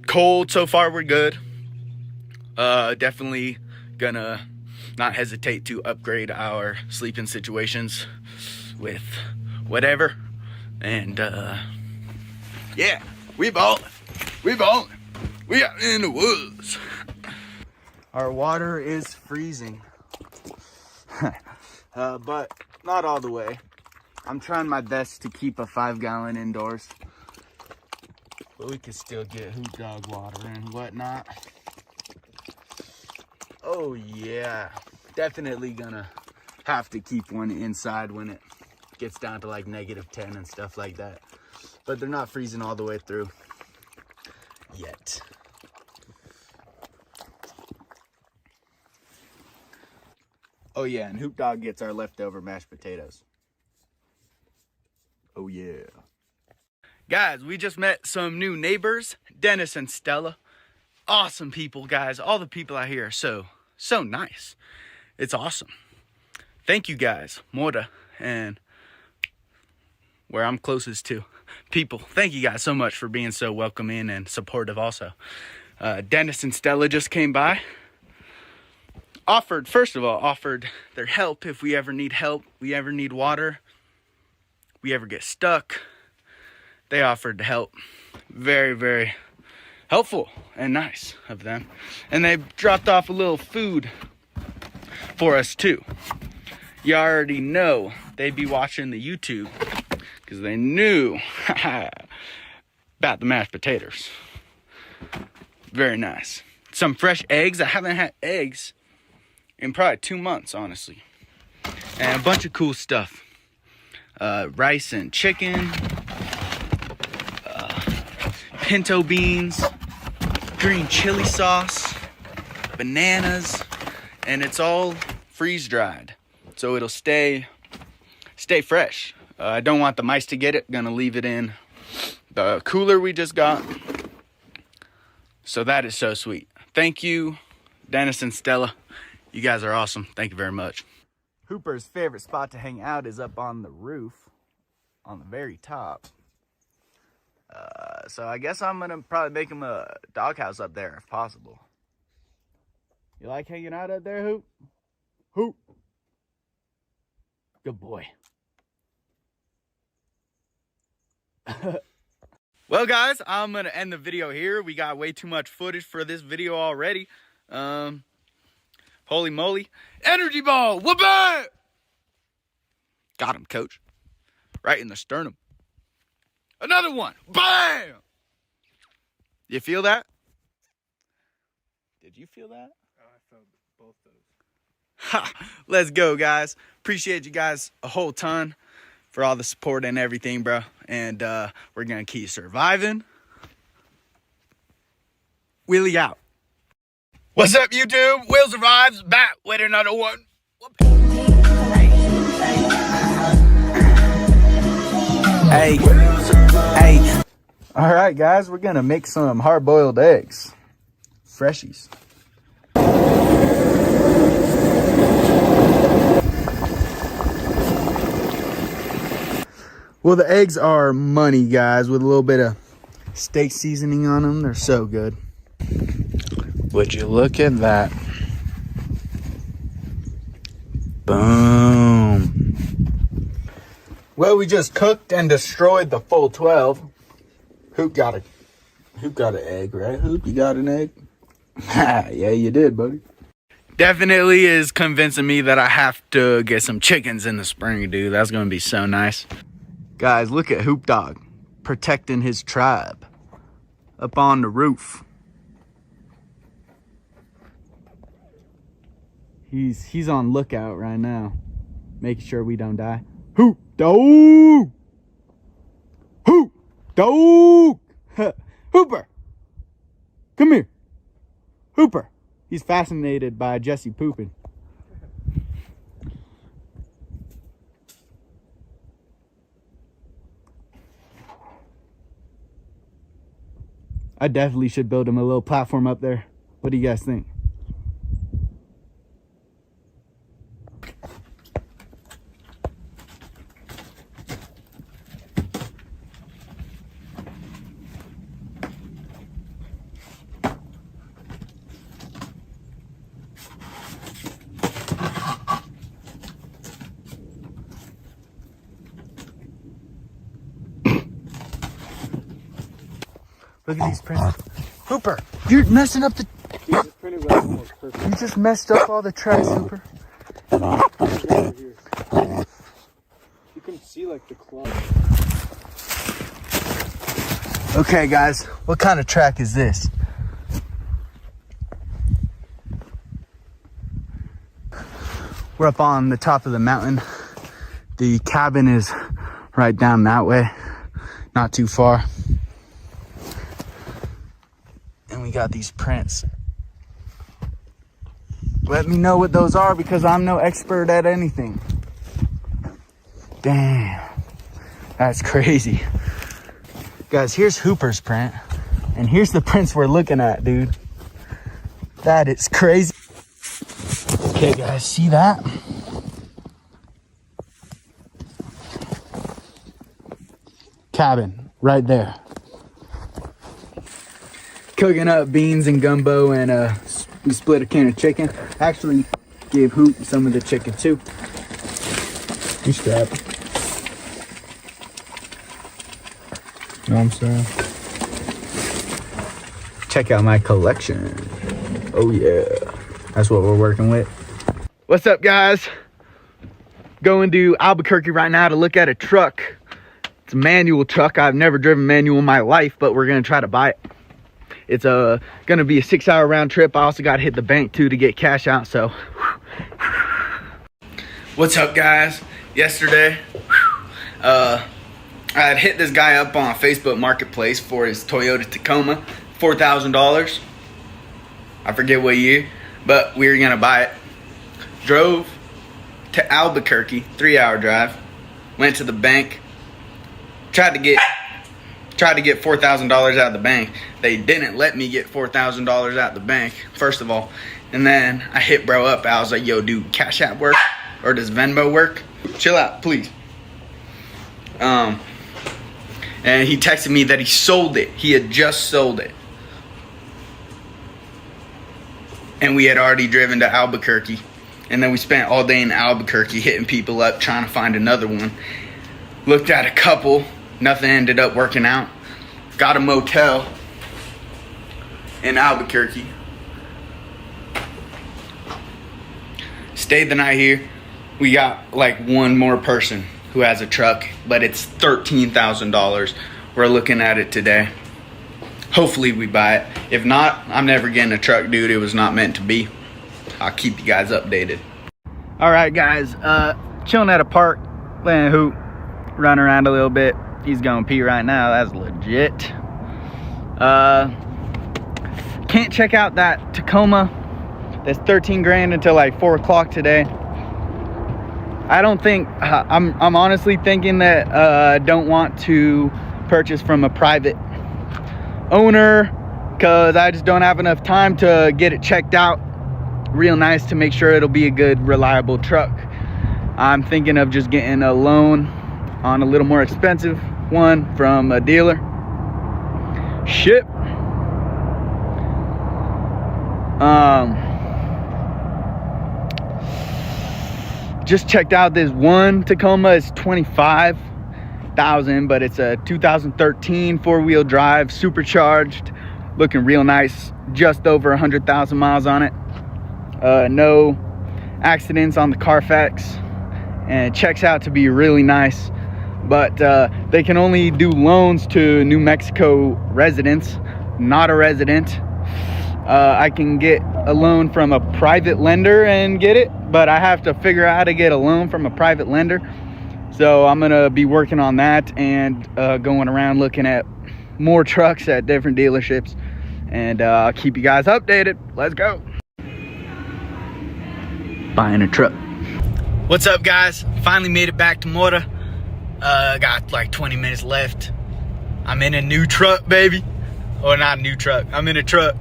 Cold so far, we're good. Definitely gonna not hesitate to upgrade our sleeping situations with whatever. And yeah, we ballin'. We out in the woods. Our water is freezing. But not all the way. I'm trying my best to keep a 5-gallon indoors, but we can still get hoot dog water and whatnot. Oh yeah, definitely gonna have to keep one inside when it gets down to like -10 and stuff like that. But they're not freezing all the way through yet. Oh yeah, and Hoop Dog gets our leftover mashed potatoes. Oh yeah. Guys, we just met some new neighbors, Dennis and Stella. Awesome people, guys. All the people out here are so nice. It's awesome. Thank you guys, Mora, and where I'm closest to people. Thank you guys so much for being so welcoming and supportive also. Dennis and Stella just came by. First of all, offered their help if we ever need help, we ever need water, we ever get stuck. They offered to help. Very, very helpful and nice of them. And they dropped off a little food for us too. You already know they'd be watching the YouTube because they knew about the mashed potatoes. Very nice. Some fresh eggs. I haven't had eggs in probably 2 months, honestly. And a bunch of cool stuff. Rice and chicken. Pinto beans. Green chili sauce. Bananas. And it's all freeze dried. So it'll stay fresh. I don't want the mice to get it. Gonna leave it in the cooler we just got. So that is so sweet. Thank you, Dennis and Stella. You guys are awesome. Thank you very much. Hooper's favorite spot to hang out is up on the roof, on the very top. So I guess I'm gonna probably make him a doghouse up there if possible. You like hanging out up there, Hoop? Hoop. Good boy. Well, guys, I'm gonna end the video here. We got way too much footage for this video already. Holy moly. Energy ball! Whoop-it! Got him, coach. Right in the sternum. Another one! Bam! You feel that? Did you feel that? Oh, I felt both those. Ha! Let's go, guys. Appreciate you guys a whole ton for all the support and everything, bro. And we're gonna keep surviving. Willie out. What's up, YouTube? Will Survives back with another one. Hey, hey. All right, guys, we're gonna make some hard-boiled eggs, freshies. Well, the eggs are money, guys, with a little bit of steak seasoning on them. They're so good. Would you look at that? Boom. Well, we just cooked and destroyed the full 12. Hoop got an egg, right? Hoop, you got an egg? Yeah, you did, buddy. Definitely is convincing me that I have to get some chickens in the spring, dude. That's gonna be so nice. Guys, look at Hoop Dog protecting his tribe up on the roof. He's on lookout right now, making sure we don't die. Hoop Dog! Hoop Dog! Hooper! Come here. Hooper! He's fascinated by Jesse pooping. I definitely should build him a little platform up there. What do you guys think? Look at these prints. Hooper, you're messing up the... You just messed up all the tracks, Hooper. You can see like the claw. Okay, guys, what kind of track is this? We're up on the top of the mountain. The cabin is right down that way, not too far. And we got these prints. Let me know what those are because I'm no expert at anything. Damn, that's crazy. Guys, here's Hooper's print. And here's the prints we're looking at, dude. That is crazy. Okay, guys, see that? Cabin, right there. Cooking up beans and gumbo, and we split a can of chicken. Actually, gave Hoop some of the chicken too. You strap. You know what I'm saying? Check out my collection. Oh yeah, that's what we're working with. What's up, guys? Going to Albuquerque right now to look at a truck. It's a manual truck. I've never driven manual in my life, but we're gonna try to buy it. It's gonna be a 6-hour round trip. I also got to hit the bank too to get cash out. So, what's up, guys? Yesterday, I had hit this guy up on Facebook Marketplace for his Toyota Tacoma, $4,000. I forget what year, but we were gonna buy it. Drove to Albuquerque, 3-hour drive. Went to the bank. Tried to get $4,000 out of the bank. They didn't let me get $4,000 out of the bank, first of all. And then I hit bro up. I was like, yo, dude, Cash App work? Or does Venmo work? Chill out, please. And he texted me that he sold it. He had just sold it. And we had already driven to Albuquerque. And then we spent all day in Albuquerque hitting people up, trying to find another one. Looked at a couple. Nothing ended up working out. Got a motel in Albuquerque. Stayed the night here. We got like one more person who has a truck, but it's $13,000. We're looking at it today. Hopefully we buy it. If not, I'm never getting a truck, dude. It was not meant to be. I'll keep you guys updated. All right, guys. Chilling at a park, letting Hoop run around a little bit. He's gonna pee right now. That's legit. Can't check out that Tacoma. That's 13 grand until like 4 o'clock today. I don't think, I'm honestly thinking that I don't want to purchase from a private owner because I just don't have enough time to get it checked out real nice to make sure it'll be a good, reliable truck. I'm thinking of just getting a loan on a little more expensive one from a dealer. Ship. Just checked out this one Tacoma. It's $25,000, but it's a 2013 4-wheel drive, supercharged, looking real nice. Just over 100,000 miles on it. No accidents on the Carfax, and it checks out to be really nice. But they can only do loans to New Mexico residents, not a resident. I can get a loan from a private lender and get it, but I have to figure out how to get a loan from a private lender. So I'm gonna be working on that and going around looking at more trucks at different dealerships, and I'll keep you guys updated. Let's go. buying a truck. What's up, guys? Finally made it back to Mora. Got like 20 minutes left. I'm in a new truck, baby. Or not a new truck. I'm in a truck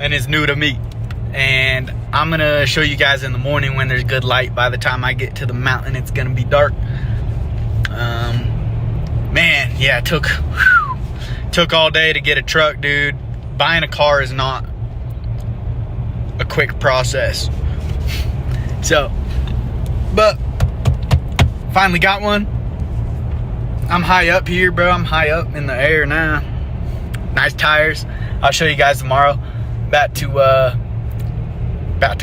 and it's new to me. And I'm gonna show you guys in the morning when there's good light. By the time I get to the mountain, it's gonna be dark. Man, yeah, it took all day to get a truck, dude. Buying a car is not a quick process. So, but finally got one. I'm high up here, bro. I'm high up in the air now. Nice tires. I'll show you guys tomorrow. About to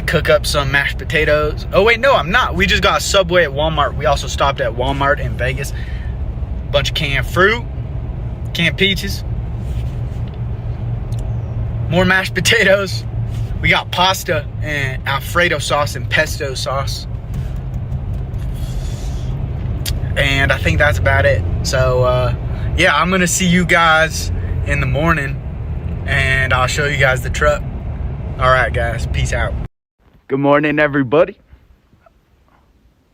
cook up some mashed potatoes. Oh wait, no, I'm not. We just got a Subway at Walmart. We also stopped at Walmart in Vegas. Bunch of canned fruit, canned peaches, more mashed potatoes. We got pasta and Alfredo sauce and pesto sauce. And I think that's about it. So yeah, I'm gonna see you guys in the morning and I'll show you guys the truck. All right, guys, peace out. Good morning, everybody.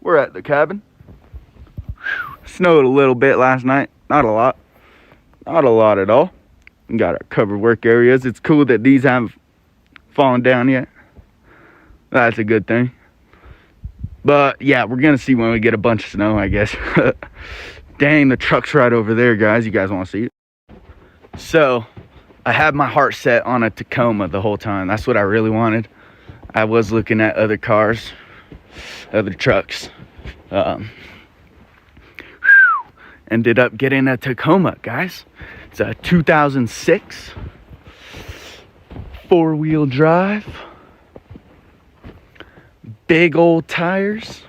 We're at the cabin. Snowed a little bit last night. Not a lot. Not a lot at all. We got our covered work areas. It's cool that these haven't fallen down yet. That's a good thing. But yeah, we're gonna see when we get a bunch of snow, I guess. Dang, the truck's right over there, guys. You guys want to see it? So I had my heart set on a Tacoma the whole time. That's what I really wanted. I was looking at other cars, other trucks. Ended up getting a Tacoma, guys. It's a 2006 four-wheel drive, big old tires.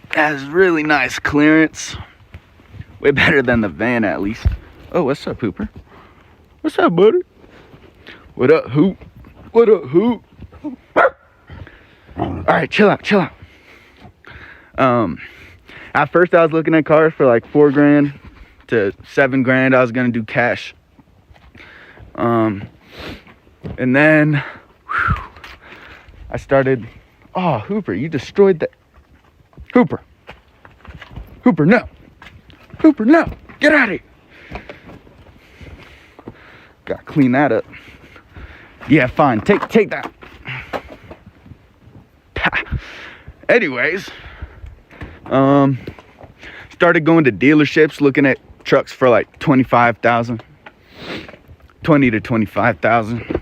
Has really nice clearance. Way better than the van, at least. Oh, what's up, Hooper? What's up, buddy? What up, Hoop? What up, Hoop? All right, chill out, chill out. At first I was looking at cars for like $4,000 to $7,000. I was gonna do cash. And then I started. Oh, Hooper, you destroyed that. Hooper, no. Hooper, no. Get out of here. Gotta clean that up. Yeah, fine. Take that. Anyways, started going to dealerships, looking at trucks for like $25,000, $20,000 to $25,000,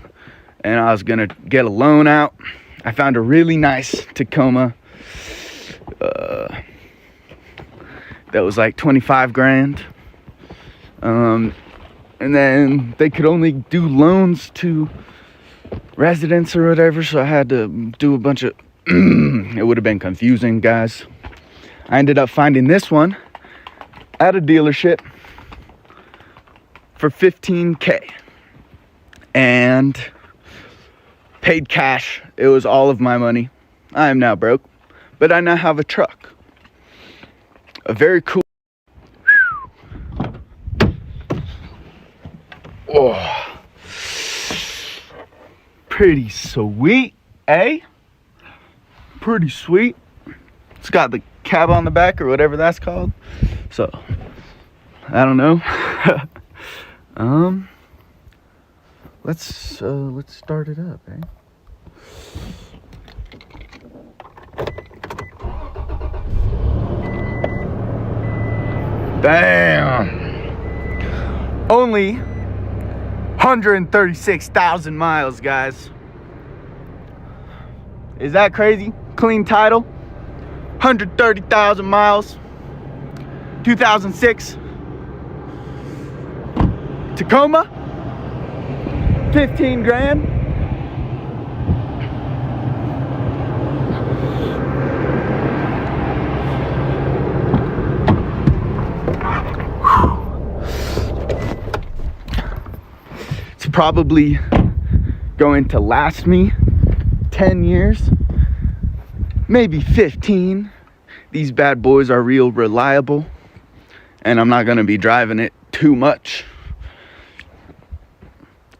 and I was gonna get a loan out. I found a really nice Tacoma that was like $25,000, and then they could only do loans to residents or whatever, so I had to do a bunch of it would have been confusing, guys. I ended up finding this one at a dealership for $15,000 and paid cash. It was all of my money. I am now broke, but I now have a truck. A very cool. Oh, pretty sweet, eh? Pretty sweet. It's got the cab on the back or whatever that's called. So I don't know. Let's start it up, eh? Damn. Only 136,000 miles, guys. Is that crazy? Clean title. 130,000 miles. 2006 Tacoma. $15,000. It's probably going to last me 10 years, maybe 15. These bad boys are real reliable, and I'm not gonna be driving it too much.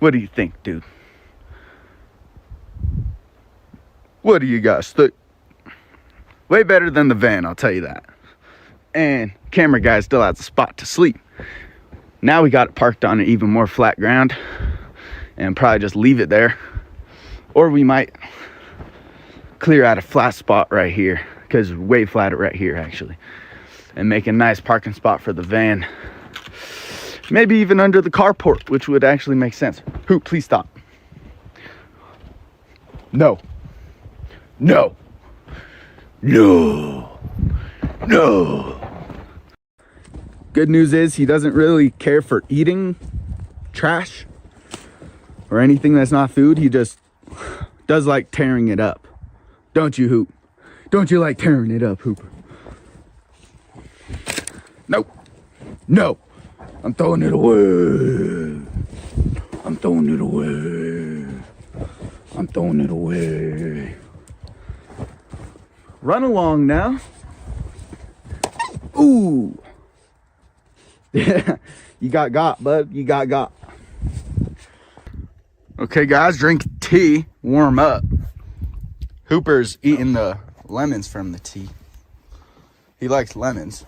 What do you think, dude? What do you guys think? Way better than the van, I'll tell you that. And camera guy still has a spot to sleep. Now we got it parked on an even more flat ground and probably just leave it there. Or we might clear out a flat spot right here, because way flatter right here actually, and make a nice parking spot for the van. Maybe even under the carport, which would actually make sense. Hoop, please stop. No. No. No. No. Good news is he doesn't really care for eating trash or anything that's not food. He just does like tearing it up. Don't you, Hoop? Don't you like tearing it up, Hooper? Nope. No. I'm throwing it away. I'm throwing it away. I'm throwing it away. Run along now. Ooh. Yeah, you got, bud. You got. Okay, guys, drink tea. Warm up. Hooper's eating the lemons from the tea. He likes lemons.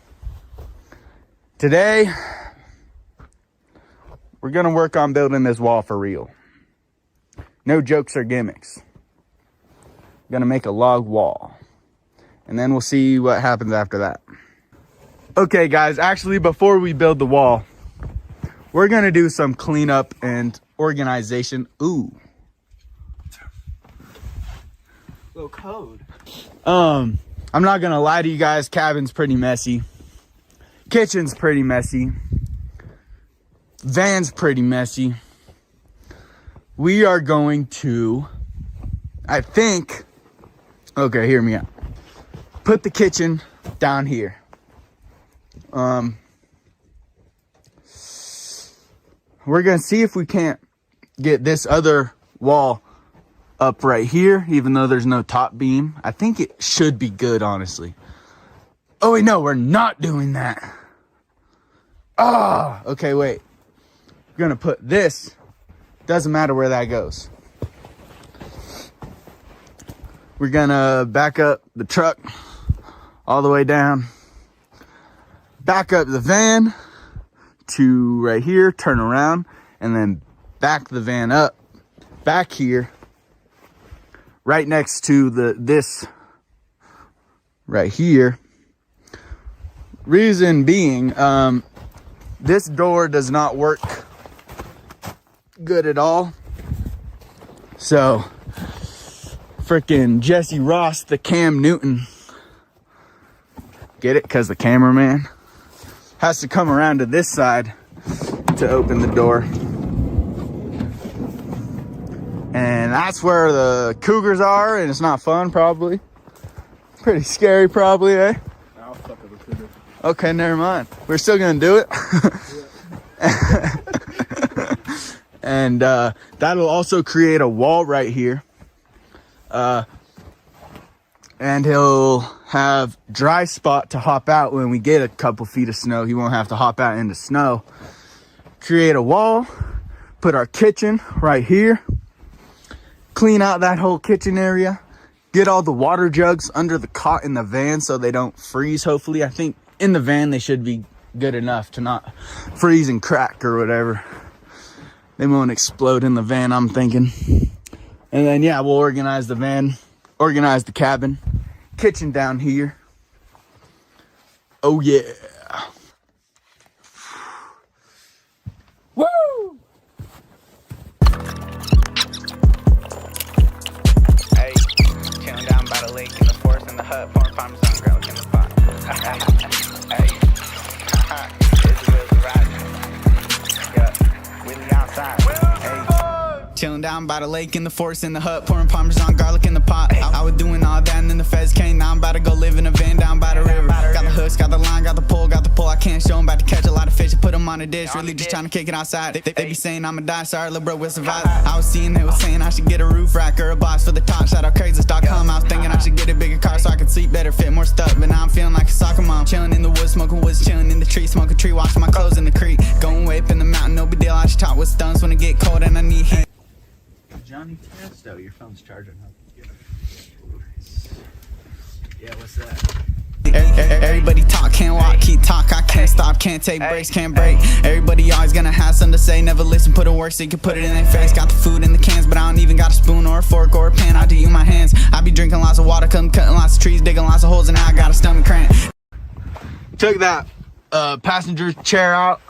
Today, we're gonna work on building this wall for real. No jokes or gimmicks. Gonna make a log wall. And then we'll see what happens after that. Okay, guys, actually, before we build the wall, we're gonna do some cleanup and organization. Ooh. Little code. I'm not gonna lie to you guys, cabin's pretty messy. Kitchen's pretty messy. Van's pretty messy. We are going to, I think, okay, hear me out. Put the kitchen down here. We're gonna see if we can't get this other wall up right here, even though there's no top beam. I think it should be good, honestly. Oh wait, no, we're not doing that. Ah, okay, wait. We're gonna put this, doesn't matter where that goes. We're gonna back up the truck all the way down, back up the van to right here, turn around, and then back the van up back here, right next to this right here. Reason being, this door does not work good at all. So freaking Jesse Ross, the Cam Newton, get it? Because the cameraman has to come around to this side to open the door. And that's where the cougars are, and it's not fun, probably. Pretty scary, probably, eh? I'll fuck with the cougar. Okay, never mind. We're still gonna do it. And that'll also create a wall right here. And he'll have dry spot to hop out when we get a couple feet of snow. He won't have to hop out into snow. Create a wall, put our kitchen right here, clean out that whole kitchen area, get all the water jugs under the cot in the van so they don't freeze, hopefully. I think in the van they should be good enough to not freeze and crack or whatever. They won't explode in the van, I'm thinking. And then, yeah, we'll organize the van, organize the cabin, kitchen down here. Oh, yeah. Woo! Hey, chilling down by the lake in the forest in the hut, pouring parmesan garlic in the pot. Hey, it's a real ride. Yeah, Willie outside. Chilling down by the lake in the forest in the hut, pouring parmesan garlic in the pot. I was doing all that and then the feds came. Now I'm about to go live in a van down by the river. Got the hooks, got the line, got the pole. I can't show them, about to catch a lot of fish and put them on a dish. Really just trying to kick it outside. They be saying I'ma die, sorry little bro, we'll survive. I was seeing they was saying I should get a roof rack or a box for the top. Shout out craziest.com. I was thinking I should get a bigger car so I could sleep better, fit more stuff. But now I'm feeling like a soccer mom. Chilling in the woods, smoking woods, chilling in the tree, smoking tree, washing my clothes in the creek. Going way up in the mountain, no big deal. I should talk with stunts when it get cold and I need heat. Johnny Testo, your phone's charging, huh? Yeah, what's that? Everybody talk, can't walk, keep talk, I can't stop, can't take breaks, can't break. Everybody always gonna have something to say, never listen, put it worse, they can put it in their face. Got the food in the cans, but I don't even got a spoon or a fork or a pan, I do use my hands. I be drinking lots of water, cutting lots of trees, digging lots of holes, and now I got a stomach cramp. Took that passenger chair out,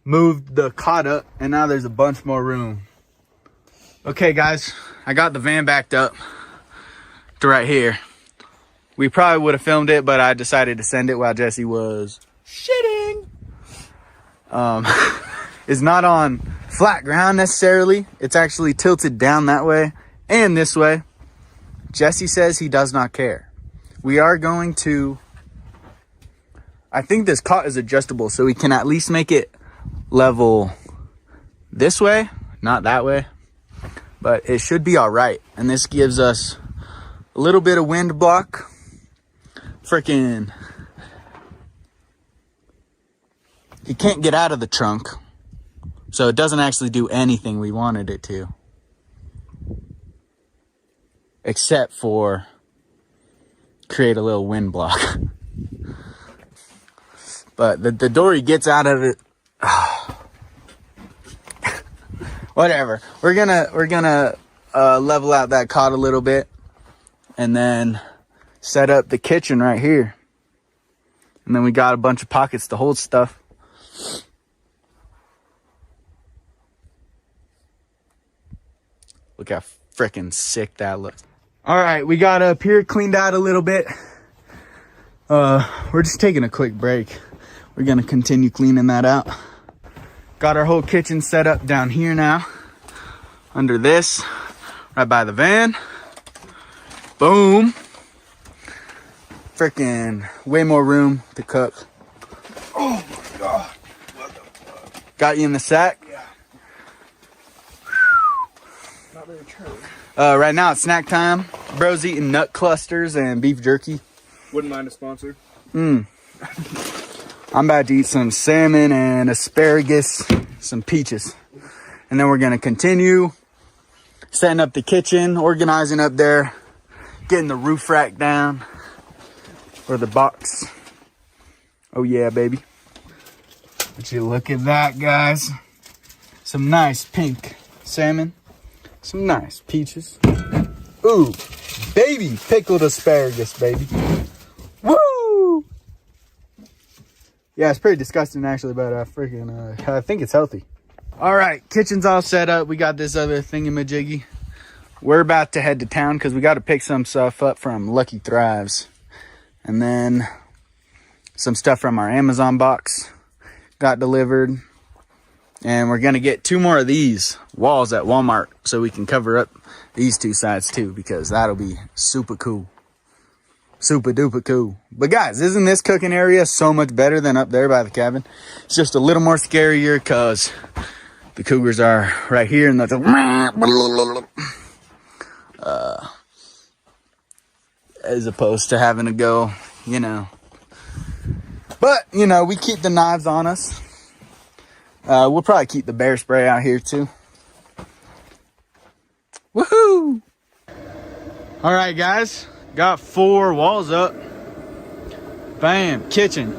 moved the cot up, and now there's a bunch more room. Okay guys, I got the van backed up to right here. We probably would have filmed it, but I decided to send it while Jesse was shitting. It's not on flat ground necessarily. It's actually tilted down that way and this way. Jesse says he does not care. We are going to, I think this cot is adjustable, so we can at least make it level this way, not that way. But it should be all right. And this gives us a little bit of wind block. Freaking, you can't get out of the trunk, so it doesn't actually do anything we wanted it to, except for create a little wind block. But the door he gets out of it, whatever. We're gonna level out that cot a little bit, and then set up the kitchen right here. And then we got a bunch of pockets to hold stuff. Look how freaking sick that looks. All right, we got up here cleaned out a little bit. We're just taking a quick break. We're gonna continue cleaning that out. Got our whole kitchen set up down here now, under this, right by the van. Boom. Freaking way more room to cook. Oh my God. What the fuck? Got you in the sack? Yeah. Not very true. Right now it's snack time. Bro's eating nut clusters and beef jerky. Wouldn't mind a sponsor. I'm about to eat some salmon and asparagus, some peaches. And then we're gonna continue setting up the kitchen, organizing up there, getting the roof rack down. Or the box. Oh yeah, baby. Would you look at that, guys? Some nice pink salmon. Some nice peaches. Ooh, baby pickled asparagus, baby. Woo! Yeah, it's pretty disgusting actually, but I think it's healthy. All right, kitchen's all set up. We got this other thingamajiggy. We're about to head to town because we got to pick some stuff up from Lucky Thrives. And then some stuff from our Amazon box got delivered. And we're going to get 2 more of these walls at Walmart so we can cover up these 2 sides too, because that'll be super cool. Super duper cool. But guys, isn't this cooking area so much better than up there by the cabin? It's just a little more scarier because the cougars are right here and that's as opposed to having to go, you know. But, you know, we keep the knives on us. We'll probably keep the bear spray out here too. Woohoo! All right, guys. Got 4 walls up. Bam. Kitchen.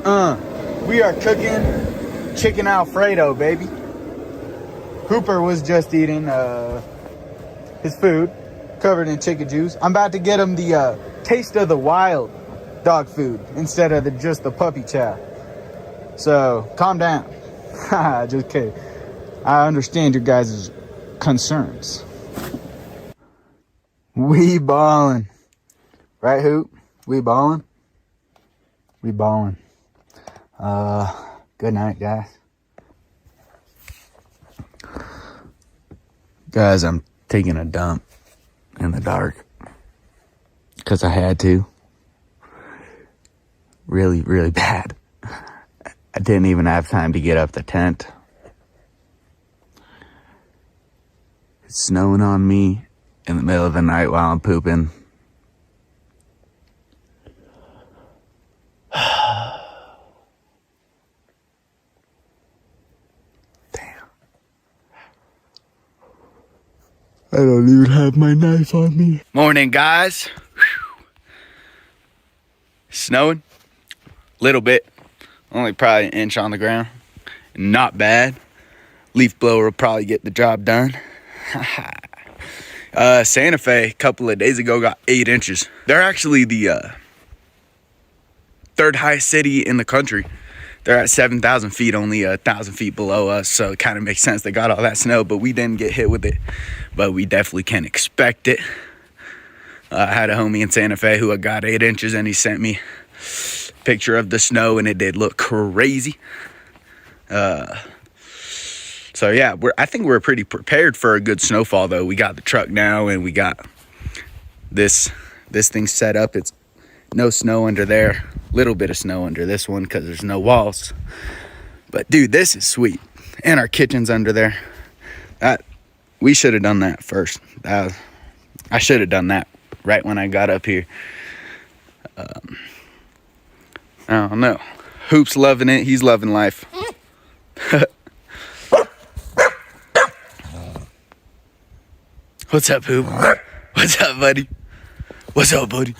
We are cooking chicken Alfredo, baby. Hooper was just eating his food covered in chicken juice. I'm about to get him the taste of the wild dog food instead of just the puppy chow. So calm down. Just kidding. I understand your guys' concerns. We ballin'. Right, Hoop? We ballin'? We ballin'. Good night, guys. Guys, I'm taking a dump in the dark. Because I had to. Really, really bad. I didn't even have time to get up the tent. It's snowing on me in the middle of the night while I'm pooping. I don't even have my knife on me. Morning, guys. snowing. Little bit. Only probably an inch on the ground. Not bad. Leaf blower will probably get the job done. Santa Fe a couple of days ago got 8 inches. They're actually the third highest city in the country. They're at 7,000 feet, only 1,000 feet below us, so it kind of makes sense they got all that snow, but we didn't get hit with it. But we definitely can expect it. I had a homie in Santa Fe who got 8 inches, and he sent me a picture of the snow, and it did look crazy. So yeah, I think we're pretty prepared for a good snowfall, though. We got the truck now, and we got this thing set up. It's no snow under there. Little bit of snow under this one because there's no walls. But dude, this is sweet. And our kitchen's under there. We should have done that first. I should have done that right when I got up here. I don't know. Hoop's loving it. He's loving life. What's up, Hoop? What's up, buddy? What's up, buddy?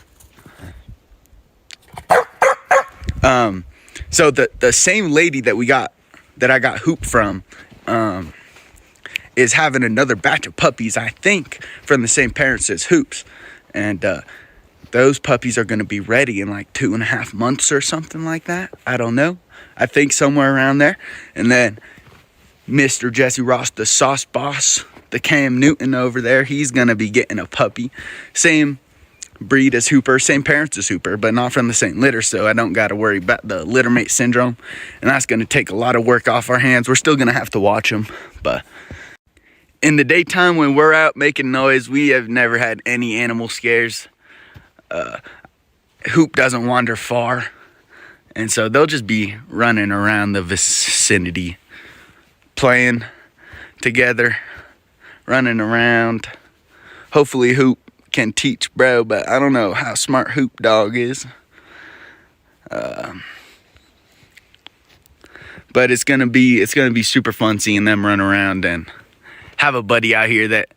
So the same lady that I got Hoop from, is having another batch of puppies, I think, from the same parents as Hoop's. And those puppies are going to be ready in like 2.5 months or something like that. I don't know. I think somewhere around there. And then Mr. Jesse Ross, the sauce boss, the Cam Newton over there, he's going to be getting a puppy. Same breed as Hooper, same parents as Hooper, but not from the same litter, so I don't got to worry about the littermate syndrome. And that's going to take a lot of work off our hands. We're still going to have to watch them, but in the daytime when we're out making noise, we have never had any animal scares. Hoop doesn't wander far, and so they'll just be running around the vicinity, playing together, running around. Hopefully Hoop can teach bro, but I don't know how smart Hoop dog is. But it's gonna be super fun seeing them run around and have a buddy out here that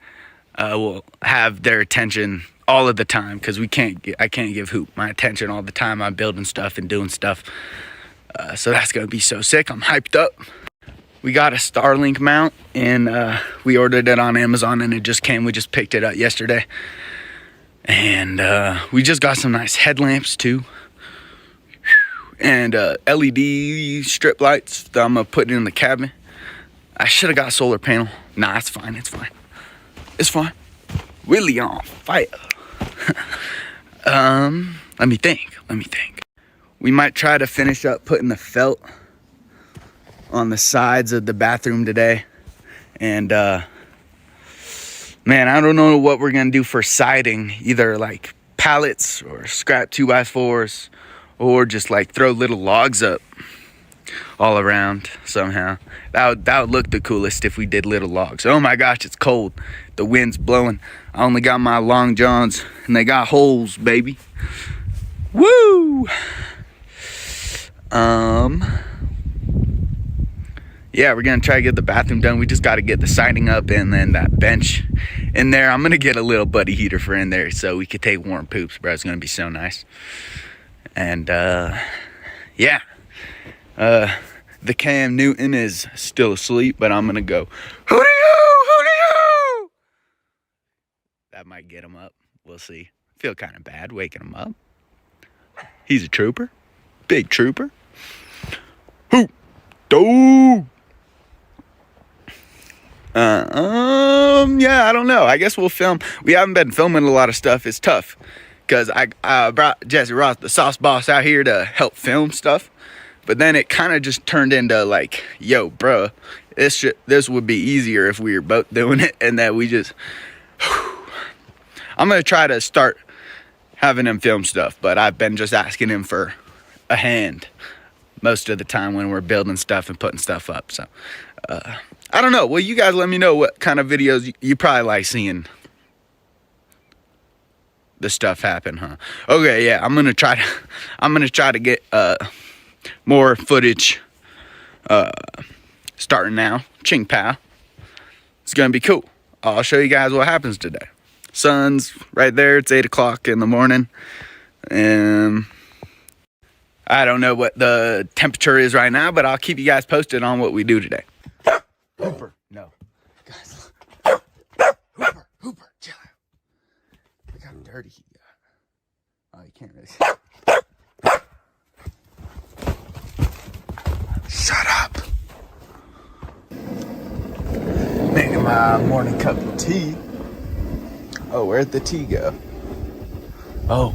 will have their attention all of the time, because I can't give Hoop my attention all the time. I'm building stuff and doing stuff, so that's gonna be so sick. I'm hyped up. We got a Starlink mount, and we ordered it on Amazon, and it just came. We just picked it up yesterday. And we just got some nice headlamps too, and LED strip lights that I'm gonna put in the cabin. I should have got a solar panel. Nah, it's fine. It's fine. Willie on fire. Let me think. We might try to finish up putting the felt on the sides of the bathroom today, and man, I don't know what we're going to do for siding. Either like pallets or scrap 2x4s, or just like throw little logs up all around somehow. That would look the coolest if we did little logs. Oh my gosh, it's cold. The wind's blowing. I only got my long johns, and they got holes, baby. Woo! Yeah, we're going to try to get the bathroom done. We just got to get the siding up, and then that bench in there. I'm going to get a little buddy heater for in there so we could take warm poops, bro. It's going to be so nice. And, yeah. The Cam Newton is still asleep, but I'm going to go, hooty-hoo! That might get him up. We'll see. Feel kind of bad waking him up. He's a trooper. Big trooper. Hoop. Dog. Yeah, I don't know. I guess we'll film. We haven't been filming a lot of stuff. It's tough because I brought Jesse Ross, the sauce boss, out here to help film stuff. But then it kind of just turned into like, yo, bro, this would be easier if we were both doing it, and that we just. I'm gonna try to start having him film stuff, but I've been just asking him for a hand most of the time when we're building stuff and putting stuff up. So I don't know. Well, you guys let me know what kind of videos you probably like seeing the stuff happen, huh? Okay, yeah, I'm gonna try to get more footage starting now. Ching pow. It's gonna be cool. I'll show you guys what happens today. Sun's right there. It's 8 o'clock in the morning, and I don't know what the temperature is right now, but I'll keep you guys posted on what we do today. Hooper, no. Guys, Hooper, chill out. Look how dirty he got. Oh, you can't really see. Shut up. Making my morning cup of tea. Oh, where'd the tea go? Oh,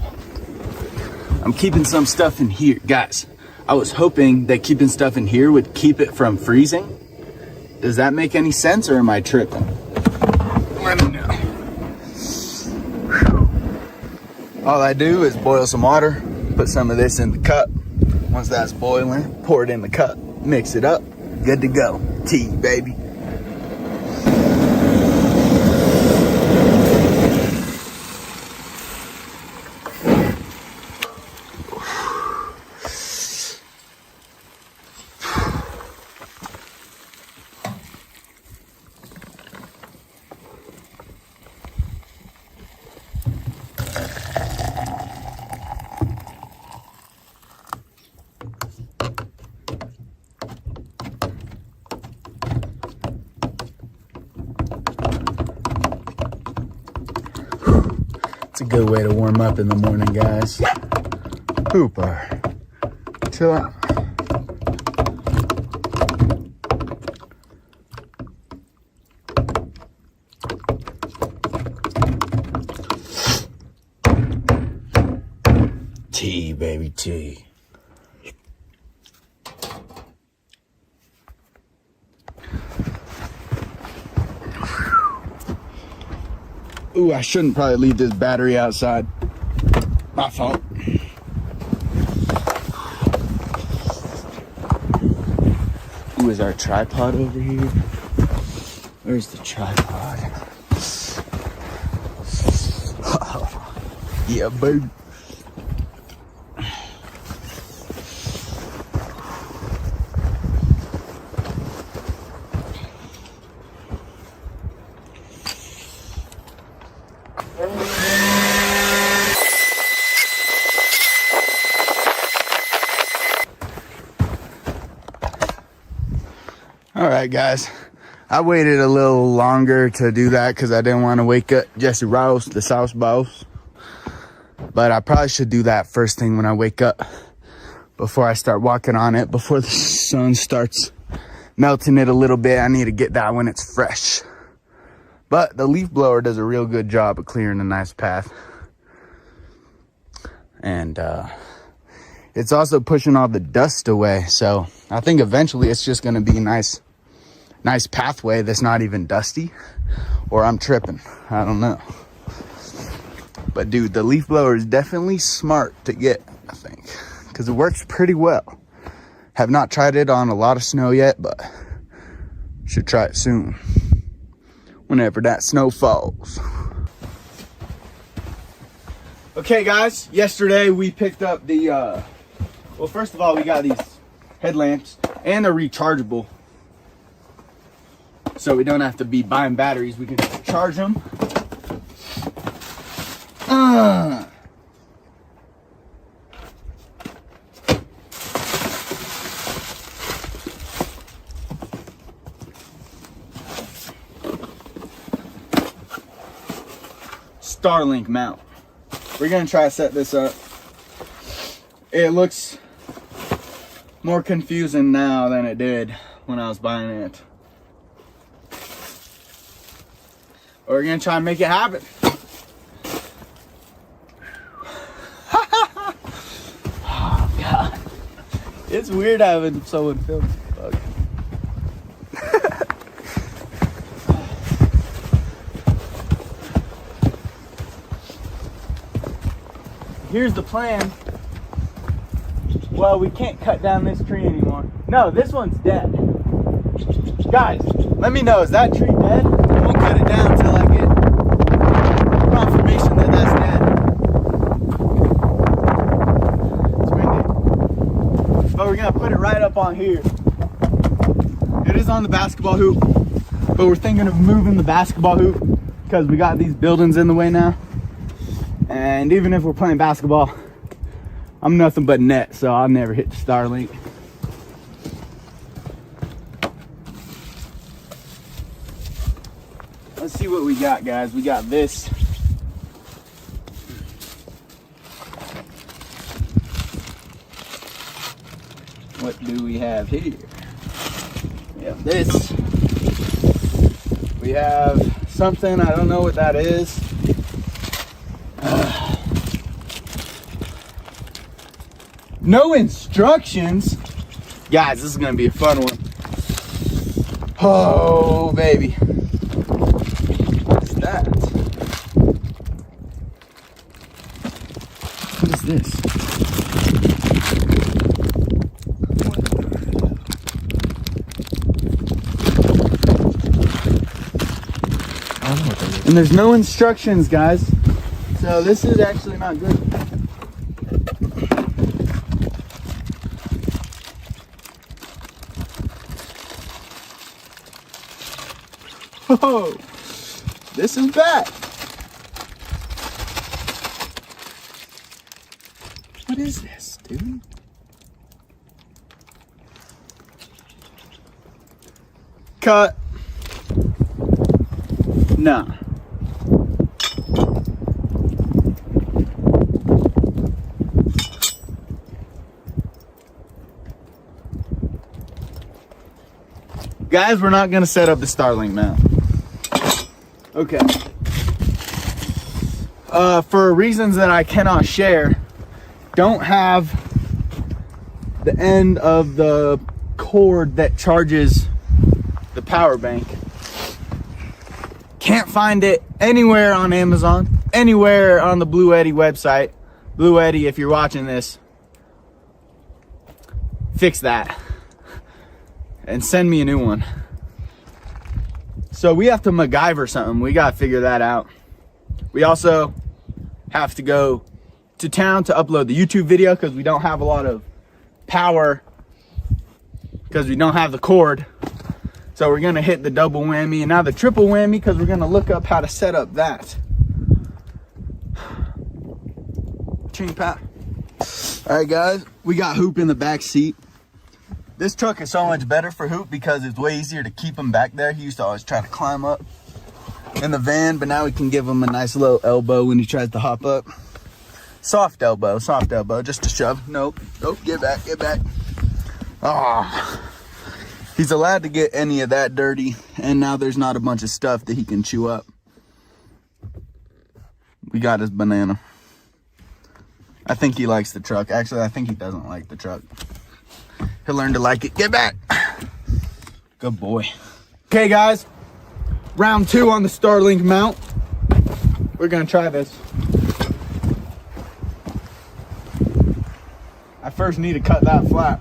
I'm keeping some stuff in here. Guys, I was hoping that keeping stuff in here would keep it from freezing. Does that make any sense, or am I tripping? Let me know. All I do is boil some water, put some of this in the cup. Once that's boiling, pour it in the cup, mix it up, good to go. Tea, baby. It's a good way to warm up in the morning, guys. Hooper, chill out. Tea, baby, tea. Ooh, I shouldn't probably leave this battery outside. My fault. Ooh, is our tripod over here? Where's the tripod? Yeah, baby. All right, guys, I waited a little longer to do that because I didn't want to wake up Jesse Rouse, the sauce boss. But I probably should do that first thing when I wake up before I start walking on it, before the sun starts melting it a little bit. I need to get that when it's fresh. But the leaf blower does a real good job of clearing a nice path. And it's also pushing all the dust away. So I think eventually it's just going to be nice pathway that's not even dusty, or I'm tripping. I don't know. But dude, the leaf blower is definitely smart to get, I think, because it works pretty well. Have not tried it on a lot of snow yet, but should try it soon whenever that snow falls. Okay, guys, yesterday we picked up the well, first of all, we got these headlamps, and they're rechargeable, so we don't have to be buying batteries. We can just charge them. Starlink mount. We're gonna try to set this up. It looks more confusing now than it did when I was buying it. But we're gonna try and make it happen. Oh God, it's weird having someone film. Fuck. Here's the plan. Well, we can't cut down this tree anymore. No, this one's dead. Guys, let me know, is that tree dead? I won't cut it down until I get confirmation that that's dead. It's windy. But we're gonna put it right up on here. It is on the basketball hoop, but we're thinking of moving the basketball hoop because we got these buildings in the way now. And even if we're playing basketball, I'm nothing but net, so I'll never hit the Starlink. Let's see what we got, guys. We got this. What do we have here? We have this. We have something, I don't know what that is. No instructions. Guys, this is gonna be a fun one. Oh, baby. What's that? What is this? And there's no instructions, guys. So this is actually not good. Oh, this is bad. What is this, dude? Cut. Nah. Guys, we're not gonna set up the Starlink now. Okay. For reasons that I cannot share, don't have the end of the cord that charges the power bank. Can't find it anywhere on Amazon, anywhere on the Blue Eddy website. Blue Eddy, if you're watching this, fix that and send me a new one. So we have to MacGyver something. We got to figure that out. We also have to go to town to upload the YouTube video because we don't have a lot of power because we don't have the cord. So we're going to hit the double whammy and now the triple whammy because we're going to look up how to set up that. Ching pat. All right, guys, we got Hoop in the back seat. This truck is so much better for Hoop because it's way easier to keep him back there. He used to always try to climb up in the van, but now we can give him a nice little elbow when he tries to hop up. Soft elbow, just to shove. Nope, get back. Ah, he's allowed to get any of that dirty, and now there's not a bunch of stuff that he can chew up. We got his banana. I think he likes the truck. Actually, I think he doesn't like the truck. He'll learn to like it. Get back. Good boy. Okay, guys. Round 2 on the Starlink mount. We're going to try this. I first need to cut that flat.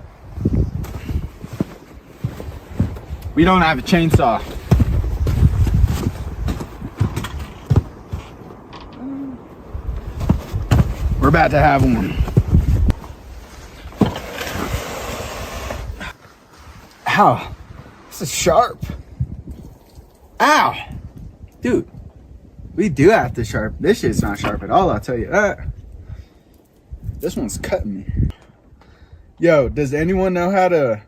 We don't have a chainsaw. We're about to have one. Ow, this is sharp. Ow, dude, we do have to sharp. This shit's not sharp at all, I'll tell you that. This one's cutting me. Yo, does anyone know how to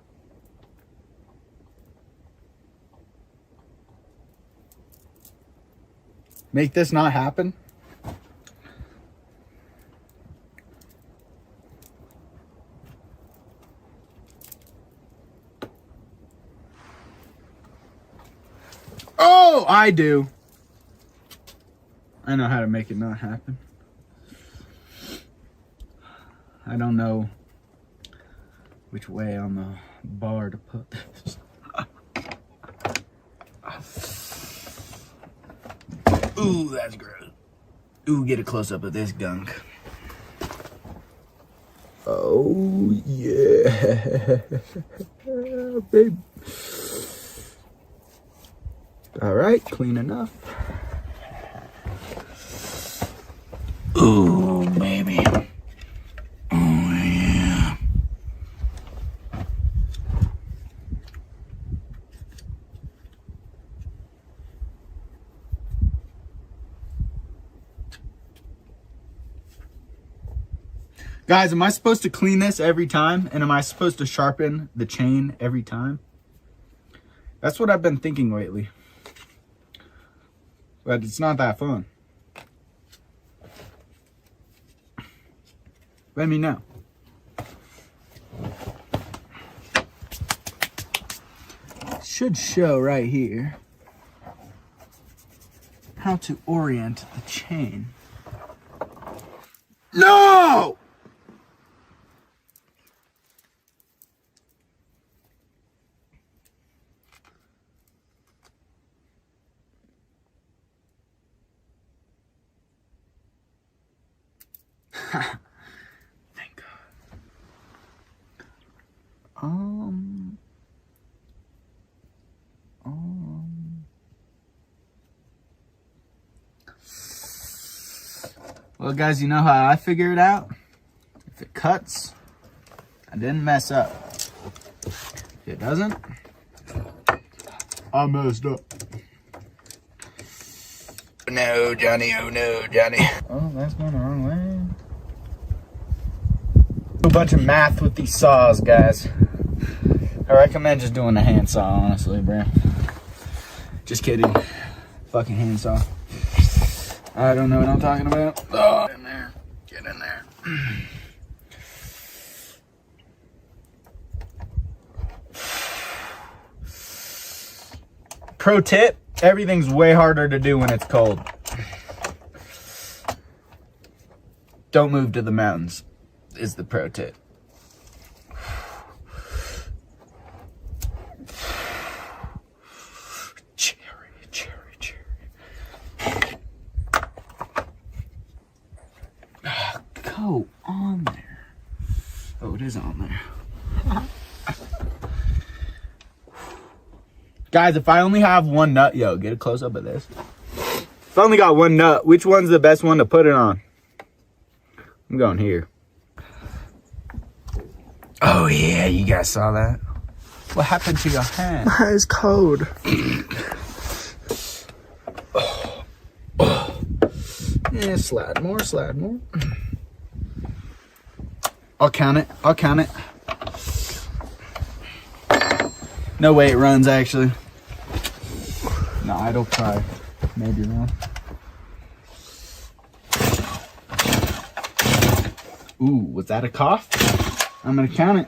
make this not happen? Oh, I do. I know how to make it not happen. I don't know which way on the bar to put this. Ooh, that's gross. Ooh, get a close-up of this gunk. Oh, yeah. Baby. All right, clean enough. Ooh, baby. Oh, yeah. Guys, am I supposed to clean this every time? And am I supposed to sharpen the chain every time? That's what I've been thinking lately. But it's not that fun. Let me know. Should show right here how to orient the chain. No! Thank God. Well, guys, you know how I figure it out? If it cuts, I didn't mess up. If it doesn't, I messed up. No, Johnny. Oh, no, Johnny. Oh, that's going the wrong way. A bunch of math with these saws, guys. I recommend just doing a hand saw, honestly, bro. Just kidding. Fucking hand saw. I don't know what I'm talking about. Oh, get in there. Get in there. Pro tip, everything's way harder to do when it's cold. Don't move to the mountains is the pro tip. Cherry. Go on there. Oh, it is on there. Guys, if I only have one nut, yo, get a close up of this. If I only got one nut, which one's the best one to put it on? I'm going here. Oh yeah, you guys saw that? What happened to your hand? It's cold. Yeah, slide more. I'll count it. No way it runs, actually. No, idle try. Maybe run. Ooh, was that a cough? I'm gonna count it.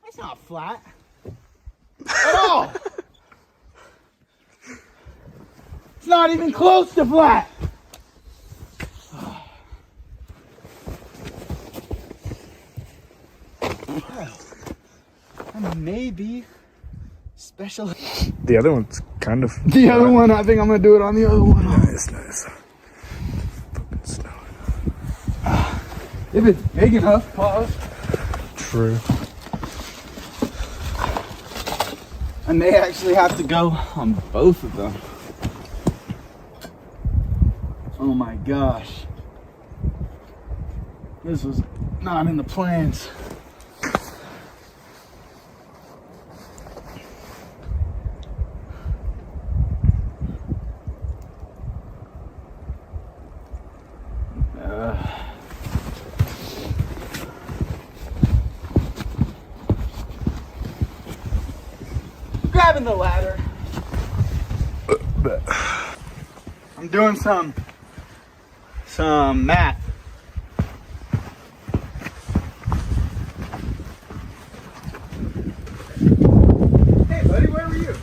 It's not flat at all. It's not even close to flat. Maybe special. The other one's kind of. The other one, I think I'm gonna do it on the other one. Nice. Fucking snow. If it's big enough, pause. True. I may actually have to go on both of them. Oh my gosh. This was not in the plans. Grabbing the ladder. I'm doing some math. Hey buddy, where were you?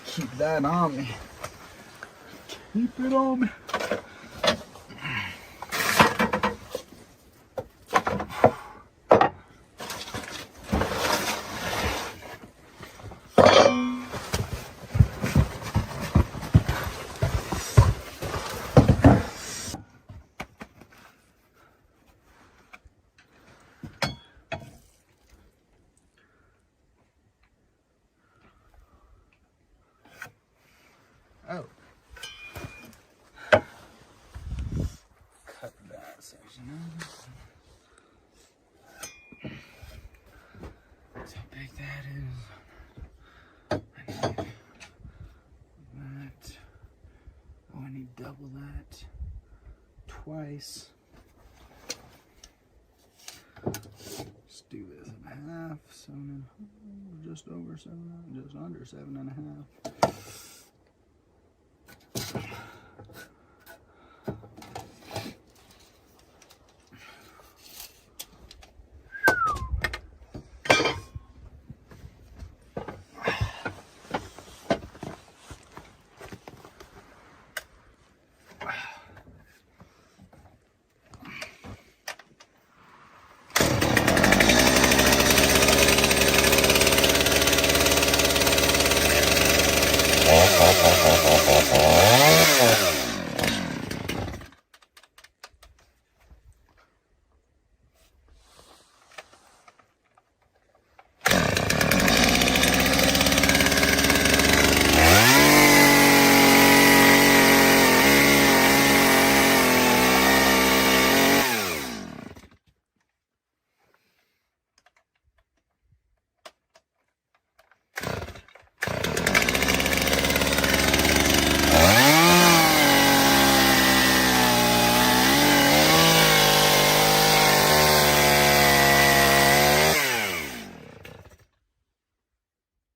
Keep that on me. Keep it on me. Oh. Cut that section out. That's how big that is. I need that. Oh, I need double that. Twice. Let's do this in half. Just over 7, just under 7.5.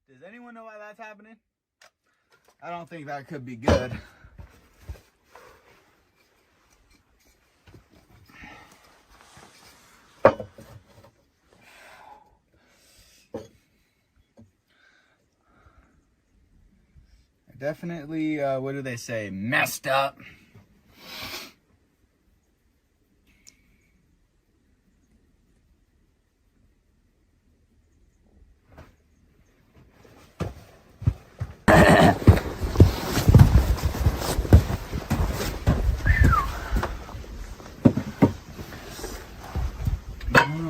Does anyone know why that's happening? I don't think that could be good. I definitely, what do they say, messed up.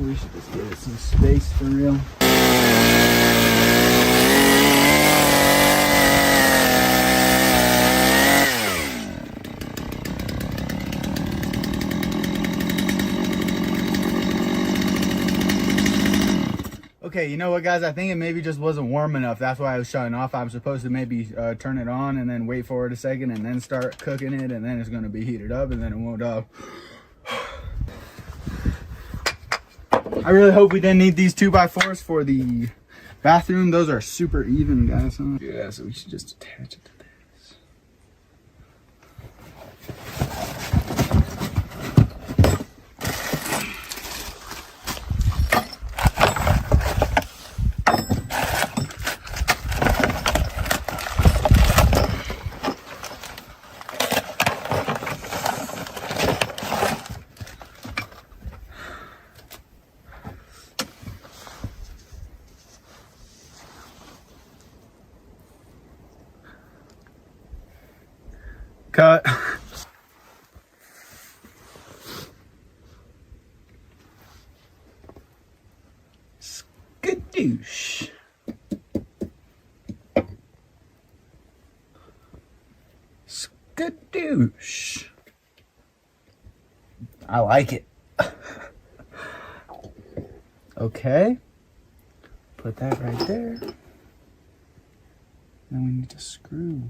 We should just give it some space for real. Okay, you know what, guys? I think it maybe just wasn't warm enough. That's why I was shutting off. I'm supposed to maybe turn it on and then wait for it a second and then start cooking it, and then it's going to be heated up and then it won't I really hope we didn't need these 2x4s for the bathroom. Those are super even, guys. Huh? Yeah, so we should just attach it to this. Cut. Skadoosh. Skadoosh. I like it. Okay. Put that right there. Then we need to screw.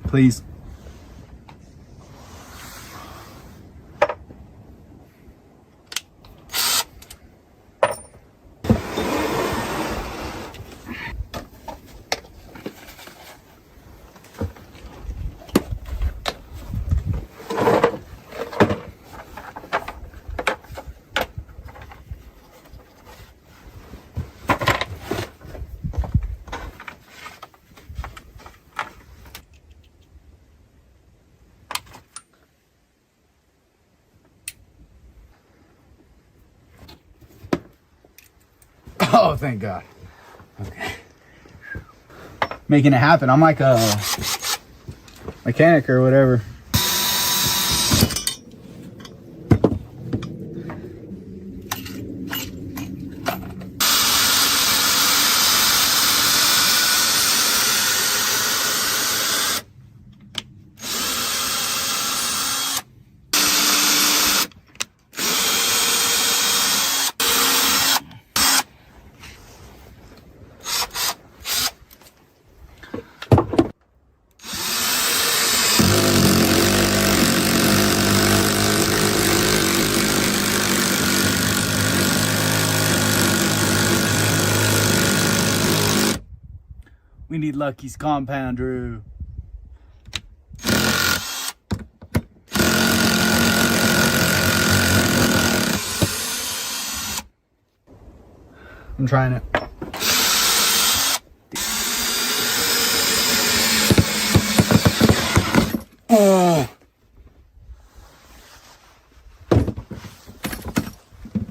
Please. Oh, thank God. Okay. Making it happen. I'm like a mechanic or whatever. We need Lucky's compound, Drew. I'm trying it. Oh.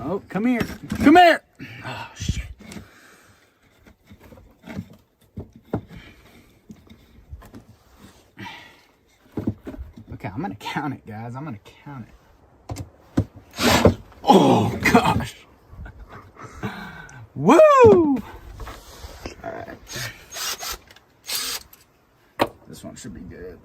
Oh, come here. Come here. Oh, shit. Okay, I'm gonna count it, guys. I'm gonna count it. Oh, gosh. Woo! Alright. This one should be good.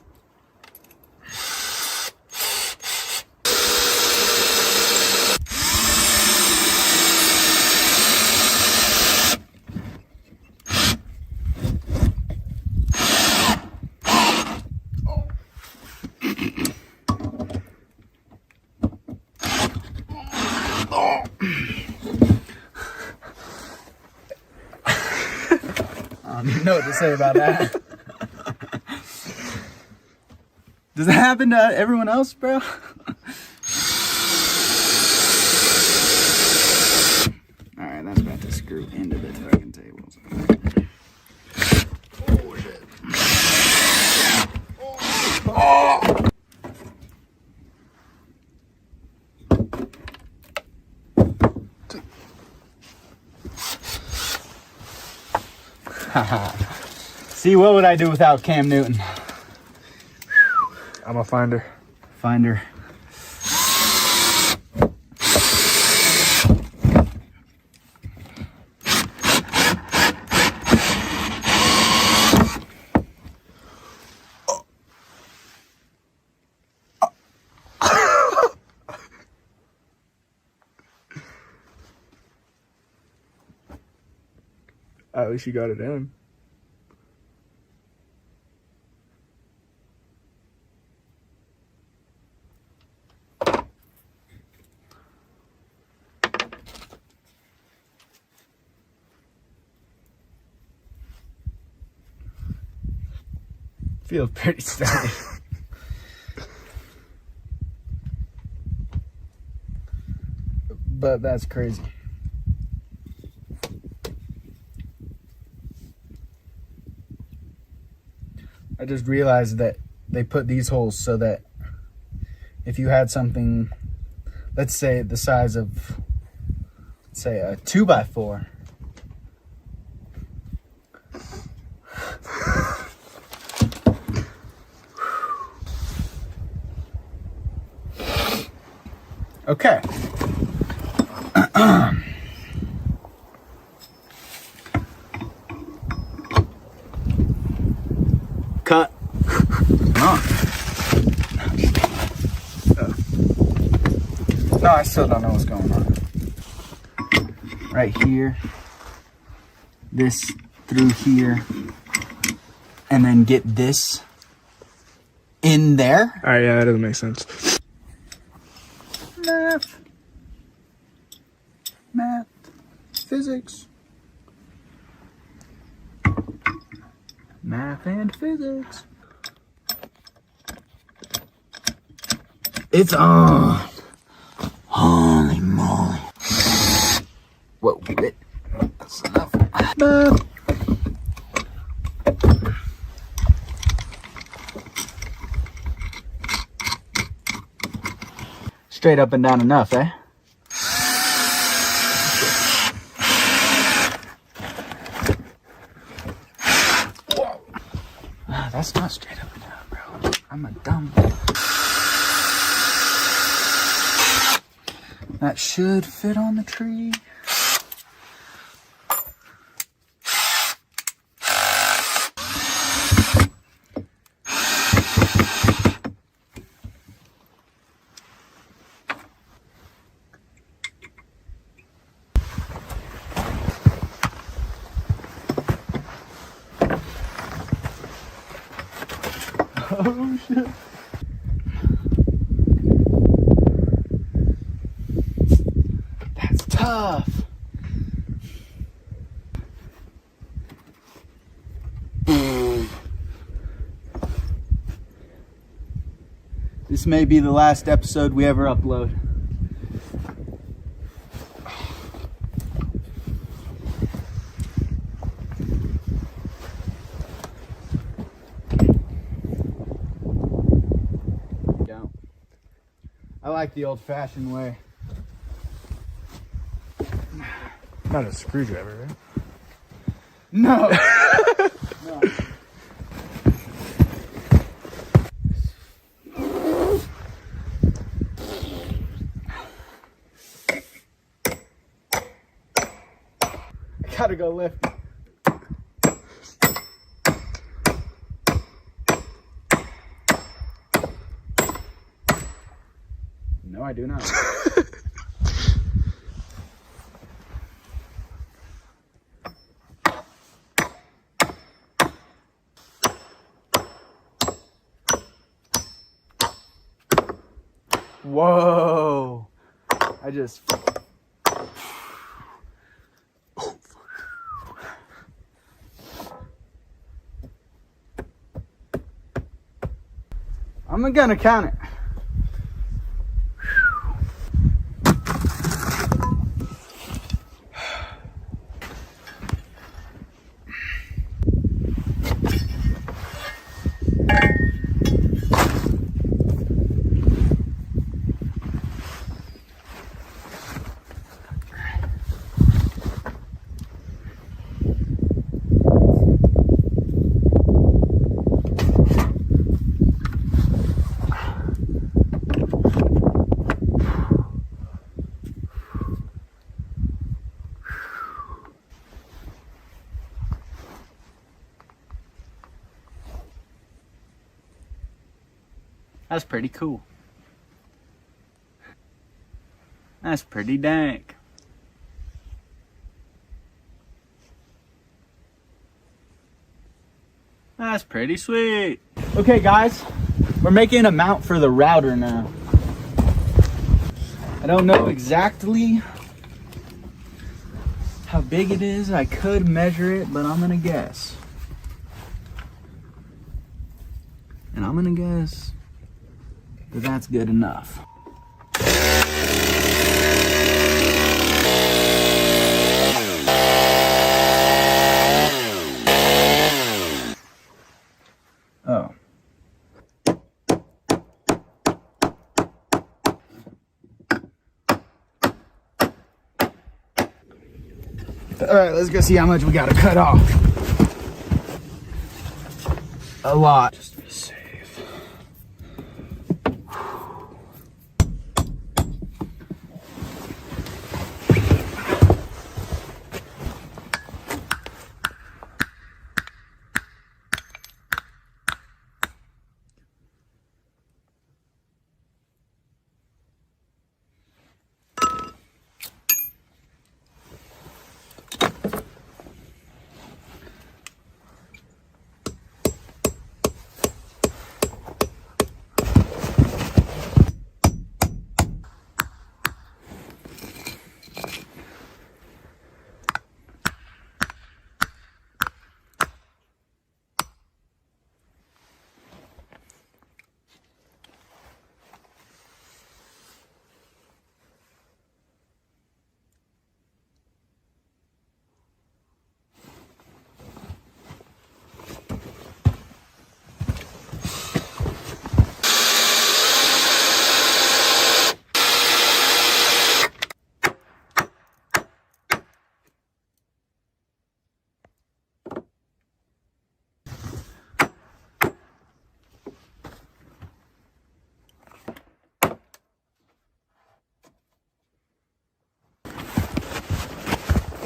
I don't even know what to say about that. Does that happen to everyone else, bro? Alright, that's about to screw into the fucking tables. Oh, shit. Oh! See, what would I do without Cam Newton? I'm a finder. Finder. At least you got it in. Feels pretty sturdy. But that's crazy. I just realized that they put these holes so that if you had something, let's say the size of, say, a 2x4. Okay. Cut. No, I still don't know what's going on. Right here. This through here. And then get this in there. Alright, yeah, that doesn't make sense. Math. Physics. Math and physics. It's on. Holy moly. Whoa, that's enough. Math. Straight up and down enough, eh? That should fit on the tree. Oh shit. That's tough. This may be the last episode we ever upload. I like the old-fashioned way. Not a screwdriver, right? No. No. I gotta go lift. No, I do not. Whoa. I just... I'm gonna count it. That's pretty cool. That's pretty dank. That's pretty sweet. Okay guys, we're making a mount for the router now. I don't know exactly how big it is. I could measure it, but I'm gonna guess. And I'm gonna guess that that's good enough. Oh. All right, let's go see how much we gotta cut off. A lot. Just to be safe.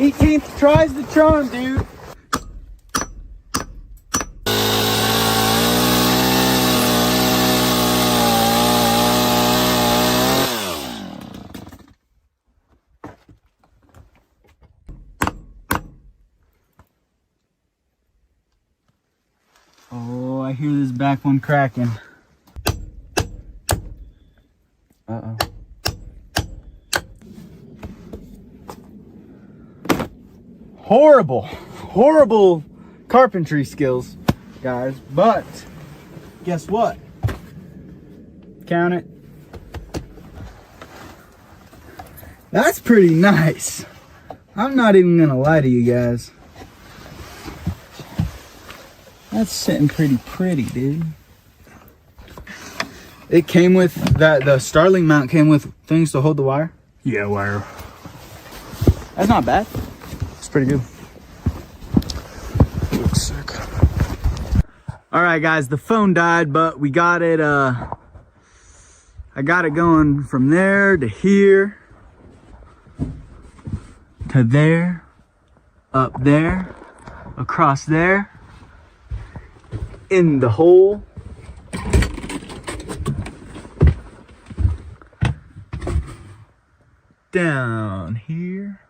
18th tries the charm, dude. Oh, I hear this back one cracking. Uh-oh. Horrible carpentry skills, guys. But guess what? Count it. That's pretty nice. I'm not even gonna lie to you guys. That's sitting pretty, dude. It came with that, the Starling mount came with things to hold the wire. Yeah, wire. That's not bad. It's pretty good. Looks sick. All right, guys, the phone died, but we got it. I got it going from there to here, to there, up there, across there, in the hole. Down here,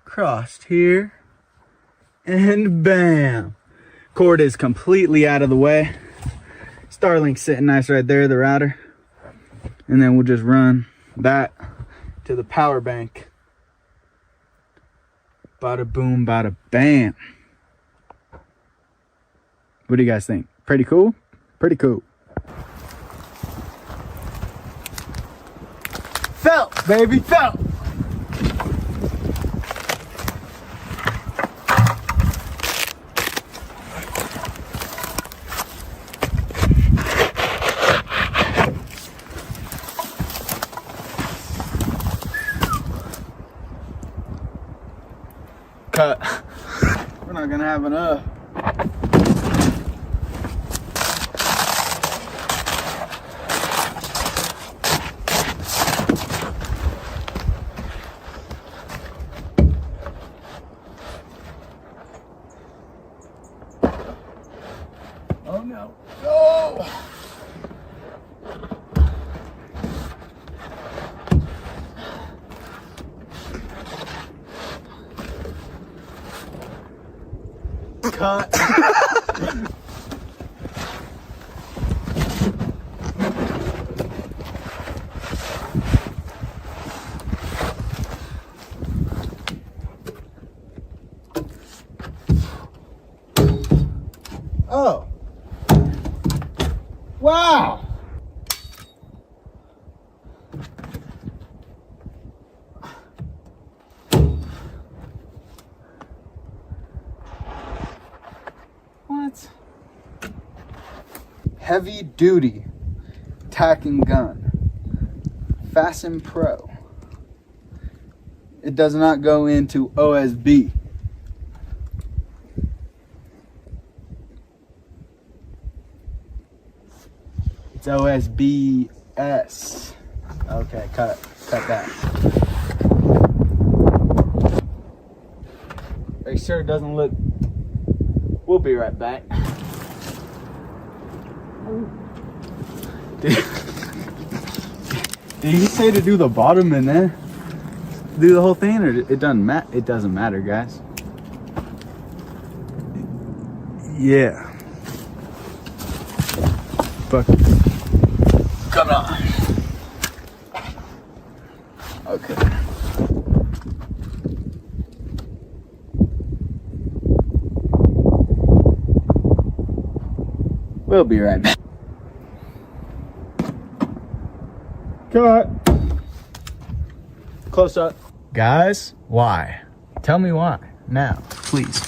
crossed here, and bam. Cord is completely out of the way. Starlink's sitting nice right there, the router. And then we'll just run that to the power bank. Bada boom, bada bam. What do you guys think? Pretty cool? Pretty cool. Felt, baby, felt. Cut. We're not gonna have enough. Oh no. No! Cut. Oh. Wow. What? Heavy duty tacking gun. Fasten Pro. It does not go into OSB. It's OSBS. Okay, cut that. Make sure it doesn't look. We'll be right back. Did he say to do the bottom and then do the whole thing, or it doesn't matter? It doesn't matter, guys. Yeah. Fuck. Come on. Okay. We'll be right back. Cut. Close up. Guys, why? Tell me why. Now, please.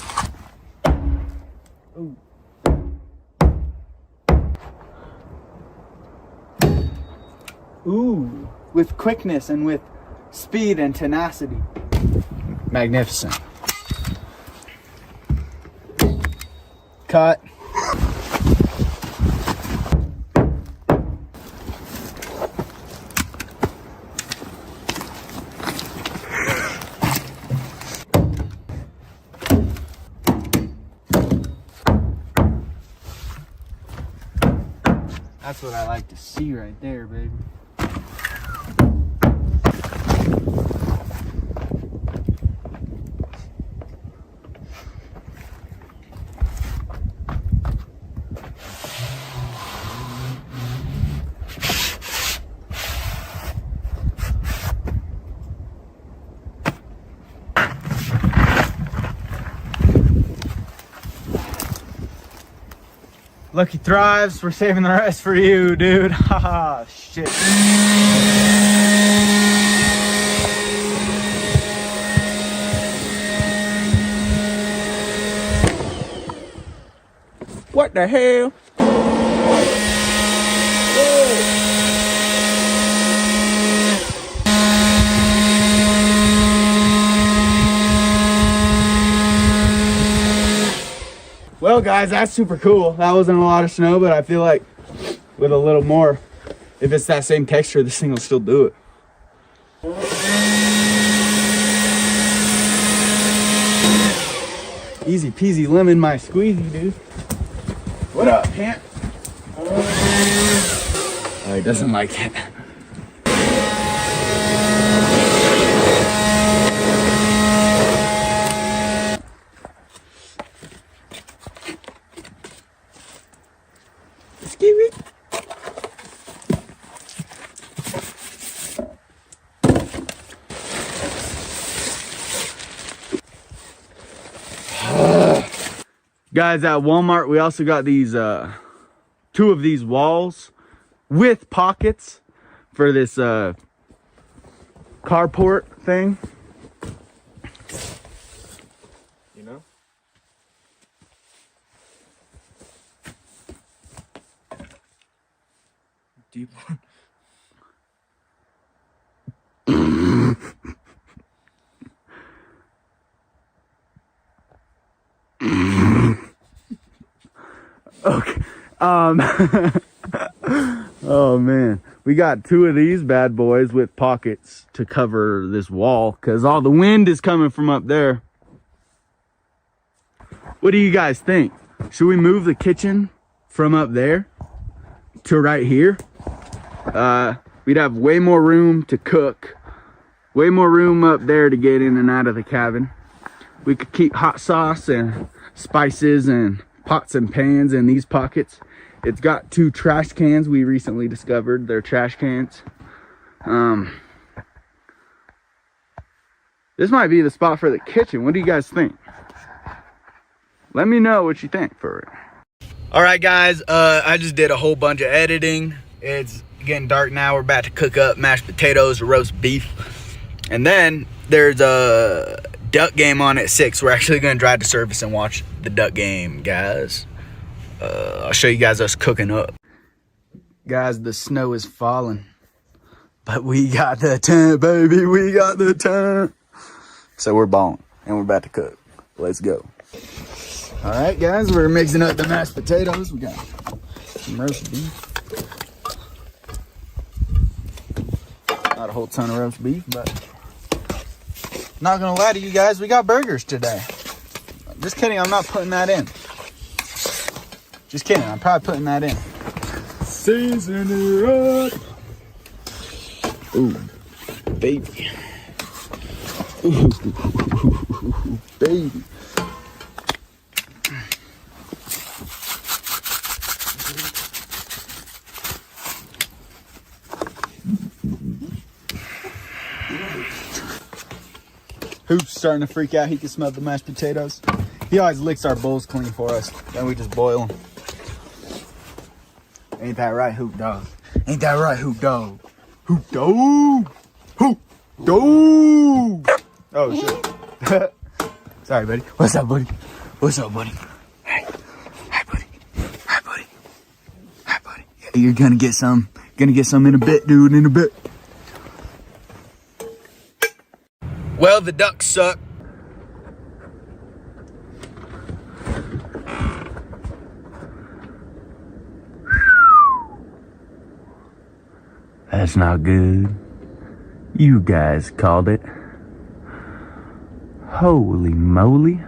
Ooh. Ooh. With quickness and with speed and tenacity. Magnificent. Cut. That's what I like to see right there, baby. Lucky thrives, we're saving the rest for you, dude. Haha, shit. What the hell? Well, guys, that's super cool. That wasn't a lot of snow, but I feel like with a little more, if it's that same texture, this thing will still do it. Easy peasy lemon my squeezy, dude. What up, Pant? Oh, he doesn't like it. Guys, at Walmart, we also got these, 2 of these walls with pockets for this, carport thing. You know? Deep one. Okay. Oh man, we got 2 of these bad boys with pockets to cover this wall because all the wind is coming from up there. What do you guys think? Should we move the kitchen from up there to right here? We'd have way more room to cook, way more room up there to get in and out of the cabin. We could keep hot sauce and spices and pots and pans in these pockets. It's got 2 trash cans we recently discovered. They're trash cans. This might be the spot for the kitchen. What do you guys think? Let me know what you think for it. All right, guys, I just did a whole bunch of editing. It's getting dark now. We're about to cook up mashed potatoes or roast beef. And then there's a duck game on at 6. We're actually gonna drive to service and watch the duck game, guys. I'll show you guys us cooking up. Guys, the snow is falling, but we got the tent, baby. We got the tent. So we're balling and we're about to cook. Let's go. All right, guys, we're mixing up the mashed potatoes. We got some roast beef. Not a whole ton of roast beef, but not gonna lie to you guys, we got burgers today. Just kidding, I'm not putting that in. Just kidding, I'm probably putting that in. Season it up. Ooh, baby. Ooh, baby. Hoop's starting to freak out. He can smell the mashed potatoes. He always licks our bowls clean for us. Then we just boil them. Ain't that right, Hoop dog? Ain't that right, Hoop dog? Hoop dog! Hoop dog! Oh, shit. Sorry, buddy. What's up, buddy? What's up, buddy? Hey. Hi, buddy. Hi, buddy. Hi, buddy. Yeah, you're gonna get some. Gonna get some in a bit, dude, in a bit. Well, the ducks suck. That's not good. You guys called it. Holy moly.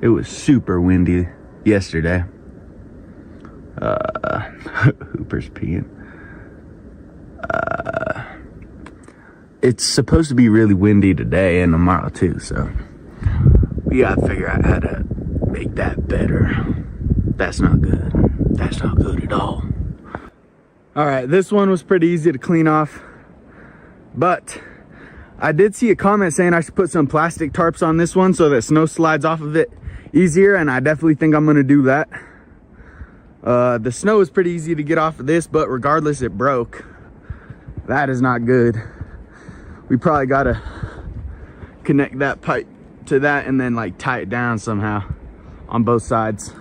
It was super windy yesterday. Hooper's peeing. It's supposed to be really windy today and tomorrow too, so we gotta figure out how to make that better. That's not good. That's not good at all. All right, this one was pretty easy to clean off, but I did see a comment saying I should put some plastic tarps on this one so that snow slides off of it easier, and I definitely think I'm gonna do that. The snow is pretty easy to get off of this, but regardless, it broke. That is not good. We probably gotta connect that pipe to that and then like tie it down somehow on both sides.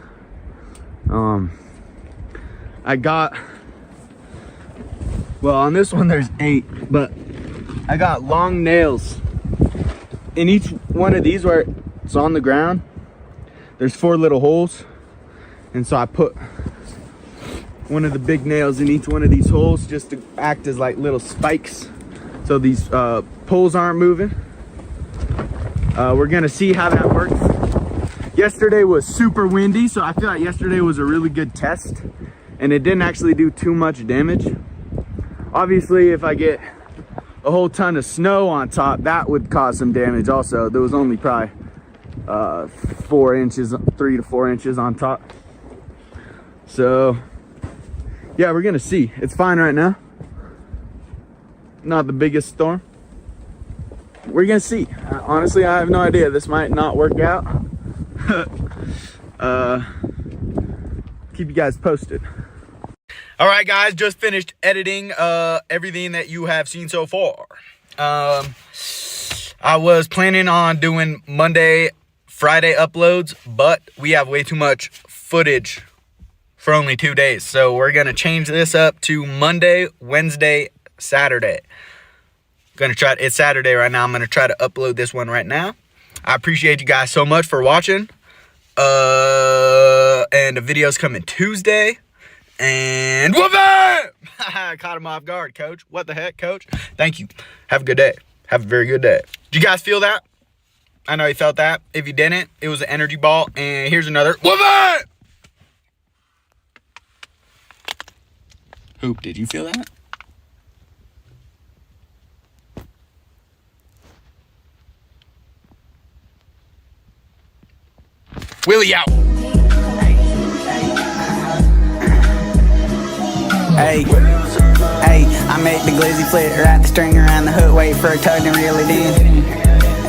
Well, on this one there's 8, but I got long nails in each one of these where it's on the ground. There's 4 little holes, and so I put one of the big nails in each one of these holes just to act as like little spikes so these poles aren't moving. We're gonna see how that works. Yesterday was super windy, so I feel like yesterday was a really good test, and it didn't actually do too much damage. Obviously, if I get a whole ton of snow on top, that would cause some damage also. There was only probably 4 inches, 3 to 4 inches on top. So yeah, we're gonna see. It's fine right now. Not the biggest storm. We're gonna see. Honestly, I have no idea. This might not work out. Keep you guys posted. All right, guys, just finished editing everything that you have seen so far. I was planning on doing Monday, Friday uploads, but we have way too much footage for only 2 days. So we're gonna change this up to Monday, Wednesday, Saturday. It's Saturday right now. I'm gonna try to upload this one right now. I appreciate you guys so much for watching. And the video's coming Tuesday. And whoop it! I caught him off guard, coach. What the heck, coach? Thank you. Have a good day. Have a very good day. Did you guys feel that? I know you felt that. If you didn't, it was an energy ball. And here's another whoop it! Hoop, did you feel that? Willie out. Hey, I make the glizzy flip, wrap the string around the hook, wait for a tug and reel it in.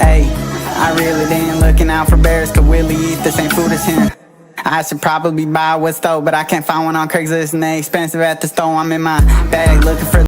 Hey, I reel it in, looking out for bears, cause Willie eat the same food as him. I should probably buy what's though, but I can't find one on Craigslist and they expensive at the store. I'm in my bag looking for